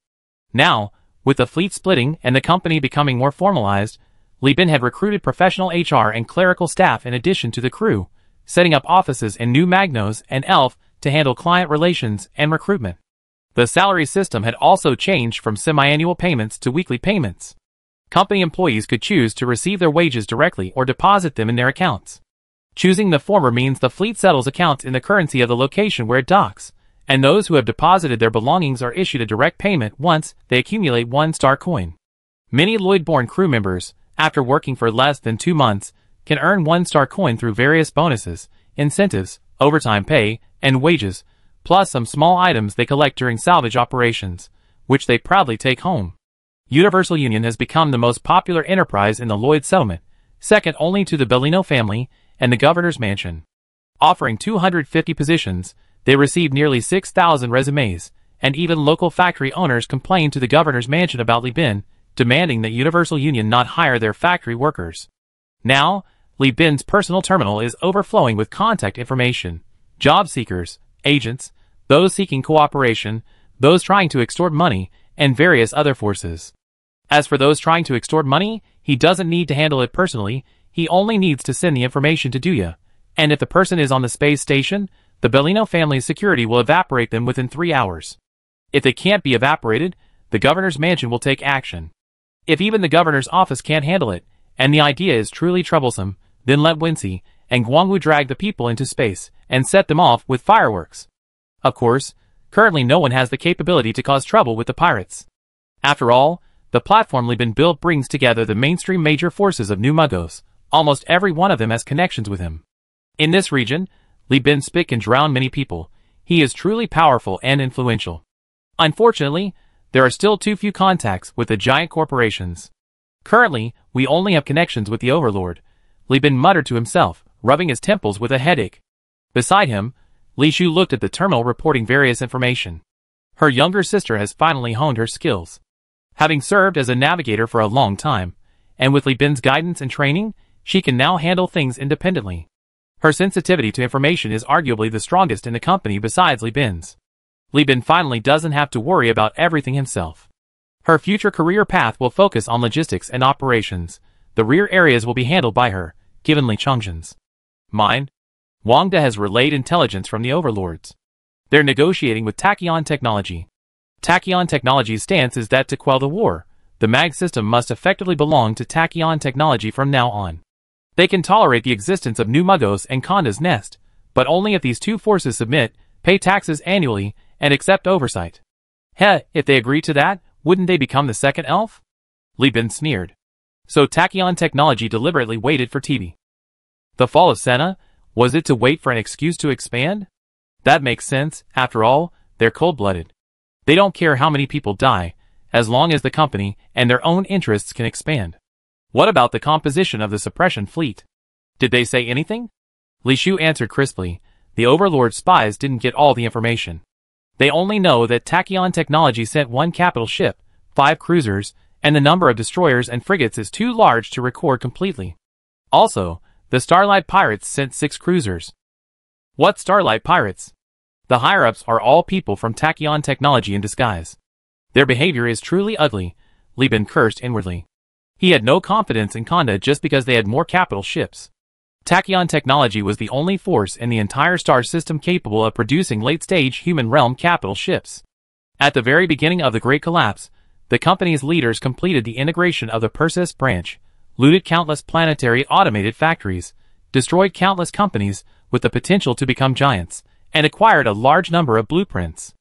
Now, with the fleet splitting and the company becoming more formalized, Li Bin had recruited professional HR and clerical staff in addition to the crew, setting up offices in New Magnos and Elf to handle client relations and recruitment. The salary system had also changed from semi-annual payments to weekly payments. Company employees could choose to receive their wages directly or deposit them in their accounts. Choosing the former means the fleet settles accounts in the currency of the location where it docks, and those who have deposited their belongings are issued a direct payment once they accumulate 1-star coin. Many Lloyd-born crew members, after working for less than 2 months, can earn 1-star coin through various bonuses, incentives, overtime pay, and wages, plus some small items they collect during salvage operations, which they proudly take home. Universal Union has become the most popular enterprise in the Lloyd settlement, second only to the Bellino family and the governor's mansion. Offering 250 positions, they received nearly 6,000 resumes, and even local factory owners complained to the governor's mansion about Li Bin, demanding that Universal Union not hire their factory workers. Now, Li Bin's personal terminal is overflowing with contact information, job seekers, agents, those seeking cooperation, those trying to extort money, and various other forces. As for those trying to extort money, he doesn't need to handle it personally, he only needs to send the information to Duya, and if the person is on the space station, the Bellino family's security will evaporate them within 3 hours. If they can't be evaporated, the governor's mansion will take action. If even the governor's office can't handle it, and the idea is truly troublesome, then let Wincy and Guangwu drag the people into space and set them off with fireworks. Of course, currently no one has the capability to cause trouble with the pirates. After all, the platform Li Bin built brings together the mainstream major forces of New Magos. Almost every one of them has connections with him. In this region, Li Bin spick and drown many people. He is truly powerful and influential. Unfortunately, there are still too few contacts with the giant corporations. Currently, we only have connections with the Overlord, Li Bin muttered to himself, rubbing his temples with a headache. Beside him, Li Shu looked at the terminal reporting various information. Her younger sister has finally honed her skills. Having served as a navigator for a long time, and with Li Bin's guidance and training, she can now handle things independently. Her sensitivity to information is arguably the strongest in the company besides Li Bin's. Li Bin finally doesn't have to worry about everything himself. Her future career path will focus on logistics and operations. The rear areas will be handled by her, given Li Chongzhen's mind. Wang De has relayed intelligence from the overlords. They're negotiating with Tachyon Technology. Tachyon Technology's stance is that to quell the war, the mag system must effectively belong to Tachyon Technology from now on. They can tolerate the existence of New Magos and Konda's Nest, but only if these two forces submit, pay taxes annually, and accept oversight. If they agree to that, wouldn't they become the second elf? Li Bin sneered. So Tachyon Technology deliberately waited for TV. The fall of Senna, was it to wait for an excuse to expand? That makes sense. After all, they're cold-blooded. They don't care how many people die, as long as the company and their own interests can expand. What about the composition of the suppression fleet? Did they say anything? Li Shu answered crisply. The Overlord's spies didn't get all the information. They only know that Tachyon Technology sent 1 capital ship, 5 cruisers, and the number of destroyers and frigates is too large to record completely. Also, the Starlight Pirates sent 6 cruisers. What Starlight Pirates? The higher-ups are all people from Tachyon Technology in disguise. Their behavior is truly ugly, Li Bin cursed inwardly. He had no confidence in Kanda just because they had more capital ships. Tachyon Technology was the only force in the entire star system capable of producing late-stage human realm capital ships. At the very beginning of the Great Collapse, the company's leaders completed the integration of the Perseus branch, looted countless planetary automated factories, destroyed countless companies with the potential to become giants, and acquired a large number of blueprints.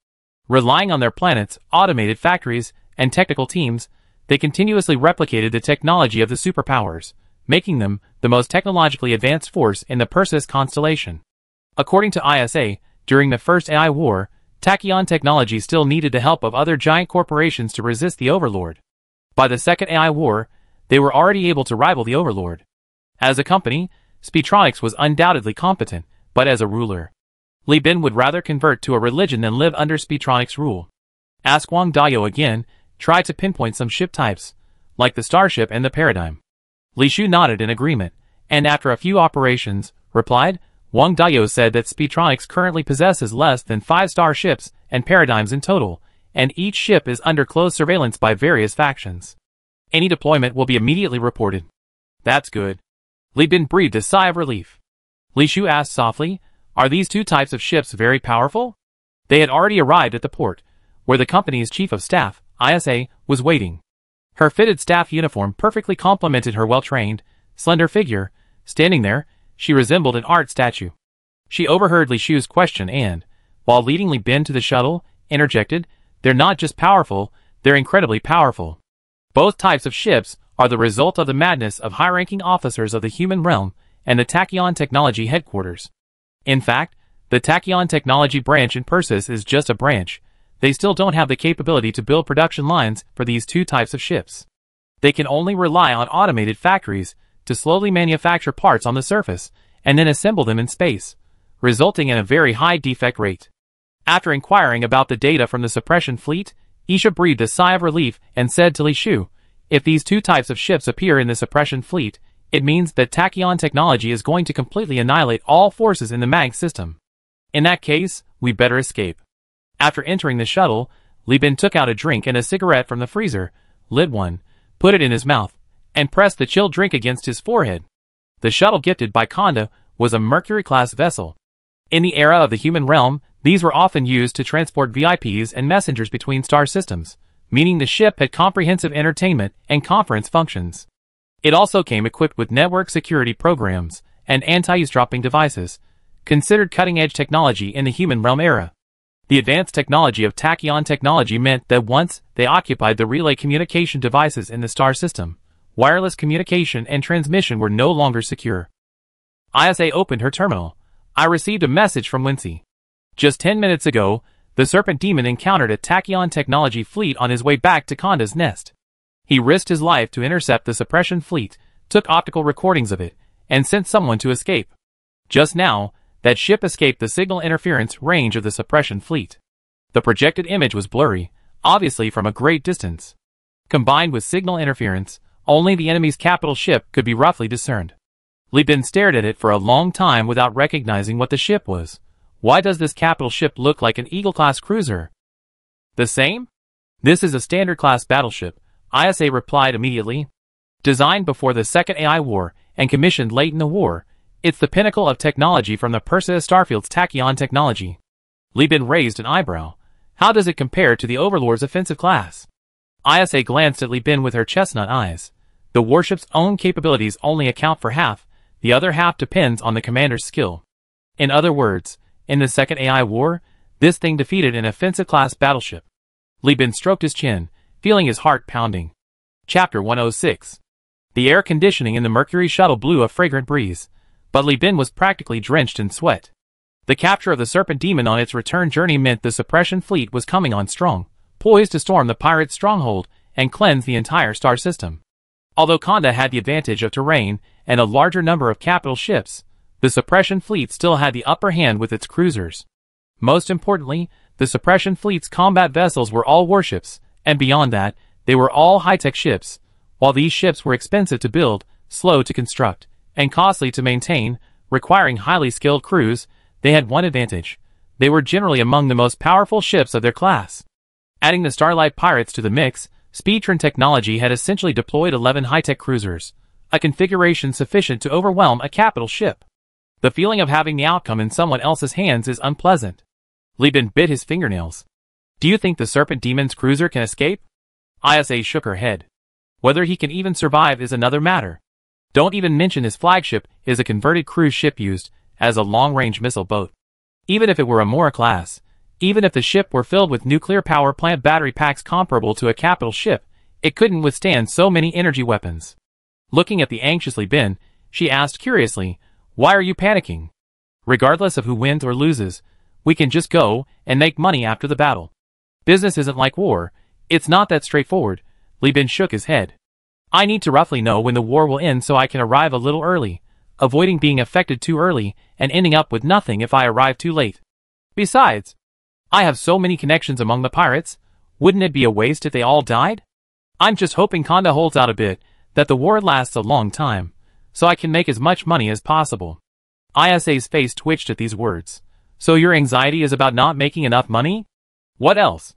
Relying on their planet's automated factories and technical teams, they continuously replicated the technology of the superpowers, making them the most technologically advanced force in the Perseus constellation. According to ISA, during the first AI war, Tachyon Technology still needed the help of other giant corporations to resist the Overlord. By the second AI war, they were already able to rival the Overlord. As a company, Speedtronics was undoubtedly competent, but as a ruler, Li Bin would rather convert to a religion than live under Speedtronics' rule. Ask Wang Dayo again, try to pinpoint some ship types, like the Starship and the Paradigm. Li Shu nodded in agreement, and after a few operations, replied, Wang Dayo said that Speedtronics currently possesses less than 5 starships and paradigms in total, and each ship is under close surveillance by various factions. Any deployment will be immediately reported. That's good. Li Bin breathed a sigh of relief. Li Shu asked softly, are these 2 types of ships very powerful? They had already arrived at the port, where the company's chief of staff, ISA, was waiting. Her fitted staff uniform perfectly complemented her well-trained, slender figure. Standing there, she resembled an art statue. She overheard Li Shu's question and, while leading Li Bin to the shuttle, interjected, they're not just powerful, they're incredibly powerful. Both types of ships are the result of the madness of high-ranking officers of the human realm and the Tachyon Technology headquarters. In fact, the Tachyon Technology branch in Perseus is just a branch. They still don't have the capability to build production lines for these 2 types of ships. They can only rely on automated factories to slowly manufacture parts on the surface and then assemble them in space, resulting in a very high defect rate. After inquiring about the data from the suppression fleet, Isha breathed a sigh of relief and said to Li Shu, if these 2 types of ships appear in the suppression fleet, it means that Tachyon Technology is going to completely annihilate all forces in the MAG system. In that case, we better escape. After entering the shuttle, Li Bin took out a drink and a cigarette from the freezer, lit one, put it in his mouth, and pressed the chilled drink against his forehead. The shuttle gifted by Kanda was a Mercury-class vessel. In the era of the human realm, these were often used to transport VIPs and messengers between star systems, meaning the ship had comprehensive entertainment and conference functions. It also came equipped with network security programs and anti-eavesdropping devices, considered cutting-edge technology in the human realm era. The advanced technology of Tachyon Technology meant that once they occupied the relay communication devices in the star system, wireless communication and transmission were no longer secure. ISA opened her terminal. I received a message from Wincy. Just 10 minutes ago, the Serpent Demon encountered a Tachyon Technology fleet on his way back to Kanda's nest. He risked his life to intercept the suppression fleet, took optical recordings of it, and sent someone to escape. Just now, that ship escaped the signal interference range of the suppression fleet. The projected image was blurry, obviously from a great distance. Combined with signal interference, only the enemy's capital ship could be roughly discerned. Li Bin stared at it for a long time without recognizing what the ship was. Why does this capital ship look like an Eagle-class cruiser? The same? This is a standard-class battleship, ISA replied immediately. Designed before the Second AI War and commissioned late in the war, it's the pinnacle of technology from the Perseus Starfield's Tachyon Technology. Li Bin raised an eyebrow. How does it compare to the Overlord's offensive class? ISA glanced at Li Bin with her chestnut eyes. The warship's own capabilities only account for half, the other half depends on the commander's skill. In other words, in the Second AI War, this thing defeated an offensive-class battleship. Li Bin stroked his chin, feeling his heart pounding. Chapter 106. The air conditioning in the Mercury shuttle blew a fragrant breeze, but Li Bin was practically drenched in sweat. The capture of the Serpent Demon on its return journey meant the suppression fleet was coming on strong, poised to storm the pirates' stronghold and cleanse the entire star system. Although Kanda had the advantage of terrain and a larger number of capital ships, the suppression fleet still had the upper hand with its cruisers. Most importantly, the suppression fleet's combat vessels were all warships, and beyond that, they were all high-tech ships. While these ships were expensive to build, slow to construct, and costly to maintain, requiring highly skilled crews, they had one advantage. They were generally among the most powerful ships of their class. Adding the Starlight Pirates to the mix, Speedtron Technology had essentially deployed 11 high-tech cruisers, a configuration sufficient to overwhelm a capital ship. The feeling of having the outcome in someone else's hands is unpleasant. Li Bin bit his fingernails. Do you think the Serpent Demon's cruiser can escape? Isa shook her head. Whether he can even survive is another matter. Don't even mention his flagship is a converted cruise ship used as a long-range missile boat. Even if it were a Mora class, even if the ship were filled with nuclear power plant battery packs comparable to a capital ship, it couldn't withstand so many energy weapons. Looking at the anxious Li Bin, she asked curiously, "Why are you panicking? Regardless of who wins or loses, we can just go and make money after the battle. Business isn't like war, it's not that straightforward." Li Bin shook his head. "I need to roughly know when the war will end so I can arrive a little early, avoiding being affected too early and ending up with nothing if I arrive too late. Besides, I have so many connections among the pirates, wouldn't it be a waste if they all died? I'm just hoping Kanda holds out a bit, that the war lasts a long time, so I can make as much money as possible." Isa's face twitched at these words. "So your anxiety is about not making enough money? What else?"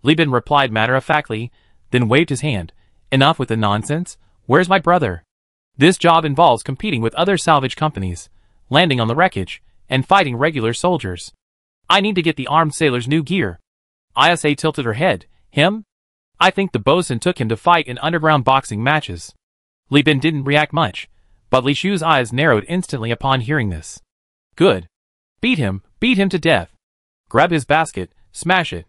Li Bin replied matter-of-factly, then waved his hand. "Enough with the nonsense. Where's my brother? This job involves competing with other salvage companies, landing on the wreckage, and fighting regular soldiers. I need to get the armed sailors new gear." Isa tilted her head. "Him? I think the bosun took him to fight in underground boxing matches." Li Bin didn't react much, but Li Shu's eyes narrowed instantly upon hearing this. "Good. Beat him to death. Grab his basket, smash it."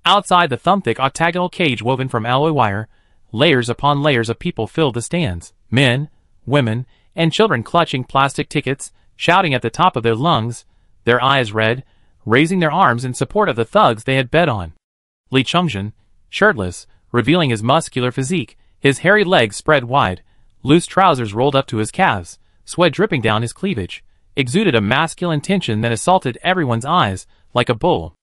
Outside the thumb-thick octagonal cage woven from alloy wire, layers upon layers of people filled the stands, men, women, and children clutching plastic tickets, shouting at the top of their lungs, their eyes red, raising their arms in support of the thugs they had bet on. Li Changzhen, shirtless, revealing his muscular physique, his hairy legs spread wide, loose trousers rolled up to his calves, sweat dripping down his cleavage, exuded a masculine tension that assaulted everyone's eyes, like a bull.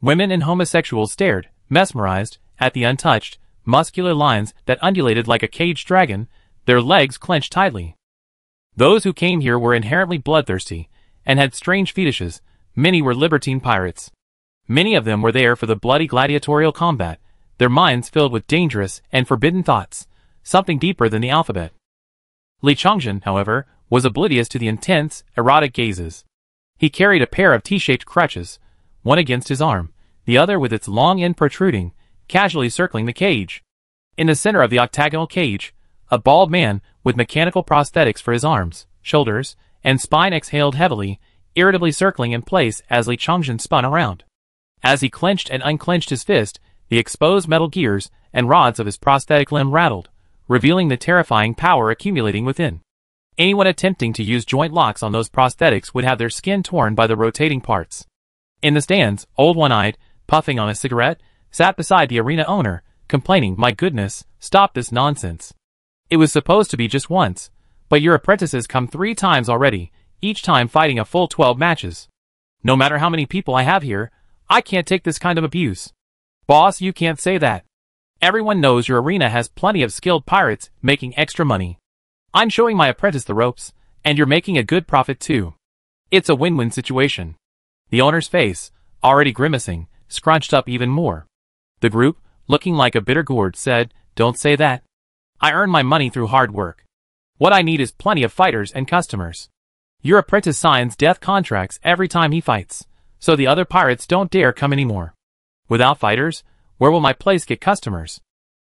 Women and homosexuals stared, mesmerized, at the untouched, muscular lines that undulated like a caged dragon, their legs clenched tightly. Those who came here were inherently bloodthirsty, and had strange fetishes. Many were libertine pirates. Many of them were there for the bloody gladiatorial combat, their minds filled with dangerous and forbidden thoughts, something deeper than the alphabet. Li Changzhen, however, was oblivious to the intense, erotic gazes. He carried a pair of T-shaped crutches, one against his arm, the other with its long end protruding, casually circling the cage. In the center of the octagonal cage, a bald man with mechanical prosthetics for his arms, shoulders, and spine exhaled heavily, irritably circling in place as Li Changzhen spun around. As he clenched and unclenched his fist, the exposed metal gears and rods of his prosthetic limb rattled, revealing the terrifying power accumulating within. Anyone attempting to use joint locks on those prosthetics would have their skin torn by the rotating parts. In the stands, Old One-Eyed, puffing on a cigarette, sat beside the arena owner, complaining, "My goodness, stop this nonsense. It was supposed to be just once, but your apprentices come 3 times already, each time fighting a full 12 matches. No matter how many people I have here, I can't take this kind of abuse." "Boss, you can't say that. Everyone knows your arena has plenty of skilled pirates making extra money. I'm showing my apprentice the ropes, and you're making a good profit too. It's a win-win situation." The owner's face, already grimacing, scrunched up even more. The group, looking like a bitter gourd, said, "Don't say that. I earn my money through hard work. What I need is plenty of fighters and customers. Your apprentice signs death contracts every time he fights, so the other pirates don't dare come anymore. Without fighters, where will my place get customers?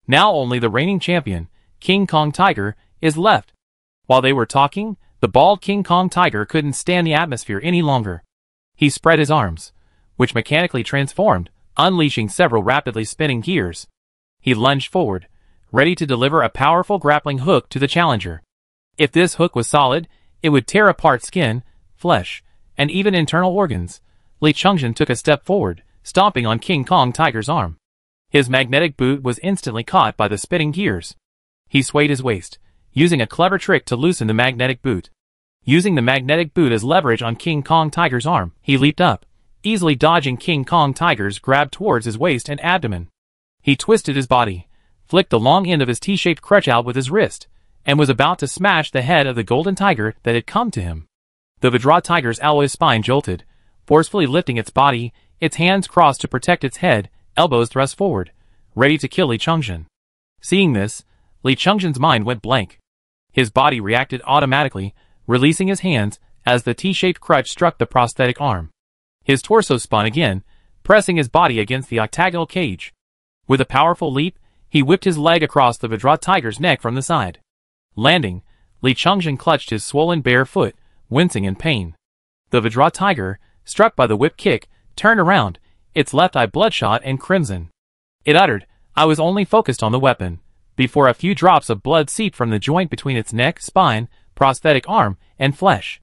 Now only the reigning champion, King Kong Tiger, is left." While they were talking, the bald King Kong Tiger couldn't stand the atmosphere any longer. He spread his arms, which mechanically transformed, unleashing several rapidly spinning gears. He lunged forward, ready to deliver a powerful grappling hook to the challenger. If this hook was solid, it would tear apart skin, flesh, and even internal organs, Li Changzhen took a step forward, stomping on King Kong Tiger's arm. His magnetic boot was instantly caught by the spinning gears. He swayed his waist, using a clever trick to loosen the magnetic boot. Using the magnetic boot as leverage on King Kong Tiger's arm, he leaped up, easily dodging King Kong Tiger's grab towards his waist and abdomen. He twisted his body, flicked the long end of his T-shaped crutch out with his wrist, and was about to smash the head of the golden tiger that had come to him. The Vajra tiger's alloy spine jolted, forcefully lifting its body, its hands crossed to protect its head, elbows thrust forward, ready to kill Li Changzhen. Seeing this, Li Changzhen's mind went blank. His body reacted automatically, releasing his hands as the T-shaped crutch struck the prosthetic arm. His torso spun again, pressing his body against the octagonal cage. With a powerful leap, he whipped his leg across the Vajra tiger's neck from the side. Landing, Li Changzhen clutched his swollen bare foot, wincing in pain. The Vajra tiger, struck by the whip kick, turned around, its left eye bloodshot and crimson. It uttered, "I was only focused on the weapon," before a few drops of blood seeped from the joint between its neck, spine, prosthetic arm, and flesh.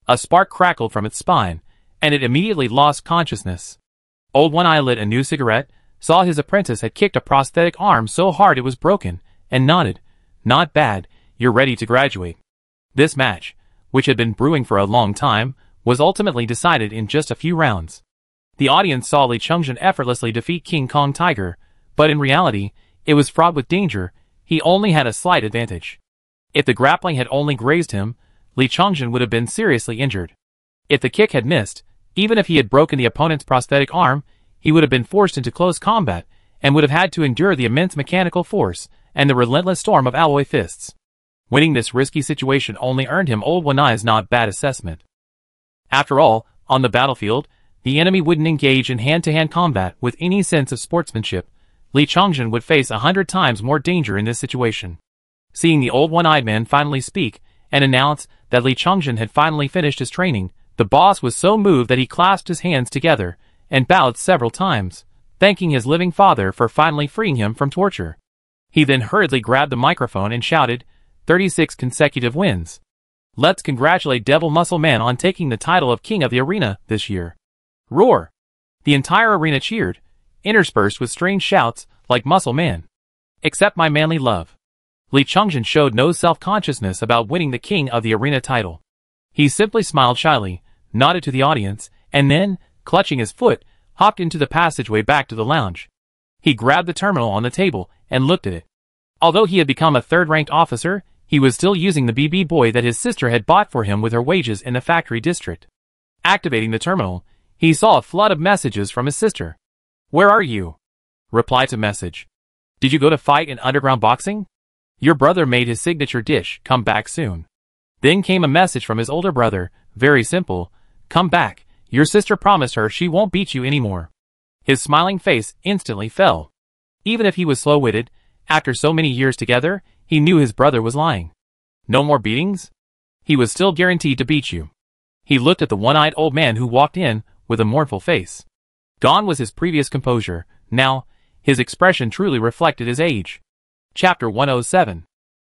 A spark crackled from its spine, and it immediately lost consciousness. Old One-Eye lit a new cigarette, saw his apprentice had kicked a prosthetic arm so hard it was broken, and nodded. "Not bad, you're ready to graduate." This match, which had been brewing for a long time, was ultimately decided in just a few rounds. The audience saw Li Changzhen effortlessly defeat King Kong Tiger, but in reality, it was fraught with danger. He only had a slight advantage. If the grappling had only grazed him, Li Changzhen would have been seriously injured. If the kick had missed, even if he had broken the opponent's prosthetic arm, he would have been forced into close combat, and would have had to endure the immense mechanical force and the relentless storm of alloy fists. Winning this risky situation only earned him Old One-Eye's not bad assessment. After all, on the battlefield, the enemy wouldn't engage in hand-to-hand combat with any sense of sportsmanship. Li Changzhen would face 100 times more danger in this situation. Seeing the Old One-Eyed Man finally speak and announce that Li Changzhen had finally finished his training, the boss was so moved that he clasped his hands together and bowed several times, thanking his living father for finally freeing him from torture. He then hurriedly grabbed the microphone and shouted, 36 consecutive wins. Let's congratulate Devil Muscle Man on taking the title of King of the Arena this year. Roar! The entire arena cheered, interspersed with strange shouts like Muscle Man. Accept my manly love. Li Changzhen showed no self-consciousness about winning the King of the Arena title. He simply smiled shyly, nodded to the audience, and then, clutching his foot, hopped into the passageway back to the lounge. He grabbed the terminal on the table and looked at it. Although he had become a third-ranked officer, he was still using the BB boy that his sister had bought for him with her wages in the factory district. Activating the terminal, he saw a flood of messages from his sister. Where are you? Reply to message. Did you go to fight in underground boxing? Your brother made his signature dish, come back soon. Then came a message from his older brother, very simple, come back, your sister promised her she won't beat you anymore. His smiling face instantly fell. Even if he was slow-witted, after so many years together, he knew his brother was lying. No more beatings? He was still guaranteed to beat you. He looked at the one-eyed old man who walked in, with a mournful face. Gone was his previous composure. Now, his expression truly reflected his age. Chapter 107.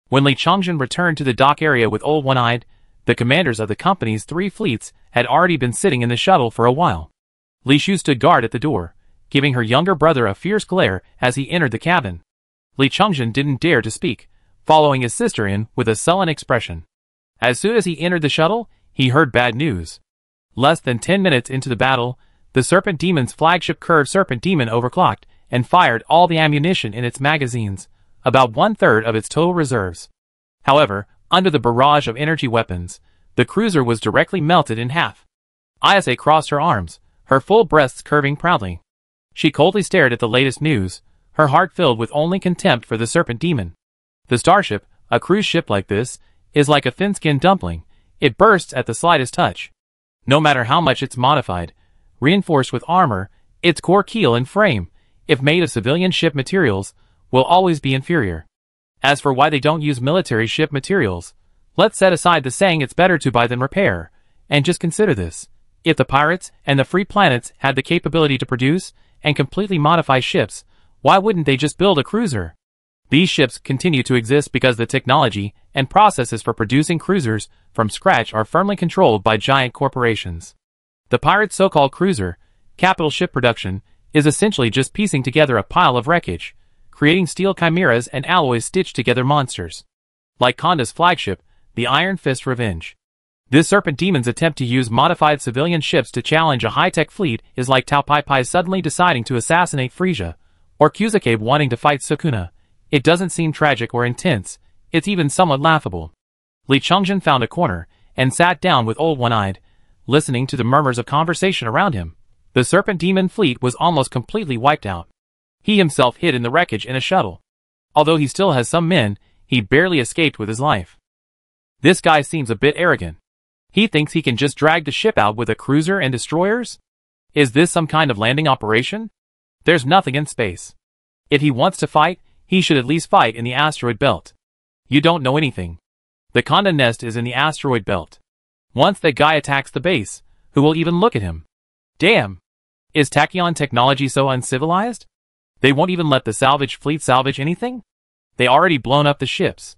When Li Changzhen returned to the dock area with Old One-Eyed, the commanders of the company's 3 fleets had already been sitting in the shuttle for a while. Li Shu stood guard at the door, giving her younger brother a fierce glare as he entered the cabin. Li Changzhen didn't dare to speak, following his sister in with a sullen expression. As soon as he entered the shuttle, he heard bad news. Less than 10 minutes into the battle, the Serpent Demon's flagship Curved Serpent Demon overclocked and fired all the ammunition in its magazines, about 1/3 of its total reserves. However, under the barrage of energy weapons, the cruiser was directly melted in half. Isa crossed her arms, her full breasts curving proudly. She coldly stared at the latest news, her heart filled with only contempt for the Serpent Demon. The Starship, a cruise ship like this, is like a thin-skinned dumpling. It bursts at the slightest touch. No matter how much it's modified, reinforced with armor, its core keel and frame, if made of civilian ship materials, will always be inferior. As for why they don't use military ship materials, let's set aside the saying it's better to buy than repair, and just consider this. If the pirates and the free planets had the capability to produce and completely modify ships, why wouldn't they just build a cruiser? These ships continue to exist because the technology and processes for producing cruisers from scratch are firmly controlled by giant corporations. The pirate's so-called cruiser, capital ship production, is essentially just piecing together a pile of wreckage, creating steel chimeras and alloys stitched together monsters. Like Konda's flagship, the Iron Fist Revenge. This Serpent Demon's attempt to use modified civilian ships to challenge a high-tech fleet is like Tao Pai Pai suddenly deciding to assassinate Frisia, or Kusakabe wanting to fight Sukuna. It doesn't seem tragic or intense, it's even somewhat laughable. Li Chongjin found a corner, and sat down with old one-eyed, listening to the murmurs of conversation around him. The Serpent Demon fleet was almost completely wiped out. He himself hid in the wreckage in a shuttle. Although he still has some men, he barely escaped with his life. This guy seems a bit arrogant. He thinks he can just drag the ship out with a cruiser and destroyers? Is this some kind of landing operation? There's nothing in space. If he wants to fight, he should at least fight in the asteroid belt. You don't know anything. The Konda nest is in the asteroid belt. Once that guy attacks the base, who will even look at him? Damn! Is Tachyon technology so uncivilized? They won't even let the salvage fleet salvage anything? They already blown up the ships.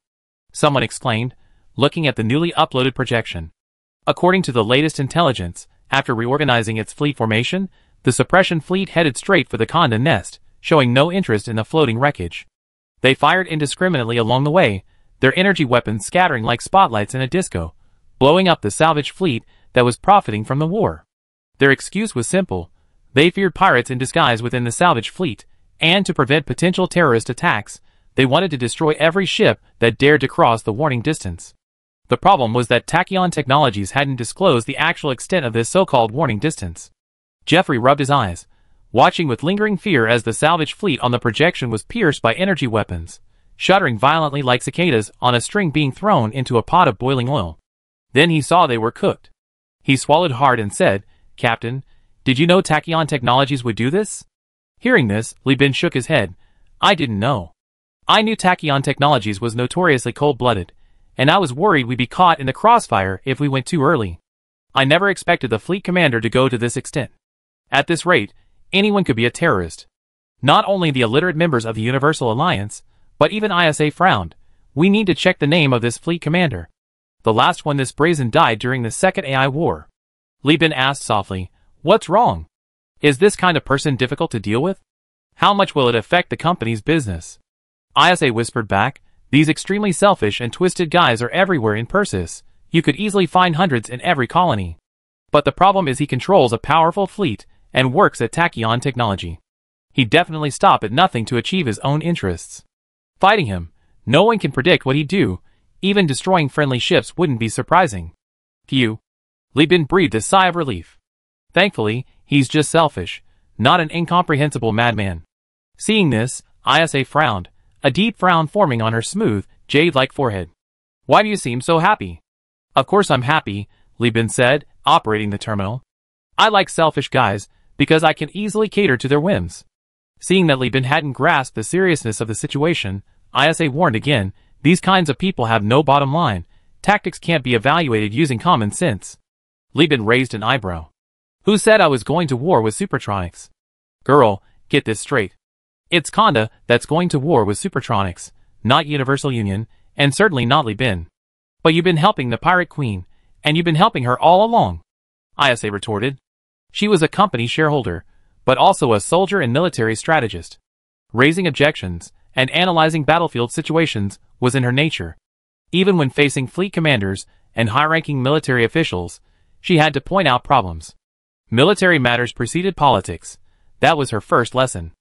Someone exclaimed, looking at the newly uploaded projection. According to the latest intelligence, after reorganizing its fleet formation, the suppression fleet headed straight for the Konda nest, showing no interest in the floating wreckage. They fired indiscriminately along the way, their energy weapons scattering like spotlights in a disco, blowing up the salvage fleet that was profiting from the war. Their excuse was simple. They feared pirates in disguise within the salvage fleet, and to prevent potential terrorist attacks, they wanted to destroy every ship that dared to cross the warning distance. The problem was that Tachyon Technologies hadn't disclosed the actual extent of this so-called warning distance. Jeffrey rubbed his eyes, watching with lingering fear as the salvage fleet on the projection was pierced by energy weapons, shuddering violently like cicadas on a string being thrown into a pot of boiling oil. Then he saw they were cooked. He swallowed hard and said, "Captain, did you know Tachyon Technologies would do this?" Hearing this, Li Bin shook his head. "I didn't know. I knew Tachyon Technologies was notoriously cold-blooded, and I was worried we'd be caught in the crossfire if we went too early. I never expected the fleet commander to go to this extent. At this rate, anyone could be a terrorist. Not only the illiterate members of the Universal Alliance, but even ISA frowned. We need to check the name of this fleet commander. The last one this brazen died during the Second AI War." Li Bin asked softly, "What's wrong? Is this kind of person difficult to deal with? How much will it affect the company's business?" ISA whispered back, "These extremely selfish and twisted guys are everywhere in Persis. You could easily find hundreds in every colony. But the problem is he controls a powerful fleet and works at Tachyon Technology. He'd definitely stop at nothing to achieve his own interests. Fighting him, no one can predict what he'd do. Even destroying friendly ships wouldn't be surprising." Phew. Li Bin breathed a sigh of relief. Thankfully, he's just selfish, not an incomprehensible madman. Seeing this, ISA frowned, a deep frown forming on her smooth, jade-like forehead. "Why do you seem so happy?" "Of course I'm happy," Li Bin said, operating the terminal. "I like selfish guys, because I can easily cater to their whims." Seeing that Li Bin hadn't grasped the seriousness of the situation, ISA warned again, "These kinds of people have no bottom line. Tactics can't be evaluated using common sense." Li Bin raised an eyebrow. "Who said I was going to war with Supertronics?" "Girl, get this straight. It's Konda that's going to war with Supertronics, not Universal Union, and certainly not Li Bin. But you've been helping the Pirate Queen, and you've been helping her all along," ISA retorted. She was a company shareholder, but also a soldier and military strategist. Raising objections and analyzing battlefield situations was in her nature. Even when facing fleet commanders and high-ranking military officials, she had to point out problems. Military matters preceded politics. That was her first lesson.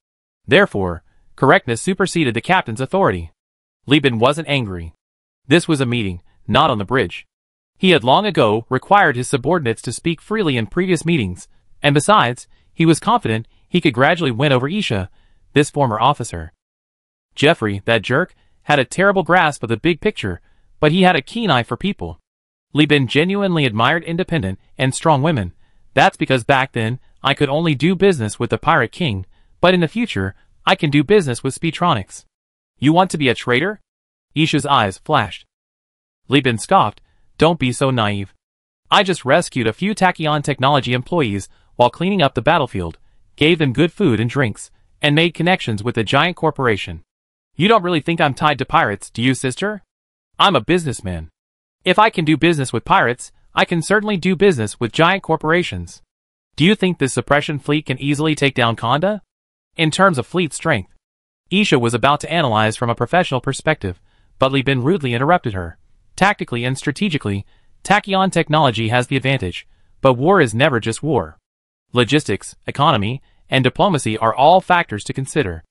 Therefore, correctness superseded the captain's authority. Li Bin wasn't angry. This was a meeting, not on the bridge. He had long ago required his subordinates to speak freely in previous meetings, and besides, he was confident he could gradually win over Isha, this former officer. Jeffrey, that jerk, had a terrible grasp of the big picture, but he had a keen eye for people. Li Bin genuinely admired independent and strong women. "That's because back then, I could only do business with the Pirate King, but in the future, I can do business with Speedtronics." "You want to be a traitor?" Isha's eyes flashed. Li Bin scoffed, "Don't be so naive. I just rescued a few Tachyon Technology employees while cleaning up the battlefield, gave them good food and drinks, and made connections with a giant corporation. You don't really think I'm tied to pirates, do you, sister? I'm a businessman. If I can do business with pirates, I can certainly do business with giant corporations." Do you think this suppression fleet can easily take down Conda? In terms of fleet strength. Isha was about to analyze from a professional perspective, but Li Bin rudely interrupted her. Tactically and strategically, Tachyon technology has the advantage, but war is never just war. Logistics, economy, and diplomacy are all factors to consider.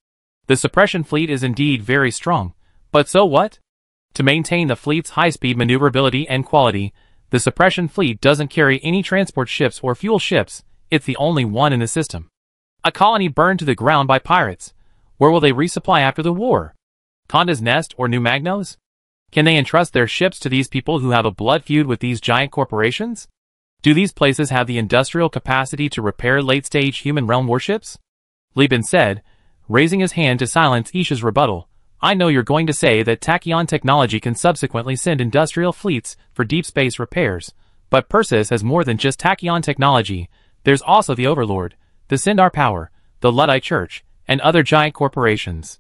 The suppression fleet is indeed very strong, but so what? To maintain the fleet's high-speed maneuverability and quality, the suppression fleet doesn't carry any transport ships or fuel ships. It's the only one in the system. A colony burned to the ground by pirates. Where will they resupply after the war? Conda's Nest or New Magnos? Can they entrust their ships to these people who have a blood feud with these giant corporations? Do these places have the industrial capacity to repair late-stage human realm warships? Li Bin said, raising his hand to silence Isha's rebuttal. I know you're going to say that Tachyon technology can subsequently send industrial fleets for deep space repairs, but Persis has more than just Tachyon technology. There's also the Overlord, the Sindar Power, the Luddite Church, and other giant corporations.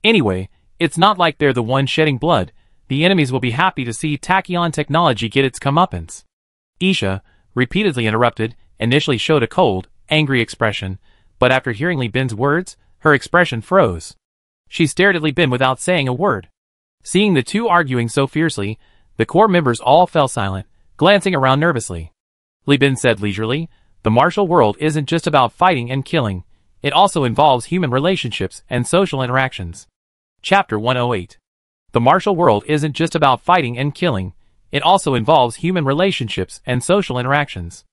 Anyway, it's not like they're the ones shedding blood. The enemies will be happy to see Tachyon technology get its comeuppance. Isha, repeatedly interrupted, initially showed a cold, angry expression, but after hearing Li Bin's words, her expression froze. She stared at Li Bin without saying a word. Seeing the two arguing so fiercely, the core members all fell silent, glancing around nervously. Li Bin said leisurely, the martial world isn't just about fighting and killing. It also involves human relationships and social interactions. Chapter 108. The martial world isn't just about fighting and killing. It also involves human relationships and social interactions.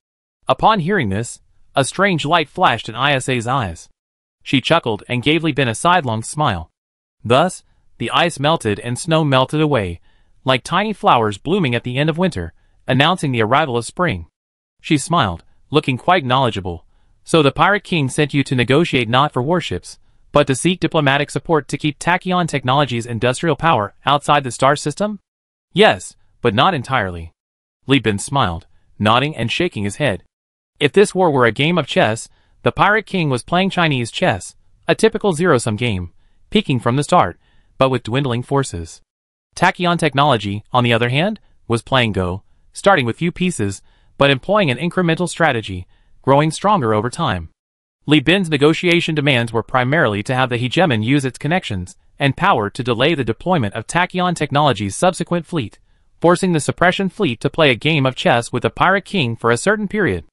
Upon hearing this, a strange light flashed in Isa's eyes. She chuckled and gave Li Bin a sidelong smile. Thus, the ice melted and snow melted away, like tiny flowers blooming at the end of winter, announcing the arrival of spring. She smiled, looking quite knowledgeable. So the Pirate King sent you to negotiate not for warships, but to seek diplomatic support to keep Tachyon Technology's industrial power outside the star system? Yes, but not entirely. Li Bin smiled, nodding and shaking his head. If this war were a game of chess, the Pirate King was playing Chinese chess, a typical zero-sum game, peaking from the start, but with dwindling forces. Tachyon Technology, on the other hand, was playing Go, starting with few pieces, but employing an incremental strategy, growing stronger over time. Li Bin's negotiation demands were primarily to have the hegemon use its connections and power to delay the deployment of Tachyon Technology's subsequent fleet, forcing the suppression fleet to play a game of chess with the Pirate King for a certain period.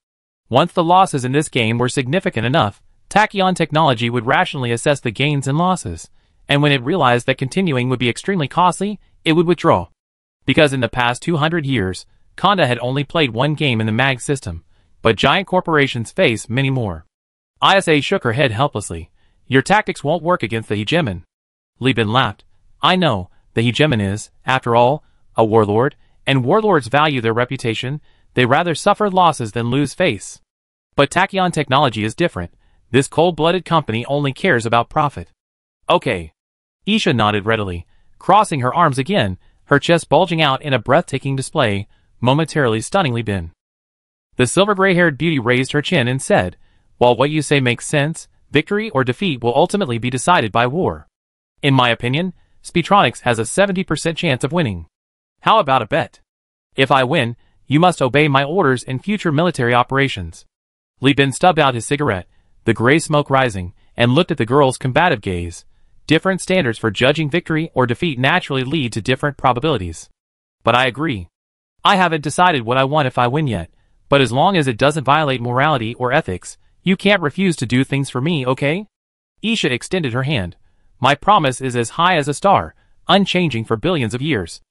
Once the losses in this game were significant enough, Tachyon Technology would rationally assess the gains and losses, and when it realized that continuing would be extremely costly, it would withdraw. Because in the past 200 years, Conda had only played one game in the MAG system, but giant corporations face many more. Isa shook her head helplessly. Your tactics won't work against the hegemon. Li Bin laughed. I know, the hegemon is, after all, a warlord, and warlords value their reputation. They rather suffer losses than lose face. But Tachyon Technology is different. This cold-blooded company only cares about profit. Okay. Isha nodded readily, crossing her arms again, her chest bulging out in a breathtaking display, momentarily stunning Li Bin. The silver-gray-haired beauty raised her chin and said, while what you say makes sense, victory or defeat will ultimately be decided by war. In my opinion, Speetronics has a 70% chance of winning. How about a bet? If I win, you must obey my orders in future military operations. Li Bin stubbed out his cigarette, the gray smoke rising, and looked at the girl's combative gaze. Different standards for judging victory or defeat naturally lead to different probabilities. But I agree. I haven't decided what I want if I win yet, but as long as it doesn't violate morality or ethics, you can't refuse to do things for me, okay? Isha extended her hand. My promise is as high as a star, unchanging for billions of years.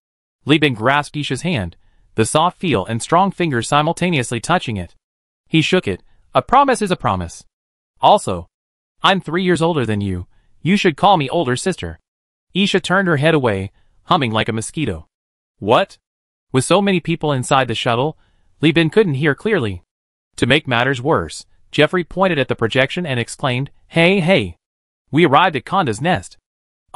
Li Bin grasped Isha's hand, the soft feel and strong fingers simultaneously touching it. He shook it. A promise is a promise. Also, I'm 3 years older than you. You should call me older sister. Isha turned her head away, humming like a mosquito. What? With so many people inside the shuttle, Li Bin couldn't hear clearly. To make matters worse, Jeffrey pointed at the projection and exclaimed, Hey, hey! We arrived at Conda's Nest.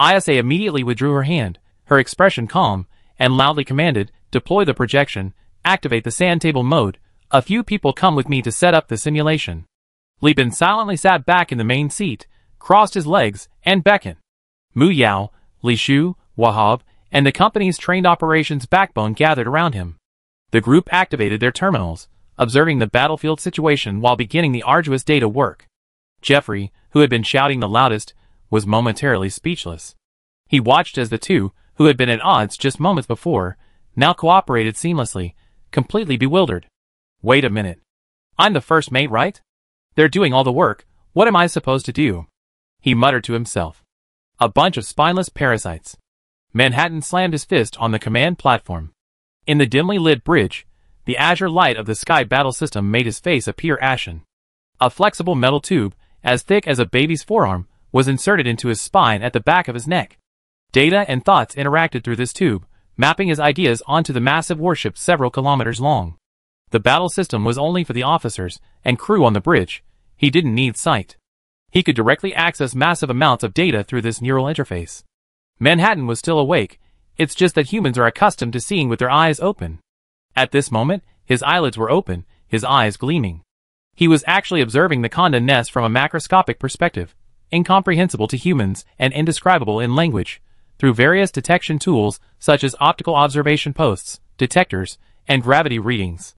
Isa immediately withdrew her hand, her expression calm, and loudly commanded, Deploy the projection, activate the sand table mode. A few people come with me to set up the simulation. Li Bin silently sat back in the main seat, crossed his legs, and beckoned. Mu Yao, Li Shu, Wahab, and the company's trained operations backbone gathered around him. The group activated their terminals. observing the battlefield situation while beginning the arduous data work. Jeffrey, who had been shouting the loudest, was momentarily speechless. He watched as the two, who had been at odds just moments before, now cooperated seamlessly, completely bewildered. Wait a minute. I'm the first mate, right? They're doing all the work, what am I supposed to do? He muttered to himself. A bunch of spineless parasites. Manhattan slammed his fist on the command platform. In the dimly lit bridge, the azure light of the sky battle system made his face appear ashen. A flexible metal tube, as thick as a baby's forearm, was inserted into his spine at the back of his neck. Data and thoughts interacted through this tube, mapping his ideas onto the massive warship several kilometers long. The battle system was only for the officers and crew on the bridge. He didn't need sight. He could directly access massive amounts of data through this neural interface. Manhattan was still awake, it's just that humans are accustomed to seeing with their eyes open. At this moment, his eyelids were open, his eyes gleaming. He was actually observing the Conda nest from a macroscopic perspective, incomprehensible to humans and indescribable in language, through various detection tools such as optical observation posts, detectors, and gravity readings.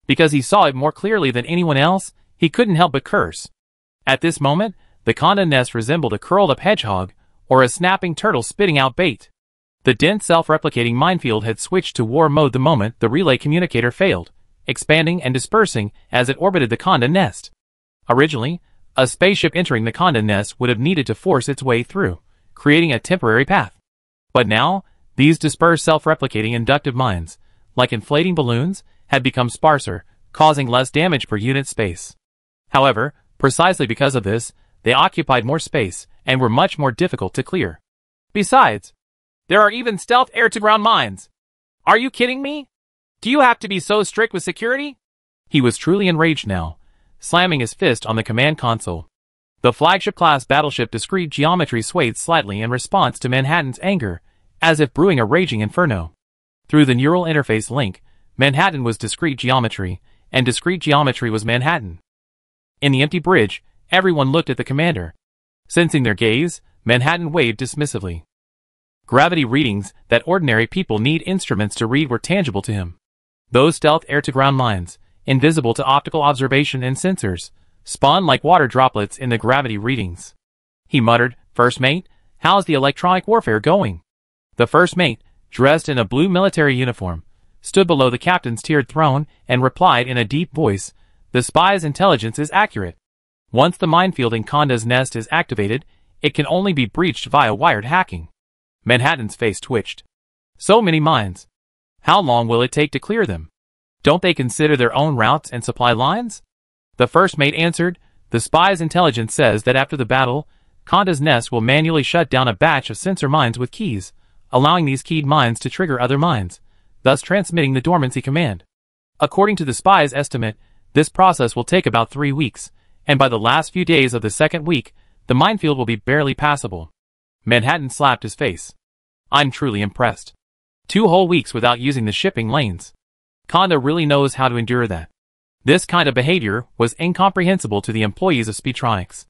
Because he saw it more clearly than anyone else, he couldn't help but curse. At this moment, the Conda nest resembled a curled-up hedgehog or a snapping turtle spitting out bait. The dense self-replicating minefield had switched to war mode the moment the relay communicator failed, expanding and dispersing as it orbited the Conda nest. Originally, a spaceship entering the Conda nest would have needed to force its way through, creating a temporary path. But now, these dispersed self-replicating inductive mines, like inflating balloons, had become sparser, causing less damage per unit space. However, precisely because of this, they occupied more space and were much more difficult to clear. Besides, there are even stealth air-to-ground mines. Are you kidding me? Do you have to be so strict with security? He was truly enraged now, slamming his fist on the command console. The flagship-class battleship Discrete Geometry swayed slightly in response to Manhattan's anger, as if brewing a raging inferno. Through the neural interface link, Manhattan was Discrete Geometry, and Discrete Geometry was Manhattan. In the empty bridge, everyone looked at the commander. Sensing their gaze, Manhattan waved dismissively. Gravity readings that ordinary people need instruments to read were tangible to him. Those stealth air-to-ground mines, invisible to optical observation and sensors, spawned like water droplets in the gravity readings. He muttered, "First mate, how's the electronic warfare going?" The first mate, dressed in a blue military uniform, stood below the captain's tiered throne and replied in a deep voice, "The spy's intelligence is accurate. Once the minefield in Conda's nest is activated, it can only be breached via wired hacking." Manhattan's face twitched. So many mines. How long will it take to clear them? Don't they consider their own routes and supply lines? The first mate answered, "The spy's intelligence says that after the battle, Conda's nest will manually shut down a batch of sensor mines with keys, allowing these keyed mines to trigger other mines, thus transmitting the dormancy command. According to the spy's estimate, this process will take about 3 weeks, and by the last few days of the second week, the minefield will be barely passable." Manhattan slapped his face. "I'm truly impressed. 2 whole weeks without using the shipping lanes. Conda really knows how to endure that." This kind of behavior was incomprehensible to the employees of Speedtronics.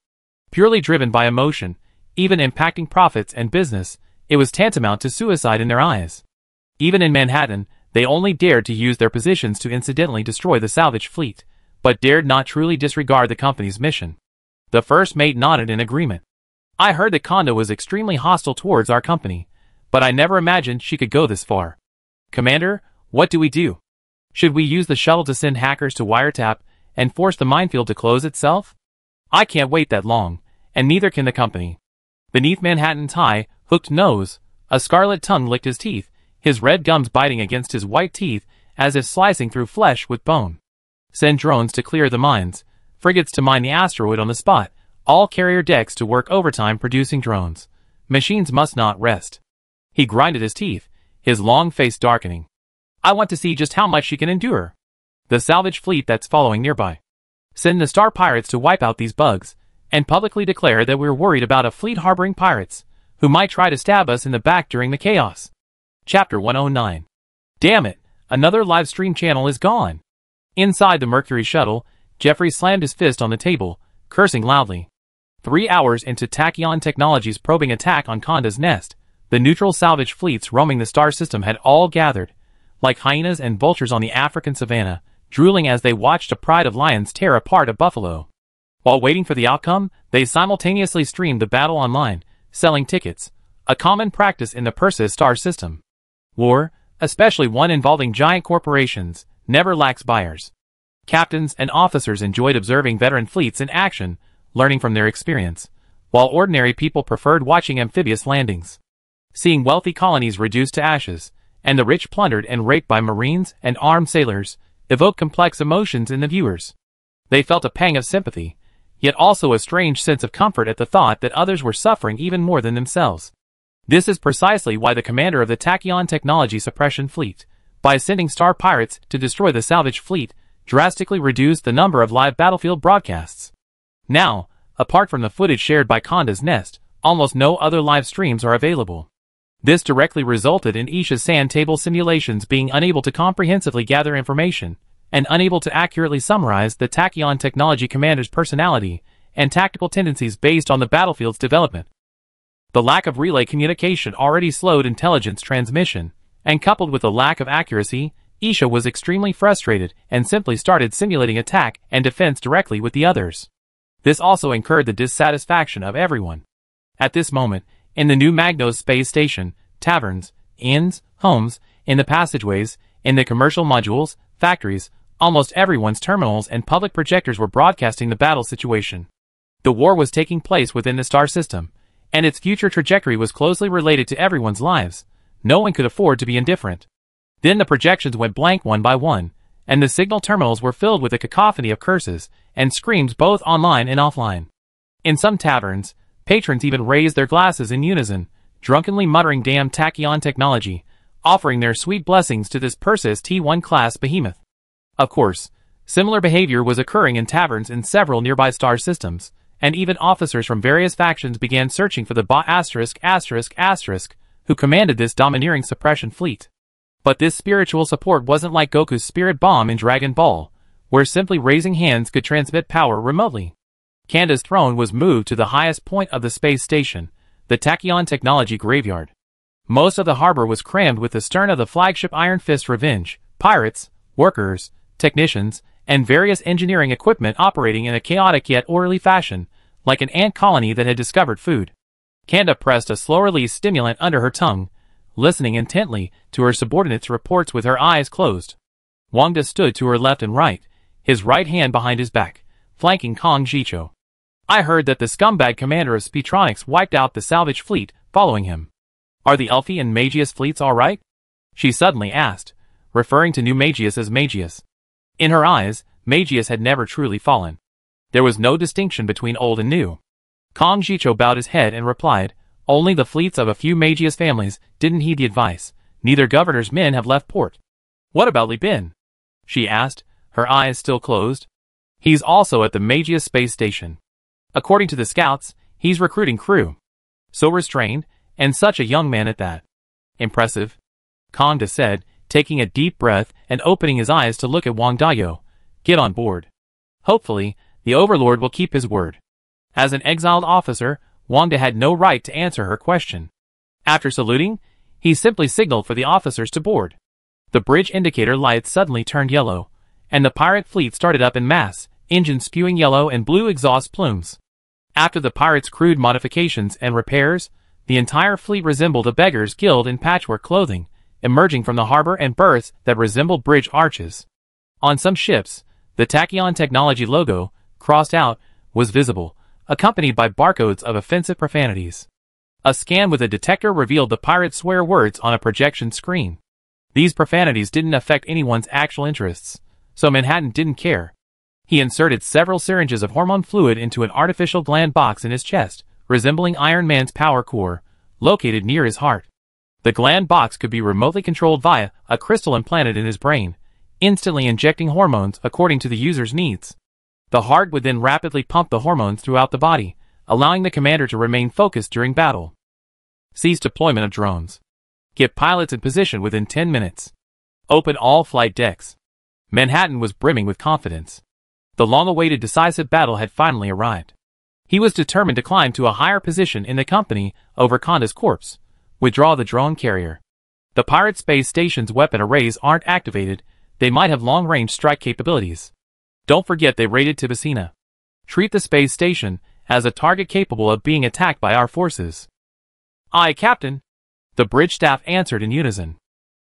Purely driven by emotion, even impacting profits and business, it was tantamount to suicide in their eyes. Even in Manhattan, they only dared to use their positions to incidentally destroy the salvage fleet, but dared not truly disregard the company's mission. The first mate nodded in agreement. "I heard that Conda was extremely hostile towards our company, but I never imagined she could go this far. Commander, what do we do? Should we use the shuttle to send hackers to wiretap and force the minefield to close itself? I can't wait that long, and neither can the company." Beneath Manhattan's high, hooked nose, a scarlet tongue licked his teeth, his red gums biting against his white teeth as if slicing through flesh with bone. "Send drones to clear the mines, frigates to mine the asteroid on the spot, all carrier decks to work overtime producing drones. Machines must not rest." He grinded his teeth, his long face darkening. "I want to see just how much she can endure. The salvage fleet that's following nearby. Send the star pirates to wipe out these bugs, and publicly declare that we're worried about a fleet harboring pirates, who might try to stab us in the back during the chaos." Chapter 109. Damn it, another live stream channel is gone. Inside the Mercury shuttle, Jeffrey slammed his fist on the table, cursing loudly. 3 hours into Tachyon Technologies' probing attack on Conda's nest, the neutral salvage fleets roaming the star system had all gathered, like hyenas and vultures on the African savanna, drooling as they watched a pride of lions tear apart a buffalo. While waiting for the outcome, they simultaneously streamed the battle online, selling tickets, a common practice in the Perseus star system. War, especially one involving giant corporations, never lacks buyers. Captains and officers enjoyed observing veteran fleets in action, learning from their experience, while ordinary people preferred watching amphibious landings. Seeing wealthy colonies reduced to ashes, and the rich plundered and raped by marines and armed sailors, evoked complex emotions in the viewers. They felt a pang of sympathy, yet also a strange sense of comfort at the thought that others were suffering even more than themselves. This is precisely why the commander of the Tachyon Technology Suppression Fleet, by sending star pirates to destroy the salvage fleet, drastically reduced the number of live battlefield broadcasts. Now, apart from the footage shared by Conda's Nest, almost no other live streams are available. This directly resulted in Isha's sand table simulations being unable to comprehensively gather information, and unable to accurately summarize the Tachyon Technology Commander's personality and tactical tendencies based on the battlefield's development. The lack of relay communication already slowed intelligence transmission, and coupled with the lack of accuracy, Isha was extremely frustrated and simply started simulating attack and defense directly with the others. This also incurred the dissatisfaction of everyone. At this moment, in the new Magnos space station, taverns, inns, homes, in the passageways, in the commercial modules, factories, almost everyone's terminals and public projectors were broadcasting the battle situation. The war was taking place within the star system, and its future trajectory was closely related to everyone's lives. No one could afford to be indifferent. Then the projections went blank one by one, and the signal terminals were filled with a cacophony of curses and screams both online and offline. In some taverns, patrons even raised their glasses in unison, drunkenly muttering "damn Tachyon technology," offering their sweet blessings to this Perseus T1 class behemoth. Of course, similar behavior was occurring in taverns in several nearby star systems, and even officers from various factions began searching for the who commanded this domineering suppression fleet. But this spiritual support wasn't like Goku's spirit bomb in Dragon Ball, where simply raising hands could transmit power remotely. Kanda's throne was moved to the highest point of the space station, the Tachyon Technology Graveyard. Most of the harbor was crammed with the stern of the flagship Iron Fist Revenge, pirates, workers, technicians, and various engineering equipment operating in a chaotic yet orderly fashion, like an ant colony that had discovered food. Kanda pressed a slow-release stimulant under her tongue, listening intently to her subordinates' reports with her eyes closed. Wangda stood to her left and right, his right hand behind his back, flanking Kong Jicho. "I heard that the scumbag commander of Speetronics wiped out the salvage fleet following him. Are the Elfie and Magius fleets all right?" she suddenly asked, referring to New Magius as Magius. In her eyes, Magius had never truly fallen. There was no distinction between old and new. Kong Jicho bowed his head and replied, "Only the fleets of a few Magius families didn't heed the advice. Neither governor's men have left port." "What about Li Bin?" she asked, her eyes still closed. "He's also at the Magius space station. According to the scouts, he's recruiting crew. So restrained, and such a young man at that." "Impressive," Kongda said, taking a deep breath and opening his eyes to look at Wang Dayo. "Get on board. Hopefully, the Overlord will keep his word." As an exiled officer, Wangda had no right to answer her question. After saluting, he simply signaled for the officers to board. The bridge indicator lights suddenly turned yellow, and the pirate fleet started up in mass, engines spewing yellow and blue exhaust plumes. After the pirates' crude modifications and repairs, the entire fleet resembled a beggar's guild in patchwork clothing, emerging from the harbor and berths that resembled bridge arches. On some ships, the Tachyon Technology logo, crossed out, was visible, accompanied by barcodes of offensive profanities. A scan with a detector revealed the pirates' swear words on a projection screen. These profanities didn't affect anyone's actual interests, so Manhattan didn't care. He inserted several syringes of hormone fluid into an artificial gland box in his chest, resembling Iron Man's power core, located near his heart. The gland box could be remotely controlled via a crystal implanted in his brain, instantly injecting hormones according to the user's needs. The heart would then rapidly pump the hormones throughout the body, allowing the commander to remain focused during battle. Cease deployment of drones. Get pilots in position within 10 minutes. Open all flight decks. Manhattan was brimming with confidence. The long-awaited decisive battle had finally arrived. He was determined to climb to a higher position in the company over Kanda's corpse. Withdraw the drone carrier. The pirate space station's weapon arrays aren't activated, they might have long-range strike capabilities. Don't forget they raided Tibicina. Treat the space station as a target capable of being attacked by our forces. Aye, Captain. The bridge staff answered in unison.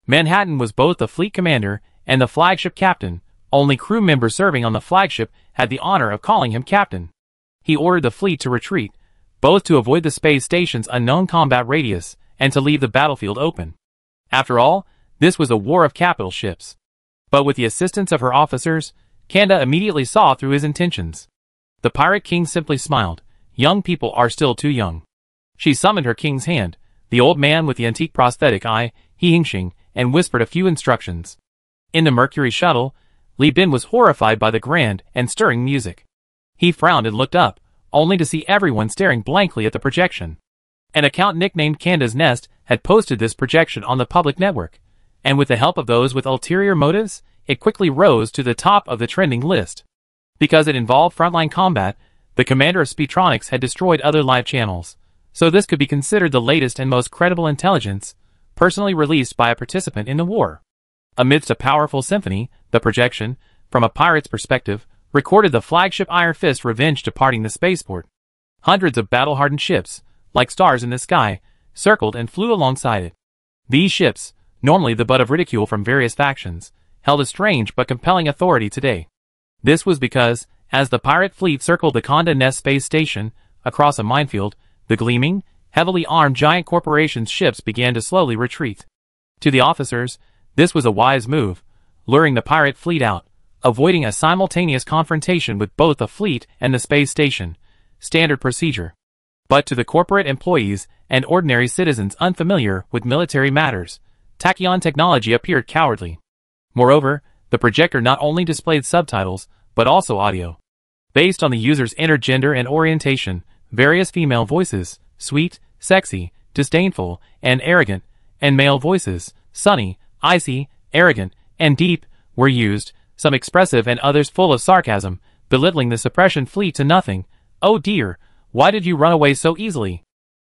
Manhattan was both the fleet commander and the flagship captain. Only crew members serving on the flagship had the honor of calling him captain. He ordered the fleet to retreat, both to avoid the space station's unknown combat radius and to leave the battlefield open. After all, this was a war of capital ships. But with the assistance of her officers, Kanda immediately saw through his intentions. The Pirate King simply smiled. Young people are still too young. She summoned her king's hand, the old man with the antique prosthetic eye, He Hingxing, and whispered a few instructions. In the Mercury shuttle, Li Bin was horrified by the grand and stirring music. He frowned and looked up, only to see everyone staring blankly at the projection. An account nicknamed Kanda's Nest had posted this projection on the public network, and with the help of those with ulterior motives, it quickly rose to the top of the trending list. Because it involved frontline combat, the commander of Speedtronics had destroyed other live channels, so this could be considered the latest and most credible intelligence, personally released by a participant in the war. Amidst a powerful symphony, the projection, from a pirate's perspective, recorded the flagship Iron Fist Revenge departing the spaceport. Hundreds of battle-hardened ships, like stars in the sky, circled and flew alongside it. These ships, normally the butt of ridicule from various factions, held a strange but compelling authority today. This was because, as the pirate fleet circled the Kanda Nest space station, across a minefield, the gleaming, heavily armed giant corporation's ships began to slowly retreat. To the officers, this was a wise move, luring the pirate fleet out, avoiding a simultaneous confrontation with both the fleet and the space station, standard procedure. But to the corporate employees and ordinary citizens unfamiliar with military matters, Tachyon technology appeared cowardly. Moreover, the projector not only displayed subtitles, but also audio. Based on the user's intergender and orientation, various female voices, sweet, sexy, disdainful, and arrogant, and male voices, sunny, icy, arrogant, and deep, were used, some expressive and others full of sarcasm, belittling the suppression fleet to nothing. Oh dear, why did you run away so easily?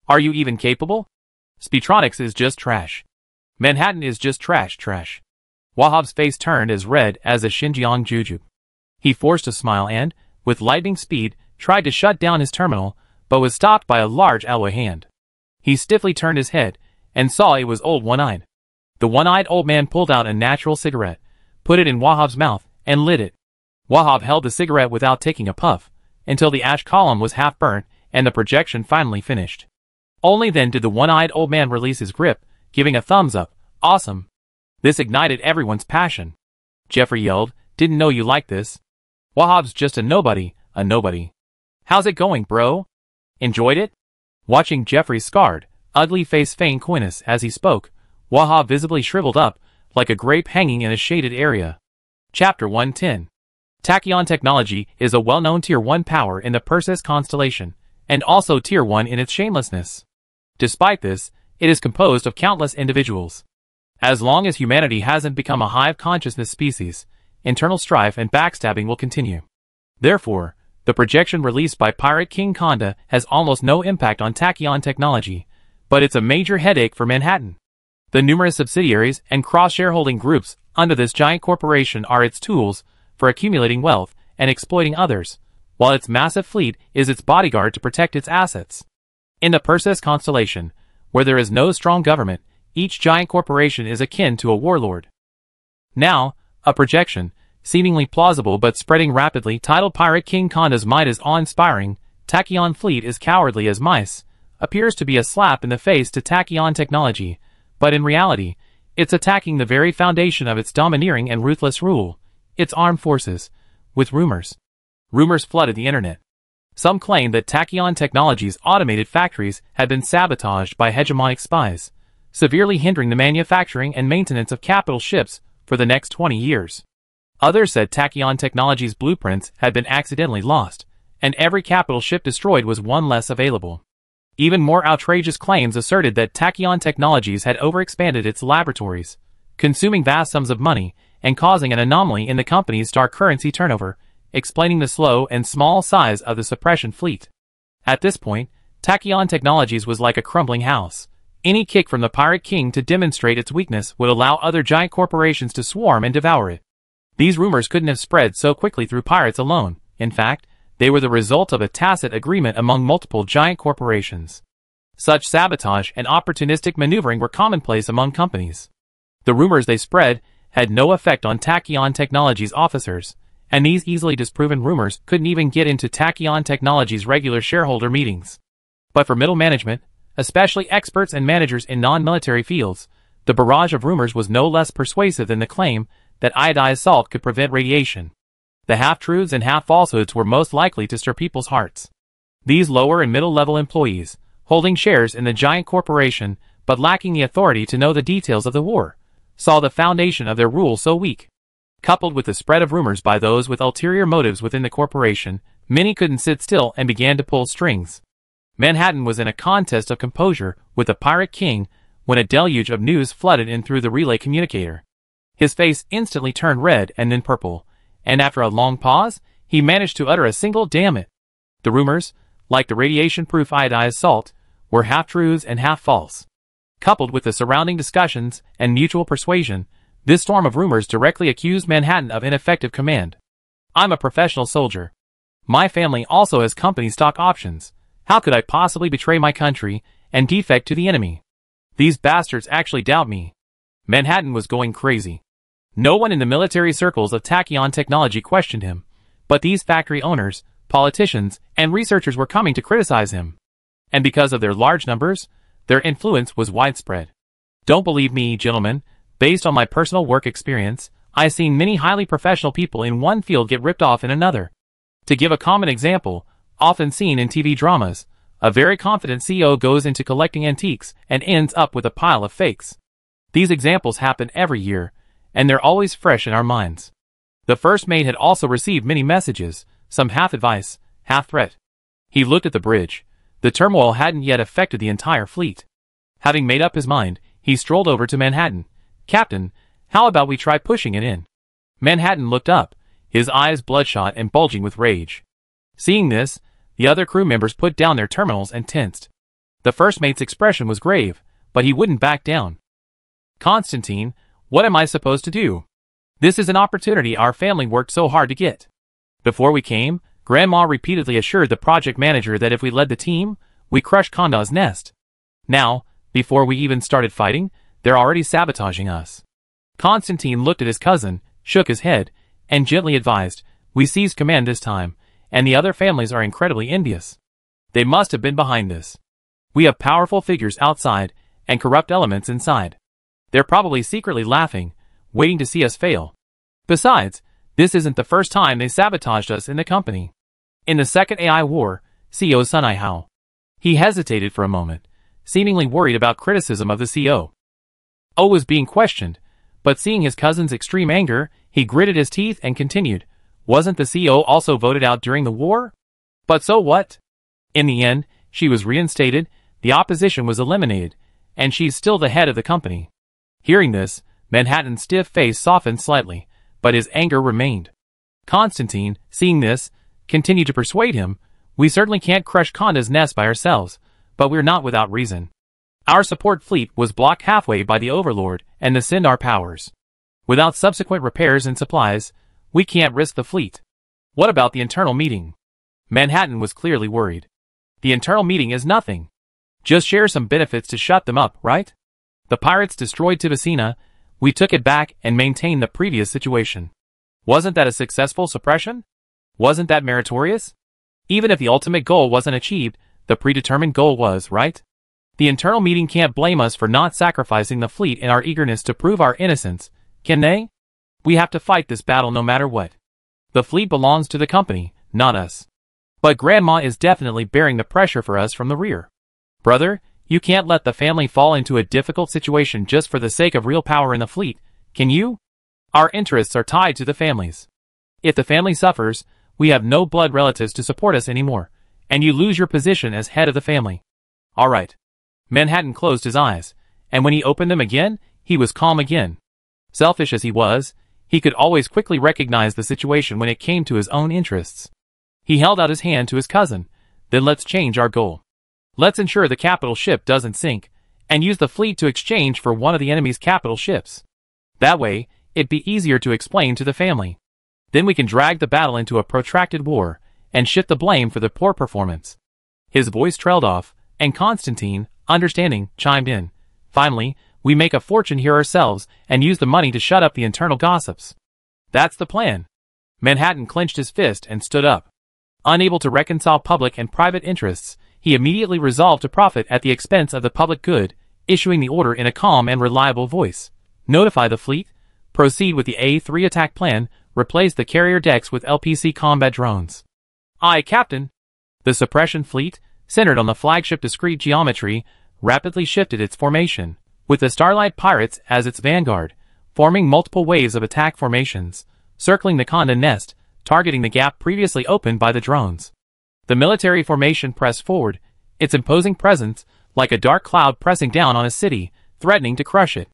Are you even capable? Speedtronics is just trash. Manhattan is just trash. Wahab's face turned as red as a Xinjiang jujube. He forced a smile and, with lightning speed, tried to shut down his terminal, but was stopped by a large alloy hand. He stiffly turned his head, and saw it was old One-Eyed. The one-eyed old man pulled out a natural cigarette, put it in Wahab's mouth, and lit it. Wahab held the cigarette without taking a puff, until the ash column was half burnt, and the projection finally finished. Only then did the one-eyed old man release his grip, giving a thumbs up. Awesome. This ignited everyone's passion. Jeffrey yelled, didn't know you liked this. Wahab's just a nobody. How's it going, bro? Enjoyed it? Watching Jeffrey's scarred, ugly face feign coyness as he spoke, Wahab visibly shriveled up, like a grape hanging in a shaded area. Chapter 110. Tachyon technology is a well-known Tier 1 power in the Perseus constellation, and also Tier 1 in its shamelessness. Despite this, it is composed of countless individuals. As long as humanity hasn't become a hive consciousness species, internal strife and backstabbing will continue. Therefore, the projection released by Pirate King Kanda has almost no impact on Tachyon technology, but it's a major headache for Manhattan. The numerous subsidiaries and cross-shareholding groups under this giant corporation are its tools for accumulating wealth and exploiting others, while its massive fleet is its bodyguard to protect its assets. In the Perseus constellation, where there is no strong government, each giant corporation is akin to a warlord. Now, a projection, seemingly plausible but spreading rapidly, titled Pirate King Kanda's might is awe-inspiring, Tachyon fleet is cowardly as mice, appears to be a slap in the face to Tachyon technology, but in reality, it's attacking the very foundation of its domineering and ruthless rule, its armed forces, with rumors. Rumors flooded the internet. Some claimed that Tachyon Technology's automated factories had been sabotaged by hegemonic spies, severely hindering the manufacturing and maintenance of capital ships for the next 20 years. Others said Tachyon Technology's blueprints had been accidentally lost, and every capital ship destroyed was one less available. Even more outrageous claims asserted that Tachyon Technologies had overexpanded its laboratories, consuming vast sums of money and causing an anomaly in the company's dark currency turnover, explaining the slow and small size of the suppression fleet. At this point, Tachyon Technologies was like a crumbling house. Any kick from the Pirate King to demonstrate its weakness would allow other giant corporations to swarm and devour it. These rumors couldn't have spread so quickly through pirates alone. In fact, they were the result of a tacit agreement among multiple giant corporations. Such sabotage and opportunistic maneuvering were commonplace among companies. The rumors they spread had no effect on Tachyon Technologies officers, and these easily disproven rumors couldn't even get into Tachyon Technologies' regular shareholder meetings. But for middle management, especially experts and managers in non-military fields, the barrage of rumors was no less persuasive than the claim that iodized salt could prevent radiation. The half-truths and half-falsehoods were most likely to stir people's hearts. These lower and middle-level employees, holding shares in the giant corporation but lacking the authority to know the details of the war, saw the foundation of their rule so weak. Coupled with the spread of rumors by those with ulterior motives within the corporation, many couldn't sit still and began to pull strings. Manhattan was in a contest of composure with the Pirate King when a deluge of news flooded in through the relay communicator. His face instantly turned red and then purple, and after a long pause, he managed to utter a single "damn it." The rumors, like the radiation-proof iodized salt, were half-truths and half-false. Coupled with the surrounding discussions and mutual persuasion, this storm of rumors directly accused Manhattan of ineffective command. "I'm a professional soldier. My family also has company stock options. How could I possibly betray my country and defect to the enemy? These bastards actually doubt me." Manhattan was going crazy. No one in the military circles of Tachyon Technology questioned him, but these factory owners, politicians, and researchers were coming to criticize him. And because of their large numbers, their influence was widespread. Don't believe me, gentlemen. Based on my personal work experience, I've seen many highly professional people in one field get ripped off in another. To give a common example, often seen in TV dramas, a very confident CEO goes into collecting antiques and ends up with a pile of fakes. These examples happen every year, and they're always fresh in our minds. The first mate had also received many messages, some half advice, half threat. He looked at the bridge. The turmoil hadn't yet affected the entire fleet. Having made up his mind, he strolled over to Manhattan. "Captain, how about we try pushing it in?" Manhattan looked up, his eyes bloodshot and bulging with rage. Seeing this, the other crew members put down their terminals and tensed. The first mate's expression was grave, but he wouldn't back down. "Constantine, what am I supposed to do? This is an opportunity our family worked so hard to get. Before we came, Grandma repeatedly assured the project manager that if we led the team, we crushed Konda's nest. Now, before we even started fighting, they're already sabotaging us." Constantine looked at his cousin, shook his head, and gently advised, "We seized command this time, and the other families are incredibly envious. They must have been behind this. We have powerful figures outside, and corrupt elements inside. They're probably secretly laughing, waiting to see us fail. Besides, this isn't the first time they sabotaged us in the company. In the second AI war, CEO Sunai Hao." He hesitated for a moment, seemingly worried about criticism of the CO. O was being questioned, but seeing his cousin's extreme anger, he gritted his teeth and continued, "Wasn't the CO also voted out during the war? But so what? In the end, she was reinstated, the opposition was eliminated, and she's still the head of the company." Hearing this, Manhattan's stiff face softened slightly, but his anger remained. Constantine, seeing this, continued to persuade him, "We certainly can't crush Konda's nest by ourselves, but we're not without reason. Our support fleet was blocked halfway by the Overlord and the Sindar powers. Without subsequent repairs and supplies, we can't risk the fleet. What about the internal meeting?" Manhattan was clearly worried. "The internal meeting is nothing. Just share some benefits to shut them up, right? The pirates destroyed Tibicina, we took it back and maintained the previous situation. Wasn't that a successful suppression? Wasn't that meritorious? Even if the ultimate goal wasn't achieved, the predetermined goal was, right? The internal meeting can't blame us for not sacrificing the fleet in our eagerness to prove our innocence, can they? We have to fight this battle no matter what. The fleet belongs to the company, not us. But Grandma is definitely bearing the pressure for us from the rear. Brother, you can't let the family fall into a difficult situation just for the sake of real power in the fleet, can you? Our interests are tied to the families. If the family suffers, we have no blood relatives to support us anymore, and you lose your position as head of the family." "All right." Manhattan closed his eyes, and when he opened them again, he was calm again. Selfish as he was, he could always quickly recognize the situation when it came to his own interests. He held out his hand to his cousin. "Then let's change our goal. Let's ensure the capital ship doesn't sink, and use the fleet to exchange for one of the enemy's capital ships. That way, it'd be easier to explain to the family. Then we can drag the battle into a protracted war, and shift the blame for the poor performance. His voice trailed off, and Constantine, understanding, chimed in. Finally, we make a fortune here ourselves, and use the money to shut up the internal gossips. That's the plan. Manhattan clenched his fist and stood up. Unable to reconcile public and private interests, he immediately resolved to profit at the expense of the public good, issuing the order in a calm and reliable voice. Notify the fleet, proceed with the A3 attack plan, replace the carrier decks with LPC combat drones. Aye, Captain. The suppression fleet, centered on the flagship discrete geometry, rapidly shifted its formation, with the Starlight Pirates as its vanguard, forming multiple waves of attack formations, circling the Condé Nest, targeting the gap previously opened by the drones. The military formation pressed forward, its imposing presence like a dark cloud pressing down on a city, threatening to crush it.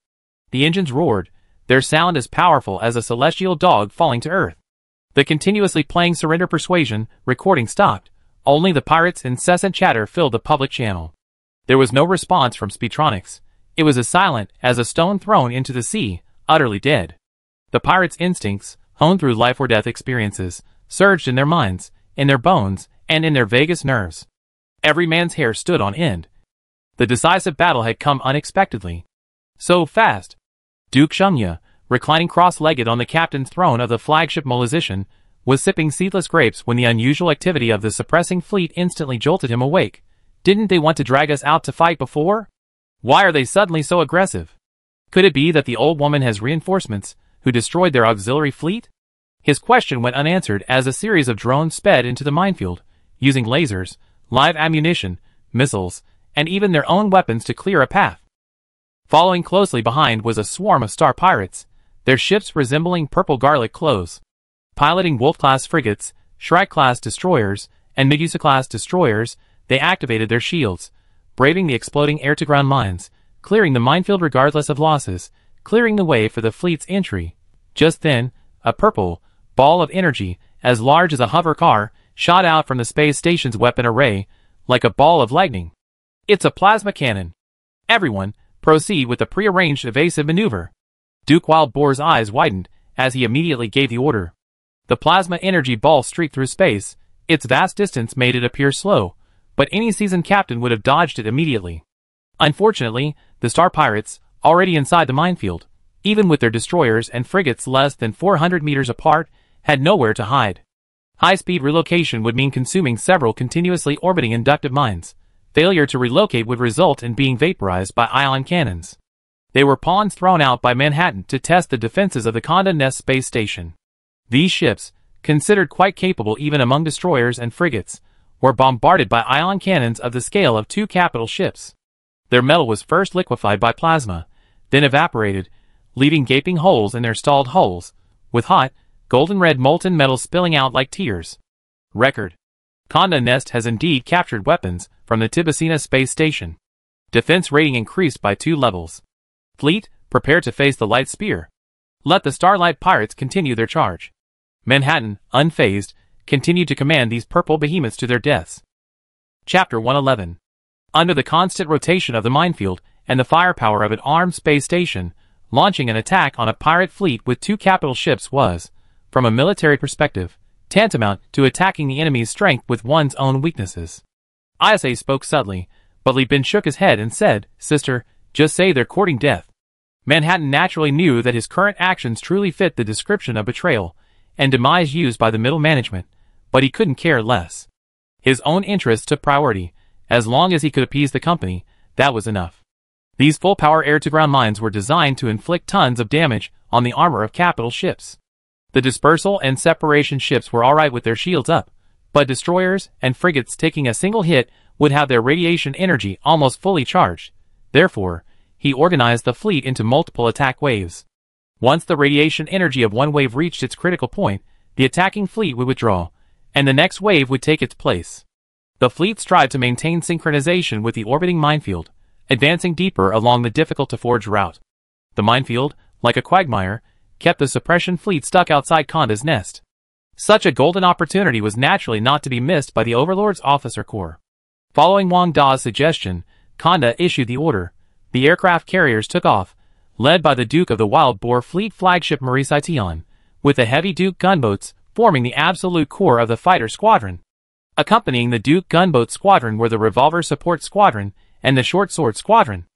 The engines roared, their sound as powerful as a celestial dog falling to earth. The continuously playing Surrender Persuasion recording stopped, only the pirates' incessant chatter filled the public channel. There was no response from Speedtronics. It was as silent as a stone thrown into the sea, utterly dead. The pirates' instincts, honed through life-or-death experiences, surged in their minds, in their bones, and in their vagus nerves. Every man's hair stood on end. The decisive battle had come unexpectedly. So fast. Duke Shumya, reclining cross-legged on the captain's throne of the flagship Molization, was sipping seedless grapes when the unusual activity of the suppressing fleet instantly jolted him awake. Didn't they want to drag us out to fight before? Why are they suddenly so aggressive? Could it be that the old woman has reinforcements, who destroyed their auxiliary fleet? His question went unanswered as a series of drones sped into the minefield, using lasers, live ammunition, missiles, and even their own weapons to clear a path. Following closely behind was a swarm of star pirates, their ships resembling purple garlic cloves. Piloting Wolf-class frigates, Shrike-class destroyers, and Medusa-class destroyers, they activated their shields, braving the exploding air-to-ground mines, clearing the minefield regardless of losses, clearing the way for the fleet's entry. Just then, a purple ball of energy, as large as a hover car, shot out from the space station's weapon array, like a ball of lightning. It's a plasma cannon. Everyone, proceed with the prearranged evasive maneuver. Duke Wildboar's eyes widened as he immediately gave the order. The plasma energy ball streaked through space. Its vast distance made it appear slow, but any seasoned captain would have dodged it immediately. Unfortunately, the star pirates, already inside the minefield, even with their destroyers and frigates less than 400 meters apart, had nowhere to hide. High-speed relocation would mean consuming several continuously orbiting inductive mines. Failure to relocate would result in being vaporized by ion cannons. They were pawns thrown out by Manhattan to test the defenses of the Condé Nest space station. These ships, considered quite capable even among destroyers and frigates, were bombarded by ion cannons of the scale of 2 capital ships. Their metal was first liquefied by plasma, then evaporated, leaving gaping holes in their stalled hulls, with hot, golden-red molten metal spilling out like tears. Record. Condé Nest has indeed captured weapons from the Tibicina space station. Defense rating increased by 2 levels. Fleet, prepare to face the light spear. Let the Starlight Pirates continue their charge. Manhattan, unfazed, continued to command these purple behemoths to their deaths. Chapter 111. Under the constant rotation of the minefield and the firepower of an armed space station, launching an attack on a pirate fleet with 2 capital ships was, from a military perspective, tantamount to attacking the enemy's strength with one's own weaknesses. Isa spoke subtly, but Li Bin shook his head and said, "Sister, just say they're courting death." Manhattan naturally knew that his current actions truly fit the description of betrayal and demise used by the middle management, but he couldn't care less. His own interests took priority. As long as he could appease the company, that was enough. These full-power air-to-ground mines were designed to inflict tons of damage on the armor of capital ships. The dispersal and separation ships were alright with their shields up, but destroyers and frigates taking a single hit would have their radiation energy almost fully charged. Therefore, he organized the fleet into multiple attack waves. Once the radiation energy of one wave reached its critical point, the attacking fleet would withdraw, and the next wave would take its place. The fleet strived to maintain synchronization with the orbiting minefield, advancing deeper along the difficult-to-forge route. The minefield, like a quagmire, kept the suppression fleet stuck outside Condé's Nest. Such a golden opportunity was naturally not to be missed by the Overlord's officer corps. Following Wang Da's suggestion, Condé issued the order. The aircraft carriers took off, led by the Duke of the Wild Boar Fleet flagship EP71, with the heavy Duke gunboats forming the absolute core of the fighter squadron. Accompanying the Duke gunboat squadron were the Revolver Support Squadron and the Short Sword Squadron.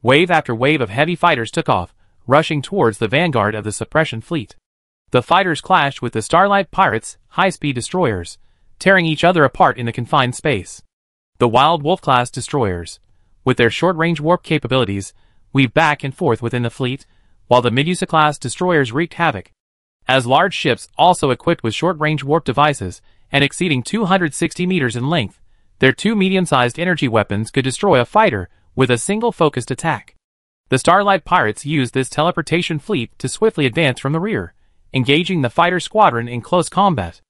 Wave after wave of heavy fighters took off, rushing towards the vanguard of the suppression fleet. The fighters clashed with the Starlight Pirates' high-speed destroyers, tearing each other apart in the confined space. The Wild Wolf-class destroyers, with their short-range warp capabilities, weaved back and forth within the fleet, while the Medusa-class destroyers wreaked havoc. As large ships also equipped with short-range warp devices and exceeding 260 meters in length, their two medium-sized energy weapons could destroy a fighter with a single focused attack. The Starlight Pirates used this teleportation fleet to swiftly advance from the rear, engaging the fighter squadron in close combat.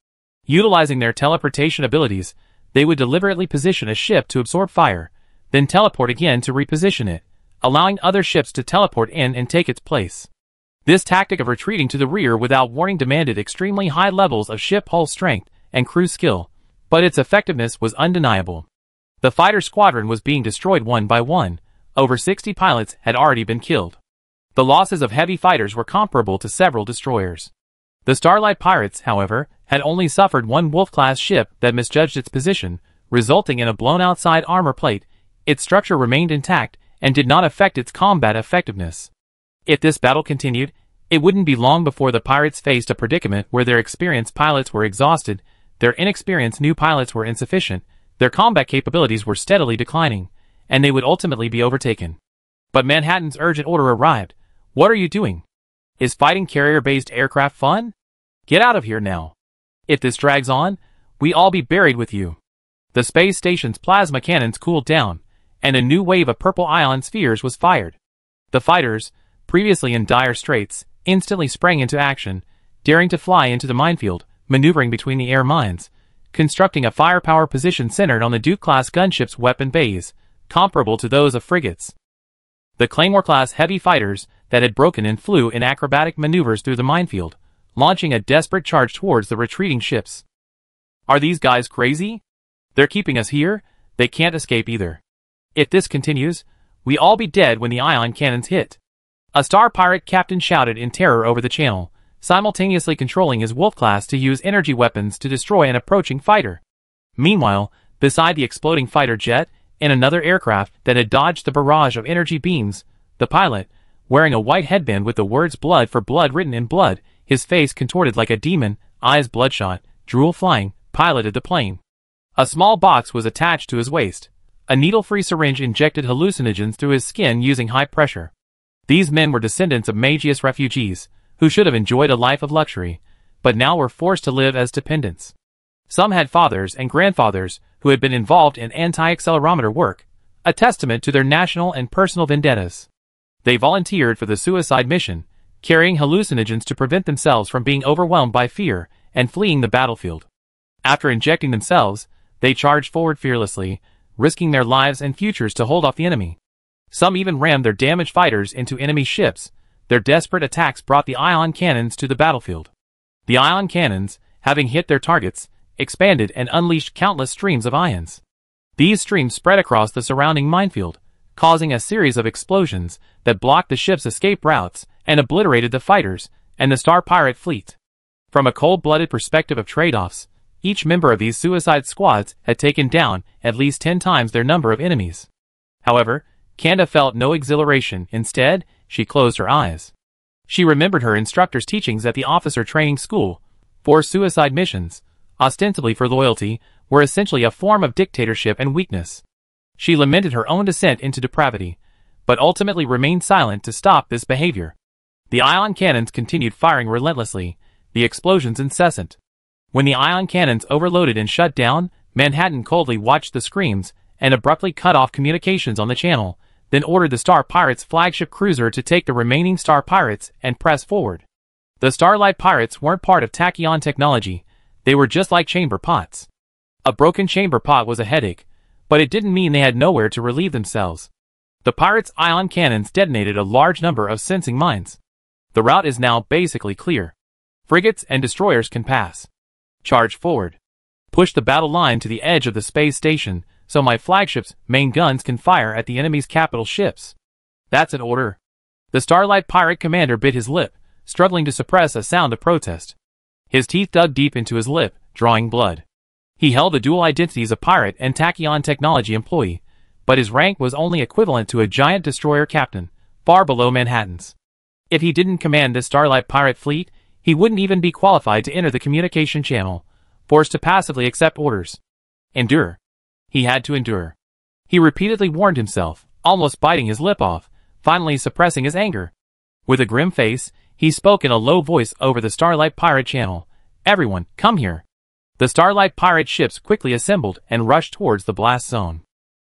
Utilizing their teleportation abilities, they would deliberately position a ship to absorb fire, then teleport again to reposition it, allowing other ships to teleport in and take its place. This tactic of retreating to the rear without warning demanded extremely high levels of ship hull strength and crew skill, but its effectiveness was undeniable. The fighter squadron was being destroyed one by one. Over 60 pilots had already been killed. The losses of heavy fighters were comparable to several destroyers. The Starlight Pirates, however, had only suffered one Wolf-class ship that misjudged its position, resulting in a blown-out side armor plate. Its structure remained intact and did not affect its combat effectiveness. If this battle continued, it wouldn't be long before the pirates faced a predicament where their experienced pilots were exhausted, their inexperienced new pilots were insufficient, their combat capabilities were steadily declining, and they would ultimately be overtaken. But Manhattan's urgent order arrived. What are you doing? Is fighting carrier-based aircraft fun? Get out of here now. If this drags on, we all be buried with you. The space station's plasma cannons cooled down, and a new wave of purple ion spheres was fired. The fighters, previously in dire straits, instantly sprang into action, daring to fly into the minefield, maneuvering between the air mines, constructing a firepower position centered on the Duke-class gunship's weapon bays, comparable to those of frigates. The Claymore-class heavy fighters that had broken in flew in acrobatic maneuvers through the minefield, launching a desperate charge towards the retreating ships. Are these guys crazy? They're keeping us here, they can't escape either. If this continues, we all be dead when the ion cannons hit. A star pirate captain shouted in terror over the channel, simultaneously controlling his Wolf-class to use energy weapons to destroy an approaching fighter. Meanwhile, beside the exploding fighter jet, in another aircraft that had dodged the barrage of energy beams, the pilot, wearing a white headband with the words "Blood for Blood" written in blood, his face contorted like a demon, eyes bloodshot, drool flying, piloted the plane. A small box was attached to his waist. A needle-free syringe injected hallucinogens through his skin using high pressure. These men were descendants of Magius refugees, who should have enjoyed a life of luxury, but now were forced to live as dependents. Some had fathers and grandfathers who had been involved in anti-accelerometer work, a testament to their national and personal vendettas. They volunteered for the suicide mission, carrying hallucinogens to prevent themselves from being overwhelmed by fear and fleeing the battlefield. After injecting themselves, they charged forward fearlessly, risking their lives and futures to hold off the enemy. Some even rammed their damaged fighters into enemy ships. Their desperate attacks brought the ion cannons to the battlefield. The ion cannons, having hit their targets, expanded and unleashed countless streams of ions. These streams spread across the surrounding minefield, causing a series of explosions that blocked the ship's escape routes and obliterated the fighters and the Star Pirate fleet. From a cold-blooded perspective of trade-offs, each member of these suicide squads had taken down at least 10 times their number of enemies. However, Kanda felt no exhilaration. Instead, she closed her eyes. She remembered her instructor's teachings at the officer training school. For suicide missions, ostensibly for loyalty, were essentially a form of dictatorship and weakness. She lamented her own descent into depravity, but ultimately remained silent to stop this behavior. The ion cannons continued firing relentlessly, the explosions incessant. When the ion cannons overloaded and shut down, Manhattan coldly watched the screams and abruptly cut off communications on the channel, then ordered the Star Pirates flagship cruiser to take the remaining Star Pirates and press forward. The Starlight Pirates weren't part of tachyon technology, they were just like chamber pots. A broken chamber pot was a headache, but it didn't mean they had nowhere to relieve themselves. The pirates' ion cannons detonated a large number of sensing mines. The route is now basically clear. Frigates and destroyers can pass. Charge forward. Push the battle line to the edge of the space station, so my flagship's main guns can fire at the enemy's capital ships. That's an order. The Starlight pirate commander bit his lip, struggling to suppress a sound of protest. His teeth dug deep into his lip, drawing blood. He held the dual identities of pirate and Tachyon technology employee, but his rank was only equivalent to a giant destroyer captain, far below Manhattan's. If he didn't command this Starlight pirate fleet, he wouldn't even be qualified to enter the communication channel, forced to passively accept orders. Endure. He had to endure. He repeatedly warned himself, almost biting his lip off, finally suppressing his anger. With a grim face, he spoke in a low voice over the Starlight pirate channel. Everyone, come here. The Starlight pirate ships quickly assembled and rushed towards the blast zone.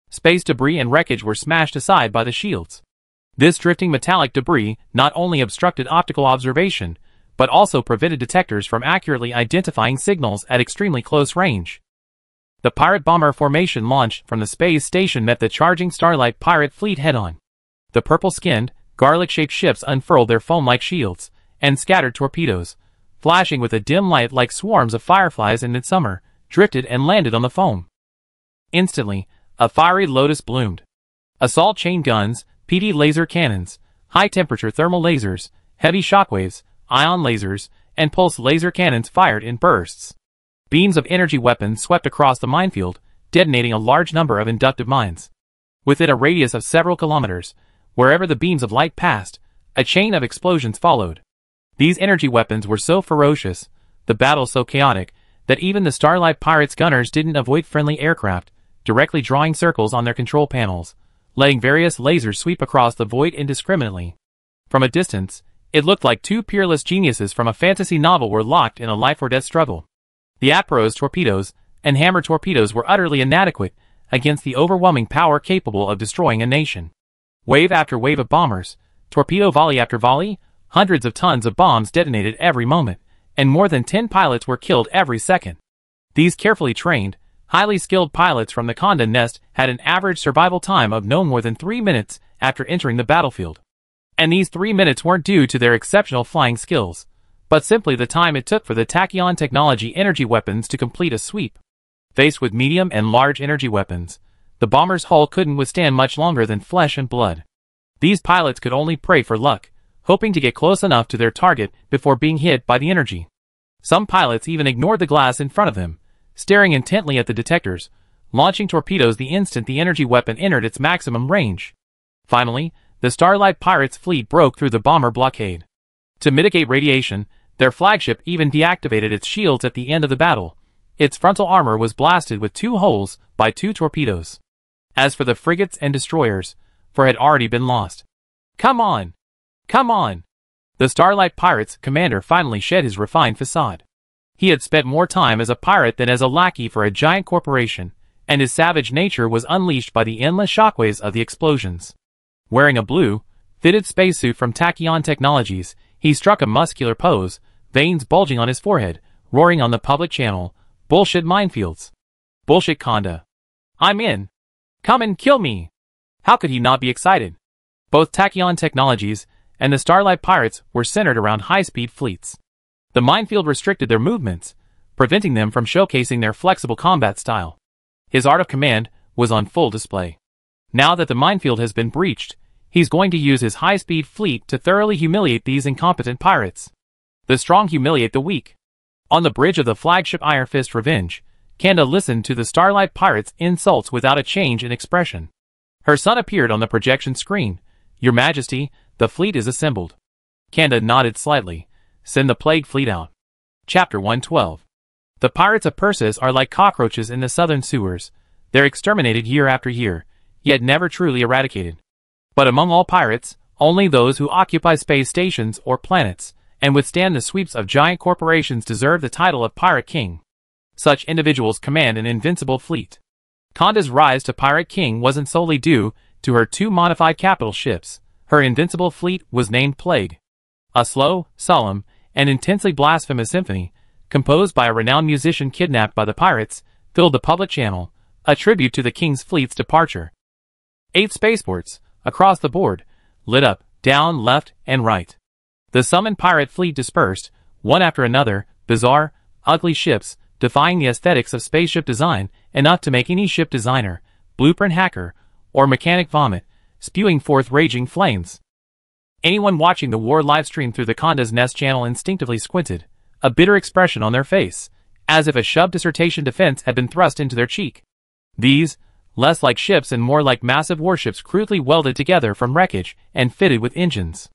Space debris and wreckage were smashed aside by the shields. This drifting metallic debris not only obstructed optical observation, but also prevented detectors from accurately identifying signals at extremely close range. The pirate bomber formation launched from the space station met the charging Starlight pirate fleet head-on. The purple-skinned, garlic-shaped ships unfurled their foam-like shields and scattered torpedoes, flashing with a dim light like swarms of fireflies in midsummer, drifted and landed on the foam. Instantly, a fiery lotus bloomed. Assault chain guns, PD laser cannons, high-temperature thermal lasers, heavy shockwaves, ion lasers, and pulse laser cannons fired in bursts. Beams of energy weapons swept across the minefield, detonating a large number of inductive mines. Within a radius of several kilometers, wherever the beams of light passed, a chain of explosions followed. These energy weapons were so ferocious, the battle so chaotic, that even the Starlight pirates' gunners didn't avoid friendly aircraft, directly drawing circles on their control panels, letting various lasers sweep across the void indiscriminately. From a distance, it looked like two peerless geniuses from a fantasy novel were locked in a life-or-death struggle. The Apro's torpedoes and hammer torpedoes were utterly inadequate against the overwhelming power capable of destroying a nation. Wave after wave of bombers, torpedo volley after volley, hundreds of tons of bombs detonated every moment, and more than 10 pilots were killed every second. These carefully trained, highly skilled pilots from the Condé Nast had an average survival time of no more than 3 minutes after entering the battlefield. And these 3 minutes weren't due to their exceptional flying skills, but simply the time it took for the Tachyon technology energy weapons to complete a sweep. Faced with medium and large energy weapons, the bomber's hull couldn't withstand much longer than flesh and blood. These pilots could only pray for luck, hoping to get close enough to their target before being hit by the energy. Some pilots even ignored the glass in front of them, staring intently at the detectors, launching torpedoes the instant the energy weapon entered its maximum range. Finally, the Starlight pirates' fleet broke through the bomber blockade. To mitigate radiation, their flagship even deactivated its shields at the end of the battle. Its frontal armor was blasted with 2 holes by 2 torpedoes. As for the frigates and destroyers, for had already been lost. Come on! Come on! The Starlight pirates' commander finally shed his refined facade. He had spent more time as a pirate than as a lackey for a giant corporation, and his savage nature was unleashed by the endless shockwaves of the explosions. Wearing a blue, fitted spacesuit from Tachyon Technologies, he struck a muscular pose, veins bulging on his forehead, roaring on the public channel, "Bullshit minefields. Bullshit Condé. I'm in. Come and kill me." How could he not be excited? Both Tachyon Technologies and the Starlight pirates were centered around high-speed fleets. The minefield restricted their movements, preventing them from showcasing their flexible combat style. His art of command was on full display. Now that the minefield has been breached, he's going to use his high-speed fleet to thoroughly humiliate these incompetent pirates. The strong humiliate the weak. On the bridge of the flagship Iron Fist Revenge, Condé listened to the Starlight pirates' insults without a change in expression. Her son appeared on the projection screen. "Your Majesty, the fleet is assembled." Condé nodded slightly. "Send the plague fleet out." Chapter 112. The pirates of Perseus are like cockroaches in the southern sewers. They're exterminated year after year, yet never truly eradicated. But among all pirates, only those who occupy space stations or planets, and withstand the sweeps of giant corporations deserve the title of Pirate King. Such individuals command an invincible fleet. Condé's rise to Pirate King wasn't solely due to her 2 modified capital ships. Her invincible fleet was named Plague. A slow, solemn, and intensely blasphemous symphony, composed by a renowned musician kidnapped by the pirates, filled the public channel, a tribute to the King's fleet's departure. 8 spaceports, across the board, lit up, down, left, and right. The summoned pirate fleet dispersed, one after another, bizarre, ugly ships, defying the aesthetics of spaceship design, enough to make any ship designer, blueprint hacker, or mechanic vomit, spewing forth raging flames. Anyone watching the war livestream through the Conda's Nest channel instinctively squinted, a bitter expression on their face, as if a shoved dissertation defense had been thrust into their cheek. These, less like ships and more like massive warships crudely welded together from wreckage and fitted with engines.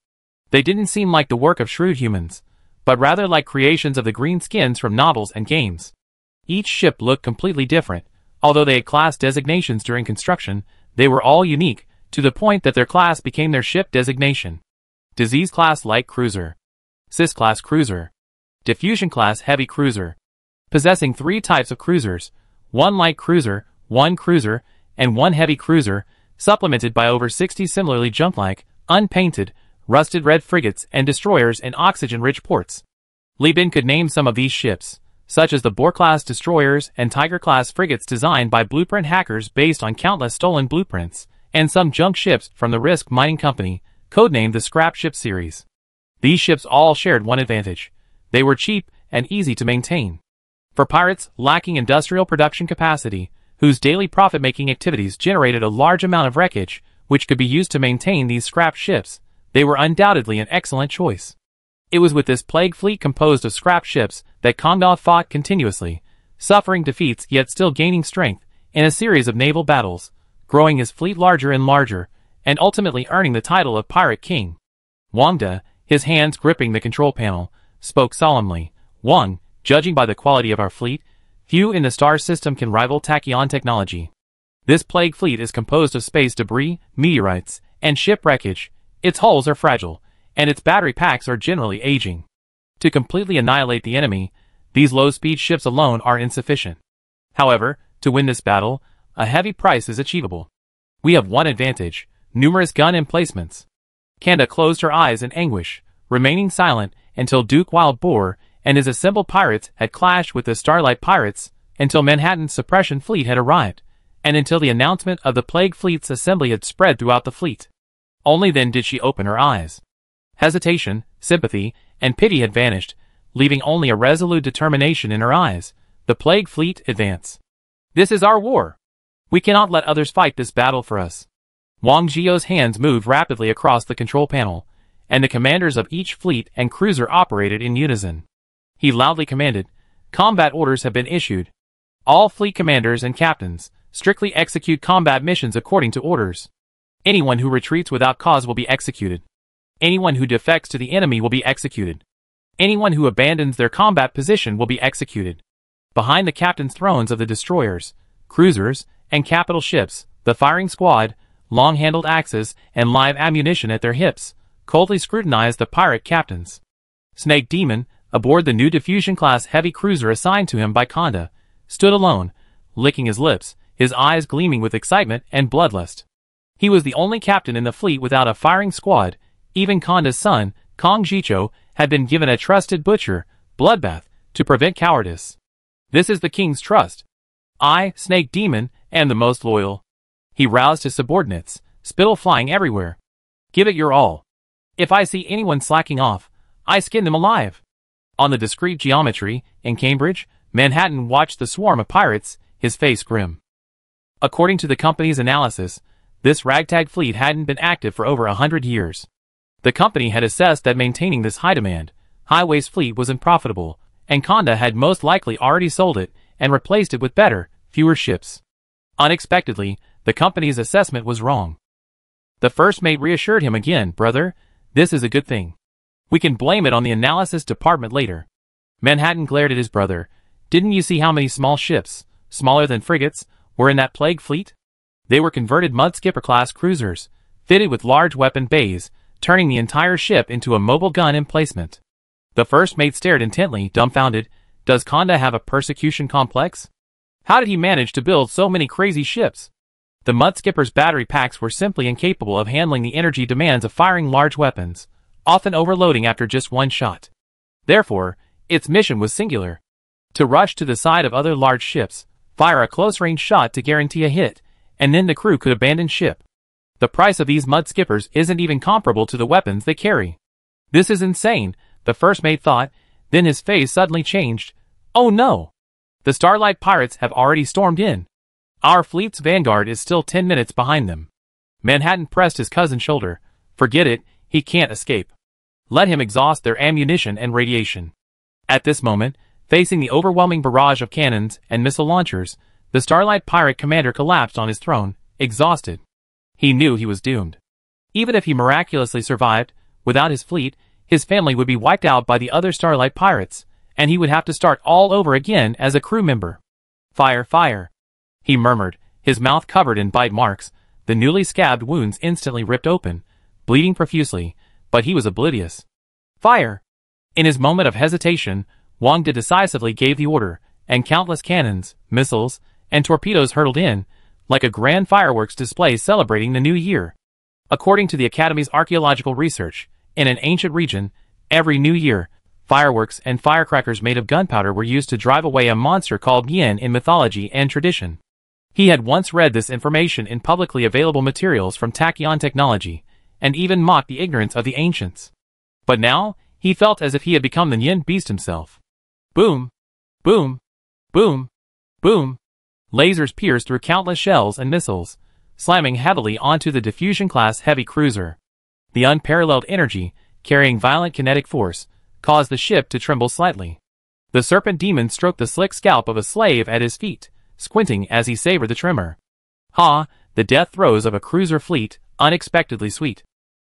They didn't seem like the work of shrewd humans, but rather like creations of the green skins from novels and games. Each ship looked completely different. Although they had class designations during construction, they were all unique, to the point that their class became their ship designation. Disease Class Light Cruiser, Cis Class Cruiser, Diffusion Class Heavy Cruiser. Possessing 3 types of cruisers, 1 light cruiser, 1 cruiser, and 1 heavy cruiser, supplemented by over 60 similarly junk-like, unpainted, rusted red frigates and destroyers in oxygen-rich ports. Li Bin could name some of these ships, such as the Boar-class destroyers and Tiger-class frigates designed by blueprint hackers based on countless stolen blueprints, and some junk ships from the Risk Mining Company, codenamed the Scrap Ship series. These ships all shared one advantage. They were cheap and easy to maintain. For pirates lacking industrial production capacity, whose daily profit-making activities generated a large amount of wreckage, which could be used to maintain these scrap ships, they were undoubtedly an excellent choice. It was with this plague fleet composed of scrap ships that Conda fought continuously, suffering defeats yet still gaining strength, in a series of naval battles, growing his fleet larger and larger, and ultimately earning the title of Pirate King. Wang De, his hands gripping the control panel, spoke solemnly. Wang, judging by the quality of our fleet, few in the star system can rival tachyon technology. This plague fleet is composed of space debris, meteorites, and ship wreckage. Its hulls are fragile, and its battery packs are generally aging. To completely annihilate the enemy, these low-speed ships alone are insufficient. However, to win this battle, a heavy price is achievable. We have one advantage: numerous gun emplacements. Kanda closed her eyes in anguish, remaining silent until Duke Wild Boar and his assembled pirates had clashed with the Starlight Pirates, until Manhattan's suppression fleet had arrived, and until the announcement of the Plague Fleet's assembly had spread throughout the fleet. Only then did she open her eyes. Hesitation, sympathy, and pity had vanished, leaving only a resolute determination in her eyes. The Plague Fleet advance. This is our war. We cannot let others fight this battle for us. Wang Zhio's hands moved rapidly across the control panel, and the commanders of each fleet and cruiser operated in unison. He loudly commanded, "Combat orders have been issued. All fleet commanders and captains, strictly execute combat missions according to orders. Anyone who retreats without cause will be executed. Anyone who defects to the enemy will be executed. Anyone who abandons their combat position will be executed." Behind the captain's thrones of the destroyers, cruisers, and capital ships, the firing squad, long-handled axes, and live ammunition at their hips, coldly scrutinized the pirate captains. Snake Demon, aboard the new diffusion-class heavy cruiser assigned to him by Conda, stood alone, licking his lips, his eyes gleaming with excitement and bloodlust. He was the only captain in the fleet without a firing squad. Even Conda's son, Kong Jicho, had been given a trusted butcher, Bloodbath, to prevent cowardice. This is the king's trust. I, Snake Demon, am the most loyal. He roused his subordinates, spittle flying everywhere. Give it your all. If I see anyone slacking off, I skin them alive. On the discrete geometry, in Cambridge, Manhattan watched the swarm of pirates, his face grim. According to the company's analysis, this ragtag fleet hadn't been active for over 100 years. The company had assessed that maintaining this high-demand, high-waste fleet was unprofitable, and Conda had most likely already sold it and replaced it with better, fewer ships. Unexpectedly, the company's assessment was wrong. The first mate reassured him again, "Brother, this is a good thing. We can blame it on the analysis department later." Manhattan glared at his brother. "Didn't you see how many small ships, smaller than frigates, were in that plague fleet? They were converted Mudskipper-class cruisers, fitted with large weapon bays, turning the entire ship into a mobile gun emplacement." The first mate stared intently, dumbfounded. Does Conda have a persecution complex? How did he manage to build so many crazy ships? The Mudskipper's battery packs were simply incapable of handling the energy demands of firing large weapons, often overloading after just one shot. Therefore, its mission was singular: to rush to the side of other large ships, fire a close-range shot to guarantee a hit, and then the crew could abandon ship. The price of these Mudskippers isn't even comparable to the weapons they carry. This is insane, the first mate thought, then his face suddenly changed. Oh no! The Starlight Pirates have already stormed in. Our fleet's vanguard is still 10 minutes behind them. Manhattan pressed his cousin's shoulder. Forget it, He can't escape. Let him exhaust their ammunition and radiation. At this moment, facing the overwhelming barrage of cannons and missile launchers, the Starlight pirate commander collapsed on his throne, exhausted. He knew he was doomed. Even if he miraculously survived, without his fleet, his family would be wiped out by the other Starlight pirates, and he would have to start all over again as a crew member. Fire, fire, he murmured, his mouth covered in bite marks, the newly scabbed wounds instantly ripped open, bleeding profusely, but he was oblivious. Fire! In his moment of hesitation, Wang De decisively gave the order, and countless cannons, missiles, and torpedoes hurtled in, like a grand fireworks display celebrating the new year. According to the Academy's archaeological research, in an ancient region, every new year, fireworks and firecrackers made of gunpowder were used to drive away a monster called Yin in mythology and tradition. He had once read this information in publicly available materials from Tachyon Technology, and even mocked the ignorance of the ancients. But now, he felt as if he had become the Yin beast himself. Boom! Boom! Boom! Boom! Lasers pierced through countless shells and missiles, slamming heavily onto the Diffusion-class heavy cruiser. The unparalleled energy, carrying violent kinetic force, caused the ship to tremble slightly. The serpent demon stroked the slick scalp of a slave at his feet, squinting as he savored the tremor. Ha! The death throes of a cruiser fleet, unexpectedly sweet.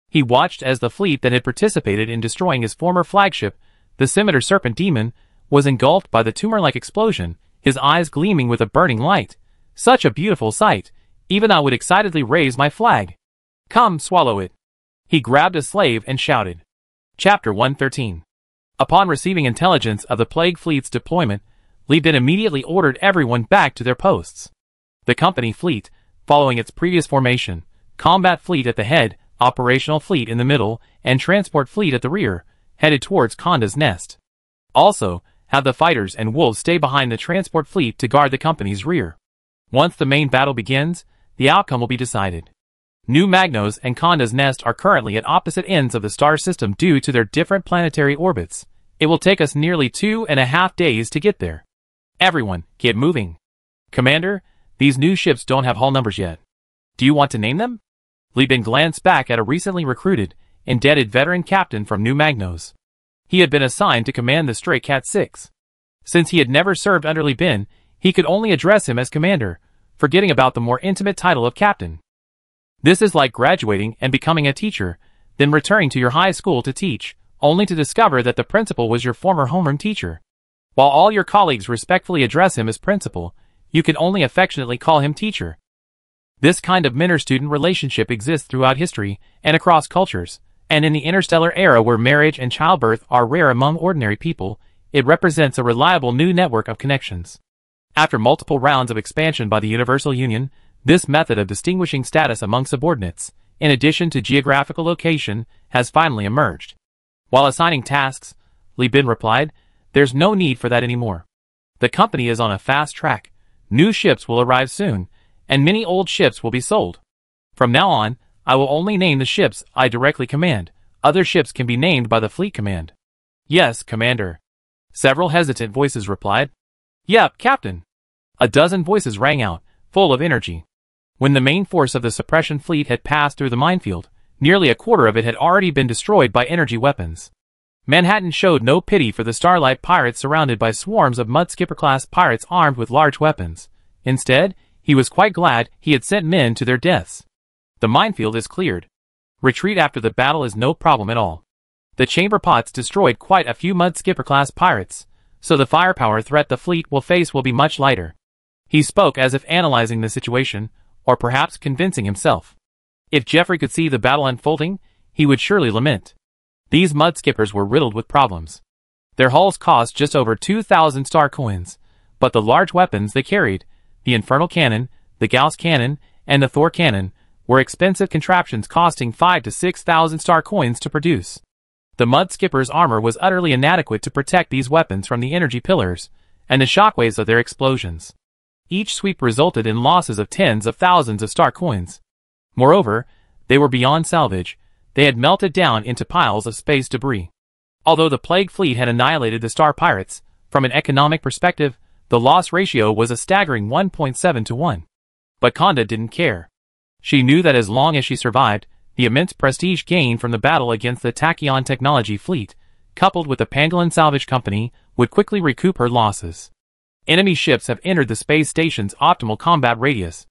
He watched as the fleet that had participated in destroying his former flagship, the Scimitar Serpent Demon, was engulfed by the tumor-like explosion, his eyes gleaming with a burning light. Such a beautiful sight, even I would excitedly raise my flag. Come, swallow it. He grabbed a slave and shouted. Chapter 113. Upon receiving intelligence of the Plague Fleet's deployment, Li Bin immediately ordered everyone back to their posts. The company fleet, following its previous formation, combat fleet at the head, operational fleet in the middle, and transport fleet at the rear, headed towards Konda's nest. Also, have the fighters and wolves stay behind the transport fleet to guard the company's rear. Once the main battle begins, the outcome will be decided. New Magnos and Konda's nest are currently at opposite ends of the star system due to their different planetary orbits. It will take us nearly 2.5 days to get there. Everyone, get moving. Commander, these new ships don't have hull numbers yet. Do you want to name them? Li Bin glanced back at a recently recruited, indebted veteran captain from New Magnos. He had been assigned to command the Stray Cat 6. Since he had never served under Li Bin, he could only address him as commander, forgetting about the more intimate title of captain. This is like graduating and becoming a teacher, then returning to your high school to teach, only to discover that the principal was your former homeroom teacher. While all your colleagues respectfully address him as principal, you can only affectionately call him teacher. This kind of mentor-student relationship exists throughout history and across cultures, and in the interstellar era where marriage and childbirth are rare among ordinary people, it represents a reliable new network of connections. After multiple rounds of expansion by the Universal Union, this method of distinguishing status among subordinates, in addition to geographical location, has finally emerged. While assigning tasks, Li Bin replied, there's no need for that anymore. The company is on a fast track. New ships will arrive soon, and many old ships will be sold. From now on, I will only name the ships I directly command. Other ships can be named by the fleet command. Yes, Commander. Several hesitant voices replied. Yep, Captain. A dozen voices rang out, full of energy. When the main force of the suppression fleet had passed through the minefield, nearly a quarter of it had already been destroyed by energy weapons. Manhattan showed no pity for the Starlight pirates surrounded by swarms of Mudskipper-class pirates armed with large weapons. Instead, he was quite glad he had sent men to their deaths. The minefield is cleared. Retreat after the battle is no problem at all. The chamber pots destroyed quite a few Mudskipper-class pirates, so the firepower threat the fleet will face will be much lighter. He spoke as if analyzing the situation, or perhaps convincing himself. If Jeffrey could see the battle unfolding, he would surely lament. These Mudskippers were riddled with problems. Their hulls cost just over 2,000 star coins, but the large weapons they carried, the Infernal Cannon, the Gauss Cannon, and the Thor Cannon, were expensive contraptions costing 5,000 to 6,000 star coins to produce. The Mudskipper's armor was utterly inadequate to protect these weapons from the energy pillars and the shockwaves of their explosions. Each sweep resulted in losses of tens of thousands of star coins. Moreover, they were beyond salvage. They had melted down into piles of space debris. Although the Plague Fleet had annihilated the Star Pirates, from an economic perspective, the loss ratio was a staggering 1.7 to 1. But Konda didn't care. She knew that as long as she survived, The immense prestige gained from the battle against the Tachyon Technology fleet, coupled with the Pangolin Salvage Company, would quickly recoup her losses. Enemy ships have entered the space station's optimal combat radius.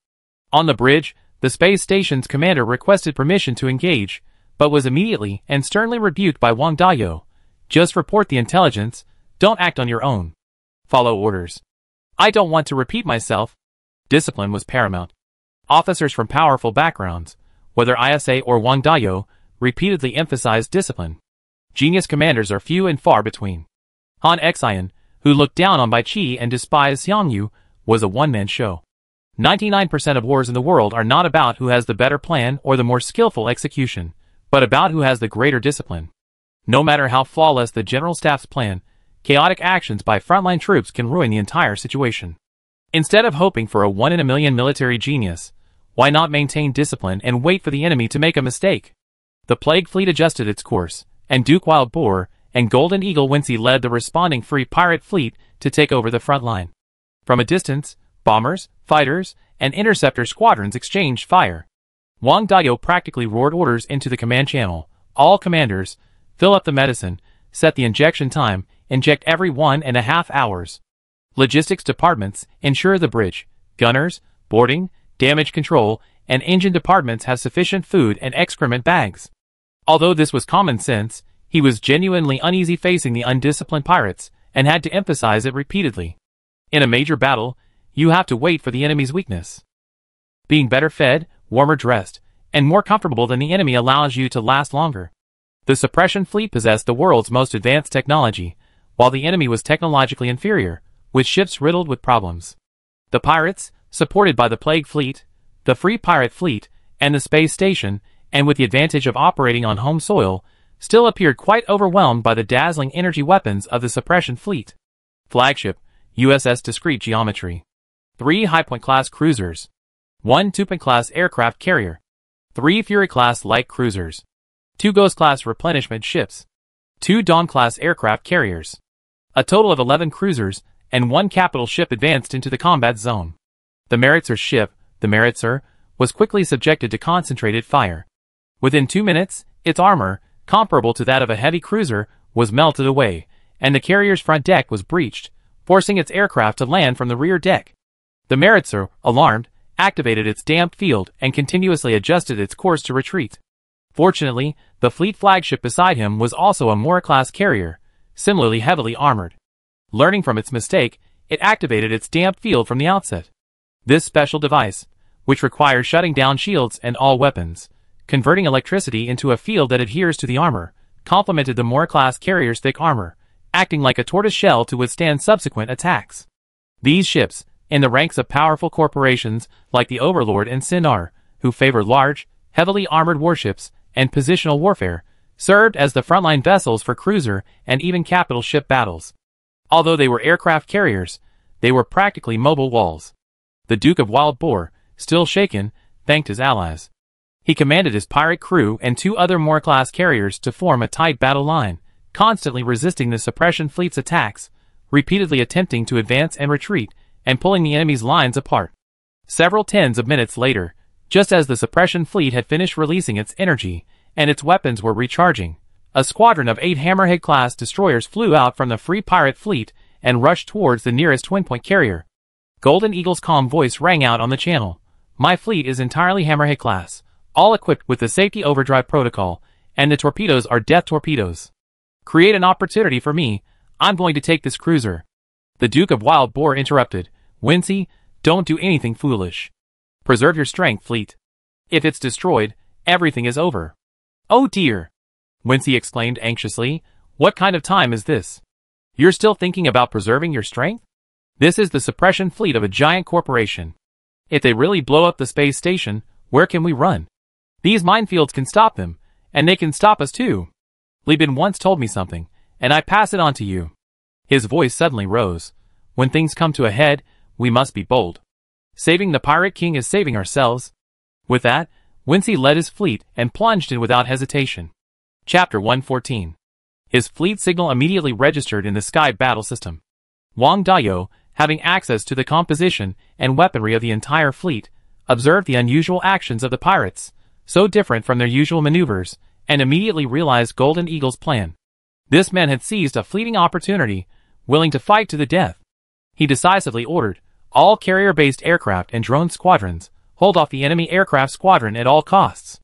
On the bridge, the space station's commander requested permission to engage, but was immediately and sternly rebuked by Wang Dayo. Just report the intelligence, don't act on your own. Follow orders. I don't want to repeat myself. Discipline was paramount. Officers from powerful backgrounds, whether ISA or Wang Dayo, repeatedly emphasized discipline. Genius commanders are few and far between. Han Xian, who looked down on Bai Qi and despised Xiang Yu, was a one-man show. 99% of wars in the world are not about who has the better plan or the more skillful execution, but about who has the greater discipline. No matter how flawless the general staff's plan, chaotic actions by frontline troops can ruin the entire situation. Instead of hoping for a one-in-a-million military genius, why not maintain discipline and wait for the enemy to make a mistake? The Plague Fleet adjusted its course, and Duke Wild Boar and Golden Eagle Wincy led the responding Free Pirate Fleet to take over the front line. From a distance, bombers, fighters, and interceptor squadrons exchanged fire. Wang Dayo practically roared orders into the command channel. All commanders, fill up the medicine, set the injection time, inject every 1.5 hours. Logistics departments ensure the bridge, gunners, boarding, damage control, and engine departments have sufficient food and excrement bags. Although this was common sense, he was genuinely uneasy facing the undisciplined pirates, and had to emphasize it repeatedly. In a major battle, you have to wait for the enemy's weakness. Being better fed, warmer dressed, and more comfortable than the enemy allows you to last longer. The suppression fleet possessed the world's most advanced technology, while the enemy was technologically inferior, with ships riddled with problems. The pirates, supported by the Plague Fleet, the Free Pirate Fleet, and the space station, and with the advantage of operating on home soil, still appeared quite overwhelmed by the dazzling energy weapons of the suppression fleet. Flagship, USS Discrete Geometry. 3 High Point-class cruisers. 1 Two-Point-class aircraft carrier. 3 Fury-class light cruisers. 2 Ghost-class replenishment ships. 2 Dawn-class aircraft carriers. A total of 11 cruisers and 1 capital ship advanced into the combat zone. The Meritzer ship, the Meritzer, was quickly subjected to concentrated fire. Within 2 minutes, its armor, comparable to that of a heavy cruiser, was melted away, and the carrier's front deck was breached, forcing its aircraft to land from the rear deck. The Meritzer, alarmed, activated its damped field and continuously adjusted its course to retreat. Fortunately, the fleet flagship beside him was also a Mora-class carrier, similarly heavily armored. Learning from its mistake, it activated its damped field from the outset. This special device, which requires shutting down shields and all weapons, converting electricity into a field that adheres to the armor, complemented the Mora-class carrier's thick armor, acting like a tortoise shell to withstand subsequent attacks. These ships, in the ranks of powerful corporations like the Overlord and Sinar, who favor large, heavily armored warships and positional warfare, served as the frontline vessels for cruiser and even capital ship battles. Although they were aircraft carriers, they were practically mobile walls. The Duke of Wild Boar, still shaken, thanked his allies. He commanded his pirate crew and 2 other Mora-class carriers to form a tight battle line, constantly resisting the suppression fleet's attacks, repeatedly attempting to advance and retreat, and pulling the enemy's lines apart. Several tens of minutes later, just as the suppression fleet had finished releasing its energy, and its weapons were recharging, a squadron of 8 Hammerhead-class destroyers flew out from the Free Pirate Fleet and rushed towards the nearest twin-point carrier. Golden Eagle's calm voice rang out on the channel. My fleet is entirely Hammerhead-class, all equipped with the safety overdrive protocol, and the torpedoes are death torpedoes. Create an opportunity for me, I'm going to take this cruiser. The Duke of Wild Boar interrupted. Wincy, don't do anything foolish. Preserve your strength, fleet. If it's destroyed, everything is over. Oh dear! Wincy exclaimed anxiously. What kind of time is this? You're still thinking about preserving your strength? This is the suppression fleet of a giant corporation. If they really blow up the space station, where can we run? These minefields can stop them, and they can stop us too. Li Bin once told me something, and I pass it on to you. His voice suddenly rose. When things come to a head, we must be bold. Saving the Pirate King is saving ourselves. With that, Wincy led his fleet and plunged in without hesitation. Chapter 114. His fleet signal immediately registered in the Sky Battle System. Wang Dayo, having access to the composition and weaponry of the entire fleet, observed the unusual actions of the pirates, so different from their usual maneuvers, and immediately realized Golden Eagle's plan. This man had seized a fleeting opportunity, willing to fight to the death. He decisively ordered all carrier-based aircraft and drone squadrons hold off the enemy aircraft squadron at all costs.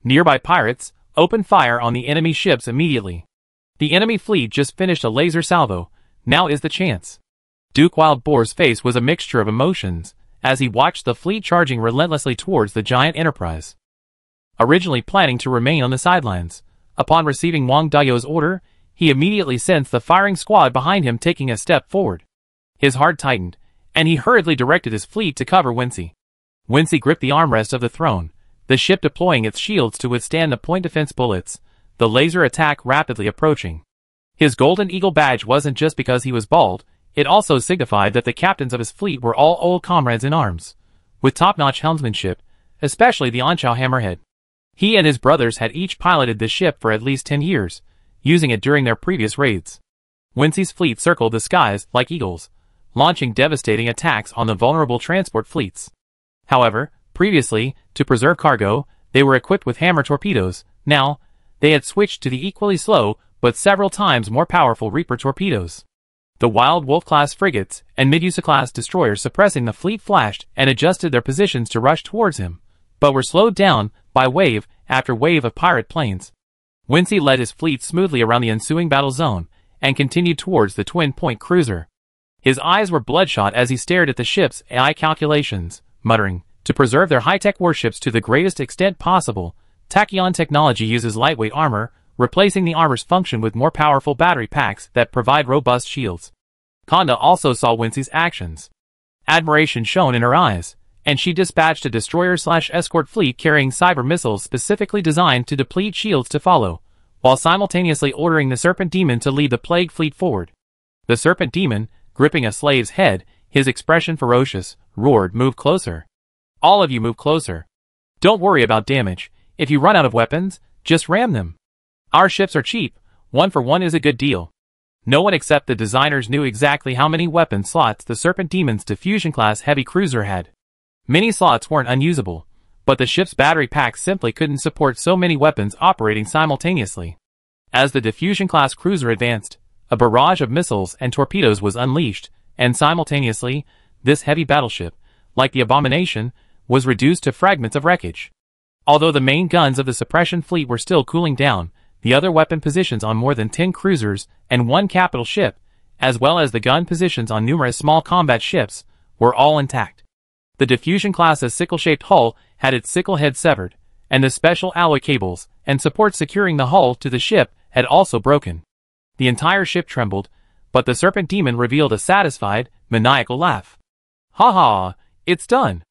Nearby pirates opened fire on the enemy ships immediately. The enemy fleet just finished a laser salvo. Now is the chance. Duke Wild Boar's face was a mixture of emotions as he watched the fleet charging relentlessly towards the giant Enterprise. Originally planning to remain on the sidelines, upon receiving Wang Dayo's order, he immediately sensed the firing squad behind him taking a step forward. His heart tightened, and he hurriedly directed his fleet to cover Wincy. Wincy gripped the armrest of the throne, the ship deploying its shields to withstand the point defense bullets, the laser attack rapidly approaching. His Golden Eagle badge wasn't just because he was bald, it also signified that the captains of his fleet were all old comrades in arms, with top-notch helmsmanship, especially the Anchow Hammerhead. He and his brothers had each piloted this ship for at least 10 years, using it during their previous raids. Wincy's fleet circled the skies like eagles, launching devastating attacks on the vulnerable transport fleets. However, previously, to preserve cargo, they were equipped with hammer torpedoes. Now, they had switched to the equally slow, but several times more powerful Reaper torpedoes. The Wild Wolf-class frigates and Medusa-class destroyers suppressing the fleet flashed and adjusted their positions to rush towards him, but were slowed down by wave after wave of pirate planes. Wincy led his fleet smoothly around the ensuing battle zone and continued towards the Twin Point cruiser. His eyes were bloodshot as he stared at the ship's AI calculations, muttering, to preserve their high-tech warships to the greatest extent possible, Tachyon technology uses lightweight armor, replacing the armor's function with more powerful battery packs that provide robust shields. Konda also saw Wincy's actions. Admiration shone in her eyes, and she dispatched a destroyer-slash-escort fleet carrying cyber missiles specifically designed to deplete shields to follow, while simultaneously ordering the Serpent Demon to lead the Plague fleet forward. The Serpent Demon, gripping a slave's head, his expression ferocious, roared, "Move closer. All of you move closer. Don't worry about damage. If you run out of weapons, just ram them. Our ships are cheap, 1-for-1 is a good deal." No one except the designers knew exactly how many weapon slots the Serpent Demon's Diffusion-class heavy cruiser had. Many slots weren't unusable, but the ship's battery packs simply couldn't support so many weapons operating simultaneously. As the Diffusion-class cruiser advanced, a barrage of missiles and torpedoes was unleashed, and simultaneously, this heavy battleship, like the Abomination, was reduced to fragments of wreckage. Although the main guns of the suppression fleet were still cooling down, the other weapon positions on more than 10 cruisers and 1 capital ship, as well as the gun positions on numerous small combat ships, were all intact. The Diffusion-class's sickle-shaped hull had its sickle head severed, and the special alloy cables and supports securing the hull to the ship had also broken. The entire ship trembled, but the Serpent Demon revealed a satisfied, maniacal laugh. "Ha ha, it's done."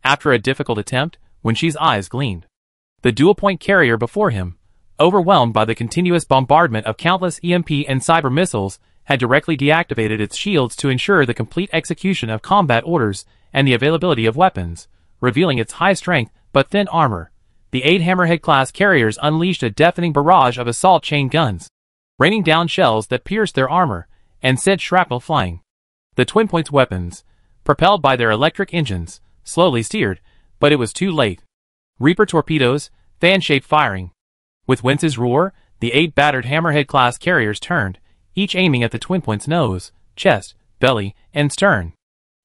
After a difficult attempt, Wincy's eyes gleamed. The dual-point carrier before him, overwhelmed by the continuous bombardment of countless EMP and cyber missiles, had directly deactivated its shields to ensure the complete execution of combat orders and the availability of weapons, revealing its high strength but thin armor. The 8 Hammerhead-class carriers unleashed a deafening barrage of assault chain guns, raining down shells that pierced their armor and sent shrapnel flying. The Twin Point's weapons, propelled by their electric engines, slowly steered, but it was too late. Reaper torpedoes, fan-shaped firing. With Wincy's roar, the 8 battered Hammerhead-class carriers turned, each aiming at the Twin Point's nose, chest, belly, and stern.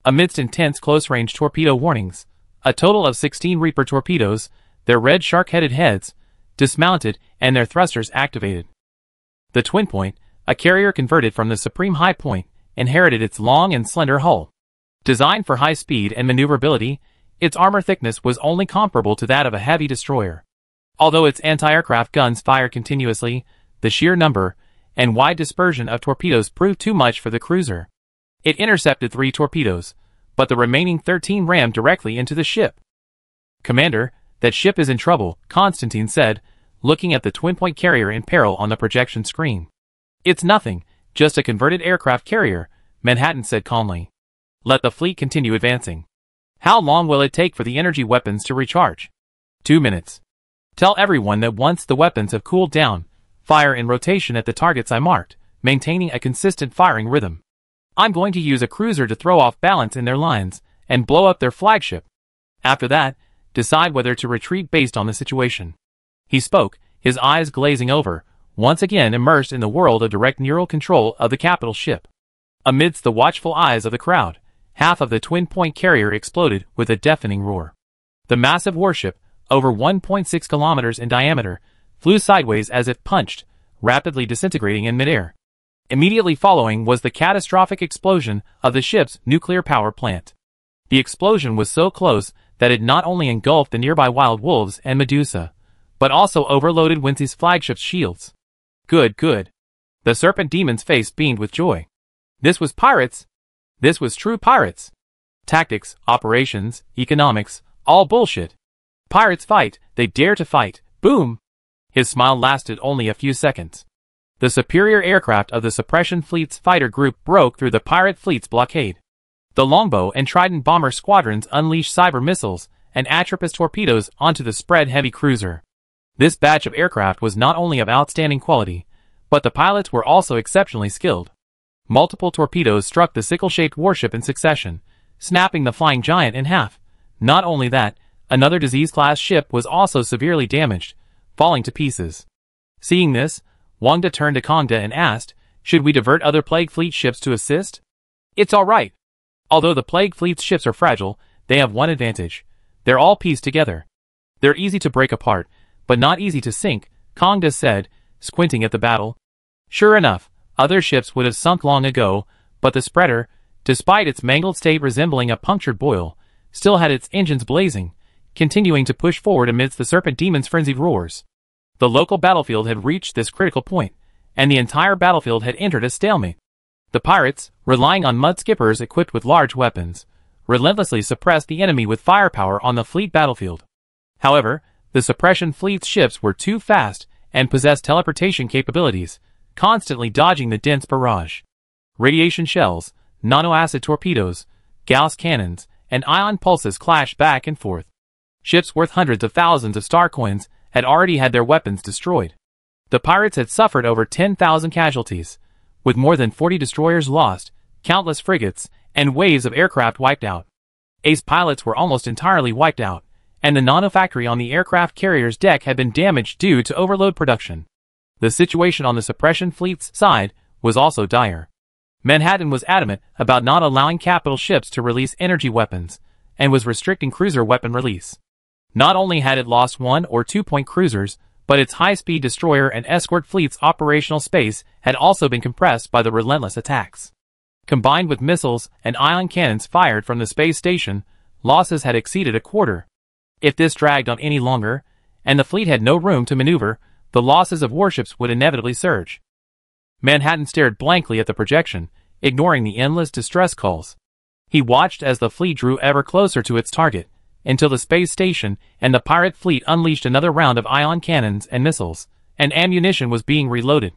Amidst intense close-range torpedo warnings, a total of 16 Reaper torpedoes, their red shark-headed heads, dismounted and their thrusters activated. The Twin Point, a carrier converted from the Supreme High Point, inherited its long and slender hull. Designed for high speed and maneuverability, its armor thickness was only comparable to that of a heavy destroyer. Although its anti-aircraft guns fired continuously, the sheer number and wide dispersion of torpedoes proved too much for the cruiser. It intercepted 3 torpedoes, but the remaining 13 rammed directly into the ship. "Commander, that ship is in trouble," Constantine said, looking at the Twin Point carrier in peril on the projection screen. "It's nothing, just a converted aircraft carrier," Manhattan said calmly. "Let the fleet continue advancing." "How long will it take for the energy weapons to recharge?" 2 minutes. "Tell everyone that once the weapons have cooled down, fire in rotation at the targets I marked, maintaining a consistent firing rhythm. I'm going to use a cruiser to throw off balance in their lines and blow up their flagship. After that, decide whether to retreat based on the situation. He spoke, his eyes glazing over, once again immersed in the world of direct neural control of the capital ship. Amidst the watchful eyes of the crowd, half of the twin point carrier exploded with a deafening roar. The massive warship, over 1.6 kilometers in diameter, flew sideways as if punched, rapidly disintegrating in midair. Immediately following was the catastrophic explosion of the ship's nuclear power plant. The explosion was so close that it not only engulfed the nearby wild wolves and Medusa, but also overloaded Wincy's flagship's shields. Good, good. The serpent demon's face beamed with joy. This was pirates. This was true pirates. Tactics, operations, economics, all bullshit. Pirates fight, they dare to fight, boom! His smile lasted only a few seconds. The superior aircraft of the Suppression Fleet's fighter group broke through the pirate fleet's blockade. The Longbow and Trident bomber squadrons unleashed cyber missiles and Atropos torpedoes onto the spread heavy cruiser. This batch of aircraft was not only of outstanding quality, but the pilots were also exceptionally skilled. Multiple torpedoes struck the sickle-shaped warship in succession, snapping the flying giant in half. Not only that, another disease-class ship was also severely damaged, falling to pieces. Seeing this, Wangda turned to Kongda and asked, "Should we divert other Plague Fleet ships to assist?" "It's all right. Although the Plague Fleet's ships are fragile, they have one advantage. They're all pieced together. They're easy to break apart, but not easy to sink," Kongda said, squinting at the battle. Sure enough, other ships would have sunk long ago, but the spreader, despite its mangled state resembling a punctured boil, still had its engines blazing, continuing to push forward amidst the serpent demon's frenzied roars. The local battlefield had reached this critical point, and the entire battlefield had entered a stalemate. The pirates, relying on mud skippers equipped with large weapons, relentlessly suppressed the enemy with firepower on the fleet battlefield. However, the Suppression Fleet's ships were too fast and possessed teleportation capabilities, constantly dodging the dense barrage. Radiation shells, nanoacid torpedoes, Gauss cannons, and ion pulses clashed back and forth. Ships worth hundreds of thousands of star coins had already had their weapons destroyed. The pirates had suffered over 10,000 casualties, with more than 40 destroyers lost, countless frigates, and waves of aircraft wiped out. Ace pilots were almost entirely wiped out, and the nanofactory on the aircraft carrier's deck had been damaged due to overload production. The situation on the Suppression Fleet's side was also dire. Manhattan was adamant about not allowing capital ships to release energy weapons, and was restricting cruiser weapon release. Not only had it lost 1 or 2 point cruisers, but its high-speed destroyer and escort fleet's operational space had also been compressed by the relentless attacks. Combined with missiles and ion cannons fired from the space station, losses had exceeded a quarter. If this dragged on any longer, and the fleet had no room to maneuver, the losses of warships would inevitably surge. Manhattan stared blankly at the projection, ignoring the endless distress calls. He watched as the fleet drew ever closer to its target, until the space station and the pirate fleet unleashed another round of ion cannons and missiles, and ammunition was being reloaded.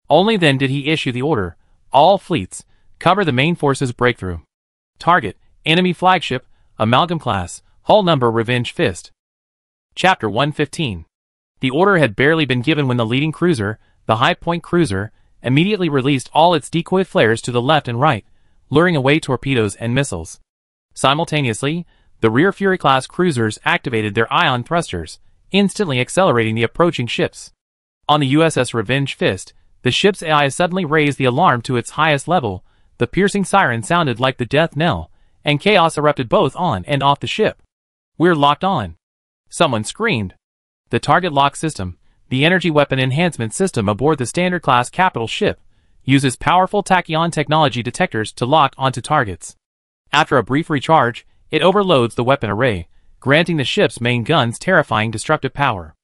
Only then did he issue the order, "All fleets, cover the main force's breakthrough. Target, enemy flagship, Amalgam class, hull number Revenge Fist." Chapter 115. The order had barely been given when the leading cruiser, the High Point cruiser, immediately released all its decoy flares to the left and right, luring away torpedoes and missiles. Simultaneously, the rear Fury-class cruisers activated their ion thrusters, instantly accelerating the approaching ships. On the USS Revenge Fist, the ship's AI suddenly raised the alarm to its highest level, the piercing siren sounded like the death knell, and chaos erupted both on and off the ship. "We're locked on!" someone screamed. The target lock system, the energy weapon enhancement system aboard the standard-class capital ship, uses powerful tachyon technology detectors to lock onto targets. After a brief recharge, it overloads the weapon array, granting the ship's main guns terrifying destructive power.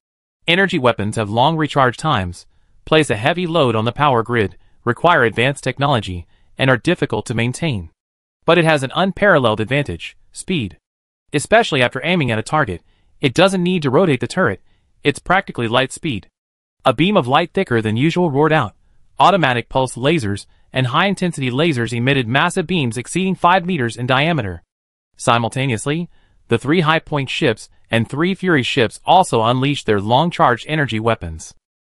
Energy weapons have long recharge times, place a heavy load on the power grid, require advanced technology, and are difficult to maintain. But it has an unparalleled advantage: speed. Especially after aiming at a target, it doesn't need to rotate the turret, it's practically light speed. A beam of light thicker than usual roared out. Automatic pulse lasers and high-intensity lasers emitted massive beams exceeding 5 meters in diameter. Simultaneously, the 3 High Point ships and 3 Fury ships also unleashed their long-charged energy weapons.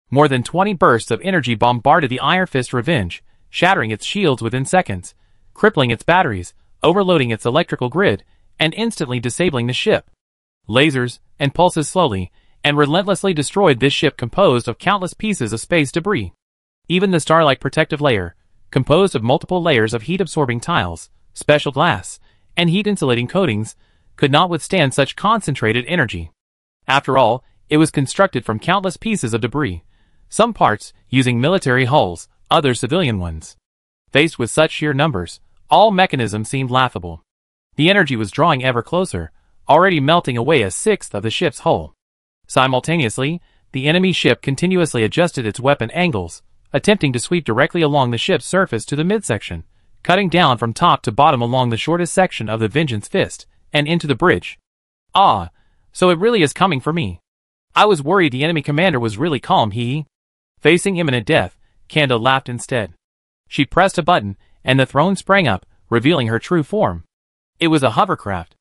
More than 20 bursts of energy bombarded the Iron Fist Revenge, shattering its shields within seconds, crippling its batteries, overloading its electrical grid, and instantly disabling the ship. lasers, and pulses slowly and relentlessly destroyed this ship composed of countless pieces of space debris. Even the star-like protective layer, composed of multiple layers of heat-absorbing tiles, special glass, and heat-insulating coatings, could not withstand such concentrated energy. After all, it was constructed from countless pieces of debris, some parts using military hulls, others civilian ones. Faced with such sheer numbers, all mechanisms seemed laughable. The energy was drawing ever closer, already melting away a sixth of the ship's hull. Simultaneously, the enemy ship continuously adjusted its weapon angles, attempting to sweep directly along the ship's surface to the midsection, cutting down from top to bottom along the shortest section of the Vengeance Fist, and into the bridge. Ah, so it really is coming for me. I was worried the enemy commander was really calm, he. Facing imminent death, Kanda laughed instead. She pressed a button, and the throne sprang up, revealing her true form. It was a hovercraft.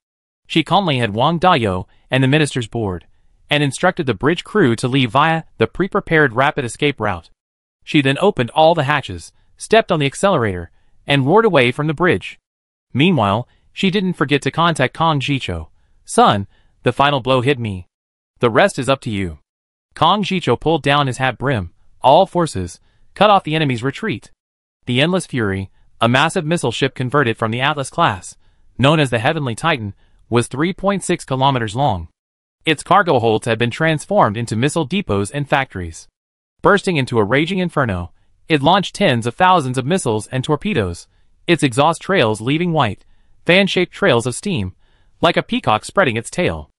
She calmly had Wang Dayo and the ministers board, and instructed the bridge crew to leave via the pre-prepared rapid escape route. She then opened all the hatches, stepped on the accelerator, and roared away from the bridge. Meanwhile, she didn't forget to contact Kong Jicho. Son, the final blow hit me. The rest is up to you. Kong Jicho pulled down his hat brim, all forces, cut off the enemy's retreat. The Endless Fury, a massive missile ship converted from the Atlas class, known as the Heavenly Titan, was 3.6 kilometers long. Its cargo holds had been transformed into missile depots and factories. Bursting into a raging inferno, it launched tens of thousands of missiles and torpedoes, its exhaust trails leaving white, fan-shaped trails of steam, like a peacock spreading its tail.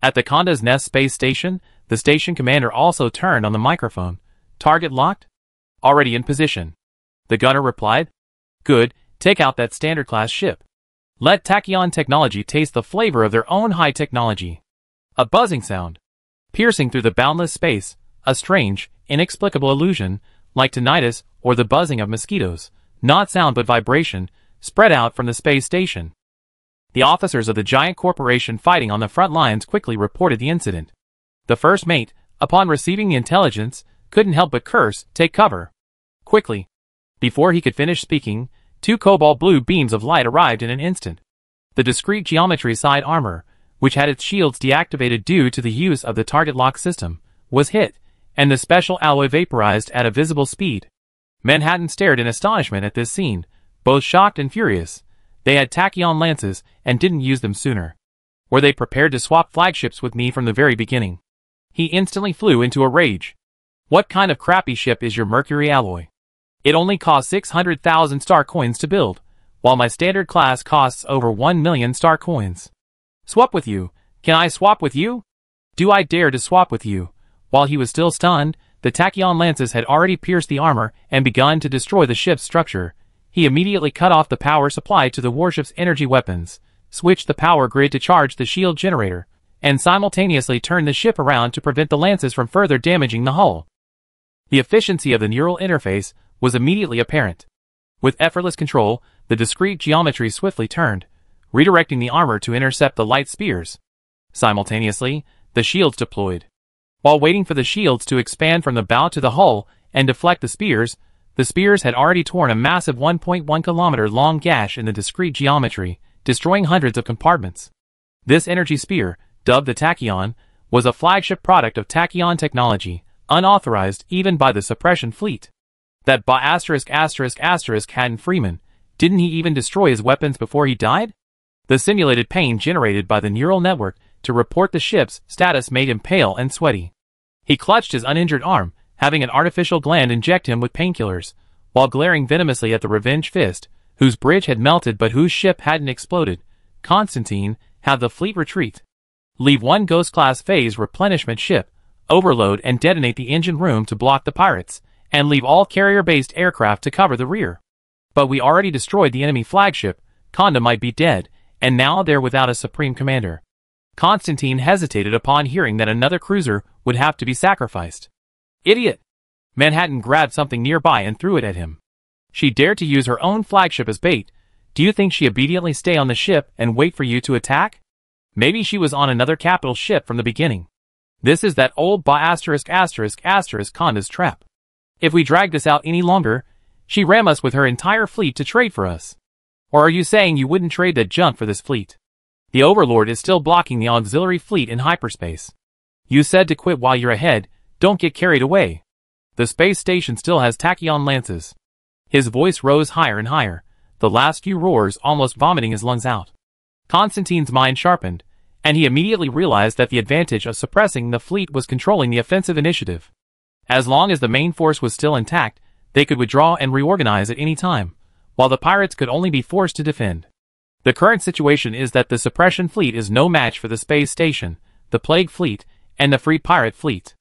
At the Kanda's Nest space station, the station commander also turned on the microphone. Target locked? Already in position. The gunner replied. Good, take out that standard-class ship. Let Tachyon Technology taste the flavor of their own high technology. A buzzing sound. Piercing through the boundless space, a strange, inexplicable illusion, like tinnitus or the buzzing of mosquitoes, not sound but vibration, spread out from the space station. The officers of the giant corporation fighting on the front lines quickly reported the incident. The first mate, upon receiving the intelligence, couldn't help but curse, take cover. Quickly. Before he could finish speaking, 2 cobalt blue beams of light arrived in an instant. The discrete geometry side armor, which had its shields deactivated due to the use of the target lock system, was hit, and the special alloy vaporized at a visible speed. Manhattan stared in astonishment at this scene, both shocked and furious. They had tachyon lances and didn't use them sooner. Were they prepared to swap flagships with me from the very beginning? He instantly flew into a rage. What kind of crappy ship is your mercury alloy? It only costs 600,000 star coins to build, while my standard class costs over 1 million star coins. Swap with you? Can I swap with you? Do I dare to swap with you? While he was still stunned, the tachyon lances had already pierced the armor and begun to destroy the ship's structure. He immediately cut off the power supply to the warship's energy weapons, switched the power grid to charge the shield generator, and simultaneously turned the ship around to prevent the lances from further damaging the hull. The efficiency of the neural interface was immediately apparent. With effortless control, the discrete geometry swiftly turned, redirecting the armor to intercept the light spears. Simultaneously, the shields deployed. While waiting for the shields to expand from the bow to the hull and deflect the spears had already torn a massive 1.1 kilometer long gash in the discrete geometry, destroying hundreds of compartments. This energy spear, dubbed the Tachyon, was a flagship product of Tachyon Technology, unauthorized even by the suppression fleet. That Hatton Freeman, didn't he even destroy his weapons before he died? The simulated pain generated by the neural network to report the ship's status made him pale and sweaty. He clutched his uninjured arm, having an artificial gland inject him with painkillers, while glaring venomously at the Revenge Fist, whose bridge had melted but whose ship hadn't exploded. Constantine, have the fleet retreat. Leave one Ghost-class phase replenishment ship, overload and detonate the engine room to block the pirates, and leave all carrier-based aircraft to cover the rear. But we already destroyed the enemy flagship. Kanda might be dead, and now they're without a supreme commander. Constantine hesitated upon hearing that another cruiser would have to be sacrificed. Idiot! Manhattan grabbed something nearby and threw it at him. She dared to use her own flagship as bait. Do you think she obediently stay on the ship and wait for you to attack? Maybe she was on another capital ship from the beginning. This is that old Kanda's trap. If we drag this out any longer, she ram us with her entire fleet to trade for us. Or are you saying you wouldn't trade that junk for this fleet? The Overlord is still blocking the auxiliary fleet in hyperspace. You said to quit while you're ahead, don't get carried away. The space station still has tachyon lances. His voice rose higher and higher, the last few roars almost vomiting his lungs out. Constantine's mind sharpened, and he immediately realized that the advantage of suppressing the fleet was controlling the offensive initiative. As long as the main force was still intact, they could withdraw and reorganize at any time, while the pirates could only be forced to defend. The current situation is that the suppression fleet is no match for the space station, the plague fleet, and the free pirate fleet.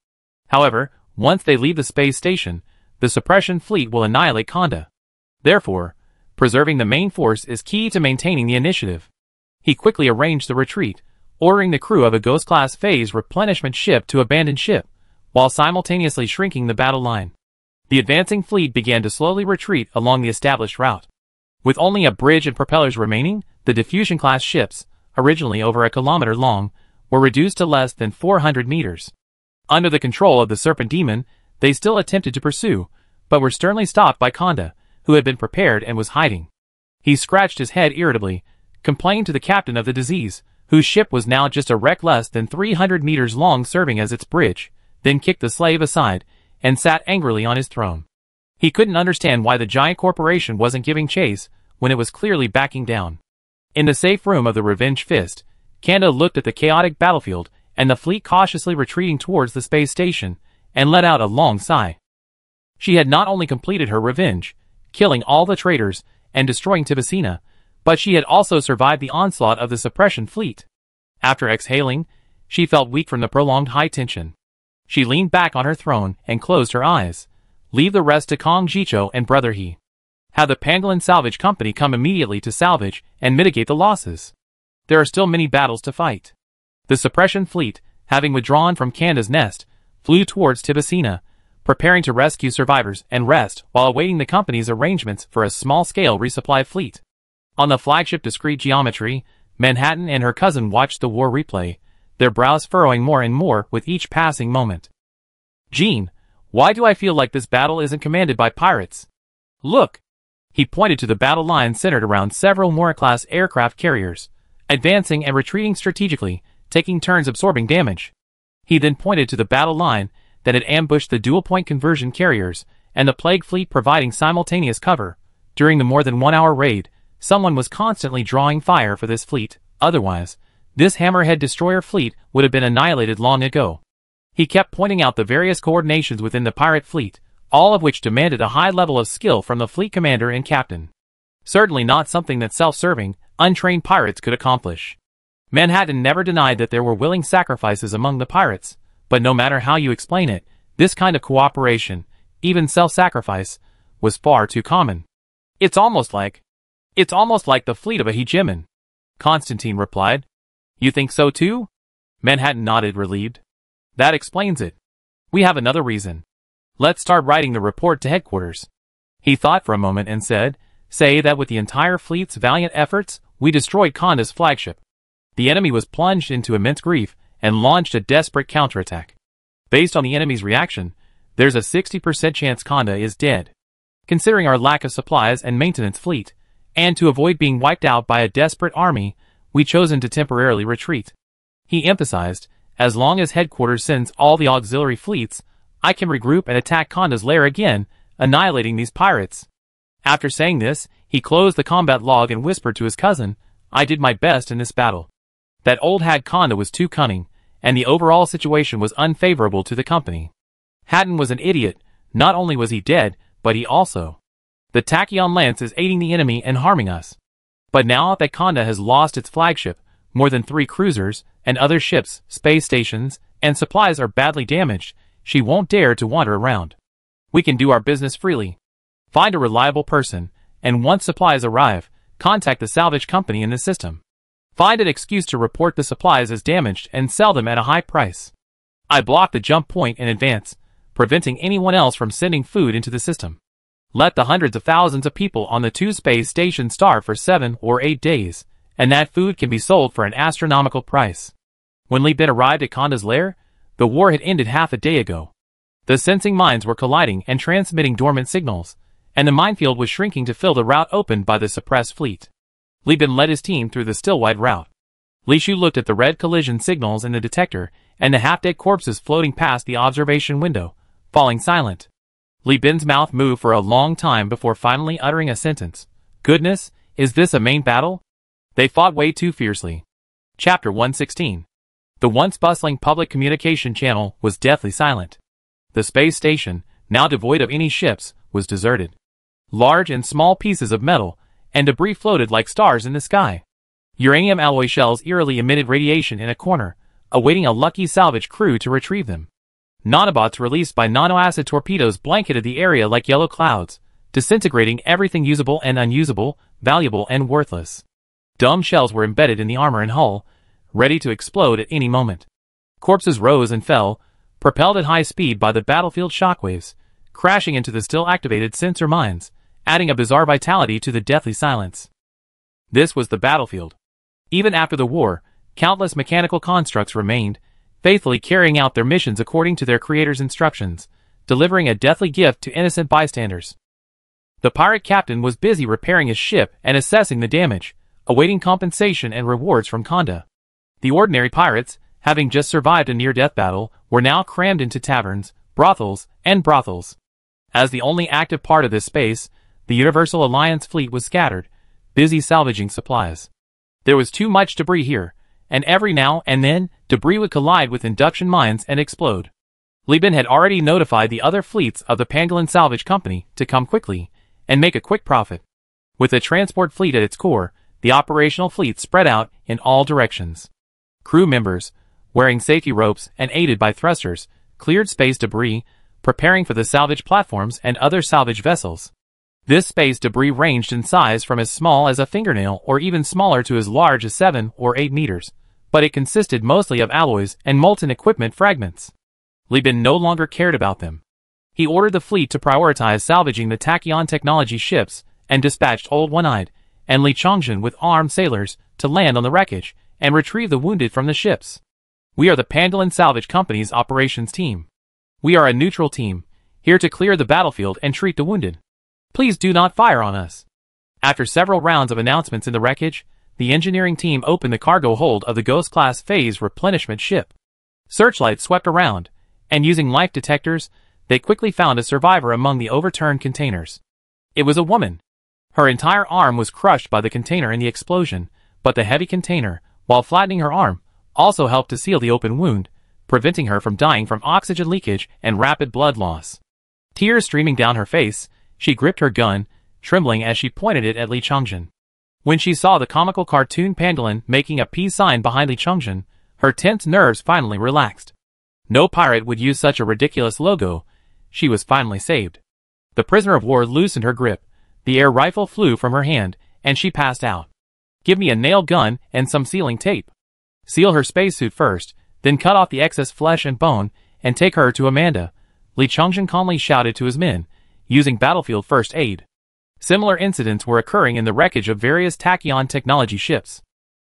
However, once they leave the space station, the suppression fleet will annihilate Conda. Therefore, preserving the main force is key to maintaining the initiative. He quickly arranged the retreat, ordering the crew of a Ghost-class phase replenishment ship to abandon ship, while simultaneously shrinking the battle line. The advancing fleet began to slowly retreat along the established route. With only a bridge and propellers remaining, the Diffusion-class ships, originally over a kilometer long, were reduced to less than 400 meters. Under the control of the Serpent Demon, they still attempted to pursue, but were sternly stopped by Conda, who had been prepared and was hiding. He scratched his head irritably, complained to the captain of the disease, whose ship was now just a wreck less than 300 meters long serving as its bridge, then kicked the slave aside, and sat angrily on his throne. He couldn't understand why the giant corporation wasn't giving chase, when it was clearly backing down. In the safe room of the Revenge Fist, Kanda looked at the chaotic battlefield and the fleet cautiously retreating towards the space station, and let out a long sigh. She had not only completed her revenge, killing all the traitors and destroying Tibicina, but she had also survived the onslaught of the suppression fleet. After exhaling, she felt weak from the prolonged high tension. She leaned back on her throne and closed her eyes. Leave the rest to Kong Jicho and Brother He. Have the Pangolin Salvage Company come immediately to salvage and mitigate the losses. There are still many battles to fight. The suppression fleet, having withdrawn from Kanda's nest, flew towards Tibicina, preparing to rescue survivors and rest while awaiting the company's arrangements for a small-scale resupply fleet. On the flagship Discrete Geometry, Manhattan and her cousin watched the war replay, their brows furrowing more and more with each passing moment. Jean, why do I feel like this battle isn't commanded by pirates? Look! He pointed to the battle line centered around several Mora-class aircraft carriers, advancing and retreating strategically, taking turns absorbing damage. He then pointed to the battle line that had ambushed the dual-point conversion carriers and the plague fleet providing simultaneous cover. During the more than 1 hour raid, someone was constantly drawing fire for this fleet, otherwise, this hammerhead destroyer fleet would have been annihilated long ago. He kept pointing out the various coordinations within the pirate fleet, all of which demanded a high level of skill from the fleet commander and captain. Certainly not something that self-serving, untrained pirates could accomplish. Manhattan never denied that there were willing sacrifices among the pirates, but no matter how you explain it, this kind of cooperation, even self-sacrifice, was far too common. It's almost like the fleet of a hegemon. Constantine replied. You think so too? Manhattan nodded, relieved. That explains it. We have another reason. Let's start writing the report to headquarters. He thought for a moment and said, say that with the entire fleet's valiant efforts, we destroyed Kanda's flagship. The enemy was plunged into immense grief and launched a desperate counterattack. Based on the enemy's reaction, there's a 60% chance Kanda is dead. Considering our lack of supplies and maintenance fleet, and to avoid being wiped out by a desperate army, we chosen to temporarily retreat. He emphasized, as long as headquarters sends all the auxiliary fleets, I can regroup and attack Kanda's lair again, annihilating these pirates. After saying this, he closed the combat log and whispered to his cousin, I did my best in this battle. That old hag Kanda was too cunning, and the overall situation was unfavorable to the company. Hatton was an idiot. Not only was he dead, but he also. The Tachyon Lance is aiding the enemy and harming us. But now that Kanda has lost its flagship, more than 3 cruisers, and other ships, space stations, and supplies are badly damaged, she won't dare to wander around. We can do our business freely. Find a reliable person, and once supplies arrive, contact the salvage company in the system. Find an excuse to report the supplies as damaged and sell them at a high price. I block the jump point in advance, preventing anyone else from sending food into the system. Let the hundreds of thousands of people on the 2 space stations starve for 7 or 8 days, and that food can be sold for an astronomical price. When Li Bin arrived at Kanda's lair, the war had ended half a day ago. The sensing mines were colliding and transmitting dormant signals, and the minefield was shrinking to fill the route opened by the suppressed fleet. Li Bin led his team through the still-wide route. Li Shu looked at the red collision signals in the detector and the half-dead corpses floating past the observation window, falling silent. Li Bin's mouth moved for a long time before finally uttering a sentence. Goodness, is this a main battle? They fought way too fiercely. Chapter 116. The once bustling public communication channel was deathly silent. The space station, now devoid of any ships, was deserted. Large and small pieces of metal and debris floated like stars in the sky. Uranium alloy shells eerily emitted radiation in a corner, awaiting a lucky salvage crew to retrieve them. Nanobots released by nanoacid torpedoes blanketed the area like yellow clouds, disintegrating everything usable and unusable, valuable and worthless. Dumb shells were embedded in the armor and hull, ready to explode at any moment. Corpses rose and fell, propelled at high speed by the battlefield shockwaves, crashing into the still-activated sensor mines, adding a bizarre vitality to the deathly silence. This was the battlefield. Even after the war, countless mechanical constructs remained, faithfully carrying out their missions according to their creator's instructions, delivering a deathly gift to innocent bystanders. The pirate captain was busy repairing his ship and assessing the damage, awaiting compensation and rewards from Conda. The ordinary pirates, having just survived a near-death battle, were now crammed into taverns, brothels. As the only active part of this space, the Universal Alliance fleet was scattered, busy salvaging supplies. There was too much debris here, and every now and then, debris would collide with induction mines and explode. Li Bin had already notified the other fleets of the Pangolin Salvage Company to come quickly and make a quick profit. With the transport fleet at its core, the operational fleet spread out in all directions. Crew members, wearing safety ropes and aided by thrusters, cleared space debris, preparing for the salvage platforms and other salvage vessels. This space debris ranged in size from as small as a fingernail or even smaller to as large as 7 or 8 meters, but it consisted mostly of alloys and molten equipment fragments. Li Bin no longer cared about them. He ordered the fleet to prioritize salvaging the Tachyon technology ships and dispatched Old One-Eyed and Li Chongjin with armed sailors to land on the wreckage and retrieve the wounded from the ships. We are the Pangolin Salvage Company's operations team. We are a neutral team, here to clear the battlefield and treat the wounded. Please do not fire on us. After several rounds of announcements in the wreckage, the engineering team opened the cargo hold of the Ghost-class phase replenishment ship. Searchlights swept around, and using life detectors, they quickly found a survivor among the overturned containers. It was a woman. Her entire arm was crushed by the container in the explosion, but the heavy container, while flattening her arm, also helped to seal the open wound, preventing her from dying from oxygen leakage and rapid blood loss. Tears streaming down her face, she gripped her gun, trembling as she pointed it at Li Chongjin. When she saw the comical cartoon pangolin making a peace sign behind Li Chongjin, her tense nerves finally relaxed. No pirate would use such a ridiculous logo. She was finally saved. The prisoner of war loosened her grip, the air rifle flew from her hand, and she passed out. Give me a nail gun and some sealing tape. Seal her spacesuit first, then cut off the excess flesh and bone, and take her to Amanda, Li Chongjin calmly shouted to his men, using battlefield first aid. Similar incidents were occurring in the wreckage of various Tachyon technology ships.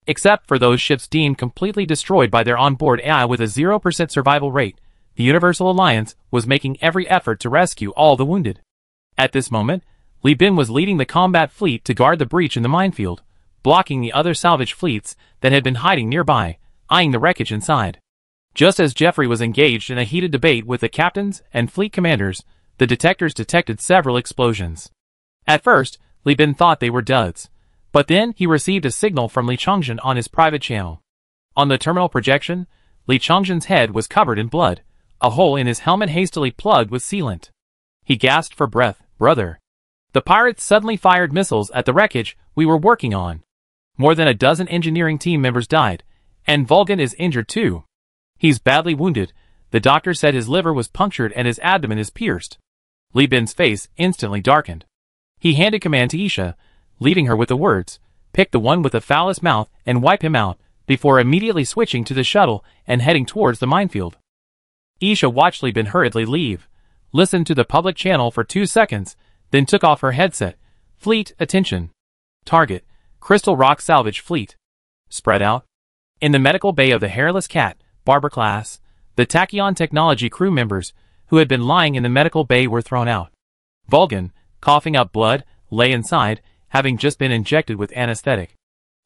Except for those ships deemed completely destroyed by their onboard AI with a 0% survival rate, the Universal Alliance was making every effort to rescue all the wounded. At this moment, Li Bin was leading the combat fleet to guard the breach in the minefield, blocking the other salvage fleets that had been hiding nearby, eyeing the wreckage inside. Just as Jeffrey was engaged in a heated debate with the captains and fleet commanders, the detectors detected several explosions. At first, Li Bin thought they were duds, but then he received a signal from Li Chongjin on his private channel. On the terminal projection, Li Chongjin's head was covered in blood, a hole in his helmet hastily plugged with sealant. He gasped for breath. Brother. The pirates suddenly fired missiles at the wreckage we were working on. More than a dozen engineering team members died, and Vulcan is injured too. He's badly wounded. The doctor said his liver was punctured and his abdomen is pierced. Li Bin's face instantly darkened. He handed command to Isha, leaving her with the words, pick the one with the foulest mouth and wipe him out, before immediately switching to the shuttle and heading towards the minefield. Isha watched Li Bin hurriedly leave, listened to the public channel for 2 seconds, then took off her headset. Fleet, attention. Target, Crystal Rock Salvage Fleet. Spread out. In the medical bay of the Hairless Cat, Barber class, the Tachyon technology crew members, who had been lying in the medical bay, were thrown out. Vulcan, coughing up blood, lay inside, having just been injected with anesthetic.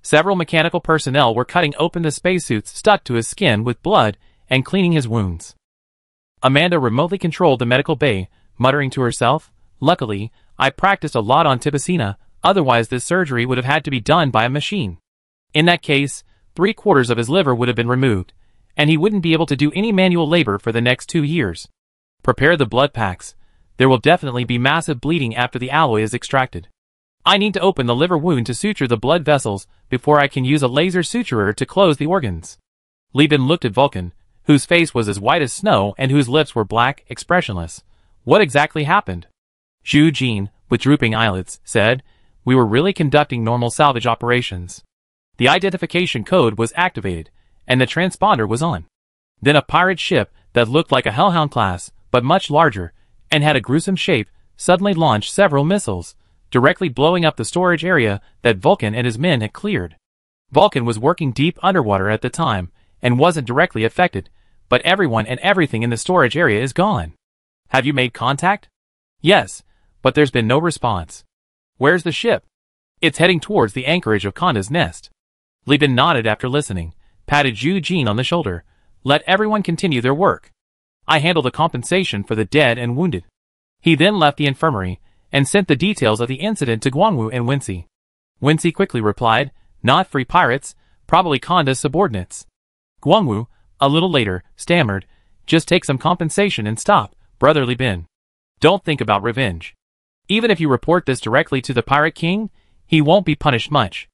Several mechanical personnel were cutting open the spacesuits stuck to his skin with blood and cleaning his wounds. Amanda remotely controlled the medical bay, muttering to herself, "Luckily, I practiced a lot on Tipicina, otherwise this surgery would have had to be done by a machine. In that case, 3/4 of his liver would have been removed, and he wouldn't be able to do any manual labor for the next 2 years. Prepare the blood packs. There will definitely be massive bleeding after the alloy is extracted. I need to open the liver wound to suture the blood vessels before I can use a laser suturer to close the organs." Li Bin looked at Vulcan, whose face was as white as snow and whose lips were black, expressionless. What exactly happened? Zhu Jin, with drooping eyelids, said, "We were really conducting normal salvage operations. The identification code was activated, and the transponder was on. Then a pirate ship that looked like a Hellhound class, but much larger, and had a gruesome shape, suddenly launched several missiles, directly blowing up the storage area that Vulcan and his men had cleared. Vulcan was working deep underwater at the time, and wasn't directly affected, but everyone and everything in the storage area is gone. Have you made contact?" "Yes, but there's been no response." "Where's the ship?" "It's heading towards the anchorage of Conda's Nest." Li Bin nodded after listening, patted Zhu Jin on the shoulder. "Let everyone continue their work. I handle the compensation for the dead and wounded." He then left the infirmary, and sent the details of the incident to Guangwu and Wincy. Wincy quickly replied, "Not free pirates, probably Conda's subordinates." Guangwu, a little later, stammered, "Just take some compensation and stop, Brother Li Bin. Don't think about revenge. Even if you report this directly to the Pirate King, he won't be punished much.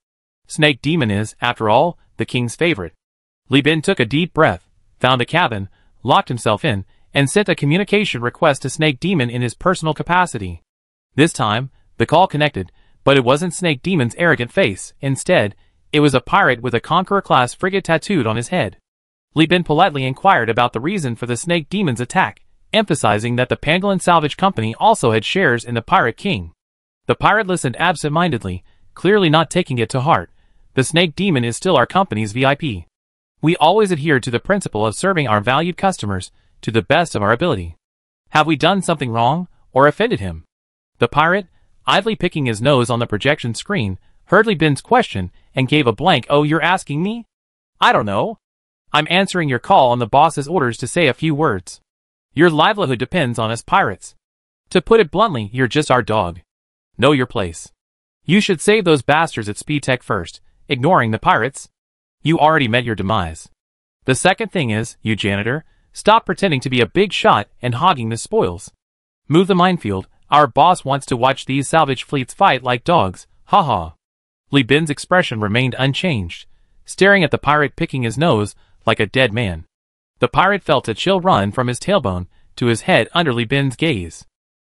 Snake Demon is, after all, the king's favorite." Li Bin took a deep breath, found a cabin, locked himself in, and sent a communication request to Snake Demon in his personal capacity. This time, the call connected, but it wasn't Snake Demon's arrogant face. Instead, it was a pirate with a Conqueror-class frigate tattooed on his head. Li Bin politely inquired about the reason for the Snake Demon's attack, emphasizing that the Pangolin Salvage Company also had shares in the Pirate King. The pirate listened absent-mindedly, clearly not taking it to heart. "The Snake Demon is still our company's VIP. We always adhere to the principle of serving our valued customers to the best of our ability. Have we done something wrong, or offended him?" The pirate, idly picking his nose on the projection screen, heard Li Bin's question and gave a blank "Oh, you're asking me? I don't know. I'm answering your call on the boss's orders to say a few words. Your livelihood depends on us pirates. To put it bluntly, you're just our dog. Know your place. You should save those bastards at Speedtech first, ignoring the pirates. You already met your demise. The second thing is, you janitor, stop pretending to be a big shot and hogging the spoils. Move the minefield. Our boss wants to watch these salvage fleets fight like dogs, haha." Li Bin's expression remained unchanged, staring at the pirate picking his nose like a dead man. The pirate felt a chill run from his tailbone to his head under Li Bin's gaze.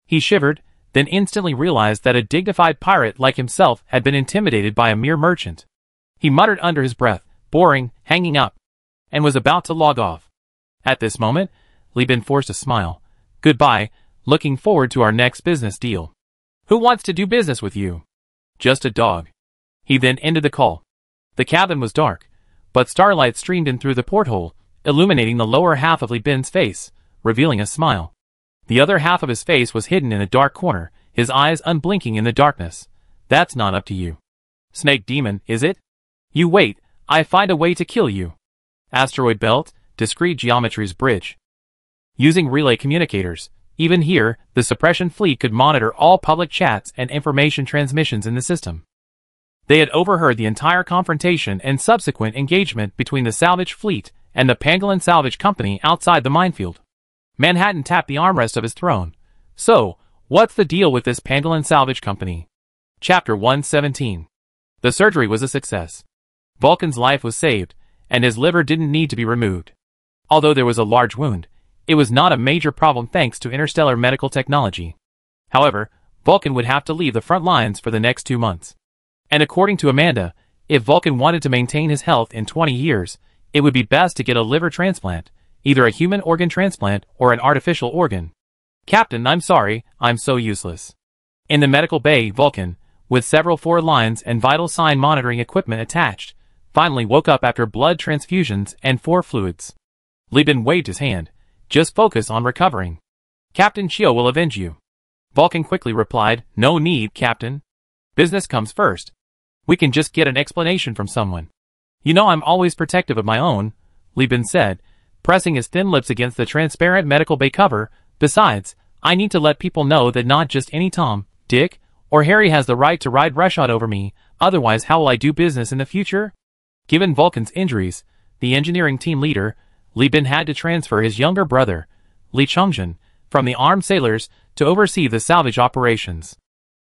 He shivered, then instantly realized that a dignified pirate like himself had been intimidated by a mere merchant. He muttered under his breath, "Boring, hanging up," and was about to log off. At this moment, Li Bin forced a smile. "Goodbye. Looking forward to our next business deal. Who wants to do business with you?" "Just a dog." He then ended the call. The cabin was dark, but starlight streamed in through the porthole, illuminating the lower half of Li Bin's face, revealing a smile. The other half of his face was hidden in a dark corner, his eyes unblinking in the darkness. "That's not up to you. Snake Demon, is it? You wait, I find a way to kill you." Asteroid belt, discrete geometry's bridge. Using relay communicators. Even here, the suppression fleet could monitor all public chats and information transmissions in the system. They had overheard the entire confrontation and subsequent engagement between the salvage fleet and the Pangolin Salvage Company outside the minefield. Manhattan tapped the armrest of his throne. "So, what's the deal with this Pangolin Salvage Company?" Chapter 117. The surgery was a success. Vulcan's life was saved, and his liver didn't need to be removed. Although there was a large wound, it was not a major problem thanks to interstellar medical technology. However, Vulcan would have to leave the front lines for the next 2 months. And according to Amanda, if Vulcan wanted to maintain his health in 20 years, it would be best to get a liver transplant, either a human organ transplant or an artificial organ. "Captain, I'm sorry, I'm so useless." In the medical bay, Vulcan, with several 4 lines and vital sign monitoring equipment attached, finally woke up after blood transfusions and 4 fluids. Li Bin waved his hand. "Just focus on recovering. Captain Chio will avenge you." Vulcan quickly replied, "No need, Captain. Business comes first." We can just get an explanation from someone. You know I'm always protective of my own, Li Bin said, pressing his thin lips against the transparent medical bay cover. Besides, I need to let people know that not just any Tom, Dick, or Harry has the right to ride roughshod over me, otherwise how will I do business in the future? Given Vulcan's injuries, the engineering team leader, Li Bin had to transfer his younger brother, Li Chongjin, from the armed sailors to oversee the salvage operations.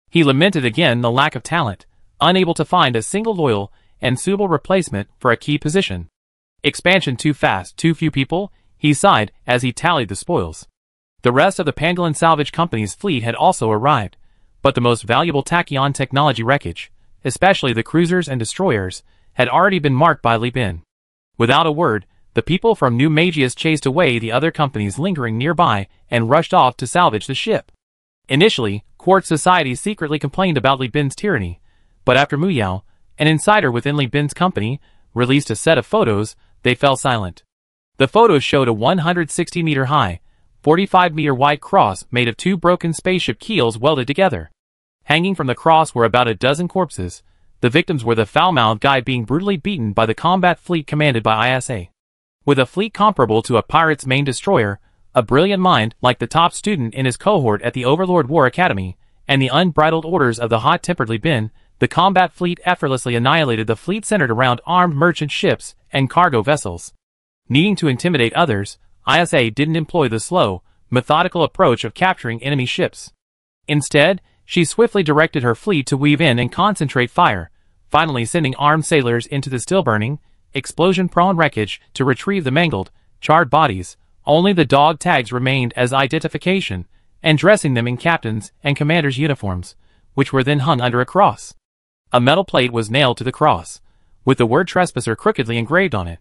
He lamented again the lack of talent, unable to find a single loyal and suitable replacement for a key position. Expansion too fast, too few people, he sighed as he tallied the spoils. The rest of the Pangolin Salvage Company's fleet had also arrived, but the most valuable tachyon technology wreckage, especially the cruisers and destroyers, had already been marked by Li Bin. Without a word, the people from New Magius chased away the other companies lingering nearby and rushed off to salvage the ship. Initially, Quartz Society secretly complained about Li Bin's tyranny, but after Mu Yao, an insider within Li Bin's company, released a set of photos, they fell silent. The photos showed a 160-meter-high, 45-meter-wide cross made of two broken spaceship keels welded together. Hanging from the cross were about a dozen corpses. The victims were the foul-mouthed guy being brutally beaten by the combat fleet commanded by ISA. With a fleet comparable to a pirate's main destroyer, a brilliant mind like the top student in his cohort at the Overlord War Academy, and the unbridled orders of the hot-tempered Li Bin, the combat fleet effortlessly annihilated the fleet centered around armed merchant ships and cargo vessels. Needing to intimidate others, ISA didn't employ the slow, methodical approach of capturing enemy ships. Instead, she swiftly directed her fleet to weave in and concentrate fire, finally sending armed sailors into the still-burning, explosion-prone wreckage to retrieve the mangled, charred bodies. Only the dog tags remained as identification, and dressing them in captains' and commanders' uniforms, which were then hung under a cross. A metal plate was nailed to the cross, with the word trespasser crookedly engraved on it.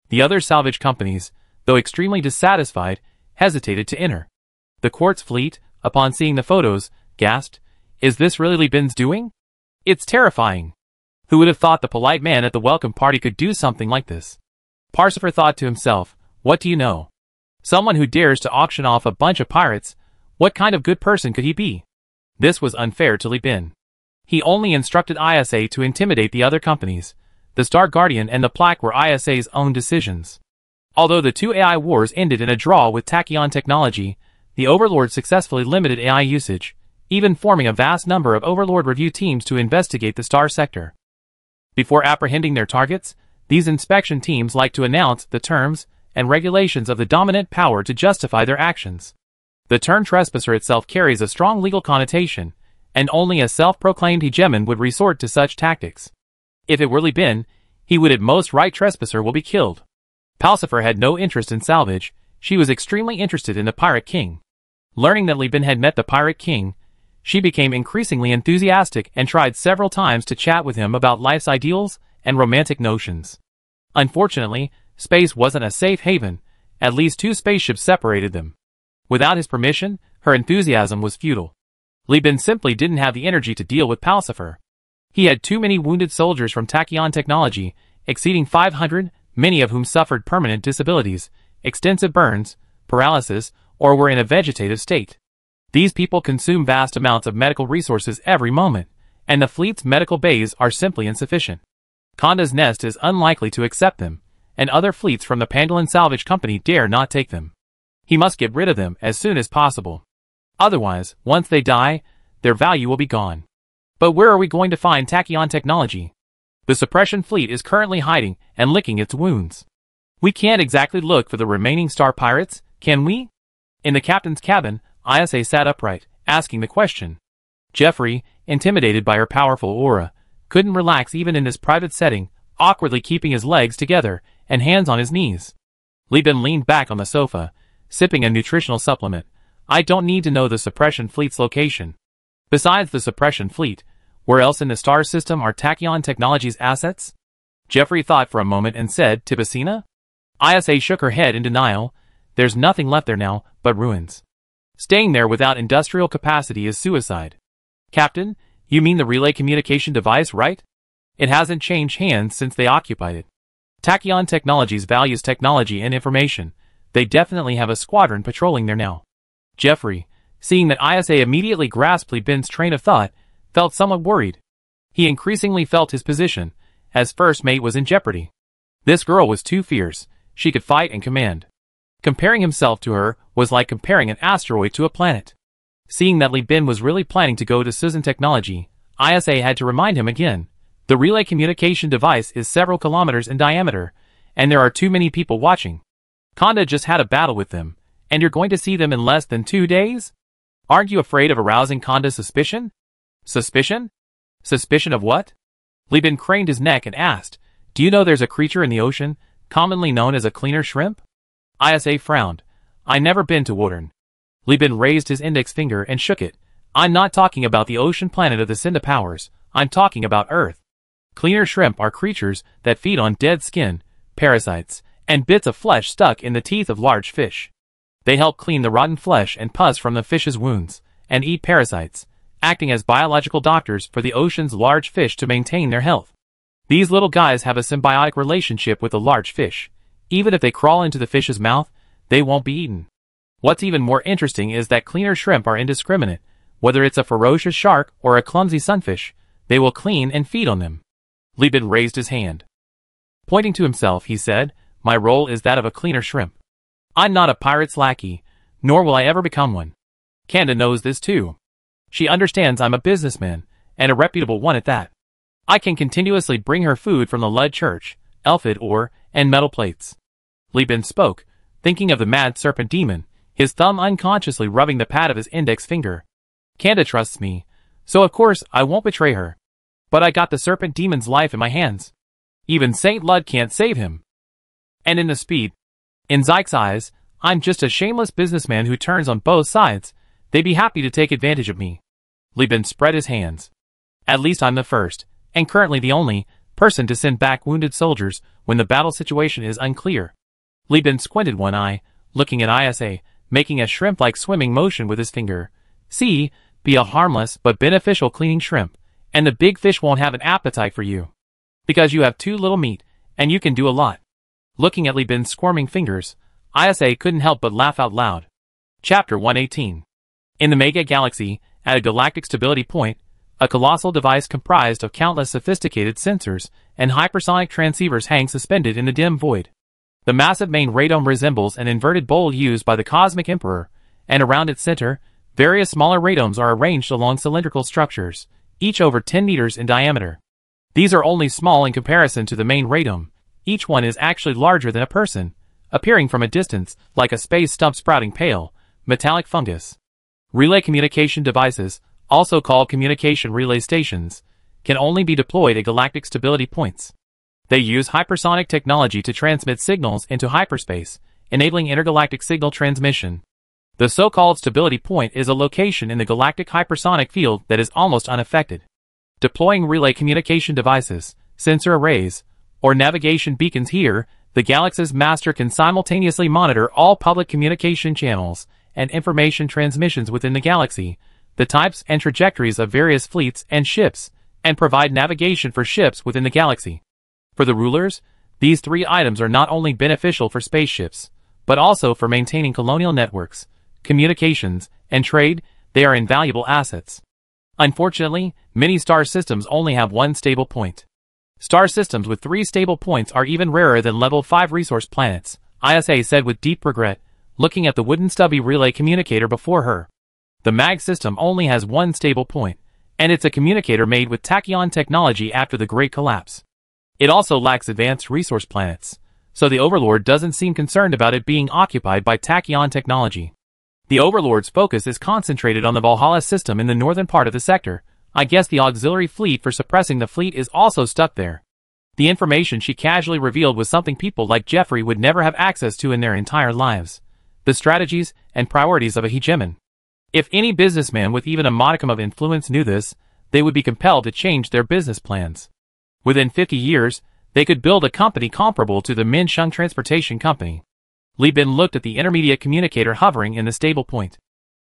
The other salvage companies, though extremely dissatisfied, hesitated to enter. The Quartz fleet, upon seeing the photos, gasped, "Is this really Li Bin's doing? It's terrifying. Who would have thought the polite man at the welcome party could do something like this?" Parsifal thought to himself, "What do you know? Someone who dares to auction off a bunch of pirates, what kind of good person could he be?" This was unfair to Li Bin. He only instructed ISA to intimidate the other companies. The Star Guardian and the plaque were ISA's own decisions. Although the two AI wars ended in a draw with tachyon technology, the Overlord successfully limited AI usage, even forming a vast number of Overlord review teams to investigate the Star sector. Before apprehending their targets, these inspection teams like to announce the terms and regulations of the dominant power to justify their actions. The term trespasser itself carries a strong legal connotation, and only a self-proclaimed hegemon would resort to such tactics. If it were Li Bin, he would at most write trespasser will be killed. Parsifal had no interest in salvage, she was extremely interested in the Pirate King. Learning that Li Bin had met the Pirate King, she became increasingly enthusiastic and tried several times to chat with him about life's ideals and romantic notions. Unfortunately, space wasn't a safe haven, at least two spaceships separated them. Without his permission, her enthusiasm was futile. Li Bin simply didn't have the energy to deal with Parsifal. He had too many wounded soldiers from tachyon technology, exceeding 500, many of whom suffered permanent disabilities, extensive burns, paralysis, or were in a vegetative state. These people consume vast amounts of medical resources every moment, and the fleet's medical bays are simply insufficient. Conda's Nest is unlikely to accept them, and other fleets from the Pangolin Salvage Company dare not take them. He must get rid of them as soon as possible. Otherwise, once they die, their value will be gone. But where are we going to find tachyon technology? The suppression fleet is currently hiding and licking its wounds. We can't exactly look for the remaining star pirates, can we? In the captain's cabin, ISA sat upright, asking the question. Jeffrey, intimidated by her powerful aura, couldn't relax even in this private setting, awkwardly keeping his legs together and hands on his knees. Li Bin leaned back on the sofa, sipping a nutritional supplement. I don't need to know the suppression fleet's location. Besides the suppression fleet, where else in the star system are tachyon technology's assets? Jeffrey thought for a moment and said, Tibicina? ISA shook her head in denial. There's nothing left there now, but ruins. Staying there without industrial capacity is suicide. Captain, you mean the relay communication device, right? It hasn't changed hands since they occupied it. Tachyon Technologies values technology and information. They definitely have a squadron patrolling there now. Jeffrey, seeing that ISA immediately grasped Li Bin's train of thought, felt somewhat worried. He increasingly felt his position as first mate was in jeopardy. This girl was too fierce. She could fight and command. Comparing himself to her was like comparing an asteroid to a planet. Seeing that Li Bin was really planning to go to Susan Technology, ISA had to remind him again. The relay communication device is several kilometers in diameter, and there are too many people watching. Kanda just had a battle with them, and you're going to see them in less than 2 days? Aren't you afraid of arousing Kanda's suspicion? Suspicion? Suspicion of what? Li Bin craned his neck and asked, do you know there's a creature in the ocean, commonly known as a cleaner shrimp? ISA frowned. I never been to Wotern. Li Bin raised his index finger and shook it. I'm not talking about the ocean planet of the Cinda powers, I'm talking about Earth. Cleaner shrimp are creatures that feed on dead skin, parasites, and bits of flesh stuck in the teeth of large fish. They help clean the rotten flesh and pus from the fish's wounds, and eat parasites, acting as biological doctors for the ocean's large fish to maintain their health. These little guys have a symbiotic relationship with the large fish. Even if they crawl into the fish's mouth, they won't be eaten. What's even more interesting is that cleaner shrimp are indiscriminate. Whether it's a ferocious shark or a clumsy sunfish, they will clean and feed on them. Li Bin raised his hand. Pointing to himself, he said, my role is that of a cleaner shrimp. I'm not a pirate's lackey, nor will I ever become one. Kanda knows this too. She understands I'm a businessman, and a reputable one at that. I can continuously bring her food from the lead church, elfid ore, and metal plates. Li Bin spoke, thinking of the mad serpent demon, his thumb unconsciously rubbing the pad of his index finger. Kanda trusts me, so of course I won't betray her. But I got the serpent demon's life in my hands. Even Saint Lud can't save him. And in the speed. In Zyke's eyes, I'm just a shameless businessman who turns on both sides. They'd be happy to take advantage of me. Li Bin spread his hands. At least I'm the first, and currently the only, person to send back wounded soldiers when the battle situation is unclear. Li Bin squinted one eye, looking at ISA, making a shrimp-like swimming motion with his finger. See, be a harmless but beneficial cleaning shrimp, and the big fish won't have an appetite for you. Because you have too little meat, and you can do a lot. Looking at Li Bin's squirming fingers, ISA couldn't help but laugh out loud. Chapter 118. In the Mega Galaxy, at a galactic stability point, a colossal device comprised of countless sophisticated sensors and hypersonic transceivers hangs suspended in the dim void. The massive main radome resembles an inverted bowl used by the Cosmic Emperor, and around its center, various smaller radomes are arranged along cylindrical structures, each over 10 meters in diameter. These are only small in comparison to the main radome. Each one is actually larger than a person, appearing from a distance like a space stump sprouting pale, metallic fungus. Relay communication devices, also called communication relay stations, can only be deployed at galactic stability points. They use hypersonic technology to transmit signals into hyperspace, enabling intergalactic signal transmission. The so-called stability point is a location in the galactic hypersonic field that is almost unaffected. Deploying relay communication devices, sensor arrays, or navigation beacons here, the Galaxy's master can simultaneously monitor all public communication channels and information transmissions within the galaxy, the types and trajectories of various fleets and ships, and provide navigation for ships within the galaxy. For the rulers, these three items are not only beneficial for spaceships, but also for maintaining colonial networks, communications, and trade. They are invaluable assets. Unfortunately, many star systems only have one stable point. Star systems with 3 stable points are even rarer than level 5 resource planets, ISA said with deep regret, looking at the wooden stubby relay communicator before her. The MAG system only has 1 stable point, and it's a communicator made with tachyon technology after the Great Collapse. It also lacks advanced resource planets, so the Overlord doesn't seem concerned about it being occupied by tachyon technology. The Overlord's focus is concentrated on the Valhalla system in the northern part of the sector. I guess the auxiliary fleet for suppressing the fleet is also stuck there. The information she casually revealed was something people like Jeffrey would never have access to in their entire lives. The strategies and priorities of a hegemon. If any businessman with even a modicum of influence knew this, they would be compelled to change their business plans. Within 50 years, they could build a company comparable to the Minsheng Transportation Company. Li Bin looked at the intermediate communicator hovering in the stable point.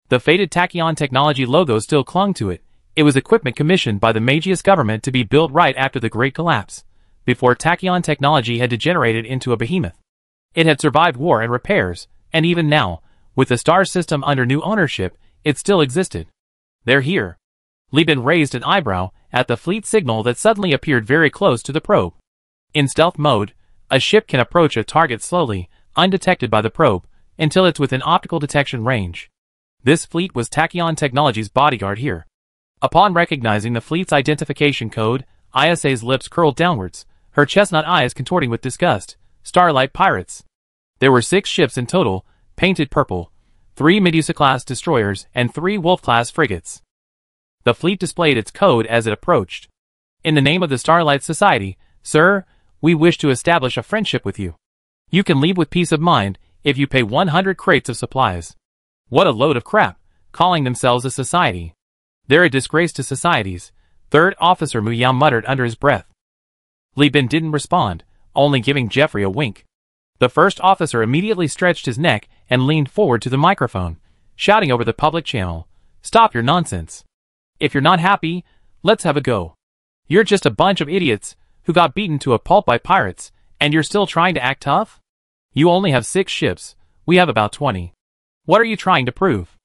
The faded tachyon technology logo still clung to it. It was equipment commissioned by the Magius government to be built right after the Great Collapse, before tachyon technology had degenerated into a behemoth. It had survived war and repairs, and even now, with the star system under new ownership, it still existed. They're here. Li Bin raised an eyebrow at the fleet signal that suddenly appeared very close to the probe. In stealth mode, a ship can approach a target slowly, undetected by the probe, until it's within optical detection range. This fleet was Tachyon Technology's bodyguard here. Upon recognizing the fleet's identification code, ISA's lips curled downwards, her chestnut eyes contorting with disgust. Starlight Pirates. There were 6 ships in total, painted purple, 3 Medusa-class destroyers and 3 Wolf-class frigates. The fleet displayed its code as it approached. In the name of the Starlight Society, sir, we wish to establish a friendship with you. You can leave with peace of mind if you pay 100 crates of supplies. What a load of crap, calling themselves a society. They're a disgrace to societies, Third Officer Mu Yao muttered under his breath. Li Bin didn't respond, only giving Jeffrey a wink. The first officer immediately stretched his neck and leaned forward to the microphone, shouting over the public channel, "Stop your nonsense. If you're not happy, let's have a go. You're just a bunch of idiots who got beaten to a pulp by pirates, and you're still trying to act tough? You only have 6 ships, we have about 20. What are you trying to prove?"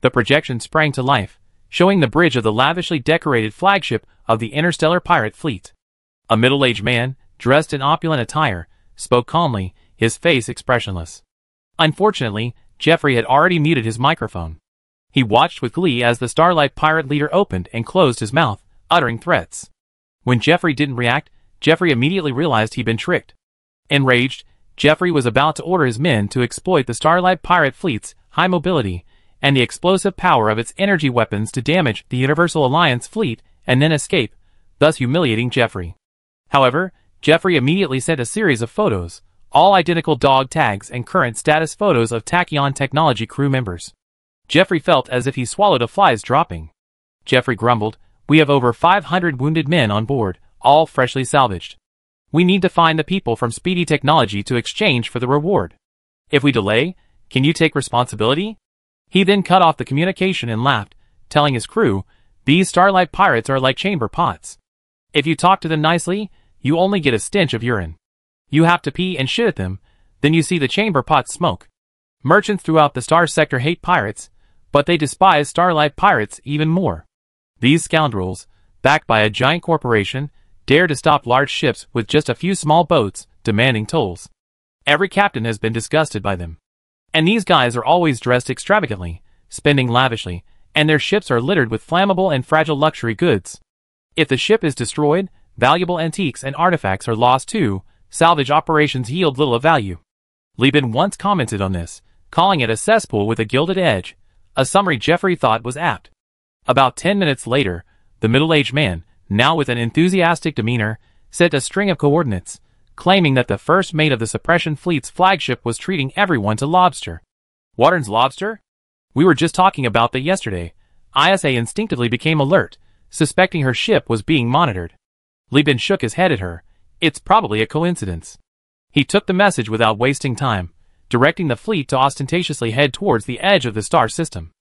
The projection sprang to life, showing the bridge of the lavishly decorated flagship of the Interstellar pirate fleet. A middle-aged man, dressed in opulent attire, spoke calmly, his face expressionless. Unfortunately, Jeffrey had already muted his microphone. He watched with glee as the Starlight pirate leader opened and closed his mouth, uttering threats. When Jeffrey didn't react, Jeffrey immediately realized he'd been tricked. Enraged, Jeffrey was about to order his men to exploit the Starlight pirate fleet's high mobility and the explosive power of its energy weapons to damage the Universal Alliance fleet and then escape, thus humiliating Jeffrey. However, Jeffrey immediately sent a series of photos, all identical dog tags and current status photos of Tachyon Technology crew members. Jeffrey felt as if he swallowed a fly's dropping. Jeffrey grumbled, "We have over 500 wounded men on board, all freshly salvaged. We need to find the people from Speedy Technology to exchange for the reward. If we delay, can you take responsibility?" He then cut off the communication and laughed, telling his crew, "These Starlight pirates are like chamber pots. If you talk to them nicely, you only get a stench of urine. You have to pee and shit at them, then you see the chamber pots smoke. Merchants throughout the Star Sector hate pirates, but they despise Starlight pirates even more. These scoundrels, backed by a giant corporation, dare to stop large ships with just a few small boats, demanding tolls. Every captain has been disgusted by them. And these guys are always dressed extravagantly, spending lavishly, and their ships are littered with flammable and fragile luxury goods. If the ship is destroyed, valuable antiques and artifacts are lost too. Salvage operations yield little of value." Li Bin once commented on this, calling it a cesspool with a gilded edge, a summary Jeffrey thought was apt. About 10 minutes later, the middle-aged man, now with an enthusiastic demeanor, sent a string of coordinates, claiming that the first mate of the Suppression Fleet's flagship was treating everyone to lobster. "Wattern's lobster? We were just talking about that yesterday." ISA instinctively became alert, suspecting her ship was being monitored. Li Bin shook his head at her. "It's probably a coincidence." He took the message without wasting time, directing the fleet to ostentatiously head towards the edge of the star system.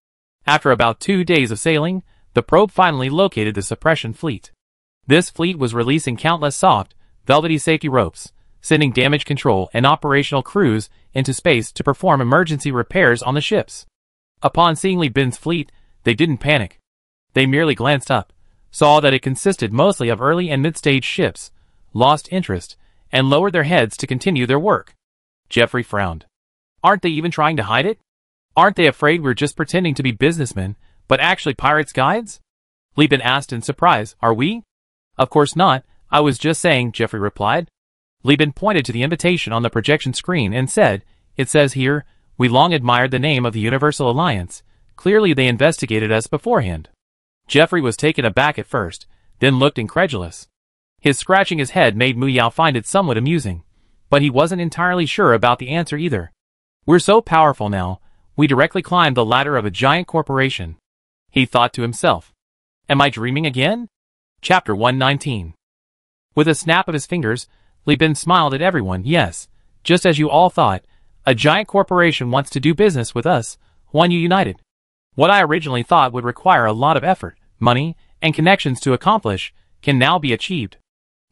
After about 2 days of sailing, the probe finally located the Suppression Fleet. This fleet was releasing countless soft, velvety safety ropes, sending damage control and operational crews into space to perform emergency repairs on the ships. Upon seeing Li Bin's fleet, they didn't panic. They merely glanced up, saw that it consisted mostly of early and mid-stage ships, lost interest, and lowered their heads to continue their work. Jeffrey frowned. "Aren't they even trying to hide it? Aren't they afraid we're just pretending to be businessmen, but actually pirates' guides?" Li Bin asked in surprise, "Are we?" "Of course not, I was just saying," Jeffrey replied. Li Bin pointed to the invitation on the projection screen and said, "It says here, we long admired the name of the Universal Alliance. Clearly they investigated us beforehand." Jeffrey was taken aback at first, then looked incredulous. His scratching his head made Mu Yao find it somewhat amusing, but he wasn't entirely sure about the answer either. "We're so powerful now, we directly climbed the ladder of a giant corporation," he thought to himself. "Am I dreaming again?" Chapter 119. With a snap of his fingers, Li Bin smiled at everyone. "Yes, just as you all thought, a giant corporation wants to do business with us, one united. What I originally thought would require a lot of effort, money, and connections to accomplish, can now be achieved."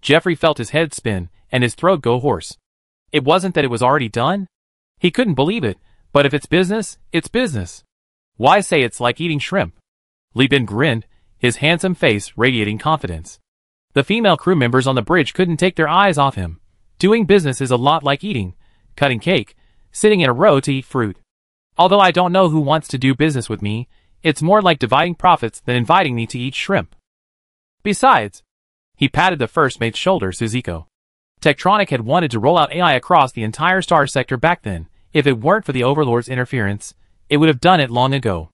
Jeffrey felt his head spin and his throat go hoarse. It wasn't that it was already done. He couldn't believe it, but if it's business, it's business. Why say it's like eating shrimp? Li Bin grinned, his handsome face radiating confidence. The female crew members on the bridge couldn't take their eyes off him. Doing business is a lot like eating, cutting cake, sitting in a row to eat fruit. Although I don't know who wants to do business with me, it's more like dividing profits than inviting me to eat shrimp. Besides, he patted the first mate's shoulder, Suzuko. Tektronic had wanted to roll out AI across the entire star sector back then. If it weren't for the Overlord's interference, it would have done it long ago.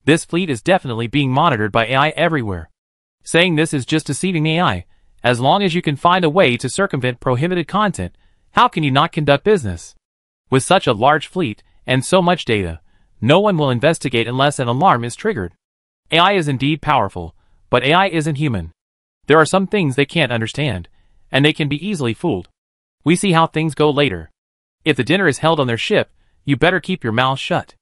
This fleet is definitely being monitored by AI everywhere. Saying this is just deceiving the AI. As long as you can find a way to circumvent prohibited content, how can you not conduct business? With such a large fleet, and so much data, no one will investigate unless an alarm is triggered. AI is indeed powerful, but AI isn't human. There are some things they can't understand, and they can be easily fooled. We see how things go later. If the dinner is held on their ship, you better keep your mouth shut.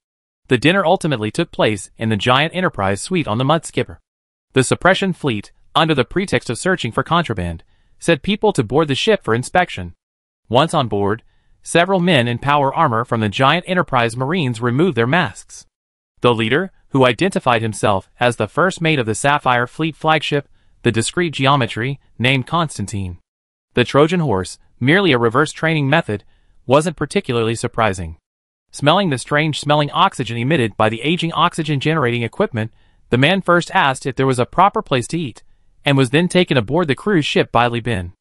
The dinner ultimately took place in the giant Enterprise suite on the Mud Skipper. The suppression fleet, under the pretext of searching for contraband, sent people to board the ship for inspection. Once on board, several men in power armor from the giant Enterprise Marines removed their masks. The leader, who identified himself as the first mate of the Sapphire Fleet flagship, the discrete geometry, named Constantine. The Trojan horse, merely a reverse training method, wasn't particularly surprising. Smelling the strange-smelling oxygen emitted by the aging oxygen-generating equipment, the man first asked if there was a proper place to eat, and was then taken aboard the cruise ship by Li Bin.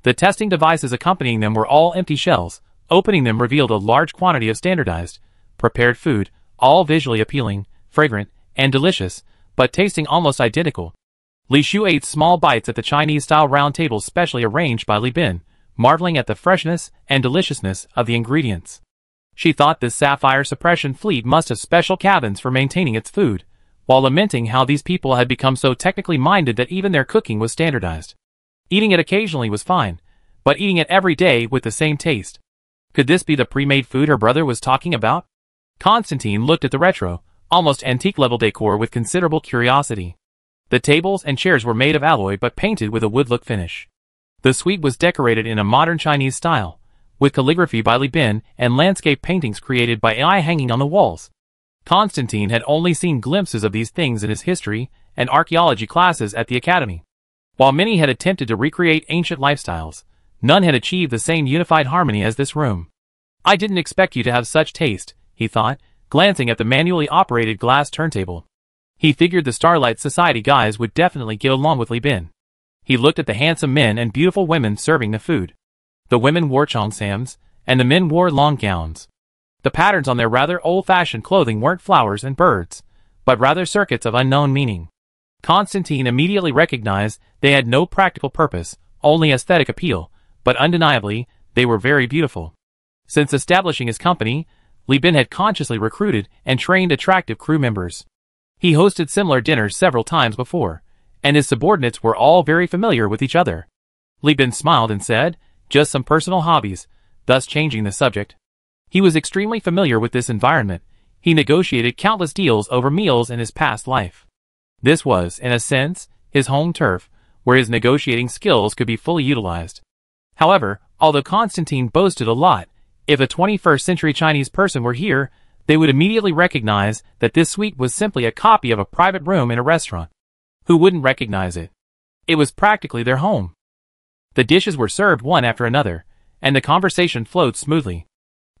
The testing devices accompanying them were all empty shells. Opening them revealed a large quantity of standardized, prepared food, all visually appealing, fragrant, and delicious, but tasting almost identical. Li Shu ate small bites at the Chinese-style round tables specially arranged by Li Bin, marveling at the freshness and deliciousness of the ingredients. She thought this Sapphire suppression fleet must have special cabins for maintaining its food, while lamenting how these people had become so technically minded that even their cooking was standardized. Eating it occasionally was fine, but eating it every day with the same taste. Could this be the pre-made food her brother was talking about? Constantine looked at the retro, almost antique-level decor with considerable curiosity. The tables and chairs were made of alloy but painted with a wood-look finish. The suite was decorated in a modern Chinese style, with calligraphy by Li Bin and landscape paintings created by AI hanging on the walls. Constantine had only seen glimpses of these things in his history and archaeology classes at the academy. While many had attempted to recreate ancient lifestyles, none had achieved the same unified harmony as this room. I didn't expect you to have such taste, he thought, glancing at the manually operated glass turntable. He figured the Starlight Society guys would definitely get along with Li Bin. He looked at the handsome men and beautiful women serving the food. The women wore cheongsams, and the men wore long gowns. The patterns on their rather old-fashioned clothing weren't flowers and birds, but rather circuits of unknown meaning. Constantine immediately recognized they had no practical purpose, only aesthetic appeal, but undeniably, they were very beautiful. Since establishing his company, Li Bin had consciously recruited and trained attractive crew members. He hosted similar dinners several times before, and his subordinates were all very familiar with each other. Li Bin smiled and said, "Just some personal hobbies," thus changing the subject. He was extremely familiar with this environment. He negotiated countless deals over meals in his past life. This was, in a sense, his home turf, where his negotiating skills could be fully utilized. However, although Constantine boasted a lot, if a 21st century Chinese person were here, they would immediately recognize that this suite was simply a copy of a private room in a restaurant. Who wouldn't recognize it? It was practically their home. The dishes were served one after another, and the conversation flowed smoothly.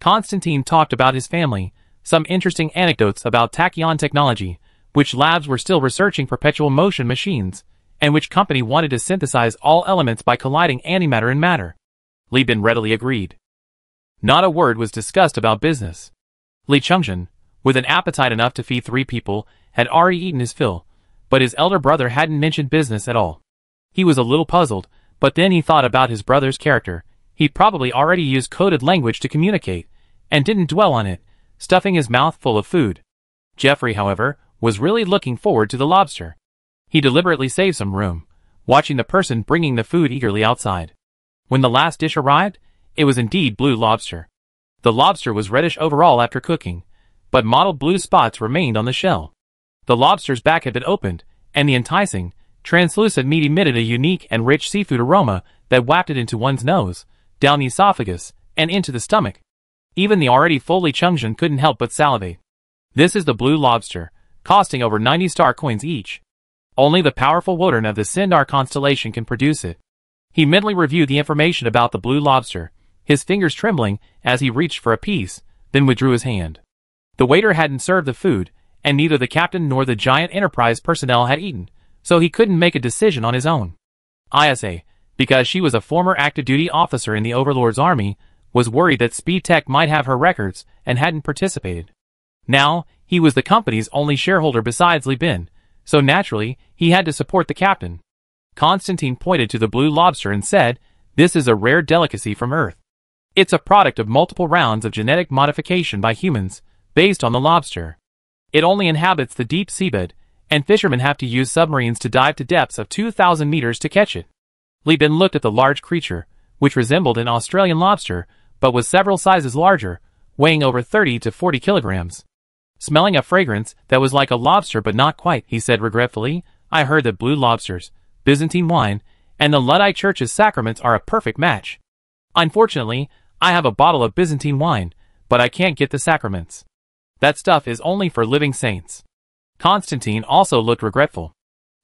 Constantine talked about his family, some interesting anecdotes about tachyon technology, which labs were still researching perpetual motion machines, and which company wanted to synthesize all elements by colliding antimatter and matter. Li Bin readily agreed. Not a word was discussed about business. Li Chengzhen, with an appetite enough to feed 3 people, had already eaten his fill, but his elder brother hadn't mentioned business at all. He was a little puzzled, but then he thought about his brother's character. He'd probably already used coded language to communicate, and didn't dwell on it, stuffing his mouth full of food. Jeffrey, however, was really looking forward to the lobster. He deliberately saved some room, watching the person bringing the food eagerly outside. When the last dish arrived, it was indeed blue lobster. The lobster was reddish overall after cooking, but mottled blue spots remained on the shell. The lobster's back had been opened, and the enticing, translucent meat emitted a unique and rich seafood aroma that wafted into one's nose, down the esophagus, and into the stomach. Even the already full Li Chengzhen couldn't help but salivate. This is the blue lobster, costing over 90 star coins each. Only the powerful Wotan of the Sindar constellation can produce it. He mentally reviewed the information about the blue lobster, his fingers trembling as he reached for a piece, then withdrew his hand. The waiter hadn't served the food, and neither the captain nor the giant Enterprise personnel had eaten, so he couldn't make a decision on his own. Isa, because she was a former active-duty officer in the Overlord's army, was worried that Speed Tech might have her records and hadn't participated. Now, he was the company's only shareholder besides Li Bin, so naturally, he had to support the captain. Constantine pointed to the blue lobster and said, "This is a rare delicacy from Earth. It's a product of multiple rounds of genetic modification by humans, based on the lobster. It only inhabits the deep seabed, and fishermen have to use submarines to dive to depths of 2,000 meters to catch it." Li Bin looked at the large creature, which resembled an Australian lobster, but was several sizes larger, weighing over 30 to 40 kilograms. "Smelling a fragrance that was like a lobster but not quite," he said regretfully. "I heard that blue lobsters, Byzantine wine, and the Luddite Church's sacraments are a perfect match. Unfortunately, I have a bottle of Byzantine wine, but I can't get the sacraments. That stuff is only for living saints." Constantine also looked regretful.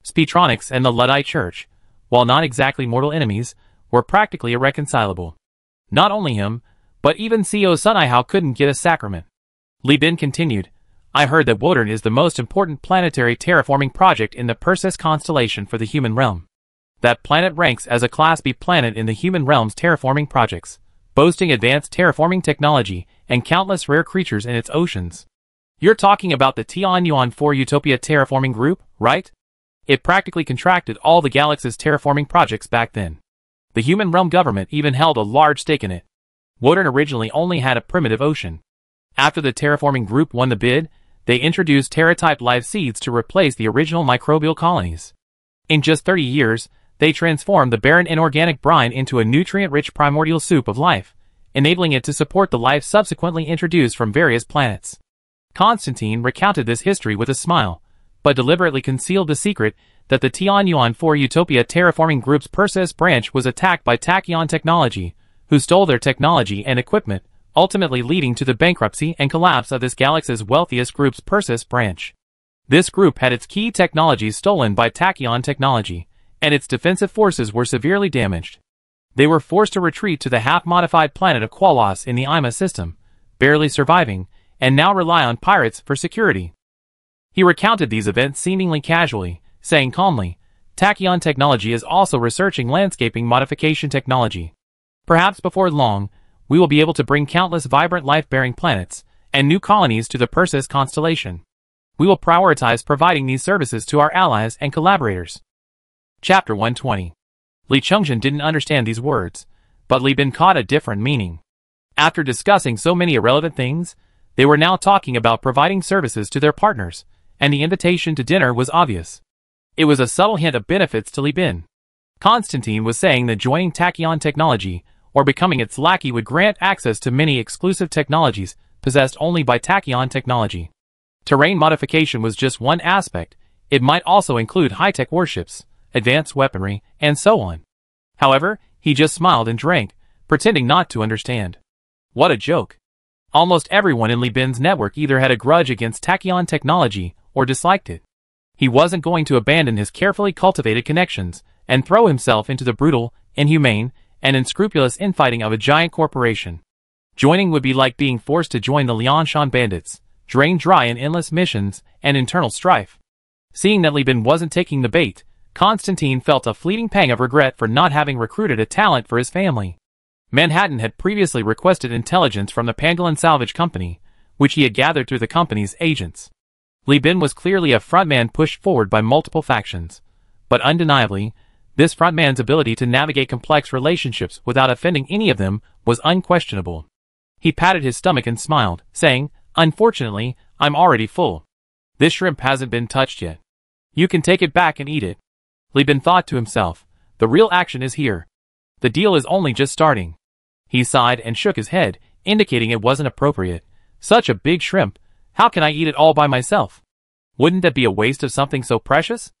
Speedtronics and the Luddite Church, while not exactly mortal enemies, were practically irreconcilable. Not only him, but even CEO Sunihao couldn't get a sacrament. Li Bin continued, "I heard that Wotan is the most important planetary terraforming project in the Perseus constellation for the human realm. That planet ranks as a Class B planet in the human realm's terraforming projects, boasting advanced terraforming technology and countless rare creatures in its oceans. You're talking about the Tianyuan 4 Utopia terraforming group, right? It practically contracted all the galaxy's terraforming projects back then. The human realm government even held a large stake in it. Wotan originally only had a primitive ocean. After the terraforming group won the bid, they introduced Terra-type life seeds to replace the original microbial colonies. In just 30 years, they transformed the barren inorganic brine into a nutrient-rich primordial soup of life, enabling it to support the life subsequently introduced from various planets." Constantine recounted this history with a smile, but deliberately concealed the secret that the Tianyuan 4 Utopia terraforming group's Perseus branch was attacked by Tachyon Technology, who stole their technology and equipment, ultimately leading to the bankruptcy and collapse of this galaxy's wealthiest group's Perseus branch. This group had its key technologies stolen by Tachyon Technology, and its defensive forces were severely damaged. They were forced to retreat to the half-modified planet of Qualos in the Ima system, barely surviving, and now rely on pirates for security. He recounted these events seemingly casually, saying calmly, "Tachyon Technology is also researching landscaping modification technology. Perhaps before long, we will be able to bring countless vibrant life-bearing planets and new colonies to the Perseus constellation. We will prioritize providing these services to our allies and collaborators." Chapter 120. Li Chongjin didn't understand these words, but Li Bin caught a different meaning. After discussing so many irrelevant things, they were now talking about providing services to their partners, and the invitation to dinner was obvious. It was a subtle hint of benefits to Li Bin. Constantine was saying that joining Tachyon Technology or becoming its lackey would grant access to many exclusive technologies possessed only by Tachyon Technology. Terrain modification was just one aspect. It might also include high-tech warships, advanced weaponry, and so on. However, he just smiled and drank, pretending not to understand. What a joke. Almost everyone in Li Bin's network either had a grudge against Tachyon Technology or disliked it. He wasn't going to abandon his carefully cultivated connections and throw himself into the brutal, inhumane, and unscrupulous infighting of a giant corporation. Joining would be like being forced to join the Liangshan bandits, drained dry in endless missions and internal strife. Seeing that Li Bin wasn't taking the bait, Constantine felt a fleeting pang of regret for not having recruited a talent for his family. Manhattan had previously requested intelligence from the Pangolin Salvage Company, which he had gathered through the company's agents. Li Bin was clearly a frontman pushed forward by multiple factions, but undeniably, this frontman's ability to navigate complex relationships without offending any of them was unquestionable. He patted his stomach and smiled, saying, "Unfortunately, I'm already full. This shrimp hasn't been touched yet. You can take it back and eat it." Li Bin thought to himself, "The real action is here. The deal is only just starting." He sighed and shook his head, indicating it wasn't appropriate. "Such a big shrimp, how can I eat it all by myself? Wouldn't that be a waste of something so precious?"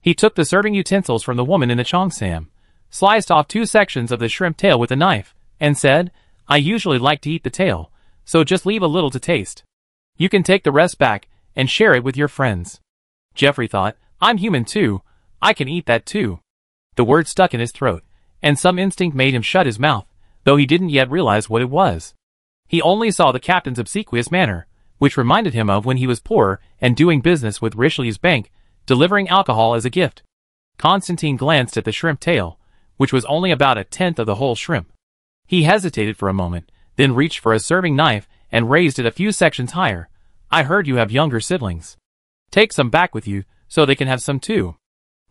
He took the serving utensils from the woman in the cheongsam, sliced off 2 sections of the shrimp tail with a knife, and said, "I usually like to eat the tail, so just leave a little to taste. You can take the rest back and share it with your friends." Jeffrey thought, "I'm human too, I can eat that too. The word stuck in his throat, and some instinct made him shut his mouth, though he didn't yet realize what it was. He only saw the captain's obsequious manner, which reminded him of when he was poor and doing business with Richelieu's bank, delivering alcohol as a gift. Constantine glanced at the shrimp tail, which was only about a tenth of the whole shrimp. He hesitated for a moment, then reached for a serving knife and raised it a few sections higher. I heard you have younger siblings. Take some back with you, so they can have some too.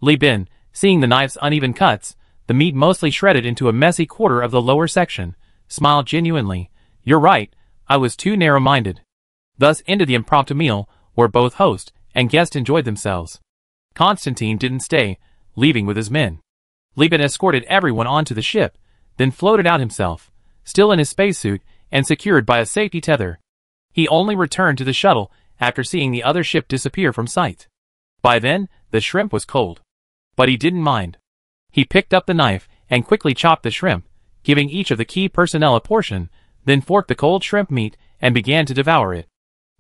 Li Bin, seeing the knife's uneven cuts, the meat mostly shredded into a messy quarter of the lower section, smiled genuinely. You're right, I was too narrow-minded. Thus ended the impromptu meal, where both host and guest enjoyed themselves. Constantine didn't stay, leaving with his men. Li Bin escorted everyone onto the ship, then floated out himself, still in his spacesuit and secured by a safety tether. He only returned to the shuttle after seeing the other ship disappear from sight. By then, the shrimp was cold. But he didn't mind. He picked up the knife and quickly chopped the shrimp, giving each of the key personnel a portion, then forked the cold shrimp meat and began to devour it.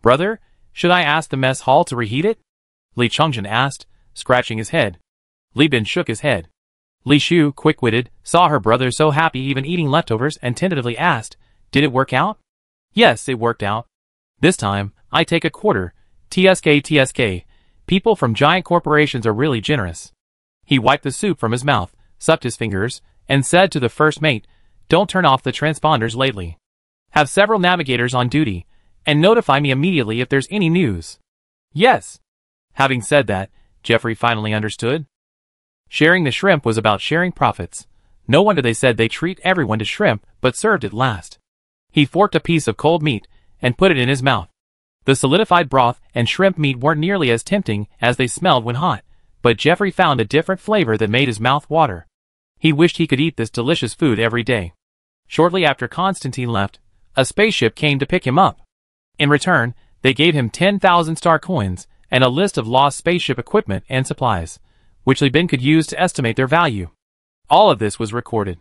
Brother, should I ask the mess hall to reheat it? Li Chongjin asked, scratching his head. Li Bin shook his head. Li Shu, quick-witted, saw her brother so happy even eating leftovers and tentatively asked, did it work out? Yes, it worked out. This time, I take a quarter. TSK. People from giant corporations are really generous. He wiped the soup from his mouth, sucked his fingers, and said to the first mate, don't turn off the transponders lately. Have several navigators on duty, and notify me immediately if there's any news. Yes. Having said that, Jeffrey finally understood. Sharing the shrimp was about sharing profits. No wonder they said they treat everyone to shrimp, but served it last. He forked a piece of cold meat and put it in his mouth. The solidified broth and shrimp meat weren't nearly as tempting as they smelled when hot, but Jeffrey found a different flavor that made his mouth water. He wished he could eat this delicious food every day. Shortly after Constantine left, a spaceship came to pick him up. In return, they gave him 10,000 star coins and a list of lost spaceship equipment and supplies, which Li Bin could use to estimate their value. All of this was recorded.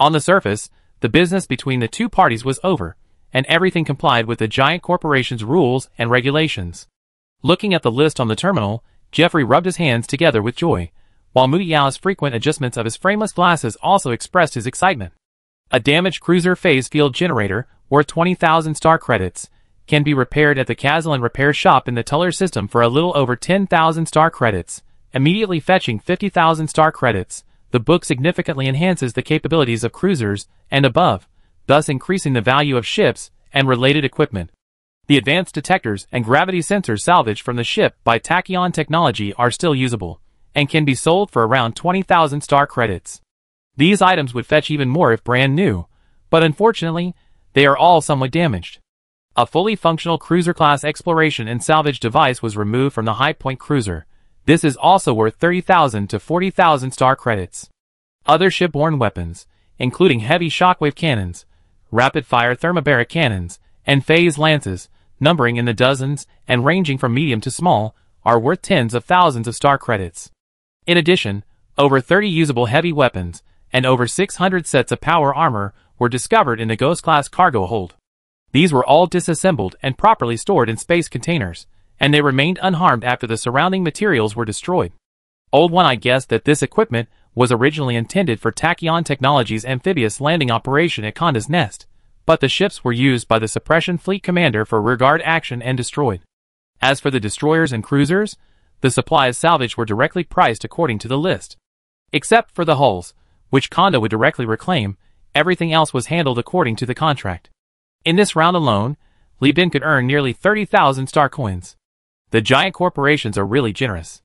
On the surface, the business between the two parties was over, and everything complied with the giant corporation's rules and regulations. Looking at the list on the terminal, Jeffrey rubbed his hands together with joy, while Mu Yao's frequent adjustments of his frameless glasses also expressed his excitement. A damaged cruiser phase field generator, worth 20,000 star credits, can be repaired at the Kazalin repair shop in the Tuller system for a little over 10,000 star credits, immediately fetching 50,000 star credits. The book significantly enhances the capabilities of cruisers and above, thus increasing the value of ships and related equipment. The advanced detectors and gravity sensors salvaged from the ship by Tachyon technology are still usable, and can be sold for around 20,000 star credits. These items would fetch even more if brand new, but unfortunately, they are all somewhat damaged. A fully functional cruiser-class exploration and salvage device was removed from the High Point cruiser. This is also worth 30,000 to 40,000 star credits. Other shipborne weapons, including heavy shockwave cannons, rapid-fire thermobaric cannons, and phase lances, numbering in the dozens and ranging from medium to small, are worth tens of thousands of star credits. In addition, over 30 usable heavy weapons and over 600 sets of power armor were discovered in the Ghost-class cargo hold. These were all disassembled and properly stored in space containers, and they remained unharmed after the surrounding materials were destroyed. Old One, I guessed that this equipment was originally intended for Tachyon Technologies' amphibious landing operation at Conda's Nest, but the ships were used by the Suppression Fleet Commander for rearguard action and destroyed. As for the destroyers and cruisers, the supplies salvaged were directly priced according to the list. Except for the hulls, which Conda would directly reclaim, everything else was handled according to the contract. In this round alone, Li Bin could earn nearly 30,000 star coins. The giant corporations are really generous.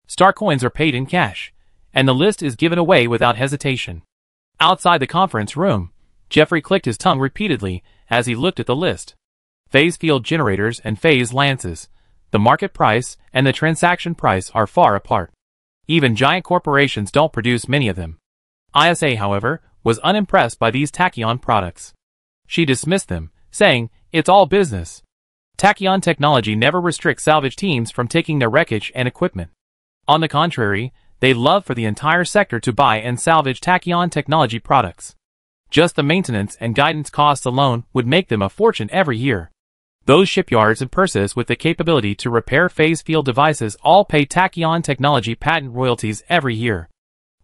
Star coins are paid in cash, and the list is given away without hesitation. Outside the conference room, Jeffrey clicked his tongue repeatedly as he looked at the list. Phase field generators and phase lances, the market price and the transaction price are far apart. Even giant corporations don't produce many of them. ISA, however, was unimpressed by these Tachyon products. She dismissed them, saying, "It's all business." Tachyon technology never restricts salvage teams from taking their wreckage and equipment. On the contrary, they love for the entire sector to buy and salvage Tachyon technology products. Just the maintenance and guidance costs alone would make them a fortune every year. Those shipyards and purses with the capability to repair phase field devices all pay Tachyon Technology patent royalties every year.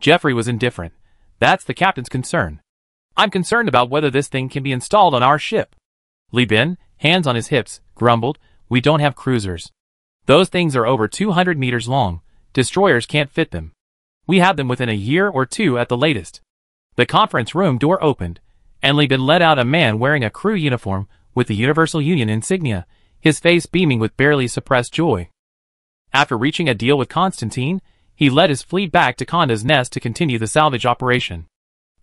Jeffrey was indifferent. That's the captain's concern. I'm concerned about whether this thing can be installed on our ship. Li Bin, hands on his hips, grumbled, we don't have cruisers. Those things are over 200 meters long. Destroyers can't fit them. We have them within a year or two at the latest. The conference room door opened, and Li Bin let out a man wearing a crew uniform with the Universal Union insignia, his face beaming with barely suppressed joy. After reaching a deal with Constantine, he led his fleet back to Conda's Nest to continue the salvage operation.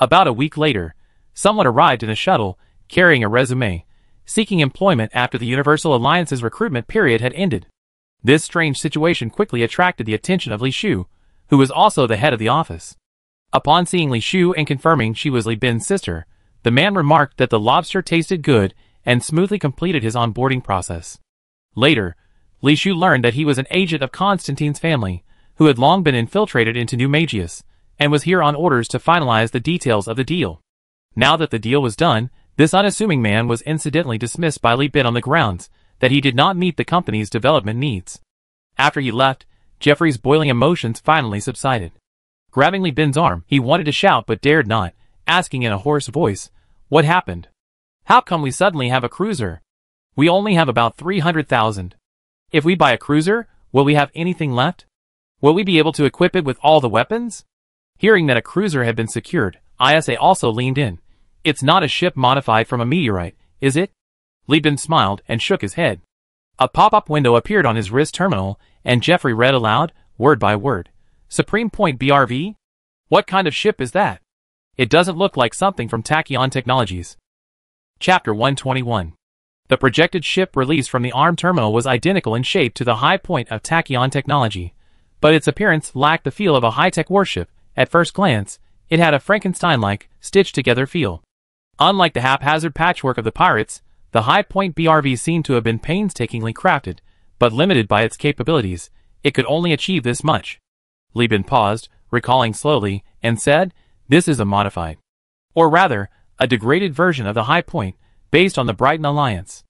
About a week later, someone arrived in a shuttle, carrying a resume, seeking employment after the Universal Alliance's recruitment period had ended. This strange situation quickly attracted the attention of Li Shu, who was also the head of the office. Upon seeing Li Shu and confirming she was Li Bin's sister, the man remarked that the lobster tasted good and smoothly completed his onboarding process. Later, Li Shu learned that he was an agent of Constantine's family, who had long been infiltrated into New Magius, and was here on orders to finalize the details of the deal. Now that the deal was done, this unassuming man was incidentally dismissed by Li Bin on the grounds that he did not meet the company's development needs. After he left, Jeffrey's boiling emotions finally subsided. Grabbing Li Bin's arm, he wanted to shout but dared not, asking in a hoarse voice, "What happened? How come we suddenly have a cruiser? We only have about 300,000. If we buy a cruiser, will we have anything left? Will we be able to equip it with all the weapons?" Hearing that a cruiser had been secured, ISA also leaned in. "It's not a ship modified from a meteorite, is it?" Li Bin smiled and shook his head. A pop-up window appeared on his wrist terminal, and Jeffrey read aloud, word by word, "Supreme Point BRV? What kind of ship is that? It doesn't look like something from Tachyon Technologies." Chapter 121. The projected ship released from the arm terminal was identical in shape to the High Point of Tachyon Technology, but its appearance lacked the feel of a high-tech warship. At first glance, it had a Frankenstein-like, stitched-together feel. Unlike the haphazard patchwork of the pirates, the High Point BRV seemed to have been painstakingly crafted, but limited by its capabilities. It could only achieve this much. Li Bin paused, recalling slowly, and said, "This is a modified, or rather, a degraded version of the High Point, based on the Brighton Alliance."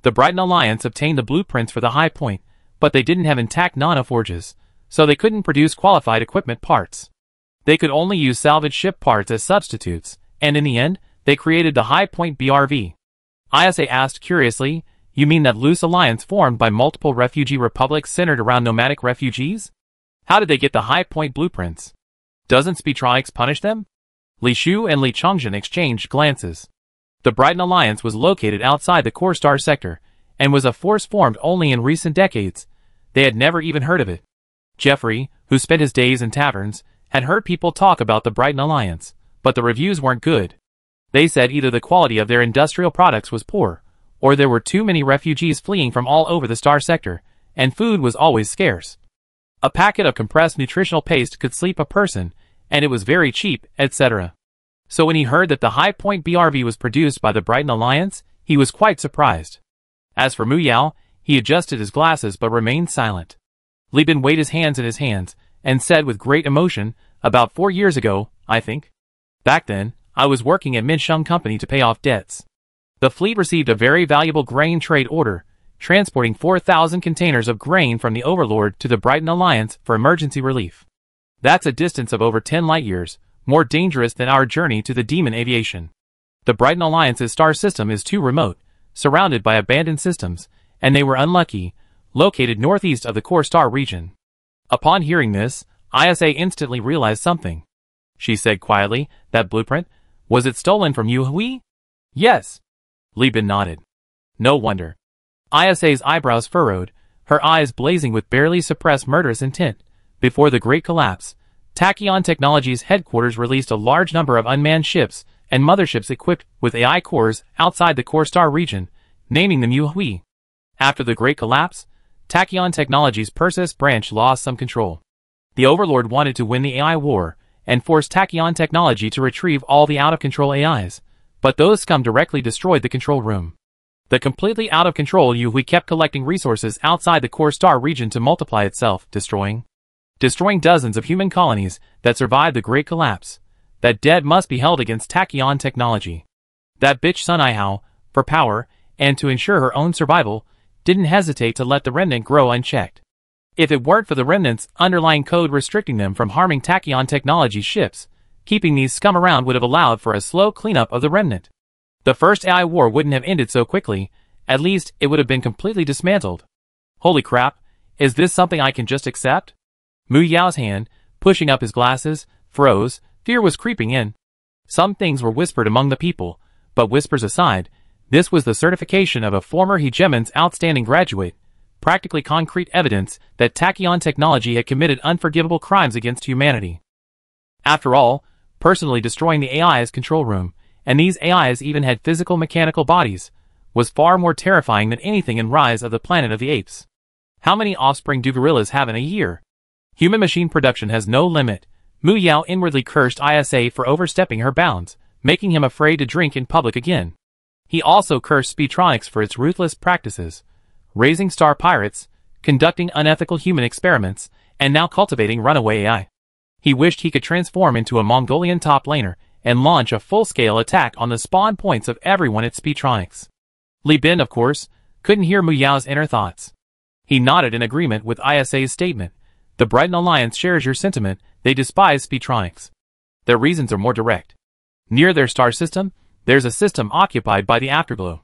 The Brighton Alliance obtained the blueprints for the High Point, but they didn't have intact nanoforges, so they couldn't produce qualified equipment parts. They could only use salvaged ship parts as substitutes, and in the end, they created the High Point BRV. ISA asked curiously, "You mean that loose alliance formed by multiple refugee republics centered around nomadic refugees? How did they get the High Point blueprints? Doesn't Speedtronics punish them?" Li Shu and Li Chongzhen exchanged glances. The Brighton Alliance was located outside the Core Star sector, and was a force formed only in recent decades. They had never even heard of it. Jeffrey, who spent his days in taverns, had heard people talk about the Brighton Alliance, but the reviews weren't good. They said either the quality of their industrial products was poor, or there were too many refugees fleeing from all over the Star sector, and food was always scarce. A packet of compressed nutritional paste could sleep a person, and it was very cheap, etc. So when he heard that the High Point BRV was produced by the Brighton Alliance, he was quite surprised. As for Mu Yao, he adjusted his glasses but remained silent. Li Bin weighed his hands in his hands, and said with great emotion, "About 4 years ago, I think. Back then, I was working at Minsheng Company to pay off debts. The fleet received a very valuable grain trade order, transporting 4,000 containers of grain from the Overlord to the Brighton Alliance for emergency relief. That's a distance of over 10 light-years, more dangerous than our journey to the Demon Aviation. The Brighton Alliance's star system is too remote, surrounded by abandoned systems, and they were unlucky, located northeast of the Core Star region." Upon hearing this, ISA instantly realized something. She said quietly, "That blueprint? Was it stolen from Yu Hui?" "Yes." Li Bin nodded. "No wonder." ISA's eyebrows furrowed, her eyes blazing with barely suppressed murderous intent. Before the Great Collapse, Tachyon Technologies headquarters released a large number of unmanned ships and motherships equipped with AI cores outside the Core Star region, naming them Yu Hui. After the Great Collapse, Tachyon Technologies' Perseus branch lost some control. The Overlord wanted to win the AI war, and forced Tachyon Technology to retrieve all the out-of-control AIs, but those scum directly destroyed the control room. The completely out-of-control Yu Hui kept collecting resources outside the Core Star region to multiply itself, destroying dozens of human colonies that survived the Great Collapse. That debt must be held against Tachyon Technology. That bitch Sun Ihao, for power, and to ensure her own survival, didn't hesitate to let the remnant grow unchecked. If it weren't for the remnant's underlying code restricting them from harming Tachyon Technologies ships, keeping these scum around would have allowed for a slow cleanup of the remnant. The first AI war wouldn't have ended so quickly, at least it would have been completely dismantled. Holy crap, is this something I can just accept? Mu Yao's hand, pushing up his glasses, froze, fear was creeping in. Some things were whispered among the people, but whispers aside, this was the certification of a former Hegemon's outstanding graduate, practically concrete evidence that Tachyon Technology had committed unforgivable crimes against humanity. After all, personally destroying the AI's control room, and these AIs even had physical mechanical bodies, was far more terrifying than anything in Rise of the Planet of the Apes. How many offspring do gorillas have in a year? Human machine production has no limit. Mu Yao inwardly cursed ISA for overstepping her bounds, making him afraid to drink in public again. He also cursed Speedtronics for its ruthless practices, raising star pirates, conducting unethical human experiments, and now cultivating runaway AI. He wished he could transform into a Mongolian top laner and launch a full-scale attack on the spawn points of everyone at Speedtronics. Li Bin, of course, couldn't hear Mu Yao's inner thoughts. He nodded in agreement with ISA's statement. The Brighton Alliance shares your sentiment, they despise Speedtronics. Their reasons are more direct. Near their star system, there's a system occupied by the Afterglow.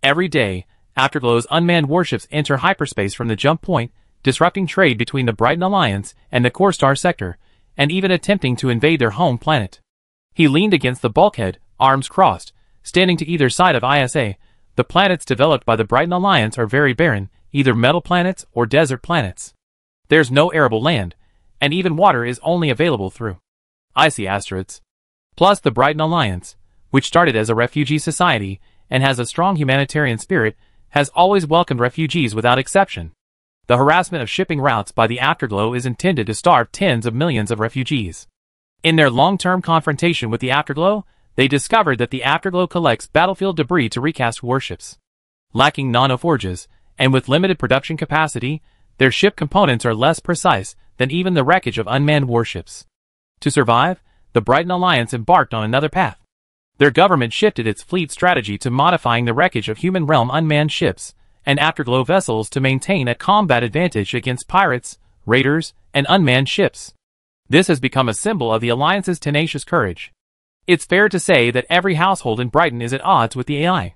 Every day, Afterglow's unmanned warships enter hyperspace from the jump point, disrupting trade between the Brighton Alliance and the core star sector, and even attempting to invade their home planet. He leaned against the bulkhead, arms crossed, standing to either side of ISA. The planets developed by the Brighton Alliance are very barren, either metal planets or desert planets. There's no arable land, and even water is only available through icy asteroids. Plus the Brighton Alliance, which started as a refugee society and has a strong humanitarian spirit, has always welcomed refugees without exception. The harassment of shipping routes by the Afterglow is intended to starve tens of millions of refugees. In their long-term confrontation with the Afterglow, they discovered that the Afterglow collects battlefield debris to recast warships. Lacking nanoforges, and with limited production capacity, their ship components are less precise than even the wreckage of unmanned warships. To survive, the Brighton Alliance embarked on another path. Their government shifted its fleet strategy to modifying the wreckage of human realm unmanned ships and Afterglow vessels to maintain a combat advantage against pirates, raiders, and unmanned ships. This has become a symbol of the Alliance's tenacious courage. It's fair to say that every household in Brighton is at odds with the AI.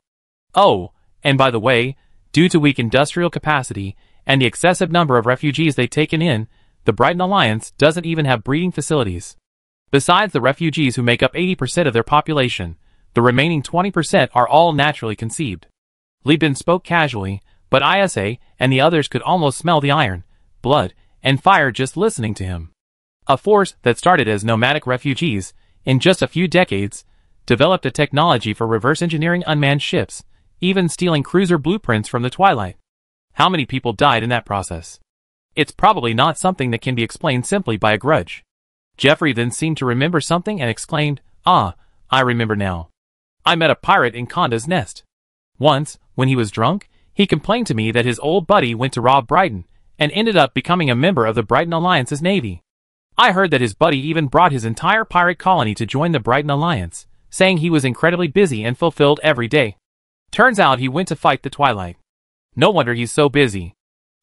Oh, and by the way, due to weak industrial capacity and the excessive number of refugees they've taken in, the Brighton Alliance doesn't even have breeding facilities. Besides the refugees who make up 80% of their population, the remaining 20% are all naturally conceived. Li Bin spoke casually, but ISA and the others could almost smell the iron, blood, and fire just listening to him. A force that started as nomadic refugees, in just a few decades, developed a technology for reverse engineering unmanned ships, even stealing cruiser blueprints from the Twilight. How many people died in that process? It's probably not something that can be explained simply by a grudge. Jeffrey then seemed to remember something and exclaimed, "Ah, I remember now. I met a pirate in Conda's Nest. Once, when he was drunk, he complained to me that his old buddy went to rob Brighton and ended up becoming a member of the Brighton Alliance's navy. I heard that his buddy even brought his entire pirate colony to join the Brighton Alliance, saying he was incredibly busy and fulfilled every day. Turns out he went to fight the Twilight. No wonder he's so busy.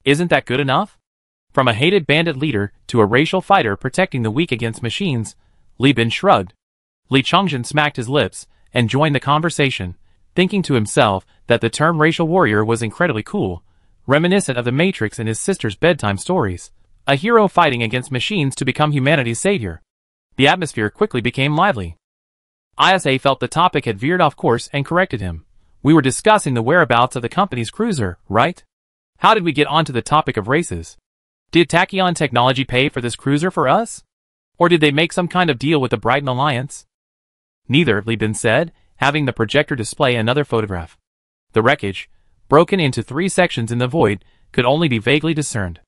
Isn't that good enough?" From a hated bandit leader to a racial fighter protecting the weak against machines, Li Bin shrugged. Li Chongjin smacked his lips and joined the conversation, thinking to himself that the term racial warrior was incredibly cool, reminiscent of the Matrix and his sister's bedtime stories, a hero fighting against machines to become humanity's savior. The atmosphere quickly became lively. ISA felt the topic had veered off course and corrected him. "We were discussing the whereabouts of the company's cruiser, right? How did we get onto the topic of races? Did Tachyon Technology pay for this cruiser for us? Or did they make some kind of deal with the Brighton Alliance?" "Neither," Li Bin said, having the projector display another photograph. The wreckage, broken into 3 sections in the void, could only be vaguely discerned.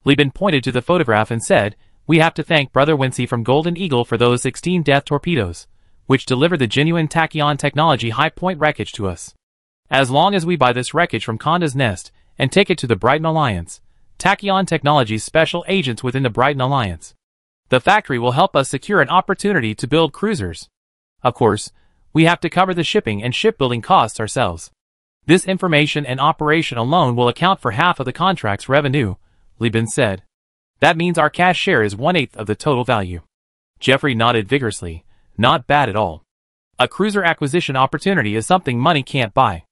Li Bin pointed to the photograph and said, "We have to thank Brother Wincy from Golden Eagle for those 16 death torpedoes, which delivered the genuine Tachyon Technology high point wreckage to us. As long as we buy this wreckage from Conda's Nest and take it to the Brighton Alliance, Tachyon Technology's special agents within the Brighton Alliance, the factory will help us secure an opportunity to build cruisers. Of course, we have to cover the shipping and shipbuilding costs ourselves. This information and operation alone will account for half of the contract's revenue, Li Bin said. That means our cash share is 1/8 of the total value. Jeffrey nodded vigorously. Not bad at all. A cruiser acquisition opportunity is something money can't buy.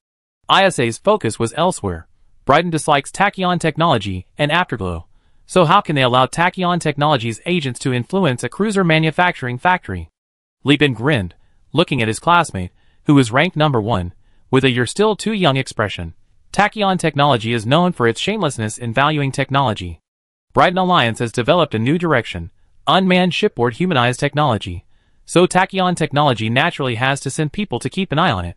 ISA's focus was elsewhere. Brighton dislikes Tachyon Technology and Afterglow, so how can they allow Tachyon Technology's agents to influence a cruiser manufacturing factory? Li Bin grinned, looking at his classmate, who was ranked number 1, with a "you're still too young" expression. Tachyon Technology is known for its shamelessness in valuing technology. Brighton Alliance has developed a new direction, unmanned shipboard humanized technology, so Tachyon Technology naturally has to send people to keep an eye on it.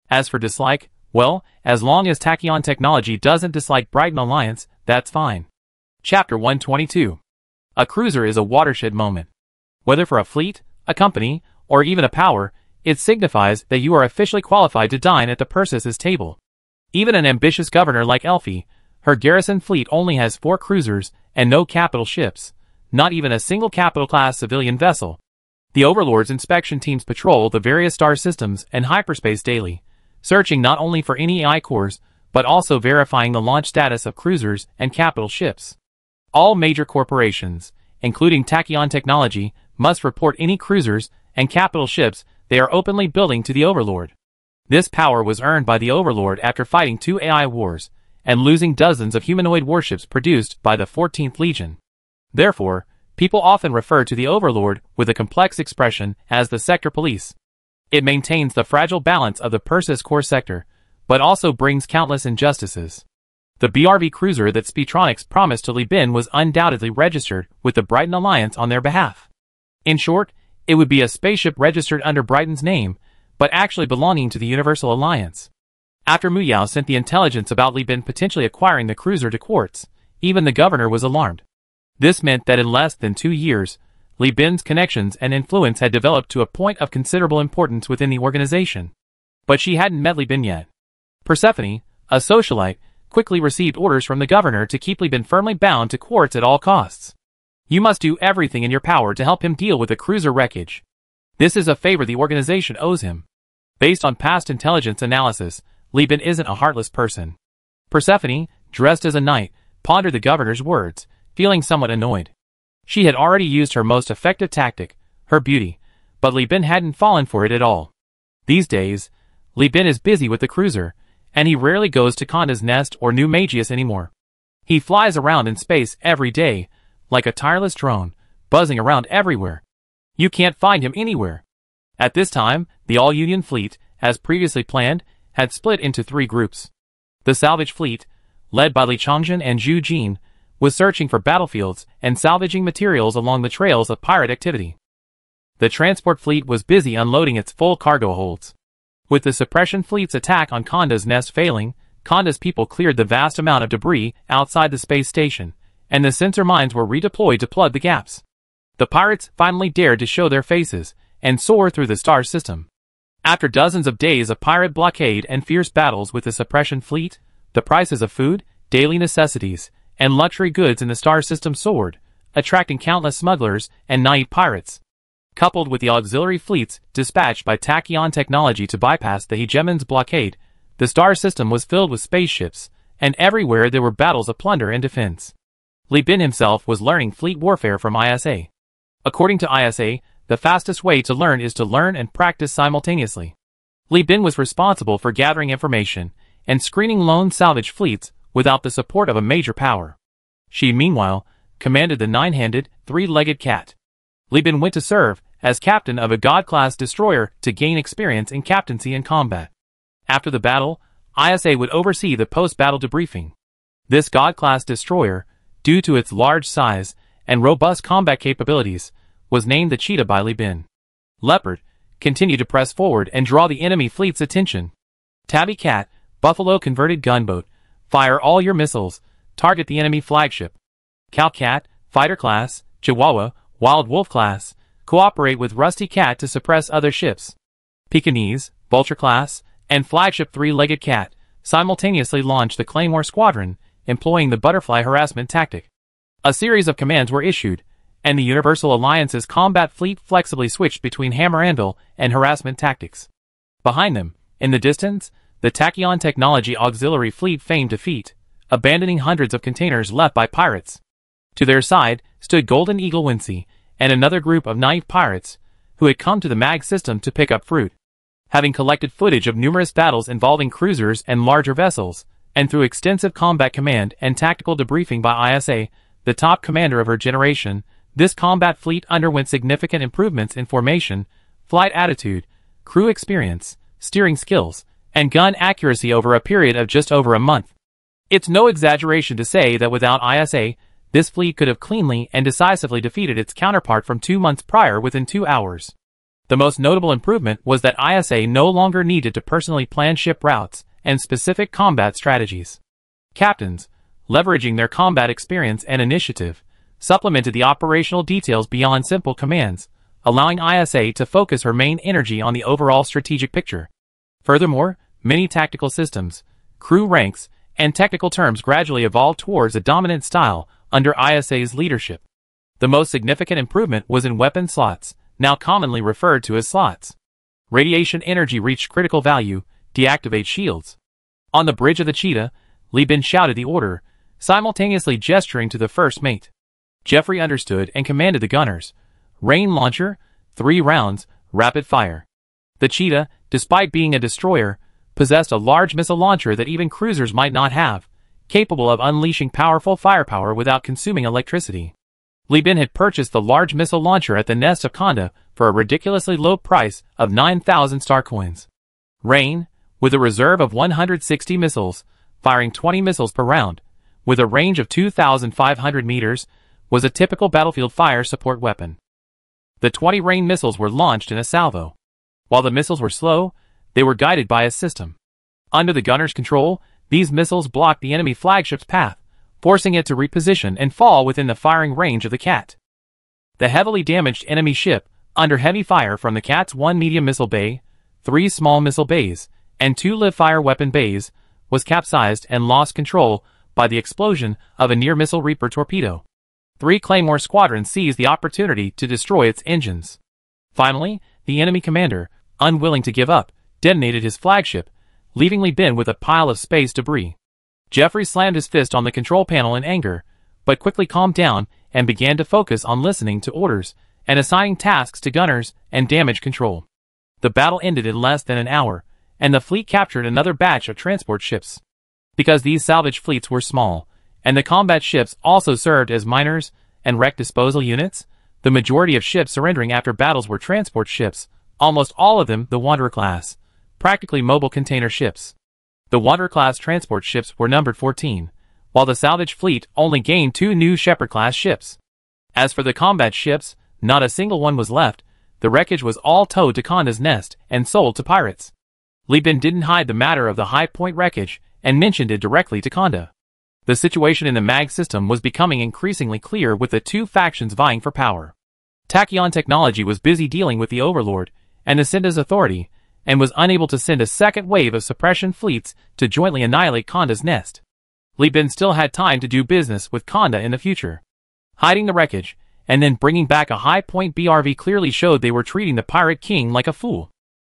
As for dislike, well, as long as Tachyon Technology doesn't dislike Brighton Alliance, that's fine. Chapter 122. A cruiser is a watershed moment. Whether for a fleet, a company, or even a power, it signifies that you are officially qualified to dine at the purser's table. Even an ambitious governor like Elfie, her garrison fleet only has 4 cruisers and no capital ships, not even a single capital-class civilian vessel. The Overlord's inspection teams patrol the various star systems and hyperspace daily, searching not only for any AI cores, but also verifying the launch status of cruisers and capital ships. All major corporations, including Tachyon Technology, must report any cruisers and capital ships they are openly building to the Overlord. This power was earned by the Overlord after fighting 2 AI wars, and losing dozens of humanoid warships produced by the 14th Legion. Therefore, people often refer to the Overlord with a complex expression as the Sector Police. It maintains the fragile balance of the Persis core sector, but also brings countless injustices. The BRV cruiser that Speetronics promised to Li Bin was undoubtedly registered with the Brighton Alliance on their behalf. In short, it would be a spaceship registered under Brighton's name, but actually belonging to the Universal Alliance. After Mu Yao sent the intelligence about Li Bin potentially acquiring the cruiser to Quartz, even the governor was alarmed. This meant that in less than 2 years, Li Bin's connections and influence had developed to a point of considerable importance within the organization. But she hadn't met Li Bin yet. Persephone, a socialite, quickly received orders from the governor to keep Li Bin firmly bound to Quartz at all costs. You must do everything in your power to help him deal with the cruiser wreckage. This is a favor the organization owes him. Based on past intelligence analysis, Li Bin isn't a heartless person. Persephone, dressed as a knight, pondered the governor's words, feeling somewhat annoyed. She had already used her most effective tactic, her beauty, but Li Bin hadn't fallen for it at all. These days, Li Bin is busy with the cruiser, and he rarely goes to Conda's Nest or New Magius anymore. He flies around in space every day, like a tireless drone, buzzing around everywhere. You can't find him anywhere. At this time, the All-Union fleet, as previously planned, had split into 3 groups. The salvage fleet, led by Li Changzhen and Zhu Jin, was searching for battlefields and salvaging materials along the trails of pirate activity. The transport fleet was busy unloading its full cargo holds. With the suppression fleet's attack on Conda's Nest failing, Conda's people cleared the vast amount of debris outside the space station, and the sensor mines were redeployed to plug the gaps. The pirates finally dared to show their faces and soar through the star system. After dozens of days of pirate blockade and fierce battles with the suppression fleet, the prices of food, daily necessities, and luxury goods in the star system soared, attracting countless smugglers and naive pirates. Coupled with the auxiliary fleets dispatched by Tachyon Technology to bypass the Hegemon's blockade, the star system was filled with spaceships, and everywhere there were battles of plunder and defense. Li Bin himself was learning fleet warfare from ISA. According to ISA, the fastest way to learn is to learn and practice simultaneously. Li Bin was responsible for gathering information and screening lone salvage fleets without the support of a major power. She, meanwhile, commanded the 9-handed, 3-legged cat. Li Bin went to serve as captain of a God-class destroyer to gain experience in captaincy and combat. After the battle, ISA would oversee the post-battle debriefing. This God-class destroyer, due to its large size and robust combat capabilities, was named the Cheetah by Li Bin. Leopard continued to press forward and draw the enemy fleet's attention. Tabby Cat, Buffalo converted gunboat, fire all your missiles, target the enemy flagship. Cow Cat, fighter class, Chihuahua, Wild Wolf class, cooperate with Rusty Cat to suppress other ships. Pekingese, Vulture class, and flagship 3-legged cat simultaneously launched the Claymore Squadron, employing the butterfly harassment tactic. A series of commands were issued, and the Universal Alliance's combat fleet flexibly switched between hammer-anvil and harassment tactics. Behind them, in the distance, the Tachyon Technology Auxiliary Fleet feigned defeat, abandoning hundreds of containers left by pirates. To their side stood Golden Eagle Wincy and another group of naive pirates who had come to the MAG system to pick up fruit. Having collected footage of numerous battles involving cruisers and larger vessels, and through extensive combat command and tactical debriefing by ISA, the top commander of her generation, this combat fleet underwent significant improvements in formation, flight attitude, crew experience, steering skills, and gun accuracy over a period of just over a month. It's no exaggeration to say that without ISA, this fleet could have cleanly and decisively defeated its counterpart from 2 months prior within 2 hours. The most notable improvement was that ISA no longer needed to personally plan ship routes and specific combat strategies. Captains, leveraging their combat experience and initiative, supplemented the operational details beyond simple commands, allowing ISA to focus her main energy on the overall strategic picture. Furthermore, many tactical systems, crew ranks, and technical terms gradually evolved towards a dominant style under ISA's leadership. The most significant improvement was in weapon slots, now commonly referred to as slots. Radiation energy reached critical value, deactivate shields. On the bridge of the Cheetah, Li Bin shouted the order, simultaneously gesturing to the first mate. Jeffrey understood and commanded the gunners. Rain launcher, 3 rounds, rapid fire. The Cheetah, despite being a destroyer, possessed a large missile launcher that even cruisers might not have, capable of unleashing powerful firepower without consuming electricity. Li Bin had purchased the large missile launcher at the nest of Conda for a ridiculously low price of 9,000 star coins. Rain, with a reserve of 160 missiles, firing 20 missiles per round, with a range of 2,500 meters, was a typical battlefield fire support weapon. The 20 Rain missiles were launched in a salvo. While the missiles were slow, they were guided by a system. Under the gunner's control, these missiles blocked the enemy flagship's path, forcing it to reposition and fall within the firing range of the Cat. The heavily damaged enemy ship, under heavy fire from the Cat's 1 medium missile bay, 3 small missile bays, and 2 live-fire weapon bays, was capsized and lost control by the explosion of a near-missile Reaper torpedo. 3 Claymore squadrons seized the opportunity to destroy its engines. Finally, the enemy commander, unwilling to give up, detonated his flagship, leaving Li Bin with a pile of space debris. Jeffrey slammed his fist on the control panel in anger, but quickly calmed down and began to focus on listening to orders and assigning tasks to gunners and damage control. The battle ended in less than an hour, and the fleet captured another batch of transport ships. Because these salvage fleets were small, and the combat ships also served as miners and wreck disposal units, the majority of ships surrendering after battles were transport ships, almost all of them the Wanderer class, practically mobile container ships. The Wanderer-class transport ships were numbered 14, while the salvage fleet only gained 2 new Shepherd-class ships. As for the combat ships, not a single one was left. The wreckage was all towed to Conda's nest and sold to pirates. Li Bin didn't hide the matter of the High Point wreckage and mentioned it directly to Conda. The situation in the MAG system was becoming increasingly clear with the 2 factions vying for power. Tachyon Technology was busy dealing with the Overlord and the Sinda's authority, and was unable to send a second wave of suppression fleets to jointly annihilate Conda's nest. Li Bin still had time to do business with Conda in the future. Hiding the wreckage, and then bringing back a High Point BRV clearly showed they were treating the Pirate King like a fool.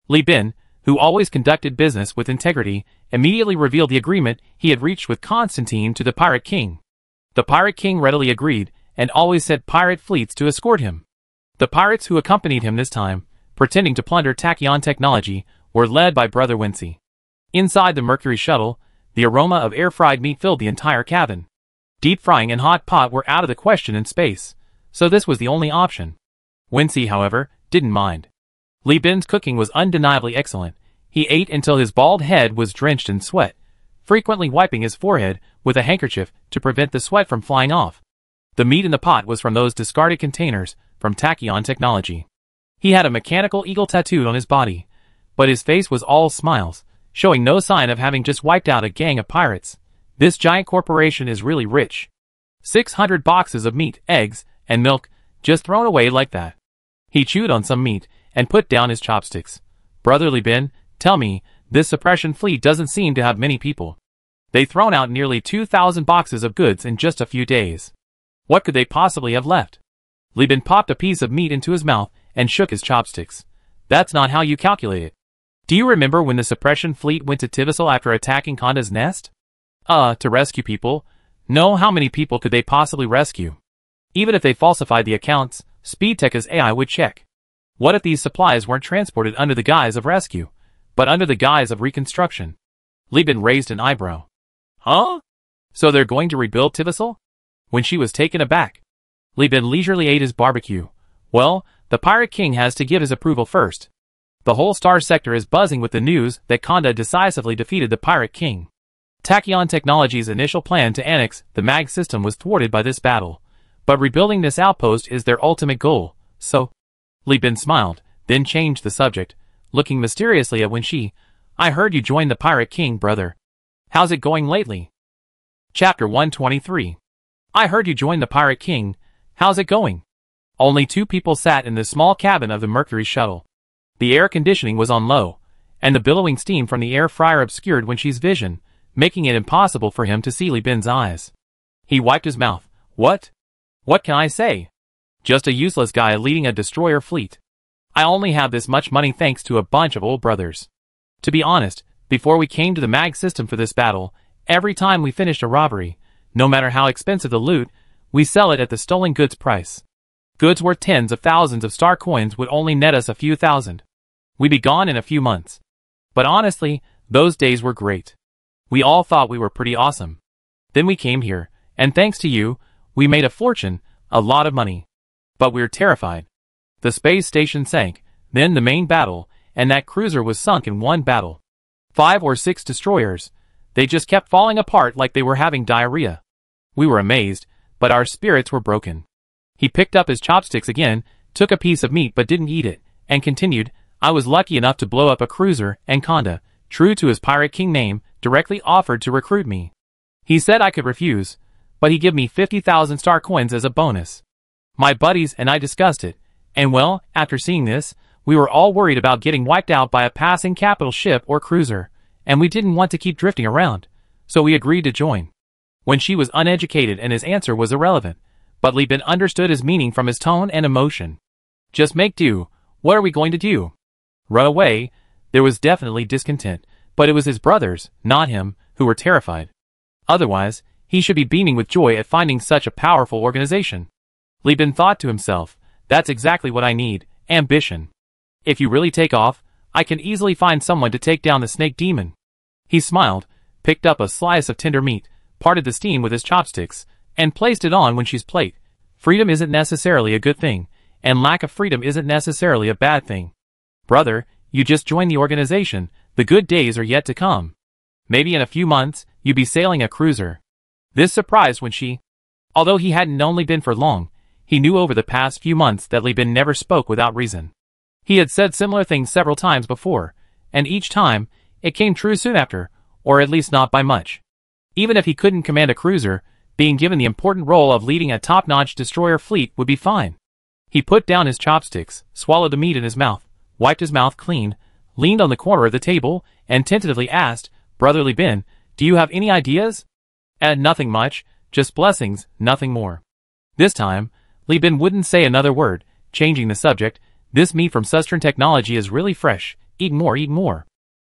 Li Bin, who always conducted business with integrity, immediately revealed the agreement he had reached with Constantine to the Pirate King. The Pirate King readily agreed, and always sent pirate fleets to escort him. The pirates who accompanied him this time, pretending to plunder Tachyon Technology, were led by Brother Wincy. Inside the Mercury shuttle, the aroma of air-fried meat filled the entire cabin. Deep frying and hot pot were out of the question in space, so this was the only option. Wincy, however, didn't mind. Li Bin's cooking was undeniably excellent. He ate until his bald head was drenched in sweat, frequently wiping his forehead with a handkerchief to prevent the sweat from flying off. The meat in the pot was from those discarded containers from Tachyon Technology. He had a mechanical eagle tattooed on his body, but his face was all smiles, showing no sign of having just wiped out a gang of pirates. This giant corporation is really rich. 600 boxes of meat, eggs, and milk, just thrown away like that. He chewed on some meat, and put down his chopsticks. Brother Li Bin, tell me, this suppression fleet doesn't seem to have many people. They've thrown out nearly 2,000 boxes of goods in just a few days. What could they possibly have left? Li Bin popped a piece of meat into his mouth, and shook his chopsticks. That's not how you calculate it. Do you remember when the suppression fleet went to Tivissel after attacking Konda's nest? To rescue people. No, how many people could they possibly rescue? Even if they falsified the accounts, SpeedTech's AI would check. What if these supplies weren't transported under the guise of rescue, but under the guise of reconstruction? Li Bin raised an eyebrow. Huh? So they're going to rebuild Tivissel? When she was taken aback, Li Bin leisurely ate his barbecue. Well, the Pirate King has to give his approval first. The whole Star Sector is buzzing with the news that Konda decisively defeated the Pirate King. Tachyon Technology's initial plan to annex the MAG system was thwarted by this battle, but rebuilding this outpost is their ultimate goal, so... Li Bin smiled, then changed the subject, looking mysteriously at Wenxi. I heard you joined the Pirate King, brother. How's it going lately? Chapter 123. I heard you joined the Pirate King. How's it going? Only 2 people sat in the small cabin of the Mercury shuttle. The air conditioning was on low, and the billowing steam from the air fryer obscured Wenxi's vision, making it impossible for him to see Li Bin's eyes. He wiped his mouth. What? What can I say? Just a useless guy leading a destroyer fleet. I only have this much money thanks to a bunch of old brothers. To be honest, before we came to the MAG system for this battle, every time we finished a robbery, no matter how expensive the loot, we sell it at the stolen goods price. Goods worth tens of thousands of star coins would only net us a few thousand. We'd be gone in a few months. But honestly, those days were great. We all thought we were pretty awesome. Then we came here, and thanks to you, we made a fortune, a lot of money. But we're terrified. The space station sank, then the main battle, and that cruiser was sunk in one battle. 5 or 6 destroyers. They just kept falling apart like they were having diarrhea. We were amazed, but our spirits were broken. He picked up his chopsticks again, took a piece of meat but didn't eat it, and continued, I was lucky enough to blow up a cruiser, and Konda, true to his Pirate King name, directly offered to recruit me. He said I could refuse, but he gave me 50,000 star coins as a bonus. My buddies and I discussed it, and well, after seeing this, we were all worried about getting wiped out by a passing capital ship or cruiser, and we didn't want to keep drifting around, so we agreed to join. Wenxi was uneducated and his answer was irrelevant, but Li Bin understood his meaning from his tone and emotion. Just make do. What are we going to do? Run away? There was definitely discontent, but it was his brothers, not him, who were terrified. Otherwise, he should be beaming with joy at finding such a powerful organization. Li Bin thought to himself, that's exactly what I need, ambition. If you really take off, I can easily find someone to take down the snake demon. He smiled, picked up a slice of tender meat, parted the steam with his chopsticks, and placed it on Wenxi's plate. Freedom isn't necessarily a good thing, and lack of freedom isn't necessarily a bad thing. Brother, you just joined the organization, the good days are yet to come. Maybe in a few months, you'll be sailing a cruiser. This surprised Wenxi. Although he hadn't known Li Bin for long, he knew over the past few months that Li Bin never spoke without reason. He had said similar things several times before, and each time, it came true soon after, or at least not by much. Even if he couldn't command a cruiser, being given the important role of leading a top-notch destroyer fleet would be fine. He put down his chopsticks, swallowed the meat in his mouth, wiped his mouth clean, leaned on the corner of the table, and tentatively asked, Brother Li Bin, do you have any ideas? Nothing much, just blessings, nothing more. This time, Li Bin wouldn't say another word, changing the subject. This meat from Southern Technology is really fresh, eat more, eat more.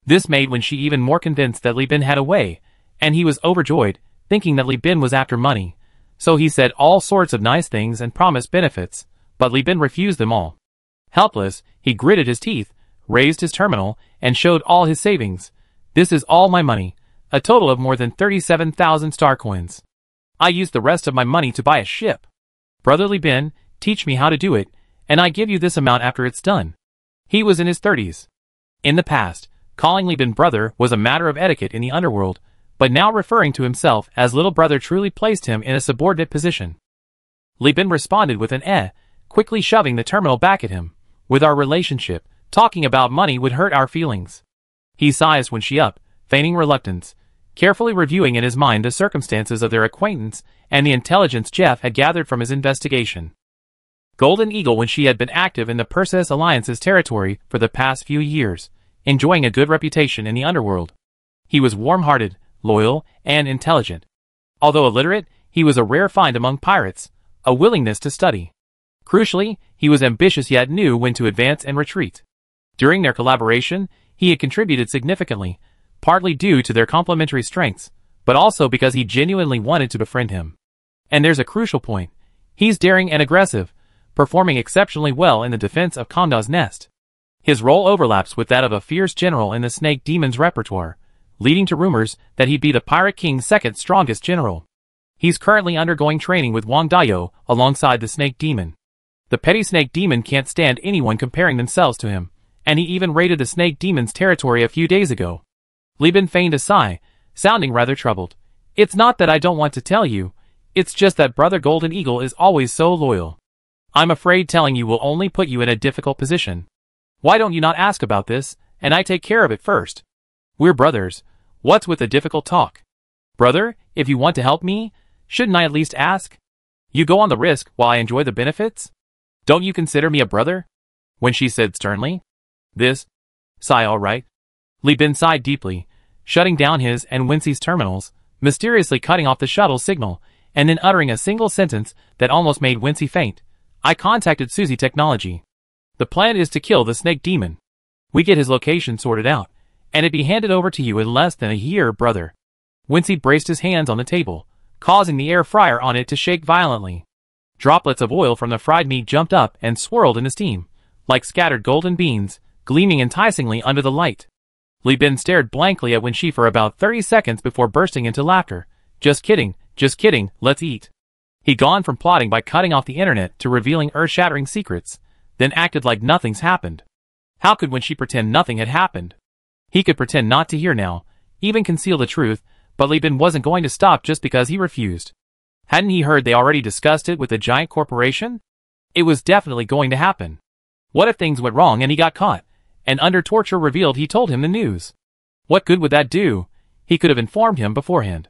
This made Wenxi even more convinced that Li Bin had a way, and he was overjoyed, thinking that Li Bin was after money. So he said all sorts of nice things and promised benefits, but Li Bin refused them all. Helpless, he gritted his teeth, raised his terminal, and showed all his savings. This is all my money, a total of more than 37,000 star coins. I used the rest of my money to buy a ship. Brother Li Bin, teach me how to do it, and I give you this amount after it's done. He was in his 30s. In the past, calling Li Bin brother was a matter of etiquette in the underworld, but now referring to himself as little brother truly placed him in a subordinate position. Li Bin responded with an quickly shoving the terminal back at him. With our relationship, talking about money would hurt our feelings. He sized Wenxi up, feigning reluctance, carefully reviewing in his mind the circumstances of their acquaintance and the intelligence Jeff had gathered from his investigation. Golden Eagle Wenxi had been active in the Perseus Alliance's territory for the past few years, enjoying a good reputation in the underworld. He was warm-hearted, loyal, and intelligent. Although illiterate, he was a rare find among pirates, a willingness to study. Crucially, he was ambitious yet knew when to advance and retreat. During their collaboration, He had contributed significantly, partly due to their complementary strengths, but also because he genuinely wanted to befriend him. And there's a crucial point. He's daring and aggressive, performing exceptionally well in the defense of Konda's nest. His role overlaps with that of a fierce general in the Snake Demon's repertoire, leading to rumors that he'd be the Pirate King's second strongest general. He's currently undergoing training with Wang Dayo alongside the Snake Demon. The petty Snake Demon can't stand anyone comparing themselves to him, and he even raided the Snake Demon's territory a few days ago. Li Bin feigned a sigh, sounding rather troubled. It's not that I don't want to tell you, it's just that Brother Golden Eagle is always so loyal. I'm afraid telling you will only put you in a difficult position. Why don't you not ask about this, and I take care of it first? We're brothers. What's with the difficult talk? Brother, if you want to help me, shouldn't I at least ask? You go on the risk while I enjoy the benefits? Don't you consider me a brother? When she said sternly. This? Sigh all right. Li Bin sighed deeply, shutting down his and Wincy's terminals, mysteriously cutting off the shuttle signal, and then uttering a single sentence that almost made Wincy faint. I contacted Suzy Technology. The plan is to kill the Snake Demon. We get his location sorted out, and it be handed over to you in less than a year, brother. Wincy braced his hands on the table, causing the air fryer on it to shake violently. Droplets of oil from the fried meat jumped up and swirled in the steam, like scattered golden beans, gleaming enticingly under the light. Li Bin stared blankly at Wincy for about 30 seconds before bursting into laughter. Just kidding, let's eat. He'd gone from plotting by cutting off the internet to revealing earth-shattering secrets, then acted like nothing's happened. How could Wincy pretend nothing had happened? He could pretend not to hear now, even conceal the truth, but Li Bin wasn't going to stop just because he refused. Hadn't he heard they already discussed it with a giant corporation? It was definitely going to happen. What if things went wrong and he got caught, and under torture revealed he told him the news? What good would that do? He could have informed him beforehand.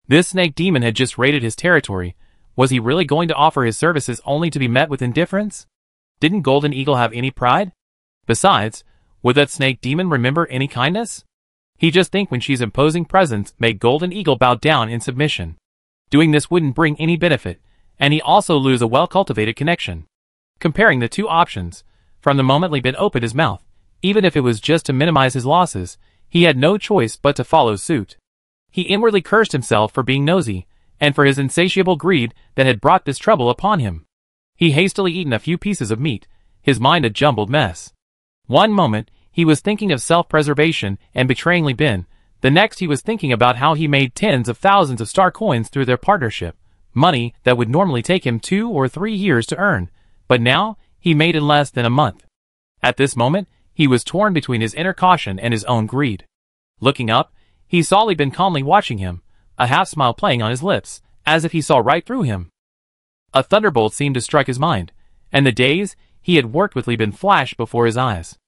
This Snake Demon had just raided his territory. Was he really going to offer his services only to be met with indifference? Didn't Golden Eagle have any pride? Besides, would that Snake Demon remember any kindness? He just think Wincy's imposing presence made Golden Eagle bow down in submission. Doing this wouldn't bring any benefit, and he also lose a well-cultivated connection. Comparing the two options, from the moment Li Bin opened his mouth, even if it was just to minimize his losses, he had no choice but to follow suit. He inwardly cursed himself for being nosy, and for his insatiable greed that had brought this trouble upon him. He hastily eaten a few pieces of meat, his mind a jumbled mess. One moment, he was thinking of self-preservation and betraying Li Bin. The next he was thinking about how he made tens of thousands of star coins through their partnership, money that would normally take him 2 or 3 years to earn, but now he made in less than a month. At this moment, he was torn between his inner caution and his own greed. Looking up, he saw Li Bin calmly watching him, a half-smile playing on his lips, as if he saw right through him. A thunderbolt seemed to strike his mind, and the days he had worked with Li Bin flashed before his eyes.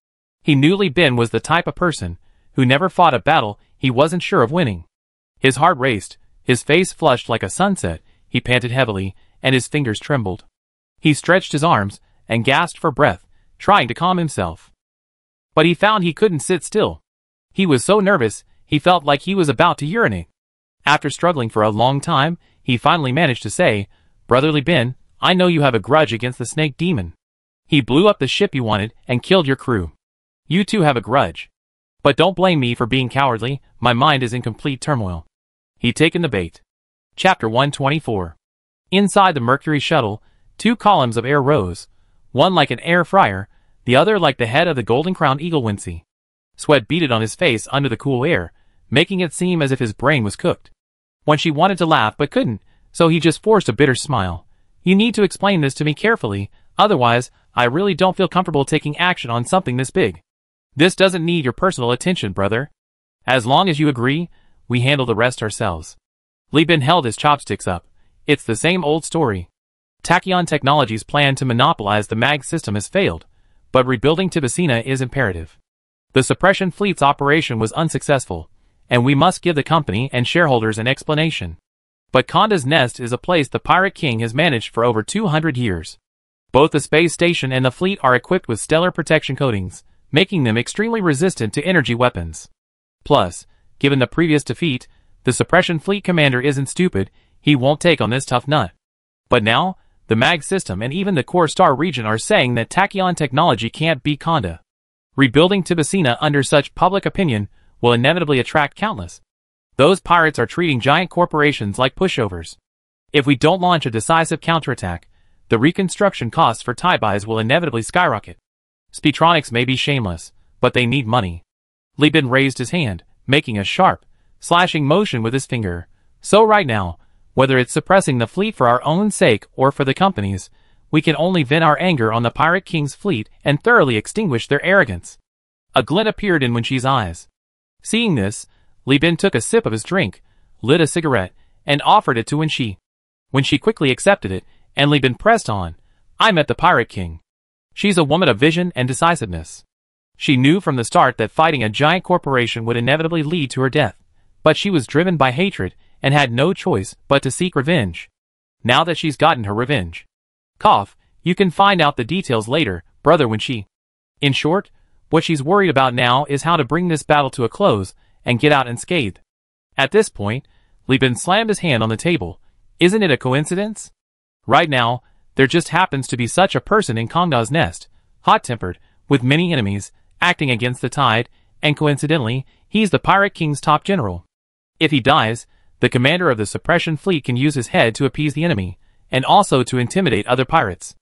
He knew Li Bin was the type of person who never fought a battle he wasn't sure of winning. His heart raced, his face flushed like a sunset, he panted heavily, and his fingers trembled. He stretched his arms and gasped for breath, trying to calm himself. But he found he couldn't sit still. He was so nervous, he felt like he was about to urinate. After struggling for a long time, he finally managed to say, "Brother Li Bin, I know you have a grudge against the Snake Demon. He blew up the ship you wanted and killed your crew. You too have a grudge. But don't blame me for being cowardly, my mind is in complete turmoil." He'd taken the bait. Chapter 124. Inside the Mercury shuttle, 2 columns of air rose, one like an air fryer, the other like the head of the golden-crowned eagle Wincy. Sweat beaded on his face under the cool air, making it seem as if his brain was cooked. When she wanted to laugh but couldn't, so he just forced a bitter smile. "You need to explain this to me carefully, otherwise, I really don't feel comfortable taking action on something this big. This doesn't need your personal attention, brother. As long as you agree, we handle the rest ourselves." Li Bin held his chopsticks up. It's the same old story. Tachyon Technology's plan to monopolize the MAG system has failed, but rebuilding Tibicina is imperative. The suppression fleet's operation was unsuccessful, and we must give the company and shareholders an explanation. But Konda's Nest is a place the Pirate King has managed for over 200 years. Both the space station and the fleet are equipped with stellar protection coatings, making them extremely resistant to energy weapons. Plus, given the previous defeat, the suppression fleet commander isn't stupid, he won't take on this tough nut. But now, the MAG system and even the core star region are saying that Tachyon Technology can't beat Konda. Rebuilding Tibicina under such public opinion will inevitably attract countless. Those pirates are treating giant corporations like pushovers. If we don't launch a decisive counterattack, the reconstruction costs for tie-buys will inevitably skyrocket. Speedtronics may be shameless, but they need money. Li Bin raised his hand, making a sharp, slashing motion with his finger. So right now, whether it's suppressing the fleet for our own sake or for the company's, we can only vent our anger on the Pirate King's fleet and thoroughly extinguish their arrogance. A glint appeared in Wenxi's eyes. Seeing this, Li Bin took a sip of his drink, lit a cigarette, and offered it to Wenxi. Wenxi quickly accepted it, and Li Bin pressed on. I met the Pirate King. She's a woman of vision and decisiveness. She knew from the start that fighting a giant corporation would inevitably lead to her death, but she was driven by hatred and had no choice but to seek revenge. Now that she's gotten her revenge. Cough, you can find out the details later, brother Wenxi. In short, what she's worried about now is how to bring this battle to a close and get out unscathed. At this point, Li Bin slammed his hand on the table. Isn't it a coincidence? Right now, there just happens to be such a person in Kangda's nest, hot-tempered, with many enemies, acting against the tide, and coincidentally, he's the Pirate King's top general. If he dies, the commander of the suppression fleet can use his head to appease the enemy, and also to intimidate other pirates.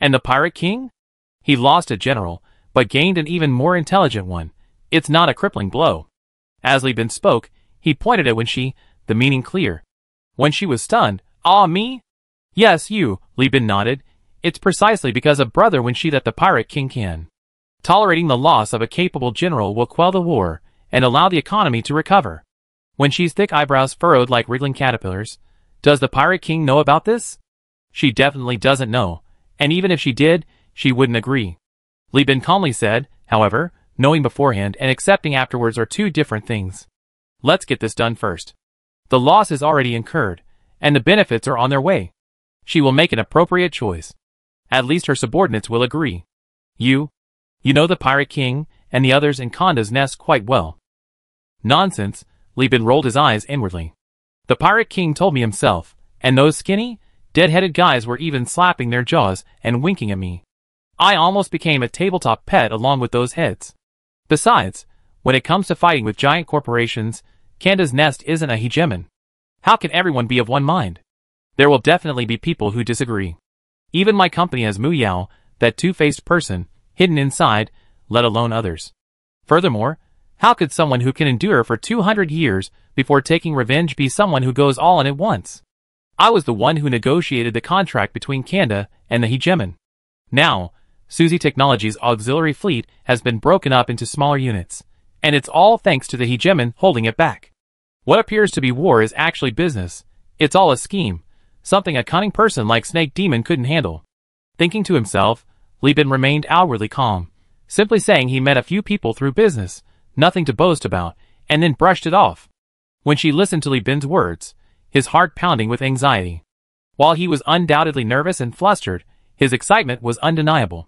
And the Pirate King? He lost a general, but gained an even more intelligent one. It's not a crippling blow. As Li Bin spoke, he pointed at Wenxi, the meaning clear. Wenxi was stunned. Ah, me? Yes, you, Li Bin nodded. It's precisely because of brother Wenxi that the Pirate King can. Tolerating the loss of a capable general will quell the war, and allow the economy to recover. Wenxi's thick eyebrows furrowed like wriggling caterpillars. Does the Pirate King know about this? She definitely doesn't know, and even if she did, she wouldn't agree. Li Bin calmly said, however, knowing beforehand and accepting afterwards are two different things. Let's get this done first. The loss is already incurred, and the benefits are on their way. She will make an appropriate choice. At least her subordinates will agree. You know the Pirate King and the others in Kangda's nest quite well. Nonsense, Li Bin rolled his eyes inwardly. The Pirate King told me himself, and those skinny, dead-headed guys were even slapping their jaws and winking at me. I almost became a tabletop pet along with those heads. Besides, when it comes to fighting with giant corporations, Kangda's nest isn't a hegemon. How can everyone be of one mind? There will definitely be people who disagree. Even my company has Mu Yao, that two-faced person, hidden inside, let alone others. Furthermore, how could someone who can endure for 200 years before taking revenge be someone who goes all in at once? I was the one who negotiated the contract between Kangda and the hegemon. Now, Suzy Technologies' auxiliary fleet has been broken up into smaller units, and it's all thanks to the hegemon holding it back. What appears to be war is actually business. It's all a scheme, something a cunning person like Snake Demon couldn't handle. Thinking to himself, Li Bin remained outwardly calm, simply saying he met a few people through business, nothing to boast about, and then brushed it off. When she listened to Li Bin's words, his heart pounding with anxiety. While he was undoubtedly nervous and flustered, his excitement was undeniable.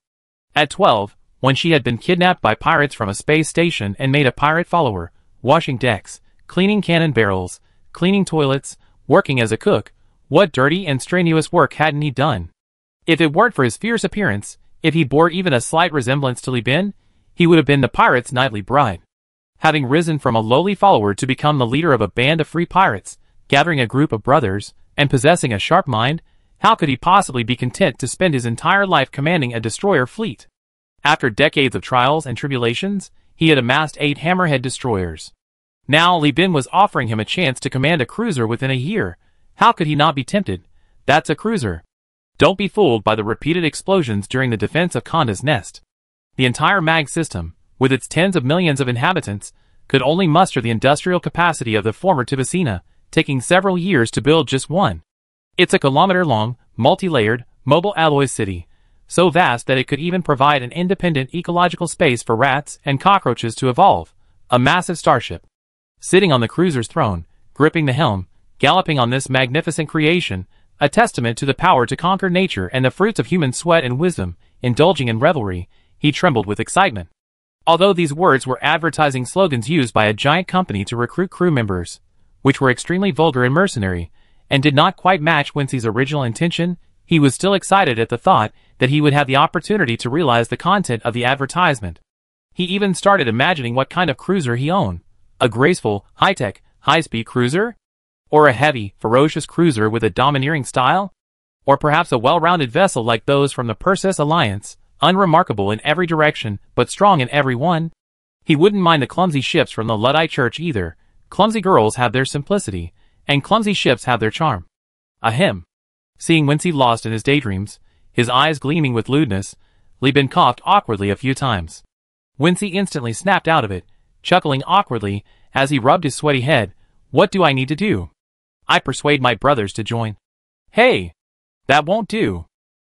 At 12, when she had been kidnapped by pirates from a space station and made a pirate follower, washing decks, cleaning cannon barrels, cleaning toilets, working as a cook, what dirty and strenuous work hadn't he done? If it weren't for his fierce appearance, if he bore even a slight resemblance to Li Bin, he would have been the pirate's nightly bride. Having risen from a lowly follower to become the leader of a band of free pirates, gathering a group of brothers, and possessing a sharp mind, how could he possibly be content to spend his entire life commanding a destroyer fleet? After decades of trials and tribulations, he had amassed 8 hammerhead destroyers. Now Li Bin was offering him a chance to command a cruiser within a year. How could he not be tempted? That's a cruiser. Don't be fooled by the repeated explosions during the defense of Kangda's nest. The entire mag system, with its tens of millions of inhabitants, could only muster the industrial capacity of the former Tibicina, taking several years to build just one. It's a kilometer-long, multi-layered, mobile alloy city, so vast that it could even provide an independent ecological space for rats and cockroaches to evolve. A massive starship. Sitting on the cruiser's throne, gripping the helm, galloping on this magnificent creation, a testament to the power to conquer nature and the fruits of human sweat and wisdom, indulging in revelry, he trembled with excitement. Although these words were advertising slogans used by a giant company to recruit crew members, which were extremely vulgar and mercenary, and did not quite match Wenxi's original intention, he was still excited at the thought that he would have the opportunity to realize the content of the advertisement. He even started imagining what kind of cruiser he owned. A graceful, high-tech, high-speed cruiser? Or a heavy, ferocious cruiser with a domineering style? Or perhaps a well-rounded vessel like those from the Perseus Alliance, unremarkable in every direction, but strong in every one? He wouldn't mind the clumsy ships from the Luddite Church either. Clumsy girls have their simplicity, and clumsy ships have their charm. Ahem. Seeing Wincy lost in his daydreams, his eyes gleaming with lewdness, Li Bin coughed awkwardly a few times. Wincy instantly snapped out of it, chuckling awkwardly as he rubbed his sweaty head. What do I need to do? I persuade my brothers to join. Hey! That won't do.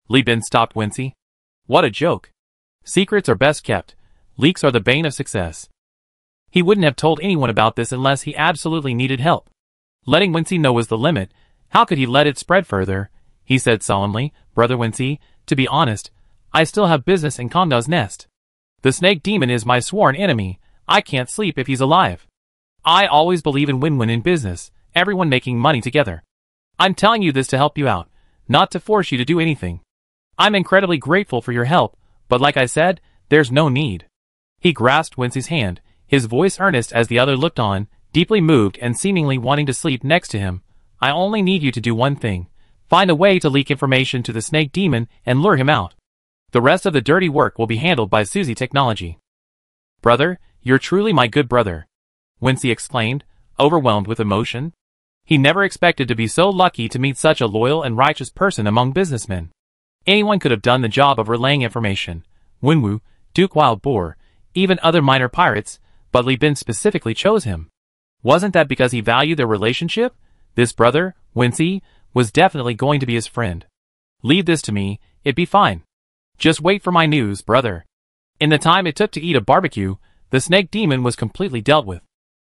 Li Bin stopped Wincy. What a joke. Secrets are best kept. Leaks are the bane of success. He wouldn't have told anyone about this unless he absolutely needed help. Letting Wincy know was the limit. How could he let it spread further? He said solemnly, Brother Wincy, to be honest, I still have business in Konda's nest. The snake demon is my sworn enemy. I can't sleep if he's alive. I always believe in win-win in business, everyone making money together. I'm telling you this to help you out, not to force you to do anything. I'm incredibly grateful for your help, but like I said, there's no need. He grasped Wincy's hand, his voice earnest as the other looked on, deeply moved and seemingly wanting to sleep next to him. I only need you to do one thing. Find a way to leak information to the snake demon and lure him out. The rest of the dirty work will be handled by Suzy Technology. Brother, you're truly my good brother, Wincy exclaimed, overwhelmed with emotion. He never expected to be so lucky to meet such a loyal and righteous person among businessmen. Anyone could have done the job of relaying information. Winwu, Duke Wild Boar, even other minor pirates, but Li Bin specifically chose him. Wasn't that because he valued their relationship? This brother, Wincy, was definitely going to be his friend. Leave this to me, it'd be fine. Just wait for my news, brother. In the time it took to eat a barbecue, the snake demon was completely dealt with.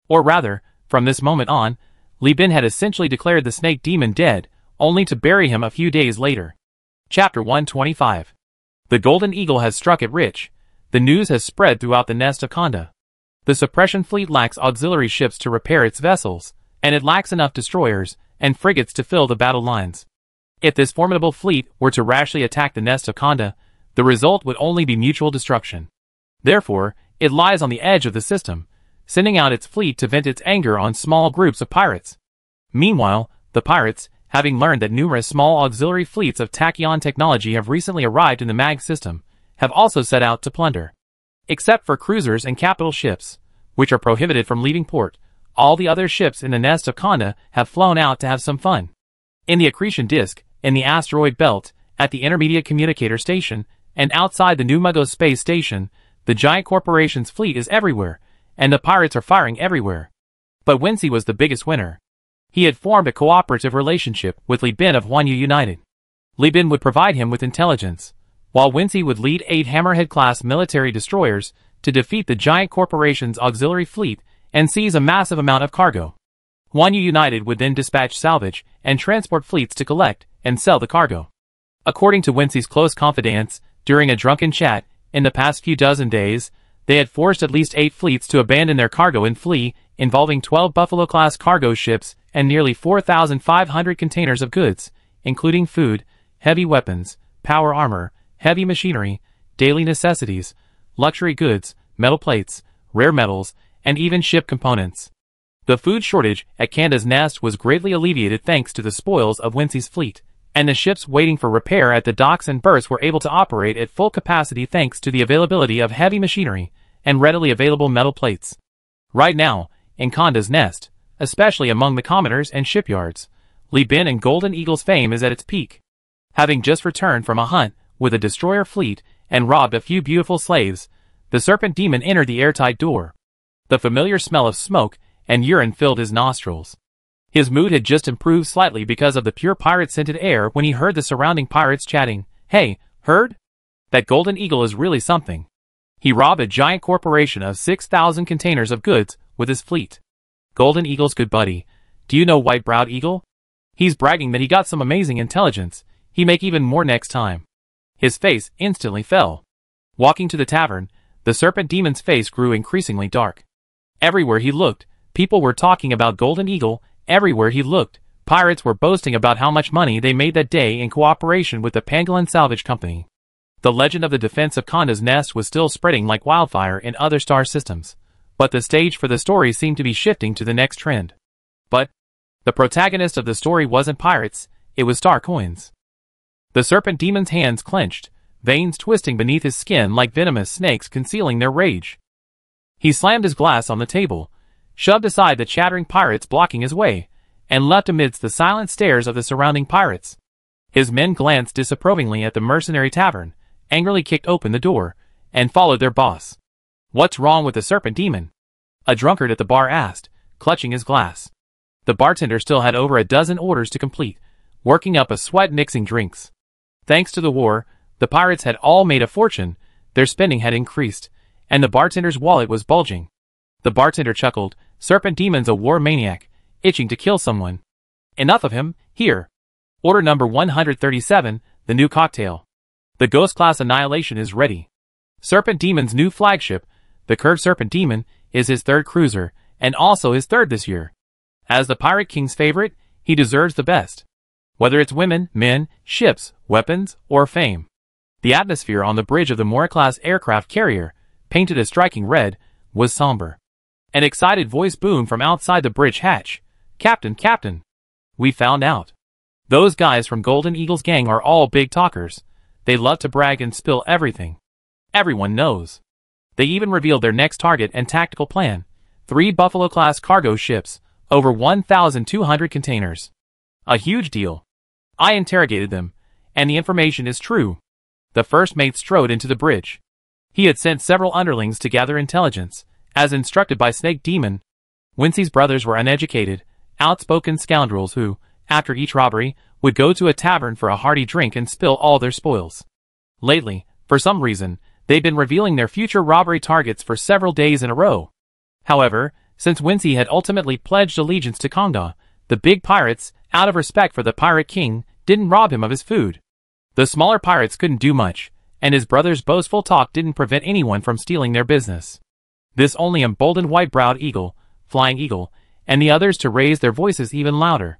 Or rather, from this moment on, Li Bin had essentially declared the snake demon dead, only to bury him a few days later. Chapter 125. The Golden Eagle has struck it rich. The news has spread throughout the nest of Konda. The suppression fleet lacks auxiliary ships to repair its vessels, and it lacks enough destroyers and frigates to fill the battle lines. If this formidable fleet were to rashly attack the nest of Konda, the result would only be mutual destruction. Therefore, it lies on the edge of the system, sending out its fleet to vent its anger on small groups of pirates. Meanwhile, the pirates, having learned that numerous small auxiliary fleets of tachyon technology have recently arrived in the MAG system, have also set out to plunder. Except for cruisers and capital ships, which are prohibited from leaving port, all the other ships in the nest of Konda have flown out to have some fun. In the accretion disk, in the asteroid belt, at the intermediate communicator station, and outside the New Mugos space station, the giant corporation's fleet is everywhere, and the pirates are firing everywhere. But Wincy was the biggest winner. He had formed a cooperative relationship with Li Bin of Huanyu United. Li Bin would provide him with intelligence, while Wincy would lead 8 Hammerhead-class military destroyers to defeat the giant corporation's auxiliary fleet and seize a massive amount of cargo. Huanyu United would then dispatch salvage and transport fleets to collect and sell the cargo. According to Wincy's close confidants, during a drunken chat, in the past few dozen days, they had forced at least 8 fleets to abandon their cargo and flee, involving 12 Buffalo-class cargo ships and nearly 4,500 containers of goods, including food, heavy weapons, power armor, heavy machinery, daily necessities, luxury goods, metal plates, rare metals, and even ship components. The food shortage at Konda's nest was greatly alleviated thanks to the spoils of Wincy's fleet, and the ships waiting for repair at the docks and berths were able to operate at full capacity thanks to the availability of heavy machinery and readily available metal plates. Right now, in Konda's nest, especially among the commoners and shipyards, Li Bin and Golden Eagle's fame is at its peak. Having just returned from a hunt with a destroyer fleet and robbed a few beautiful slaves, the serpent demon entered the airtight door. The familiar smell of smoke and urine filled his nostrils. His mood had just improved slightly because of the pure pirate-scented air when he heard the surrounding pirates chatting. Hey, heard? That Golden Eagle is really something. He robbed a giant corporation of 6,000 containers of goods with his fleet. Golden Eagle's good buddy. Do you know White-Browed Eagle? He's bragging that he got some amazing intelligence. He make even more next time. His face instantly fell. Walking to the tavern, the serpent demon's face grew increasingly dark. Everywhere he looked, people were talking about Golden Eagle. Everywhere he looked, pirates were boasting about how much money they made that day in cooperation with the Pangolin Salvage Company. The legend of the defense of Konda's nest was still spreading like wildfire in other star systems, but the stage for the story seemed to be shifting to the next trend. But the protagonist of the story wasn't pirates, it was star coins. The serpent demon's hands clenched, veins twisting beneath his skin like venomous snakes concealing their rage. He slammed his glass on the table, shoved aside the chattering pirates blocking his way, and leapt amidst the silent stares of the surrounding pirates. His men glanced disapprovingly at the mercenary tavern, angrily kicked open the door, and followed their boss. "What's wrong with the serpent demon?" a drunkard at the bar asked, clutching his glass. The bartender still had over a dozen orders to complete, working up a sweat mixing drinks. Thanks to the war, the pirates had all made a fortune, their spending had increased, and the bartender's wallet was bulging. The bartender chuckled, "Serpent demon's a war maniac, itching to kill someone. Enough of him, here. Order number 137, the new cocktail. The Ghost Class Annihilation is ready." Serpent Demon's new flagship, the Curved Serpent Demon, is his third cruiser, and also his third this year. As the Pirate King's favorite, he deserves the best. Whether it's women, men, ships, weapons, or fame. The atmosphere on the bridge of the Mora-class aircraft carrier, painted a striking red, was somber. An excited voice boomed from outside the bridge hatch. "Captain, Captain! We found out. Those guys from Golden Eagle's gang are all big talkers. They love to brag and spill everything. Everyone knows. They even revealed their next target and tactical plan. 3 Buffalo-class cargo ships, over 1,200 containers. A huge deal. I interrogated them, and the information is true." The first mate strode into the bridge. He had sent several underlings to gather intelligence, as instructed by Snake Demon. Wincy's brothers were uneducated, outspoken scoundrels who, after each robbery, would go to a tavern for a hearty drink and spill all their spoils. Lately, for some reason, they'd been revealing their future robbery targets for several days in a row. However, since Wincy had ultimately pledged allegiance to Konda, the big pirates, out of respect for the Pirate King, didn't rob him of his food. The smaller pirates couldn't do much, and his brother's boastful talk didn't prevent anyone from stealing their business. This only emboldened White-browed Eagle, Flying Eagle, and the others to raise their voices even louder.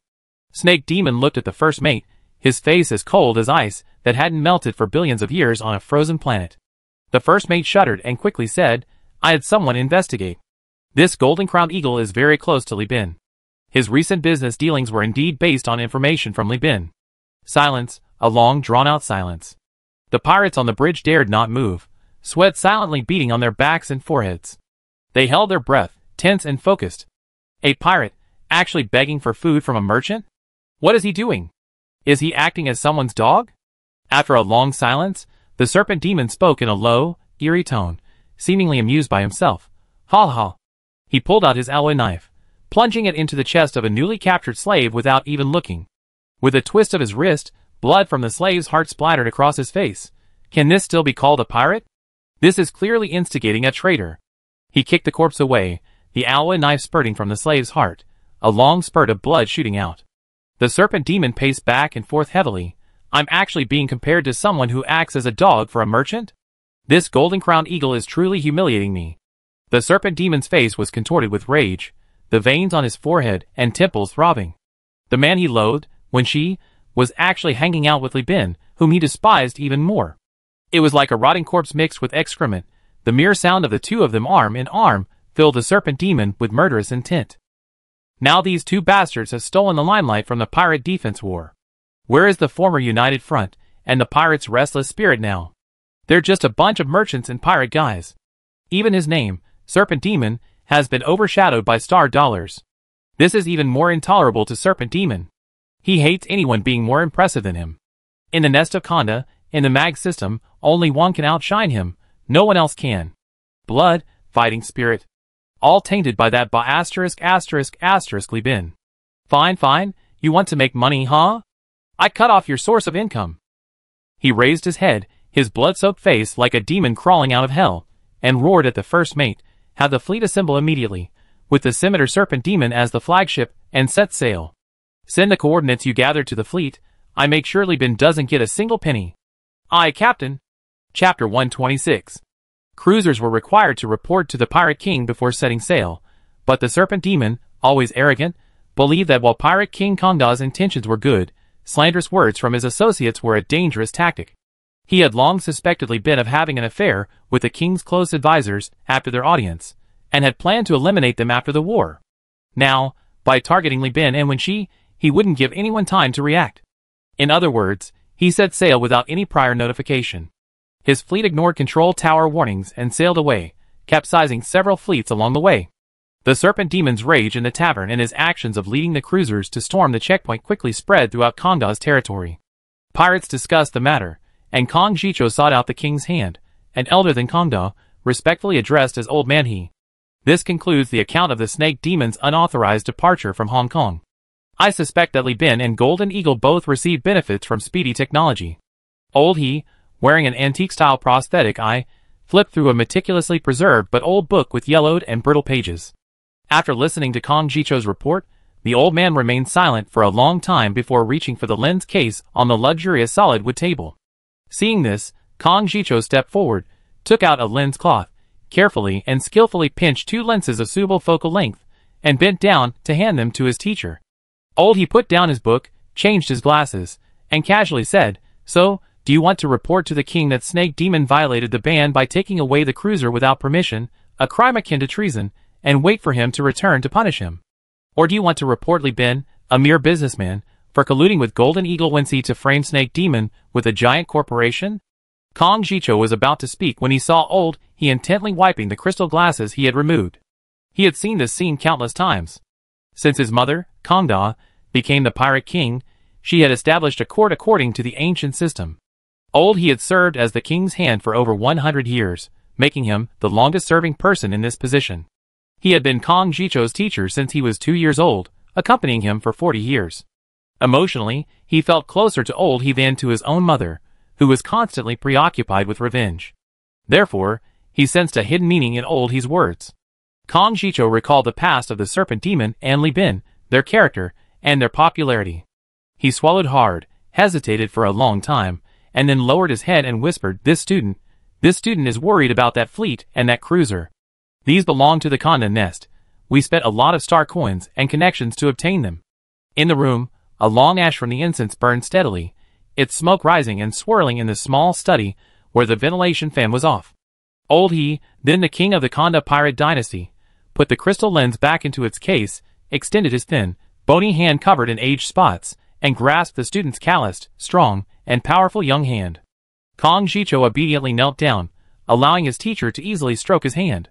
Snake Demon looked at the first mate, his face as cold as ice that hadn't melted for billions of years on a frozen planet. The first mate shuddered and quickly said, "I had someone investigate. This golden-crowned eagle is very close to Li Bin. His recent business dealings were indeed based on information from Li Bin." Silence, a long drawn-out silence. The pirates on the bridge dared not move, sweat silently beating on their backs and foreheads. They held their breath, tense and focused. A pirate, actually begging for food from a merchant? What is he doing? Is he acting as someone's dog? After a long silence, the Serpent Demon spoke in a low, eerie tone, seemingly amused by himself. "Ha ha." He pulled out his alloy knife, plunging it into the chest of a newly captured slave without even looking. With a twist of his wrist, blood from the slave's heart splattered across his face. Can this still be called a pirate? This is clearly instigating a traitor. He kicked the corpse away, the alloy knife spurting from the slave's heart, a long spurt of blood shooting out. The Serpent Demon paced back and forth heavily. "I'm actually being compared to someone who acts as a dog for a merchant? This golden-crowned eagle is truly humiliating me." The Serpent Demon's face was contorted with rage, the veins on his forehead and temples throbbing. The man he loathed, when she was actually hanging out with Li Bin, whom he despised even more. It was like a rotting corpse mixed with excrement. The mere sound of the two of them arm in arm filled the Serpent Demon with murderous intent. Now these two bastards have stolen the limelight from the pirate defense war. Where is the former united front, and the pirates' restless spirit now? They're just a bunch of merchants and pirate guys. Even his name, Serpent Demon, has been overshadowed by star dollars. This is even more intolerable to Serpent Demon. He hates anyone being more impressive than him. In the nest of Konda, in the mag system, only one can outshine him, no one else can. Blood, fighting spirit. All tainted by that Li Bin. Fine, you want to make money, huh? I cut off your source of income. He raised his head, his blood-soaked face like a demon crawling out of hell, and roared at the first mate. "Have the fleet assemble immediately, with the Scimitar Serpent Demon as the flagship, and set sail. Send the coordinates you gathered to the fleet. I make sure Li Bin doesn't get a single penny." "Aye, Captain." Chapter 126. Cruisers were required to report to the Pirate King before setting sail, but the Serpent Demon, always arrogant, believed that while Pirate King Konda's intentions were good, slanderous words from his associates were a dangerous tactic. He had long suspected Li Bin of having an affair with the king's close advisors after their audience, and had planned to eliminate them after the war. Now, by targeting Li Bin and Wenqi, he wouldn't give anyone time to react. In other words, he set sail without any prior notification. His fleet ignored control tower warnings and sailed away, capsizing several fleets along the way. The Serpent Demon's rage in the tavern and his actions of leading the cruisers to storm the checkpoint quickly spread throughout Kongda's territory. Pirates discussed the matter, and Kong Jicho sought out the king's hand, an elder than Kongda, respectfully addressed as Old Man He. This concludes the account of the Snake Demon's unauthorized departure from Hong Kong. I suspect that Li Bin and Golden Eagle both received benefits from speedy technology. Old He, wearing an antique-style prosthetic eye, flipped through a meticulously preserved but old book with yellowed and brittle pages. After listening to Kong Jicho's report, the old man remained silent for a long time before reaching for the lens case on the luxurious solid wood table. Seeing this, Kong Jicho stepped forward, took out a lens cloth, carefully and skillfully pinched 2 lenses of suitable focal length, and bent down to hand them to his teacher. Old He put down his book, changed his glasses, and casually said, "So, do you want to report to the king that Snake Demon violated the ban by taking away the cruiser without permission, a crime akin to treason, and wait for him to return to punish him? Or do you want to report Li Bin, a mere businessman, for colluding with Golden Eagle Wenqi to frame Snake Demon with a giant corporation?" Kong Jicho was about to speak when he saw Old He intently wiping the crystal glasses he had removed. He had seen this scene countless times. Since his mother, Kongda, became the pirate king, she had established a court according to the ancient system. Old He had served as the king's hand for over 100 years, making him the longest-serving person in this position. He had been Kong Jicho's teacher since he was 2 years old, accompanying him for 40 years. Emotionally, he felt closer to Old He than to his own mother, who was constantly preoccupied with revenge. Therefore, he sensed a hidden meaning in Old He's words. Kong Jicho recalled the past of the Serpent Demon and Li Bin, their character, and their popularity. He swallowed hard, hesitated for a long time, and then lowered his head and whispered, This student is worried about that fleet and that cruiser. These belong to the Conda Nest. We spent a lot of star coins and connections to obtain them." In the room, a long ash from the incense burned steadily, its smoke rising and swirling in the small study where the ventilation fan was off. Old He, then the king of the Conda pirate dynasty, put the crystal lens back into its case, extended his thin, bony hand covered in aged spots, and grasped the student's calloused, strong, and powerful young hand. Kong Jicho obediently knelt down, allowing his teacher to easily stroke his hand.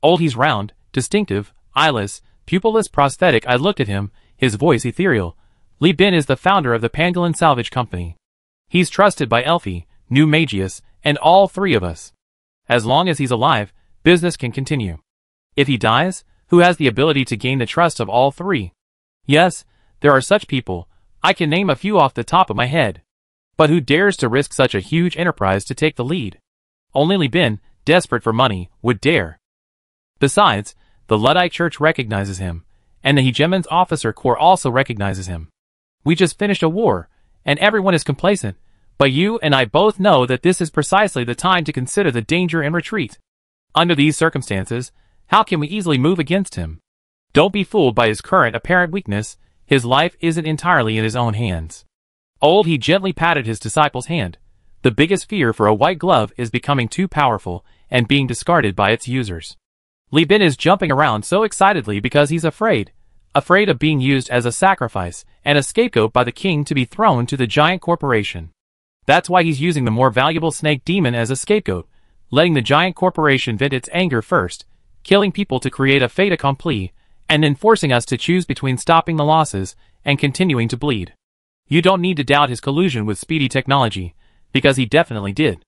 Old He's round, distinctive, eyeless, pupilless prosthetic eye looked at him, his voice ethereal. Li Bin is the founder of the Pangolin Salvage Company. He's trusted by Elfie, New Magius, and all 3 of us. As long as he's alive, business can continue. If he dies, who has the ability to gain the trust of all 3? Yes, there are such people. I can name a few off the top of my head. But who dares to risk such a huge enterprise to take the lead? Only Li Bin, desperate for money, would dare. Besides, the Luddite Church recognizes him, and the Hegemon's officer corps also recognizes him. We just finished a war, and everyone is complacent, but you and I both know that this is precisely the time to consider the danger and retreat. Under these circumstances, how can we easily move against him? Don't be fooled by his current apparent weakness. His life isn't entirely in his own hands. Old He gently patted his disciple's hand. The biggest fear for a white glove is becoming too powerful and being discarded by its users. Li Bin is jumping around so excitedly because he's afraid of being used as a sacrifice and a scapegoat by the king to be thrown to the giant corporation. That's why he's using the more valuable Snake Demon as a scapegoat, letting the giant corporation vent its anger first, killing people to create a fait accompli, and then forcing us to choose between stopping the losses and continuing to bleed. You don't need to doubt his collusion with speedy technology, because he definitely did.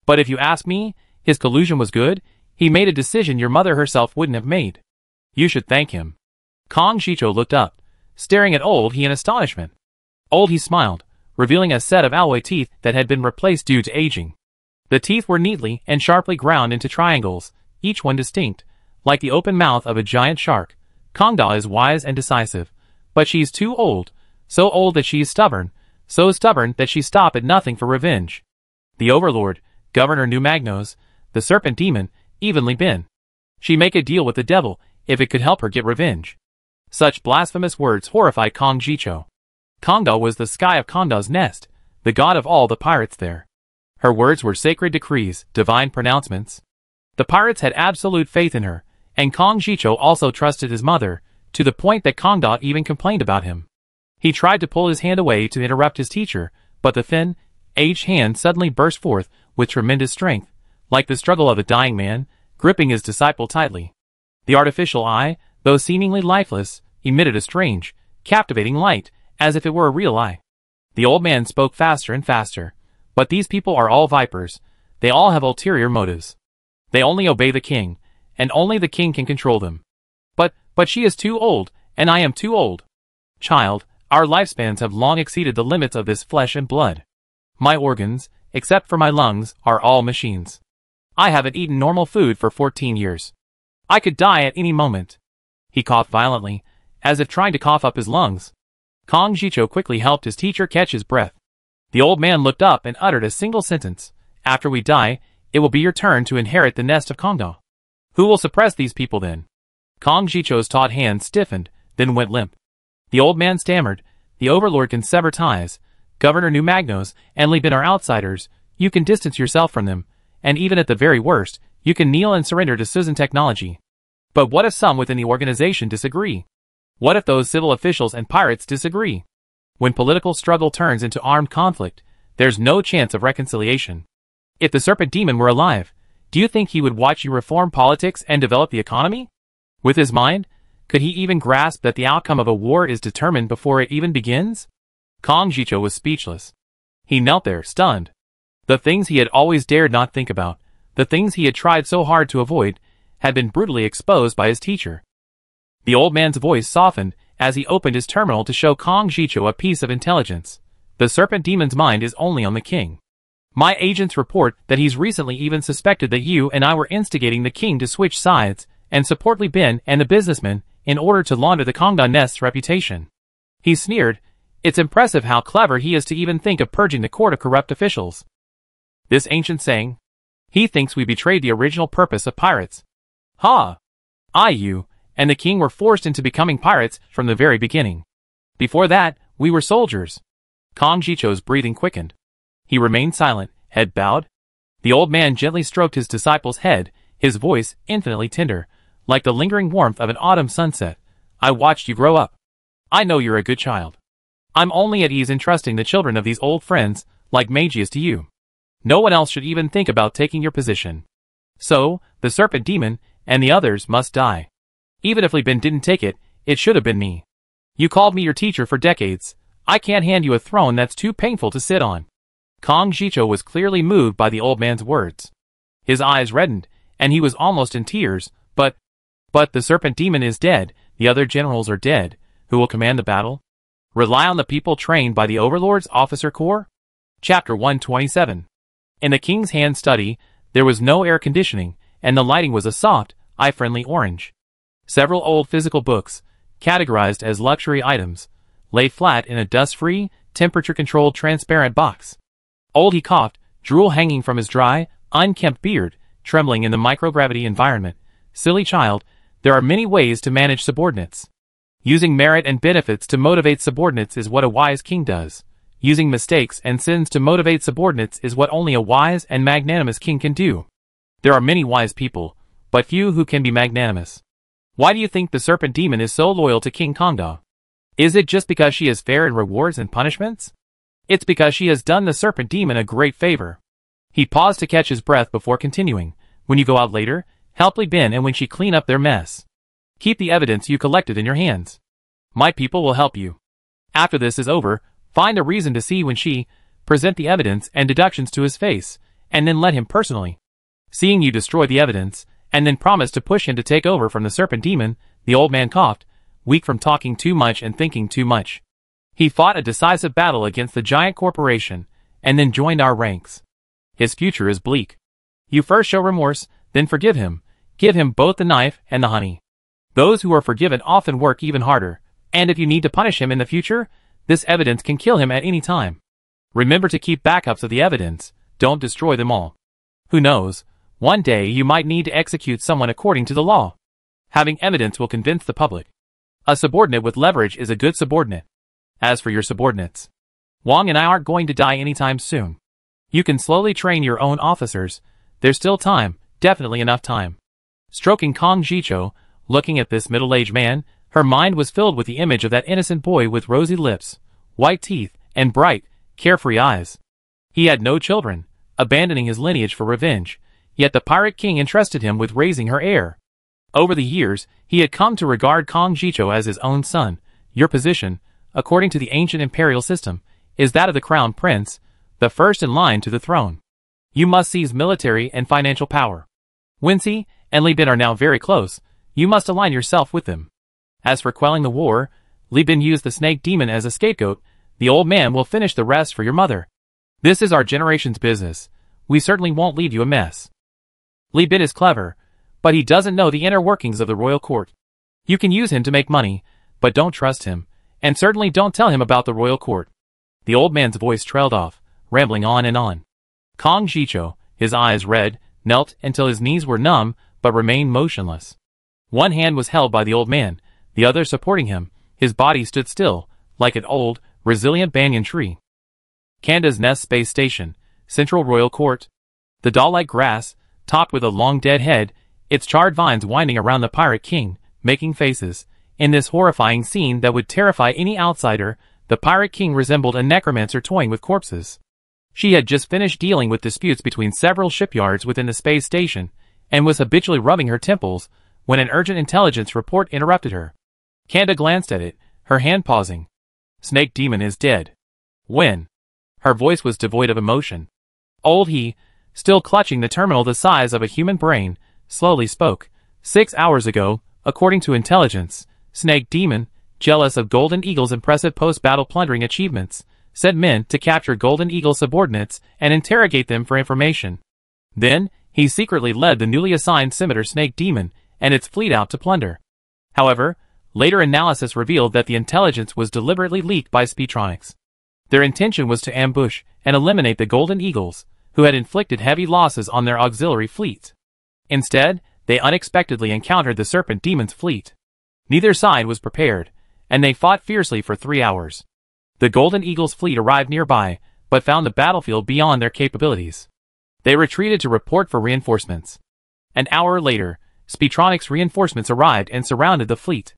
But if you ask me, his collusion was good. He made a decision your mother herself wouldn't have made. You should thank him. Kong Jicho looked up, staring at Old He in astonishment. Old He smiled, revealing a set of alloy teeth that had been replaced due to aging. The teeth were neatly and sharply ground into triangles, each one distinct, like the open mouth of a giant shark. Kongda is wise and decisive, but she's too old, so old that she is stubborn, so stubborn that she stopped at nothing for revenge. The Overlord, Governor New Magnos, the Serpent Demon, even Li Bin. She'd make a deal with the devil if it could help her get revenge. Such blasphemous words horrified Kong Jicho. Kongda was the sky of Konda's nest, the god of all the pirates there. Her words were sacred decrees, divine pronouncements. The pirates had absolute faith in her, and Kong Jicho also trusted his mother, to the point that Kong Da even complained about him. He tried to pull his hand away to interrupt his teacher, but the thin, aged hand suddenly burst forth with tremendous strength, like the struggle of a dying man, gripping his disciple tightly. The artificial eye, though seemingly lifeless, emitted a strange, captivating light, as if it were a real eye. The old man spoke faster and faster. But these people are all vipers. They all have ulterior motives. They only obey the king, and only the king can control them. But she is too old, and I am too old. Child, our lifespans have long exceeded the limits of this flesh and blood. My organs, except for my lungs, are all machines. I haven't eaten normal food for 14 years. I could die at any moment. He coughed violently, as if trying to cough up his lungs. Kong Jicho quickly helped his teacher catch his breath. The old man looked up and uttered a single sentence. After we die, it will be your turn to inherit the nest of Kongda. Who will suppress these people then? Kong Jicho's taut hand stiffened, then went limp. The old man stammered, the overlord can sever ties. Governor New Magnos and Li Bin are outsiders. You can distance yourself from them, and even at the very worst, you can kneel and surrender to Susan technology. But what if some within the organization disagree? What if those civil officials and pirates disagree? When political struggle turns into armed conflict, there's no chance of reconciliation. If the serpent demon were alive, do you think he would watch you reform politics and develop the economy? With his mind, could he even grasp that the outcome of a war is determined before it even begins? Kong Jicho was speechless. He knelt there, stunned. The things he had always dared not think about, the things he had tried so hard to avoid, had been brutally exposed by his teacher. The old man's voice softened as he opened his terminal to show Kong Jicho a piece of intelligence. The serpent demon's mind is only on the king. My agents report that he's recently even suspected that you and I were instigating the king to switch sides and support Li Bin and the businessmen in order to launder the Kongda Nest's reputation. He sneered. It's impressive how clever he is to even think of purging the court of corrupt officials. This ancient saying? He thinks we betrayed the original purpose of pirates. Ha! You and the king were forced into becoming pirates from the very beginning. Before that, we were soldiers. Kong Jicho's breathing quickened. He remained silent, head bowed. The old man gently stroked his disciple's head, his voice infinitely tender, like the lingering warmth of an autumn sunset. I watched you grow up. I know you're a good child. I'm only at ease in trusting the children of these old friends, like Magius to you. No one else should even think about taking your position. So, the serpent demon, and the others must die. Even if Li Bin didn't take it, it should have been me. You called me your teacher for decades. I can't hand you a throne that's too painful to sit on. Kong Jicho was clearly moved by the old man's words. His eyes reddened, and he was almost in tears. But the serpent demon is dead, the other generals are dead. Who will command the battle? Rely on the people trained by the Overlord's officer corps? Chapter 127. In the king's hand study, there was no air conditioning, and the lighting was a soft, eye-friendly orange. Several old physical books, categorized as luxury items, lay flat in a dust-free, temperature-controlled transparent box. He coughed, drool hanging from his dry, unkempt beard, trembling in the microgravity environment. Silly child, there are many ways to manage subordinates. Using merit and benefits to motivate subordinates is what a wise king does. Using mistakes and sins to motivate subordinates is what only a wise and magnanimous king can do. There are many wise people, but few who can be magnanimous. Why do you think the serpent demon is so loyal to King Kongda? Is it just because she is fair in rewards and punishments? It's because she has done the serpent demon a great favor. He paused to catch his breath before continuing. When you go out later, help Li Bin and when she clean up their mess. Keep the evidence you collected in your hands. My people will help you. After this is over, find a reason to see when she, present the evidence and deductions to his face, and then let him personally. Seeing you destroy the evidence, and then promise to push him to take over from the serpent demon, the old man coughed, weak from talking too much and thinking too much. He fought a decisive battle against the giant corporation, and then joined our ranks. His future is bleak. You first show remorse, then forgive him. Give him both the knife and the honey. Those who are forgiven often work even harder, and if you need to punish him in the future, this evidence can kill him at any time. Remember to keep backups of the evidence, don't destroy them all. Who knows, one day you might need to execute someone according to the law. Having evidence will convince the public. A subordinate with leverage is a good subordinate. As for your subordinates, Wang and I aren't going to die anytime soon. You can slowly train your own officers. There's still time, definitely enough time. Stroking Kang Jicho, looking at this middle-aged man, her mind was filled with the image of that innocent boy with rosy lips, white teeth, and bright, carefree eyes. He had no children, abandoning his lineage for revenge, yet the Pirate King entrusted him with raising her heir. Over the years, he had come to regard Kang Jicho as his own son. Your position, according to the ancient imperial system, is that of the crown prince, the first in line to the throne. You must seize military and financial power. Wincy and Li Bin are now very close. You must align yourself with them. As for quelling the war, Li Bin used the snake demon as a scapegoat. The old man will finish the rest for your mother. This is our generation's business. We certainly won't leave you a mess. Li Bin is clever, but he doesn't know the inner workings of the royal court. You can use him to make money, but don't trust him, and certainly don't tell him about the royal court. The old man's voice trailed off, rambling on and on. Kang Jicho, his eyes red, knelt until his knees were numb, but remained motionless. One hand was held by the old man, the other supporting him. His body stood still, like an old, resilient banyan tree. Kanda's Nest Space Station, Central Royal Court. The doll-like grass, topped with a long dead head, its charred vines winding around the Pirate King, making faces. In this horrifying scene that would terrify any outsider, the Pirate King resembled a necromancer toying with corpses. She had just finished dealing with disputes between several shipyards within the space station, and was habitually rubbing her temples, when an urgent intelligence report interrupted her. Kanda glanced at it, her hand pausing. Snake Demon is dead. When? Her voice was devoid of emotion. Old He, still clutching the terminal the size of a human brain, slowly spoke. 6 hours ago, according to intelligence, Snake Demon, jealous of Golden Eagle's impressive post-battle plundering achievements, sent men to capture Golden Eagle subordinates and interrogate them for information. Then, he secretly led the newly assigned Scimitar Snake Demon and its fleet out to plunder. However, later analysis revealed that the intelligence was deliberately leaked by Speedtronics. Their intention was to ambush and eliminate the Golden Eagles, who had inflicted heavy losses on their auxiliary fleets. Instead, they unexpectedly encountered the Serpent Demon's fleet. Neither side was prepared, and they fought fiercely for 3 hours. The Golden Eagle's fleet arrived nearby, but found the battlefield beyond their capabilities. They retreated to report for reinforcements. An hour later, Speedtronics reinforcements arrived and surrounded the fleet.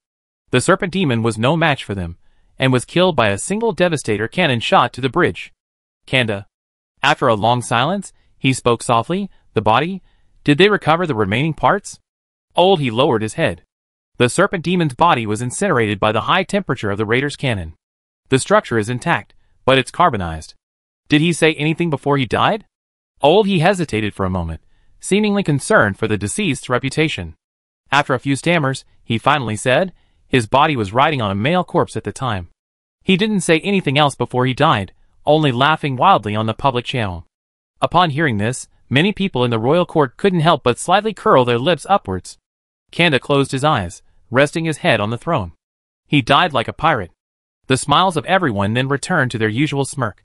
The Serpent Demon was no match for them, and was killed by a single devastator cannon shot to the bridge. Kanda. After a long silence, he spoke softly. The body? Did they recover the remaining parts? Old He lowered his head. The Serpent Demon's body was incinerated by the high temperature of the Raider's cannon. The structure is intact, but it's carbonized. Did he say anything before he died? Old He hesitated for a moment, seemingly concerned for the deceased's reputation. After a few stammers, he finally said, his body was riding on a male corpse at the time. He didn't say anything else before he died, only laughing wildly on the public channel. Upon hearing this, many people in the royal court couldn't help but slightly curl their lips upwards. Kanda closed his eyes, resting his head on the throne. He died like a pirate. The smiles of everyone then returned to their usual smirk.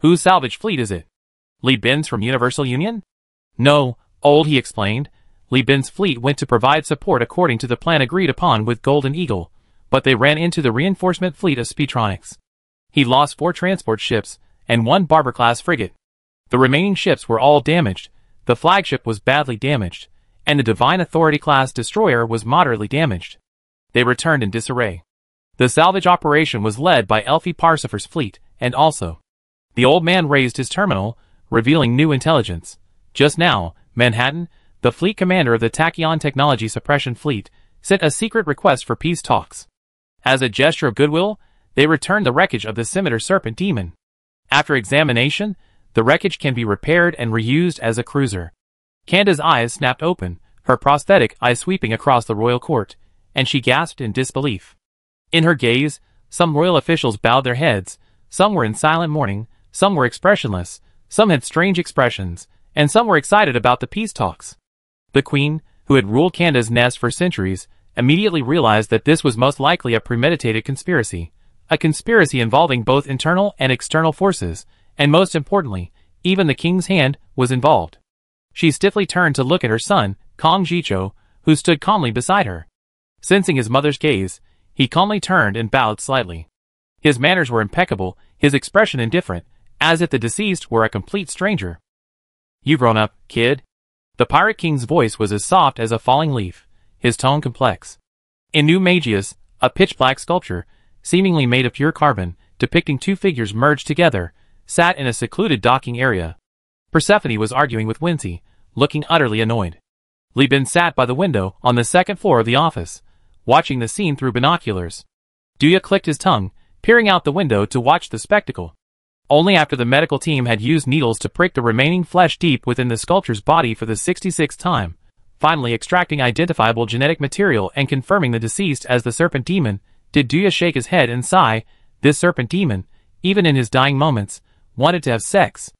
Whose salvage fleet is it? Li Bin's from Universal Union? No, Old He explained. Li Bin's fleet went to provide support according to the plan agreed upon with Golden Eagle, but they ran into the reinforcement fleet of Speedtronics. He lost 4 transport ships and 1 Barber-class frigate. The remaining ships were all damaged. The flagship was badly damaged, and the Divine Authority-class destroyer was moderately damaged. They returned in disarray. The salvage operation was led by Elfie Parsifal's fleet, and also. The old man raised his terminal, revealing new intelligence. Just now, Manhattan, the fleet commander of the Tachyon Technology Suppression Fleet, sent a secret request for peace talks. As a gesture of goodwill, they returned the wreckage of the Scimitar Serpent Demon. After examination, the wreckage can be repaired and reused as a cruiser. Kanda's eyes snapped open, her prosthetic eye sweeping across the royal court, and she gasped in disbelief. In her gaze, some royal officials bowed their heads, some were in silent mourning, some were expressionless, some had strange expressions, and some were excited about the peace talks. The queen, who had ruled Kanda's Nest for centuries, immediately realized that this was most likely a premeditated conspiracy. A conspiracy involving both internal and external forces, and most importantly, even the king's hand was involved. She stiffly turned to look at her son, Kang Jicho, who stood calmly beside her. Sensing his mother's gaze, he calmly turned and bowed slightly. His manners were impeccable, his expression indifferent, as if the deceased were a complete stranger. "You've grown up, kid." The Pirate King's voice was as soft as a falling leaf, his tone complex. In New Magius, a pitch-black sculpture, seemingly made of pure carbon, depicting two figures merged together, sat in a secluded docking area. Persephone was arguing with Wincy, looking utterly annoyed. Li Bin sat by the window on the second floor of the office, watching the scene through binoculars. Duya clicked his tongue, peering out the window to watch the spectacle. Only after the medical team had used needles to prick the remaining flesh deep within the sculpture's body for the 66th time, finally extracting identifiable genetic material and confirming the deceased as the serpent demon, did Duya shake his head and sigh. This serpent demon, even in his dying moments, wanted to have sex.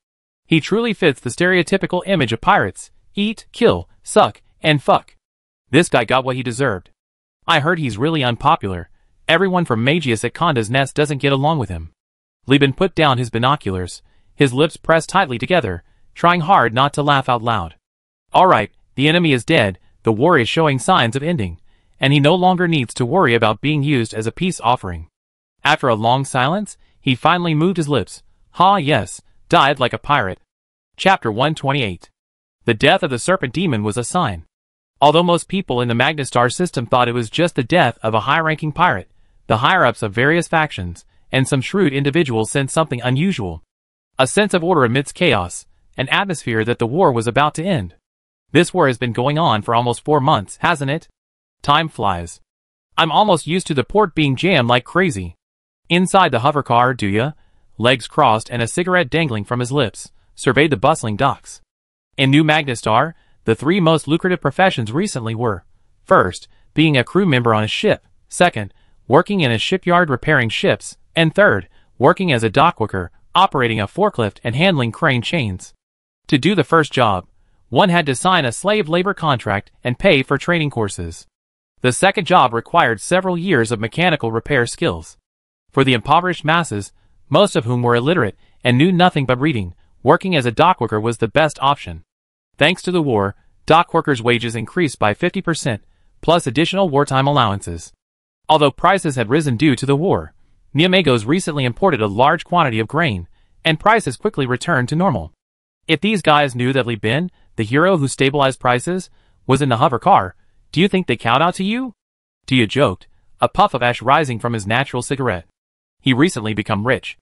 He truly fits the stereotypical image of pirates: eat, kill, suck, and fuck. This guy got what he deserved. I heard he's really unpopular. Everyone from Magius at Conda's Nest doesn't get along with him. Li Bin put down his binoculars, his lips pressed tightly together, trying hard not to laugh out loud. Alright, the enemy is dead, the war is showing signs of ending, and he no longer needs to worry about being used as a peace offering. After a long silence, he finally moved his lips. "Ha, yes, died like a pirate." Chapter 128. The death of the serpent demon was a sign. Although most people in the Magnestar system thought it was just the death of a high-ranking pirate, the higher-ups of various factions, and some shrewd individuals sensed something unusual. A sense of order amidst chaos, an atmosphere that the war was about to end. This war has been going on for almost 4 months, hasn't it? Time flies. I'm almost used to the port being jammed like crazy. Inside the hovercar, Duya, legs crossed and a cigarette dangling from his lips, surveyed the bustling docks. In New Magnestar, the 3 most lucrative professions recently were: first, being a crew member on a ship; second, working in a shipyard repairing ships; and third, working as a dockworker, operating a forklift and handling crane chains. To do the first job, one had to sign a slave labor contract and pay for training courses. The second job required several years of mechanical repair skills. For the impoverished masses, most of whom were illiterate and knew nothing but reading, working as a dockworker was the best option. Thanks to the war, dockworkers' wages increased by 50%, plus additional wartime allowances. Although prices had risen due to the war, Niamegos recently imported a large quantity of grain, and prices quickly returned to normal. If these guys knew that Li Bin, the hero who stabilized prices, was in the hovercar, do you think they count out to you? Duya joked, a puff of ash rising from his natural cigarette. He recently become rich.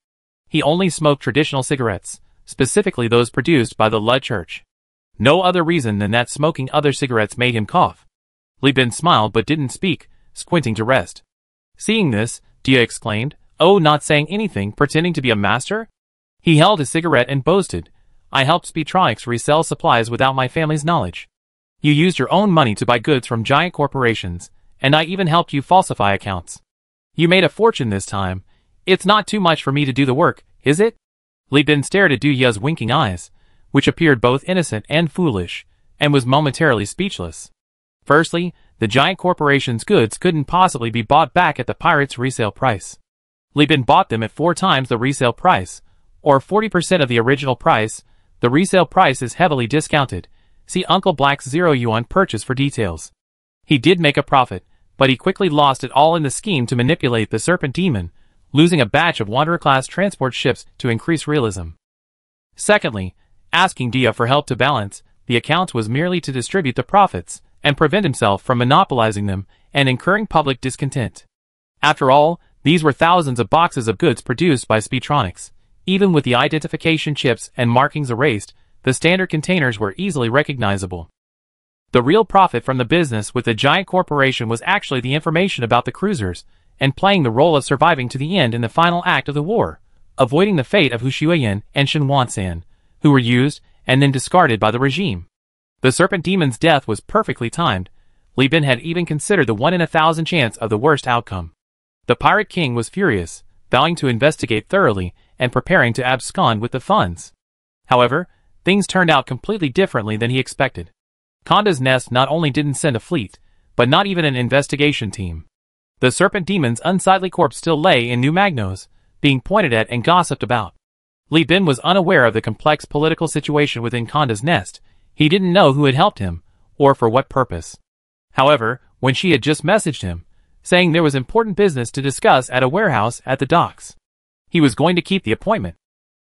He only smoked traditional cigarettes, specifically those produced by the Lud Church. No other reason than that smoking other cigarettes made him cough. Li Bin smiled but didn't speak, squinting to rest. Seeing this, Duya exclaimed, "Oh, not saying anything, pretending to be a master?" He held his cigarette and boasted, "I helped Speedtronics resell supplies without my family's knowledge. You used your own money to buy goods from giant corporations, and I even helped you falsify accounts. You made a fortune this time. It's not too much for me to do the work, is it?" Li Bin stared at Duya's winking eyes, which appeared both innocent and foolish, and was momentarily speechless. Firstly, the giant corporation's goods couldn't possibly be bought back at the pirates' resale price. Li Bin bought them at 4 times the resale price, or 40% of the original price. The resale price is heavily discounted. See Uncle Black's 0 yuan purchase for details. He did make a profit, but he quickly lost it all in the scheme to manipulate the serpent demon, losing a batch of Wanderer-class transport ships to increase realism. Secondly, asking Duya for help to balance the accounts was merely to distribute the profits and prevent himself from monopolizing them and incurring public discontent. After all, these were thousands of boxes of goods produced by Speedtronics. Even with the identification chips and markings erased, the standard containers were easily recognizable. The real profit from the business with the giant corporation was actually the information about the cruisers, and playing the role of surviving to the end in the final act of the war, avoiding the fate of Hu Xueyan and Shen Wansan, who were used and then discarded by the regime. The serpent demon's death was perfectly timed. Li Bin had even considered the 1 in 1,000 chance of the worst outcome. The Pirate King was furious, vowing to investigate thoroughly and preparing to abscond with the funds. However, things turned out completely differently than he expected. Conda's Nest not only didn't send a fleet, but not even an investigation team. The serpent demon's unsightly corpse still lay in New Magnos, being pointed at and gossiped about. Li Bin was unaware of the complex political situation within Conda's Nest. He didn't know who had helped him, or for what purpose. However, when she had just messaged him, saying there was important business to discuss at a warehouse at the docks, he was going to keep the appointment.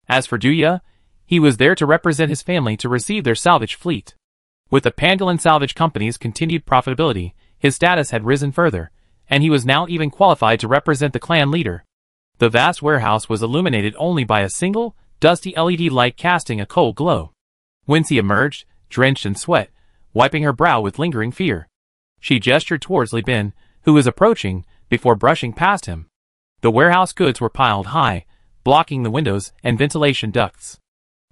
As for Duya, he was there to represent his family to receive their salvage fleet. With the Pangolin Salvage Company's continued profitability, his status had risen further, and he was now even qualified to represent the clan leader. The vast warehouse was illuminated only by a single, dusty LED light casting a cold glow. Whence he emerged, drenched in sweat, wiping her brow with lingering fear. She gestured towards Li Bin, who was approaching, before brushing past him. The warehouse goods were piled high, blocking the windows and ventilation ducts.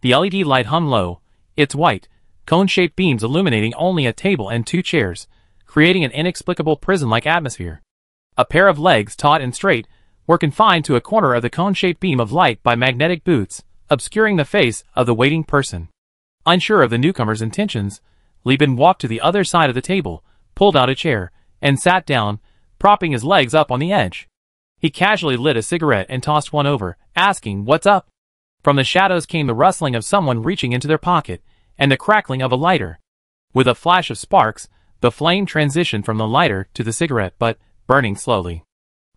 The LED light hummed low, its white, cone-shaped beams illuminating only a table and 2 chairs, creating an inexplicable prison-like atmosphere. A pair of legs, taut and straight, were confined to a corner of the cone-shaped beam of light by magnetic boots, obscuring the face of the waiting person. Unsure of the newcomer's intentions, Li Bin walked to the other side of the table, pulled out a chair, and sat down, propping his legs up on the edge. He casually lit a cigarette and tossed one over, asking, "What's up?" From the shadows came the rustling of someone reaching into their pocket, and the crackling of a lighter. With a flash of sparks, the flame transitioned from the lighter to the cigarette, but burning slowly.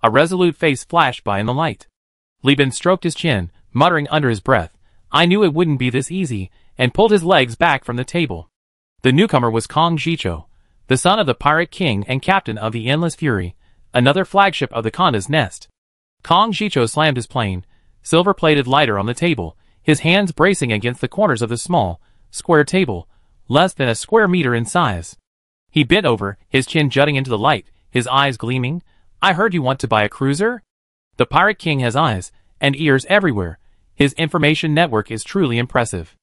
A resolute face flashed by in the light. Li Bin stroked his chin, muttering under his breath, "I knew it wouldn't be this easy," and pulled his legs back from the table. The newcomer was Kong Jicho, the son of the Pirate King and captain of the Endless Fury, another flagship of the Conda's Nest. Kong Jicho slammed his plain, silver-plated lighter on the table, his hands bracing against the corners of the small, square table, less than a square meter in size. He bent over, his chin jutting into the light, his eyes gleaming. "I heard you want to buy a cruiser?" The Pirate King has eyes and ears everywhere. His information network is truly impressive.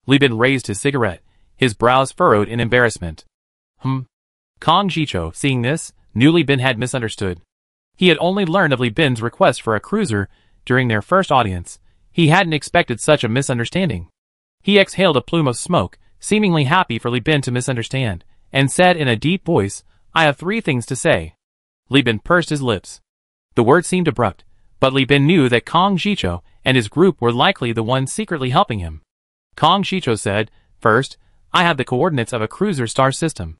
Li Bin raised his cigarette, his brows furrowed in embarrassment. Kong Jicho, seeing this, knew Li Bin had misunderstood. He had only learned of Li Bin's request for a cruiser during their first audience. He hadn't expected such a misunderstanding. He exhaled a plume of smoke, seemingly happy for Li Bin to misunderstand, and said in a deep voice, "I have 3 things to say." Li Bin pursed his lips. The word seemed abrupt, but Li Bin knew that Kong Jicho and his group were likely the ones secretly helping him. Kong Jicho said, "First, I have the coordinates of a cruiser star system.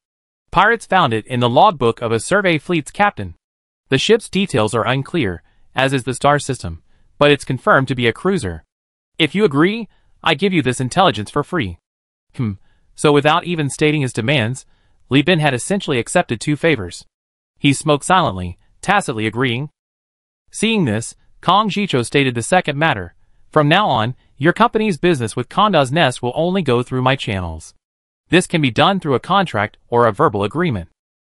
Pirates found it in the logbook of a survey fleet's captain. The ship's details are unclear, as is the star system, but it's confirmed to be a cruiser. If you agree, I give you this intelligence for free." So without even stating his demands, Li Bin had essentially accepted 2 favors. He smoked silently, tacitly agreeing. Seeing this, Kong Jicho stated the second matter. "From now on, your company's business with Conda's Nest will only go through my channels. This can be done through a contract or a verbal agreement.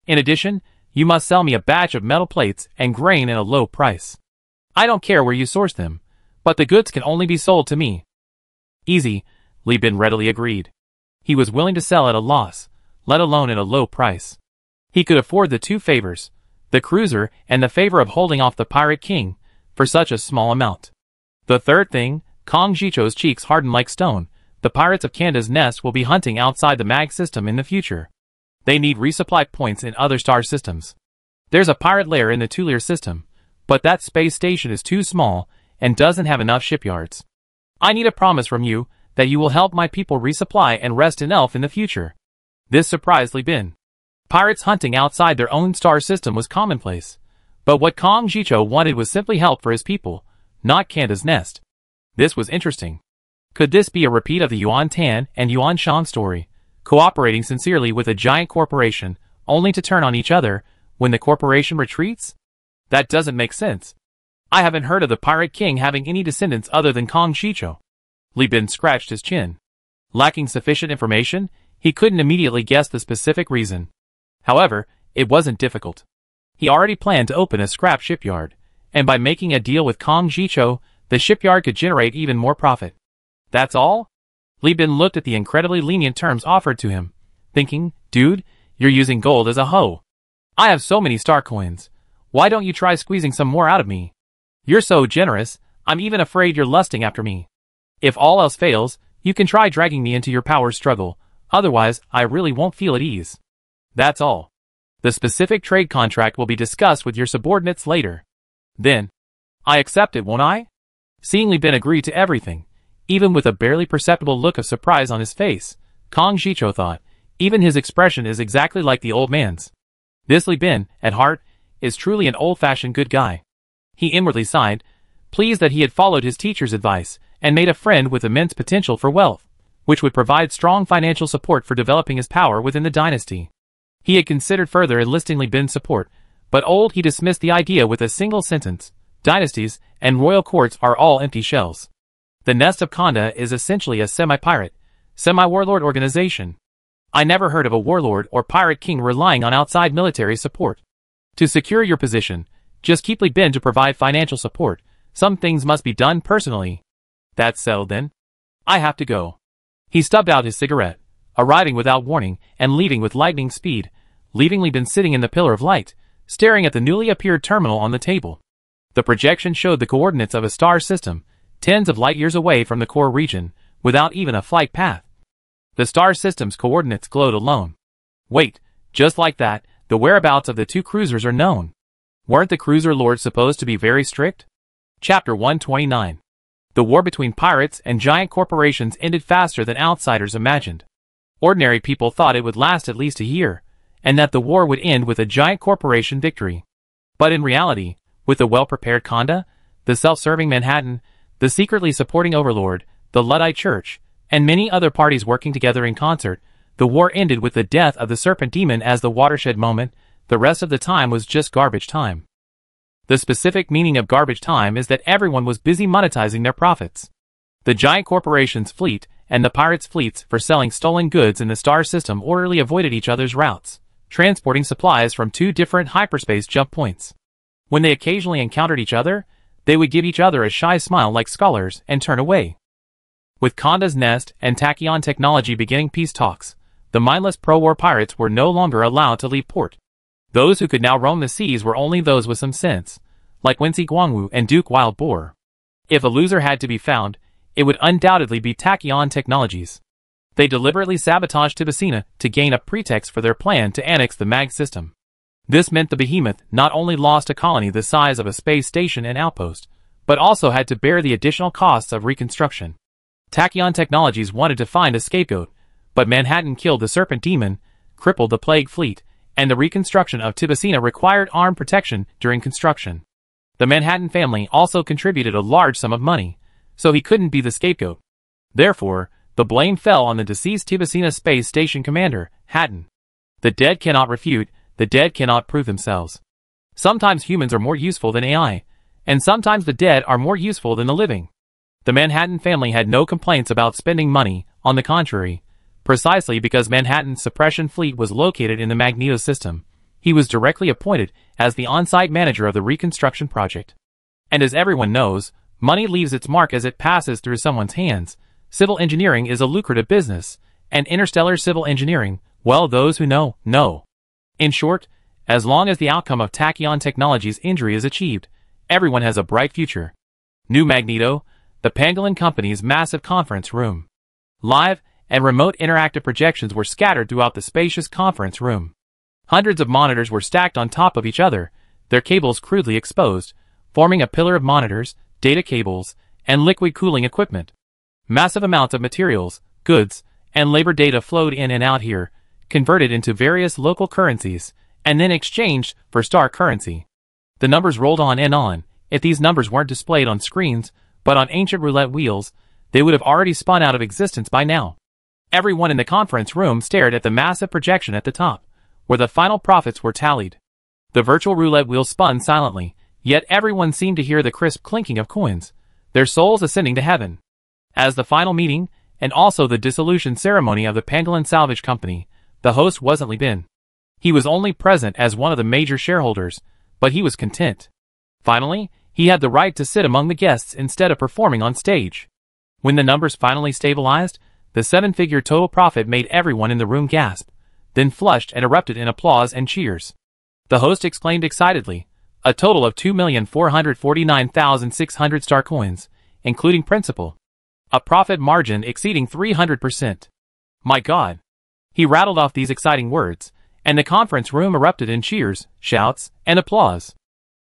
In addition, you must sell me a batch of metal plates and grain at a low price. I don't care where you source them, but the goods can only be sold to me." "Easy," Li Bin readily agreed. He was willing to sell at a loss, let alone at a low price. He could afford the 2 favors, the cruiser and the favor of holding off the Pirate King, for such a small amount. The third thing, Kong Jicho's cheeks hardened like stone. The pirates of Conda's Nest will be hunting outside the mag system in the future. They need resupply points in other star systems. There's a pirate lair in the Tulir system, but that space station is too small and doesn't have enough shipyards. I need a promise from you that you will help my people resupply and rest in Elf in the future." This surprised Li Bin. Pirates hunting outside their own star system was commonplace, but what Kong Jicho wanted was simply help for his people, not Conda's Nest. This was interesting. Could this be a repeat of the Yuan Tan and Yuan Shan story, cooperating sincerely with a giant corporation, only to turn on each other when the corporation retreats? That doesn't make sense. I haven't heard of the Pirate King having any descendants other than Kong Jicho. Li Bin scratched his chin. Lacking sufficient information, he couldn't immediately guess the specific reason. However, it wasn't difficult. He already planned to open a scrap shipyard, and by making a deal with Kong Jicho, the shipyard could generate even more profit. That's all? Li Bin looked at the incredibly lenient terms offered to him, thinking, "Dude, you're using gold as a hoe. I have so many star coins. Why don't you try squeezing some more out of me? You're so generous, I'm even afraid you're lusting after me. If all else fails, you can try dragging me into your power struggle, otherwise I really won't feel at ease. That's all. The specific trade contract will be discussed with your subordinates later. Then, I accept it, won't I?" Seeing Li Bin agree to everything, even with a barely perceptible look of surprise on his face, Kong Jicho thought, even his expression is exactly like the old man's. This Li Bin, at heart, is truly an old-fashioned good guy. He inwardly sighed, pleased that he had followed his teacher's advice and made a friend with immense potential for wealth, which would provide strong financial support for developing his power within the dynasty. He had considered further enlisting Li Bin's support, but he dismissed the idea with a single sentence: dynasties and royal courts are all empty shells. The Nest of Khanda is essentially a semi-pirate, semi-warlord organization. I never heard of a warlord or pirate king relying on outside military support. To secure your position, just keep Li Bin to provide financial support. Some things must be done personally. That's settled then. I have to go. He stubbed out his cigarette, arriving without warning and leaving with lightning speed, leaving Li Bin sitting in the pillar of light, staring at the newly appeared terminal on the table. The projection showed the coordinates of a star system, tens of light years away from the core region, without even a flight path. The star system's coordinates glowed alone. Wait, just like that, the whereabouts of the two cruisers are known. Weren't the cruiser lords supposed to be very strict? Chapter 129. The war between pirates and giant corporations ended faster than outsiders imagined. Ordinary people thought it would last at least a year, and that the war would end with a giant corporation victory. But in reality, with the well-prepared Khanda, the self-serving Manhattan, the secretly supporting Overlord, the Luddite Church, and many other parties working together in concert, the war ended with the death of the Serpent Demon as the watershed moment. The rest of the time was just garbage time. The specific meaning of garbage time is that everyone was busy monetizing their profits. The giant corporation's fleet and the pirates' fleets for selling stolen goods in the star system orderly avoided each other's routes, transporting supplies from two different hyperspace jump points. When they occasionally encountered each other, they would give each other a shy smile like scholars and turn away. With Khanda's Nest and Tachyon Technology beginning peace talks, the mindless pro-war pirates were no longer allowed to leave port. Those who could now roam the seas were only those with some sense, like Wensi Guangwu and Duke Wild Boar. If a loser had to be found, it would undoubtedly be Tachyon Technologies. They deliberately sabotaged Tibicina to gain a pretext for their plan to annex the MAG system. This meant the behemoth not only lost a colony the size of a space station and outpost, but also had to bear the additional costs of reconstruction. Tachyon Technologies wanted to find a scapegoat, but Manhattan killed the Serpent Demon, crippled the Plague Fleet, and the reconstruction of Tibicina required armed protection during construction. The Manhattan family also contributed a large sum of money, so he couldn't be the scapegoat. Therefore, the blame fell on the deceased Tibicina Space Station commander, Hatton. The dead cannot refute, the dead cannot prove themselves. Sometimes humans are more useful than AI, and sometimes the dead are more useful than the living. The Manhattan family had no complaints about spending money, on the contrary. Precisely because Manhattan's suppression fleet was located in the Magneto system, he was directly appointed as the on-site manager of the reconstruction project. And as everyone knows, money leaves its mark as it passes through someone's hands. Civil engineering is a lucrative business, and interstellar civil engineering, well, those who know, know. In short, as long as the outcome of Tachyon Technologies' injury is achieved, everyone has a bright future. New Magneto, the Pangolin Company's massive conference room. Live and remote interactive projections were scattered throughout the spacious conference room. Hundreds of monitors were stacked on top of each other, their cables crudely exposed, forming a pillar of monitors, data cables, and liquid cooling equipment. Massive amounts of materials, goods, and labor data flowed in and out here, converted into various local currencies, and then exchanged for star currency. The numbers rolled on and on. If these numbers weren't displayed on screens, but on ancient roulette wheels, they would have already spun out of existence by now. Everyone in the conference room stared at the massive projection at the top, where the final profits were tallied. The virtual roulette wheel spun silently, yet everyone seemed to hear the crisp clinking of coins, their souls ascending to heaven. As the final meeting, and also the dissolution ceremony of the Pangolin Salvage Company, the host wasn't Li Bin. He was only present as one of the major shareholders, but he was content. Finally, he had the right to sit among the guests instead of performing on stage. When the numbers finally stabilized, the seven-figure total profit made everyone in the room gasp, then flushed and erupted in applause and cheers. The host exclaimed excitedly, a total of 2,449,600 star coins, including principal. A profit margin exceeding 300%. My God! He rattled off these exciting words, and the conference room erupted in cheers, shouts, and applause.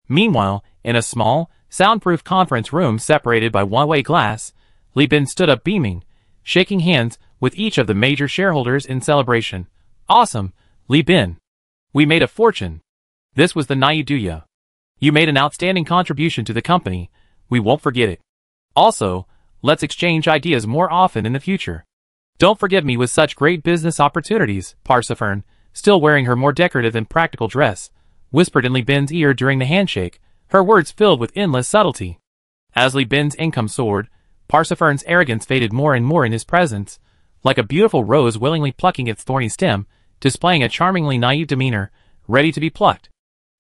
Meanwhile, in a small, soundproof conference room separated by one-way glass, Li Bin stood up beaming, shaking hands with each of the major shareholders in celebration. Awesome, Li Bin. We made a fortune. This was the Naiduya. You made an outstanding contribution to the company. We won't forget it. Also, let's exchange ideas more often in the future. Don't forgive me with such great business opportunities, Parsifern, still wearing her more decorative and practical dress, whispered in Li Bin's ear during the handshake, her words filled with endless subtlety. As Li Bin's income soared, Parsifern's arrogance faded more and more in his presence, like a beautiful rose willingly plucking its thorny stem, displaying a charmingly naive demeanor, ready to be plucked.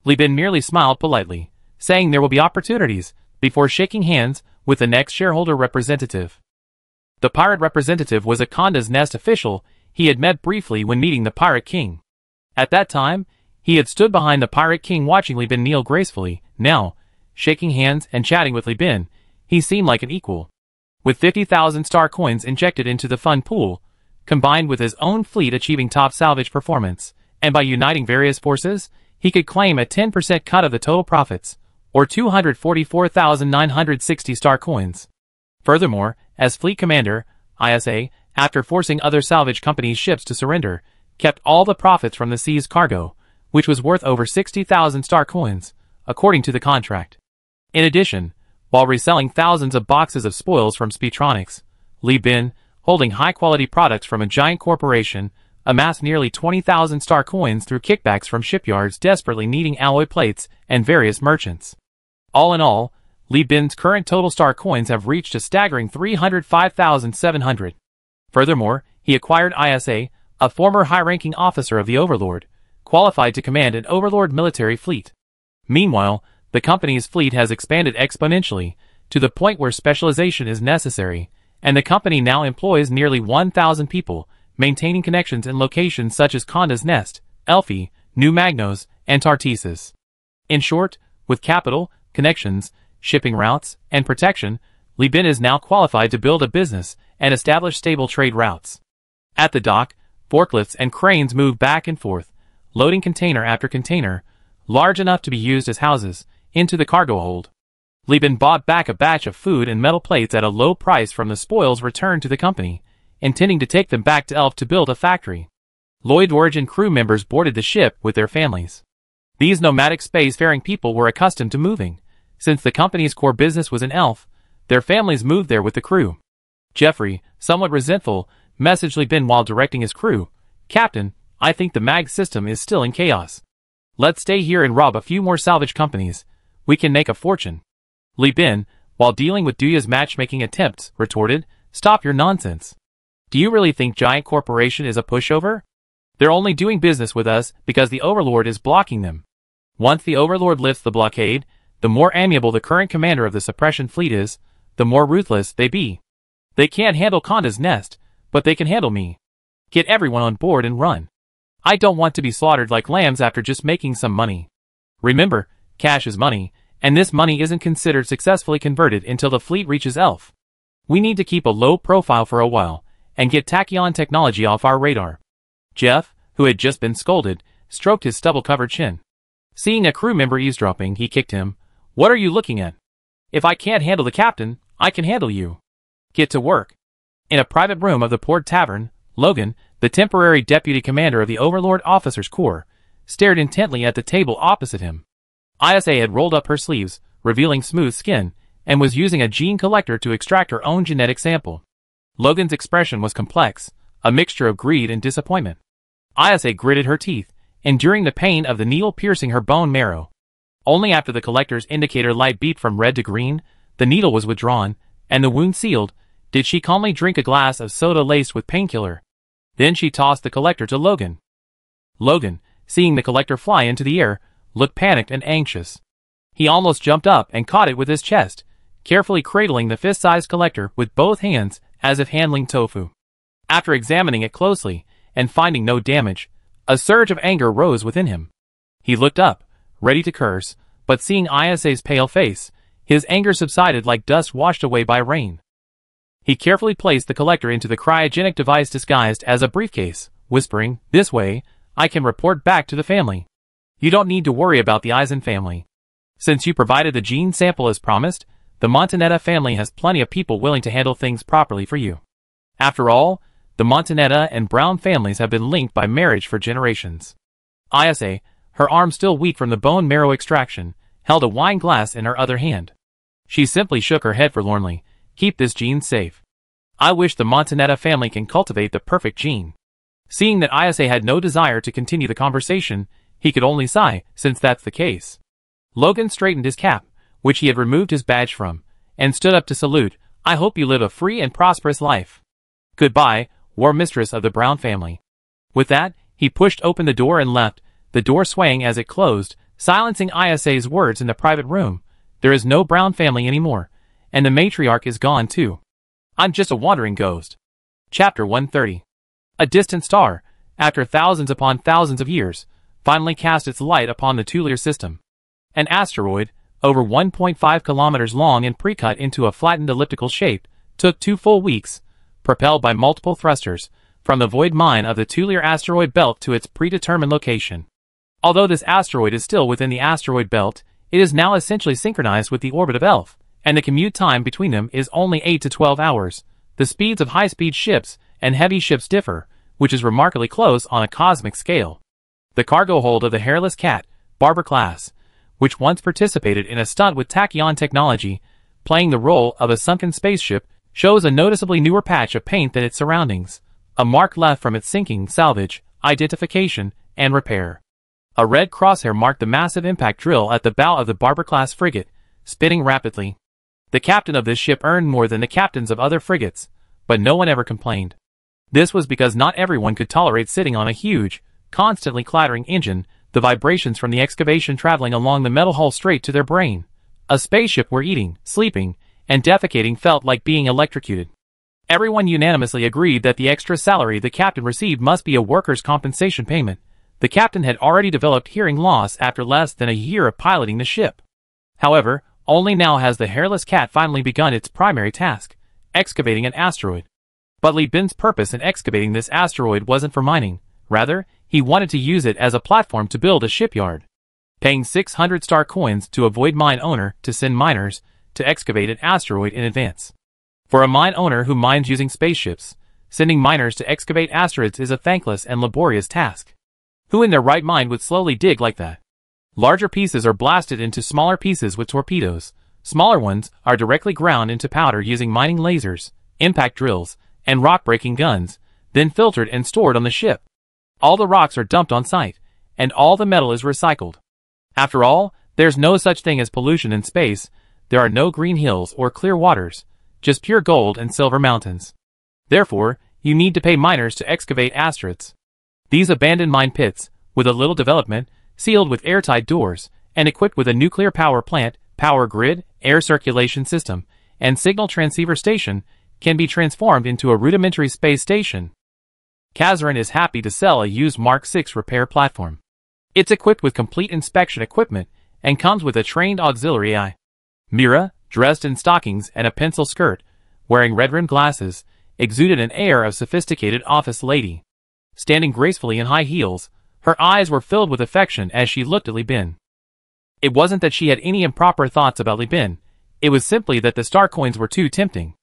Li Bin merely smiled politely, saying there will be opportunities, before shaking hands with the next shareholder representative. The pirate representative was a Conda's Nest official he had met briefly when meeting the Pirate King. At that time, he had stood behind the Pirate King watching Li Bin kneel gracefully. Now, shaking hands and chatting with Li Bin, he seemed like an equal. With 50,000 star coins injected into the fund pool, combined with his own fleet achieving top salvage performance, and by uniting various forces, he could claim a 10% cut of the total profits, or 244,960 star coins. Furthermore, as fleet commander, ISA, after forcing other salvage companies' ships to surrender, kept all the profits from the seized cargo, which was worth over 60,000 star coins, according to the contract. In addition, while reselling thousands of boxes of spoils from Speetronics, Li Bin, holding high-quality products from a giant corporation, amassed nearly 20,000 star coins through kickbacks from shipyards desperately needing alloy plates and various merchants. All in all, Li Bin's current total star coins have reached a staggering 305,700. Furthermore, he acquired ISA, a former high-ranking officer of the Overlord, qualified to command an Overlord military fleet. Meanwhile, the company's fleet has expanded exponentially, to the point where specialization is necessary, and the company now employs nearly 1,000 people, maintaining connections in locations such as Conda's Nest, Elphi, New Magnos, and Tartessus. In short, with capital, connections, shipping routes, and protection, Li Bin is now qualified to build a business and establish stable trade routes. At the dock, forklifts and cranes move back and forth, loading container after container, large enough to be used as houses, into the cargo hold. Li Bin bought back a batch of food and metal plates at a low price from the spoils returned to the company, intending to take them back to Elf to build a factory. Lloyd Origin crew members boarded the ship with their families. These nomadic spacefaring people were accustomed to moving. Since the company's core business was in Elf, their families moved there with the crew. Jeffrey, somewhat resentful, messaged Li Bin while directing his crew, "Captain, I think the mag system is still in chaos. Let's stay here and rob a few more salvage companies. We can make a fortune." Li Bin, while dealing with Duya's matchmaking attempts, retorted, "Stop your nonsense. Do you really think Giant Corporation is a pushover? They're only doing business with us because the Overlord is blocking them. Once the Overlord lifts the blockade, the more amiable the current commander of the suppression fleet is, the more ruthless they be. They can't handle Conda's Nest, but they can handle me. Get everyone on board and run. I don't want to be slaughtered like lambs after just making some money. Remember, cash is money, and this money isn't considered successfully converted until the fleet reaches Elf. We need to keep a low profile for a while, and get tachyon technology off our radar." Jeff, who had just been scolded, stroked his stubble-covered chin. Seeing a crew member eavesdropping, he kicked him. "What are you looking at? If I can't handle the captain, I can handle you. Get to work." In a private room of the Port Tavern, Logan, the temporary deputy commander of the Overlord Officers Corps, stared intently at the table opposite him. ISA had rolled up her sleeves, revealing smooth skin, and was using a gene collector to extract her own genetic sample. Logan's expression was complex, a mixture of greed and disappointment. ISA gritted her teeth, enduring the pain of the needle piercing her bone marrow. Only after the collector's indicator light beeped from red to green, the needle was withdrawn, and the wound sealed, did she calmly drink a glass of soda laced with painkiller. Then she tossed the collector to Logan. Logan, seeing the collector fly into the air, looked panicked and anxious. He almost jumped up and caught it with his chest, carefully cradling the fist-sized collector with both hands as if handling tofu. After examining it closely and finding no damage, a surge of anger rose within him. He looked up, ready to curse, but seeing ISA's pale face, his anger subsided like dust washed away by rain. He carefully placed the collector into the cryogenic device disguised as a briefcase, whispering, "This way, I can report back to the family. You don't need to worry about the Eisen family. Since you provided the gene sample as promised, the Montanetta family has plenty of people willing to handle things properly for you. After all, the Montanetta and Brown families have been linked by marriage for generations." ISA, her arm still weak from the bone marrow extraction, held a wine glass in her other hand. She simply shook her head forlornly, Keep this gene safe. I wish the Montanetta family can cultivate the perfect gene. Seeing that Isa had no desire to continue the conversation, he could only sigh, since that's the case. Logan straightened his cap, which he had removed his badge from, and stood up to salute. I hope you live a free and prosperous life. Goodbye, war mistress of the Brown family. With that, he pushed open the door and left, the door swaying as it closed, silencing Isa's words in the private room. There is no Brown family anymore, and the matriarch is gone too. I'm just a wandering ghost. Chapter 130. A distant star, after thousands upon thousands of years, finally cast its light upon the Tulier system. An asteroid, over 1.5 kilometers long and pre-cut into a flattened elliptical shape, took 2 full weeks, propelled by multiple thrusters, from the void mine of the Tulier asteroid belt to its predetermined location. Although this asteroid is still within the asteroid belt, it is now essentially synchronized with the orbit of Elf, and the commute time between them is only 8 to 12 hours. The speeds of high-speed ships and heavy ships differ, which is remarkably close on a cosmic scale. The cargo hold of the Hairless Cat, Barber class, which once participated in a stunt with tachyon technology, playing the role of a sunken spaceship, shows a noticeably newer patch of paint than its surroundings, a mark left from its sinking, salvage, identification, and repair. A red crosshair marked the massive impact drill at the bow of the Barber-class frigate, spinning rapidly. The captain of this ship earned more than the captains of other frigates, but no one ever complained. This was because not everyone could tolerate sitting on a huge, constantly clattering engine, the vibrations from the excavation traveling along the metal hull straight to their brain. A spaceship where eating, sleeping, and defecating felt like being electrocuted. Everyone unanimously agreed that the extra salary the captain received must be a worker's compensation payment. The captain had already developed hearing loss after less than a year of piloting the ship. However, only now has the Hairless Cat finally begun its primary task, excavating an asteroid. But Li Bin's purpose in excavating this asteroid wasn't for mining. Rather, he wanted to use it as a platform to build a shipyard. Paying 600 star coins to a void mine owner to send miners to excavate an asteroid in advance. For a mine owner who mines using spaceships, sending miners to excavate asteroids is a thankless and laborious task. Who in their right mind would slowly dig like that? Larger pieces are blasted into smaller pieces with torpedoes. Smaller ones are directly ground into powder using mining lasers, impact drills, and rock-breaking guns, then filtered and stored on the ship. All the rocks are dumped on site, and all the metal is recycled. After all, there's no such thing as pollution in space. There are no green hills or clear waters, just pure gold and silver mountains. Therefore, you need to pay miners to excavate asteroids. These abandoned mine pits, with a little development, sealed with airtight doors, and equipped with a nuclear power plant, power grid, air circulation system, and signal transceiver station, can be transformed into a rudimentary space station. Kazarin is happy to sell a used Mark VI repair platform. It's equipped with complete inspection equipment, and comes with a trained auxiliary eye. Mira, dressed in stockings and a pencil skirt, wearing red-rimmed glasses, exuded an air of sophisticated office lady. Standing gracefully in high heels, her eyes were filled with affection as she looked at Li Bin. It wasn't that she had any improper thoughts about Li Bin, it was simply that the star coins were too tempting.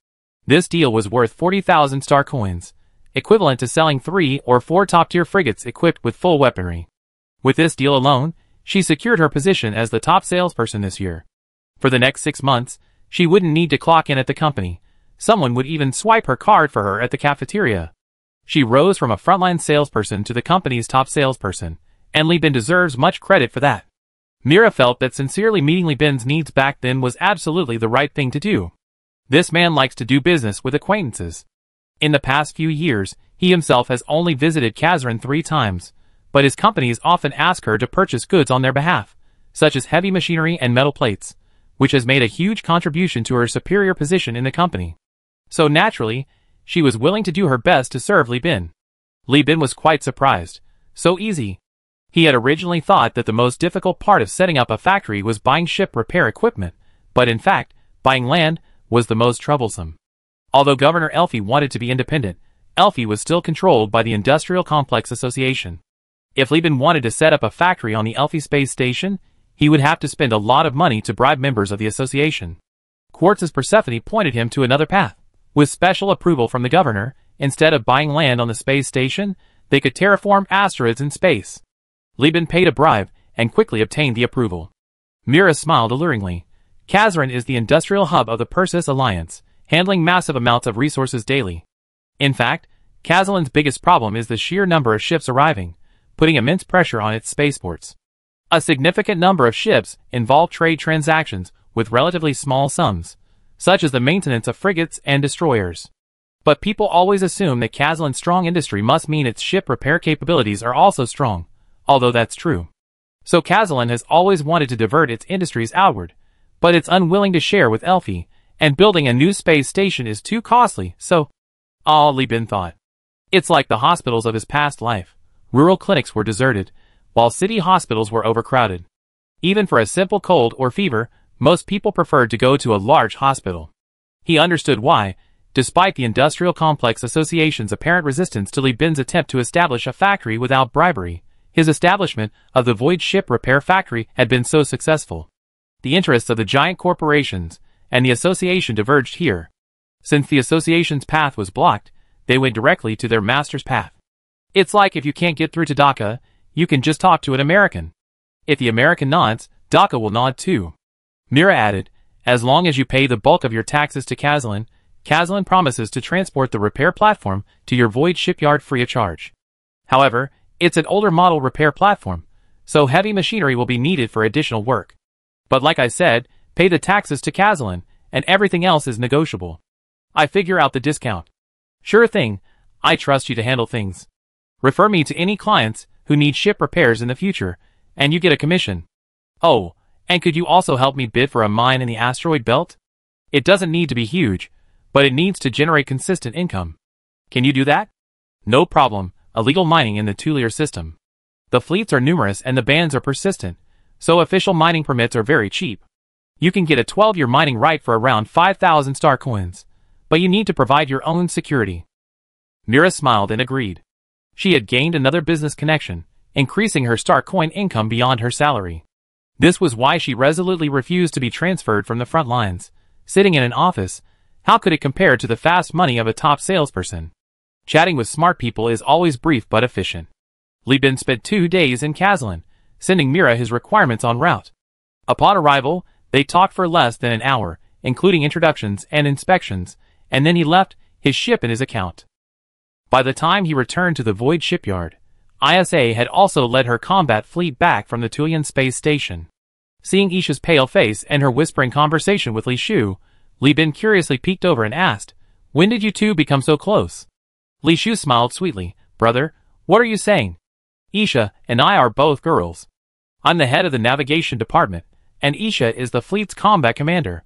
This deal was worth 40,000 star coins, equivalent to selling 3 or 4 top-tier frigates equipped with full weaponry. With this deal alone, she secured her position as the top salesperson this year. For the next 6 months, she wouldn't need to clock in at the company. Someone would even swipe her card for her at the cafeteria. She rose from a frontline salesperson to the company's top salesperson, and Li Bin deserves much credit for that. Mira felt that sincerely meeting Li Bin's needs back then was absolutely the right thing to do. This man likes to do business with acquaintances. In the past few years, he himself has only visited Kazarin 3 times, but his companies often ask her to purchase goods on their behalf, such as heavy machinery and metal plates, which has made a huge contribution to her superior position in the company. So naturally, she was willing to do her best to serve Li Bin. Li Bin was quite surprised. So easy. He had originally thought that the most difficult part of setting up a factory was buying ship repair equipment, but in fact, buying land was the most troublesome. Although Governor Elfie wanted to be independent, Elfie was still controlled by the Industrial Complex Association. If Li Bin wanted to set up a factory on the Elfie space station, he would have to spend a lot of money to bribe members of the association. Quartz's Persephone pointed him to another path. With special approval from the governor, instead of buying land on the space station, they could terraform asteroids in space. Li Bin paid a bribe, and quickly obtained the approval. Mira smiled alluringly. Kazarin is the industrial hub of the Perseus Alliance, handling massive amounts of resources daily. In fact, Kazalon's biggest problem is the sheer number of ships arriving, putting immense pressure on its spaceports. A significant number of ships involve trade transactions with relatively small sums, such as the maintenance of frigates and destroyers. But people always assume that Kazalon's strong industry must mean its ship repair capabilities are also strong, although that's true. So Kazalon has always wanted to divert its industries outward, but it's unwilling to share with Elfie, and building a new space station is too costly, so... Li Bin thought. It's like the hospitals of his past life. Rural clinics were deserted, while city hospitals were overcrowded. Even for a simple cold or fever, most people preferred to go to a large hospital. He understood why, despite the industrial complex association's apparent resistance to Li Bin's attempt to establish a factory without bribery, his establishment of the Void Ship Repair Factory had been so successful. The interests of the giant corporations and the association diverged here. Since the association's path was blocked, they went directly to their master's path. It's like if you can't get through to Dhaka, you can just talk to an American. If the American nods, Dhaka will nod too. Mira added, as long as you pay the bulk of your taxes to Kazalon, Kazalon promises to transport the repair platform to your Void shipyard free of charge. However, it's an older model repair platform, so heavy machinery will be needed for additional work. But like I said, pay the taxes to Kazalon, and everything else is negotiable. I figure out the discount. Sure thing, I trust you to handle things. Refer me to any clients who need ship repairs in the future, and you get a commission. Oh, and could you also help me bid for a mine in the asteroid belt? It doesn't need to be huge, but it needs to generate consistent income. Can you do that? No problem, illegal mining in the Tulier system. The fleets are numerous and the bans are persistent, so official mining permits are very cheap. You can get a 12-year mining right for around 5,000 star coins, but you need to provide your own security. Mira smiled and agreed. She had gained another business connection, increasing her star coin income beyond her salary. This was why she resolutely refused to be transferred from the front lines. Sitting in an office, how could it compare to the fast money of a top salesperson? Chatting with smart people is always brief but efficient. Li Bin spent 2 days in Kazalon, sending Mira his requirements en route. Upon arrival, they talked for less than an hour, including introductions and inspections, and then he left his ship in his account. By the time he returned to the Void shipyard, ISA had also led her combat fleet back from the Tulian space station. Seeing Isha's pale face and her whispering conversation with Li Shu, Li Bin curiously peeked over and asked, "When did you two become so close?" Li Shu smiled sweetly. "Brother, what are you saying? Isha and I are both girls. I'm the head of the navigation department, and Isha is the fleet's combat commander.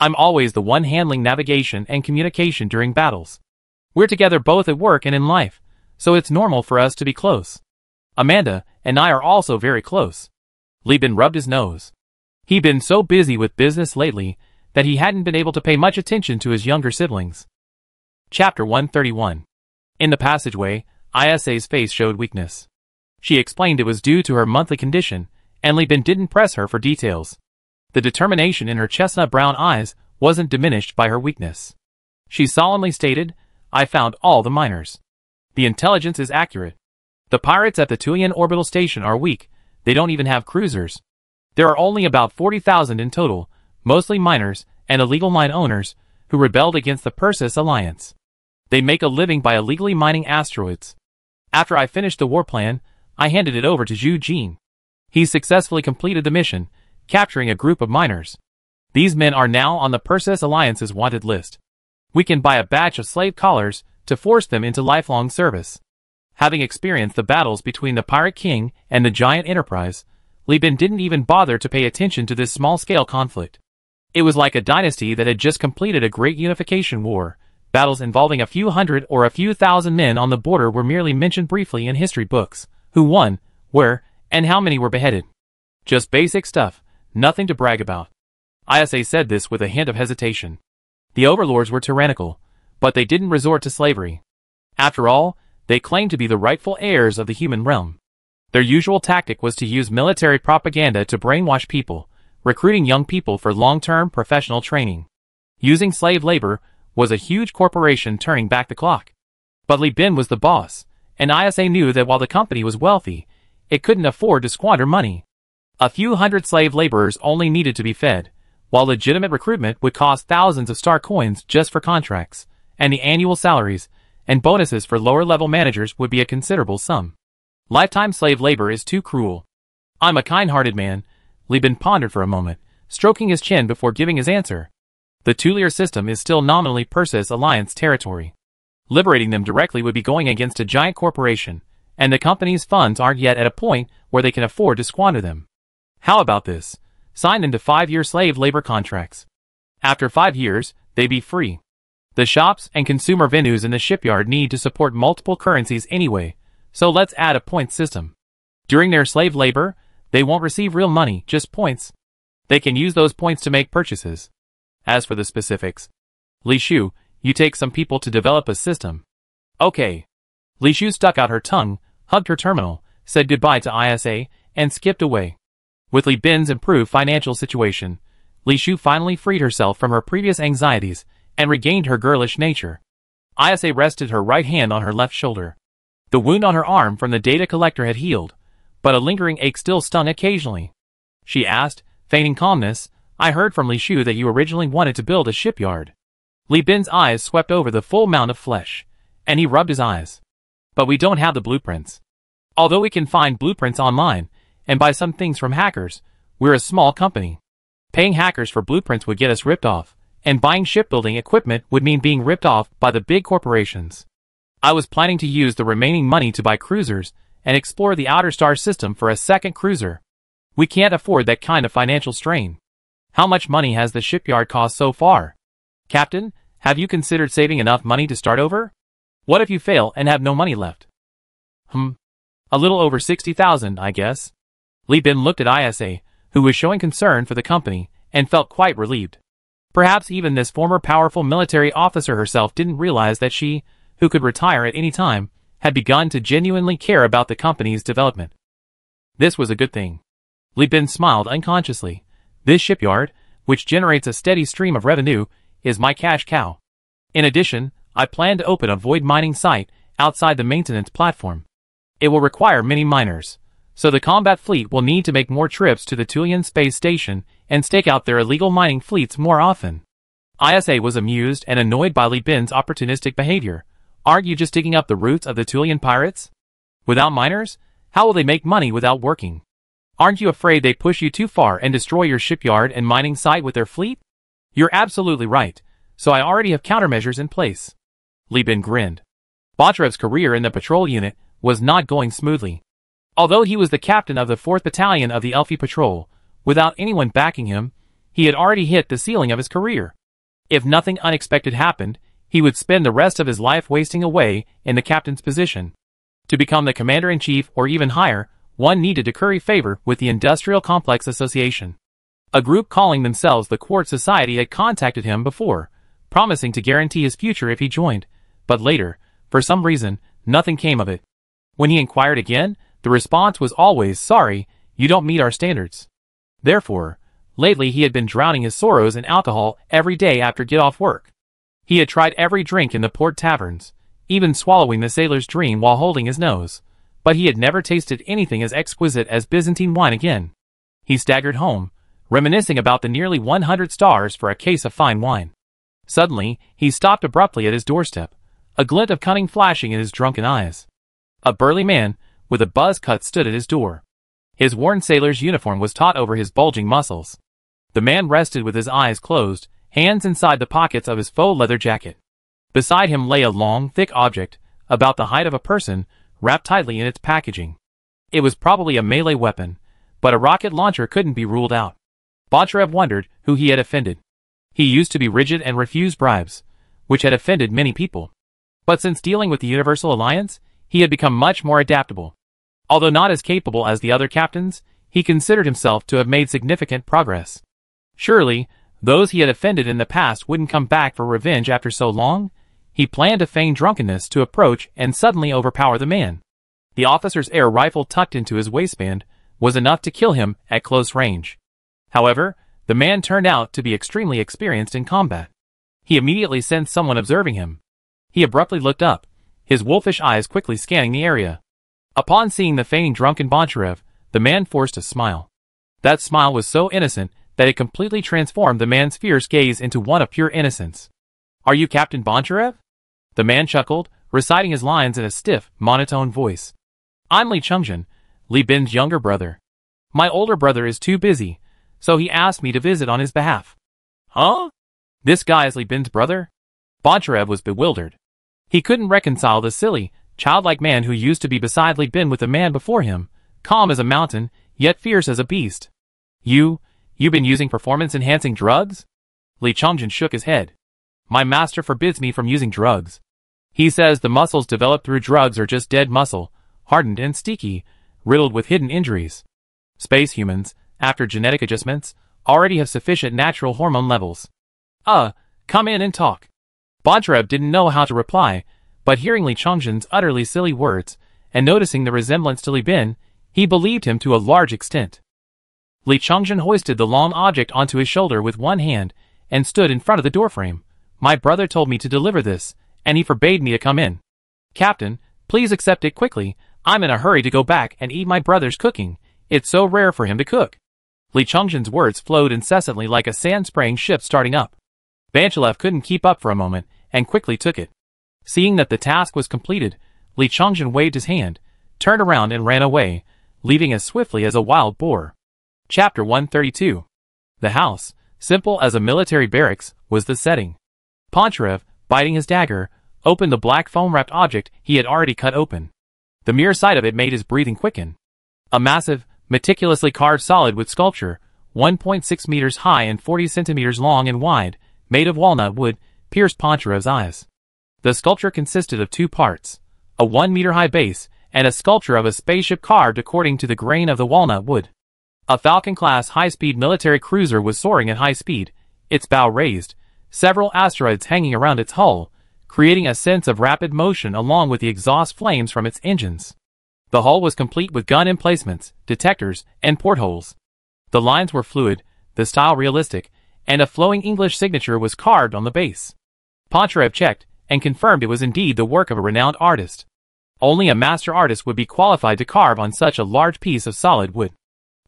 I'm always the one handling navigation and communication during battles. We're together both at work and in life, so it's normal for us to be close. Amanda and I are also very close." Li Bin rubbed his nose. He'd been so busy with business lately that he hadn't been able to pay much attention to his younger siblings. Chapter 131. In the passageway, ISA's face showed weakness. She explained it was due to her monthly condition, and Li Bin didn't press her for details. The determination in her chestnut-brown eyes wasn't diminished by her weakness. She solemnly stated, "I found all the miners. The intelligence is accurate. The pirates at the Tulian orbital station are weak, they don't even have cruisers. There are only about 40,000 in total, mostly miners and illegal mine owners, who rebelled against the Perseus Alliance. They make a living by illegally mining asteroids. After I finished the war plan, I handed it over to Zhu Jin. He successfully completed the mission, capturing a group of miners. These men are now on the Perseus Alliance's wanted list. We can buy a batch of slave collars to force them into lifelong service." Having experienced the battles between the Pirate King and the Giant Enterprise, Li Bin didn't even bother to pay attention to this small-scale conflict. It was like a dynasty that had just completed a great unification war. Battles involving a few hundred or a few thousand men on the border were merely mentioned briefly in history books. Who won, where, and how many were beheaded. Just basic stuff, nothing to brag about. ISA said this with a hint of hesitation. The overlords were tyrannical, but they didn't resort to slavery. After all, they claimed to be the rightful heirs of the human realm. Their usual tactic was to use military propaganda to brainwash people, recruiting young people for long-term professional training. Using slave labor was a huge corporation turning back the clock. But Li Bin was the boss, and ISA knew that while the company was wealthy, it couldn't afford to squander money. A few hundred slave laborers only needed to be fed, while legitimate recruitment would cost thousands of star coins just for contracts, and the annual salaries and bonuses for lower-level managers would be a considerable sum. Lifetime slave labor is too cruel. I'm a kind-hearted man, Li Bin pondered for a moment, stroking his chin before giving his answer. The Tulier system is still nominally Persis Alliance territory. Liberating them directly would be going against a giant corporation, and the company's funds aren't yet at a point where they can afford to squander them. How about this? Sign into 5-year slave labor contracts. After 5 years, they'd be free. The shops and consumer venues in the shipyard need to support multiple currencies anyway, so let's add a point system. During their slave labor, they won't receive real money, just points. They can use those points to make purchases. As for the specifics, Li Shu, you take some people to develop a system. Okay. Li Shu stuck out her tongue, hugged her terminal, said goodbye to ISA, and skipped away. With Li Bin's improved financial situation, Li Shu finally freed herself from her previous anxieties and regained her girlish nature. ISA rested her right hand on her left shoulder. The wound on her arm from the data collector had healed, but a lingering ache still stung occasionally. She asked, feigning calmness, I heard from Li Shu that you originally wanted to build a shipyard. Li Bin's eyes swept over the full mound of flesh, and he rubbed his eyes. But we don't have the blueprints. Although we can find blueprints online, and buy some things from hackers, we're a small company. Paying hackers for blueprints would get us ripped off, and buying shipbuilding equipment would mean being ripped off by the big corporations. I was planning to use the remaining money to buy cruisers and explore the outer star system for a second cruiser. We can't afford that kind of financial strain. How much money has the shipyard cost so far? Captain, have you considered saving enough money to start over? What if you fail and have no money left? A little over 60,000, I guess. Li Bin looked at ISA, who was showing concern for the company, and felt quite relieved. Perhaps even this former powerful military officer herself didn't realize that she, who could retire at any time, had begun to genuinely care about the company's development. This was a good thing. Li Bin smiled unconsciously. This shipyard, which generates a steady stream of revenue, is my cash cow. In addition, I plan to open a void mining site outside the maintenance platform. It will require many miners, so the combat fleet will need to make more trips to the Tulian space station and stake out their illegal mining fleets more often. ISA was amused and annoyed by Li Bin's opportunistic behavior. Aren't you just digging up the roots of the Tulian pirates? Without miners, how will they make money without working? Aren't you afraid they push you too far and destroy your shipyard and mining site with their fleet? You're absolutely right, so I already have countermeasures in place. Li Bin grinned. Batrev's career in the patrol unit was not going smoothly. Although he was the captain of the 4th Battalion of the Elfi Patrol, without anyone backing him, he had already hit the ceiling of his career. If nothing unexpected happened, he would spend the rest of his life wasting away in the captain's position. To become the commander-in-chief or even higher, one needed to curry favor with the Industrial Complex Association. A group calling themselves the Quartz Society had contacted him before, promising to guarantee his future if he joined, but later, for some reason, nothing came of it. When he inquired again, the response was always, sorry, you don't meet our standards. Therefore, lately he had been drowning his sorrows in alcohol every day after get-off work. He had tried every drink in the port taverns, even swallowing the sailor's dream while holding his nose, but he had never tasted anything as exquisite as Byzantine wine again. He staggered home, reminiscing about the nearly 100 stars for a case of fine wine. Suddenly, he stopped abruptly at his doorstep, a glint of cunning flashing in his drunken eyes. A burly man, with a buzz cut, stood at his door. His worn sailor's uniform was taut over his bulging muscles. The man rested with his eyes closed, hands inside the pockets of his faux leather jacket. Beside him lay a long, thick object, about the height of a person, wrapped tightly in its packaging. It was probably a melee weapon, but a rocket launcher couldn't be ruled out. Botrev wondered who he had offended. He used to be rigid and refuse bribes, which had offended many people. But since dealing with the Universal Alliance, he had become much more adaptable. Although not as capable as the other captains, he considered himself to have made significant progress. Surely, those he had offended in the past wouldn't come back for revenge after so long. He planned to feign drunkenness to approach and suddenly overpower the man. The officer's air rifle tucked into his waistband was enough to kill him at close range. However, the man turned out to be extremely experienced in combat. He immediately sensed someone observing him. He abruptly looked up, his wolfish eyes quickly scanning the area. Upon seeing the feigning drunken Boncharev, the man forced a smile. That smile was so innocent that it completely transformed the man's fierce gaze into one of pure innocence. "Are you Captain Boncharev?" The man chuckled, reciting his lines in a stiff, monotone voice. "I'm Li Chungjin, Li Bin's younger brother. My older brother is too busy, so he asked me to visit on his behalf." "Huh? This guy is Li Bin's brother?" Boncharev was bewildered. He couldn't reconcile the silly, childlike man who used to be beside Li Bin with the man before him, calm as a mountain, yet fierce as a beast. You've been using performance-enhancing drugs?" Li Chongjin shook his head. "My master forbids me from using drugs. He says the muscles developed through drugs are just dead muscle, hardened and sticky, riddled with hidden injuries. Space humans, after genetic adjustments, already have sufficient natural hormone levels." Come in and talk." Boncharev didn't know how to reply, but hearing Li Chongjin's utterly silly words, and noticing the resemblance to Li Bin, he believed him to a large extent. Li Chongjin hoisted the long object onto his shoulder with one hand, and stood in front of the doorframe. "My brother told me to deliver this, and he forbade me to come in. Captain, please accept it quickly. I'm in a hurry to go back and eat my brother's cooking. It's so rare for him to cook." Li Chongjin's words flowed incessantly like a sand-spraying ship starting up. Boncharev couldn't keep up for a moment, and quickly took it. Seeing that the task was completed, Li Chongjin waved his hand, turned around and ran away, leaving as swiftly as a wild boar. Chapter 132. The house, simple as a military barracks, was the setting. Boncharev, biting his dagger, opened the black foam-wrapped object he had already cut open. The mere sight of it made his breathing quicken. A massive, meticulously carved solid wood sculpture, 1.6 meters high and 40 centimeters long and wide, made of walnut wood, pierced Poncharev's eyes. The sculpture consisted of two parts, a 1-meter-high base, and a sculpture of a spaceship carved according to the grain of the walnut wood. A Falcon-class high-speed military cruiser was soaring at high speed, its bow raised, several asteroids hanging around its hull, creating a sense of rapid motion along with the exhaust flames from its engines. The hull was complete with gun emplacements, detectors, and portholes. The lines were fluid, the style realistic, and a flowing English signature was carved on the base. Boncharev checked, and confirmed it was indeed the work of a renowned artist. Only a master artist would be qualified to carve on such a large piece of solid wood.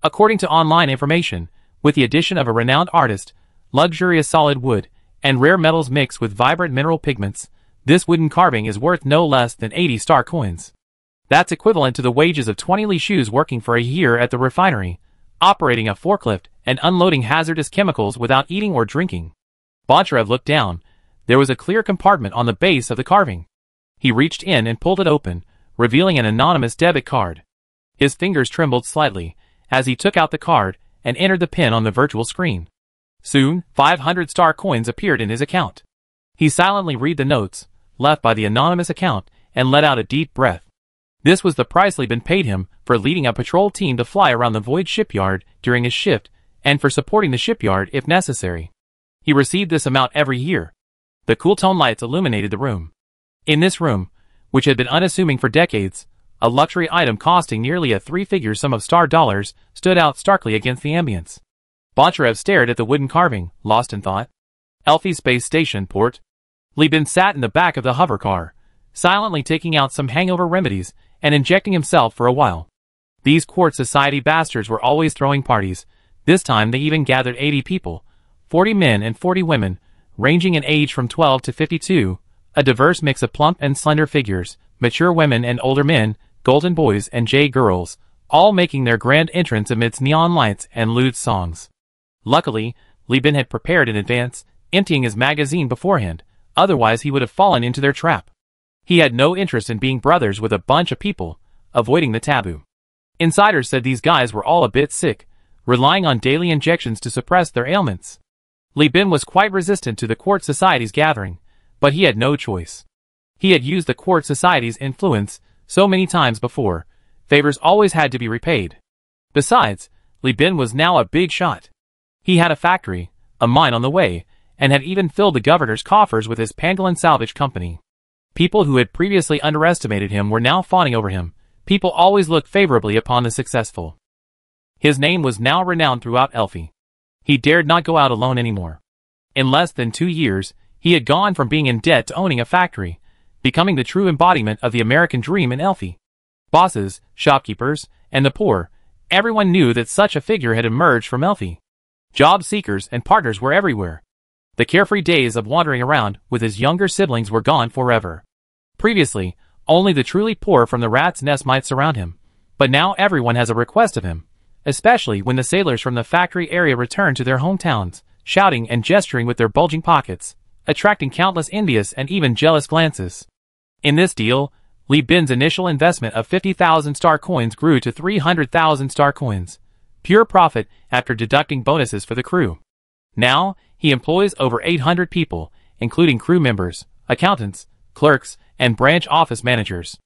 According to online information, with the addition of a renowned artist, luxurious solid wood, and rare metals mixed with vibrant mineral pigments, this wooden carving is worth no less than 80 star coins. That's equivalent to the wages of 20 Li Shus working for a year at the refinery, operating a forklift, and unloading hazardous chemicals without eating or drinking. Boncharev looked down. There was a clear compartment on the base of the carving. He reached in and pulled it open, revealing an anonymous debit card. His fingers trembled slightly as he took out the card and entered the PIN on the virtual screen. Soon, 500 star coins appeared in his account. He silently read the notes, left by the anonymous account, and let out a deep breath. This was the price Li Bin paid him for leading a patrol team to fly around the void shipyard during his shift, and for supporting the shipyard if necessary. He received this amount every year. The cool tone lights illuminated the room. In this room, which had been unassuming for decades, a luxury item costing nearly a three-figure sum of star dollars stood out starkly against the ambience. Boncharev stared at the wooden carving, lost in thought. Elfi Space Station Port. Li Bin sat in the back of the hover car, silently taking out some hangover remedies and injecting himself for a while. These Quartz Society bastards were always throwing parties. This time they even gathered 80 people, 40 men and 40 women, ranging in age from 12 to 52, a diverse mix of plump and slender figures, mature women and older men, golden boys and jade girls, all making their grand entrance amidst neon lights and lewd songs. Luckily, Li Bin had prepared in advance, emptying his magazine beforehand, otherwise he would have fallen into their trap. He had no interest in being brothers with a bunch of people, avoiding the taboo. Insiders said these guys were all a bit sick, relying on daily injections to suppress their ailments. Li Bin was quite resistant to the Quartz Society's gathering, but he had no choice. He had used the Quartz Society's influence so many times before, favors always had to be repaid. Besides, Li Bin was now a big shot. He had a factory, a mine on the way, and had even filled the governor's coffers with his Pangolin Salvage Company. People who had previously underestimated him were now fawning over him. People always looked favorably upon the successful. His name was now renowned throughout Elfi. He dared not go out alone anymore. In less than 2 years, he had gone from being in debt to owning a factory, becoming the true embodiment of the American dream in Elfi. Bosses, shopkeepers, and the poor, everyone knew that such a figure had emerged from Elfi. Job seekers and partners were everywhere. The carefree days of wandering around with his younger siblings were gone forever. Previously, only the truly poor from the rat's nest might surround him, but now everyone has a request of him, especially when the sailors from the factory area return to their hometowns, shouting and gesturing with their bulging pockets, attracting countless envious and even jealous glances. In this deal, Li Bin's initial investment of 50,000 star coins grew to 300,000 star coins, pure profit after deducting bonuses for the crew. Now, he employs over 800 people, including crew members, accountants, clerks, and branch office managers.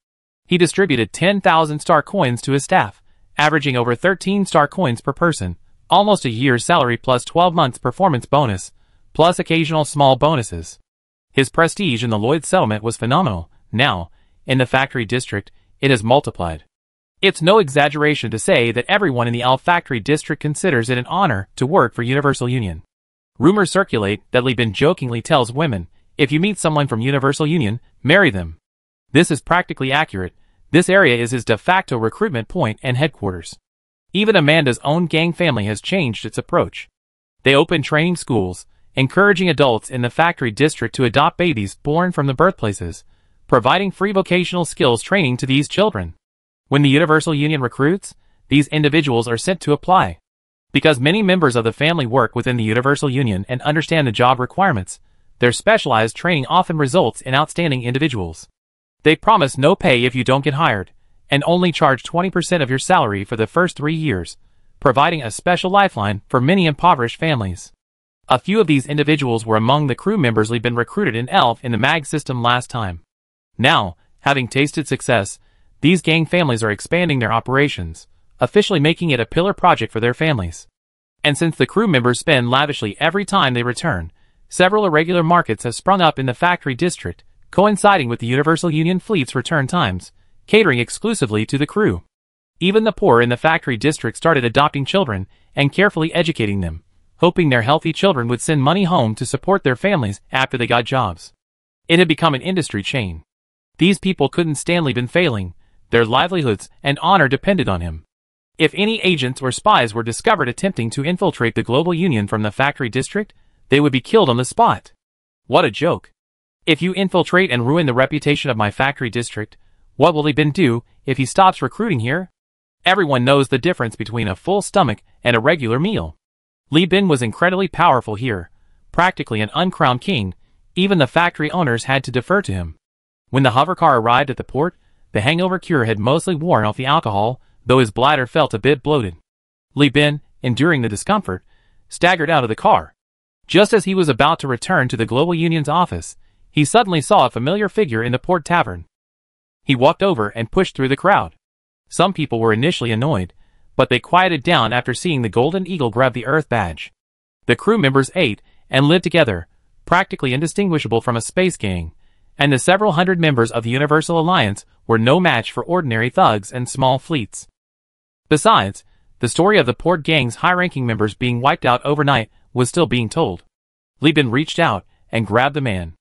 He distributed 10,000 star coins to his staff, averaging over 13 star coins per person, almost a year's salary plus 12 months performance bonus, plus occasional small bonuses. His prestige in the Lloyd settlement was phenomenal. Now, in the factory district, it has multiplied. It's no exaggeration to say that everyone in the L factory district considers it an honor to work for Universal Union. Rumors circulate that Li Bin jokingly tells women, if you meet someone from Universal Union, marry them. This is practically accurate. This area is his de facto recruitment point and headquarters. Even Amanda's own gang family has changed its approach. They open training schools, encouraging adults in the factory district to adopt babies born from the birthplaces, providing free vocational skills training to these children. When the Universal Union recruits, these individuals are sent to apply. Because many members of the family work within the Universal Union and understand the job requirements, their specialized training often results in outstanding individuals. They promise no pay if you don't get hired, and only charge 20% of your salary for the first 3 years, providing a special lifeline for many impoverished families. A few of these individuals were among the crew members Li Bin recruited in ELF in the MAG system last time. Now, having tasted success, these gang families are expanding their operations, officially making it a pillar project for their families. And since the crew members spend lavishly every time they return, several irregular markets have sprung up in the factory district, coinciding with the Universal Union fleet's return times, catering exclusively to the crew. Even the poor in the factory district started adopting children and carefully educating them, hoping their healthy children would send money home to support their families after they got jobs. It had become an industry chain. These people couldn't stand Li Bin failing. Their livelihoods and honor depended on him. If any agents or spies were discovered attempting to infiltrate the global union from the factory district, they would be killed on the spot. What a joke. If you infiltrate and ruin the reputation of my factory district, what will Li Bin do if he stops recruiting here? Everyone knows the difference between a full stomach and a regular meal. Li Bin was incredibly powerful here, practically an uncrowned king. Even the factory owners had to defer to him. When the hovercar arrived at the port, the hangover cure had mostly worn off the alcohol, though his bladder felt a bit bloated. Li Bin, enduring the discomfort, staggered out of the car. Just as he was about to return to the Global Union's office, he suddenly saw a familiar figure in the port tavern. He walked over and pushed through the crowd. Some people were initially annoyed, but they quieted down after seeing the Golden Eagle grab the Earth badge. The crew members ate and lived together, practically indistinguishable from a space gang, and the several hundred members of the Universal Alliance were no match for ordinary thugs and small fleets. Besides, the story of the port gang's high-ranking members being wiped out overnight was still being told. Li Bin reached out and grabbed the man.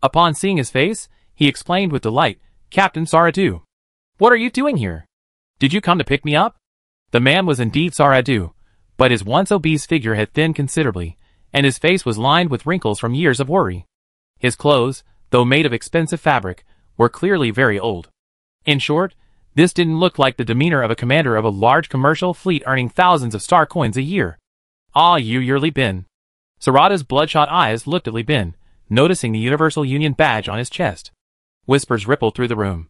Upon seeing his face, he exclaimed with delight, "Captain Saradu, what are you doing here? Did you come to pick me up?" The man was indeed Saradu, but his once obese figure had thinned considerably, and his face was lined with wrinkles from years of worry. His clothes, though made of expensive fabric, were clearly very old. In short, this didn't look like the demeanor of a commander of a large commercial fleet earning thousands of star coins a year. "Ah, you're Li Bin." Saradu's bloodshot eyes looked at Li Bin, noticing the Universal Union badge on his chest. Whispers rippled through the room.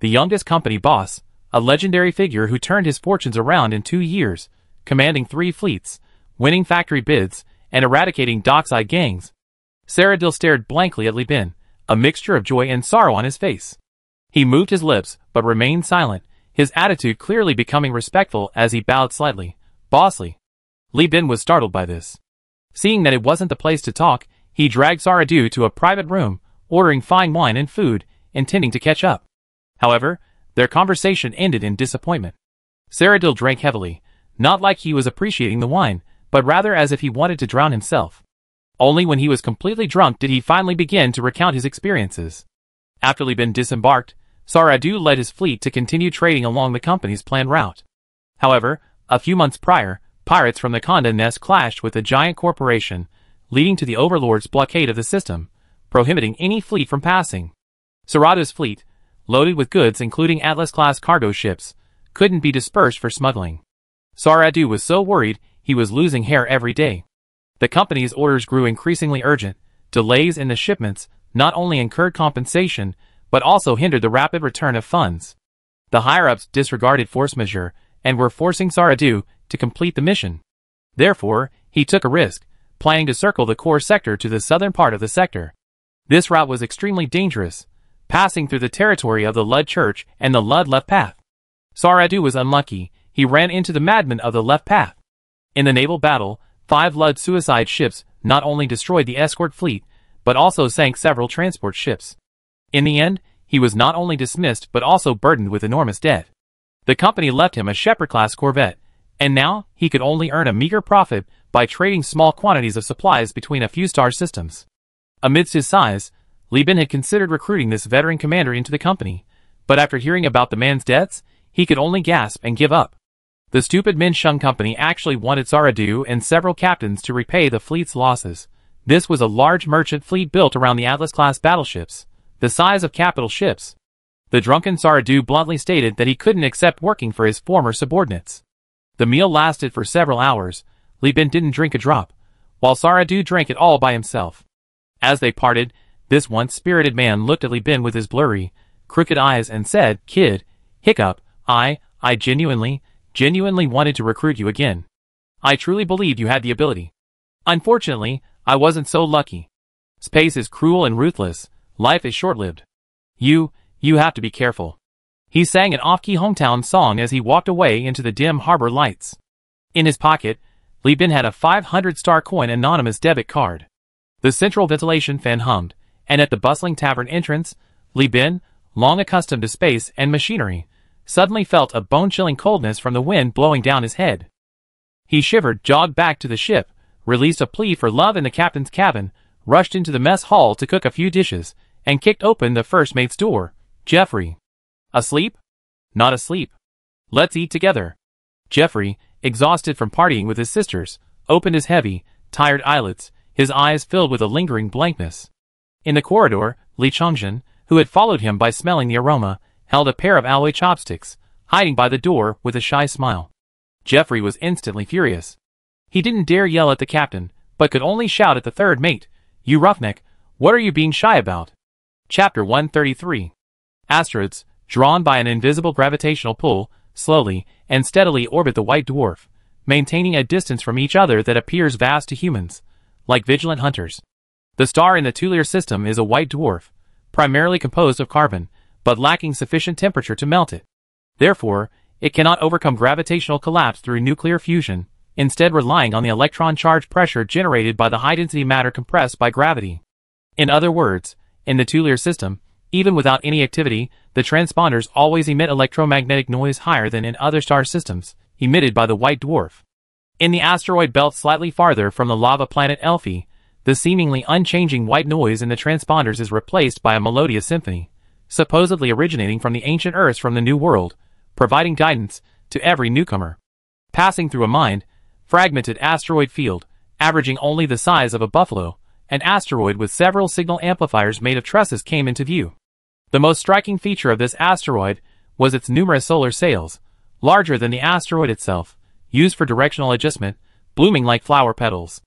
The youngest company boss, a legendary figure who turned his fortunes around in 2 years, commanding 3 fleets, winning factory bids, and eradicating dockside gangs. Saradil stared blankly at Li Bin, a mixture of joy and sorrow on his face. He moved his lips, but remained silent, his attitude clearly becoming respectful as he bowed slightly, bossly. Li Bin was startled by this. Seeing that it wasn't the place to talk, he dragged Saradu to a private room, ordering fine wine and food, intending to catch up. However, their conversation ended in disappointment. Saradil drank heavily, not like he was appreciating the wine, but rather as if he wanted to drown himself. Only when he was completely drunk did he finally begin to recount his experiences. After Li Bin disembarked, Saradu led his fleet to continue trading along the company's planned route. However, a few months prior, Pirates from the Condé Nast clashed with the giant corporation, leading to the overlord's blockade of the system, prohibiting any fleet from passing. Saradu's fleet, loaded with goods including Atlas-class cargo ships, couldn't be dispersed for smuggling. Saradu was so worried he was losing hair every day. The company's orders grew increasingly urgent. Delays in the shipments not only incurred compensation, but also hindered the rapid return of funds. The higher-ups disregarded force majeure and were forcing Saradu to complete the mission. Therefore, he took a risk, planning to circle the core sector to the southern part of the sector. This route was extremely dangerous, passing through the territory of the Lud Church and the Lud Left Path. Saradu was unlucky. He ran into the madmen of the Left Path. In the naval battle, 5 Lud suicide ships not only destroyed the escort fleet, but also sank several transport ships. In the end, he was not only dismissed but also burdened with enormous debt. The company left him a Shepherd-class corvette, and now he could only earn a meager profit by trading small quantities of supplies between a few star systems. Amidst his size, Li Bin had considered recruiting this veteran commander into the company, but after hearing about the man's debts, he could only gasp and give up. The stupid Min Sheng company actually wanted Saradu and several captains to repay the fleet's losses. This was a large merchant fleet built around the Atlas-class battleships, the size of capital ships. The drunken Saradu bluntly stated that he couldn't accept working for his former subordinates. The meal lasted for several hours. Li Bin didn't drink a drop, while Saradu drank it all by himself. As they parted, this once-spirited man looked at Li Bin with his blurry, crooked eyes and said, "Kid, hiccup, I genuinely wanted to recruit you again. I truly believed you had the ability. Unfortunately, I wasn't so lucky. Space is cruel and ruthless. Life is short-lived. You have to be careful." He sang an off-key hometown song as he walked away into the dim harbor lights. In his pocket, Li Bin had a 500-star coin anonymous debit card. The central ventilation fan hummed, and at the bustling tavern entrance, Li Bin, long accustomed to space and machinery, suddenly felt a bone-chilling coldness from the wind blowing down his head. He shivered, jogged back to the ship, released a plea for love in the captain's cabin, rushed into the mess hall to cook a few dishes, and kicked open the first mate's door. "Jeffrey." "Asleep?" "Not asleep. Let's eat together." Jeffrey, exhausted from partying with his sisters, opened his heavy, tired eyelids, his eyes filled with a lingering blankness. In the corridor, Li Chongzhen, who had followed him by smelling the aroma, held a pair of alloy chopsticks, hiding by the door with a shy smile. Jeffrey was instantly furious. He didn't dare yell at the captain, but could only shout at the third mate, "You roughneck, what are you being shy about?" Chapter 133. Asteroids, drawn by an invisible gravitational pull, slowly and steadily orbit the white dwarf, maintaining a distance from each other that appears vast to humans, like vigilant hunters. The star in the Tulier system is a white dwarf, primarily composed of carbon, but lacking sufficient temperature to melt it. Therefore, it cannot overcome gravitational collapse through nuclear fusion, instead relying on the electron charge pressure generated by the high-density matter compressed by gravity. In other words, in the Tulier system, even without any activity, the transponders always emit electromagnetic noise higher than in other star systems, emitted by the white dwarf. In the asteroid belt slightly farther from the lava planet Elphi, the seemingly unchanging white noise in the transponders is replaced by a melodious symphony, supposedly originating from the ancient Earth from the New World, providing guidance to every newcomer. Passing through a fragmented asteroid field, averaging only the size of a buffalo, an asteroid with several signal amplifiers made of trusses came into view. The most striking feature of this asteroid was its numerous solar sails, larger than the asteroid itself, used for directional adjustment, blooming like flower petals.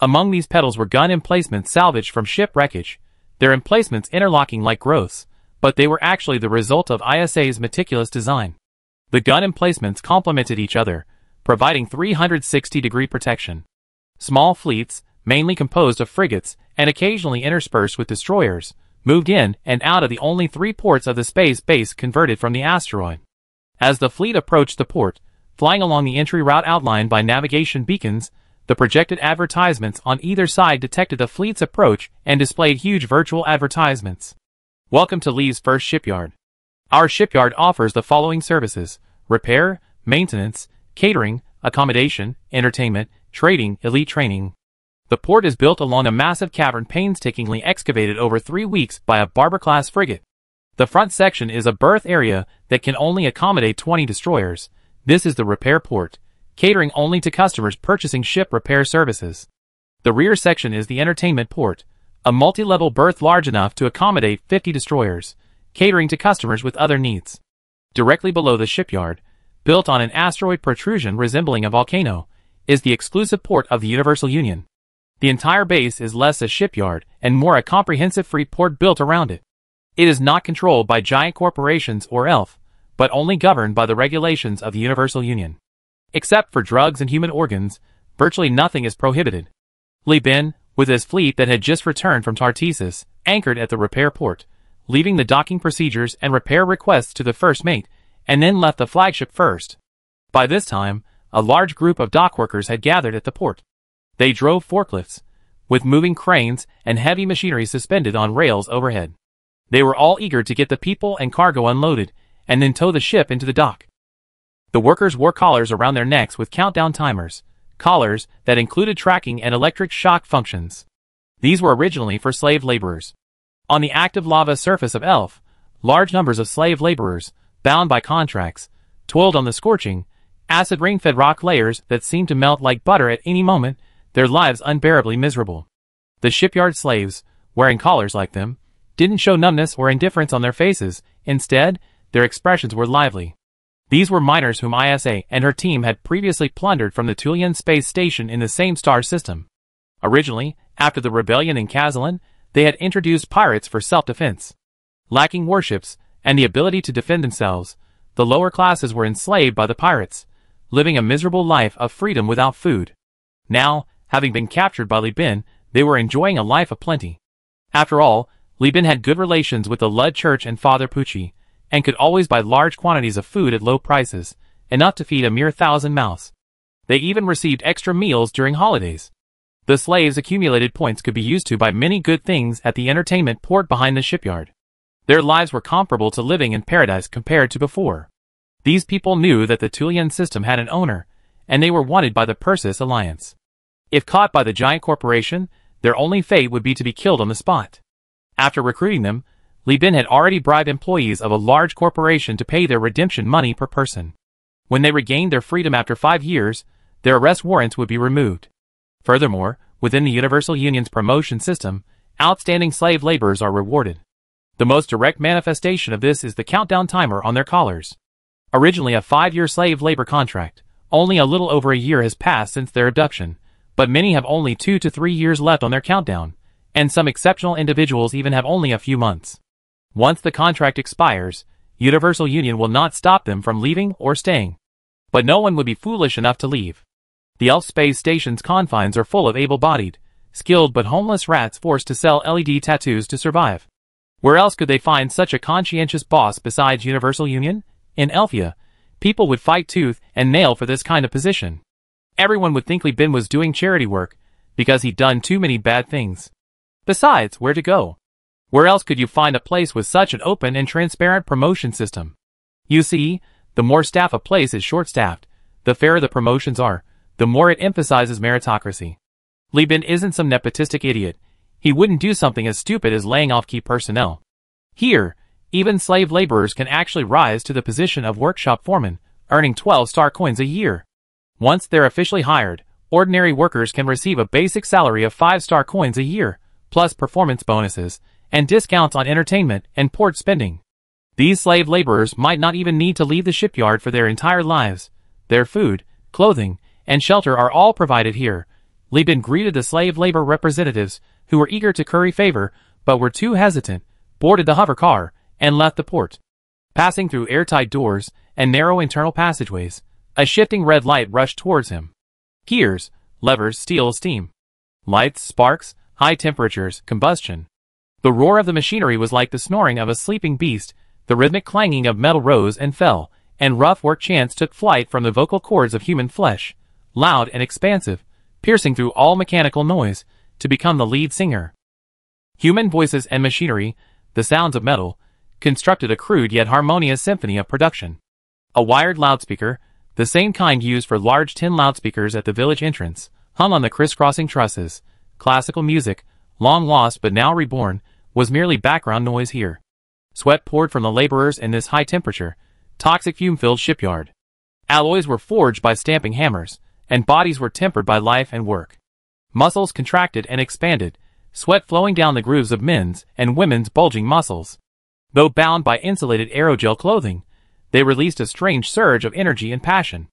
Among these petals were gun emplacements salvaged from ship wreckage, their emplacements interlocking like growths, but they were actually the result of ISA's meticulous design. The gun emplacements complemented each other, providing 360-degree protection. Small fleets, mainly composed of frigates and occasionally interspersed with destroyers, moved in and out of the only 3 ports of the space base converted from the asteroid. As the fleet approached the port, flying along the entry route outlined by navigation beacons, the projected advertisements on either side detected the fleet's approach and displayed huge virtual advertisements. "Welcome to Li's first shipyard. Our shipyard offers the following services: repair, maintenance, catering, accommodation, entertainment, trading, elite training." The port is built along a massive cavern painstakingly excavated over 3 weeks by a Barber-class frigate. The front section is a berth area that can only accommodate 20 destroyers. This is the repair port, catering only to customers purchasing ship repair services. The rear section is the entertainment port, a multi-level berth large enough to accommodate 50 destroyers, catering to customers with other needs. Directly below the shipyard, built on an asteroid protrusion resembling a volcano, is the exclusive port of the Universal Union. The entire base is less a shipyard and more a comprehensive free port built around it. It is not controlled by giant corporations or ELF, but only governed by the regulations of the Universal Union. Except for drugs and human organs, virtually nothing is prohibited. Li Bin, with his fleet that had just returned from Tartessus, anchored at the repair port, leaving the docking procedures and repair requests to the first mate, and then left the flagship first. By this time, a large group of dock workers had gathered at the port. They drove forklifts, with moving cranes and heavy machinery suspended on rails overhead. They were all eager to get the people and cargo unloaded, and then tow the ship into the dock. The workers wore collars around their necks with countdown timers, collars that included tracking and electric shock functions. These were originally for slave laborers. On the active lava surface of Elf, large numbers of slave laborers, bound by contracts, toiled on the scorching, acid rain-fed rock layers that seemed to melt like butter at any moment, their lives unbearably miserable. The shipyard slaves, wearing collars like them, didn't show numbness or indifference on their faces. Instead, their expressions were lively. These were miners whom ISA and her team had previously plundered from the Tulian space station in the same star system. Originally, after the rebellion in Kazalan, they had introduced pirates for self-defense. Lacking warships and the ability to defend themselves, the lower classes were enslaved by the pirates, living a miserable life of freedom without food. Now, having been captured by Li Bin, they were enjoying a life of plenty. After all, Li Bin had good relations with the Lud Church and Father Pucci, and could always buy large quantities of food at low prices, enough to feed a mere 1,000 mouths. They even received extra meals during holidays. The slaves' accumulated points could be used to buy many good things at the entertainment port behind the shipyard. Their lives were comparable to living in paradise compared to before. These people knew that the Tulian system had an owner, and they were wanted by the Persis Alliance. If caught by the giant corporation, their only fate would be to be killed on the spot. After recruiting them, Li Bin had already bribed employees of a large corporation to pay their redemption money per person. When they regained their freedom after 5 years, their arrest warrants would be removed. Furthermore, within the Universal Union's promotion system, outstanding slave laborers are rewarded. The most direct manifestation of this is the countdown timer on their collars. Originally a 5-year slave labor contract, only a little over a year has passed since their abduction, but many have only 2 to 3 years left on their countdown, and some exceptional individuals even have only a few months. Once the contract expires, Universal Union will not stop them from leaving or staying. But no one would be foolish enough to leave. The Elf Space Station's confines are full of able-bodied, skilled but homeless rats forced to sell LED tattoos to survive. Where else could they find such a conscientious boss besides Universal Union? In Elfia, people would fight tooth and nail for this kind of position. Everyone would think Li Bin was doing charity work, because he'd done too many bad things. Besides, where to go? Where else could you find a place with such an open and transparent promotion system? You see, the more staff a place is short-staffed, the fairer the promotions are, the more it emphasizes meritocracy. Li Bin isn't some nepotistic idiot. He wouldn't do something as stupid as laying off key personnel. Here, even slave laborers can actually rise to the position of workshop foreman, earning 12 star coins a year. Once they're officially hired, ordinary workers can receive a basic salary of 5-star coins a year, plus performance bonuses, and discounts on entertainment and port spending. These slave laborers might not even need to leave the shipyard for their entire lives. Their food, clothing, and shelter are all provided here. Li Bin greeted the slave labor representatives, who were eager to curry favor, but were too hesitant, boarded the hover car, and left the port. Passing through airtight doors and narrow internal passageways, a shifting red light rushed towards him. Gears, levers, steel, steam. Lights, sparks, high temperatures, combustion. The roar of the machinery was like the snoring of a sleeping beast, the rhythmic clanging of metal rose and fell, and rough work chants took flight from the vocal cords of human flesh, loud and expansive, piercing through all mechanical noise, to become the lead singer. Human voices and machinery, the sounds of metal, constructed a crude yet harmonious symphony of production. A wired loudspeaker, the same kind used for large tin loudspeakers at the village entrance, hung on the crisscrossing trusses. Classical music, long lost but now reborn, was merely background noise here. Sweat poured from the laborers in this high-temperature, toxic fume-filled shipyard. Alloys were forged by stamping hammers, and bodies were tempered by life and work. Muscles contracted and expanded, sweat flowing down the grooves of men's and women's bulging muscles. Though bound by insulated aerogel clothing, they released a strange surge of energy and passion.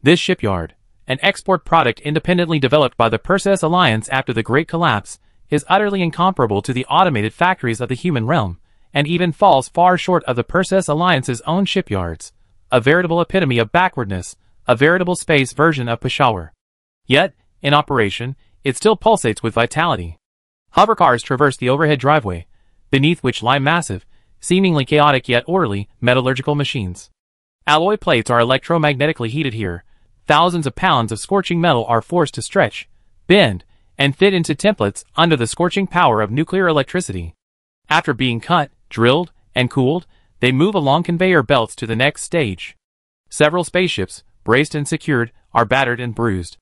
This shipyard, an export product independently developed by the Perseus Alliance after the Great Collapse, is utterly incomparable to the automated factories of the human realm, and even falls far short of the Perseus Alliance's own shipyards. A veritable epitome of backwardness, a veritable space version of Peshawar. Yet, in operation, it still pulsates with vitality. Hovercars traverse the overhead driveway, beneath which lie massive, seemingly chaotic yet orderly, metallurgical machines. Alloy plates are electromagnetically heated here. Thousands of pounds of scorching metal are forced to stretch, bend, and fit into templates under the scorching power of nuclear electricity. After being cut, drilled, and cooled, they move along conveyor belts to the next stage. Several spaceships, braced and secured, are battered and bruised.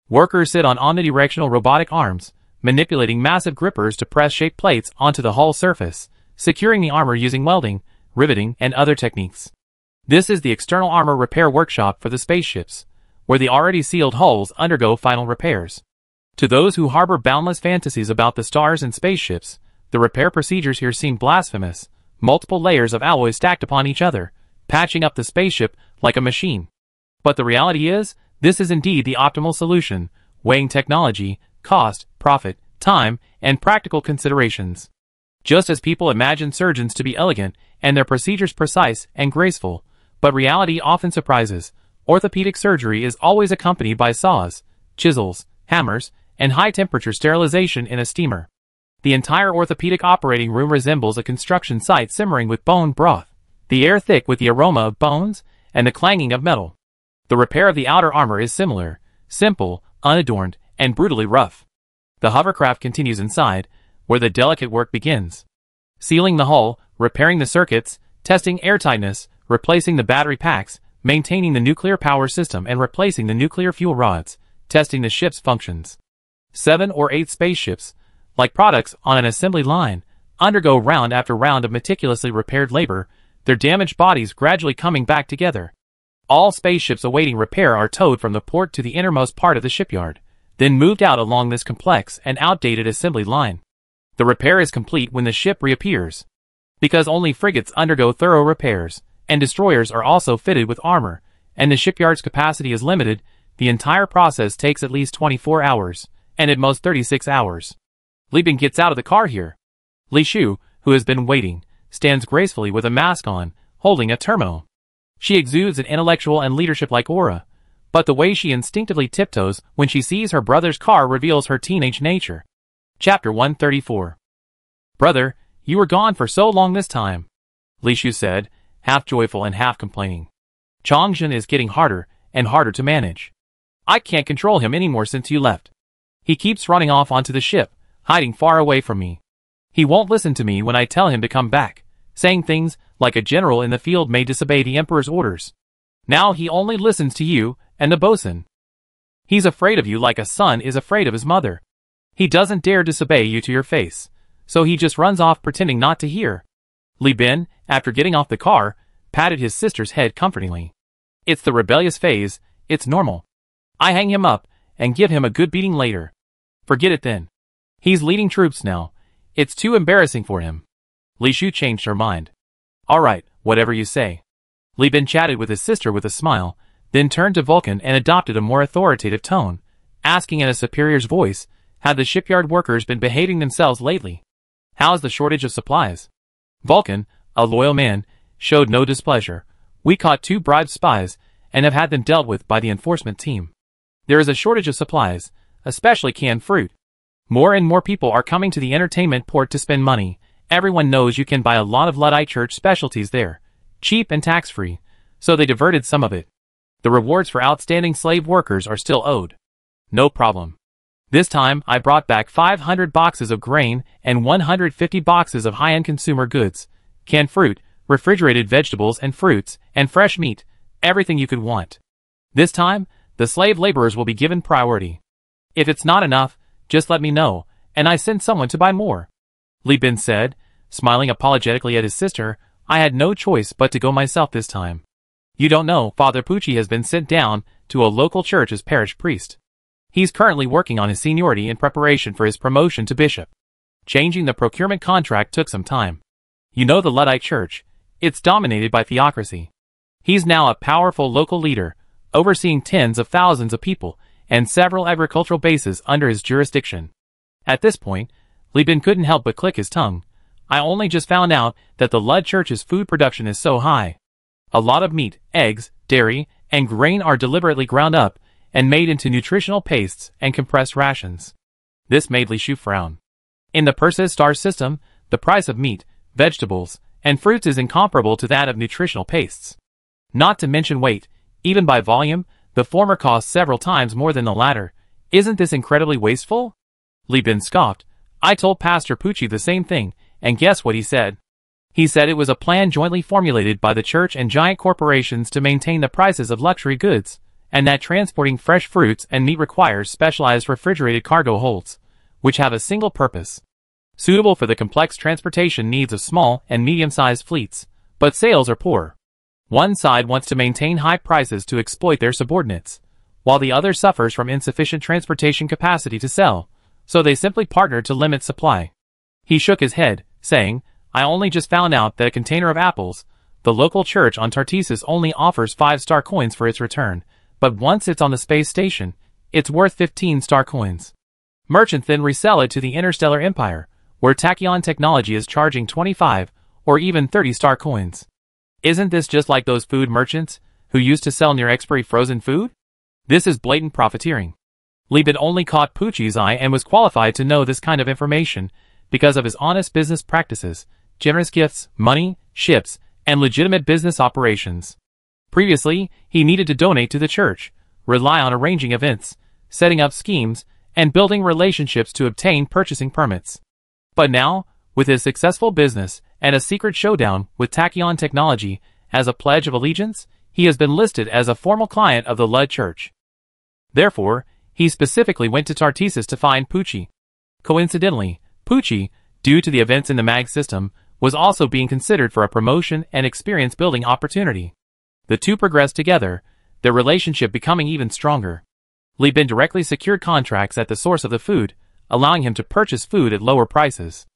Workers sit on omnidirectional robotic arms, manipulating massive grippers to press shaped plates onto the hull surface, securing the armor using welding, riveting, and other techniques. This is the external armor repair workshop for the spaceships, where the already sealed hulls undergo final repairs. To those who harbor boundless fantasies about the stars and spaceships, the repair procedures here seem blasphemous. Multiple layers of alloy stacked upon each other, patching up the spaceship like a machine. But the reality is, this is indeed the optimal solution, weighing technology, cost, profit, time, and practical considerations. Just as people imagine surgeons to be elegant and their procedures precise and graceful, but reality often surprises, orthopedic surgery is always accompanied by saws, chisels, hammers, and high-temperature sterilization in a steamer. The entire orthopedic operating room resembles a construction site simmering with bone broth, the air thick with the aroma of bones and the clanging of metal. The repair of the outer armor is similar, simple, unadorned, and brutally rough. The hovercraft continues inside, where the delicate work begins. Sealing the hull, repairing the circuits, testing airtightness, replacing the battery packs, maintaining the nuclear power system and replacing the nuclear fuel rods, testing the ship's functions. 7 or 8 spaceships, like products on an assembly line, undergo round after round of meticulously repaired labor, their damaged bodies gradually coming back together. All spaceships awaiting repair are towed from the port to the innermost part of the shipyard, then moved out along this complex and outdated assembly line. The repair is complete when the ship reappears. Because only frigates undergo thorough repairs, and destroyers are also fitted with armor, and the shipyard's capacity is limited, the entire process takes at least 24 hours, and at most 36 hours. Li Bin gets out of the car here. Li Shu, who has been waiting, stands gracefully with a mask on, holding a terminal. She exudes an intellectual and leadership-like aura, but the way she instinctively tiptoes when she sees her brother's car reveals her teenage nature. Chapter 134. Brother, you were gone for so long this time, Li Shu said, half joyful and half complaining. Chongjin is getting harder and harder to manage. I can't control him anymore since you left. He keeps running off onto the ship, hiding far away from me. He won't listen to me when I tell him to come back, saying things like a general in the field may disobey the emperor's orders. Now he only listens to you and the bosun. He's afraid of you like a son is afraid of his mother. He doesn't dare disobey you to your face, so he just runs off pretending not to hear. Li Bin, after getting off the car, patted his sister's head comfortingly. It's the rebellious phase, it's normal. I hang him up and give him a good beating later. Forget it then. He's leading troops now. It's too embarrassing for him. Li Shu changed her mind. All right, whatever you say. Li Bin chatted with his sister with a smile, then turned to Vulcan and adopted a more authoritative tone, asking in a superior's voice, had the shipyard workers been behaving themselves lately? How's the shortage of supplies? Vulcan, a loyal man, showed no displeasure. We caught 2 bribed spies, and have had them dealt with by the enforcement team. There is a shortage of supplies, especially canned fruit. More and more people are coming to the entertainment port to spend money. Everyone knows you can buy a lot of Luddite church specialties there, cheap and tax-free, so they diverted some of it. The rewards for outstanding slave workers are still owed. No problem. This time, I brought back 500 boxes of grain and 150 boxes of high-end consumer goods, canned fruit, refrigerated vegetables and fruits, and fresh meat, everything you could want. This time, the slave laborers will be given priority. If it's not enough, just let me know, and I send someone to buy more. Li Bin said, smiling apologetically at his sister. I had no choice but to go myself this time. You don't know, Father Pucci has been sent down to a local church as parish priest. He's currently working on his seniority in preparation for his promotion to bishop. Changing the procurement contract took some time. You know the Luddite church. It's dominated by theocracy. He's now a powerful local leader, overseeing tens of thousands of people and several agricultural bases under his jurisdiction. At this point, Li Bin couldn't help but click his tongue. I only just found out that the Lud church's food production is so high. A lot of meat, eggs, dairy, and grain are deliberately ground up and made into nutritional pastes and compressed rations. This made Li Shu frown. In the Persis star system, the price of meat, vegetables, and fruits is incomparable to that of nutritional pastes. Not to mention weight, even by volume, the former costs several times more than the latter. Isn't this incredibly wasteful? Li Bin scoffed. I told Pastor Pucci the same thing, and guess what he said? He said it was a plan jointly formulated by the church and giant corporations to maintain the prices of luxury goods, and that transporting fresh fruits and meat requires specialized refrigerated cargo holds, which have a single purpose. Suitable for the complex transportation needs of small and medium-sized fleets, but sales are poor. One side wants to maintain high prices to exploit their subordinates, while the other suffers from insufficient transportation capacity to sell, so they simply partner to limit supply. He shook his head, saying, I only just found out that a container of apples, the local church on Tartessus only offers 5-star coins for its return, but once it's on the space station, it's worth 15-star coins. Merchants then resell it to the Interstellar Empire, where Tachyon Technology is charging 25 or even 30-star coins. Isn't this just like those food merchants who used to sell near-expiry frozen food? This is blatant profiteering. Li Bin only caught Pucci's eye and was qualified to know this kind of information because of his honest business practices, generous gifts, money, ships, and legitimate business operations. Previously, he needed to donate to the church, rely on arranging events, setting up schemes, and building relationships to obtain purchasing permits. But now, with his successful business and a secret showdown with Tachyon Technology as a pledge of allegiance, he has been listed as a formal client of the Lud Church. Therefore, he specifically went to Tartessus to find Pucci. Coincidentally, Pucci, due to the events in the MAG system, was also being considered for a promotion and experience-building opportunity. The two progressed together, their relationship becoming even stronger. Li Bin directly secured contracts at the source of the food, allowing him to purchase food at lower prices.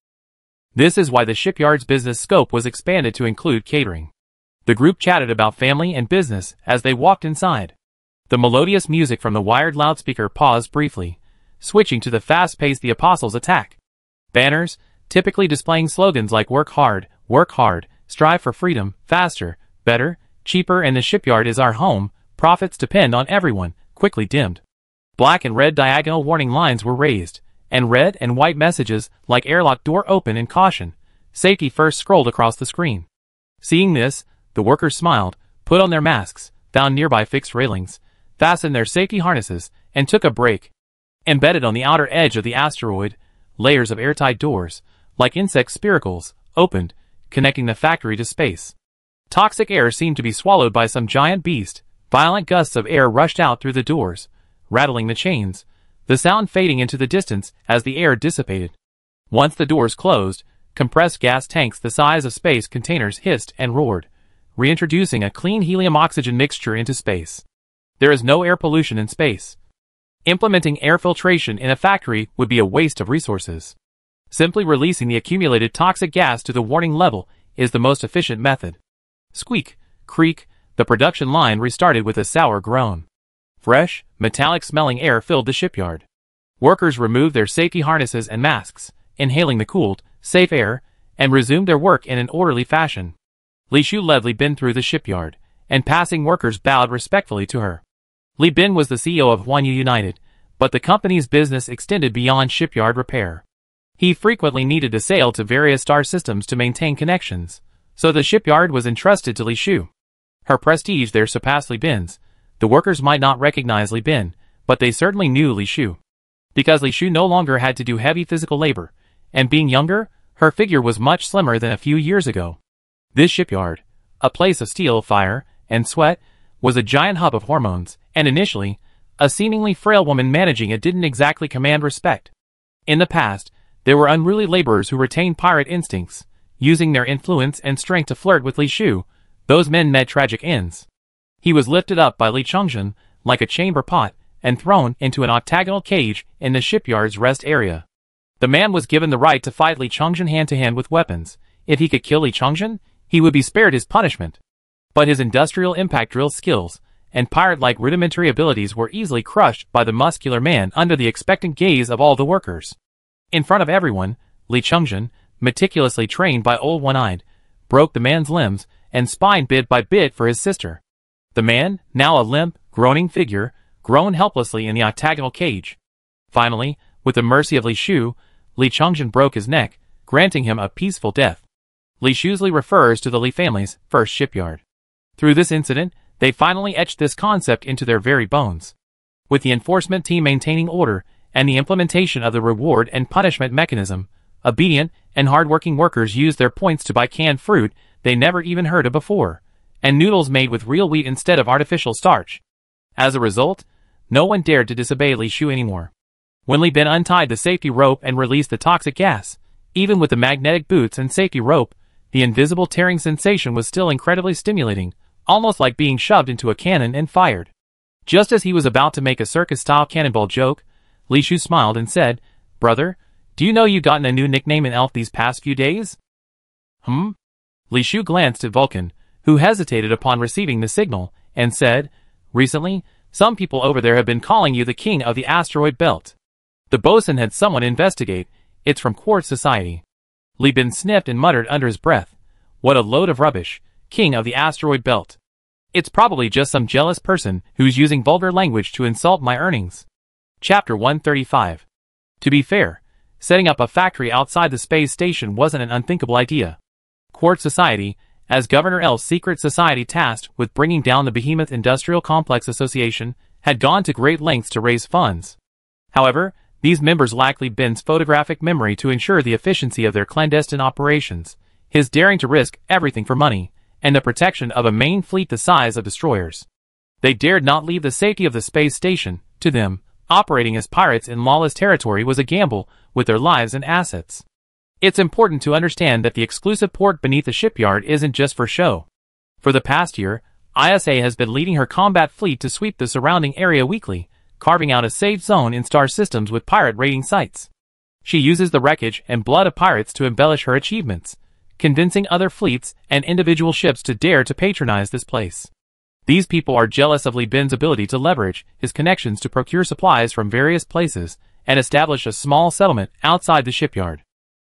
This is why the shipyard's business scope was expanded to include catering. The group chatted about family and business as they walked inside. The melodious music from the wired loudspeaker paused briefly, switching to the fast-paced The Apostles' Attack. Banners, typically displaying slogans like work hard, strive for freedom, faster, better, cheaper, and the shipyard is our home, profits depend on everyone, quickly dimmed. Black and red diagonal warning lines were raised, and red and white messages like airlock door open and caution, safety first scrolled across the screen. Seeing this, the workers smiled, put on their masks, found nearby fixed railings, fastened their safety harnesses, and took a break. Embedded on the outer edge of the asteroid, layers of airtight doors, like insect spiracles, opened, connecting the factory to space. Toxic air seemed to be swallowed by some giant beast. Violent gusts of air rushed out through the doors, rattling the chains, the sound fading into the distance as the air dissipated. Once the doors closed, compressed gas tanks the size of space containers hissed and roared, reintroducing a clean helium-oxygen mixture into space. There is no air pollution in space. Implementing air filtration in a factory would be a waste of resources. Simply releasing the accumulated toxic gas to the warning level is the most efficient method. Squeak, creak, the production line restarted with a sour groan. Fresh, metallic-smelling air filled the shipyard. Workers removed their safety harnesses and masks, inhaling the cooled, safe air, and resumed their work in an orderly fashion. Li Shu led Li Bin through the shipyard, and passing workers bowed respectfully to her. Li Bin was the CEO of Huanyu United, but the company's business extended beyond shipyard repair. He frequently needed to sail to various star systems to maintain connections, so the shipyard was entrusted to Li Shu. Her prestige there surpassed Li Bin's. The workers might not recognize Li Bin, but they certainly knew Li Shu. Because Li Shu no longer had to do heavy physical labor, and being younger, her figure was much slimmer than a few years ago. This shipyard, a place of steel, fire, and sweat, was a giant hub of hormones, and initially, a seemingly frail woman managing it didn't exactly command respect. In the past, there were unruly laborers who retained pirate instincts, using their influence and strength to flirt with Li Shu. Those men met tragic ends. He was lifted up by Li Changzhen like a chamber pot and thrown into an octagonal cage in the shipyard's rest area. The man was given the right to fight Li Changzhen hand-to-hand with weapons. If he could kill Li Changzhen, he would be spared his punishment. But his industrial impact drill skills and pirate-like rudimentary abilities were easily crushed by the muscular man under the expectant gaze of all the workers. In front of everyone, Li Changzhen, meticulously trained by Old One-Eyed, broke the man's limbs and spine bit by bit for his sister. The man, now a limp, groaning figure, groaned helplessly in the octagonal cage. Finally, with the mercy of Li Shu, Li Changzhen broke his neck, granting him a peaceful death. Li Shu's Li refers to the Li family's first shipyard. Through this incident, they finally etched this concept into their very bones. With the enforcement team maintaining order and the implementation of the reward and punishment mechanism, obedient and hard-working workers used their points to buy canned fruit they never even heard of before, and noodles made with real wheat instead of artificial starch. As a result, no one dared to disobey Li Shu anymore. When Li Bin untied the safety rope and released the toxic gas, even with the magnetic boots and safety rope, the invisible tearing sensation was still incredibly stimulating, almost like being shoved into a cannon and fired. Just as he was about to make a circus-style cannonball joke, Li Shu smiled and said, "Brother, do you know you've gotten a new nickname in Elf these past few days?" Li Shu glanced at Vulcan, who hesitated upon receiving the signal, and said, "Recently, some people over there have been calling you the king of the asteroid belt." The bosun had someone investigate. "It's from Quartz Society." Li Bin sniffed and muttered under his breath, "What a load of rubbish, king of the asteroid belt. It's probably just some jealous person who's using vulgar language to insult my earnings." Chapter 135. To be fair, setting up a factory outside the space station wasn't an unthinkable idea. Quartz Society, as Governor L's secret society tasked with bringing down the behemoth Industrial Complex Association, had gone to great lengths to raise funds. However, these members lacked Li Bin's photographic memory to ensure the efficiency of their clandestine operations, his daring to risk everything for money, and the protection of a main fleet the size of destroyers. They dared not leave the safety of the space station. To them, operating as pirates in lawless territory was a gamble with their lives and assets. It's important to understand that the exclusive port beneath the shipyard isn't just for show. For the past year, ISA has been leading her combat fleet to sweep the surrounding area weekly, carving out a safe zone in star systems with pirate raiding sites. She uses the wreckage and blood of pirates to embellish her achievements, convincing other fleets and individual ships to dare to patronize this place. These people are jealous of Li Bin's ability to leverage his connections to procure supplies from various places and establish a small settlement outside the shipyard.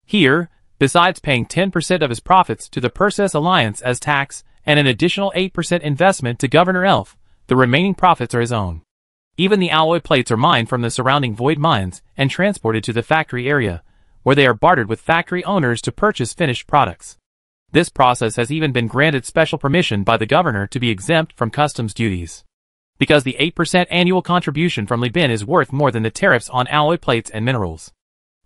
Here, besides paying 10% of his profits to the Perseus Alliance as tax and an additional 8% investment to Governor Elf, the remaining profits are his own. Even the alloy plates are mined from the surrounding void mines and transported to the factory area, where they are bartered with factory owners to purchase finished products. This process has even been granted special permission by the governor to be exempt from customs duties. Because the 8% annual contribution from Li Bin is worth more than the tariffs on alloy plates and minerals.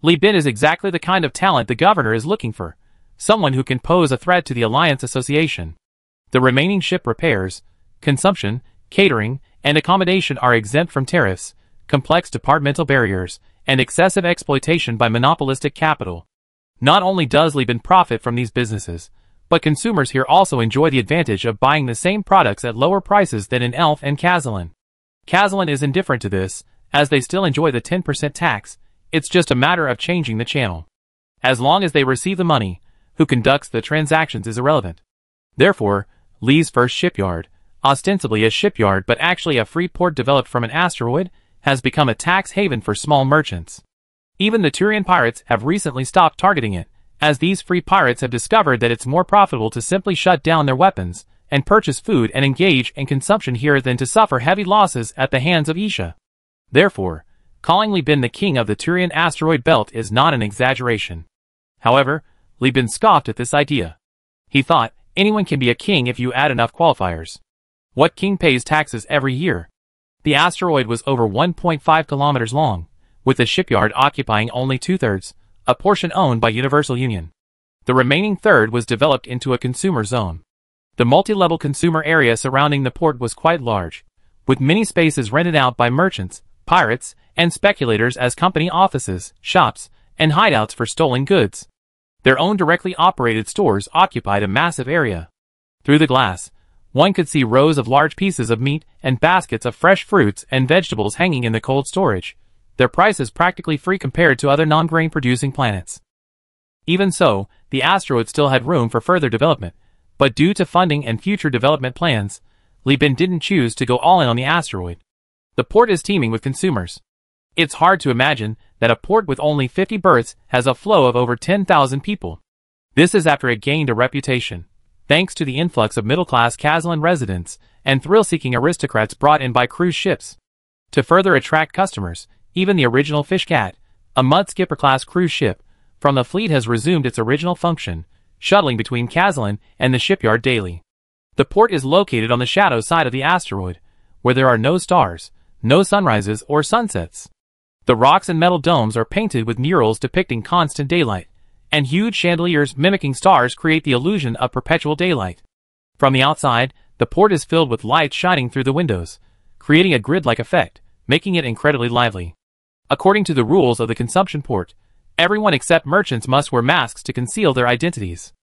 Li Bin is exactly the kind of talent the governor is looking for, someone who can pose a threat to the Alliance Association. The remaining ship repairs, consumption, catering, and accommodation are exempt from tariffs, complex departmental barriers, and excessive exploitation by monopolistic capital. Not only does Li Bin profit from these businesses, but consumers here also enjoy the advantage of buying the same products at lower prices than in Elf and Kazalin. Kazalin is indifferent to this, as they still enjoy the 10% tax. It's just a matter of changing the channel. As long as they receive the money, who conducts the transactions is irrelevant. Therefore, Li's first shipyard, ostensibly a shipyard but actually a free port developed from an asteroid, has become a tax haven for small merchants. Even the Turian pirates have recently stopped targeting it, as these free pirates have discovered that it's more profitable to simply shut down their weapons and purchase food and engage in consumption here than to suffer heavy losses at the hands of Isha. Therefore, calling Li Bin the king of the Turian asteroid belt is not an exaggeration. However, Li Bin scoffed at this idea. He thought, anyone can be a king if you add enough qualifiers. What king pays taxes every year? The asteroid was over 1.5 kilometers long, with the shipyard occupying only 2/3, a portion owned by Universal Union. The remaining third was developed into a consumer zone. The multi-level consumer area surrounding the port was quite large, with many spaces rented out by merchants, pirates, and speculators as company offices, shops, and hideouts for stolen goods. Their own directly operated stores occupied a massive area. Through the glass, One could see rows of large pieces of meat and baskets of fresh fruits and vegetables hanging in the cold storage, their prices practically free compared to other non-grain producing planets. Even so, the asteroid still had room for further development, but due to funding and future development plans, Li Bin didn't choose to go all in on the asteroid. The port is teeming with consumers. It's hard to imagine that a port with only 50 berths has a flow of over 10,000 people. This is after it gained a reputation, thanks to the influx of middle-class Kazlan residents and thrill-seeking aristocrats brought in by cruise ships. To further attract customers, even the original Fishcat, a mud-skipper-class cruise ship, from the fleet has resumed its original function, shuttling between Kazlan and the shipyard daily. The port is located on the shadow side of the asteroid, where there are no stars, no sunrises or sunsets. The rocks and metal domes are painted with murals depicting constant daylight, and huge chandeliers mimicking stars create the illusion of perpetual daylight. From the outside, the port is filled with lights shining through the windows, creating a grid-like effect, making it incredibly lively. According to the rules of the consumption port, everyone except merchants must wear masks to conceal their identities.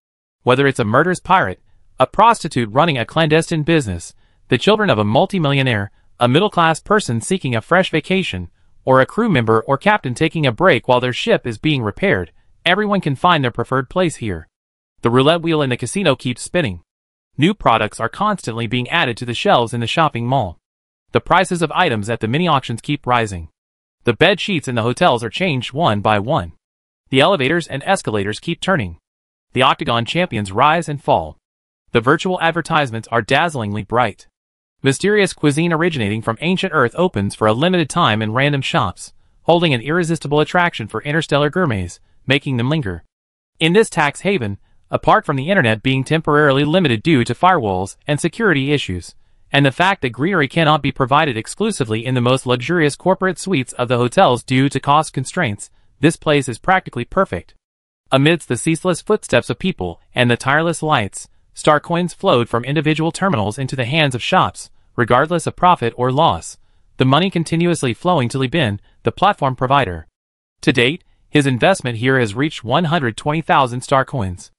Whether it's a murderous pirate, a prostitute running a clandestine business, the children of a multimillionaire, a middle-class person seeking a fresh vacation, or a crew member or captain taking a break while their ship is being repaired, everyone can find their preferred place here. The roulette wheel in the casino keeps spinning. New products are constantly being added to the shelves in the shopping mall. The prices of items at the mini-auctions keep rising. The bed sheets in the hotels are changed one by one. The elevators and escalators keep turning. The octagon champions rise and fall. The virtual advertisements are dazzlingly bright. Mysterious cuisine originating from ancient Earth opens for a limited time in random shops, holding an irresistible attraction for interstellar gourmets, making them linger. In this tax haven, apart from the internet being temporarily limited due to firewalls and security issues, and the fact that greenery cannot be provided exclusively in the most luxurious corporate suites of the hotels due to cost constraints, this place is practically perfect. Amidst the ceaseless footsteps of people and the tireless lights, star coins flowed from individual terminals into the hands of shops, regardless of profit or loss, the money continuously flowing to Li Bin, the platform provider. To date, his investment here has reached 120,000 star coins.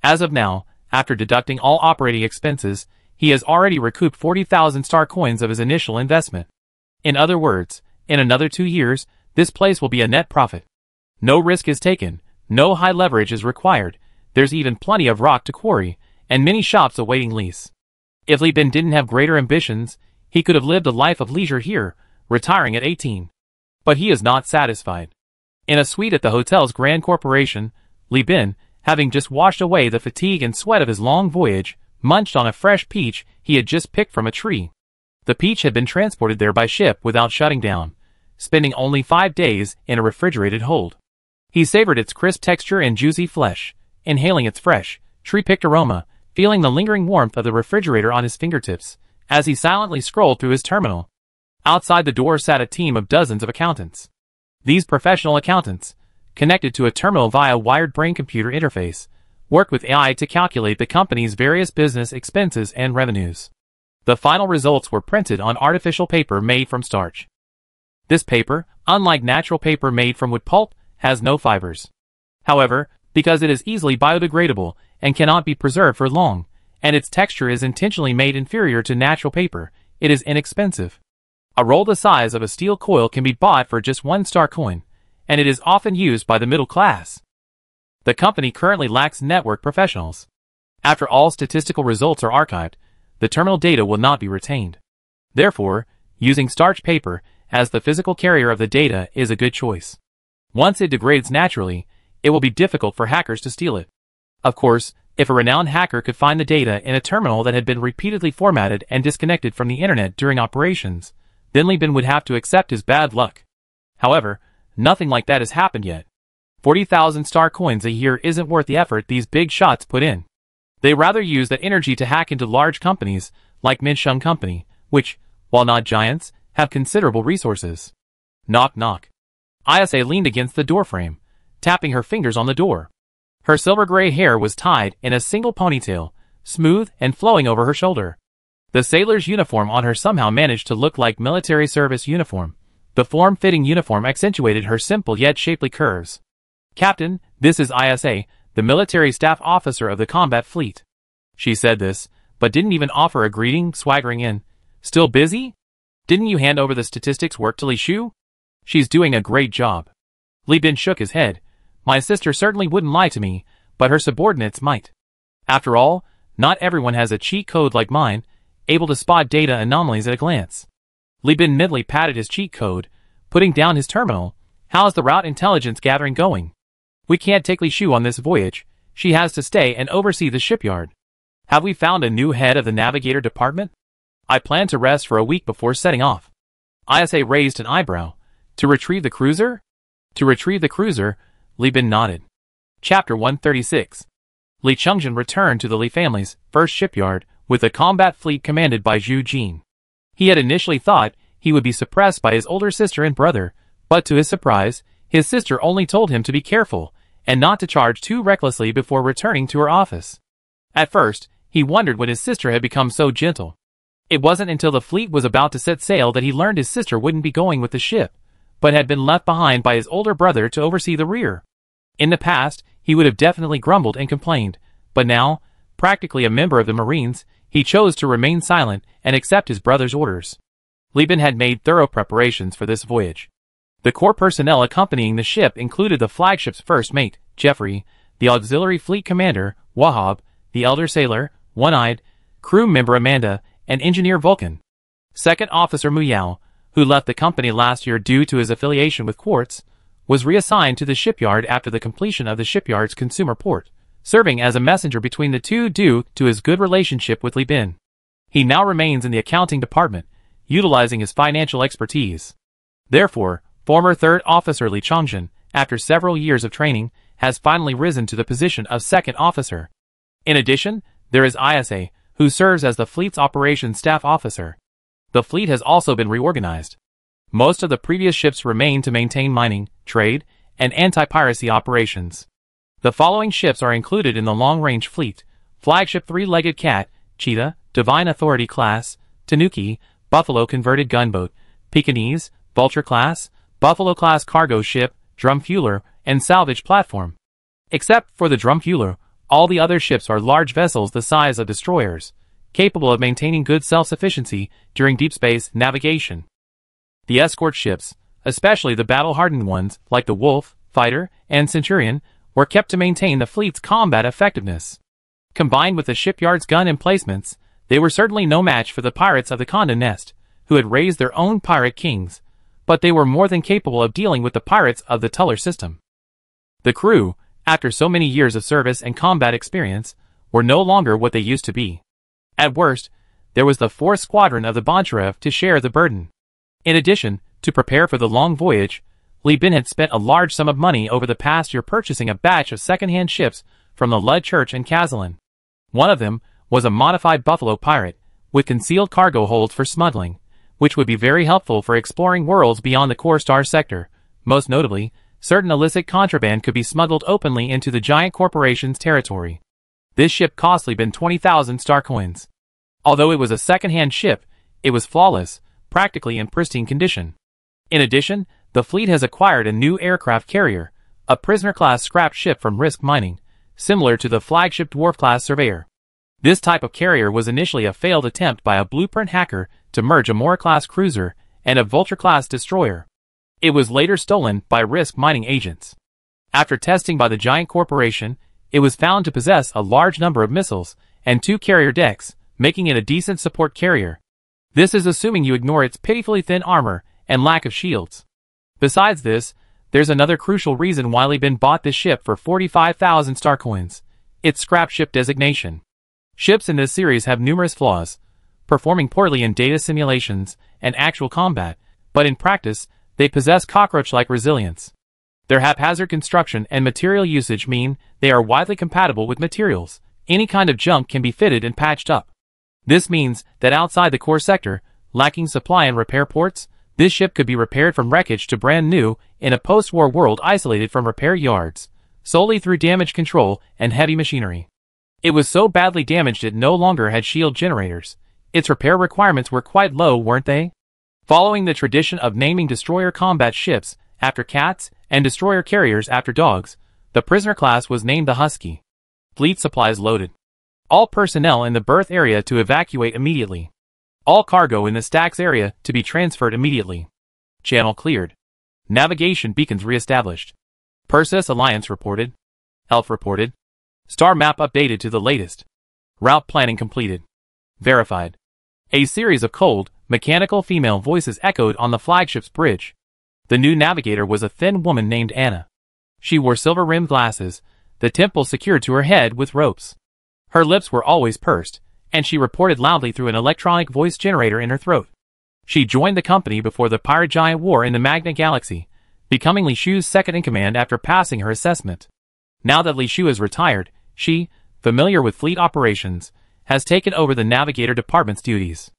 As of now, after deducting all operating expenses, he has already recouped 40,000 star coins of his initial investment. In other words, in another 2 years, this place will be a net profit. No risk is taken, no high leverage is required, there's even plenty of rock to quarry, and many shops awaiting lease. If Li Bin didn't have greater ambitions, he could have lived a life of leisure here, retiring at 18. But he is not satisfied. In a suite at the hotel's grand corporation, Li Bin, having just washed away the fatigue and sweat of his long voyage, munched on a fresh peach he had just picked from a tree. The peach had been transported there by ship without shutting down, spending only 5 days in a refrigerated hold. He savored its crisp texture and juicy flesh, inhaling its fresh, tree-picked aroma, feeling the lingering warmth of the refrigerator on his fingertips, as he silently scrolled through his terminal. Outside the door sat a team of dozens of accountants. These professional accountants, connected to a terminal via wired brain-computer interface, worked with AI to calculate the company's various business expenses and revenues. The final results were printed on artificial paper made from starch. This paper, unlike natural paper made from wood pulp, has no fibers. However, because it is easily biodegradable and cannot be preserved for long, and its texture is intentionally made inferior to natural paper, it is inexpensive. A roll the size of a steel coil can be bought for just 1 star coin, and it is often used by the middle class. The company currently lacks network professionals. After all statistical results are archived, the terminal data will not be retained. Therefore, using starch paper as the physical carrier of the data is a good choice. Once it degrades naturally, it will be difficult for hackers to steal it. Of course, if a renowned hacker could find the data in a terminal that had been repeatedly formatted and disconnected from the internet during operations, then Li Bin would have to accept his bad luck. However, nothing like that has happened yet. 40,000 star coins a year isn't worth the effort these big shots put in. They rather use that energy to hack into large companies, like Minsheng Company, which, while not giants, have considerable resources. Knock knock. Isa leaned against the doorframe, tapping her fingers on the door. Her silver-gray hair was tied in a single ponytail, smooth and flowing over her shoulder. The sailor's uniform on her somehow managed to look like military service uniform. The form-fitting uniform accentuated her simple yet shapely curves. "Captain, this is Isa, the military staff officer of the combat fleet." She said this, but didn't even offer a greeting, swaggering in. Still busy? Didn't you hand over the statistics work to Li Shu? She's doing a great job. Li Bin shook his head. My sister certainly wouldn't lie to me, but her subordinates might. After all, not everyone has a cheat code like mine, able to spot data anomalies at a glance. Li Bin midly patted his cheat code, putting down his terminal. How's the route intelligence gathering going? We can't take Li Shu on this voyage. She has to stay and oversee the shipyard. Have we found a new head of the navigator department? I plan to rest for a week before setting off. ISA raised an eyebrow. To retrieve the cruiser? To retrieve the cruiser, Li Bin nodded. Chapter 136. Li Chungjin returned to the Li family's first shipyard with a combat fleet commanded by Zhu Jin. He had initially thought he would be suppressed by his older sister and brother, but to his surprise, his sister only told him to be careful and not to charge too recklessly before returning to her office. At first, he wondered when his sister had become so gentle. It wasn't until the fleet was about to set sail that he learned his sister wouldn't be going with the ship, but had been left behind by his older brother to oversee the rear. In the past, he would have definitely grumbled and complained, but now, practically a member of the Marines, he chose to remain silent and accept his brother's orders. Li Bin had made thorough preparations for this voyage. The core personnel accompanying the ship included the flagship's first mate, Jeffrey, the auxiliary fleet commander, Wahab, the elder sailor, One-Eyed, crew member Amanda, and engineer Vulcan. Second officer Muyao, who left the company last year due to his affiliation with Quartz, was reassigned to the shipyard after the completion of the shipyard's consumer port, serving as a messenger between the two due to his good relationship with Li Bin. He now remains in the accounting department, utilizing his financial expertise. Therefore, former third officer Li Chongjin, after several years of training, has finally risen to the position of second officer. In addition, there is ISA, who serves as the fleet's operations staff officer. The fleet has also been reorganized. Most of the previous ships remain to maintain mining, trade, and anti-piracy operations. The following ships are included in the long-range fleet: flagship three-legged cat, Cheetah, Divine Authority class, Tanuki, Buffalo converted gunboat, Pekingese, Vulture class, Buffalo class cargo ship, drum fueler, and salvage platform. Except for the drum fueler, all the other ships are large vessels the size of destroyers, capable of maintaining good self-sufficiency during deep space navigation. The escort ships, especially the battle-hardened ones like the Wolf, Fighter, and Centurion, were kept to maintain the fleet's combat effectiveness. Combined with the shipyard's gun emplacements, they were certainly no match for the pirates of the Condé Nast, who had raised their own pirate kings, but they were more than capable of dealing with the pirates of the Tuller system. The crew, after so many years of service and combat experience, were no longer what they used to be. At worst, there was the fourth squadron of the Boncharev to share the burden. In addition, to prepare for the long voyage, Li Bin had spent a large sum of money over the past year purchasing a batch of second-hand ships from the Lud Church and Kazalin. One of them was a modified Buffalo pirate, with concealed cargo holds for smuggling, which would be very helpful for exploring worlds beyond the core star sector. Most notably, certain illicit contraband could be smuggled openly into the giant corporation's territory. This ship cost Li Bin 20,000 star coins. Although it was a second-hand ship, it was flawless, practically in pristine condition. In addition, the fleet has acquired a new aircraft carrier, a prisoner-class scrap ship from Risk Mining, similar to the flagship Dwarf-class Surveyor. This type of carrier was initially a failed attempt by a blueprint hacker to merge a Mora-class cruiser and a Vulture-class destroyer. It was later stolen by Risk Mining agents. After testing by the giant corporation, it was found to possess a large number of missiles and 2 carrier decks, making it a decent support carrier. This is assuming you ignore its pitifully thin armor and lack of shields. Besides this, there's another crucial reason why Li Bin bought this ship for 45,000 star coins: its scrap ship designation. Ships in this series have numerous flaws, performing poorly in data simulations and actual combat, but in practice, they possess cockroach-like resilience. Their haphazard construction and material usage mean they are widely compatible with materials. Any kind of junk can be fitted and patched up. This means that outside the core sector, lacking supply and repair ports, this ship could be repaired from wreckage to brand new in a post-war world isolated from repair yards, solely through damage control and heavy machinery. It was so badly damaged it no longer had shield generators. Its repair requirements were quite low, weren't they? Following the tradition of naming destroyer combat ships after cats and destroyer carriers after dogs, the prisoner class was named the Husky. Fleet supplies loaded. All personnel in the berth area to evacuate immediately. All cargo in the stacks area to be transferred immediately. Channel cleared. Navigation beacons re-established. Perseus Alliance reported. ELF reported. Star map updated to the latest. Route planning completed. Verified. A series of cold, mechanical female voices echoed on the flagship's bridge. The new navigator was a thin woman named Anna. She wore silver-rimmed glasses, the temples secured to her head with ropes. Her lips were always pursed, and she reported loudly through an electronic voice generator in her throat. She joined the company before the Pirate Giant War in the Magna Galaxy, becoming Li Shu's second-in-command after passing her assessment. Now that Li Shu is retired, she, familiar with fleet operations, has taken over the Navigator Department's duties.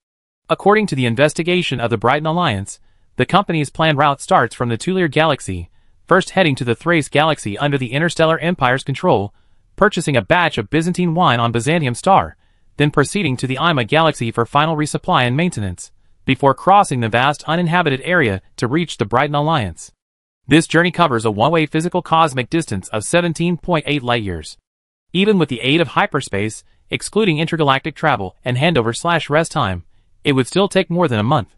According to the investigation of the Brighton Alliance, the company's planned route starts from the Tulir Galaxy, first heading to the Thrace Galaxy under the Interstellar Empire's control, purchasing a batch of Byzantine wine on Byzantium Star, then proceeding to the Ima Galaxy for final resupply and maintenance, before crossing the vast uninhabited area to reach the Brighton Alliance. This journey covers a one-way physical cosmic distance of 17.8 light-years. Even with the aid of hyperspace, excluding intergalactic travel and handover/rest time, it would still take more than a month.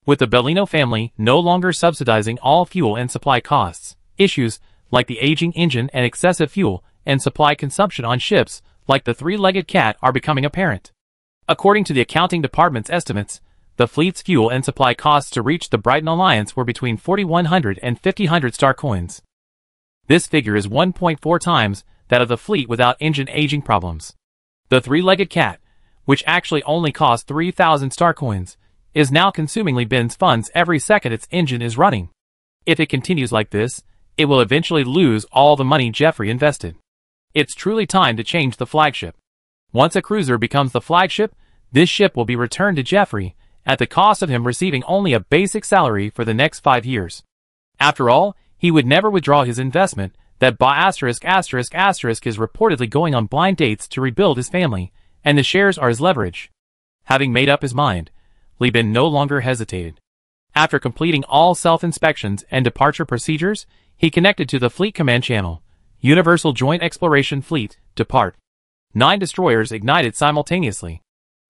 With the Bellino family no longer subsidizing all fuel and supply costs, issues like the aging engine and excessive fuel and supply consumption on ships like the three-legged cat are becoming apparent. According to the accounting department's estimates, the fleet's fuel and supply costs to reach the Brighton Alliance were between 4,100 and 5,000 star coins. This figure is 1.4 times that of the fleet without engine aging problems. The three-legged cat, which actually only cost 3,000 star coins, is now consuming Li Bin's funds every second its engine is running. If it continues like this, it will eventually lose all the money Jeffrey invested. It's truly time to change the flagship. Once a cruiser becomes the flagship, this ship will be returned to Jeffrey, at the cost of him receiving only a basic salary for the next 5 years. After all, he would never withdraw his investment, that is reportedly going on blind dates to rebuild his family, and the shares are his leverage. Having made up his mind, Li Bin no longer hesitated. After completing all self-inspections and departure procedures, he connected to the Fleet Command Channel, Universal Joint Exploration Fleet, depart. 9 destroyers ignited simultaneously.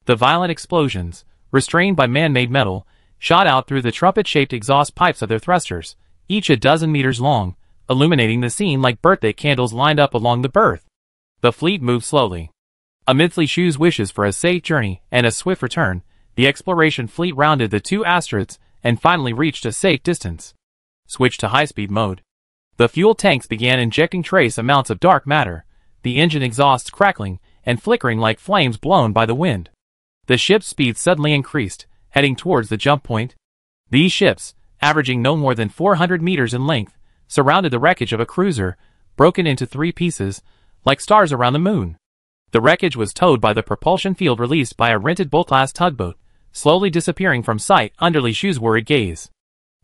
The violent explosions, restrained by man-made metal, shot out through the trumpet-shaped exhaust pipes of their thrusters, each a dozen meters long, illuminating the scene like birthday candles lined up along the berth. The fleet moved slowly. Amidst Li Shu's wishes for a safe journey and a swift return, the exploration fleet rounded the 2 asteroids and finally reached a safe distance. Switch to high-speed mode. The fuel tanks began injecting trace amounts of dark matter, the engine exhausts crackling and flickering like flames blown by the wind. The ship's speed suddenly increased, heading towards the jump point. These ships, averaging no more than 400 meters in length, surrounded the wreckage of a cruiser, broken into 3 pieces, like stars around the moon. The wreckage was towed by the propulsion field released by a rented Bull-class tugboat, slowly disappearing from sight under Li Shu's worried gaze.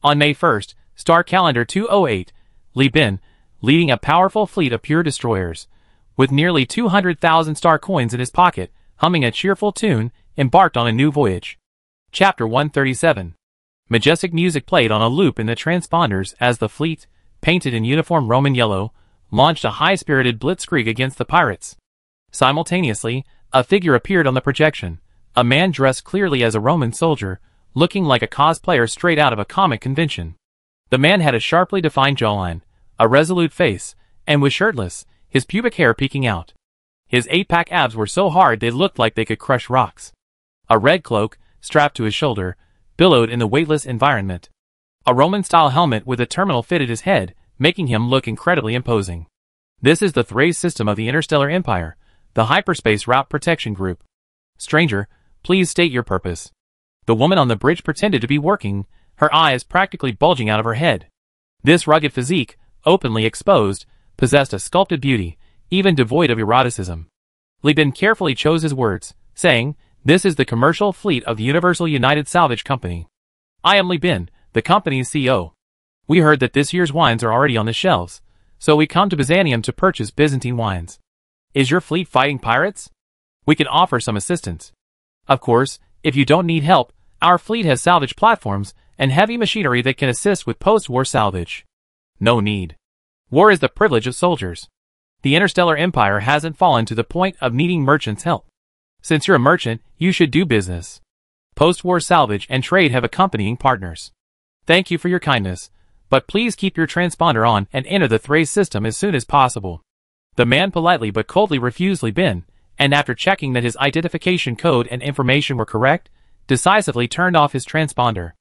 On May 1st, Star Calendar 208, Li Bin, leading a powerful fleet of pure destroyers, with nearly 200,000 star coins in his pocket, humming a cheerful tune, embarked on a new voyage. Chapter 137. Majestic music played on a loop in the transponders as the fleet, painted in uniform Roman yellow, launched a high-spirited blitzkrieg against the pirates. Simultaneously, a figure appeared on the projection, a man dressed clearly as a Roman soldier, looking like a cosplayer straight out of a comic convention. The man had a sharply defined jawline, a resolute face, and was shirtless, his pubic hair peeking out. His 8-pack abs were so hard they looked like they could crush rocks. A red cloak, strapped to his shoulder, billowed in the weightless environment. A Roman-style helmet with a terminal fitted his head, making him look incredibly imposing. This is the Thrace system of the Interstellar Empire, the Hyperspace Route Protection Group. Stranger, please state your purpose. The woman on the bridge pretended to be working, her eyes practically bulging out of her head. This rugged physique, openly exposed, possessed a sculpted beauty, even devoid of eroticism. Li Bin carefully chose his words, saying, "This is the commercial fleet of the Universal United Salvage Company. I am Li Bin, the company's CEO. We heard that this year's wines are already on the shelves, so we come to Byzantium to purchase Byzantine wines. Is your fleet fighting pirates? We can offer some assistance. Of course, if you don't need help, our fleet has salvage platforms and heavy machinery that can assist with post-war salvage. No need. War is the privilege of soldiers. The interstellar empire hasn't fallen to the point of needing merchants' help. Since you're a merchant, you should do business. Post-war salvage and trade have accompanying partners. Thank you for your kindness, but please keep your transponder on and enter the Thrace system as soon as possible. The man politely but coldly refused Li Bin, and after checking that his identification code and information were correct, decisively turned off his transponder.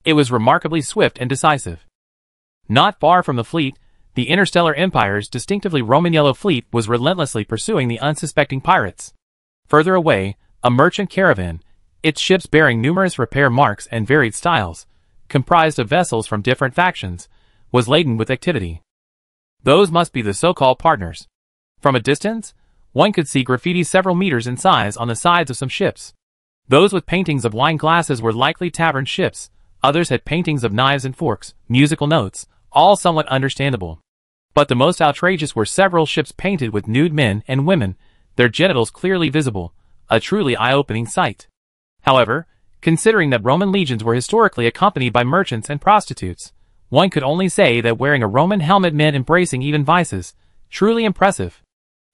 It was remarkably swift and decisive. Not far from the fleet, the Interstellar Empire's distinctively Roman yellow fleet was relentlessly pursuing the unsuspecting pirates. Further away, a merchant caravan, its ships bearing numerous repair marks and varied styles, comprised of vessels from different factions, was laden with activity. Those must be the so-called partners. From a distance, one could see graffiti several meters in size on the sides of some ships. Those with paintings of wine glasses were likely tavern ships, others had paintings of knives and forks, musical notes, all somewhat understandable. But the most outrageous were several ships painted with nude men and women, their genitals clearly visible, a truly eye-opening sight. However, considering that Roman legions were historically accompanied by merchants and prostitutes, one could only say that wearing a Roman helmet meant embracing even vices, truly impressive.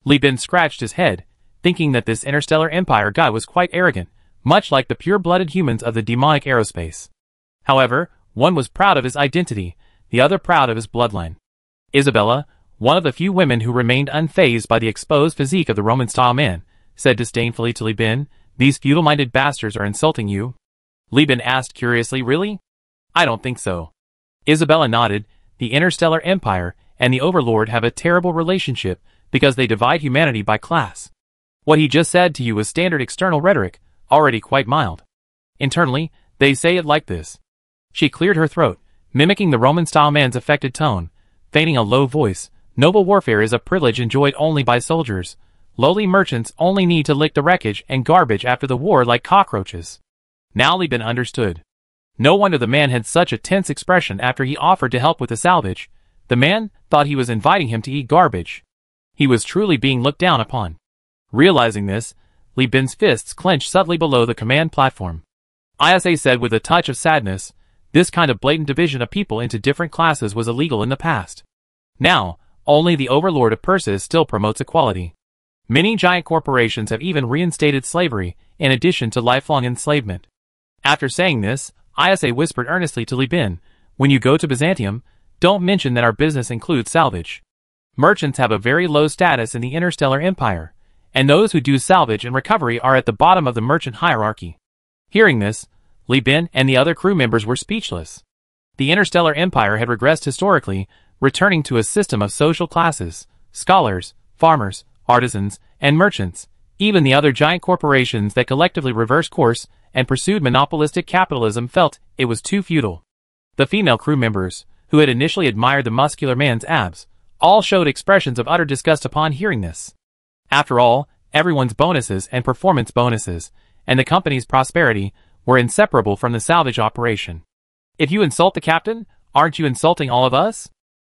Li Bin scratched his head, thinking that this interstellar empire guy was quite arrogant, much like the pure-blooded humans of the demonic aerospace. However, one was proud of his identity, the other proud of his bloodline. Isabella, one of the few women who remained unfazed by the exposed physique of the Roman-style man, said disdainfully to Li Bin, "These feudal-minded bastards are insulting you." Li Bin asked curiously, "Really? I don't think so." Isabella nodded. The Interstellar Empire and the Overlord have a terrible relationship because they divide humanity by class. What he just said to you was standard external rhetoric, already quite mild. Internally, they say it like this. She cleared her throat, mimicking the Roman-style man's affected tone, feigning a low voice. Noble warfare is a privilege enjoyed only by soldiers. Lowly merchants only need to lick the wreckage and garbage after the war like cockroaches. Now Li Bin understood. No wonder the man had such a tense expression after he offered to help with the salvage. The man thought he was inviting him to eat garbage. He was truly being looked down upon. Realizing this, Li Bin's fists clenched subtly below the command platform. Isa said with a touch of sadness, this kind of blatant division of people into different classes was illegal in the past. Now, only the Overlord of Persis still promotes equality. Many giant corporations have even reinstated slavery, in addition to lifelong enslavement. After saying this, Isa whispered earnestly to Li Bin, when you go to Byzantium, don't mention that our business includes salvage. Merchants have a very low status in the Interstellar Empire, and those who do salvage and recovery are at the bottom of the merchant hierarchy. Hearing this, Li Bin and the other crew members were speechless. The Interstellar Empire had regressed historically, returning to a system of social classes, scholars, farmers, artisans, and merchants, even the other giant corporations that collectively reversed course and pursued monopolistic capitalism felt it was too futile. The female crew members, who had initially admired the muscular man's abs, all showed expressions of utter disgust upon hearing this. After all, everyone's bonuses and performance bonuses, and the company's prosperity, were inseparable from the salvage operation. If you insult the captain, aren't you insulting all of us?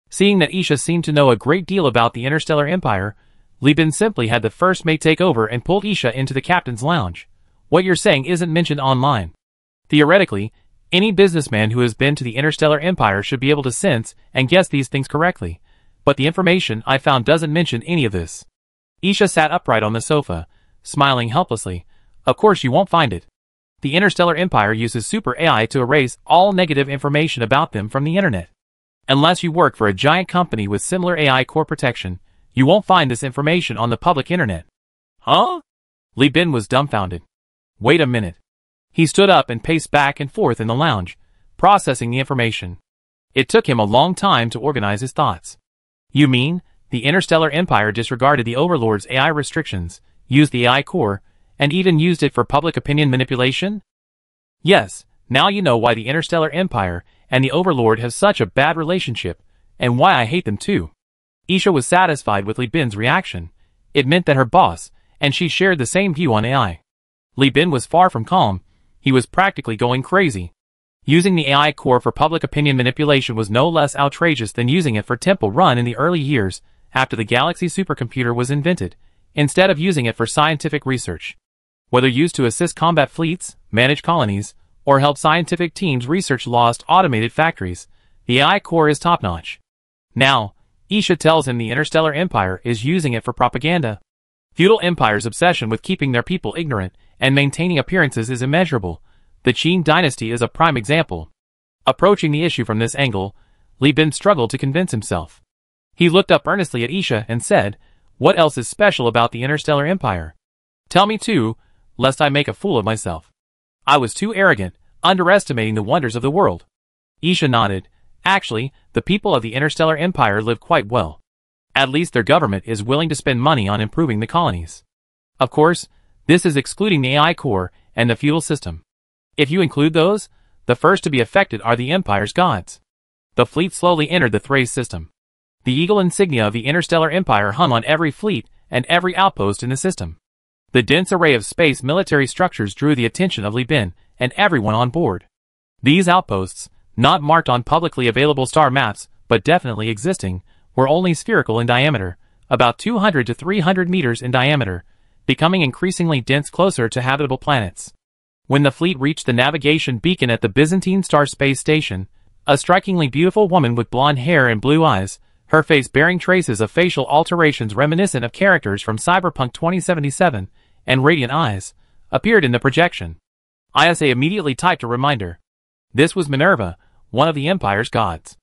Seeing that Isha seemed to know a great deal about the Interstellar Empire, Li Bin simply had the first mate take over and pulled Isha into the captain's lounge. What you're saying isn't mentioned online. Theoretically, any businessman who has been to the Interstellar Empire should be able to sense and guess these things correctly, but the information I found doesn't mention any of this. Isha sat upright on the sofa, smiling helplessly. Of course you won't find it. The Interstellar Empire uses super AI to erase all negative information about them from the internet. Unless you work for a giant company with similar AI core protection, you won't find this information on the public internet. Huh? Li Bin was dumbfounded. Wait a minute. He stood up and paced back and forth in the lounge, processing the information. It took him a long time to organize his thoughts. You mean, the Interstellar Empire disregarded the Overlord's AI restrictions, used the AI core, and even used it for public opinion manipulation? Yes, now you know why the Interstellar Empire and the Overlord have such a bad relationship, and why I hate them too. Isha was satisfied with Li Bin's reaction. It meant that her boss, and she shared the same view on AI. Li Bin was far from calm. He was practically going crazy. Using the AI core for public opinion manipulation was no less outrageous than using it for Temple Run in the early years after the Galaxy supercomputer was invented, instead of using it for scientific research. Whether used to assist combat fleets, manage colonies, or help scientific teams research lost automated factories, the AI core is top-notch. Now, Isha tells him the Interstellar Empire is using it for propaganda. Feudal empires' obsession with keeping their people ignorant and maintaining appearances is immeasurable. The Qin dynasty is a prime example. Approaching the issue from this angle, Li Bin struggled to convince himself. He looked up earnestly at Isha and said, "What else is special about the Interstellar Empire? Tell me too, lest I make a fool of myself. I was too arrogant, underestimating the wonders of the world." Isha nodded. Actually, the people of the Interstellar Empire live quite well. At least their government is willing to spend money on improving the colonies. Of course, this is excluding the AI core and the feudal system. If you include those, the first to be affected are the Empire's gods. The fleet slowly entered the Thrace system. The eagle insignia of the Interstellar Empire hung on every fleet and every outpost in the system. The dense array of space military structures drew the attention of Li Bin and everyone on board. These outposts, not marked on publicly available star maps but definitely existing, were only spherical in diameter, about 200 to 300 meters in diameter, becoming increasingly dense closer to habitable planets. When the fleet reached the navigation beacon at the Byzantine Star Space Station, a strikingly beautiful woman with blonde hair and blue eyes, her face bearing traces of facial alterations reminiscent of characters from Cyberpunk 2077, and radiant eyes, appeared in the projection. ISA immediately typed a reminder. This was Minerva, one of the Empire's gods.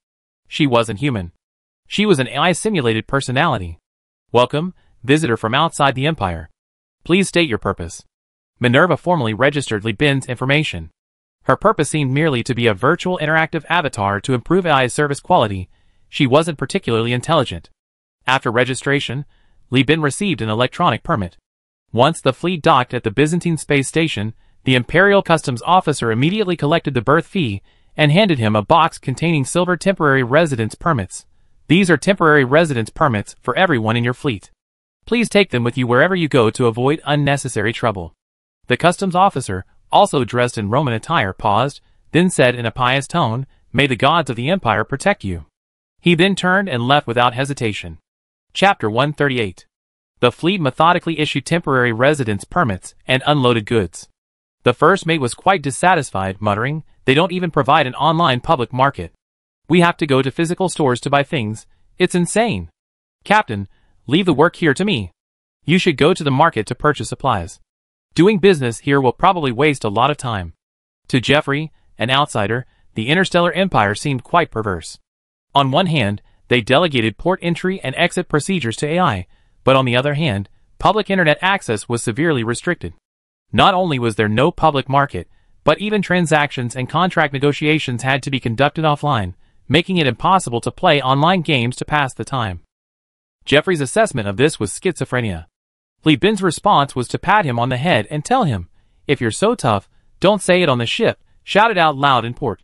She wasn't human. She was an AI-simulated personality. "Welcome, visitor from outside the Empire. Please state your purpose." Minerva formally registered Li Bin's information. Her purpose seemed merely to be a virtual interactive avatar to improve AI's service quality. She wasn't particularly intelligent. After registration, Li Bin received an electronic permit. Once the fleet docked at the Byzantine space station, the Imperial Customs officer immediately collected the berth fee and handed him a box containing silver temporary residence permits. These are temporary residence permits for everyone in your fleet. Please take them with you wherever you go to avoid unnecessary trouble. The customs officer, also dressed in Roman attire, paused, then said in a pious tone, "May the gods of the Empire protect you." He then turned and left without hesitation. Chapter 138. The fleet methodically issued temporary residence permits and unloaded goods. The first mate was quite dissatisfied, muttering, "They don't even provide an online public market. We have to go to physical stores to buy things. It's insane. Captain, leave the work here to me. You should go to the market to purchase supplies. Doing business here will probably waste a lot of time." To Jeffrey, an outsider, the Interstellar Empire seemed quite perverse. On one hand, they delegated port entry and exit procedures to AI, but on the other hand, public internet access was severely restricted. Not only was there no public market, but even transactions and contract negotiations had to be conducted offline, making it impossible to play online games to pass the time. Jeffrey's assessment of this was schizophrenia. Li Bin's response was to pat him on the head and tell him, "If you're so tough, don't say it on the ship, shout it out loud in port.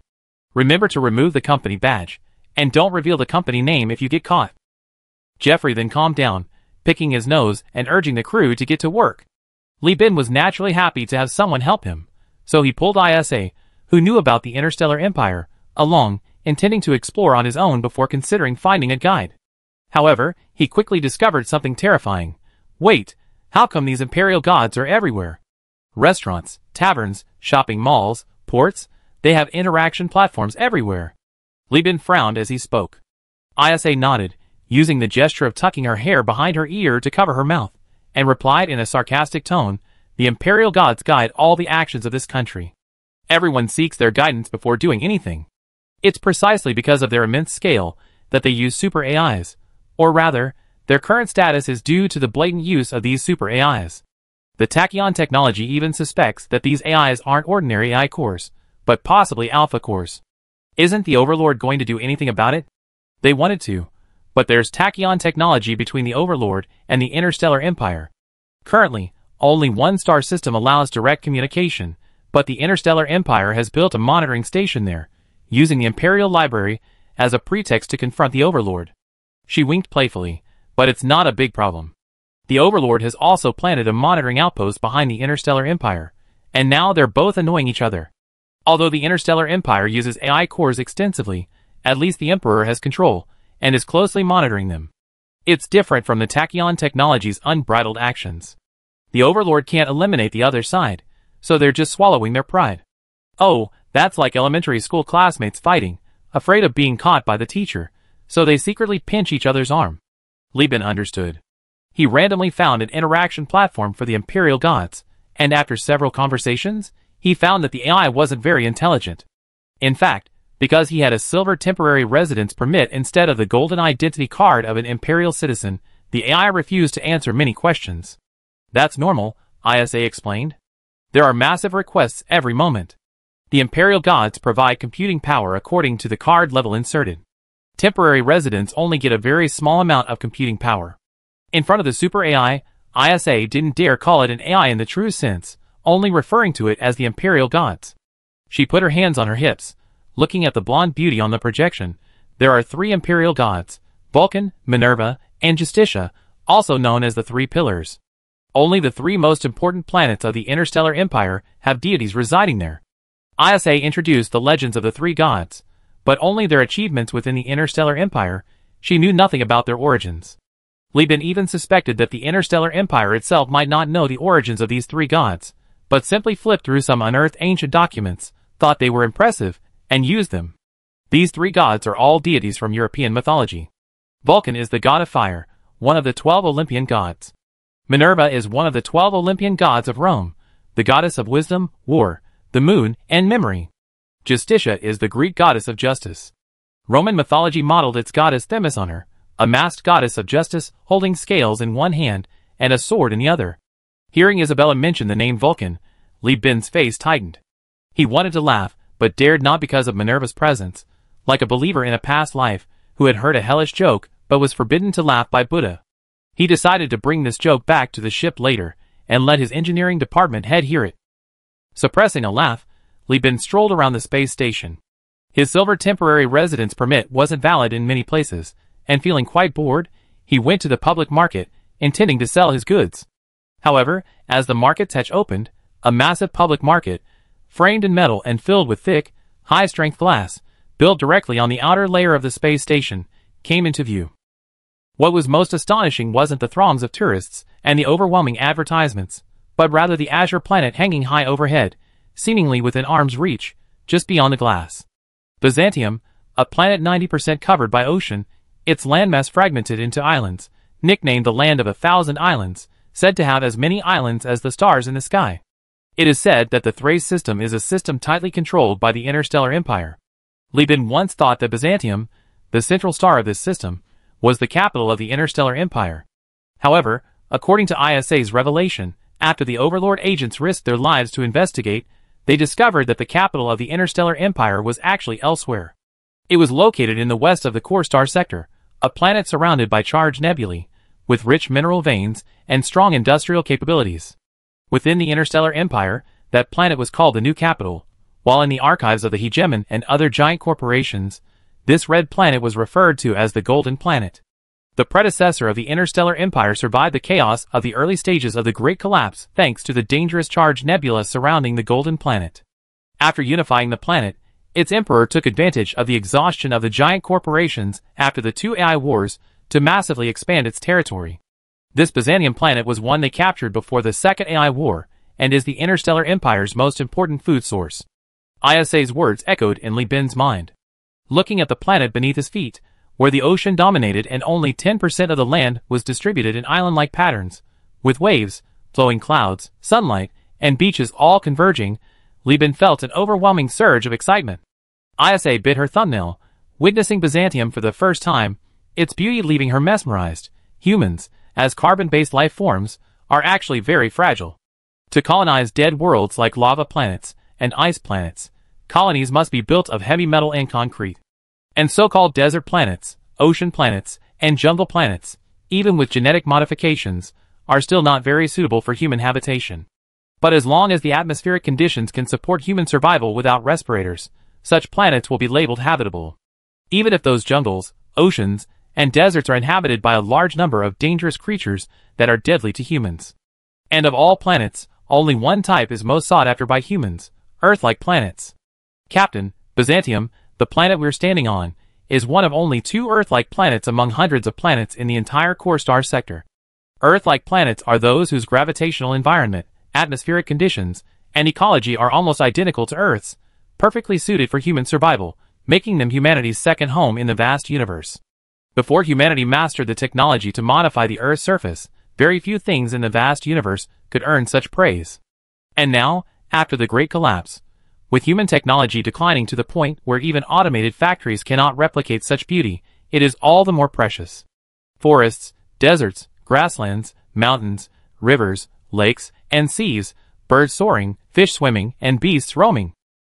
Remember to remove the company badge, and don't reveal the company name if you get caught." Jeffrey then calmed down, picking his nose and urging the crew to get to work. Li Bin was naturally happy to have someone help him, so he pulled ISA, who knew about the Interstellar Empire, along, intending to explore on his own before considering finding a guide. However, he quickly discovered something terrifying. Wait, how come these Imperial gods are everywhere? Restaurants, taverns, shopping malls, ports, they have interaction platforms everywhere. Li Bin frowned as he spoke. ISA nodded, using the gesture of tucking her hair behind her ear to cover her mouth, and replied in a sarcastic tone, "The Imperial gods guide all the actions of this country. Everyone seeks their guidance before doing anything. It's precisely because of their immense scale that they use super AIs, or rather, their current status is due to the blatant use of these super AIs. The Tachyon technology even suspects that these AIs aren't ordinary AI cores, but possibly alpha cores. Isn't the Overlord going to do anything about it? They wanted to, but there's Tachyon technology between the Overlord and the Interstellar Empire. Currently, only one star system allows direct communication, but the Interstellar Empire has built a monitoring station there, using the Imperial Library as a pretext to confront the Overlord." She winked playfully, "But it's not a big problem. The Overlord has also planted a monitoring outpost behind the Interstellar Empire, and now they're both annoying each other. Although the Interstellar Empire uses AI cores extensively, at least the Emperor has control, and is closely monitoring them. It's different from the Tachyon technology's unbridled actions. The Overlord can't eliminate the other side, so they're just swallowing their pride. Oh, that's like elementary school classmates fighting, afraid of being caught by the teacher, so they secretly pinch each other's arm. Li Bin understood. He randomly found an interaction platform for the Imperial Gods, and after several conversations, he found that the AI wasn't very intelligent. In fact, because he had a silver temporary residence permit instead of the golden identity card of an Imperial citizen, the AI refused to answer many questions. That's normal, ISA explained. There are massive requests every moment. The Imperial Gods provide computing power according to the card level inserted. Temporary residents only get a very small amount of computing power. In front of the super AI, ISA didn't dare call it an AI in the true sense, only referring to it as the Imperial Gods. She put her hands on her hips, looking at the blonde beauty on the projection. There are 3 Imperial Gods, Vulcan, Minerva, and Justitia, also known as the 3 Pillars. Only the 3 most important planets of the Interstellar Empire have deities residing there. ISA introduced the legends of the 3 gods, but only their achievements within the Interstellar Empire. She knew nothing about their origins. Li Bin even suspected that the Interstellar Empire itself might not know the origins of these 3 gods, but simply flipped through some unearthed ancient documents, thought they were impressive, and used them. These 3 gods are all deities from European mythology. Vulcan is the god of fire, one of the 12 Olympian gods. Minerva is one of the 12 Olympian gods of Rome, the goddess of wisdom, war, the moon, and memory. Justitia is the Greek goddess of justice. Roman mythology modeled its goddess Themis on her, a masked goddess of justice holding scales in one hand and a sword in the other. Hearing Isabella mention the name Vulcan, Li Bin's face tightened. He wanted to laugh, but dared not because of Minerva's presence, like a believer in a past life who had heard a hellish joke but was forbidden to laugh by Buddha. He decided to bring this joke back to the ship later and let his engineering department head hear it. Suppressing a laugh, Li Bin strolled around the space station. His silver temporary residence permit wasn't valid in many places, and feeling quite bored, he went to the public market, intending to sell his goods. However, as the market's hatch opened, a massive public market, framed in metal and filled with thick, high-strength glass, built directly on the outer layer of the space station, came into view. What was most astonishing wasn't the throngs of tourists and the overwhelming advertisements, but rather the azure planet hanging high overhead, seemingly within arm's reach, just beyond the glass. Byzantium, a planet 90% covered by ocean, its landmass fragmented into islands, nicknamed the Land of 1,000 Islands, said to have as many islands as the stars in the sky. It is said that the Thrace system is a system tightly controlled by the Interstellar Empire. Li Bin once thought that Byzantium, the central star of this system, was the capital of the Interstellar Empire. However, according to ISA's revelation, after the Overlord agents risked their lives to investigate, they discovered that the capital of the Interstellar Empire was actually elsewhere. It was located in the west of the core star sector, a planet surrounded by charged nebulae, with rich mineral veins and strong industrial capabilities. Within the Interstellar Empire, that planet was called the New Capital, while in the archives of the Hegemon and other giant corporations, this red planet was referred to as the Golden Planet. The predecessor of the Interstellar Empire survived the chaos of the early stages of the Great Collapse thanks to the dangerous charged nebula surrounding the Golden Planet. After unifying the planet, its emperor took advantage of the exhaustion of the giant corporations after the 2 AI wars to massively expand its territory. This Byzantium planet was one they captured before the Second AI War, and is the Interstellar Empire's most important food source. ISA's words echoed in Li Bin's mind. Looking at the planet beneath his feet, where the ocean dominated and only 10% of the land was distributed in island-like patterns, with waves, flowing clouds, sunlight, and beaches all converging, Li Bin felt an overwhelming surge of excitement. ISA bit her thumbnail, witnessing Byzantium for the first time, its beauty leaving her mesmerized. Humans, as carbon-based life forms, are actually very fragile. To colonize dead worlds like lava planets and ice planets, colonies must be built of heavy metal and concrete. And so-called desert planets, ocean planets, and jungle planets, even with genetic modifications, are still not very suitable for human habitation. But as long as the atmospheric conditions can support human survival without respirators, such planets will be labeled habitable. Even if those jungles, oceans, and deserts are inhabited by a large number of dangerous creatures that are deadly to humans. And of all planets, only one type is most sought after by humans, Earth-like planets. Captain, Byzantium, the planet we're standing on, is one of only 2 Earth-like planets among hundreds of planets in the entire core star sector. Earth-like planets are those whose gravitational environment, atmospheric conditions, and ecology are almost identical to Earth's, perfectly suited for human survival, making them humanity's second home in the vast universe. Before humanity mastered the technology to modify the Earth's surface, very few things in the vast universe could earn such praise. And now, after the Great Collapse, with human technology declining to the point where even automated factories cannot replicate such beauty, it is all the more precious. Forests, deserts, grasslands, mountains, rivers, lakes, and seas, birds soaring, fish swimming, and beasts roaming.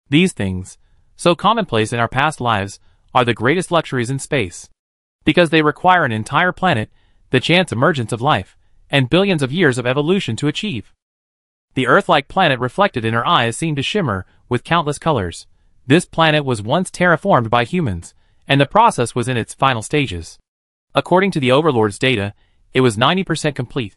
These things, so commonplace in our past lives, are the greatest luxuries in space. Because they require an entire planet, the chance emergence of life, and billions of years of evolution to achieve. The Earth-like planet reflected in her eyes seemed to shimmer with countless colors. This planet was once terraformed by humans, and the process was in its final stages. According to the Overlord's data, it was 90% complete.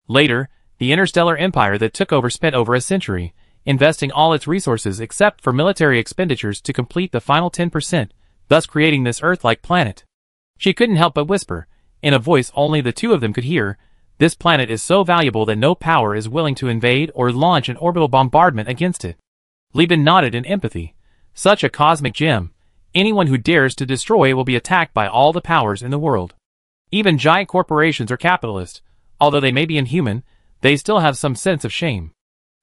Later, the Interstellar Empire that took over spent over a century, investing all its resources except for military expenditures to complete the final 10%, thus creating this Earth-like planet. She couldn't help but whisper, in a voice only the two of them could hear, "This planet is so valuable that no power is willing to invade or launch an orbital bombardment against it." Lieben nodded in empathy. "Such a cosmic gem. Anyone who dares to destroy it will be attacked by all the powers in the world. Even giant corporations or capitalists, although they may be inhuman, they still have some sense of shame.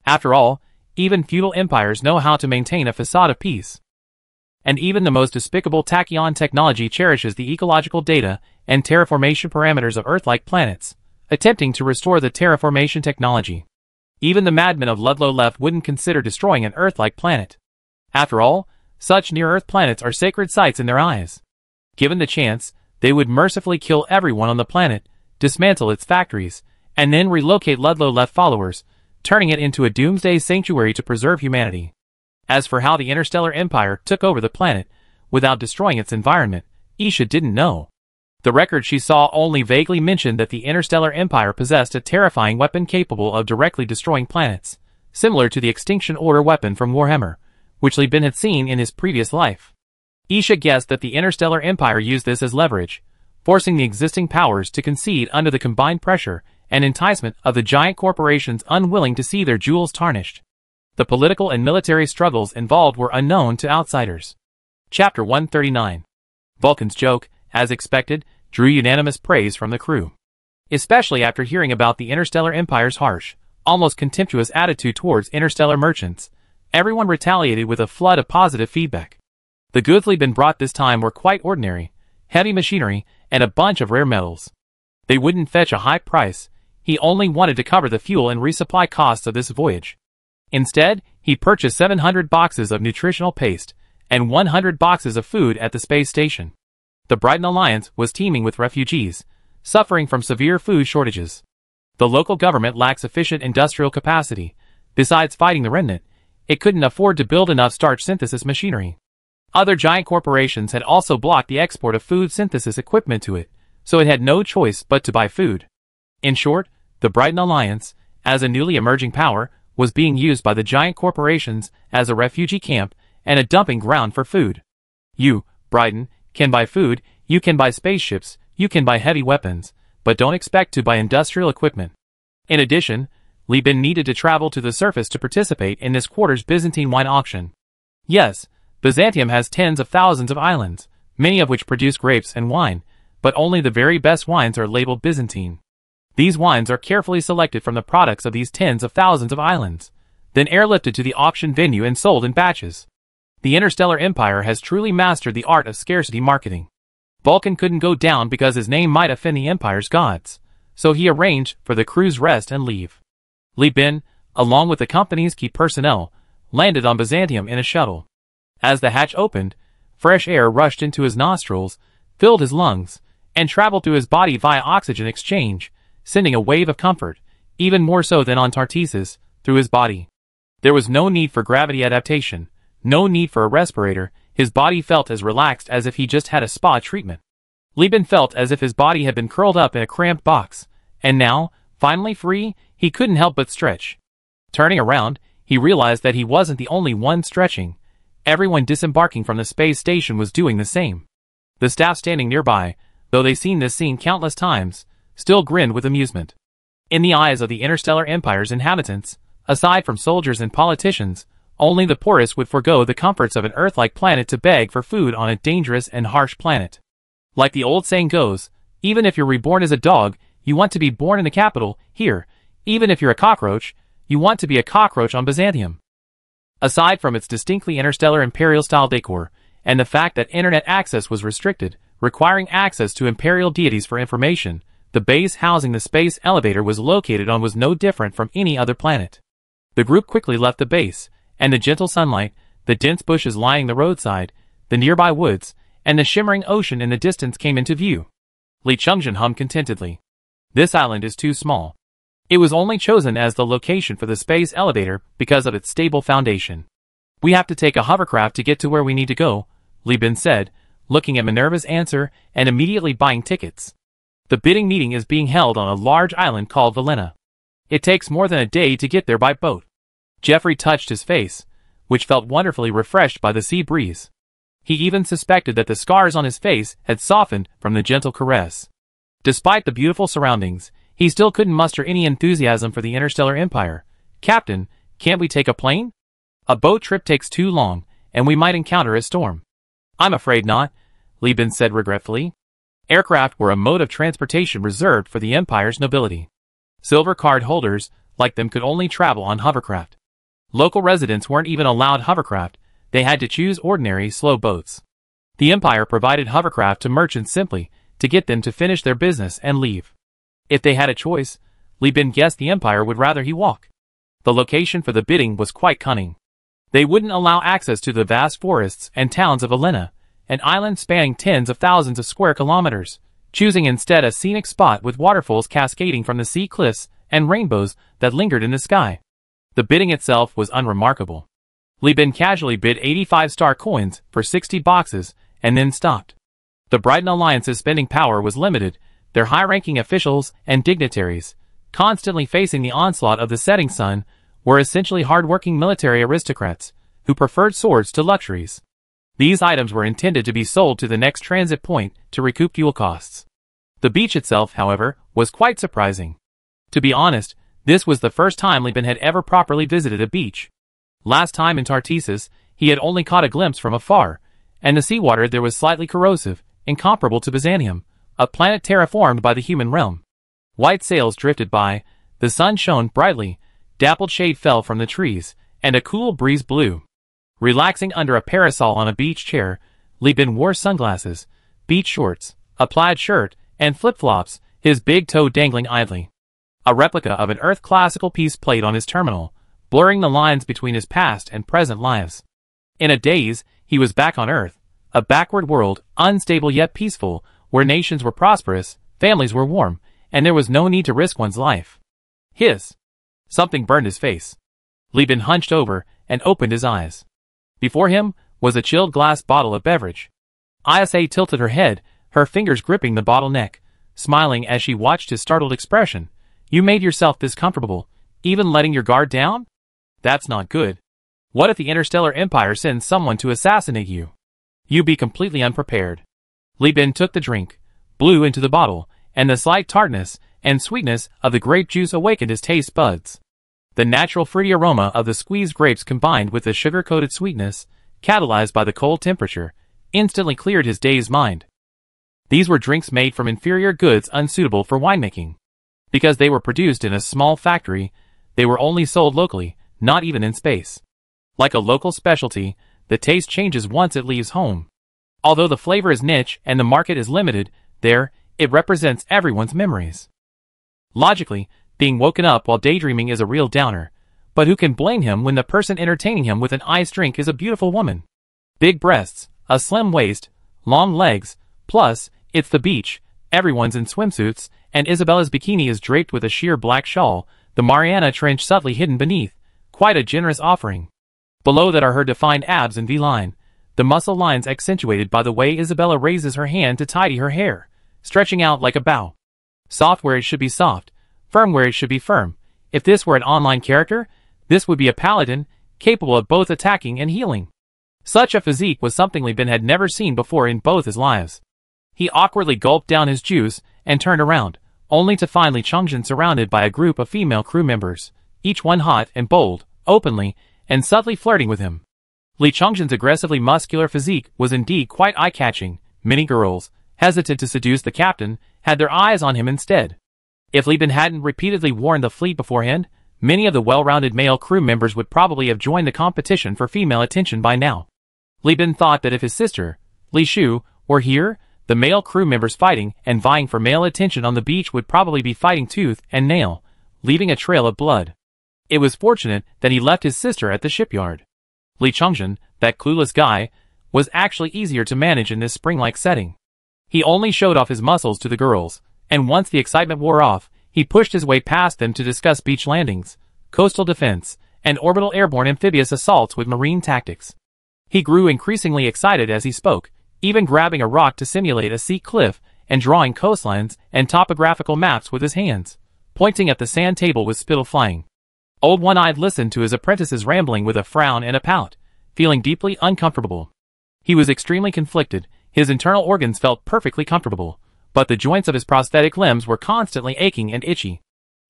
After all, even feudal empires know how to maintain a facade of peace. And even the most despicable tachyon technology cherishes the ecological data and terraformation parameters of Earth-like planets, attempting to restore the terraformation technology. Even the madmen of Ludlow left wouldn't consider destroying an Earth-like planet. After all, such near-Earth planets are sacred sites in their eyes. Given the chance, they would mercifully kill everyone on the planet, dismantle its factories, and then relocate Ludlow left followers, turning it into a doomsday sanctuary to preserve humanity. As for how the Interstellar Empire took over the planet, without destroying its environment, Isha didn't know. The record she saw only vaguely mentioned that the Interstellar Empire possessed a terrifying weapon capable of directly destroying planets, similar to the Extinction Order weapon from Warhammer, which Lieben had seen in his previous life. Isha guessed that the Interstellar Empire used this as leverage, forcing the existing powers to concede under the combined pressure and enticement of the giant corporations unwilling to see their jewels tarnished. The political and military struggles involved were unknown to outsiders. Chapter 139. Vulcan's joke, as expected, drew unanimous praise from the crew. Especially after hearing about the Interstellar Empire's harsh, almost contemptuous attitude towards interstellar merchants, everyone retaliated with a flood of positive feedback. The goods Lieben brought this time were quite ordinary, heavy machinery, and a bunch of rare metals. They wouldn't fetch a high price, he only wanted to cover the fuel and resupply costs of this voyage. Instead, he purchased 700 boxes of nutritional paste and 100 boxes of food at the space station. The Brighton Alliance was teeming with refugees, suffering from severe food shortages. The local government lacked sufficient industrial capacity. Besides fighting the remnant, it couldn't afford to build enough starch synthesis machinery. Other giant corporations had also blocked the export of food synthesis equipment to it, so it had no choice but to buy food. In short, the Brighton Alliance, as a newly emerging power, was being used by the giant corporations as a refugee camp and a dumping ground for food. You, Brighton, can buy food, you can buy spaceships, you can buy heavy weapons, but don't expect to buy industrial equipment. In addition, Lieben needed to travel to the surface to participate in this quarter's Byzantine wine auction. Yes, Byzantium has tens of thousands of islands, many of which produce grapes and wine, but only the very best wines are labeled Byzantine. These wines are carefully selected from the products of these tens of thousands of islands, then airlifted to the auction venue and sold in batches. The Interstellar Empire has truly mastered the art of scarcity marketing. Vulcan couldn't go down because his name might offend the Empire's gods, so he arranged for the crew's rest and leave. Lieben, along with the company's key personnel, landed on Byzantium in a shuttle. As the hatch opened, fresh air rushed into his nostrils, filled his lungs, and traveled through his body via oxygen exchange, sending a wave of comfort, even more so than on Tartessus, through his body. There was no need for gravity adaptation, no need for a respirator. His body felt as relaxed as if he just had a spa treatment. Lieben felt as if his body had been curled up in a cramped box, and now, finally free, he couldn't help but stretch. Turning around, he realized that he wasn't the only one stretching. Everyone disembarking from the space station was doing the same. The staff standing nearby, though they'd seen this scene countless times, still grinned with amusement. In the eyes of the Interstellar Empire's inhabitants, aside from soldiers and politicians, only the poorest would forego the comforts of an Earth-like planet to beg for food on a dangerous and harsh planet. Like the old saying goes, even if you're reborn as a dog, you want to be born in the capital. Here, even if you're a cockroach, you want to be a cockroach on Byzantium. Aside from its distinctly interstellar imperial-style decor, and the fact that internet access was restricted, requiring access to imperial deities for information, the base housing the space elevator was located on was no different from any other planet. The group quickly left the base, and the gentle sunlight, the dense bushes lining the roadside, the nearby woods, and the shimmering ocean in the distance came into view. Li Chungjin hummed contentedly. This island is too small. It was only chosen as the location for the space elevator because of its stable foundation. We have to take a hovercraft to get to where we need to go, Li Bin said, looking at Minerva's answer and immediately buying tickets. The bidding meeting is being held on a large island called Valena. It takes more than a day to get there by boat. Jeffrey touched his face, which felt wonderfully refreshed by the sea breeze. He even suspected that the scars on his face had softened from the gentle caress. Despite the beautiful surroundings, he still couldn't muster any enthusiasm for the Interstellar Empire. Captain, can't we take a plane? A boat trip takes too long, and we might encounter a storm. I'm afraid not, Li Bin said regretfully. Aircraft were a mode of transportation reserved for the Empire's nobility. Silver card holders, like them, could only travel on hovercraft. Local residents weren't even allowed hovercraft, they had to choose ordinary, slow boats. The Empire provided hovercraft to merchants simply to get them to finish their business and leave. If they had a choice, Li Bin guessed the Empire would rather he walk. The location for the bidding was quite cunning. They wouldn't allow access to the vast forests and towns of Valena, an island spanning tens of thousands of square kilometers, choosing instead a scenic spot with waterfalls cascading from the sea cliffs and rainbows that lingered in the sky. The bidding itself was unremarkable. Li Bin casually bid 85 star coins for 60 boxes and then stopped. The Brighton Alliance's spending power was limited, their high-ranking officials and dignitaries, constantly facing the onslaught of the setting sun, were essentially hard-working military aristocrats who preferred swords to luxuries. These items were intended to be sold to the next transit point to recoup fuel costs. The beach itself, however, was quite surprising. To be honest, this was the first time Li Bin had ever properly visited a beach. Last time in Tartessus, he had only caught a glimpse from afar, and the seawater there was slightly corrosive, incomparable to Byzantium, a planet terraformed by the human realm. White sails drifted by, the sun shone brightly, dappled shade fell from the trees, and a cool breeze blew. Relaxing under a parasol on a beach chair, Li Bin wore sunglasses, beach shorts, a plaid shirt, and flip-flops, his big toe dangling idly. A replica of an Earth classical piece played on his terminal, blurring the lines between his past and present lives. In a daze, he was back on Earth, a backward world, unstable yet peaceful, where nations were prosperous, families were warm, and there was no need to risk one's life. Something burned his face. Li Bin hunched over and opened his eyes. Before him was a chilled glass bottle of beverage. Isa tilted her head, her fingers gripping the bottle neck, smiling as she watched his startled expression. You made yourself this comfortable, even letting your guard down? That's not good. What if the Interstellar Empire sends someone to assassinate you? You'd be completely unprepared. Li Bin took the drink, blew into the bottle, and the slight tartness and sweetness of the grape juice awakened his taste buds. The natural fruity aroma of the squeezed grapes combined with the sugar-coated sweetness, catalyzed by the cold temperature, instantly cleared his dazed mind. These were drinks made from inferior goods unsuitable for winemaking. Because they were produced in a small factory, they were only sold locally, not even in space. Like a local specialty, the taste changes once it leaves home. Although the flavor is niche and the market is limited, it represents everyone's memories. Logically, being woken up while daydreaming is a real downer, but who can blame him when the person entertaining him with an iced drink is a beautiful woman? Big breasts, a slim waist, long legs, plus, it's the beach, everyone's in swimsuits, and Isabella's bikini is draped with a sheer black shawl, the Mariana Trench subtly hidden beneath, quite a generous offering. Below that are her defined abs and V-line, the muscle lines accentuated by the way Isabella raises her hand to tidy her hair, stretching out like a bow. Soft where it should be soft, firm where it should be firm. If this were an online character, this would be a paladin, capable of both attacking and healing. Such a physique was something Li Bin had never seen before in both his lives. He awkwardly gulped down his juice and turned around, only to find Li Chungjin surrounded by a group of female crew members, each one hot and bold, openly, and subtly flirting with him. Li Chungjin's aggressively muscular physique was indeed quite eye-catching. Many girls, hesitant to seduce the captain, had their eyes on him instead. If Li Bin hadn't repeatedly warned the fleet beforehand, many of the well-rounded male crew members would probably have joined the competition for female attention by now. Li Bin thought that if his sister, Li Shu, were here, the male crew members fighting and vying for male attention on the beach would probably be fighting tooth and nail, leaving a trail of blood. It was fortunate that he left his sister at the shipyard. Li Chongzhen, that clueless guy, was actually easier to manage in this spring-like setting. He only showed off his muscles to the girls, and once the excitement wore off, he pushed his way past them to discuss beach landings, coastal defense, and orbital airborne amphibious assaults with marine tactics. He grew increasingly excited as he spoke, even grabbing a rock to simulate a sea cliff and drawing coastlines and topographical maps with his hands, pointing at the sand table with spittle flying. Old One-Eyed listened to his apprentice's rambling with a frown and a pout, feeling deeply uncomfortable. He was extremely conflicted. His internal organs felt perfectly comfortable, but the joints of his prosthetic limbs were constantly aching and itchy.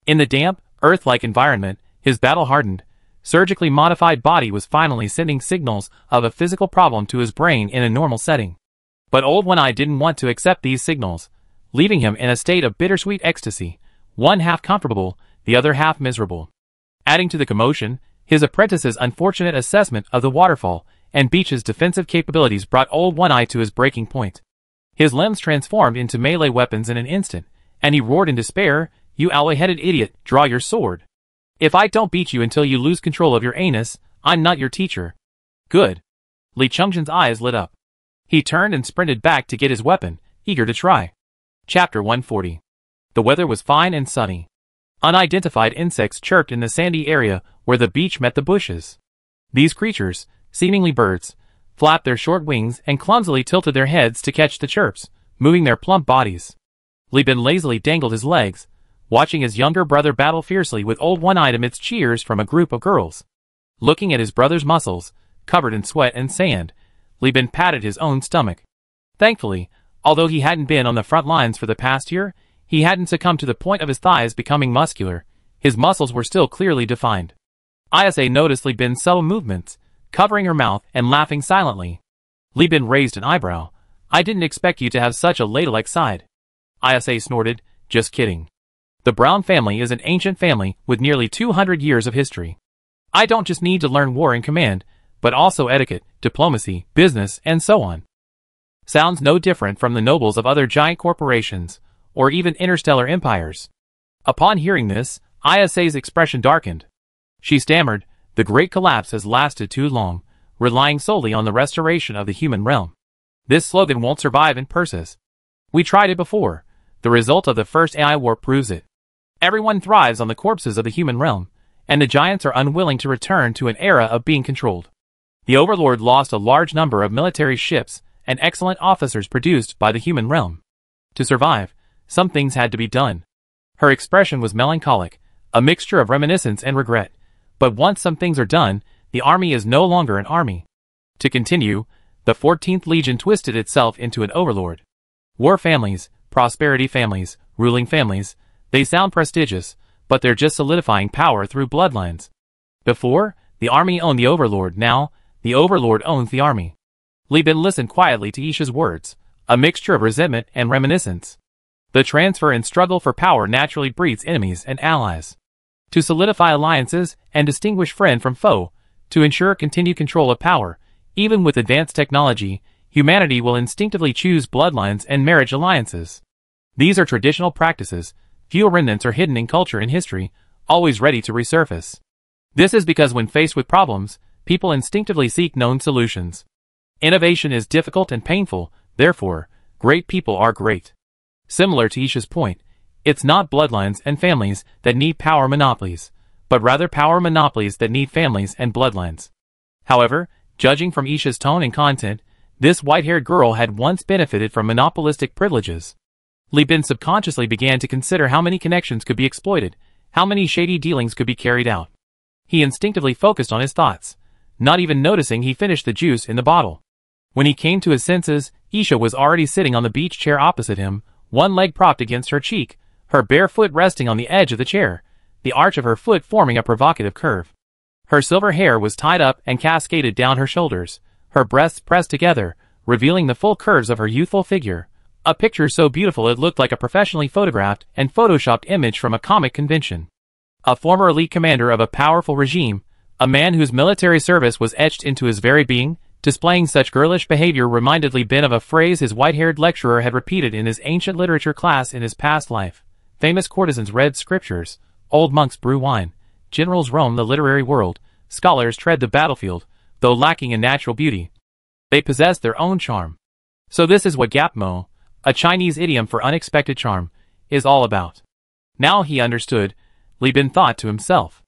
In the damp, earth-like environment, his battle-hardened, surgically modified body was finally sending signals of a physical problem to his brain in a normal setting. But Old One-Eye didn't want to accept these signals, leaving him in a state of bittersweet ecstasy, one half comfortable, the other half miserable. Adding to the commotion, his apprentice's unfortunate assessment of the waterfall and beach's defensive capabilities brought Old One-Eye to his breaking point. His limbs transformed into melee weapons in an instant, and he roared in despair, "You alloy-headed idiot, draw your sword. If I don't beat you until you lose control of your anus, I'm not your teacher." Good. Li Chongzhen's eyes lit up. He turned and sprinted back to get his weapon, eager to try. Chapter 140. The weather was fine and sunny. Unidentified insects chirped in the sandy area where the beach met the bushes. These creatures, seemingly birds, flapped their short wings and clumsily tilted their heads to catch the chirps, moving their plump bodies. Li Bin lazily dangled his legs, watching his younger brother battle fiercely with Old One-Eyed amidst cheers from a group of girls. Looking at his brother's muscles, covered in sweat and sand, Li Bin patted his own stomach. Thankfully, although he hadn't been on the front lines for the past year, he hadn't succumbed to the point of his thighs becoming muscular. His muscles were still clearly defined. Isa noticed Li Bin's subtle movements, covering her mouth and laughing silently. Li Bin raised an eyebrow. "I didn't expect you to have such a ladle-like side." Isa snorted, "Just kidding. The Brown family is an ancient family with nearly 200 years of history. I don't just need to learn war and command, but also etiquette, diplomacy, business, and so on." Sounds no different from the nobles of other giant corporations, or even interstellar empires. Upon hearing this, Isa's expression darkened. She stammered, "The great collapse has lasted too long, relying solely on the restoration of the human realm. This slogan won't survive in Persis. We tried it before. The result of the first AI war proves it. Everyone thrives on the corpses of the human realm, and the giants are unwilling to return to an era of being controlled. The Overlord lost a large number of military ships and excellent officers produced by the human realm. To survive, some things had to be done." Her expression was melancholic, a mixture of reminiscence and regret. But once some things are done, the army is no longer an army. To continue, the 14th Legion twisted itself into an overlord. War families, prosperity families, ruling families, they sound prestigious, but they're just solidifying power through bloodlines. Before, the army owned the overlord. Now, the overlord owns the army. Li Bin listened quietly to Isha's words, a mixture of resentment and reminiscence. The transfer and struggle for power naturally breeds enemies and allies. To solidify alliances and distinguish friend from foe, to ensure continued control of power, even with advanced technology, humanity will instinctively choose bloodlines and marriage alliances. These are traditional practices, few remnants are hidden in culture and history, always ready to resurface. This is because when faced with problems, people instinctively seek known solutions. Innovation is difficult and painful, therefore, great people are great. Similar to Isha's point, it's not bloodlines and families that need power monopolies, but rather power monopolies that need families and bloodlines. However, judging from Isha's tone and content, this white-haired girl had once benefited from monopolistic privileges. Li Bin subconsciously began to consider how many connections could be exploited, how many shady dealings could be carried out. He instinctively focused on his thoughts, not even noticing he finished the juice in the bottle. When he came to his senses, Isha was already sitting on the beach chair opposite him, one leg propped against her cheek, her bare foot resting on the edge of the chair, the arch of her foot forming a provocative curve. Her silver hair was tied up and cascaded down her shoulders, her breasts pressed together, revealing the full curves of her youthful figure, A picture so beautiful it looked like a professionally photographed and photoshopped image from a comic convention. A former elite commander of a powerful regime, a man whose military service was etched into his very being, displaying such girlish behavior reminded Li Bin of a phrase his white-haired lecturer had repeated in his ancient literature class in his past life. Famous courtesans read scriptures, old monks brew wine, generals roam the literary world, scholars tread the battlefield, though lacking in natural beauty. They possess their own charm. So this is what Gapmo, a Chinese idiom for unexpected charm, is all about. Now he understood, Li Bin thought to himself.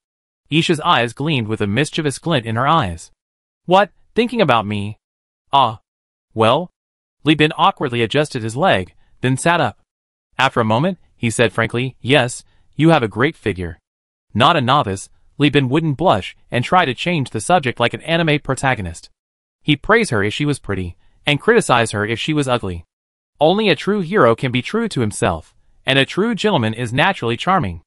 Isha's eyes gleamed with a mischievous glint in her eyes. What, thinking about me? Ah. Well? Li Bin awkwardly adjusted his leg, then sat up. After a moment, he said frankly, yes, you have a great figure. Not a novice, Li Bin wouldn't blush and try to change the subject like an anime protagonist. He'd praise her if she was pretty, and criticize her if she was ugly. Only a true hero can be true to himself, and a true gentleman is naturally charming.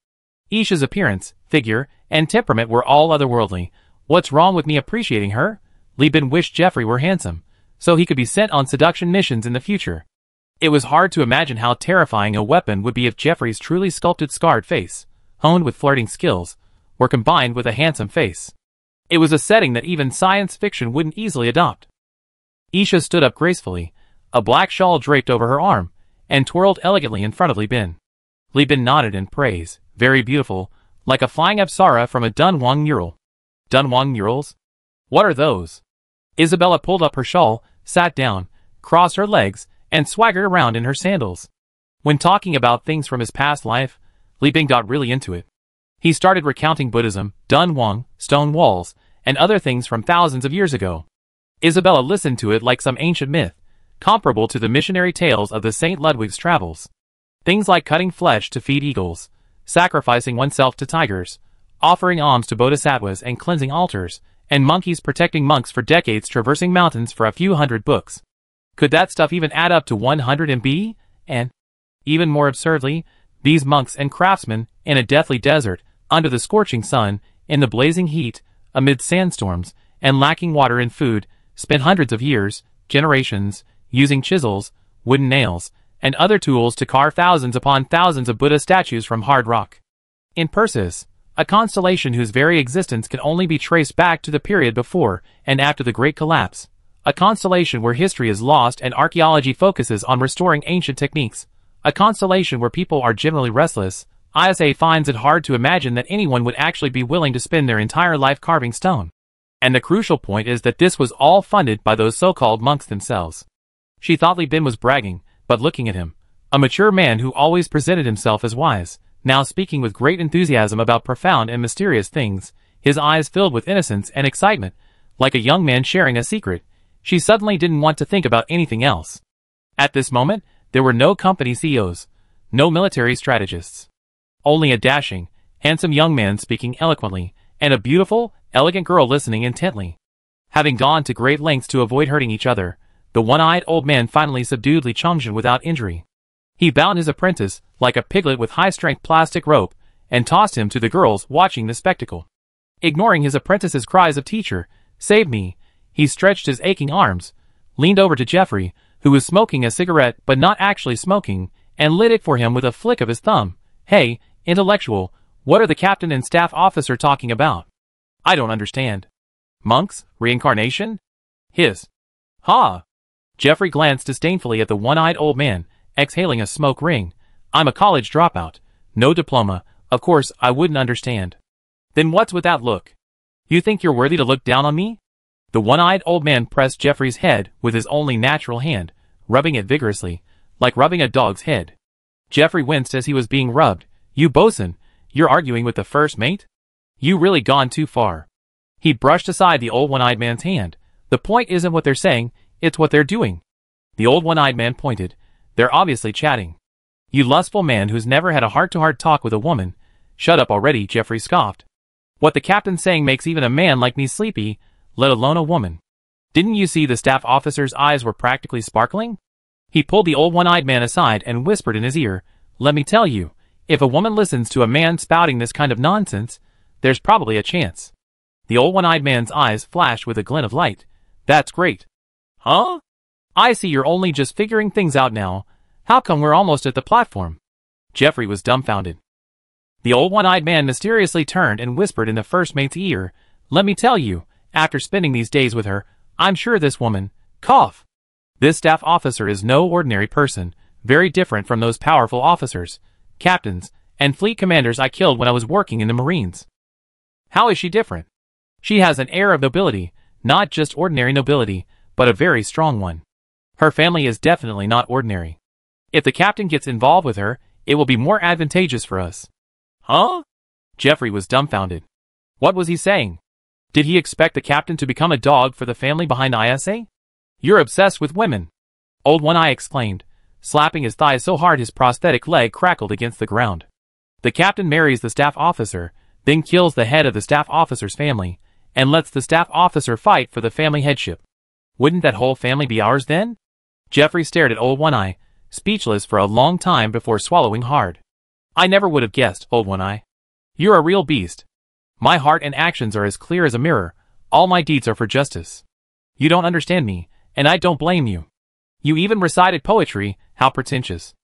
Isha's appearance, figure, and temperament were all otherworldly. What's wrong with me appreciating her? Li Bin wished Jeffrey were handsome, so he could be sent on seduction missions in the future. It was hard to imagine how terrifying a weapon would be if Jeffrey's truly sculpted scarred face, honed with flirting skills, were combined with a handsome face. It was a setting that even science fiction wouldn't easily adopt. Isha stood up gracefully, a black shawl draped over her arm, and twirled elegantly in front of Li Bin. Li Bin nodded in praise, very beautiful, like a flying apsara from a Dunhuang mural. Dunhuang murals? What are those? Isabella pulled up her shawl, sat down, crossed her legs, and swaggered around in her sandals. When talking about things from his past life, Li Bin got really into it. He started recounting Buddhism, Dunhuang, stone walls, and other things from thousands of years ago. Isabella listened to it like some ancient myth, comparable to the missionary tales of the St. Ludwig's travels. Things like cutting flesh to feed eagles, sacrificing oneself to tigers, offering alms to bodhisattvas and cleansing altars, and monkeys protecting monks for decades traversing mountains for a few hundred books. Could that stuff even add up to 100 MB? And, even more absurdly, these monks and craftsmen, in a deathly desert, under the scorching sun, in the blazing heat, amid sandstorms, and lacking water and food, spent hundreds of years, generations, using chisels, wooden nails, and other tools to carve thousands upon thousands of Buddha statues from hard rock. In Perseus, a constellation whose very existence can only be traced back to the period before and after the Great Collapse, a constellation where history is lost and archaeology focuses on restoring ancient techniques, a constellation where people are generally restless, ISA finds it hard to imagine that anyone would actually be willing to spend their entire life carving stone. And the crucial point is that this was all funded by those so-called monks themselves. She thought Li Bin was bragging, but looking at him, a mature man who always presented himself as wise, now speaking with great enthusiasm about profound and mysterious things, his eyes filled with innocence and excitement, like a young man sharing a secret, she suddenly didn't want to think about anything else. At this moment, there were no company CEOs, no military strategists. Only a dashing, handsome young man speaking eloquently, and a beautiful, elegant girl listening intently. Having gone to great lengths to avoid hurting each other, the one-eyed old man finally subdued Li Chongzhen without injury. He bound his apprentice, like a piglet with high-strength plastic rope, and tossed him to the girls watching the spectacle. Ignoring his apprentice's cries of "Teacher, save me," he stretched his aching arms, leaned over to Jeffrey, who was smoking a cigarette but not actually smoking, and lit it for him with a flick of his thumb. "Hey, intellectual, what are the captain and staff officer talking about? I don't understand. Monks? Reincarnation?" His. Ha! Jeffrey glanced disdainfully at the one-eyed old man, exhaling a smoke ring. "I'm a college dropout. No diploma. Of course, I wouldn't understand." "Then what's with that look? You think you're worthy to look down on me?" The one-eyed old man pressed Jeffrey's head with his only natural hand, rubbing it vigorously, like rubbing a dog's head. Jeffrey winced as he was being rubbed. "You bosun, you're arguing with the first mate? You really gone too far." He brushed aside the old one-eyed man's hand. "The point isn't what they're saying, it's what they're doing." The old one-eyed man pointed. "They're obviously chatting." "You lustful man who's never had a heart-to-heart talk with a woman." "Shut up already," Jeffrey scoffed. "What the captain's saying makes even a man like me sleepy, let alone a woman. Didn't you see the staff officer's eyes were practically sparkling?" He pulled the old one-eyed man aside and whispered in his ear, "Let me tell you, if a woman listens to a man spouting this kind of nonsense, there's probably a chance." The old one-eyed man's eyes flashed with a glint of light. "That's great." "Huh? I see you're only just figuring things out now. How come we're almost at the platform? Jeffrey was dumbfounded. The old one-eyed man mysteriously turned and whispered in the first mate's ear, "Let me tell you, after spending these days with her, I'm sure this woman, cough. This staff officer is no ordinary person, very different from those powerful officers, captains, and fleet commanders I killed when I was working in the Marines." "How is she different?" "She has an air of nobility, not just ordinary nobility, but a very strong one. Her family is definitely not ordinary. If the captain gets involved with her, it will be more advantageous for us." "Huh?" Jeffrey was dumbfounded. What was he saying? Did he expect the captain to become a dog for the family behind ISA? "You're obsessed with women," Old One-Eye exclaimed, slapping his thigh so hard his prosthetic leg crackled against the ground. "The captain marries the staff officer, then kills the head of the staff officer's family, and lets the staff officer fight for the family headship. Wouldn't that whole family be ours then?" Jeffrey stared at Old One-Eye, speechless for a long time before swallowing hard. "I never would have guessed, Old One-Eye. You're a real beast. My heart and actions are as clear as a mirror, all my deeds are for justice. You don't understand me, and I don't blame you. You even recited poetry, how pretentious."